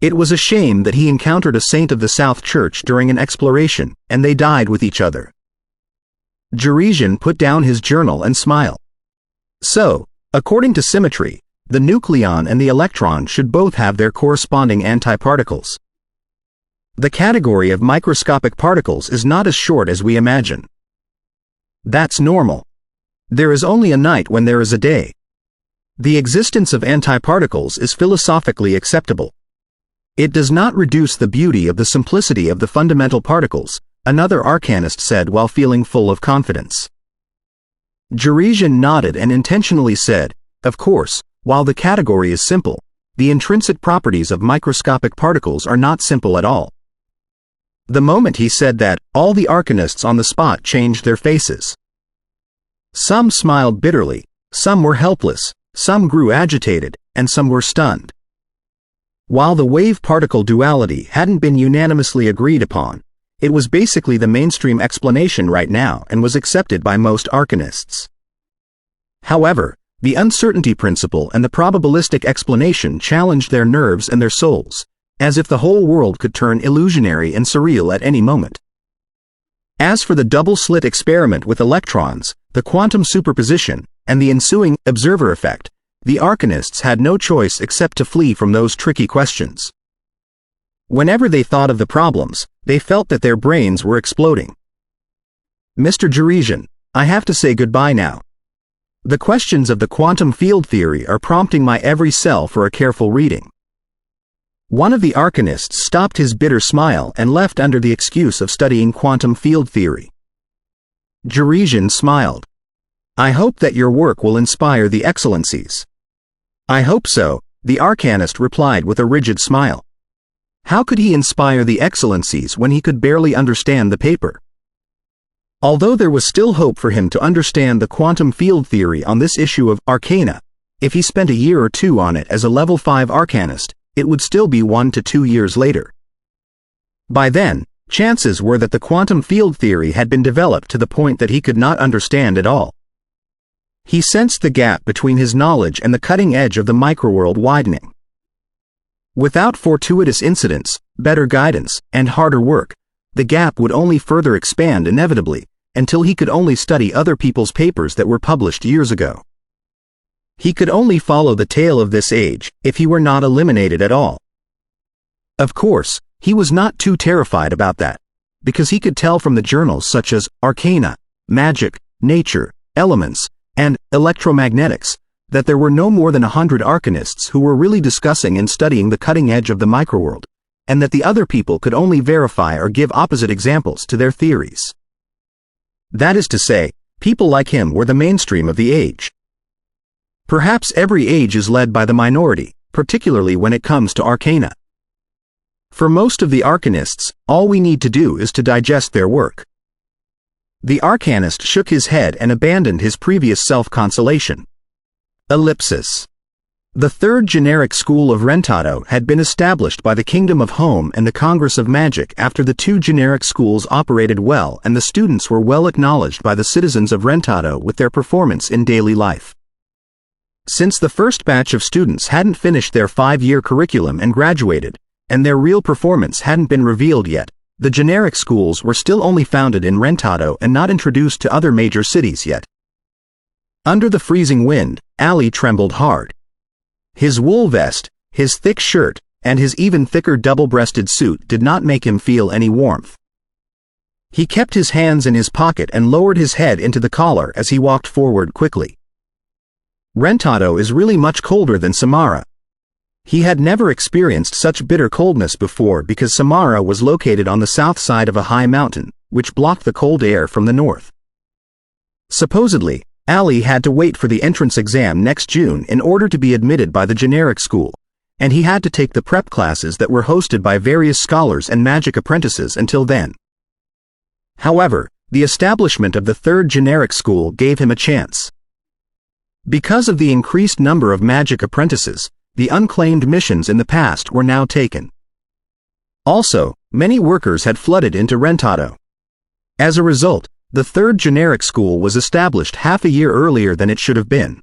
It was a shame that he encountered a saint of the South Church during an exploration, and they died with each other. Jurisian put down his journal and smiled. So, according to symmetry, the nucleon and the electron should both have their corresponding antiparticles. The category of microscopic particles is not as short as we imagine. That's normal. There is only a night when there is a day. The existence of antiparticles is philosophically acceptable. It does not reduce the beauty of the simplicity of the fundamental particles, another arcanist said while feeling full of confidence. Jurisian nodded and intentionally said, "Of course, while the category is simple, the intrinsic properties of microscopic particles are not simple at all." The moment he said that, all the arcanists on the spot changed their faces. Some smiled bitterly, some were helpless, some grew agitated, and some were stunned. While the wave-particle duality hadn't been unanimously agreed upon, it was basically the mainstream explanation right now and was accepted by most arcanists. However, the uncertainty principle and the probabilistic explanation challenged their nerves and their souls, as if the whole world could turn illusionary and surreal at any moment. As for the double-slit experiment with electrons, the quantum superposition, and the ensuing observer effect, the arcanists had no choice except to flee from those tricky questions. Whenever they thought of the problems, they felt that their brains were exploding. Mr. Jurisian, I have to say goodbye now. The questions of the quantum field theory are prompting my every cell for a careful reading. One of the arcanists stopped his bitter smile and left under the excuse of studying quantum field theory. Jurisian smiled. I hope that your work will inspire the excellencies. I hope so, the arcanist replied with a rigid smile. How could he inspire the excellencies when he could barely understand the paper? Although there was still hope for him to understand the quantum field theory on this issue of arcana, if he spent a year or two on it as a level 5 arcanist, it would still be 1 to 2 years later. By then, chances were that the quantum field theory had been developed to the point that he could not understand it all. He sensed the gap between his knowledge and the cutting edge of the microworld widening. Without fortuitous incidents, better guidance, and harder work, the gap would only further expand inevitably, until he could only study other people's papers that were published years ago. He could only follow the tale of this age, if he were not eliminated at all. Of course, he was not too terrified about that, because he could tell from the journals such as Arcana, Magic, Nature, Elements, and Electromagnetics, that there were no more than 100 arcanists who were really discussing and studying the cutting edge of the microworld, and that the other people could only verify or give opposite examples to their theories. That is to say, people like him were the mainstream of the age. Perhaps every age is led by the minority, particularly when it comes to arcana. For most of the arcanists, all we need to do is to digest their work. The arcanist shook his head and abandoned his previous self-consolation. Ellipsis. The third generic school of Rentado had been established by the Kingdom of Home and the Congress of Magic after the two generic schools operated well and the students were well acknowledged by the citizens of Rentado with their performance in daily life. Since the first batch of students hadn't finished their 5-year curriculum and graduated, and their real performance hadn't been revealed yet, the generic schools were still only founded in Rentado and not introduced to other major cities yet. Under the freezing wind, Ali trembled hard. His wool vest, his thick shirt, and his even thicker double-breasted suit did not make him feel any warmth. He kept his hands in his pocket and lowered his head into the collar as he walked forward quickly. Rentado is really much colder than Samara. He had never experienced such bitter coldness before because Samara was located on the south side of a high mountain, which blocked the cold air from the north. Supposedly, Ali had to wait for the entrance exam next June in order to be admitted by the generic school, and he had to take the prep classes that were hosted by various scholars and magic apprentices until then. However, the establishment of the third generic school gave him a chance. Because of the increased number of magic apprentices, the unclaimed missions in the past were now taken. Also, many workers had flooded into Rentado. As a result, the third generic school was established half a year earlier than it should have been.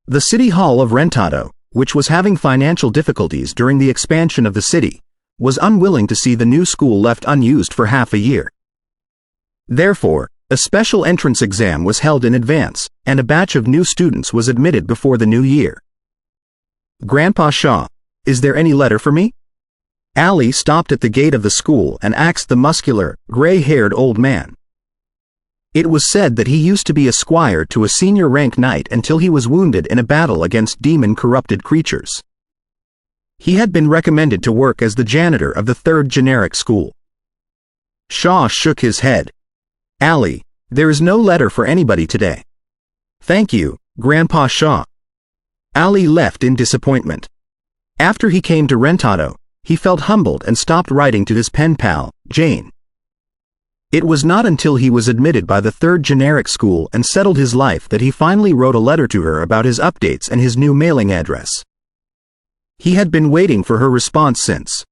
The City Hall of Rentado, which was having financial difficulties during the expansion of the city, was unwilling to see the new school left unused for half a year. Therefore, a special entrance exam was held in advance, and a batch of new students was admitted before the new year. "Grandpa Shaw, is there any letter for me?" Ali stopped at the gate of the school and asked the muscular, gray-haired old man. It was said that he used to be a squire to a senior rank knight until he was wounded in a battle against demon-corrupted creatures. He had been recommended to work as the janitor of the third generic school. Shaw shook his head. "Ali, there is no letter for anybody today." "Thank you, Grandpa Shaw." Ali left in disappointment. After he came to Rentado, he felt humbled and stopped writing to his pen pal, Jane. It was not until he was admitted by the third generic school and settled his life that he finally wrote a letter to her about his updates and his new mailing address. He had been waiting for her response since.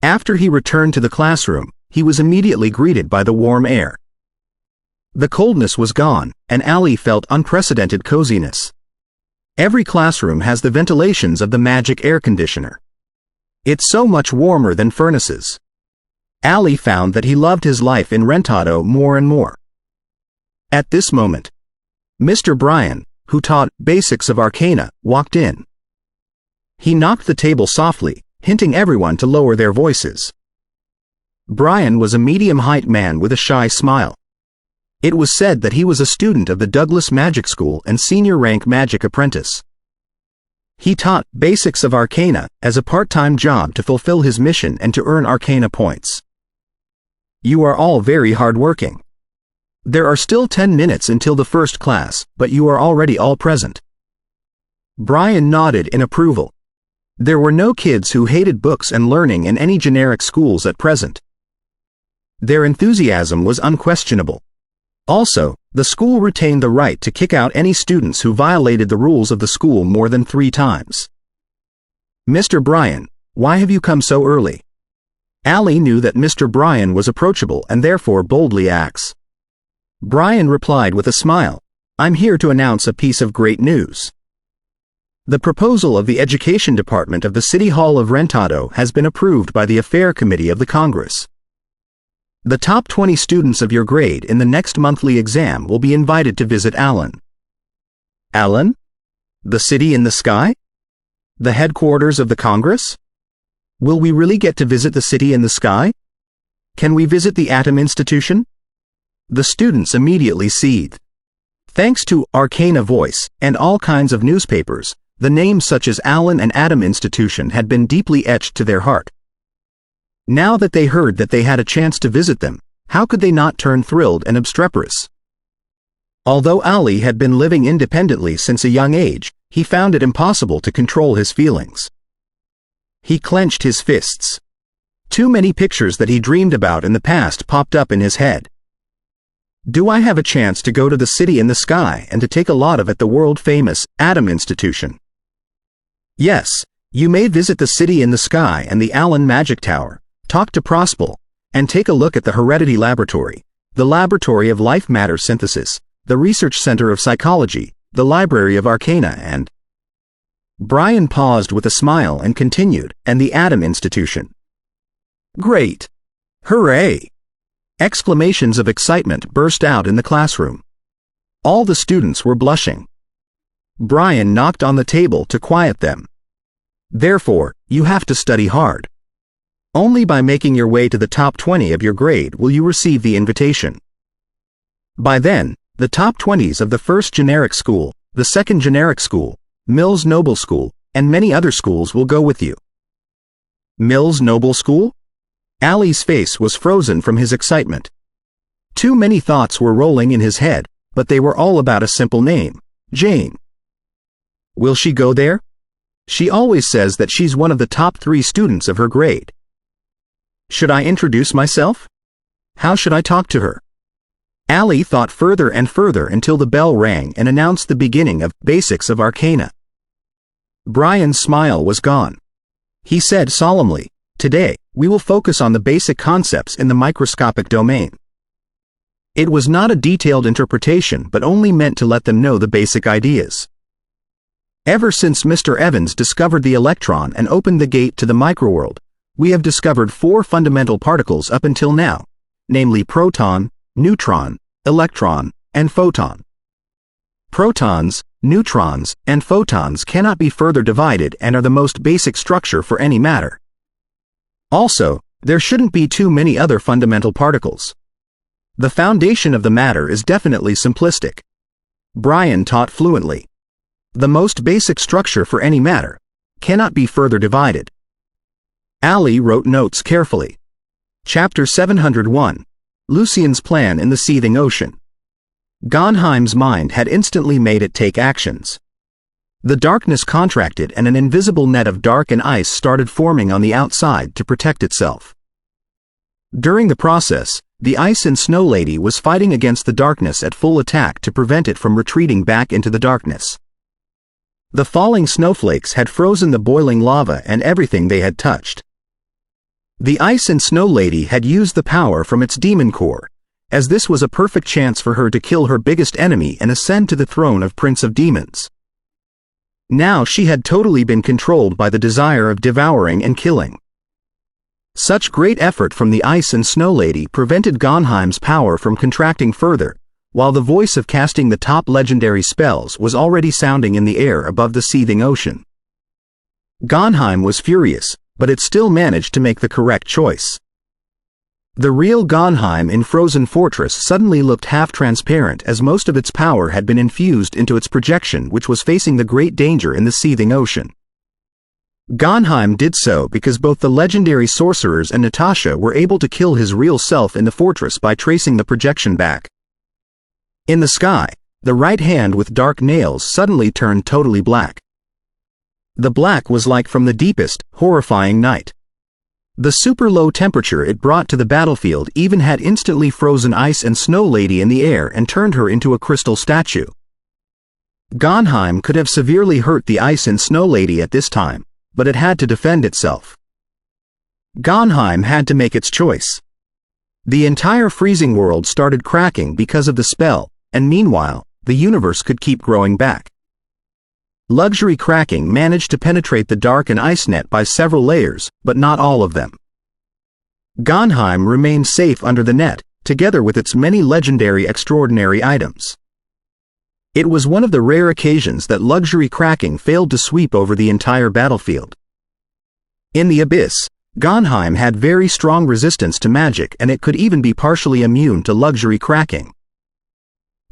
After he returned to the classroom, he was immediately greeted by the warm air. The coldness was gone, and Ali felt unprecedented coziness. Every classroom has the ventilations of the magic air conditioner. It's so much warmer than furnaces. Ali found that he loved his life in Rentado more and more. At this moment, Mr. Bryan, who taught basics of arcana, walked in. He knocked the table softly, hinting everyone to lower their voices. Bryan was a medium-height man with a shy smile. It was said that he was a student of the Douglas Magic School and senior-rank magic apprentice. He taught basics of arcana as a part-time job to fulfill his mission and to earn arcana points. "You are all very hard-working. There are still 10 minutes until the first class, but you are already all present." Bryan nodded in approval. There were no kids who hated books and learning in any generic schools at present. Their enthusiasm was unquestionable. Also, the school retained the right to kick out any students who violated the rules of the school more than 3 times. "Mr. Bryan, why have you come so early?" Ali knew that Mr. Bryan was approachable and therefore boldly asked. Bryan replied with a smile, "I'm here to announce a piece of great news. The proposal of the Education Department of the City Hall of Rentado has been approved by the Affair Committee of the Congress. The top 20 students of your grade in the next monthly exam will be invited to visit Alan." Alan? The city in the sky? The headquarters of the Congress? Will we really get to visit the city in the sky? Can we visit the Atom Institution? The students immediately seethed. Thanks to Arcana Voice and all kinds of newspapers, the names such as Alan and Atom Institution had been deeply etched to their heart. Now that they heard that they had a chance to visit them, how could they not turn thrilled and obstreperous? Although Ali had been living independently since a young age, he found it impossible to control his feelings. He clenched his fists. Too many pictures that he dreamed about in the past popped up in his head. Do I have a chance to go to the city in the sky and to take a lot of at the world-famous Atom Institution? Yes, you may visit the city in the sky and the Allen Magic Tower, talk to Prospel, and take a look at the Heredity Laboratory, the Laboratory of Life Matter Synthesis, the Research Center of Psychology, the Library of Arcana, and... Bryan paused with a smile and continued, and the Atom Institution. Great. Hooray! Exclamations of excitement burst out in the classroom. All the students were blushing. Brian knocked on the table to quiet them. Therefore, you have to study hard. Only by making your way to the top 20 of your grade will you receive the invitation. By then, the top 20s of the first generic school, the second generic school, Mills Noble School, and many other schools will go with you. Mills Noble School? Ali's face was frozen from his excitement. Too many thoughts were rolling in his head, but they were all about a simple name, Jane. Will she go there? She always says that she's one of the top 3 students of her grade. Should I introduce myself? How should I talk to her? Ali thought further and further until the bell rang and announced the beginning of Basics of Arcana. Brian's smile was gone. He said solemnly, "Today, we will focus on the basic concepts in the microscopic domain." It was not a detailed interpretation but only meant to let them know the basic ideas. Ever since Mr. Evans discovered the electron and opened the gate to the microworld, we have discovered 4 fundamental particles up until now, namely proton, neutron, electron, and photon. Protons, neutrons, and photons cannot be further divided and are the most basic structure for any matter. Also, there shouldn't be too many other fundamental particles. The foundation of the matter is definitely simplistic. Brian taught fluently. The most basic structure for any matter cannot be further divided. Ali wrote notes carefully. Chapter 701. Lucien's Plan in the Seething Ocean. Gonsheim's mind had instantly made it take actions. The darkness contracted and an invisible net of dark and ice started forming on the outside to protect itself. During the process, the Ice and Snow Lady was fighting against the darkness at full attack to prevent it from retreating back into the darkness. The falling snowflakes had frozen the boiling lava and everything they had touched. The Ice and Snow Lady had used the power from its demon core, as this was a perfect chance for her to kill her biggest enemy and ascend to the throne of Prince of Demons. Now she had totally been controlled by the desire of devouring and killing. Such great effort from the Ice and Snow Lady prevented Gonsheim's power from contracting further, while the voice of casting the top legendary spells was already sounding in the air above the seething ocean. Gonsheim was furious, but it still managed to make the correct choice. The real Gonsheim in Frozen Fortress suddenly looked half-transparent as most of its power had been infused into its projection, which was facing the great danger in the seething ocean. Gonsheim did so because both the legendary sorcerers and Natasha were able to kill his real self in the fortress by tracing the projection back. In the sky, the right hand with dark nails suddenly turned totally black. The black was like from the deepest, horrifying night. The super low temperature it brought to the battlefield even had instantly frozen Ice and Snow Lady in the air and turned her into a crystal statue. Gonsheim could have severely hurt the Ice and Snow Lady at this time, but it had to defend itself. Gonsheim had to make its choice. The entire freezing world started cracking because of the spell, and meanwhile, the universe could keep growing back. Luxury cracking managed to penetrate the dark and ice net by several layers, but not all of them. Gonsheim remained safe under the net, together with its many legendary extraordinary items. It was one of the rare occasions that luxury cracking failed to sweep over the entire battlefield. In the abyss, Gonsheim had very strong resistance to magic and it could even be partially immune to luxury cracking.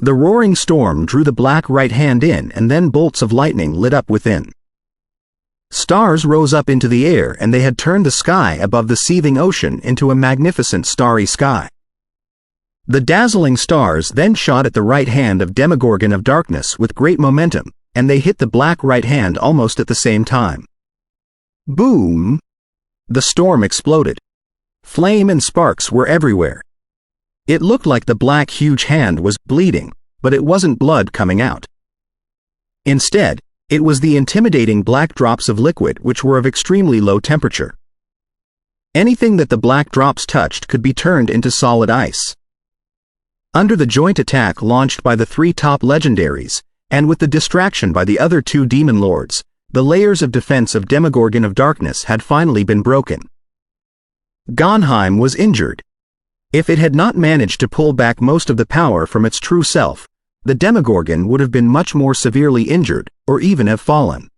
The roaring storm drew the black right hand in and then bolts of lightning lit up within. Stars rose up into the air and they had turned the sky above the seething ocean into a magnificent starry sky. The dazzling stars then shot at the right hand of Demogorgon of Darkness with great momentum, and they hit the black right hand almost at the same time. Boom! The storm exploded. Flame and sparks were everywhere. It looked like the black huge hand was bleeding, but it wasn't blood coming out. Instead, it was the intimidating black drops of liquid which were of extremely low temperature. Anything that the black drops touched could be turned into solid ice. Under the joint attack launched by the 3 top legendaries, and with the distraction by the other 2 demon lords, the layers of defense of Demogorgon of Darkness had finally been broken. Gonsheim was injured, If it had not managed to pull back most of the power from its true self, the Demogorgon would have been much more severely injured, or even have fallen.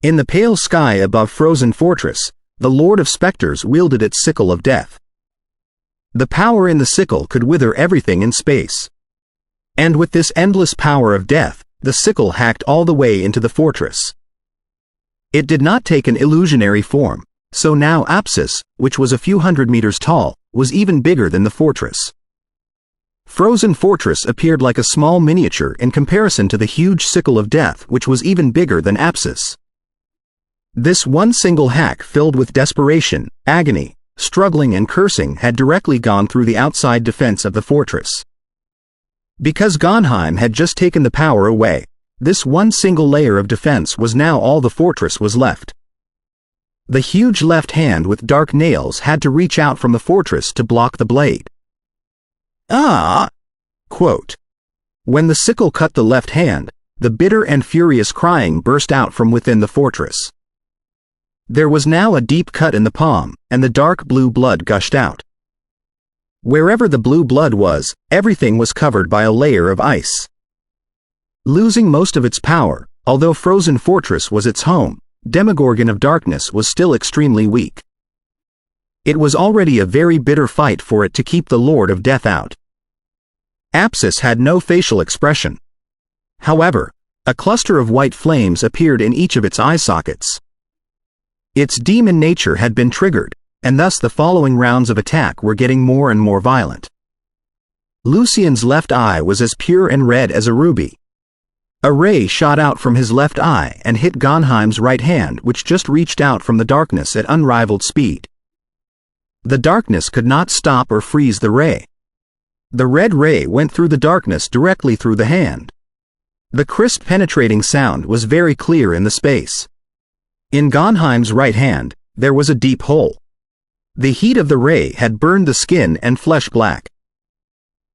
In the pale sky above Frozen Fortress, the Lord of Spectres wielded its sickle of death. The power in the sickle could wither everything in space. And with this endless power of death, the sickle hacked all the way into the fortress. It did not take an illusionary form, so now Apsis, which was a few hundred meters tall, was even bigger than the fortress. Frozen Fortress appeared like a small miniature in comparison to the huge sickle of death, which was even bigger than Apsis. This one single hack filled with desperation, agony, struggling and cursing had directly gone through the outside defense of the fortress. Because Gonheim had just taken the power away, this one single layer of defense was now all the fortress was left. The huge left hand with dark nails had to reach out from the fortress to block the blade. Quote. When the sickle cut the left hand, the bitter and furious crying burst out from within the fortress. There was now a deep cut in the palm, and the dark blue blood gushed out. Wherever the blue blood was, everything was covered by a layer of ice. Losing most of its power, although Frozen Fortress was its home, Demogorgon of Darkness was still extremely weak. It was already a very bitter fight for it to keep the Lord of Death out. Apsis had no facial expression. However, a cluster of white flames appeared in each of its eye sockets. Its demon nature had been triggered, and thus the following rounds of attack were getting more and more violent. Lucien's left eye was as pure and red as a ruby. A ray shot out from his left eye and hit Gonheim's right hand, which just reached out from the darkness at unrivaled speed. The darkness could not stop or freeze the ray. The red ray went through the darkness directly through the hand. The crisp penetrating sound was very clear in the space. In Gonheim's right hand, there was a deep hole. The heat of the ray had burned the skin and flesh black.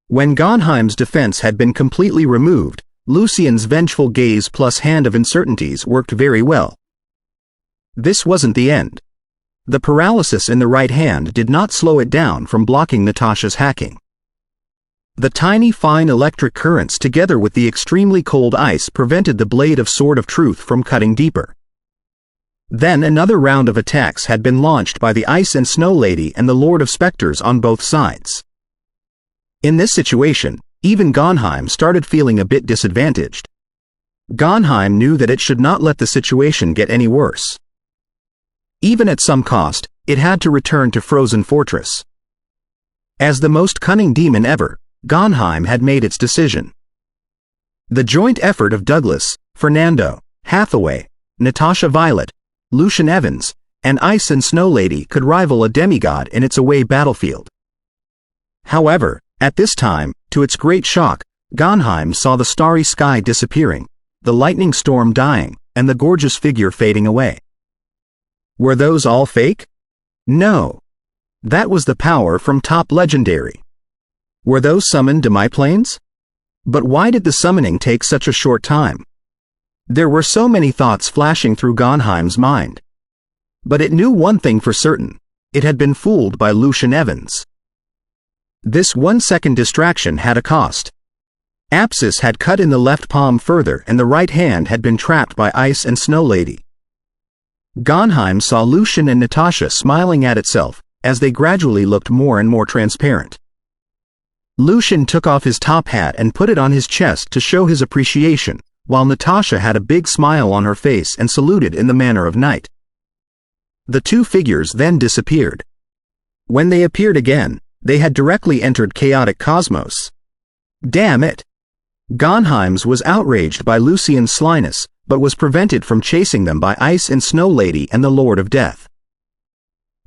When Gonheim's defense had been completely removed, Lucien's vengeful gaze plus hand of uncertainties worked very well. This wasn't the end. The paralysis in the right hand did not slow it down from blocking Natasha's hacking. The tiny fine electric currents together with the extremely cold ice prevented the blade of Sword of Truth from cutting deeper. Then another round of attacks had been launched by the Ice and Snow Lady and the Lord of Spectres on both sides. In this situation, even Gonheim started feeling a bit disadvantaged. Gonheim knew that it should not let the situation get any worse. Even at some cost, it had to return to Frozen Fortress. As the most cunning demon ever, Gonheim had made its decision. The joint effort of Douglas, Fernando, Hathaway, Natasha Violet, Lucien Evans, and Ice and Snow Lady could rival a demigod in its away battlefield. However, at this time, to its great shock, Gonheim saw the starry sky disappearing, the lightning storm dying, and the gorgeous figure fading away. Were those all fake? No. That was the power from Top Legendary. Were those summoned demiplanes? But why did the summoning take such a short time? There were so many thoughts flashing through Gonheim's mind. But it knew one thing for certain: it had been fooled by Lucien Evans. This 1-second distraction had a cost. Apsis had cut in the left palm further and the right hand had been trapped by Ice and Snow Lady. Gonheim saw Lucien and Natasha smiling at itself, as they gradually looked more and more transparent. Lucien took off his top hat and put it on his chest to show his appreciation, while Natasha had a big smile on her face and saluted in the manner of knight. The two figures then disappeared. When they appeared again, they had directly entered chaotic cosmos. Damn it! Gonheim's was outraged by Lucien's slyness, but was prevented from chasing them by Ice and Snow Lady and the Lord of Death.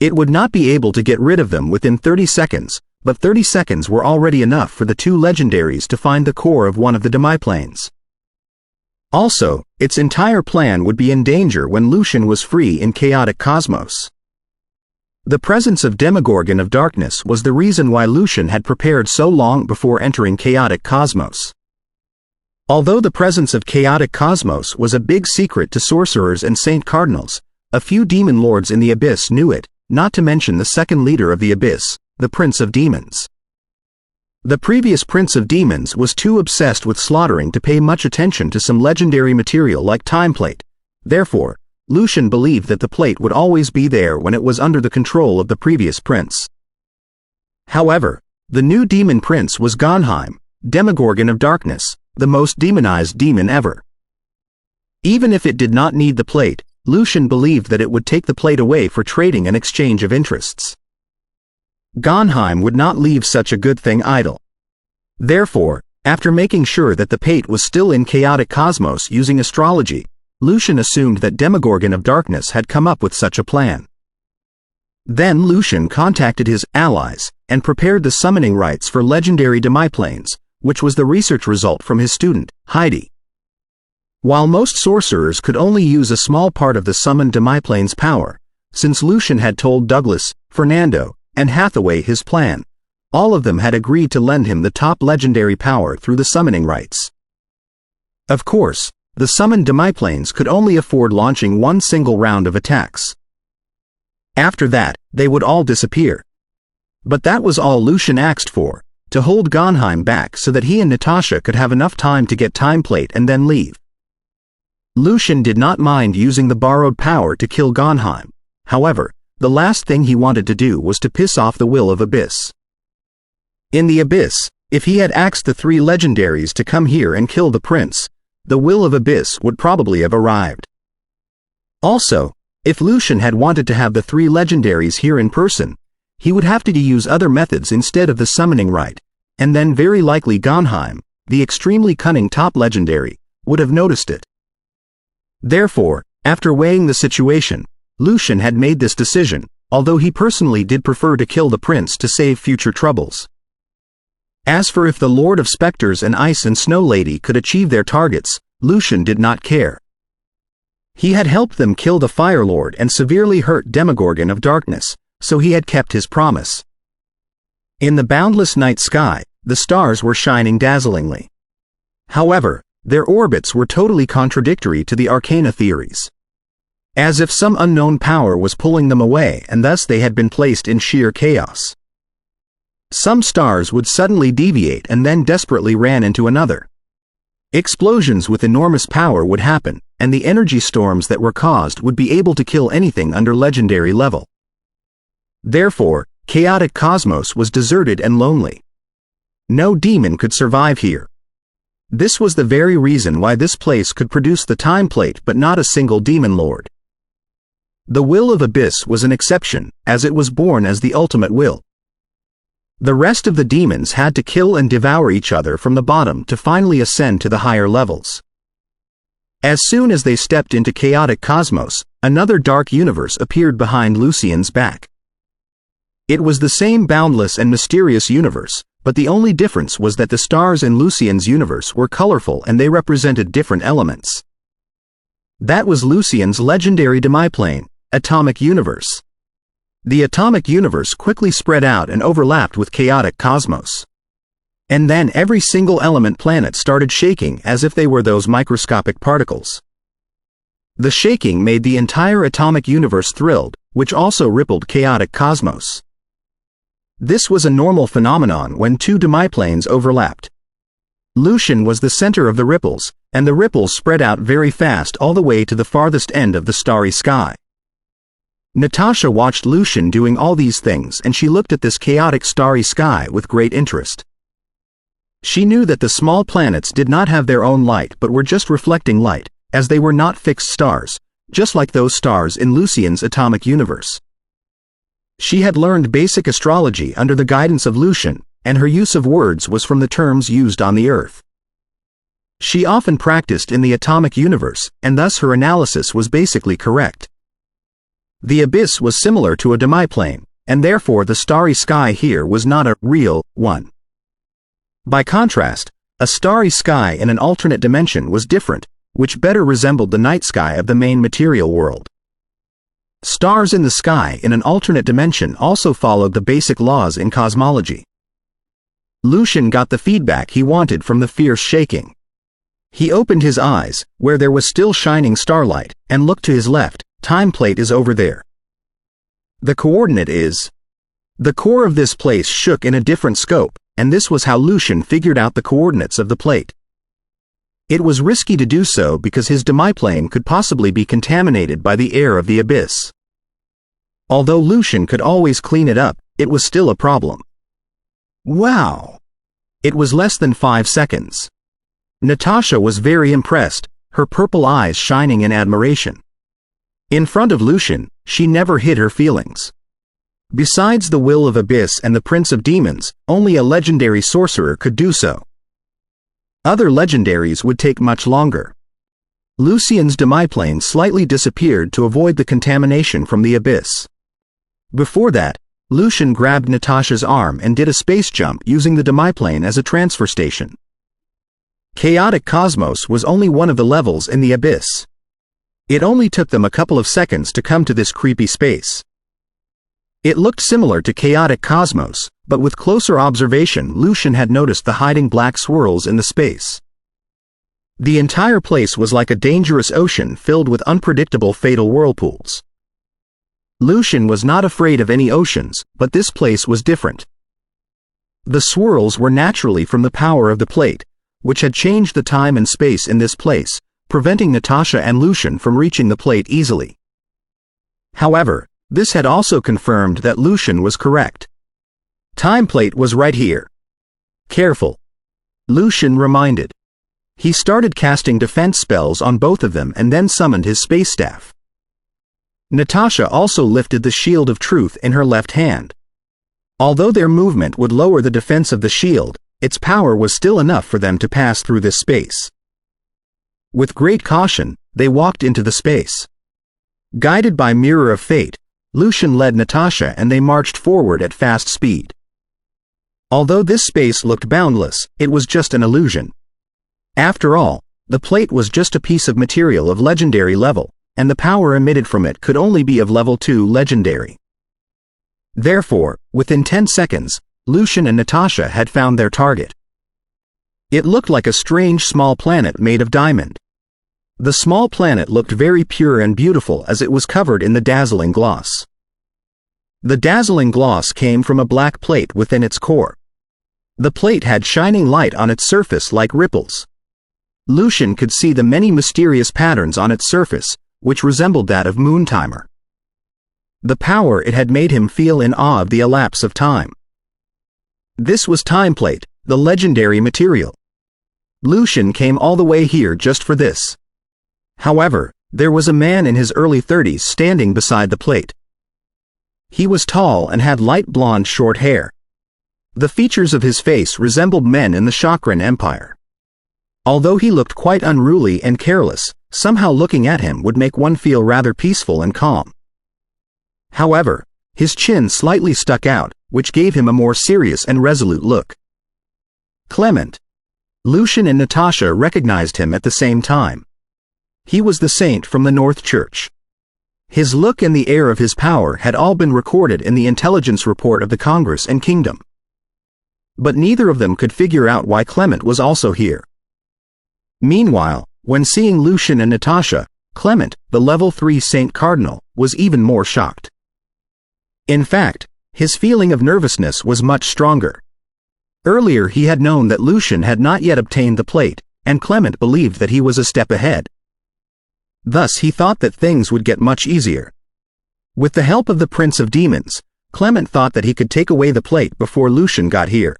It would not be able to get rid of them within 30 seconds, but 30 seconds were already enough for the two legendaries to find the core of one of the demiplanes. Also, its entire plan would be in danger when Lucien was free in chaotic cosmos. The presence of Demogorgon of Darkness was the reason why Lucien had prepared so long before entering chaotic cosmos. Although the presence of chaotic cosmos was a big secret to sorcerers and saint cardinals, a few demon lords in the Abyss knew it, not to mention the second leader of the Abyss, the Prince of Demons. The previous Prince of Demons was too obsessed with slaughtering to pay much attention to some legendary material like time plate. Therefore, Lucian believed that the plate would always be there when it was under the control of the previous prince. However, the new demon prince was Gonheim, Demogorgon of Darkness, the most demonized demon ever. Even if it did not need the plate, Lucian believed that it would take the plate away for trading and exchange of interests. Gonheim would not leave such a good thing idle. Therefore, after making sure that the plate was still in chaotic cosmos using astrology, Lucian assumed that Demogorgon of Darkness had come up with such a plan. Then Lucian contacted his allies and prepared the summoning rites for legendary demiplanes, which was the research result from his student, Heidi. While most sorcerers could only use a small part of the summoned demiplane's power, since Lucian had told Douglas, Fernando, and Hathaway his plan, all of them had agreed to lend him the top legendary power through the summoning rites. Of course, the summoned demiplanes could only afford launching one single round of attacks. After that, they would all disappear. But that was all Lucian asked for, to hold Gonheim back so that he and Natasha could have enough time to get time plate and then leave. Lucian did not mind using the borrowed power to kill Gonheim. However, the last thing he wanted to do was to piss off the Will of Abyss. In the Abyss, if he had asked the three legendaries to come here and kill the prince, the Will of Abyss would probably have arrived. Also, if Lucian had wanted to have the three legendaries here in person, he would have to use other methods instead of the summoning rite, and then very likely Gonheim, the extremely cunning top legendary, would have noticed it. Therefore, after weighing the situation, Lucian had made this decision, although he personally did prefer to kill the prince to save future troubles. As for if the Lord of Spectres and Ice and Snow Lady could achieve their targets, Lucian did not care. He had helped them kill the Fire Lord and severely hurt Demogorgon of Darkness, so he had kept his promise. In the boundless night sky, the stars were shining dazzlingly. However, their orbits were totally contradictory to the arcana theories. As if some unknown power was pulling them away and thus they had been placed in sheer chaos. Some stars would suddenly deviate and then desperately ran into another. Explosions with enormous power would happen, and the energy storms that were caused would be able to kill anything under legendary level. Therefore, chaotic cosmos was deserted and lonely. No demon could survive here. This was the very reason why this place could produce the time plate but not a single demon lord. The Will of Abyss was an exception, as it was born as the ultimate will. The rest of the demons had to kill and devour each other from the bottom to finally ascend to the higher levels. As soon as they stepped into chaotic cosmos, another dark universe appeared behind Lucian's back. It was the same boundless and mysterious universe, but the only difference was that the stars in Lucian's universe were colorful and they represented different elements. That was Lucian's legendary demiplane, Atomic Universe. The Atomic Universe quickly spread out and overlapped with chaotic cosmos. And then every single element planet started shaking as if they were those microscopic particles. The shaking made the entire Atomic Universe thrilled, which also rippled chaotic cosmos. This was a normal phenomenon when two demiplanes overlapped. Lucian was the center of the ripples, and the ripples spread out very fast all the way to the farthest end of the starry sky. Natasha watched Lucian doing all these things and she looked at this chaotic starry sky with great interest. She knew that the small planets did not have their own light but were just reflecting light, as they were not fixed stars, just like those stars in Lucian's Atomic Universe. She had learned basic astrology under the guidance of Lucian, and her use of words was from the terms used on the Earth. She often practiced in the Atomic Universe, and thus her analysis was basically correct. The Abyss was similar to a demiplane, and therefore the starry sky here was not a real one. By contrast, a starry sky in an alternate dimension was different, which better resembled the night sky of the main material world. Stars in the sky in an alternate dimension also followed the basic laws in cosmology. Lucian got the feedback he wanted from the fierce shaking. He opened his eyes, where there was still shining starlight, and looked to his left. Time plate is over there. The coordinate is The core of this place shook in a different scope, and this was how Lucian figured out the coordinates of the plate. It was risky to do so because his demiplane could possibly be contaminated by the air of the abyss. Although Lucian could always clean it up, it was still a problem. Wow! It was less than 5 seconds. Natasha was very impressed, her purple eyes shining in admiration. In front of Lucian, she never hid her feelings. Besides the Will of Abyss and the Prince of Demons, only a legendary sorcerer could do so. Other legendaries would take much longer. Lucian's demiplane slightly disappeared to avoid the contamination from the abyss. Before that, Lucian grabbed Natasha's arm and did a space jump using the demiplane as a transfer station. Chaotic Cosmos was only one of the levels in the abyss. It only took them a couple of seconds to come to this creepy space. It looked similar to Chaotic Cosmos, but with closer observation Lucian had noticed the hiding black swirls in the space. The entire place was like a dangerous ocean filled with unpredictable fatal whirlpools. Lucian was not afraid of any oceans, but this place was different. The swirls were naturally from the power of the plate, which had changed the time and space in this place, preventing Natasha and Lucian from reaching the plate easily. However, this had also confirmed that Lucian was correct. Time plate was right here. Careful, Lucian reminded. He started casting defense spells on both of them and then summoned his space staff. Natasha also lifted the shield of truth in her left hand. Although their movement would lower the defense of the shield, its power was still enough for them to pass through this space. With great caution, they walked into the space. Guided by Mirror of Fate, Lucian led Natasha and they marched forward at fast speed. Although this space looked boundless, it was just an illusion. After all, the plate was just a piece of material of legendary level, and the power emitted from it could only be of level 2 legendary. Therefore, within 10 seconds, Lucian and Natasha had found their target. It looked like a strange small planet made of diamond. The small planet looked very pure and beautiful as it was covered in the dazzling gloss. The dazzling gloss came from a black plate within its core. The plate had shining light on its surface like ripples. Lucian could see the many mysterious patterns on its surface, which resembled that of moon timer. The power it had made him feel in awe of the elapse of time. This was time plate, the legendary material. Lucian came all the way here just for this. However, there was a man in his early 30s standing beside the plate. He was tall and had light blonde short hair. The features of his face resembled men in the Chakran Empire. Although he looked quite unruly and careless, somehow looking at him would make one feel rather peaceful and calm. However, his chin slightly stuck out, which gave him a more serious and resolute look. Clement. Lucian and Natasha recognized him at the same time. He was the saint from the North Church. His look and the air of his power had all been recorded in the intelligence report of the Congress and Kingdom. But neither of them could figure out why Clement was also here. Meanwhile, when seeing Lucian and Natasha, Clement, the level 3 Saint Cardinal, was even more shocked. In fact, his feeling of nervousness was much stronger. Earlier he had known that Lucian had not yet obtained the plate, and Clement believed that he was a step ahead. Thus he thought that things would get much easier. With the help of the Prince of Demons, Clement thought that he could take away the plate before Lucian got here.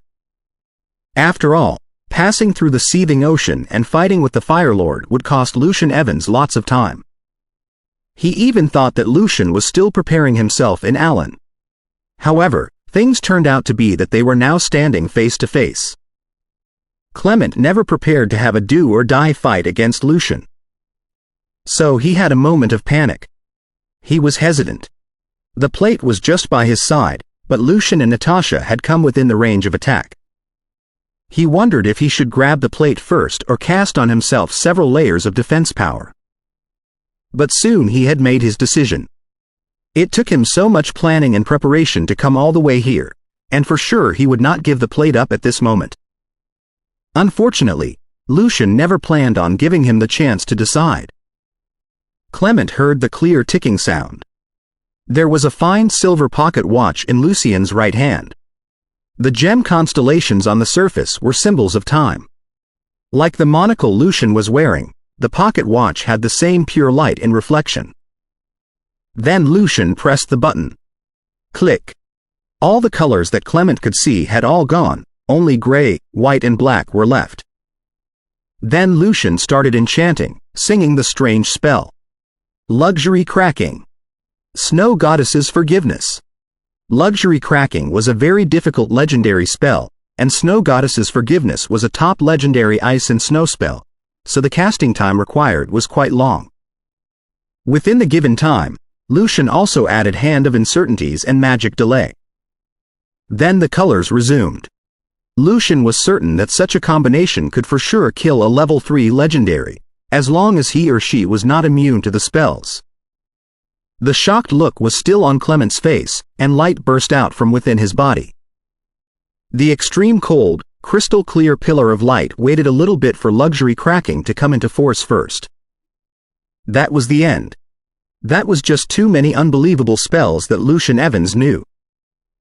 After all, passing through the seething ocean and fighting with the Fire Lord would cost Lucian Evans lots of time. He even thought that Lucian was still preparing himself in Allen. However, things turned out to be that they were now standing face to face. Clement never prepared to have a do-or-die fight against Lucian. So he had a moment of panic. He was hesitant. The plate was just by his side, but Lucian and Natasha had come within the range of attack. He wondered if he should grab the plate first or cast on himself several layers of defense power. But soon he had made his decision. It took him so much planning and preparation to come all the way here, and for sure he would not give the plate up at this moment. Unfortunately, Lucian never planned on giving him the chance to decide. Clement heard the clear ticking sound. There was a fine silver pocket watch in Lucien's right hand. The gem constellations on the surface were symbols of time. Like the monocle Lucien was wearing, the pocket watch had the same pure light in reflection. Then Lucien pressed the button. Click. All the colors that Clement could see had all gone, only gray, white and black were left. Then Lucien started enchanting, singing the strange spell. Luxury cracking. Snow Goddess's Forgiveness. Luxury cracking was a very difficult legendary spell, and Snow Goddess's Forgiveness was a top legendary ice and snow spell, so the casting time required was quite long. Within the given time, Lucien also added Hand of Uncertainties and Magic Delay. Then the colors resumed. Lucien was certain that such a combination could for sure kill a level 3 legendary, as long as he or she was not immune to the spells. The shocked look was still on Clement's face, and light burst out from within his body. The extreme cold, crystal clear pillar of light waited a little bit for luxury cracking to come into force first. That was the end. That was just too many unbelievable spells that Lucien Evans knew.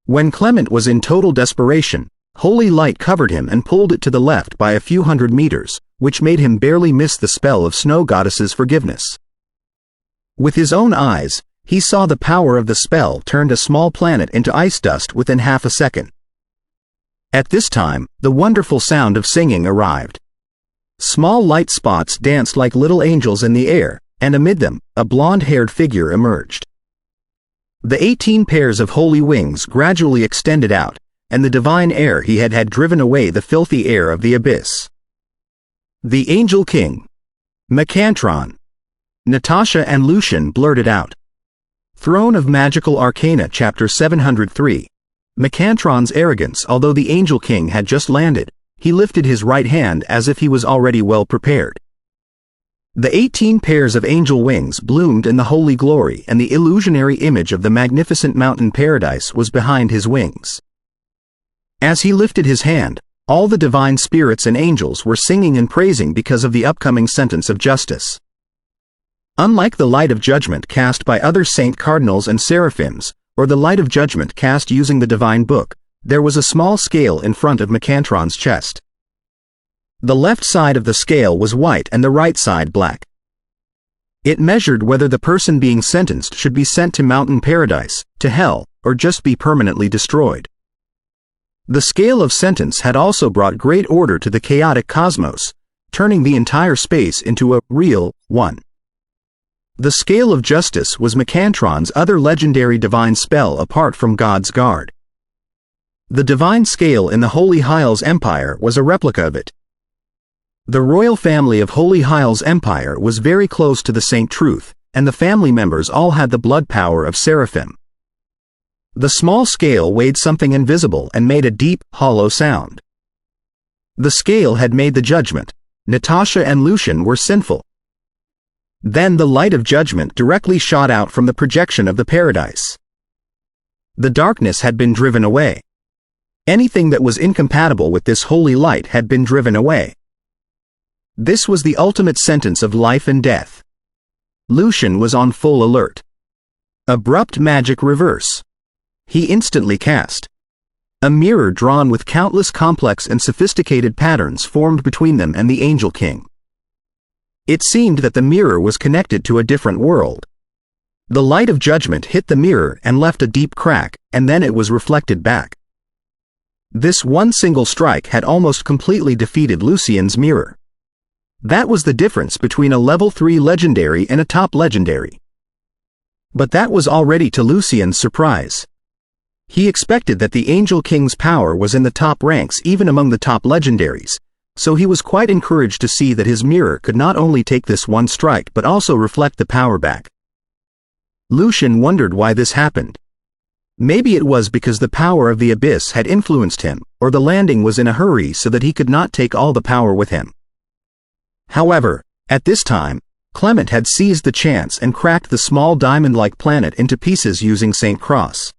When Clement was in total desperation, holy light covered him and pulled it to the left by a few hundred meters, which made him barely miss the spell of Snow Goddess's Forgiveness. With his own eyes, he saw the power of the spell turned a small planet into ice dust within half a second. At this time, the wonderful sound of singing arrived. Small light spots danced like little angels in the air, and amid them, a blonde-haired figure emerged. The 18 pairs of holy wings gradually extended out, and the divine air he had driven away the filthy air of the abyss. The Angel King. Macantron. Natasha and Lucien blurted out. Throne of Magical Arcana Chapter 703. Macantron's arrogance. Although the Angel King had just landed, he lifted his right hand as if he was already well prepared. The 18 pairs of angel wings bloomed in the holy glory, and the illusionary image of the magnificent mountain paradise was behind his wings. As he lifted his hand, all the divine spirits and angels were singing and praising because of the upcoming sentence of justice. Unlike the light of judgment cast by other saint cardinals and seraphims, or the light of judgment cast using the divine book, there was a small scale in front of Macantron's chest. The left side of the scale was white and the right side black. It measured whether the person being sentenced should be sent to mountain paradise, to hell, or just be permanently destroyed. The scale of sentence had also brought great order to the chaotic cosmos, turning the entire space into a real one. The scale of justice was Macantron's other legendary divine spell apart from God's Guard. The divine scale in the Holy Hyles Empire was a replica of it. The royal family of Holy Hyles Empire was very close to the Saint Truth, and the family members all had the blood power of Seraphim. The small scale weighed something invisible and made a deep, hollow sound. The scale had made the judgment. Natasha and Lucien were sinful. Then the light of judgment directly shot out from the projection of the paradise. The darkness had been driven away. Anything that was incompatible with this holy light had been driven away. This was the ultimate sentence of life and death. Lucien was on full alert. Abrupt magic reverse. He instantly cast. A mirror drawn with countless complex and sophisticated patterns formed between them and the Angel King. It seemed that the mirror was connected to a different world. The light of judgment hit the mirror and left a deep crack, and then it was reflected back. This one single strike had almost completely defeated Lucien's mirror. That was the difference between a level 3 legendary and a top legendary. But that was already to Lucien's surprise. He expected that the Angel King's power was in the top ranks even among the top legendaries, so he was quite encouraged to see that his mirror could not only take this one strike but also reflect the power back. Lucien wondered why this happened. Maybe it was because the power of the abyss had influenced him, or the landing was in a hurry so that he could not take all the power with him. However, at this time, Clement had seized the chance and cracked the small diamond-like planet into pieces using St. Cross.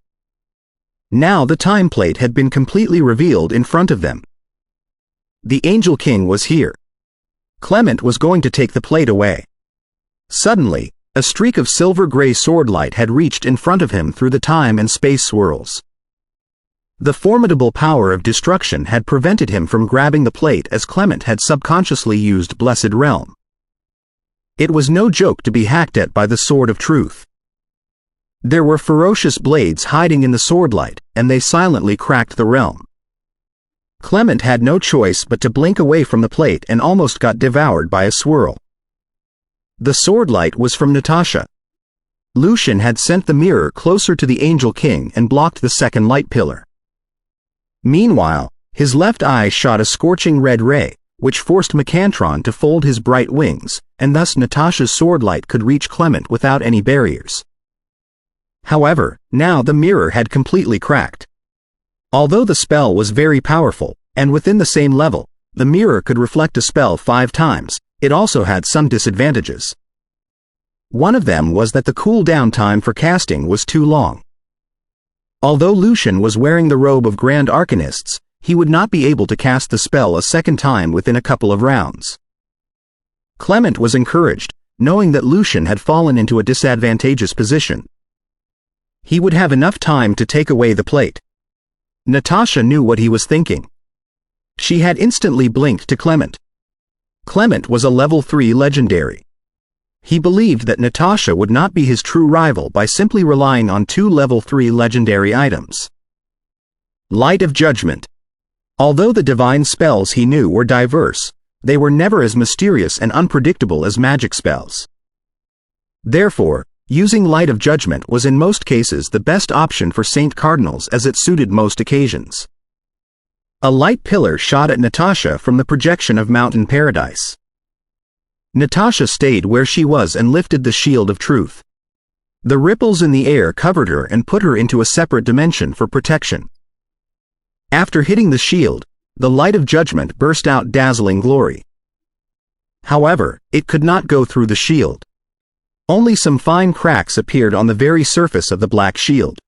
Now the time plate had been completely revealed in front of them. The Angel King was here. Clement was going to take the plate away. Suddenly, A streak of silver-gray swordlight had reached in front of him through the time and space swirls. The formidable power of destruction had prevented him from grabbing the plate as Clement had subconsciously used Blessed Realm. It was no joke to be hacked at by the Sword of Truth. There were ferocious blades hiding in the swordlight, and they silently cracked the realm. Clement had no choice but to blink away from the plate and almost got devoured by a swirl. The swordlight was from Natasha. Lucian had sent the mirror closer to the Angel King and blocked the second light pillar. Meanwhile, his left eye shot a scorching red ray, which forced Mechantron to fold his bright wings, and thus Natasha's swordlight could reach Clement without any barriers. However, now the mirror had completely cracked. Although the spell was very powerful, and within the same level, the mirror could reflect a spell 5 times, it also had some disadvantages. One of them was that the cooldown time for casting was too long. Although Lucian was wearing the robe of Grand Arcanists, he would not be able to cast the spell a second time within a couple of rounds. Clement was encouraged, knowing that Lucian had fallen into a disadvantageous position. He would have enough time to take away the plate. Natasha knew what he was thinking. She had instantly blinked to Clement. Clement was a level 3 legendary. He believed that Natasha would not be his true rival by simply relying on 2 level 3 legendary items. Light of Judgment. Although the divine spells he knew were diverse, they were never as mysterious and unpredictable as magic spells. Therefore, using Light of Judgment was in most cases the best option for Saint Cardinals as it suited most occasions. A light pillar shot at Natasha from the projection of Mountain Paradise. Natasha stayed where she was and lifted the Shield of Truth. The ripples in the air covered her and put her into a separate dimension for protection. After hitting the shield, the Light of Judgment burst out dazzling glory. However, it could not go through the shield. Only some fine cracks appeared on the very surface of the black shield.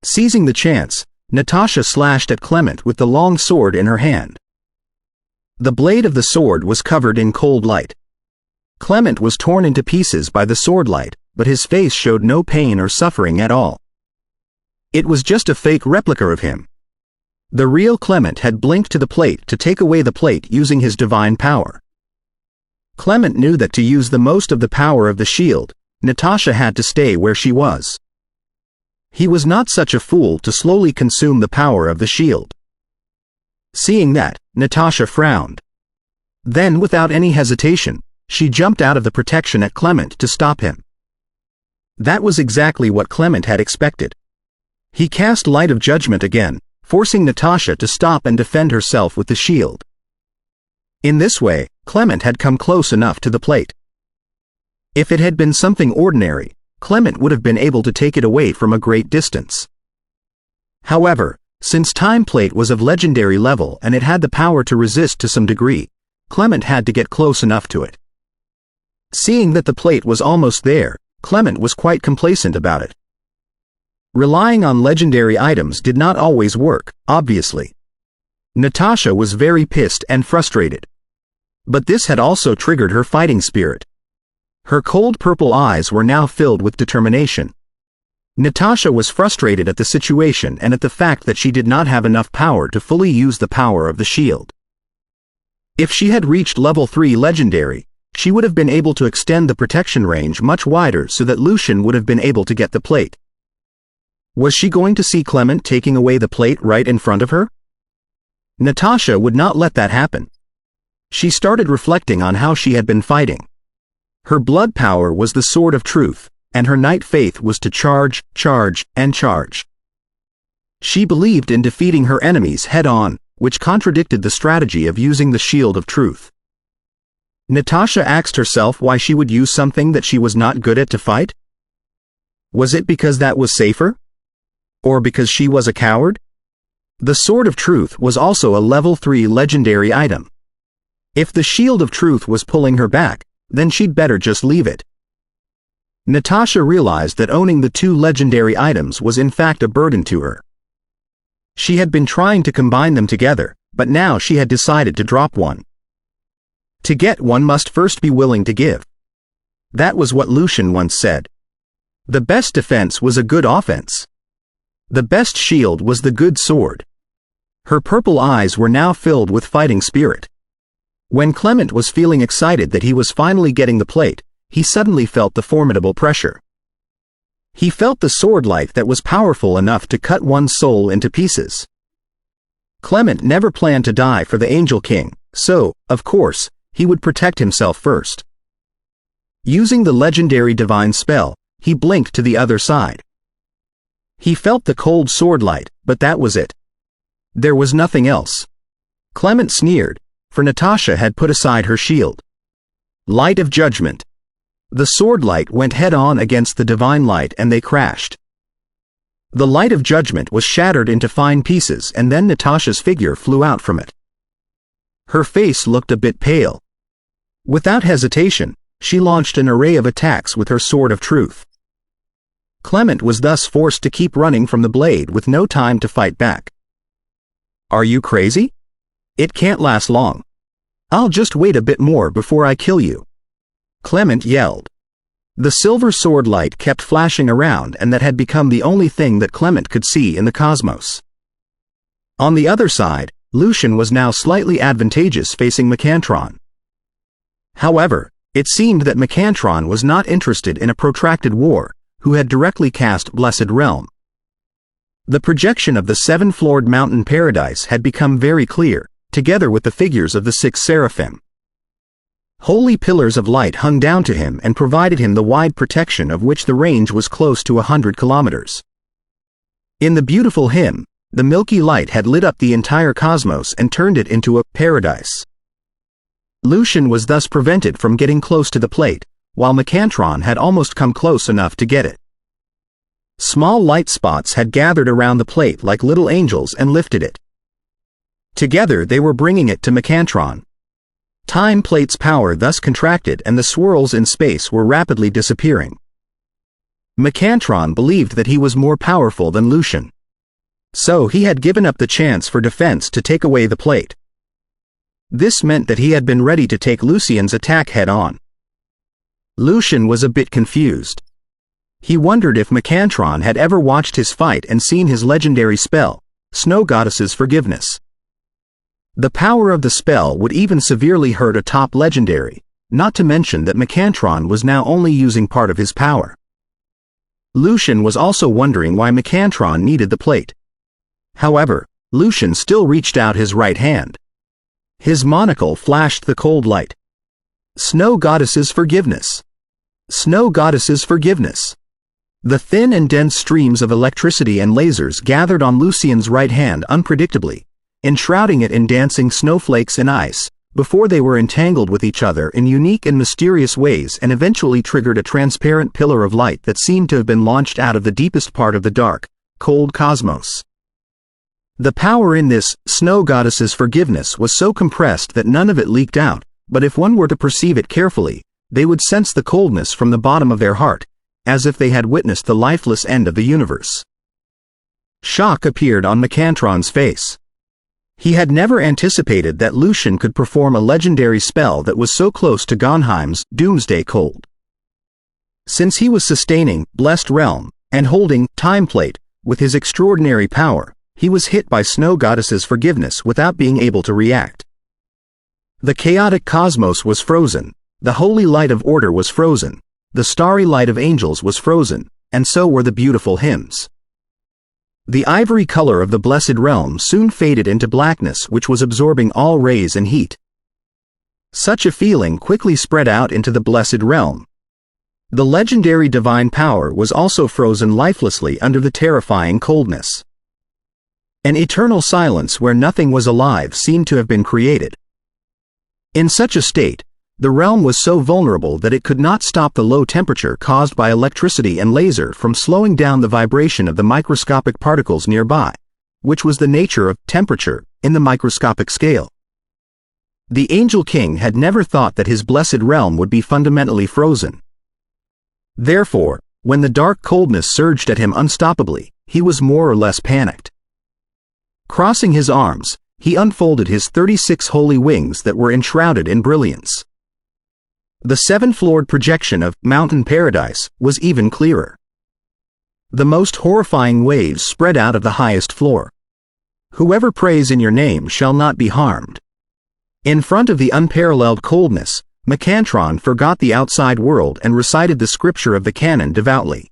Seizing the chance, Natasha slashed at Clement with the long sword in her hand. The blade of the sword was covered in cold light. Clement was torn into pieces by the swordlight, but his face showed no pain or suffering at all. It was just a fake replica of him. The real Clement had blinked to the plate to take away the plate using his divine power. Clement knew that to use the most of the power of the shield, Natasha had to stay where she was. He was not such a fool to slowly consume the power of the shield. Seeing that, Natasha frowned. Then, without any hesitation, she jumped out of the protection at Clement to stop him. That was exactly what Clement had expected. He cast Light of Judgment again, forcing Natasha to stop and defend herself with the shield. In this way, Clement had come close enough to the plate. If it had been something ordinary, Clement would have been able to take it away from a great distance. However, since Time Plate was of legendary level and it had the power to resist to some degree, Clement had to get close enough to it. Seeing that the plate was almost there, Clement was quite complacent about it. Relying on legendary items did not always work, obviously. Natasha was very pissed and frustrated. But this had also triggered her fighting spirit. Her cold purple eyes were now filled with determination. Natasha was frustrated at the situation and at the fact that she did not have enough power to fully use the power of the shield. If she had reached level 3 legendary, she would have been able to extend the protection range much wider so that Lucian would have been able to get the plate. Was she going to see Clement taking away the plate right in front of her? Natasha would not let that happen. She started reflecting on how she had been fighting. Her blood power was the Sword of Truth, and her knight faith was to charge, charge, and charge. She believed in defeating her enemies head-on, which contradicted the strategy of using the Shield of Truth. Natasha asked herself why she would use something that she was not good at to fight. Was it because that was safer? Or because she was a coward? The Sword of Truth was also a level 3 legendary item. If the Shield of Truth was pulling her back, then she'd better just leave it. Natasha realized that owning the 2 legendary items was in fact a burden to her. She had been trying to combine them together, but now she had decided to drop one. To get one must first be willing to give. That was what Lucian once said. The best defense was a good offense. The best shield was the good sword. Her purple eyes were now filled with fighting spirit. When Clement was feeling excited that he was finally getting the plate, he suddenly felt the formidable pressure. He felt the sword light that was powerful enough to cut one's soul into pieces. Clement never planned to die for the Angel King, so, of course, he would protect himself first. Using the legendary divine spell, he blinked to the other side. He felt the cold sword light, but that was it. There was nothing else. Clement sneered, for Natasha had put aside her shield. Light of judgment. The sword light went head-on against the divine light and they crashed. The light of judgment was shattered into fine pieces and then Natasha's figure flew out from it. Her face looked a bit pale. Without hesitation, she launched an array of attacks with her sword of truth. Clement was thus forced to keep running from the blade with no time to fight back. Are you crazy? It can't last long. I'll just wait a bit more before I kill you. Clement yelled. The silver sword light kept flashing around and that had become the only thing that Clement could see in the cosmos. On the other side, Lucian was now slightly advantageous facing Macantron. However, it seemed that Macantron was not interested in a protracted war, who had directly cast Blessed Realm. The projection of the seven-floored mountain paradise had become very clear, together with the figures of the 6 seraphim. Holy pillars of light hung down to him and provided him the wide protection of which the range was close to 100 kilometers. In the beautiful hymn, the milky light had lit up the entire cosmos and turned it into a paradise. Lucian was thus prevented from getting close to the plate, while Macantron had almost come close enough to get it. Small light spots had gathered around the plate like little angels and lifted it. Together they were bringing it to Macantron. Time Plate's power thus contracted and the swirls in space were rapidly disappearing. Macantron believed that he was more powerful than Lucian. So he had given up the chance for defense to take away the plate. This meant that he had been ready to take Lucian's attack head-on. Lucian was a bit confused. He wondered if Macantron had ever watched his fight and seen his legendary spell, Snow Goddess's Forgiveness. The power of the spell would even severely hurt a top legendary, not to mention that Macantron was now only using part of his power. Lucian was also wondering why Macantron needed the plate. However, Lucian still reached out his right hand. His monocle flashed the cold light. Snow Goddess's Forgiveness. Snow Goddess's Forgiveness. The thin and dense streams of electricity and lasers gathered on Lucian's right hand unpredictably, enshrouding it in dancing snowflakes and ice, before they were entangled with each other in unique and mysterious ways and eventually triggered a transparent pillar of light that seemed to have been launched out of the deepest part of the dark, cold cosmos. The power in this Snow Goddess's Forgiveness was so compressed that none of it leaked out, but if one were to perceive it carefully, they would sense the coldness from the bottom of their heart, as if they had witnessed the lifeless end of the universe. Shock appeared on Macantron's face. He had never anticipated that Lucian could perform a legendary spell that was so close to Gonheim's Doomsday Cold. Since he was sustaining Blessed Realm and holding Time Plate with his extraordinary power, he was hit by Snow Goddess's Forgiveness without being able to react. The chaotic cosmos was frozen, the holy light of order was frozen, the starry light of angels was frozen, and so were the beautiful hymns. The ivory color of the Blessed Realm soon faded into blackness which was absorbing all rays and heat. Such a feeling quickly spread out into the Blessed Realm. The legendary divine power was also frozen lifelessly under the terrifying coldness. An eternal silence where nothing was alive seemed to have been created. In such a state, the realm was so vulnerable that it could not stop the low temperature caused by electricity and laser from slowing down the vibration of the microscopic particles nearby, which was the nature of temperature in the microscopic scale. The Angel King had never thought that his blessed realm would be fundamentally frozen. Therefore, when the dark coldness surged at him unstoppably, he was more or less panicked. Crossing his arms, he unfolded his 36 holy wings that were enshrouded in brilliance. The seven-floored projection of Mountain Paradise was even clearer. The most horrifying waves spread out of the highest floor. Whoever prays in your name shall not be harmed. In front of the unparalleled coldness, Macantron forgot the outside world and recited the scripture of the canon devoutly.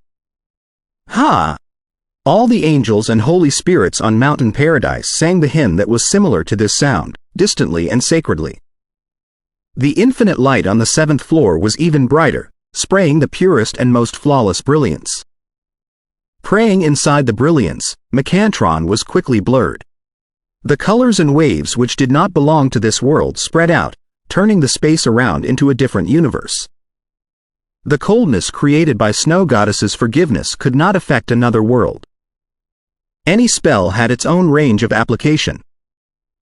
Ha! All the angels and holy spirits on Mountain Paradise sang the hymn that was similar to this sound, distantly and sacredly. The infinite light on the seventh floor was even brighter, spraying the purest and most flawless brilliance. Praying inside the brilliance, Macantron was quickly blurred. The colors and waves which did not belong to this world spread out, turning the space around into a different universe. The coldness created by Snow Goddess's forgiveness could not affect another world. Any spell had its own range of application.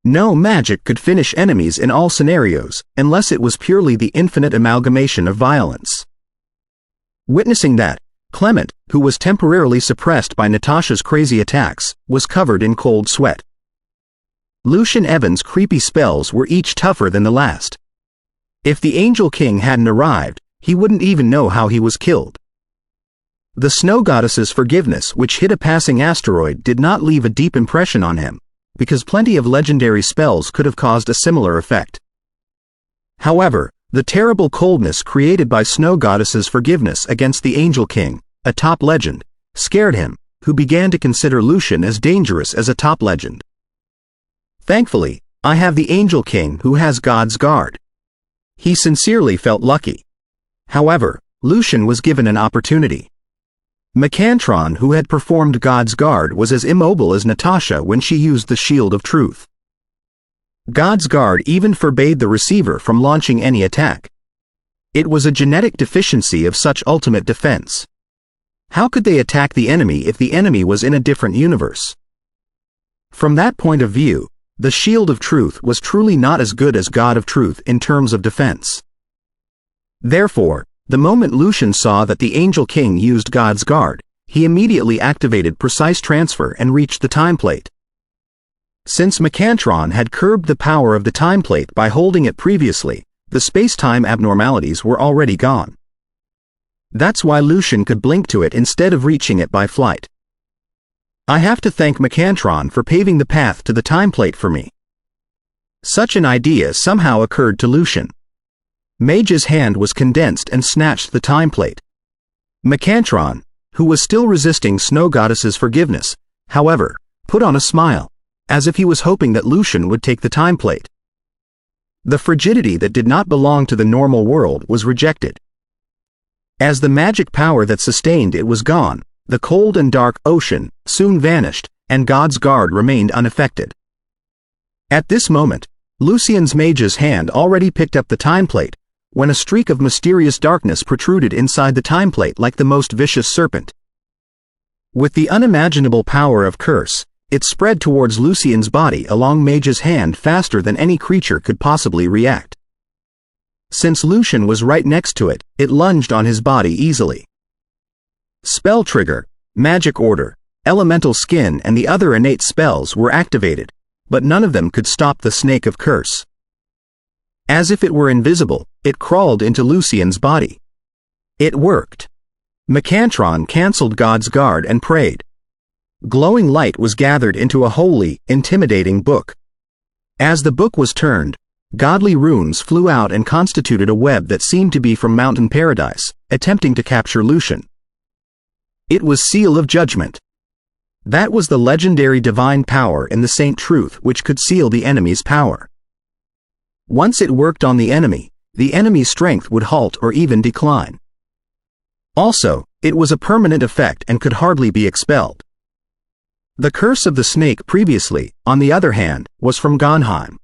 No magic could finish enemies in all scenarios, unless it was purely the infinite amalgamation of violence. Witnessing that, Clement, who was temporarily suppressed by Natasha's crazy attacks, was covered in cold sweat. Lucian Evans' creepy spells were each tougher than the last. If the Angel King hadn't arrived, he wouldn't even know how he was killed. The Snow Goddess's forgiveness, which hit a passing asteroid, did not leave a deep impression on him, because plenty of legendary spells could have caused a similar effect. However, the terrible coldness created by Snow Goddess's forgiveness against the Angel King, a top legend, scared him, who began to consider Lucian as dangerous as a top legend. Thankfully, I have the Angel King who has God's guard. He sincerely felt lucky. However, Lucian was given an opportunity. Macantron, who had performed God's guard, was as immobile as Natasha when she used the Shield of Truth. God's guard even forbade the receiver from launching any attack. It was a genetic deficiency of such ultimate defense. How could they attack the enemy if the enemy was in a different universe? From that point of view, the Shield of Truth was truly not as good as God of Truth in terms of defense. Therefore, the moment Lucian saw that the Angel King used God's guard, he immediately activated Precise Transfer and reached the time plate. Since Macantron had curbed the power of the time plate by holding it previously, the space-time abnormalities were already gone. That's why Lucian could blink to it instead of reaching it by flight. I have to thank Macantron for paving the path to the time plate for me. Such an idea somehow occurred to Lucian. Mage's hand was condensed and snatched the time plate. Macantron, who was still resisting Snow Goddess's forgiveness, however, put on a smile, as if he was hoping that Lucian would take the time plate. The frigidity that did not belong to the normal world was rejected. As the magic power that sustained it was gone, the cold and dark ocean soon vanished, and God's guard remained unaffected. At this moment, Lucian's mage's hand already picked up the time plate, when a streak of mysterious darkness protruded inside the time plate like the most vicious serpent. With the unimaginable power of curse, it spread towards Lucian's body along Mage's hand faster than any creature could possibly react. Since Lucian was right next to it, it lunged on his body easily. Spell Trigger, Magic Order, Elemental Skin and the other innate spells were activated, but none of them could stop the snake of curse. As if it were invisible, it crawled into Lucian's body. It worked. Macantron cancelled God's guard and prayed. Glowing light was gathered into a holy, intimidating book. As the book was turned, godly runes flew out and constituted a web that seemed to be from Mountain Paradise, attempting to capture Lucian. It was Seal of Judgment. That was the legendary divine power in the Saint Truth which could seal the enemy's power. Once it worked on the enemy's strength would halt or even decline. Also, it was a permanent effect and could hardly be expelled. The curse of the snake previously, on the other hand, was from Gonheim.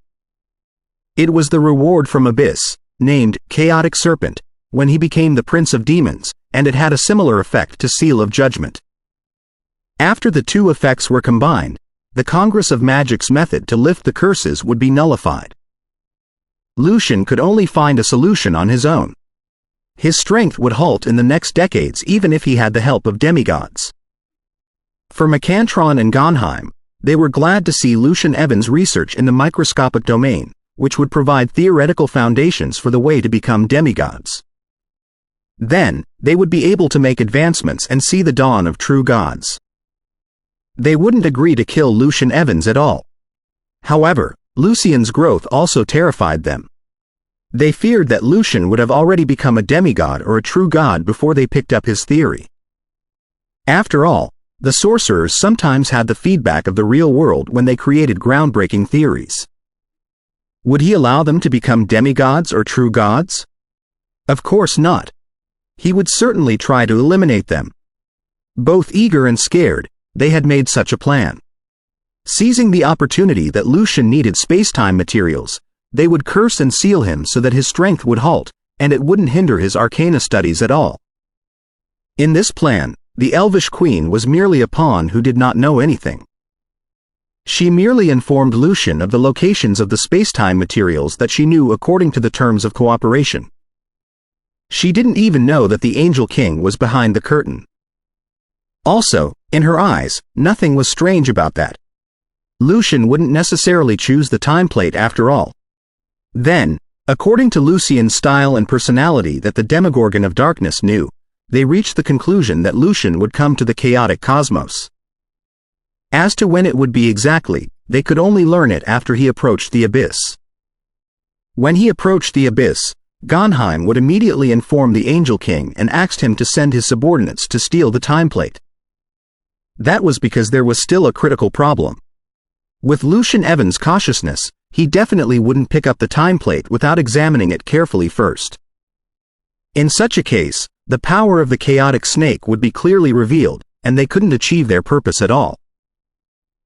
It was the reward from Abyss, named Chaotic Serpent, when he became the Prince of Demons, and it had a similar effect to Seal of Judgment. After the two effects were combined, the Congress of Magic's method to lift the curses would be nullified. Lucian could only find a solution on his own. His strength would halt in the next decades even if he had the help of demigods. For Macantron and Gonheim, they were glad to see Lucian Evans' research in the microscopic domain, which would provide theoretical foundations for the way to become demigods. Then, they would be able to make advancements and see the dawn of true gods. They wouldn't agree to kill Lucian Evans at all. However, Lucian's growth also terrified them. They feared that Lucian would have already become a demigod or a true god before they picked up his theory. After all, the sorcerers sometimes had the feedback of the real world when they created groundbreaking theories. Would he allow them to become demigods or true gods? Of course not. He would certainly try to eliminate them. Both eager and scared, they had made such a plan. Seizing the opportunity that Lucian needed space-time materials, they would curse and seal him so that his strength would halt, and it wouldn't hinder his arcana studies at all. In this plan, the Elvish Queen was merely a pawn who did not know anything. She merely informed Lucian of the locations of the space-time materials that she knew according to the terms of cooperation. She didn't even know that the Angel King was behind the curtain. Also, in her eyes, nothing was strange about that. Lucian wouldn't necessarily choose the time plate after all. Then, according to Lucian's style and personality that the Demogorgon of Darkness knew, they reached the conclusion that Lucian would come to the chaotic cosmos. As to when it would be exactly, they could only learn it after he approached the abyss. When he approached the abyss, Gonheim would immediately inform the Angel King and asked him to send his subordinates to steal the time plate. That was because there was still a critical problem. With Lucian Evans' cautiousness, he definitely wouldn't pick up the time plate without examining it carefully first. In such a case, the power of the chaotic snake would be clearly revealed, and they couldn't achieve their purpose at all.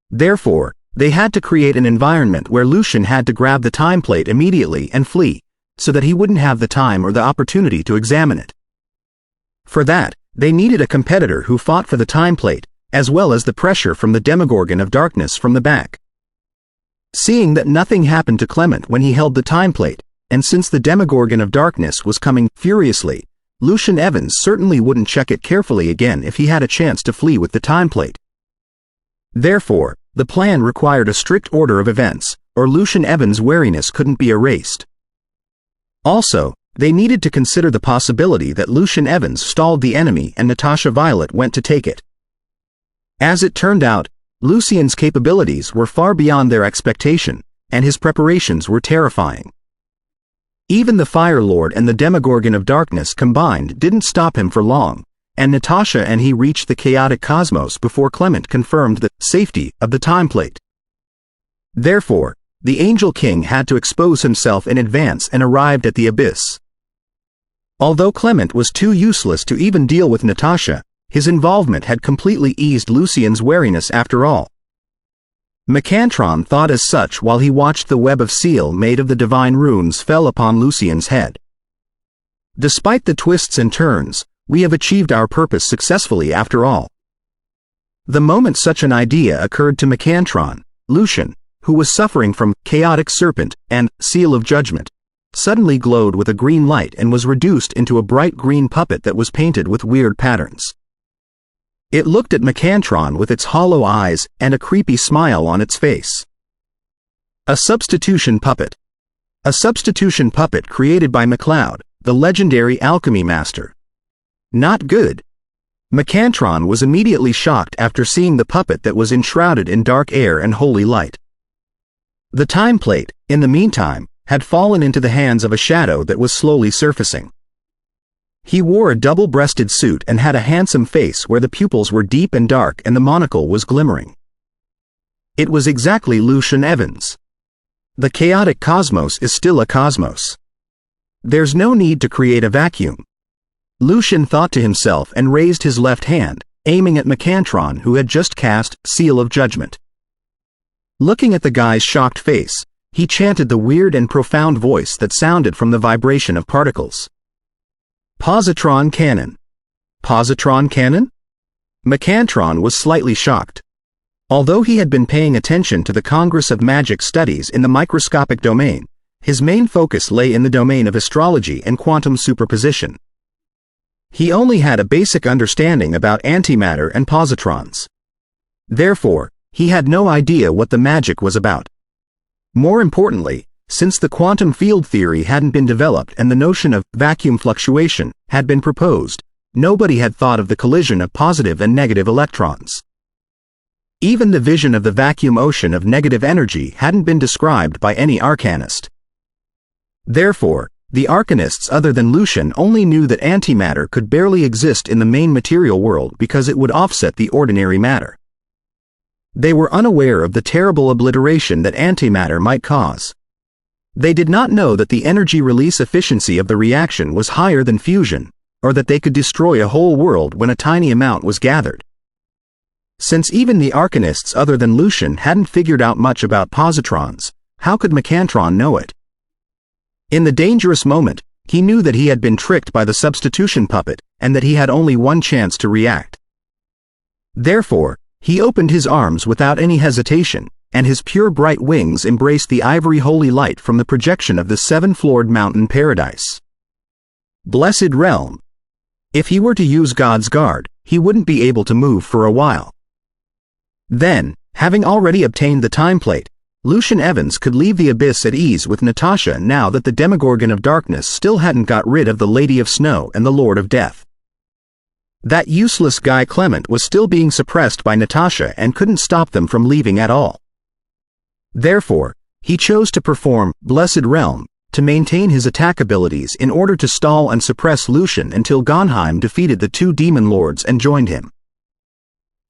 Therefore, they had to create an environment where Lucian had to grab the time plate immediately and flee, so that he wouldn't have the time or the opportunity to examine it. For that, they needed a competitor who fought for the time plate, as well as the pressure from the Demogorgon of Darkness from the back. Seeing that nothing happened to Clement when he held the time plate, and since the Demogorgon of Darkness was coming furiously, Lucian Evans certainly wouldn't check it carefully again if he had a chance to flee with the time plate. Therefore, the plan required a strict order of events, or Lucian Evans' wariness couldn't be erased. Also, they needed to consider the possibility that Lucian Evans stalled the enemy and Natasha Violet went to take it. As it turned out, Lucian's capabilities were far beyond their expectation, and his preparations were terrifying. Even the Fire Lord and the Demogorgon of Darkness combined didn't stop him for long, and Natasha and he reached the chaotic cosmos before Clement confirmed the safety of the time plate. Therefore, the Angel King had to expose himself in advance and arrived at the abyss. Although Clement was too useless to even deal with Natasha, his involvement had completely eased Lucian's wariness after all. Macantron thought as such while he watched the web of seal made of the divine runes fell upon Lucian's head. Despite the twists and turns, we have achieved our purpose successfully after all. The moment such an idea occurred to Macantron, Lucian, who was suffering from chaotic serpent and seal of judgment, suddenly glowed with a green light and was reduced into a bright green puppet that was painted with weird patterns. It looked at Macantron with its hollow eyes and a creepy smile on its face. A substitution puppet. A substitution puppet created by MacLeod, the legendary alchemy master. Not good. Macantron was immediately shocked after seeing the puppet that was enshrouded in dark air and holy light. The time plate, in the meantime, had fallen into the hands of a shadow that was slowly surfacing. He wore a double-breasted suit and had a handsome face where the pupils were deep and dark and the monocle was glimmering. It was exactly Lucian Evans. The chaotic cosmos is still a cosmos. There's no need to create a vacuum. Lucian thought to himself and raised his left hand, aiming at Macantron who had just cast Seal of Judgment. Looking at the guy's shocked face, he chanted the weird and profound voice that sounded from the vibration of particles. Positron Cannon. Positron Cannon? Macantron was slightly shocked. Although he had been paying attention to the Congress of Magic studies in the microscopic domain, his main focus lay in the domain of astrology and quantum superposition. He only had a basic understanding about antimatter and positrons. Therefore, he had no idea what the magic was about. More importantly, since the quantum field theory hadn't been developed and the notion of vacuum fluctuation had been proposed, nobody had thought of the collision of positive and negative electrons. Even the vision of the vacuum ocean of negative energy hadn't been described by any arcanist. Therefore, the arcanists other than Lucian only knew that antimatter could barely exist in the main material world because it would offset the ordinary matter. They were unaware of the terrible obliteration that antimatter might cause. They did not know that the energy release efficiency of the reaction was higher than fusion, or that they could destroy a whole world when a tiny amount was gathered. Since even the arcanists other than Lucian hadn't figured out much about positrons, how could Mecantron know it? In the dangerous moment, he knew that he had been tricked by the substitution puppet and that he had only one chance to react. Therefore, he opened his arms without any hesitation, and his pure bright wings embraced the ivory holy light from the projection of the seven-floored mountain paradise. Blessed realm! If he were to use God's guard, he wouldn't be able to move for a while. Then, having already obtained the time plate, Lucian Evans could leave the abyss at ease with Natasha now that the Demogorgon of Darkness still hadn't got rid of the Lady of Snow and the Lord of Death. That useless guy Clement was still being suppressed by Natasha and couldn't stop them from leaving at all. Therefore, he chose to perform Blessed Realm to maintain his attack abilities in order to stall and suppress Lucian until Gonheim defeated the two demon lords and joined him.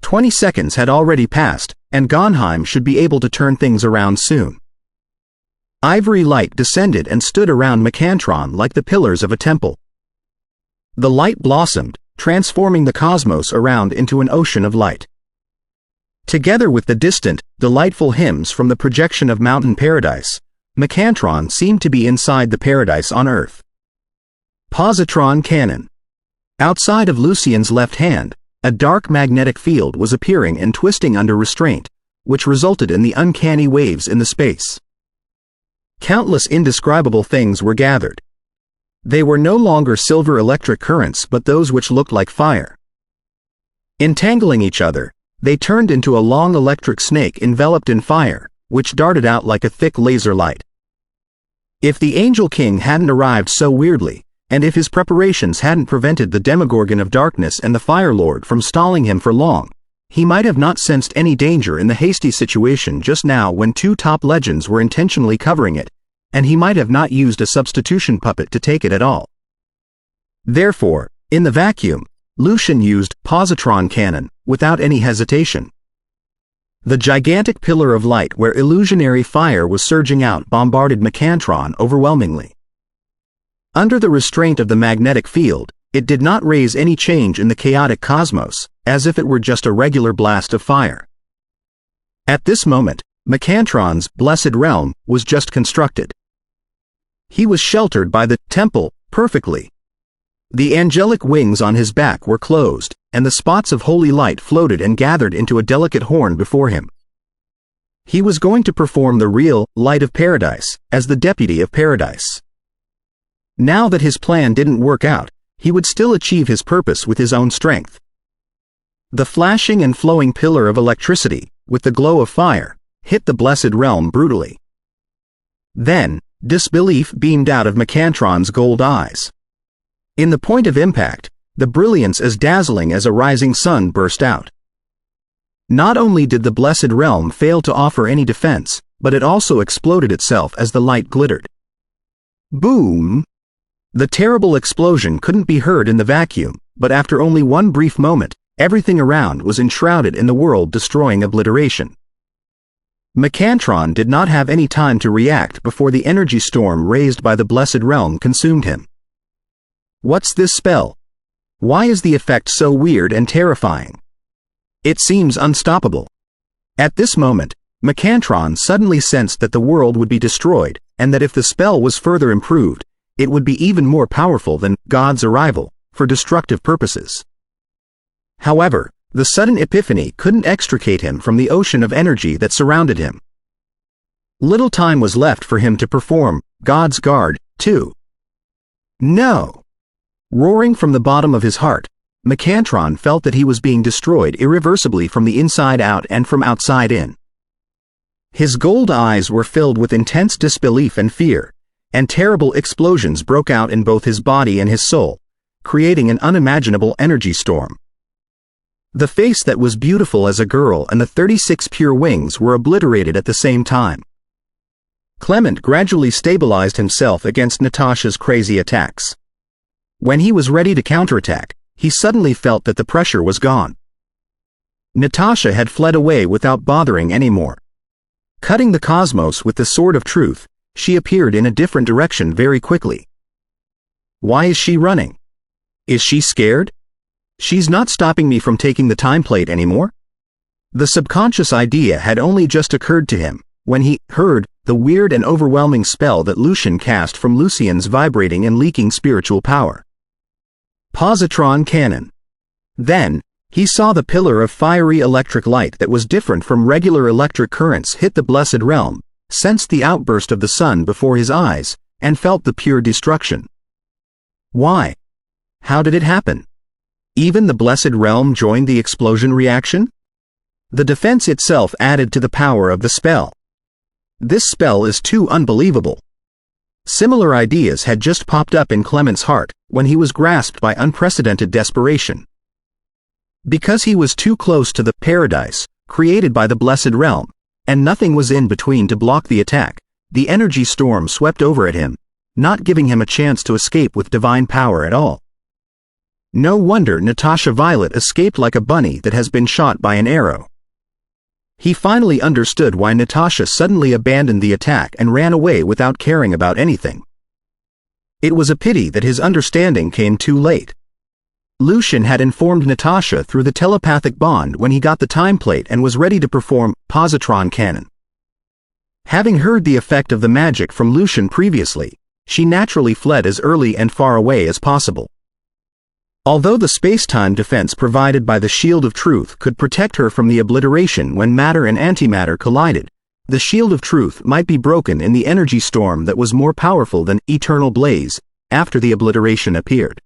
20 seconds had already passed, and Gonheim should be able to turn things around soon. Ivory light descended and stood around Mecantron like the pillars of a temple. The light blossomed, transforming the cosmos around into an ocean of light. Together with the distant, delightful hymns from the projection of Mountain Paradise, Mecantron seemed to be inside the paradise on Earth. Positron Cannon. Outside of Lucian's left hand, a dark magnetic field was appearing and twisting under restraint, which resulted in the uncanny waves in the space. Countless indescribable things were gathered. They were no longer silver electric currents but those which looked like fire. Entangling each other, they turned into a long electric snake enveloped in fire, which darted out like a thick laser light. If the Angel King hadn't arrived so weirdly, and if his preparations hadn't prevented the Demogorgon of Darkness and the Fire Lord from stalling him for long, he might have not sensed any danger in the hasty situation just now when two top legends were intentionally covering it, and he might have not used a substitution puppet to take it at all. Therefore, in the vacuum, Lucian used Positron Cannon without any hesitation. The gigantic pillar of light where illusionary fire was surging out bombarded Mecantron overwhelmingly. Under the restraint of the magnetic field, it did not raise any change in the chaotic cosmos, as if it were just a regular blast of fire. At this moment, Mecantron's Blessed Realm was just constructed. He was sheltered by the temple perfectly. The angelic wings on his back were closed, and the spots of holy light floated and gathered into a delicate horn before him. He was going to perform the real light of paradise as the deputy of paradise. Now that his plan didn't work out, he would still achieve his purpose with his own strength. The flashing and flowing pillar of electricity, with the glow of fire, hit the Blessed Realm brutally. Then, disbelief beamed out of Mecantron's gold eyes. In the point of impact, the brilliance as dazzling as a rising sun burst out. Not only did the Blessed Realm fail to offer any defense, but it also exploded itself as the light glittered. Boom! The terrible explosion couldn't be heard in the vacuum, but after only one brief moment, everything around was enshrouded in the world-destroying obliteration. Mecantron did not have any time to react before the energy storm raised by the Blessed Realm consumed him. What's this spell? Why is the effect so weird and terrifying? It seems unstoppable. At this moment, Mecantron suddenly sensed that the world would be destroyed, and that if the spell was further improved, it would be even more powerful than God's arrival, for destructive purposes. However, the sudden epiphany couldn't extricate him from the ocean of energy that surrounded him. Little time was left for him to perform God's guard, too. No! Roaring from the bottom of his heart, Mecantron felt that he was being destroyed irreversibly from the inside out and from outside in. His gold eyes were filled with intense disbelief and fear, and terrible explosions broke out in both his body and his soul, creating an unimaginable energy storm. The face that was beautiful as a girl and the 36 pure wings were obliterated at the same time. Clement gradually stabilized himself against Natasha's crazy attacks. When he was ready to counterattack, he suddenly felt that the pressure was gone. Natasha had fled away without bothering anymore. Cutting the cosmos with the sword of truth, she appeared in a different direction very quickly. Why is she running? Is she scared? She's not stopping me from taking the time plate anymore? The subconscious idea had only just occurred to him when he heard the weird and overwhelming spell that Lucian cast from Lucian's vibrating and leaking spiritual power. Positron cannon. Then, he saw the pillar of fiery electric light that was different from regular electric currents hit the blessed realm, sensed the outburst of the sun before his eyes, and felt the pure destruction. Why? How did it happen? Even the blessed realm joined the explosion reaction? The defense itself added to the power of the spell. This spell is too unbelievable. Similar ideas had just popped up in Clement's heart when he was grasped by unprecedented desperation. Because he was too close to the paradise created by the blessed realm, and nothing was in between to block the attack, the energy storm swept over at him, not giving him a chance to escape with divine power at all. No wonder Natasha Violet escaped like a bunny that has been shot by an arrow. He finally understood why Natasha suddenly abandoned the attack and ran away without caring about anything. It was a pity that his understanding came too late. Lucian had informed Natasha through the telepathic bond when he got the time plate and was ready to perform positron cannon. Having heard the effect of the magic from Lucian previously, she naturally fled as early and far away as possible. Although the space-time defense provided by the Shield of Truth could protect her from the obliteration when matter and antimatter collided, the Shield of Truth might be broken in the energy storm that was more powerful than eternal blaze after the obliteration appeared.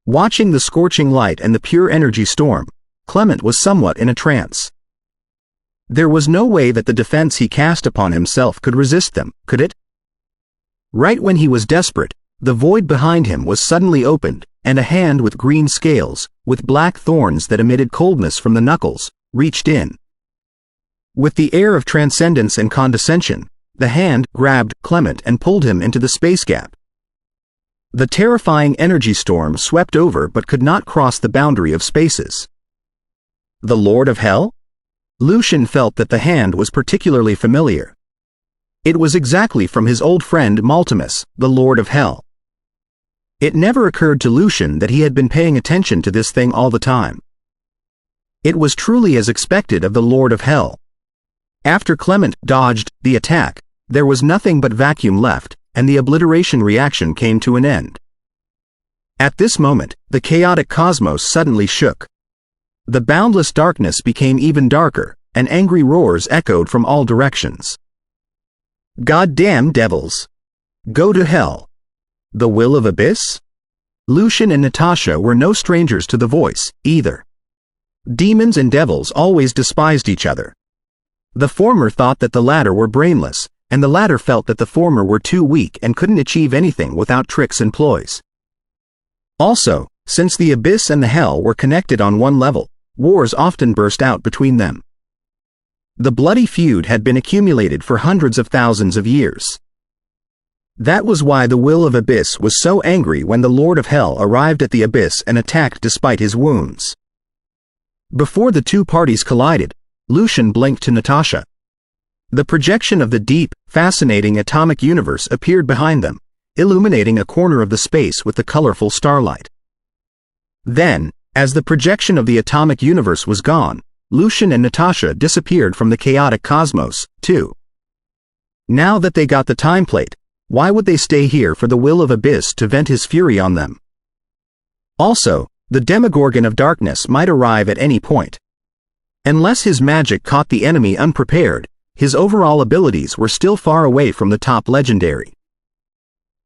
Watching the scorching light and the pure energy storm, Clement was somewhat in a trance. There was no way that the defense he cast upon himself could resist them, could it? Right when he was desperate, the void behind him was suddenly opened, and a hand with green scales, with black thorns that emitted coldness from the knuckles, reached in. With the air of transcendence and condescension, the hand grabbed Clement and pulled him into the space gap. The terrifying energy storm swept over but could not cross the boundary of spaces. The Lord of Hell? Lucian felt that the hand was particularly familiar. It was exactly from his old friend Maltimus, the Lord of Hell. It never occurred to Lucian that he had been paying attention to this thing all the time. It was truly as expected of the Lord of Hell. After Clement dodged the attack, there was nothing but vacuum left, and the obliteration reaction came to an end. At this moment, the chaotic cosmos suddenly shook. The boundless darkness became even darker, and angry roars echoed from all directions. Goddamn devils! Go to hell! The will of Abyss? Lucian and Natasha were no strangers to the voice, either. Demons and devils always despised each other. The former thought that the latter were brainless, and the latter felt that the former were too weak and couldn't achieve anything without tricks and ploys. Also, since the Abyss and the Hell were connected on one level, wars often burst out between them. The bloody feud had been accumulated for hundreds of thousands of years. That was why the Will of Abyss was so angry when the Lord of Hell arrived at the Abyss and attacked despite his wounds. Before the two parties collided, Lucian blinked to Natasha. The projection of the deep, fascinating atomic universe appeared behind them, illuminating a corner of the space with the colorful starlight. Then, as the projection of the atomic universe was gone, Lucian and Natasha disappeared from the chaotic cosmos, too. Now that they got the time plate, why would they stay here for the Will of Abyss to vent his fury on them? Also, the Demogorgon of Darkness might arrive at any point. Unless his magic caught the enemy unprepared, his overall abilities were still far away from the top legendary.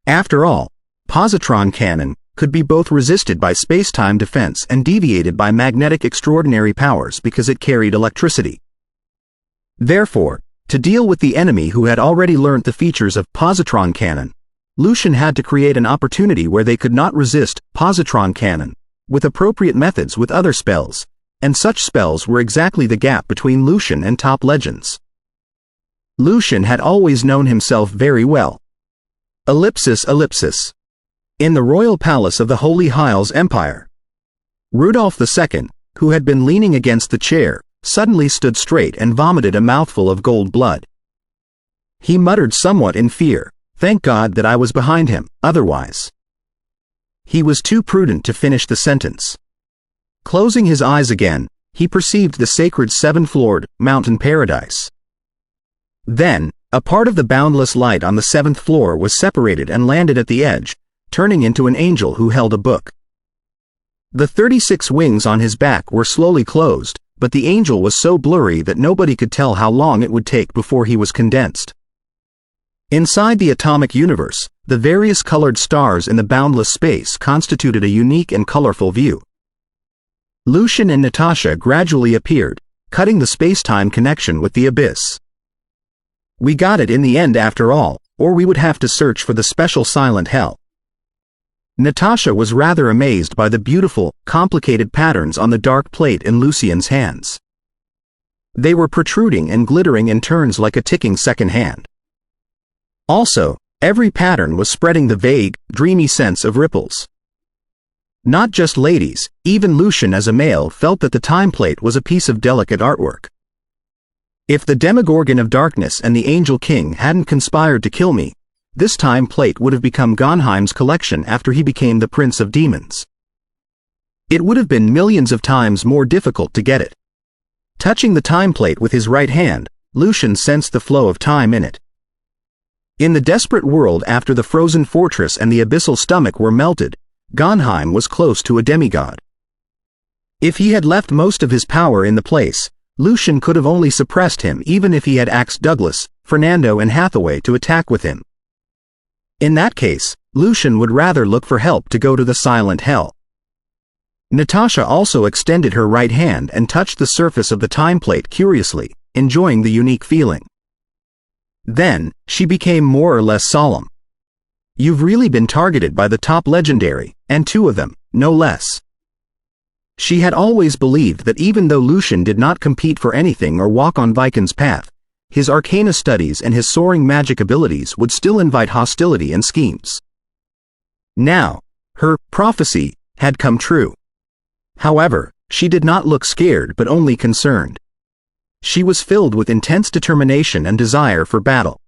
After all, positron cannon could be both resisted by space-time defense and deviated by magnetic extraordinary powers because it carried electricity. Therefore, To deal with the enemy who had already learnt the features of positron cannon, Lucian had to create an opportunity where they could not resist positron cannon, with appropriate methods with other spells, and such spells were exactly the gap between Lucian and top legends. Lucian had always known himself very well. Ellipsis. In the royal palace of the Holy Hiles Empire, Rudolph II, who had been leaning against the chair, suddenly stood straight and vomited a mouthful of gold blood. He muttered somewhat in fear, "Thank God that I was behind him, otherwise." He was too prudent to finish the sentence. Closing his eyes again, he perceived the sacred seven-floored mountain paradise. Then, a part of the boundless light on the seventh floor was separated and landed at the edge, turning into an angel who held a book. The 36 wings on his back were slowly closed, but the angel was so blurry that nobody could tell how long it would take before he was condensed. Inside the atomic universe, the various colored stars in the boundless space constituted a unique and colorful view. Lucian and Natasha gradually appeared, cutting the space-time connection with the abyss. We got it in the end after all, or we would have to search for the special silent hell. Natasha was rather amazed by the beautiful, complicated patterns on the dark plate in Lucian's hands. They were protruding and glittering in turns like a ticking second hand. Also, every pattern was spreading the vague, dreamy sense of ripples. Not just ladies, even Lucian as a male felt that the time plate was a piece of delicate artwork. If the Demogorgon of Darkness and the Angel King hadn't conspired to kill me, this time plate would have become Gonheim's collection after he became the Prince of Demons. It would have been millions of times more difficult to get it. Touching the time plate with his right hand, Lucian sensed the flow of time in it. In the desperate world after the frozen fortress and the abyssal stomach were melted, Gonheim was close to a demigod. If he had left most of his power in the place, Lucian could have only suppressed him even if he had asked Douglas, Fernando and Hathaway to attack with him. In that case, Lucian would rather look for help to go to the silent hell. Natasha also extended her right hand and touched the surface of the time plate curiously, enjoying the unique feeling. Then, she became more or less solemn. "You've really been targeted by the top legendary, and two of them, no less." She had always believed that even though Lucian did not compete for anything or walk on Viken's path, his arcana studies and his soaring magic abilities would still invite hostility and schemes. Now, her prophecy had come true. However, she did not look scared but only concerned. She was filled with intense determination and desire for battle.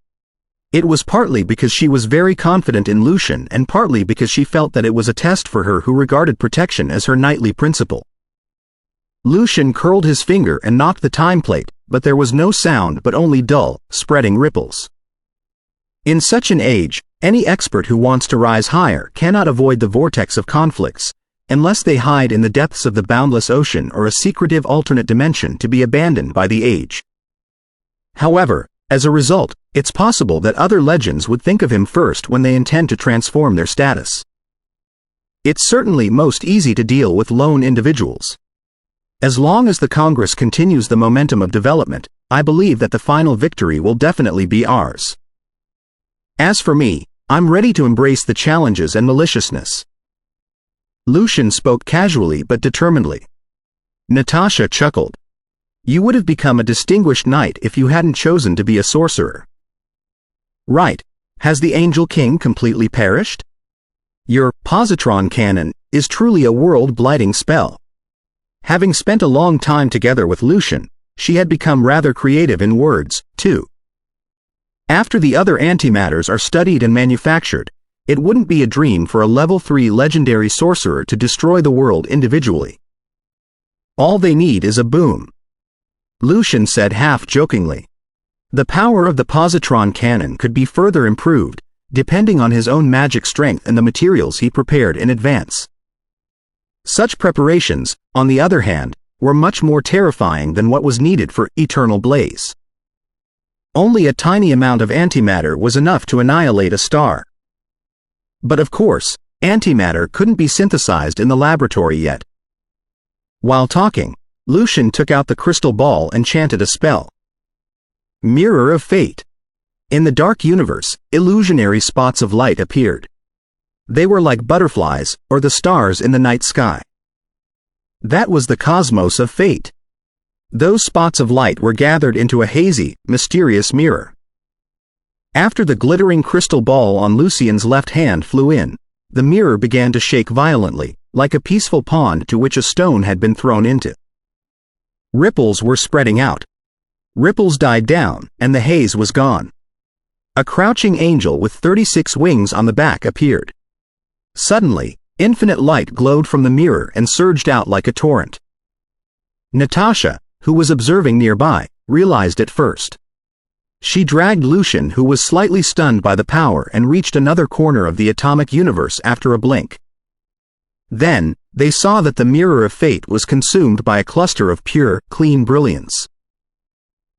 It was partly because she was very confident in Lucian and partly because she felt that it was a test for her who regarded protection as her knightly principle. Lucian curled his finger and knocked the time plate, but there was no sound but only dull, spreading ripples. In such an age, any expert who wants to rise higher cannot avoid the vortex of conflicts, unless they hide in the depths of the boundless ocean or a secretive alternate dimension to be abandoned by the age. However, as a result, it's possible that other legends would think of him first when they intend to transform their status. It's certainly most easy to deal with lone individuals. As long as the Congress continues the momentum of development, I believe that the final victory will definitely be ours. As for me, I'm ready to embrace the challenges and maliciousness. Lucian spoke casually but determinedly. Natasha chuckled. You would have become a distinguished knight if you hadn't chosen to be a sorcerer. Right. Has the Angel King completely perished? Your positron cannon is truly a world-blighting spell. Having spent a long time together with Lucian, she had become rather creative in words, too. After the other antimatters are studied and manufactured, it wouldn't be a dream for a level 3 legendary sorcerer to destroy the world individually. All they need is a boom. Lucian said half-jokingly. The power of the positron cannon could be further improved, depending on his own magic strength and the materials he prepared in advance. Such preparations, on the other hand, were much more terrifying than what was needed for eternal blaze. Only a tiny amount of antimatter was enough to annihilate a star. But of course, antimatter couldn't be synthesized in the laboratory yet. While talking, Lucian took out the crystal ball and chanted a spell. Mirror of Fate. In the dark universe, illusionary spots of light appeared. They were like butterflies, or the stars in the night sky. That was the cosmos of fate. Those spots of light were gathered into a hazy, mysterious mirror. After the glittering crystal ball on Lucien's left hand flew in, the mirror began to shake violently, like a peaceful pond to which a stone had been thrown into. Ripples were spreading out. Ripples died down, and the haze was gone. A crouching angel with 36 wings on the back appeared. Suddenly, infinite light glowed from the mirror and surged out like a torrent. Natasha, who was observing nearby, realized it first. She dragged Lucien, who was slightly stunned by the power, and reached another corner of the atomic universe after a blink. Then, they saw that the mirror of fate was consumed by a cluster of pure, clean brilliance.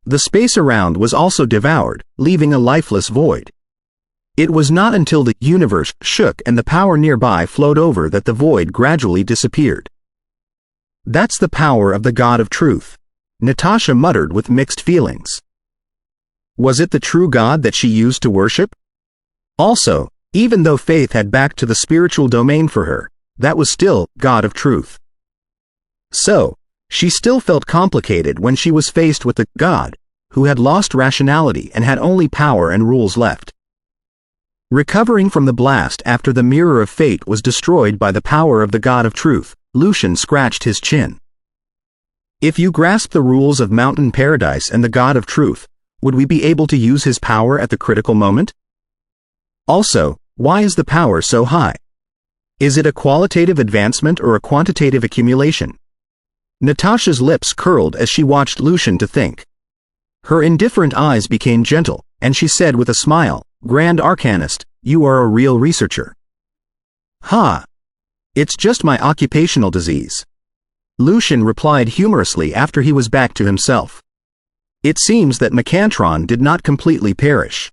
The space around was also devoured, leaving a lifeless void. It was not until the universe shook and the power nearby flowed over that the void gradually disappeared. That's the power of the God of Truth, Natasha muttered with mixed feelings. Was it the true God that she used to worship? Also, even though faith had backed to the spiritual domain for her, that was still God of Truth. So, she still felt complicated when she was faced with the God, who had lost rationality and had only power and rules left. Recovering from the blast after the mirror of fate was destroyed by the power of the God of Truth, Lucien scratched his chin. If you grasp the rules of Mountain Paradise and the God of Truth, would we be able to use his power at the critical moment? Also, why is the power so high? Is it a qualitative advancement or a quantitative accumulation? Natasha's lips curled as she watched Lucien to think. Her indifferent eyes became gentle, and she said with a smile, "Grand Arcanist, you are a real researcher." "Ha! It's just my occupational disease," Lucien replied humorously after he was back to himself. It seems that Mecantron did not completely perish.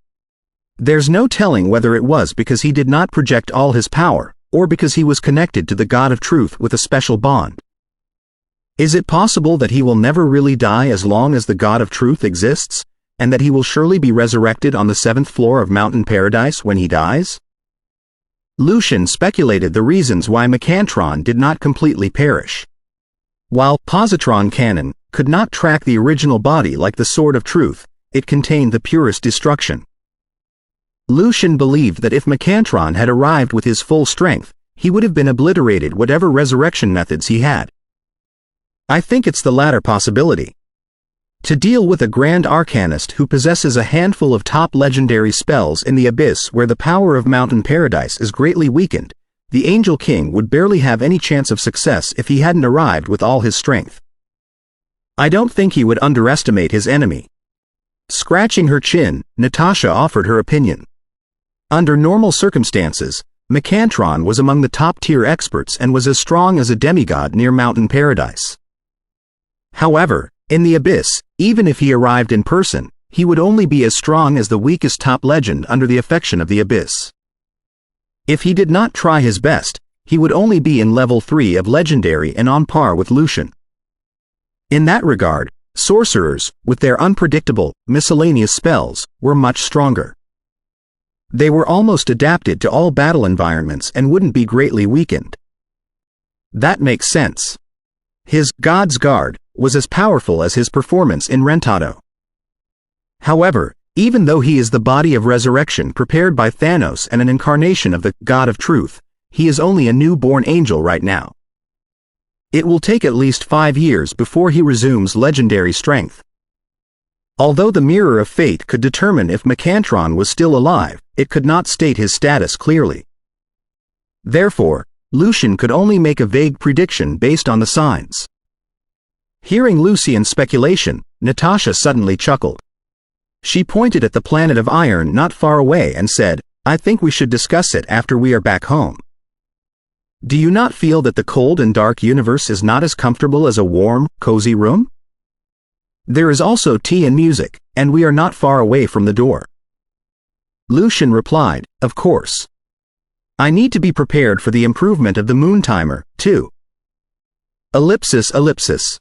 There's no telling whether it was because he did not project all his power, or because he was connected to the God of Truth with a special bond. Is it possible that he will never really die as long as the God of Truth exists, and that he will surely be resurrected on the 7th floor of Mountain Paradise when he dies? Lucien speculated the reasons why Mecantron did not completely perish. While positron cannon could not track the original body like the Sword of Truth, it contained the purest destruction. Lucien believed that if Mecantron had arrived with his full strength, he would have been obliterated whatever resurrection methods he had. I think it's the latter possibility. To deal with a Grand Arcanist who possesses a handful of top legendary spells in the abyss where the power of Mountain Paradise is greatly weakened, the Angel King would barely have any chance of success if he hadn't arrived with all his strength. I don't think he would underestimate his enemy. Scratching her chin, Natasha offered her opinion. Under normal circumstances, Mecantron was among the top-tier experts and was as strong as a demigod near Mountain Paradise. However, in the abyss, even if he arrived in person, he would only be as strong as the weakest top legend under the affection of the abyss. If he did not try his best, he would only be in level 3 of legendary and on par with Lucien. In that regard, sorcerers, with their unpredictable, miscellaneous spells, were much stronger. They were almost adapted to all battle environments and wouldn't be greatly weakened. That makes sense. His God's Guard was as powerful as his performance in Rentado. However, even though he is the body of resurrection prepared by Thanos and an incarnation of the God of Truth, he is only a newborn angel right now. It will take at least 5 years before he resumes legendary strength. Although the Mirror of Fate could determine if Mecantron was still alive, it could not state his status clearly. Therefore, Lucien could only make a vague prediction based on the signs. Hearing Lucien's speculation, Natasha suddenly chuckled. She pointed at the planet of iron not far away and said, "I think we should discuss it after we are back home. Do you not feel that the cold and dark universe is not as comfortable as a warm, cozy room? There is also tea and music, and we are not far away from the door." Lucien replied, "Of course. I need to be prepared for the improvement of the moon timer, too." Ellipsis.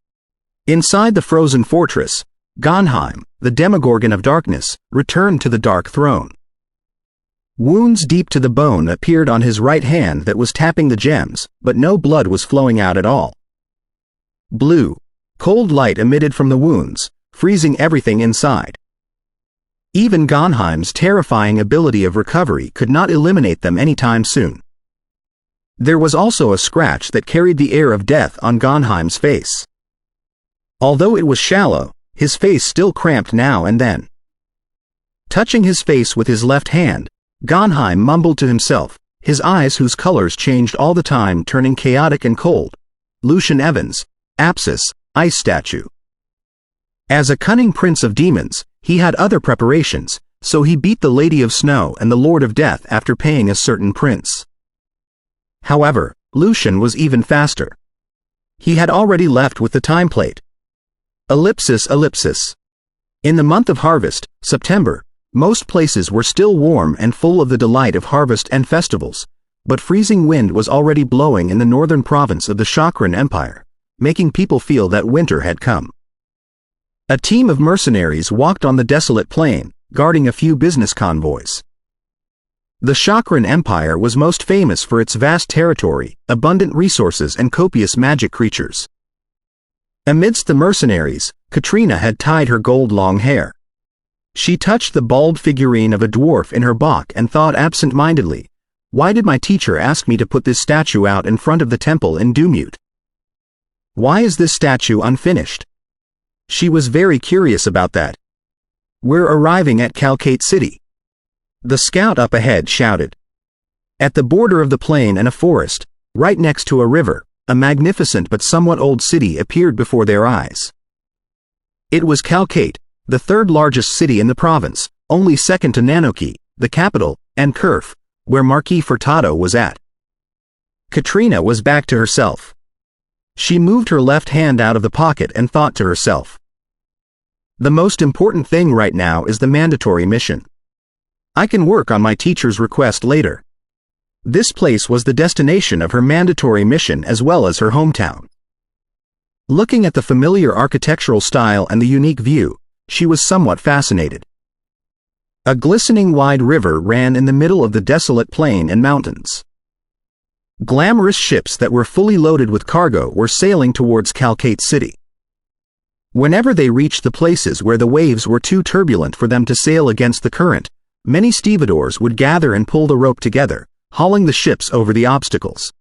Inside the frozen fortress, Gonheim, the Demogorgon of Darkness, returned to the Dark Throne. Wounds deep to the bone appeared on his right hand that was tapping the gems, but no blood was flowing out at all. Blue, cold light emitted from the wounds, freezing everything inside. Even Gonheim's terrifying ability of recovery could not eliminate them anytime soon. There was also a scratch that carried the air of death on Gonheim's face. Although it was shallow, his face still cramped now and then. Touching his face with his left hand, Gonheim mumbled to himself, his eyes whose colors changed all the time turning chaotic and cold. Lucian Evans, Apsis, Ice Statue. As a cunning prince of demons, he had other preparations, so he beat the Lady of Snow and the Lord of Death after paying a certain prince. However, Lucian was even faster. He had already left with the time plate. Ellipsis. In the month of harvest, September, most places were still warm and full of the delight of harvest and festivals, but freezing wind was already blowing in the northern province of the Chakran Empire, making people feel that winter had come. A team of mercenaries walked on the desolate plain, guarding a few business convoys. The Chakran Empire was most famous for its vast territory, abundant resources and copious magic creatures. Amidst the mercenaries, Katrina had tied her gold-long hair. She touched the bald figurine of a dwarf in her box and thought absent-mindedly, "Why did my teacher ask me to put this statue out in front of the temple in Dumute? Why is this statue unfinished?" She was very curious about that. "We're arriving at Calcate City," the scout up ahead shouted. At the border of the plain and a forest, right next to a river, a magnificent but somewhat old city appeared before their eyes. It was Calcate, the third largest city in the province, only second to Nanoki, the capital, and Kerf, where Marquis Furtado was at. Katrina was back to herself. She moved her left hand out of the pocket and thought to herself, "The most important thing right now is the mandatory mission. I can work on my teacher's request later." This place was the destination of her mandatory mission as well as her hometown. Looking at the familiar architectural style and the unique view, she was somewhat fascinated. A glistening wide river ran in the middle of the desolate plain and mountains. Glamorous ships that were fully loaded with cargo were sailing towards Calcate City. Whenever they reached the places where the waves were too turbulent for them to sail against the current, many stevedores would gather and pull the rope together, hauling the ships over the obstacles.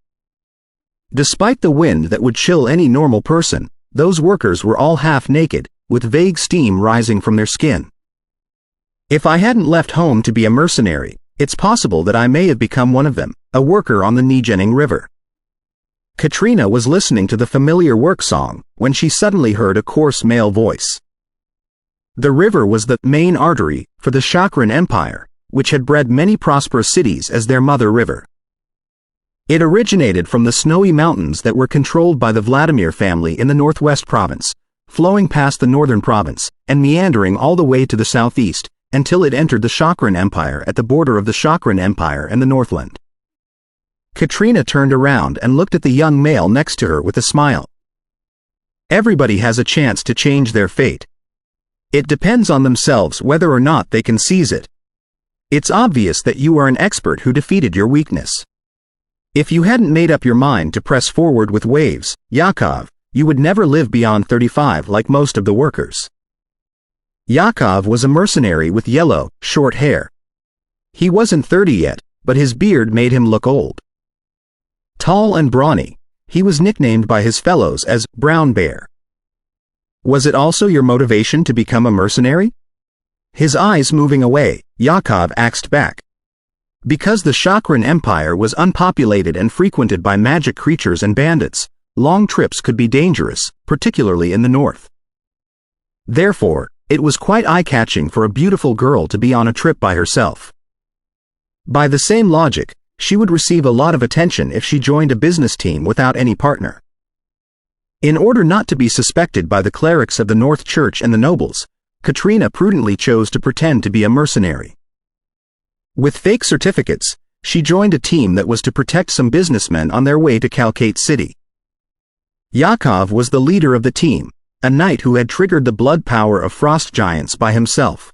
Despite the wind that would chill any normal person, those workers were all half naked, with vague steam rising from their skin. If I hadn't left home to be a mercenary, it's possible that I may have become one of them, a worker on the Nijening River. Katrina was listening to the familiar work song when she suddenly heard a coarse male voice. The river was the main artery for the Chakran Empire, which had bred many prosperous cities as their mother river. It originated from the snowy mountains that were controlled by the Vladimir family in the northwest province, flowing past the northern province, and meandering all the way to the southeast, until it entered the Chakran Empire at the border of the Chakran Empire and the Northland. Katrina turned around and looked at the young male next to her with a smile. Everybody has a chance to change their fate. It depends on themselves whether or not they can seize it. It's obvious that you are an expert who defeated your weakness. If you hadn't made up your mind to press forward with waves, Yakov, you would never live beyond 35 like most of the workers. Yakov was a mercenary with yellow, short hair. He wasn't 30 yet, but his beard made him look old. Tall and brawny, he was nicknamed by his fellows as Brown Bear. Was it also your motivation to become a mercenary? His eyes moving away, Yakov asked back. Because the Chakran Empire was unpopulated and frequented by magic creatures and bandits, long trips could be dangerous, particularly in the north. Therefore, it was quite eye-catching for a beautiful girl to be on a trip by herself. By the same logic, she would receive a lot of attention if she joined a business team without any partner. In order not to be suspected by the clerics of the North Church and the nobles, Katrina prudently chose to pretend to be a mercenary. With fake certificates, she joined a team that was to protect some businessmen on their way to Calcate City. Yakov was the leader of the team, a knight who had triggered the blood power of frost giants by himself.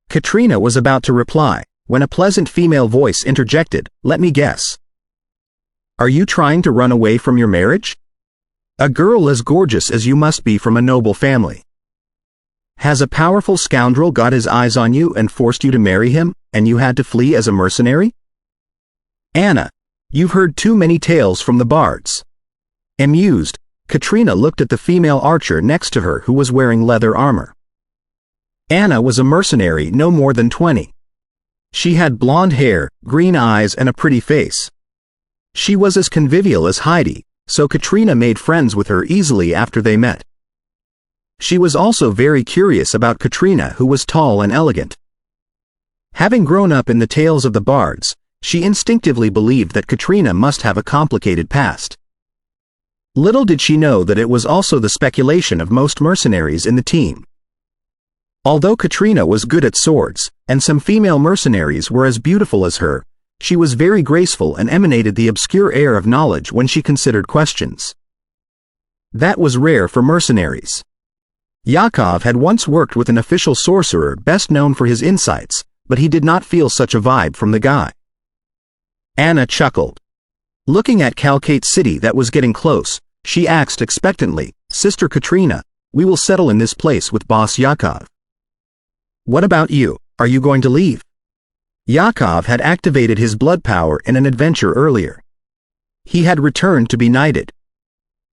Katrina was about to reply, when a pleasant female voice interjected, "Let me guess. Are you trying to run away from your marriage? A girl as gorgeous as you must be from a noble family. Has a powerful scoundrel got his eyes on you and forced you to marry him, and you had to flee as a mercenary? Anna, you've heard too many tales from the bards." Amused, Katrina looked at the female archer next to her who was wearing leather armor. Anna was a mercenary no more than 20. She had blonde hair, green eyes and a pretty face. She was as convivial as Heidi, so Katrina made friends with her easily after they met. She was also very curious about Katrina, who was tall and elegant. Having grown up in the tales of the bards, she instinctively believed that Katrina must have a complicated past. Little did she know that it was also the speculation of most mercenaries in the team. Although Katrina was good at swords, and some female mercenaries were as beautiful as her, she was very graceful and emanated the obscure air of knowledge when she considered questions. That was rare for mercenaries. Yakov had once worked with an official sorcerer best known for his insights, but he did not feel such a vibe from the guy. Anna chuckled. Looking at Calcate City that was getting close, she asked expectantly, "Sister Katrina, we will settle in this place with Boss Yakov. What about you, are you going to leave?" Yakov had activated his blood power in an adventure earlier. He had returned to be knighted.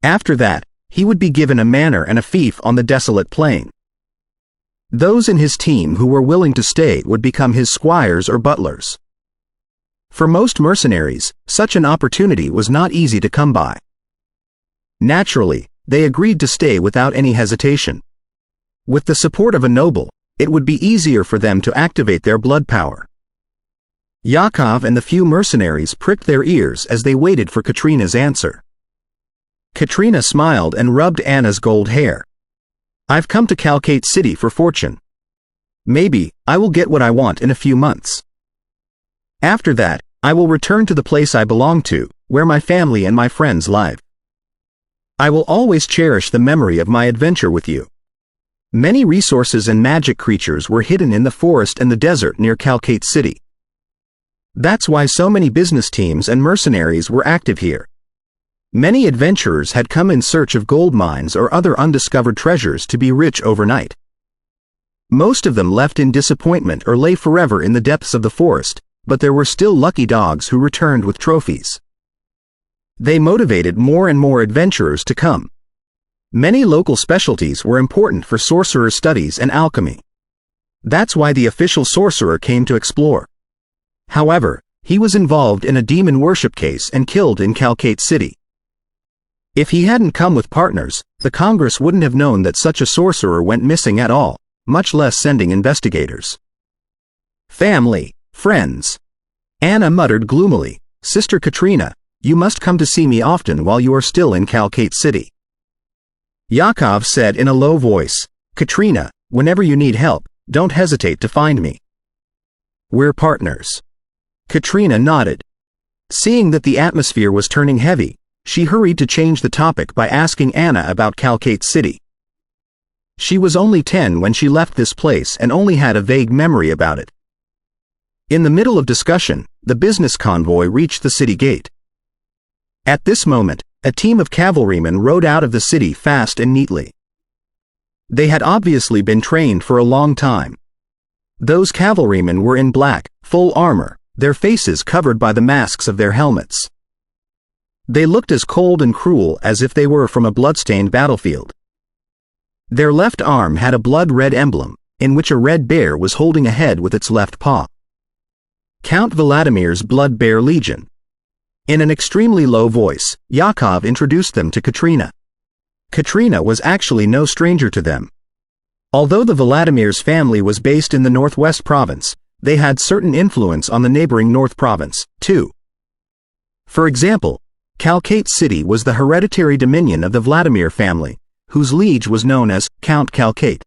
After that, he would be given a manor and a fief on the desolate plain. Those in his team who were willing to stay would become his squires or butlers. For most mercenaries, such an opportunity was not easy to come by. Naturally, they agreed to stay without any hesitation. With the support of a noble, it would be easier for them to activate their blood power. Yakov and the few mercenaries pricked their ears as they waited for Katrina's answer. Katrina smiled and rubbed Anna's gold hair. "I've come to Calcate City for fortune. Maybe I will get what I want in a few months. After that, I will return to the place I belong to, where my family and my friends live. I will always cherish the memory of my adventure with you." Many resources and magic creatures were hidden in the forest and the desert near Calcate City. That's why so many business teams and mercenaries were active here. Many adventurers had come in search of gold mines or other undiscovered treasures to be rich overnight. Most of them left in disappointment or lay forever in the depths of the forest, but there were still lucky dogs who returned with trophies. They motivated more and more adventurers to come. Many local specialties were important for sorcerer studies and alchemy. That's why the official sorcerer came to explore. However, he was involved in a demon worship case and killed in Calcate City. If he hadn't come with partners, the Congress wouldn't have known that such a sorcerer went missing at all, much less sending investigators. "Family, friends." Anna muttered gloomily, "Sister Katrina, you must come to see me often while you are still in Calcate City." Yakov said in a low voice, "Katrina, whenever you need help, don't hesitate to find me. We're partners." Katrina nodded. Seeing that the atmosphere was turning heavy, she hurried to change the topic by asking Anna about Calcate City. She was only 10 when she left this place and only had a vague memory about it. In the middle of discussion, the business convoy reached the city gate. At this moment, a team of cavalrymen rode out of the city fast and neatly. They had obviously been trained for a long time. Those cavalrymen were in black, full armor, their faces covered by the masks of their helmets. They looked as cold and cruel as if they were from a blood-stained battlefield. Their left arm had a blood-red emblem, in which a red bear was holding a head with its left paw. Count Vladimir's Blood Bear Legion. In an extremely low voice, Yakov introduced them to Katrina. Katrina was actually no stranger to them. Although the Vladimir's family was based in the Northwest Province, they had certain influence on the neighboring North Province, too. For example, Calcate City was the hereditary dominion of the Vladimir family, whose liege was known as Count Calcate.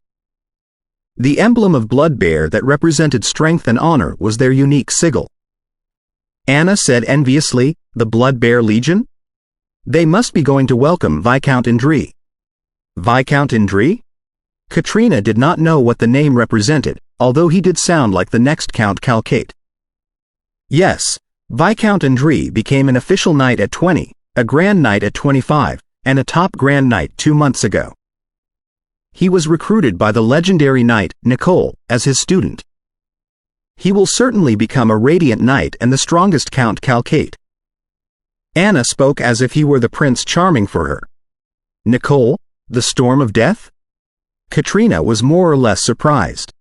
The emblem of Blood Bear that represented strength and honor was their unique sigil. Anna said enviously, "The Blood Bear Legion? They must be going to welcome Viscount Indri." Viscount Indri? Katrina did not know what the name represented, although he did sound like the next Count Calcate. Yes, Viscount Indri became an official knight at 20, a grand knight at 25, and a top grand knight 2 months ago. He was recruited by the legendary knight, Nicole, as his student. He will certainly become a radiant knight and the strongest Count Calcate. Anna spoke as if he were the Prince Charming for her. Nicole, the Storm of Death? Katrina was more or less surprised.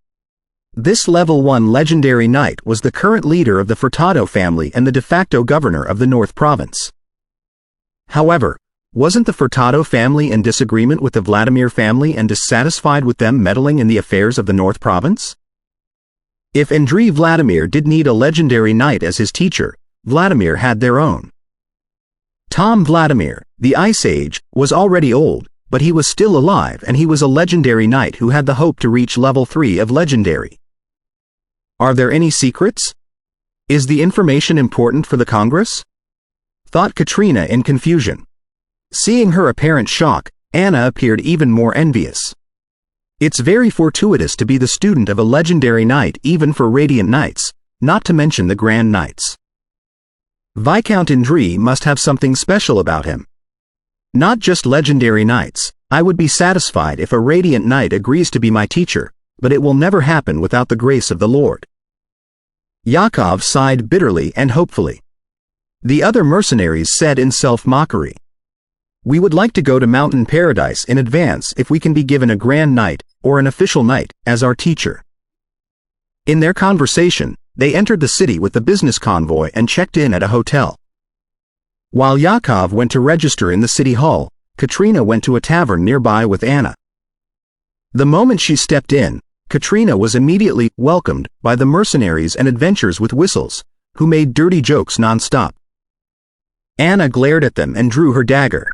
This level 1 legendary knight was the current leader of the Furtado family and the de facto governor of the North Province. However, wasn't the Furtado family in disagreement with the Vladimir family and dissatisfied with them meddling in the affairs of the North Province? If Andrei Vladimir did need a legendary knight as his teacher, Vladimir had their own. Tom Vladimir, the Ice Age, was already old, but he was still alive and he was a legendary knight who had the hope to reach level 3 of legendary. Are there any secrets? Is the information important for the Congress? Thought Katrina in confusion. Seeing her apparent shock, Anna appeared even more envious. It's very fortuitous to be the student of a legendary knight even for radiant knights, not to mention the grand knights. Viscount Indri must have something special about him. Not just legendary knights, I would be satisfied if a radiant knight agrees to be my teacher, but it will never happen without the grace of the Lord. Yakov sighed bitterly and hopefully. The other mercenaries said in self-mockery, "We would like to go to Mountain Paradise in advance if we can be given a grand knight, or an official knight, as our teacher." In their conversation, they entered the city with the business convoy and checked in at a hotel. While Yakov went to register in the city hall, Katrina went to a tavern nearby with Anna. The moment she stepped in, Katrina was immediately welcomed by the mercenaries and adventurers with whistles, who made dirty jokes non-stop. Anna glared at them and drew her dagger.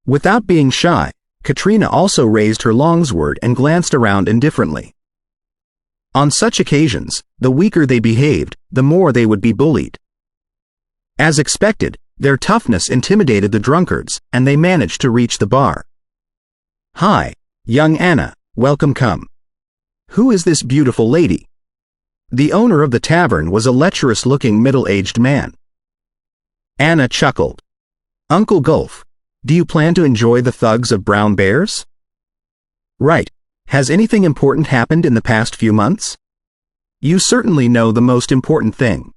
Without being shy, Katrina also raised her longsword and glanced around indifferently. On such occasions, the weaker they behaved, the more they would be bullied. As expected, their toughness intimidated the drunkards, and they managed to reach the bar. "Hi, young Anna, welcome come. Who is this beautiful lady?" The owner of the tavern was a lecherous-looking middle-aged man. Anna chuckled. "Uncle Gulf, do you plan to enjoy the thugs of Brown Bears?" "Right. Has anything important happened in the past few months?" "You certainly know the most important thing.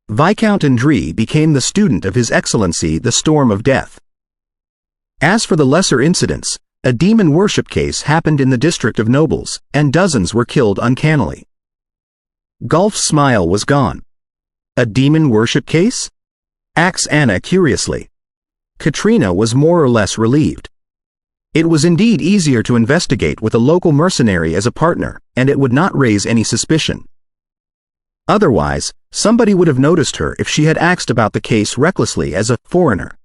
Viscount Indri became the student of His Excellency the Storm of Death. As for the lesser incidents, a demon worship case happened in the district of nobles, and dozens were killed uncannily." Gulf's smile was gone. "A demon worship case?" asked Anna curiously. Katrina was more or less relieved. It was indeed easier to investigate with a local mercenary as a partner, and it would not raise any suspicion. Otherwise, somebody would have noticed her if she had asked about the case recklessly as a foreigner.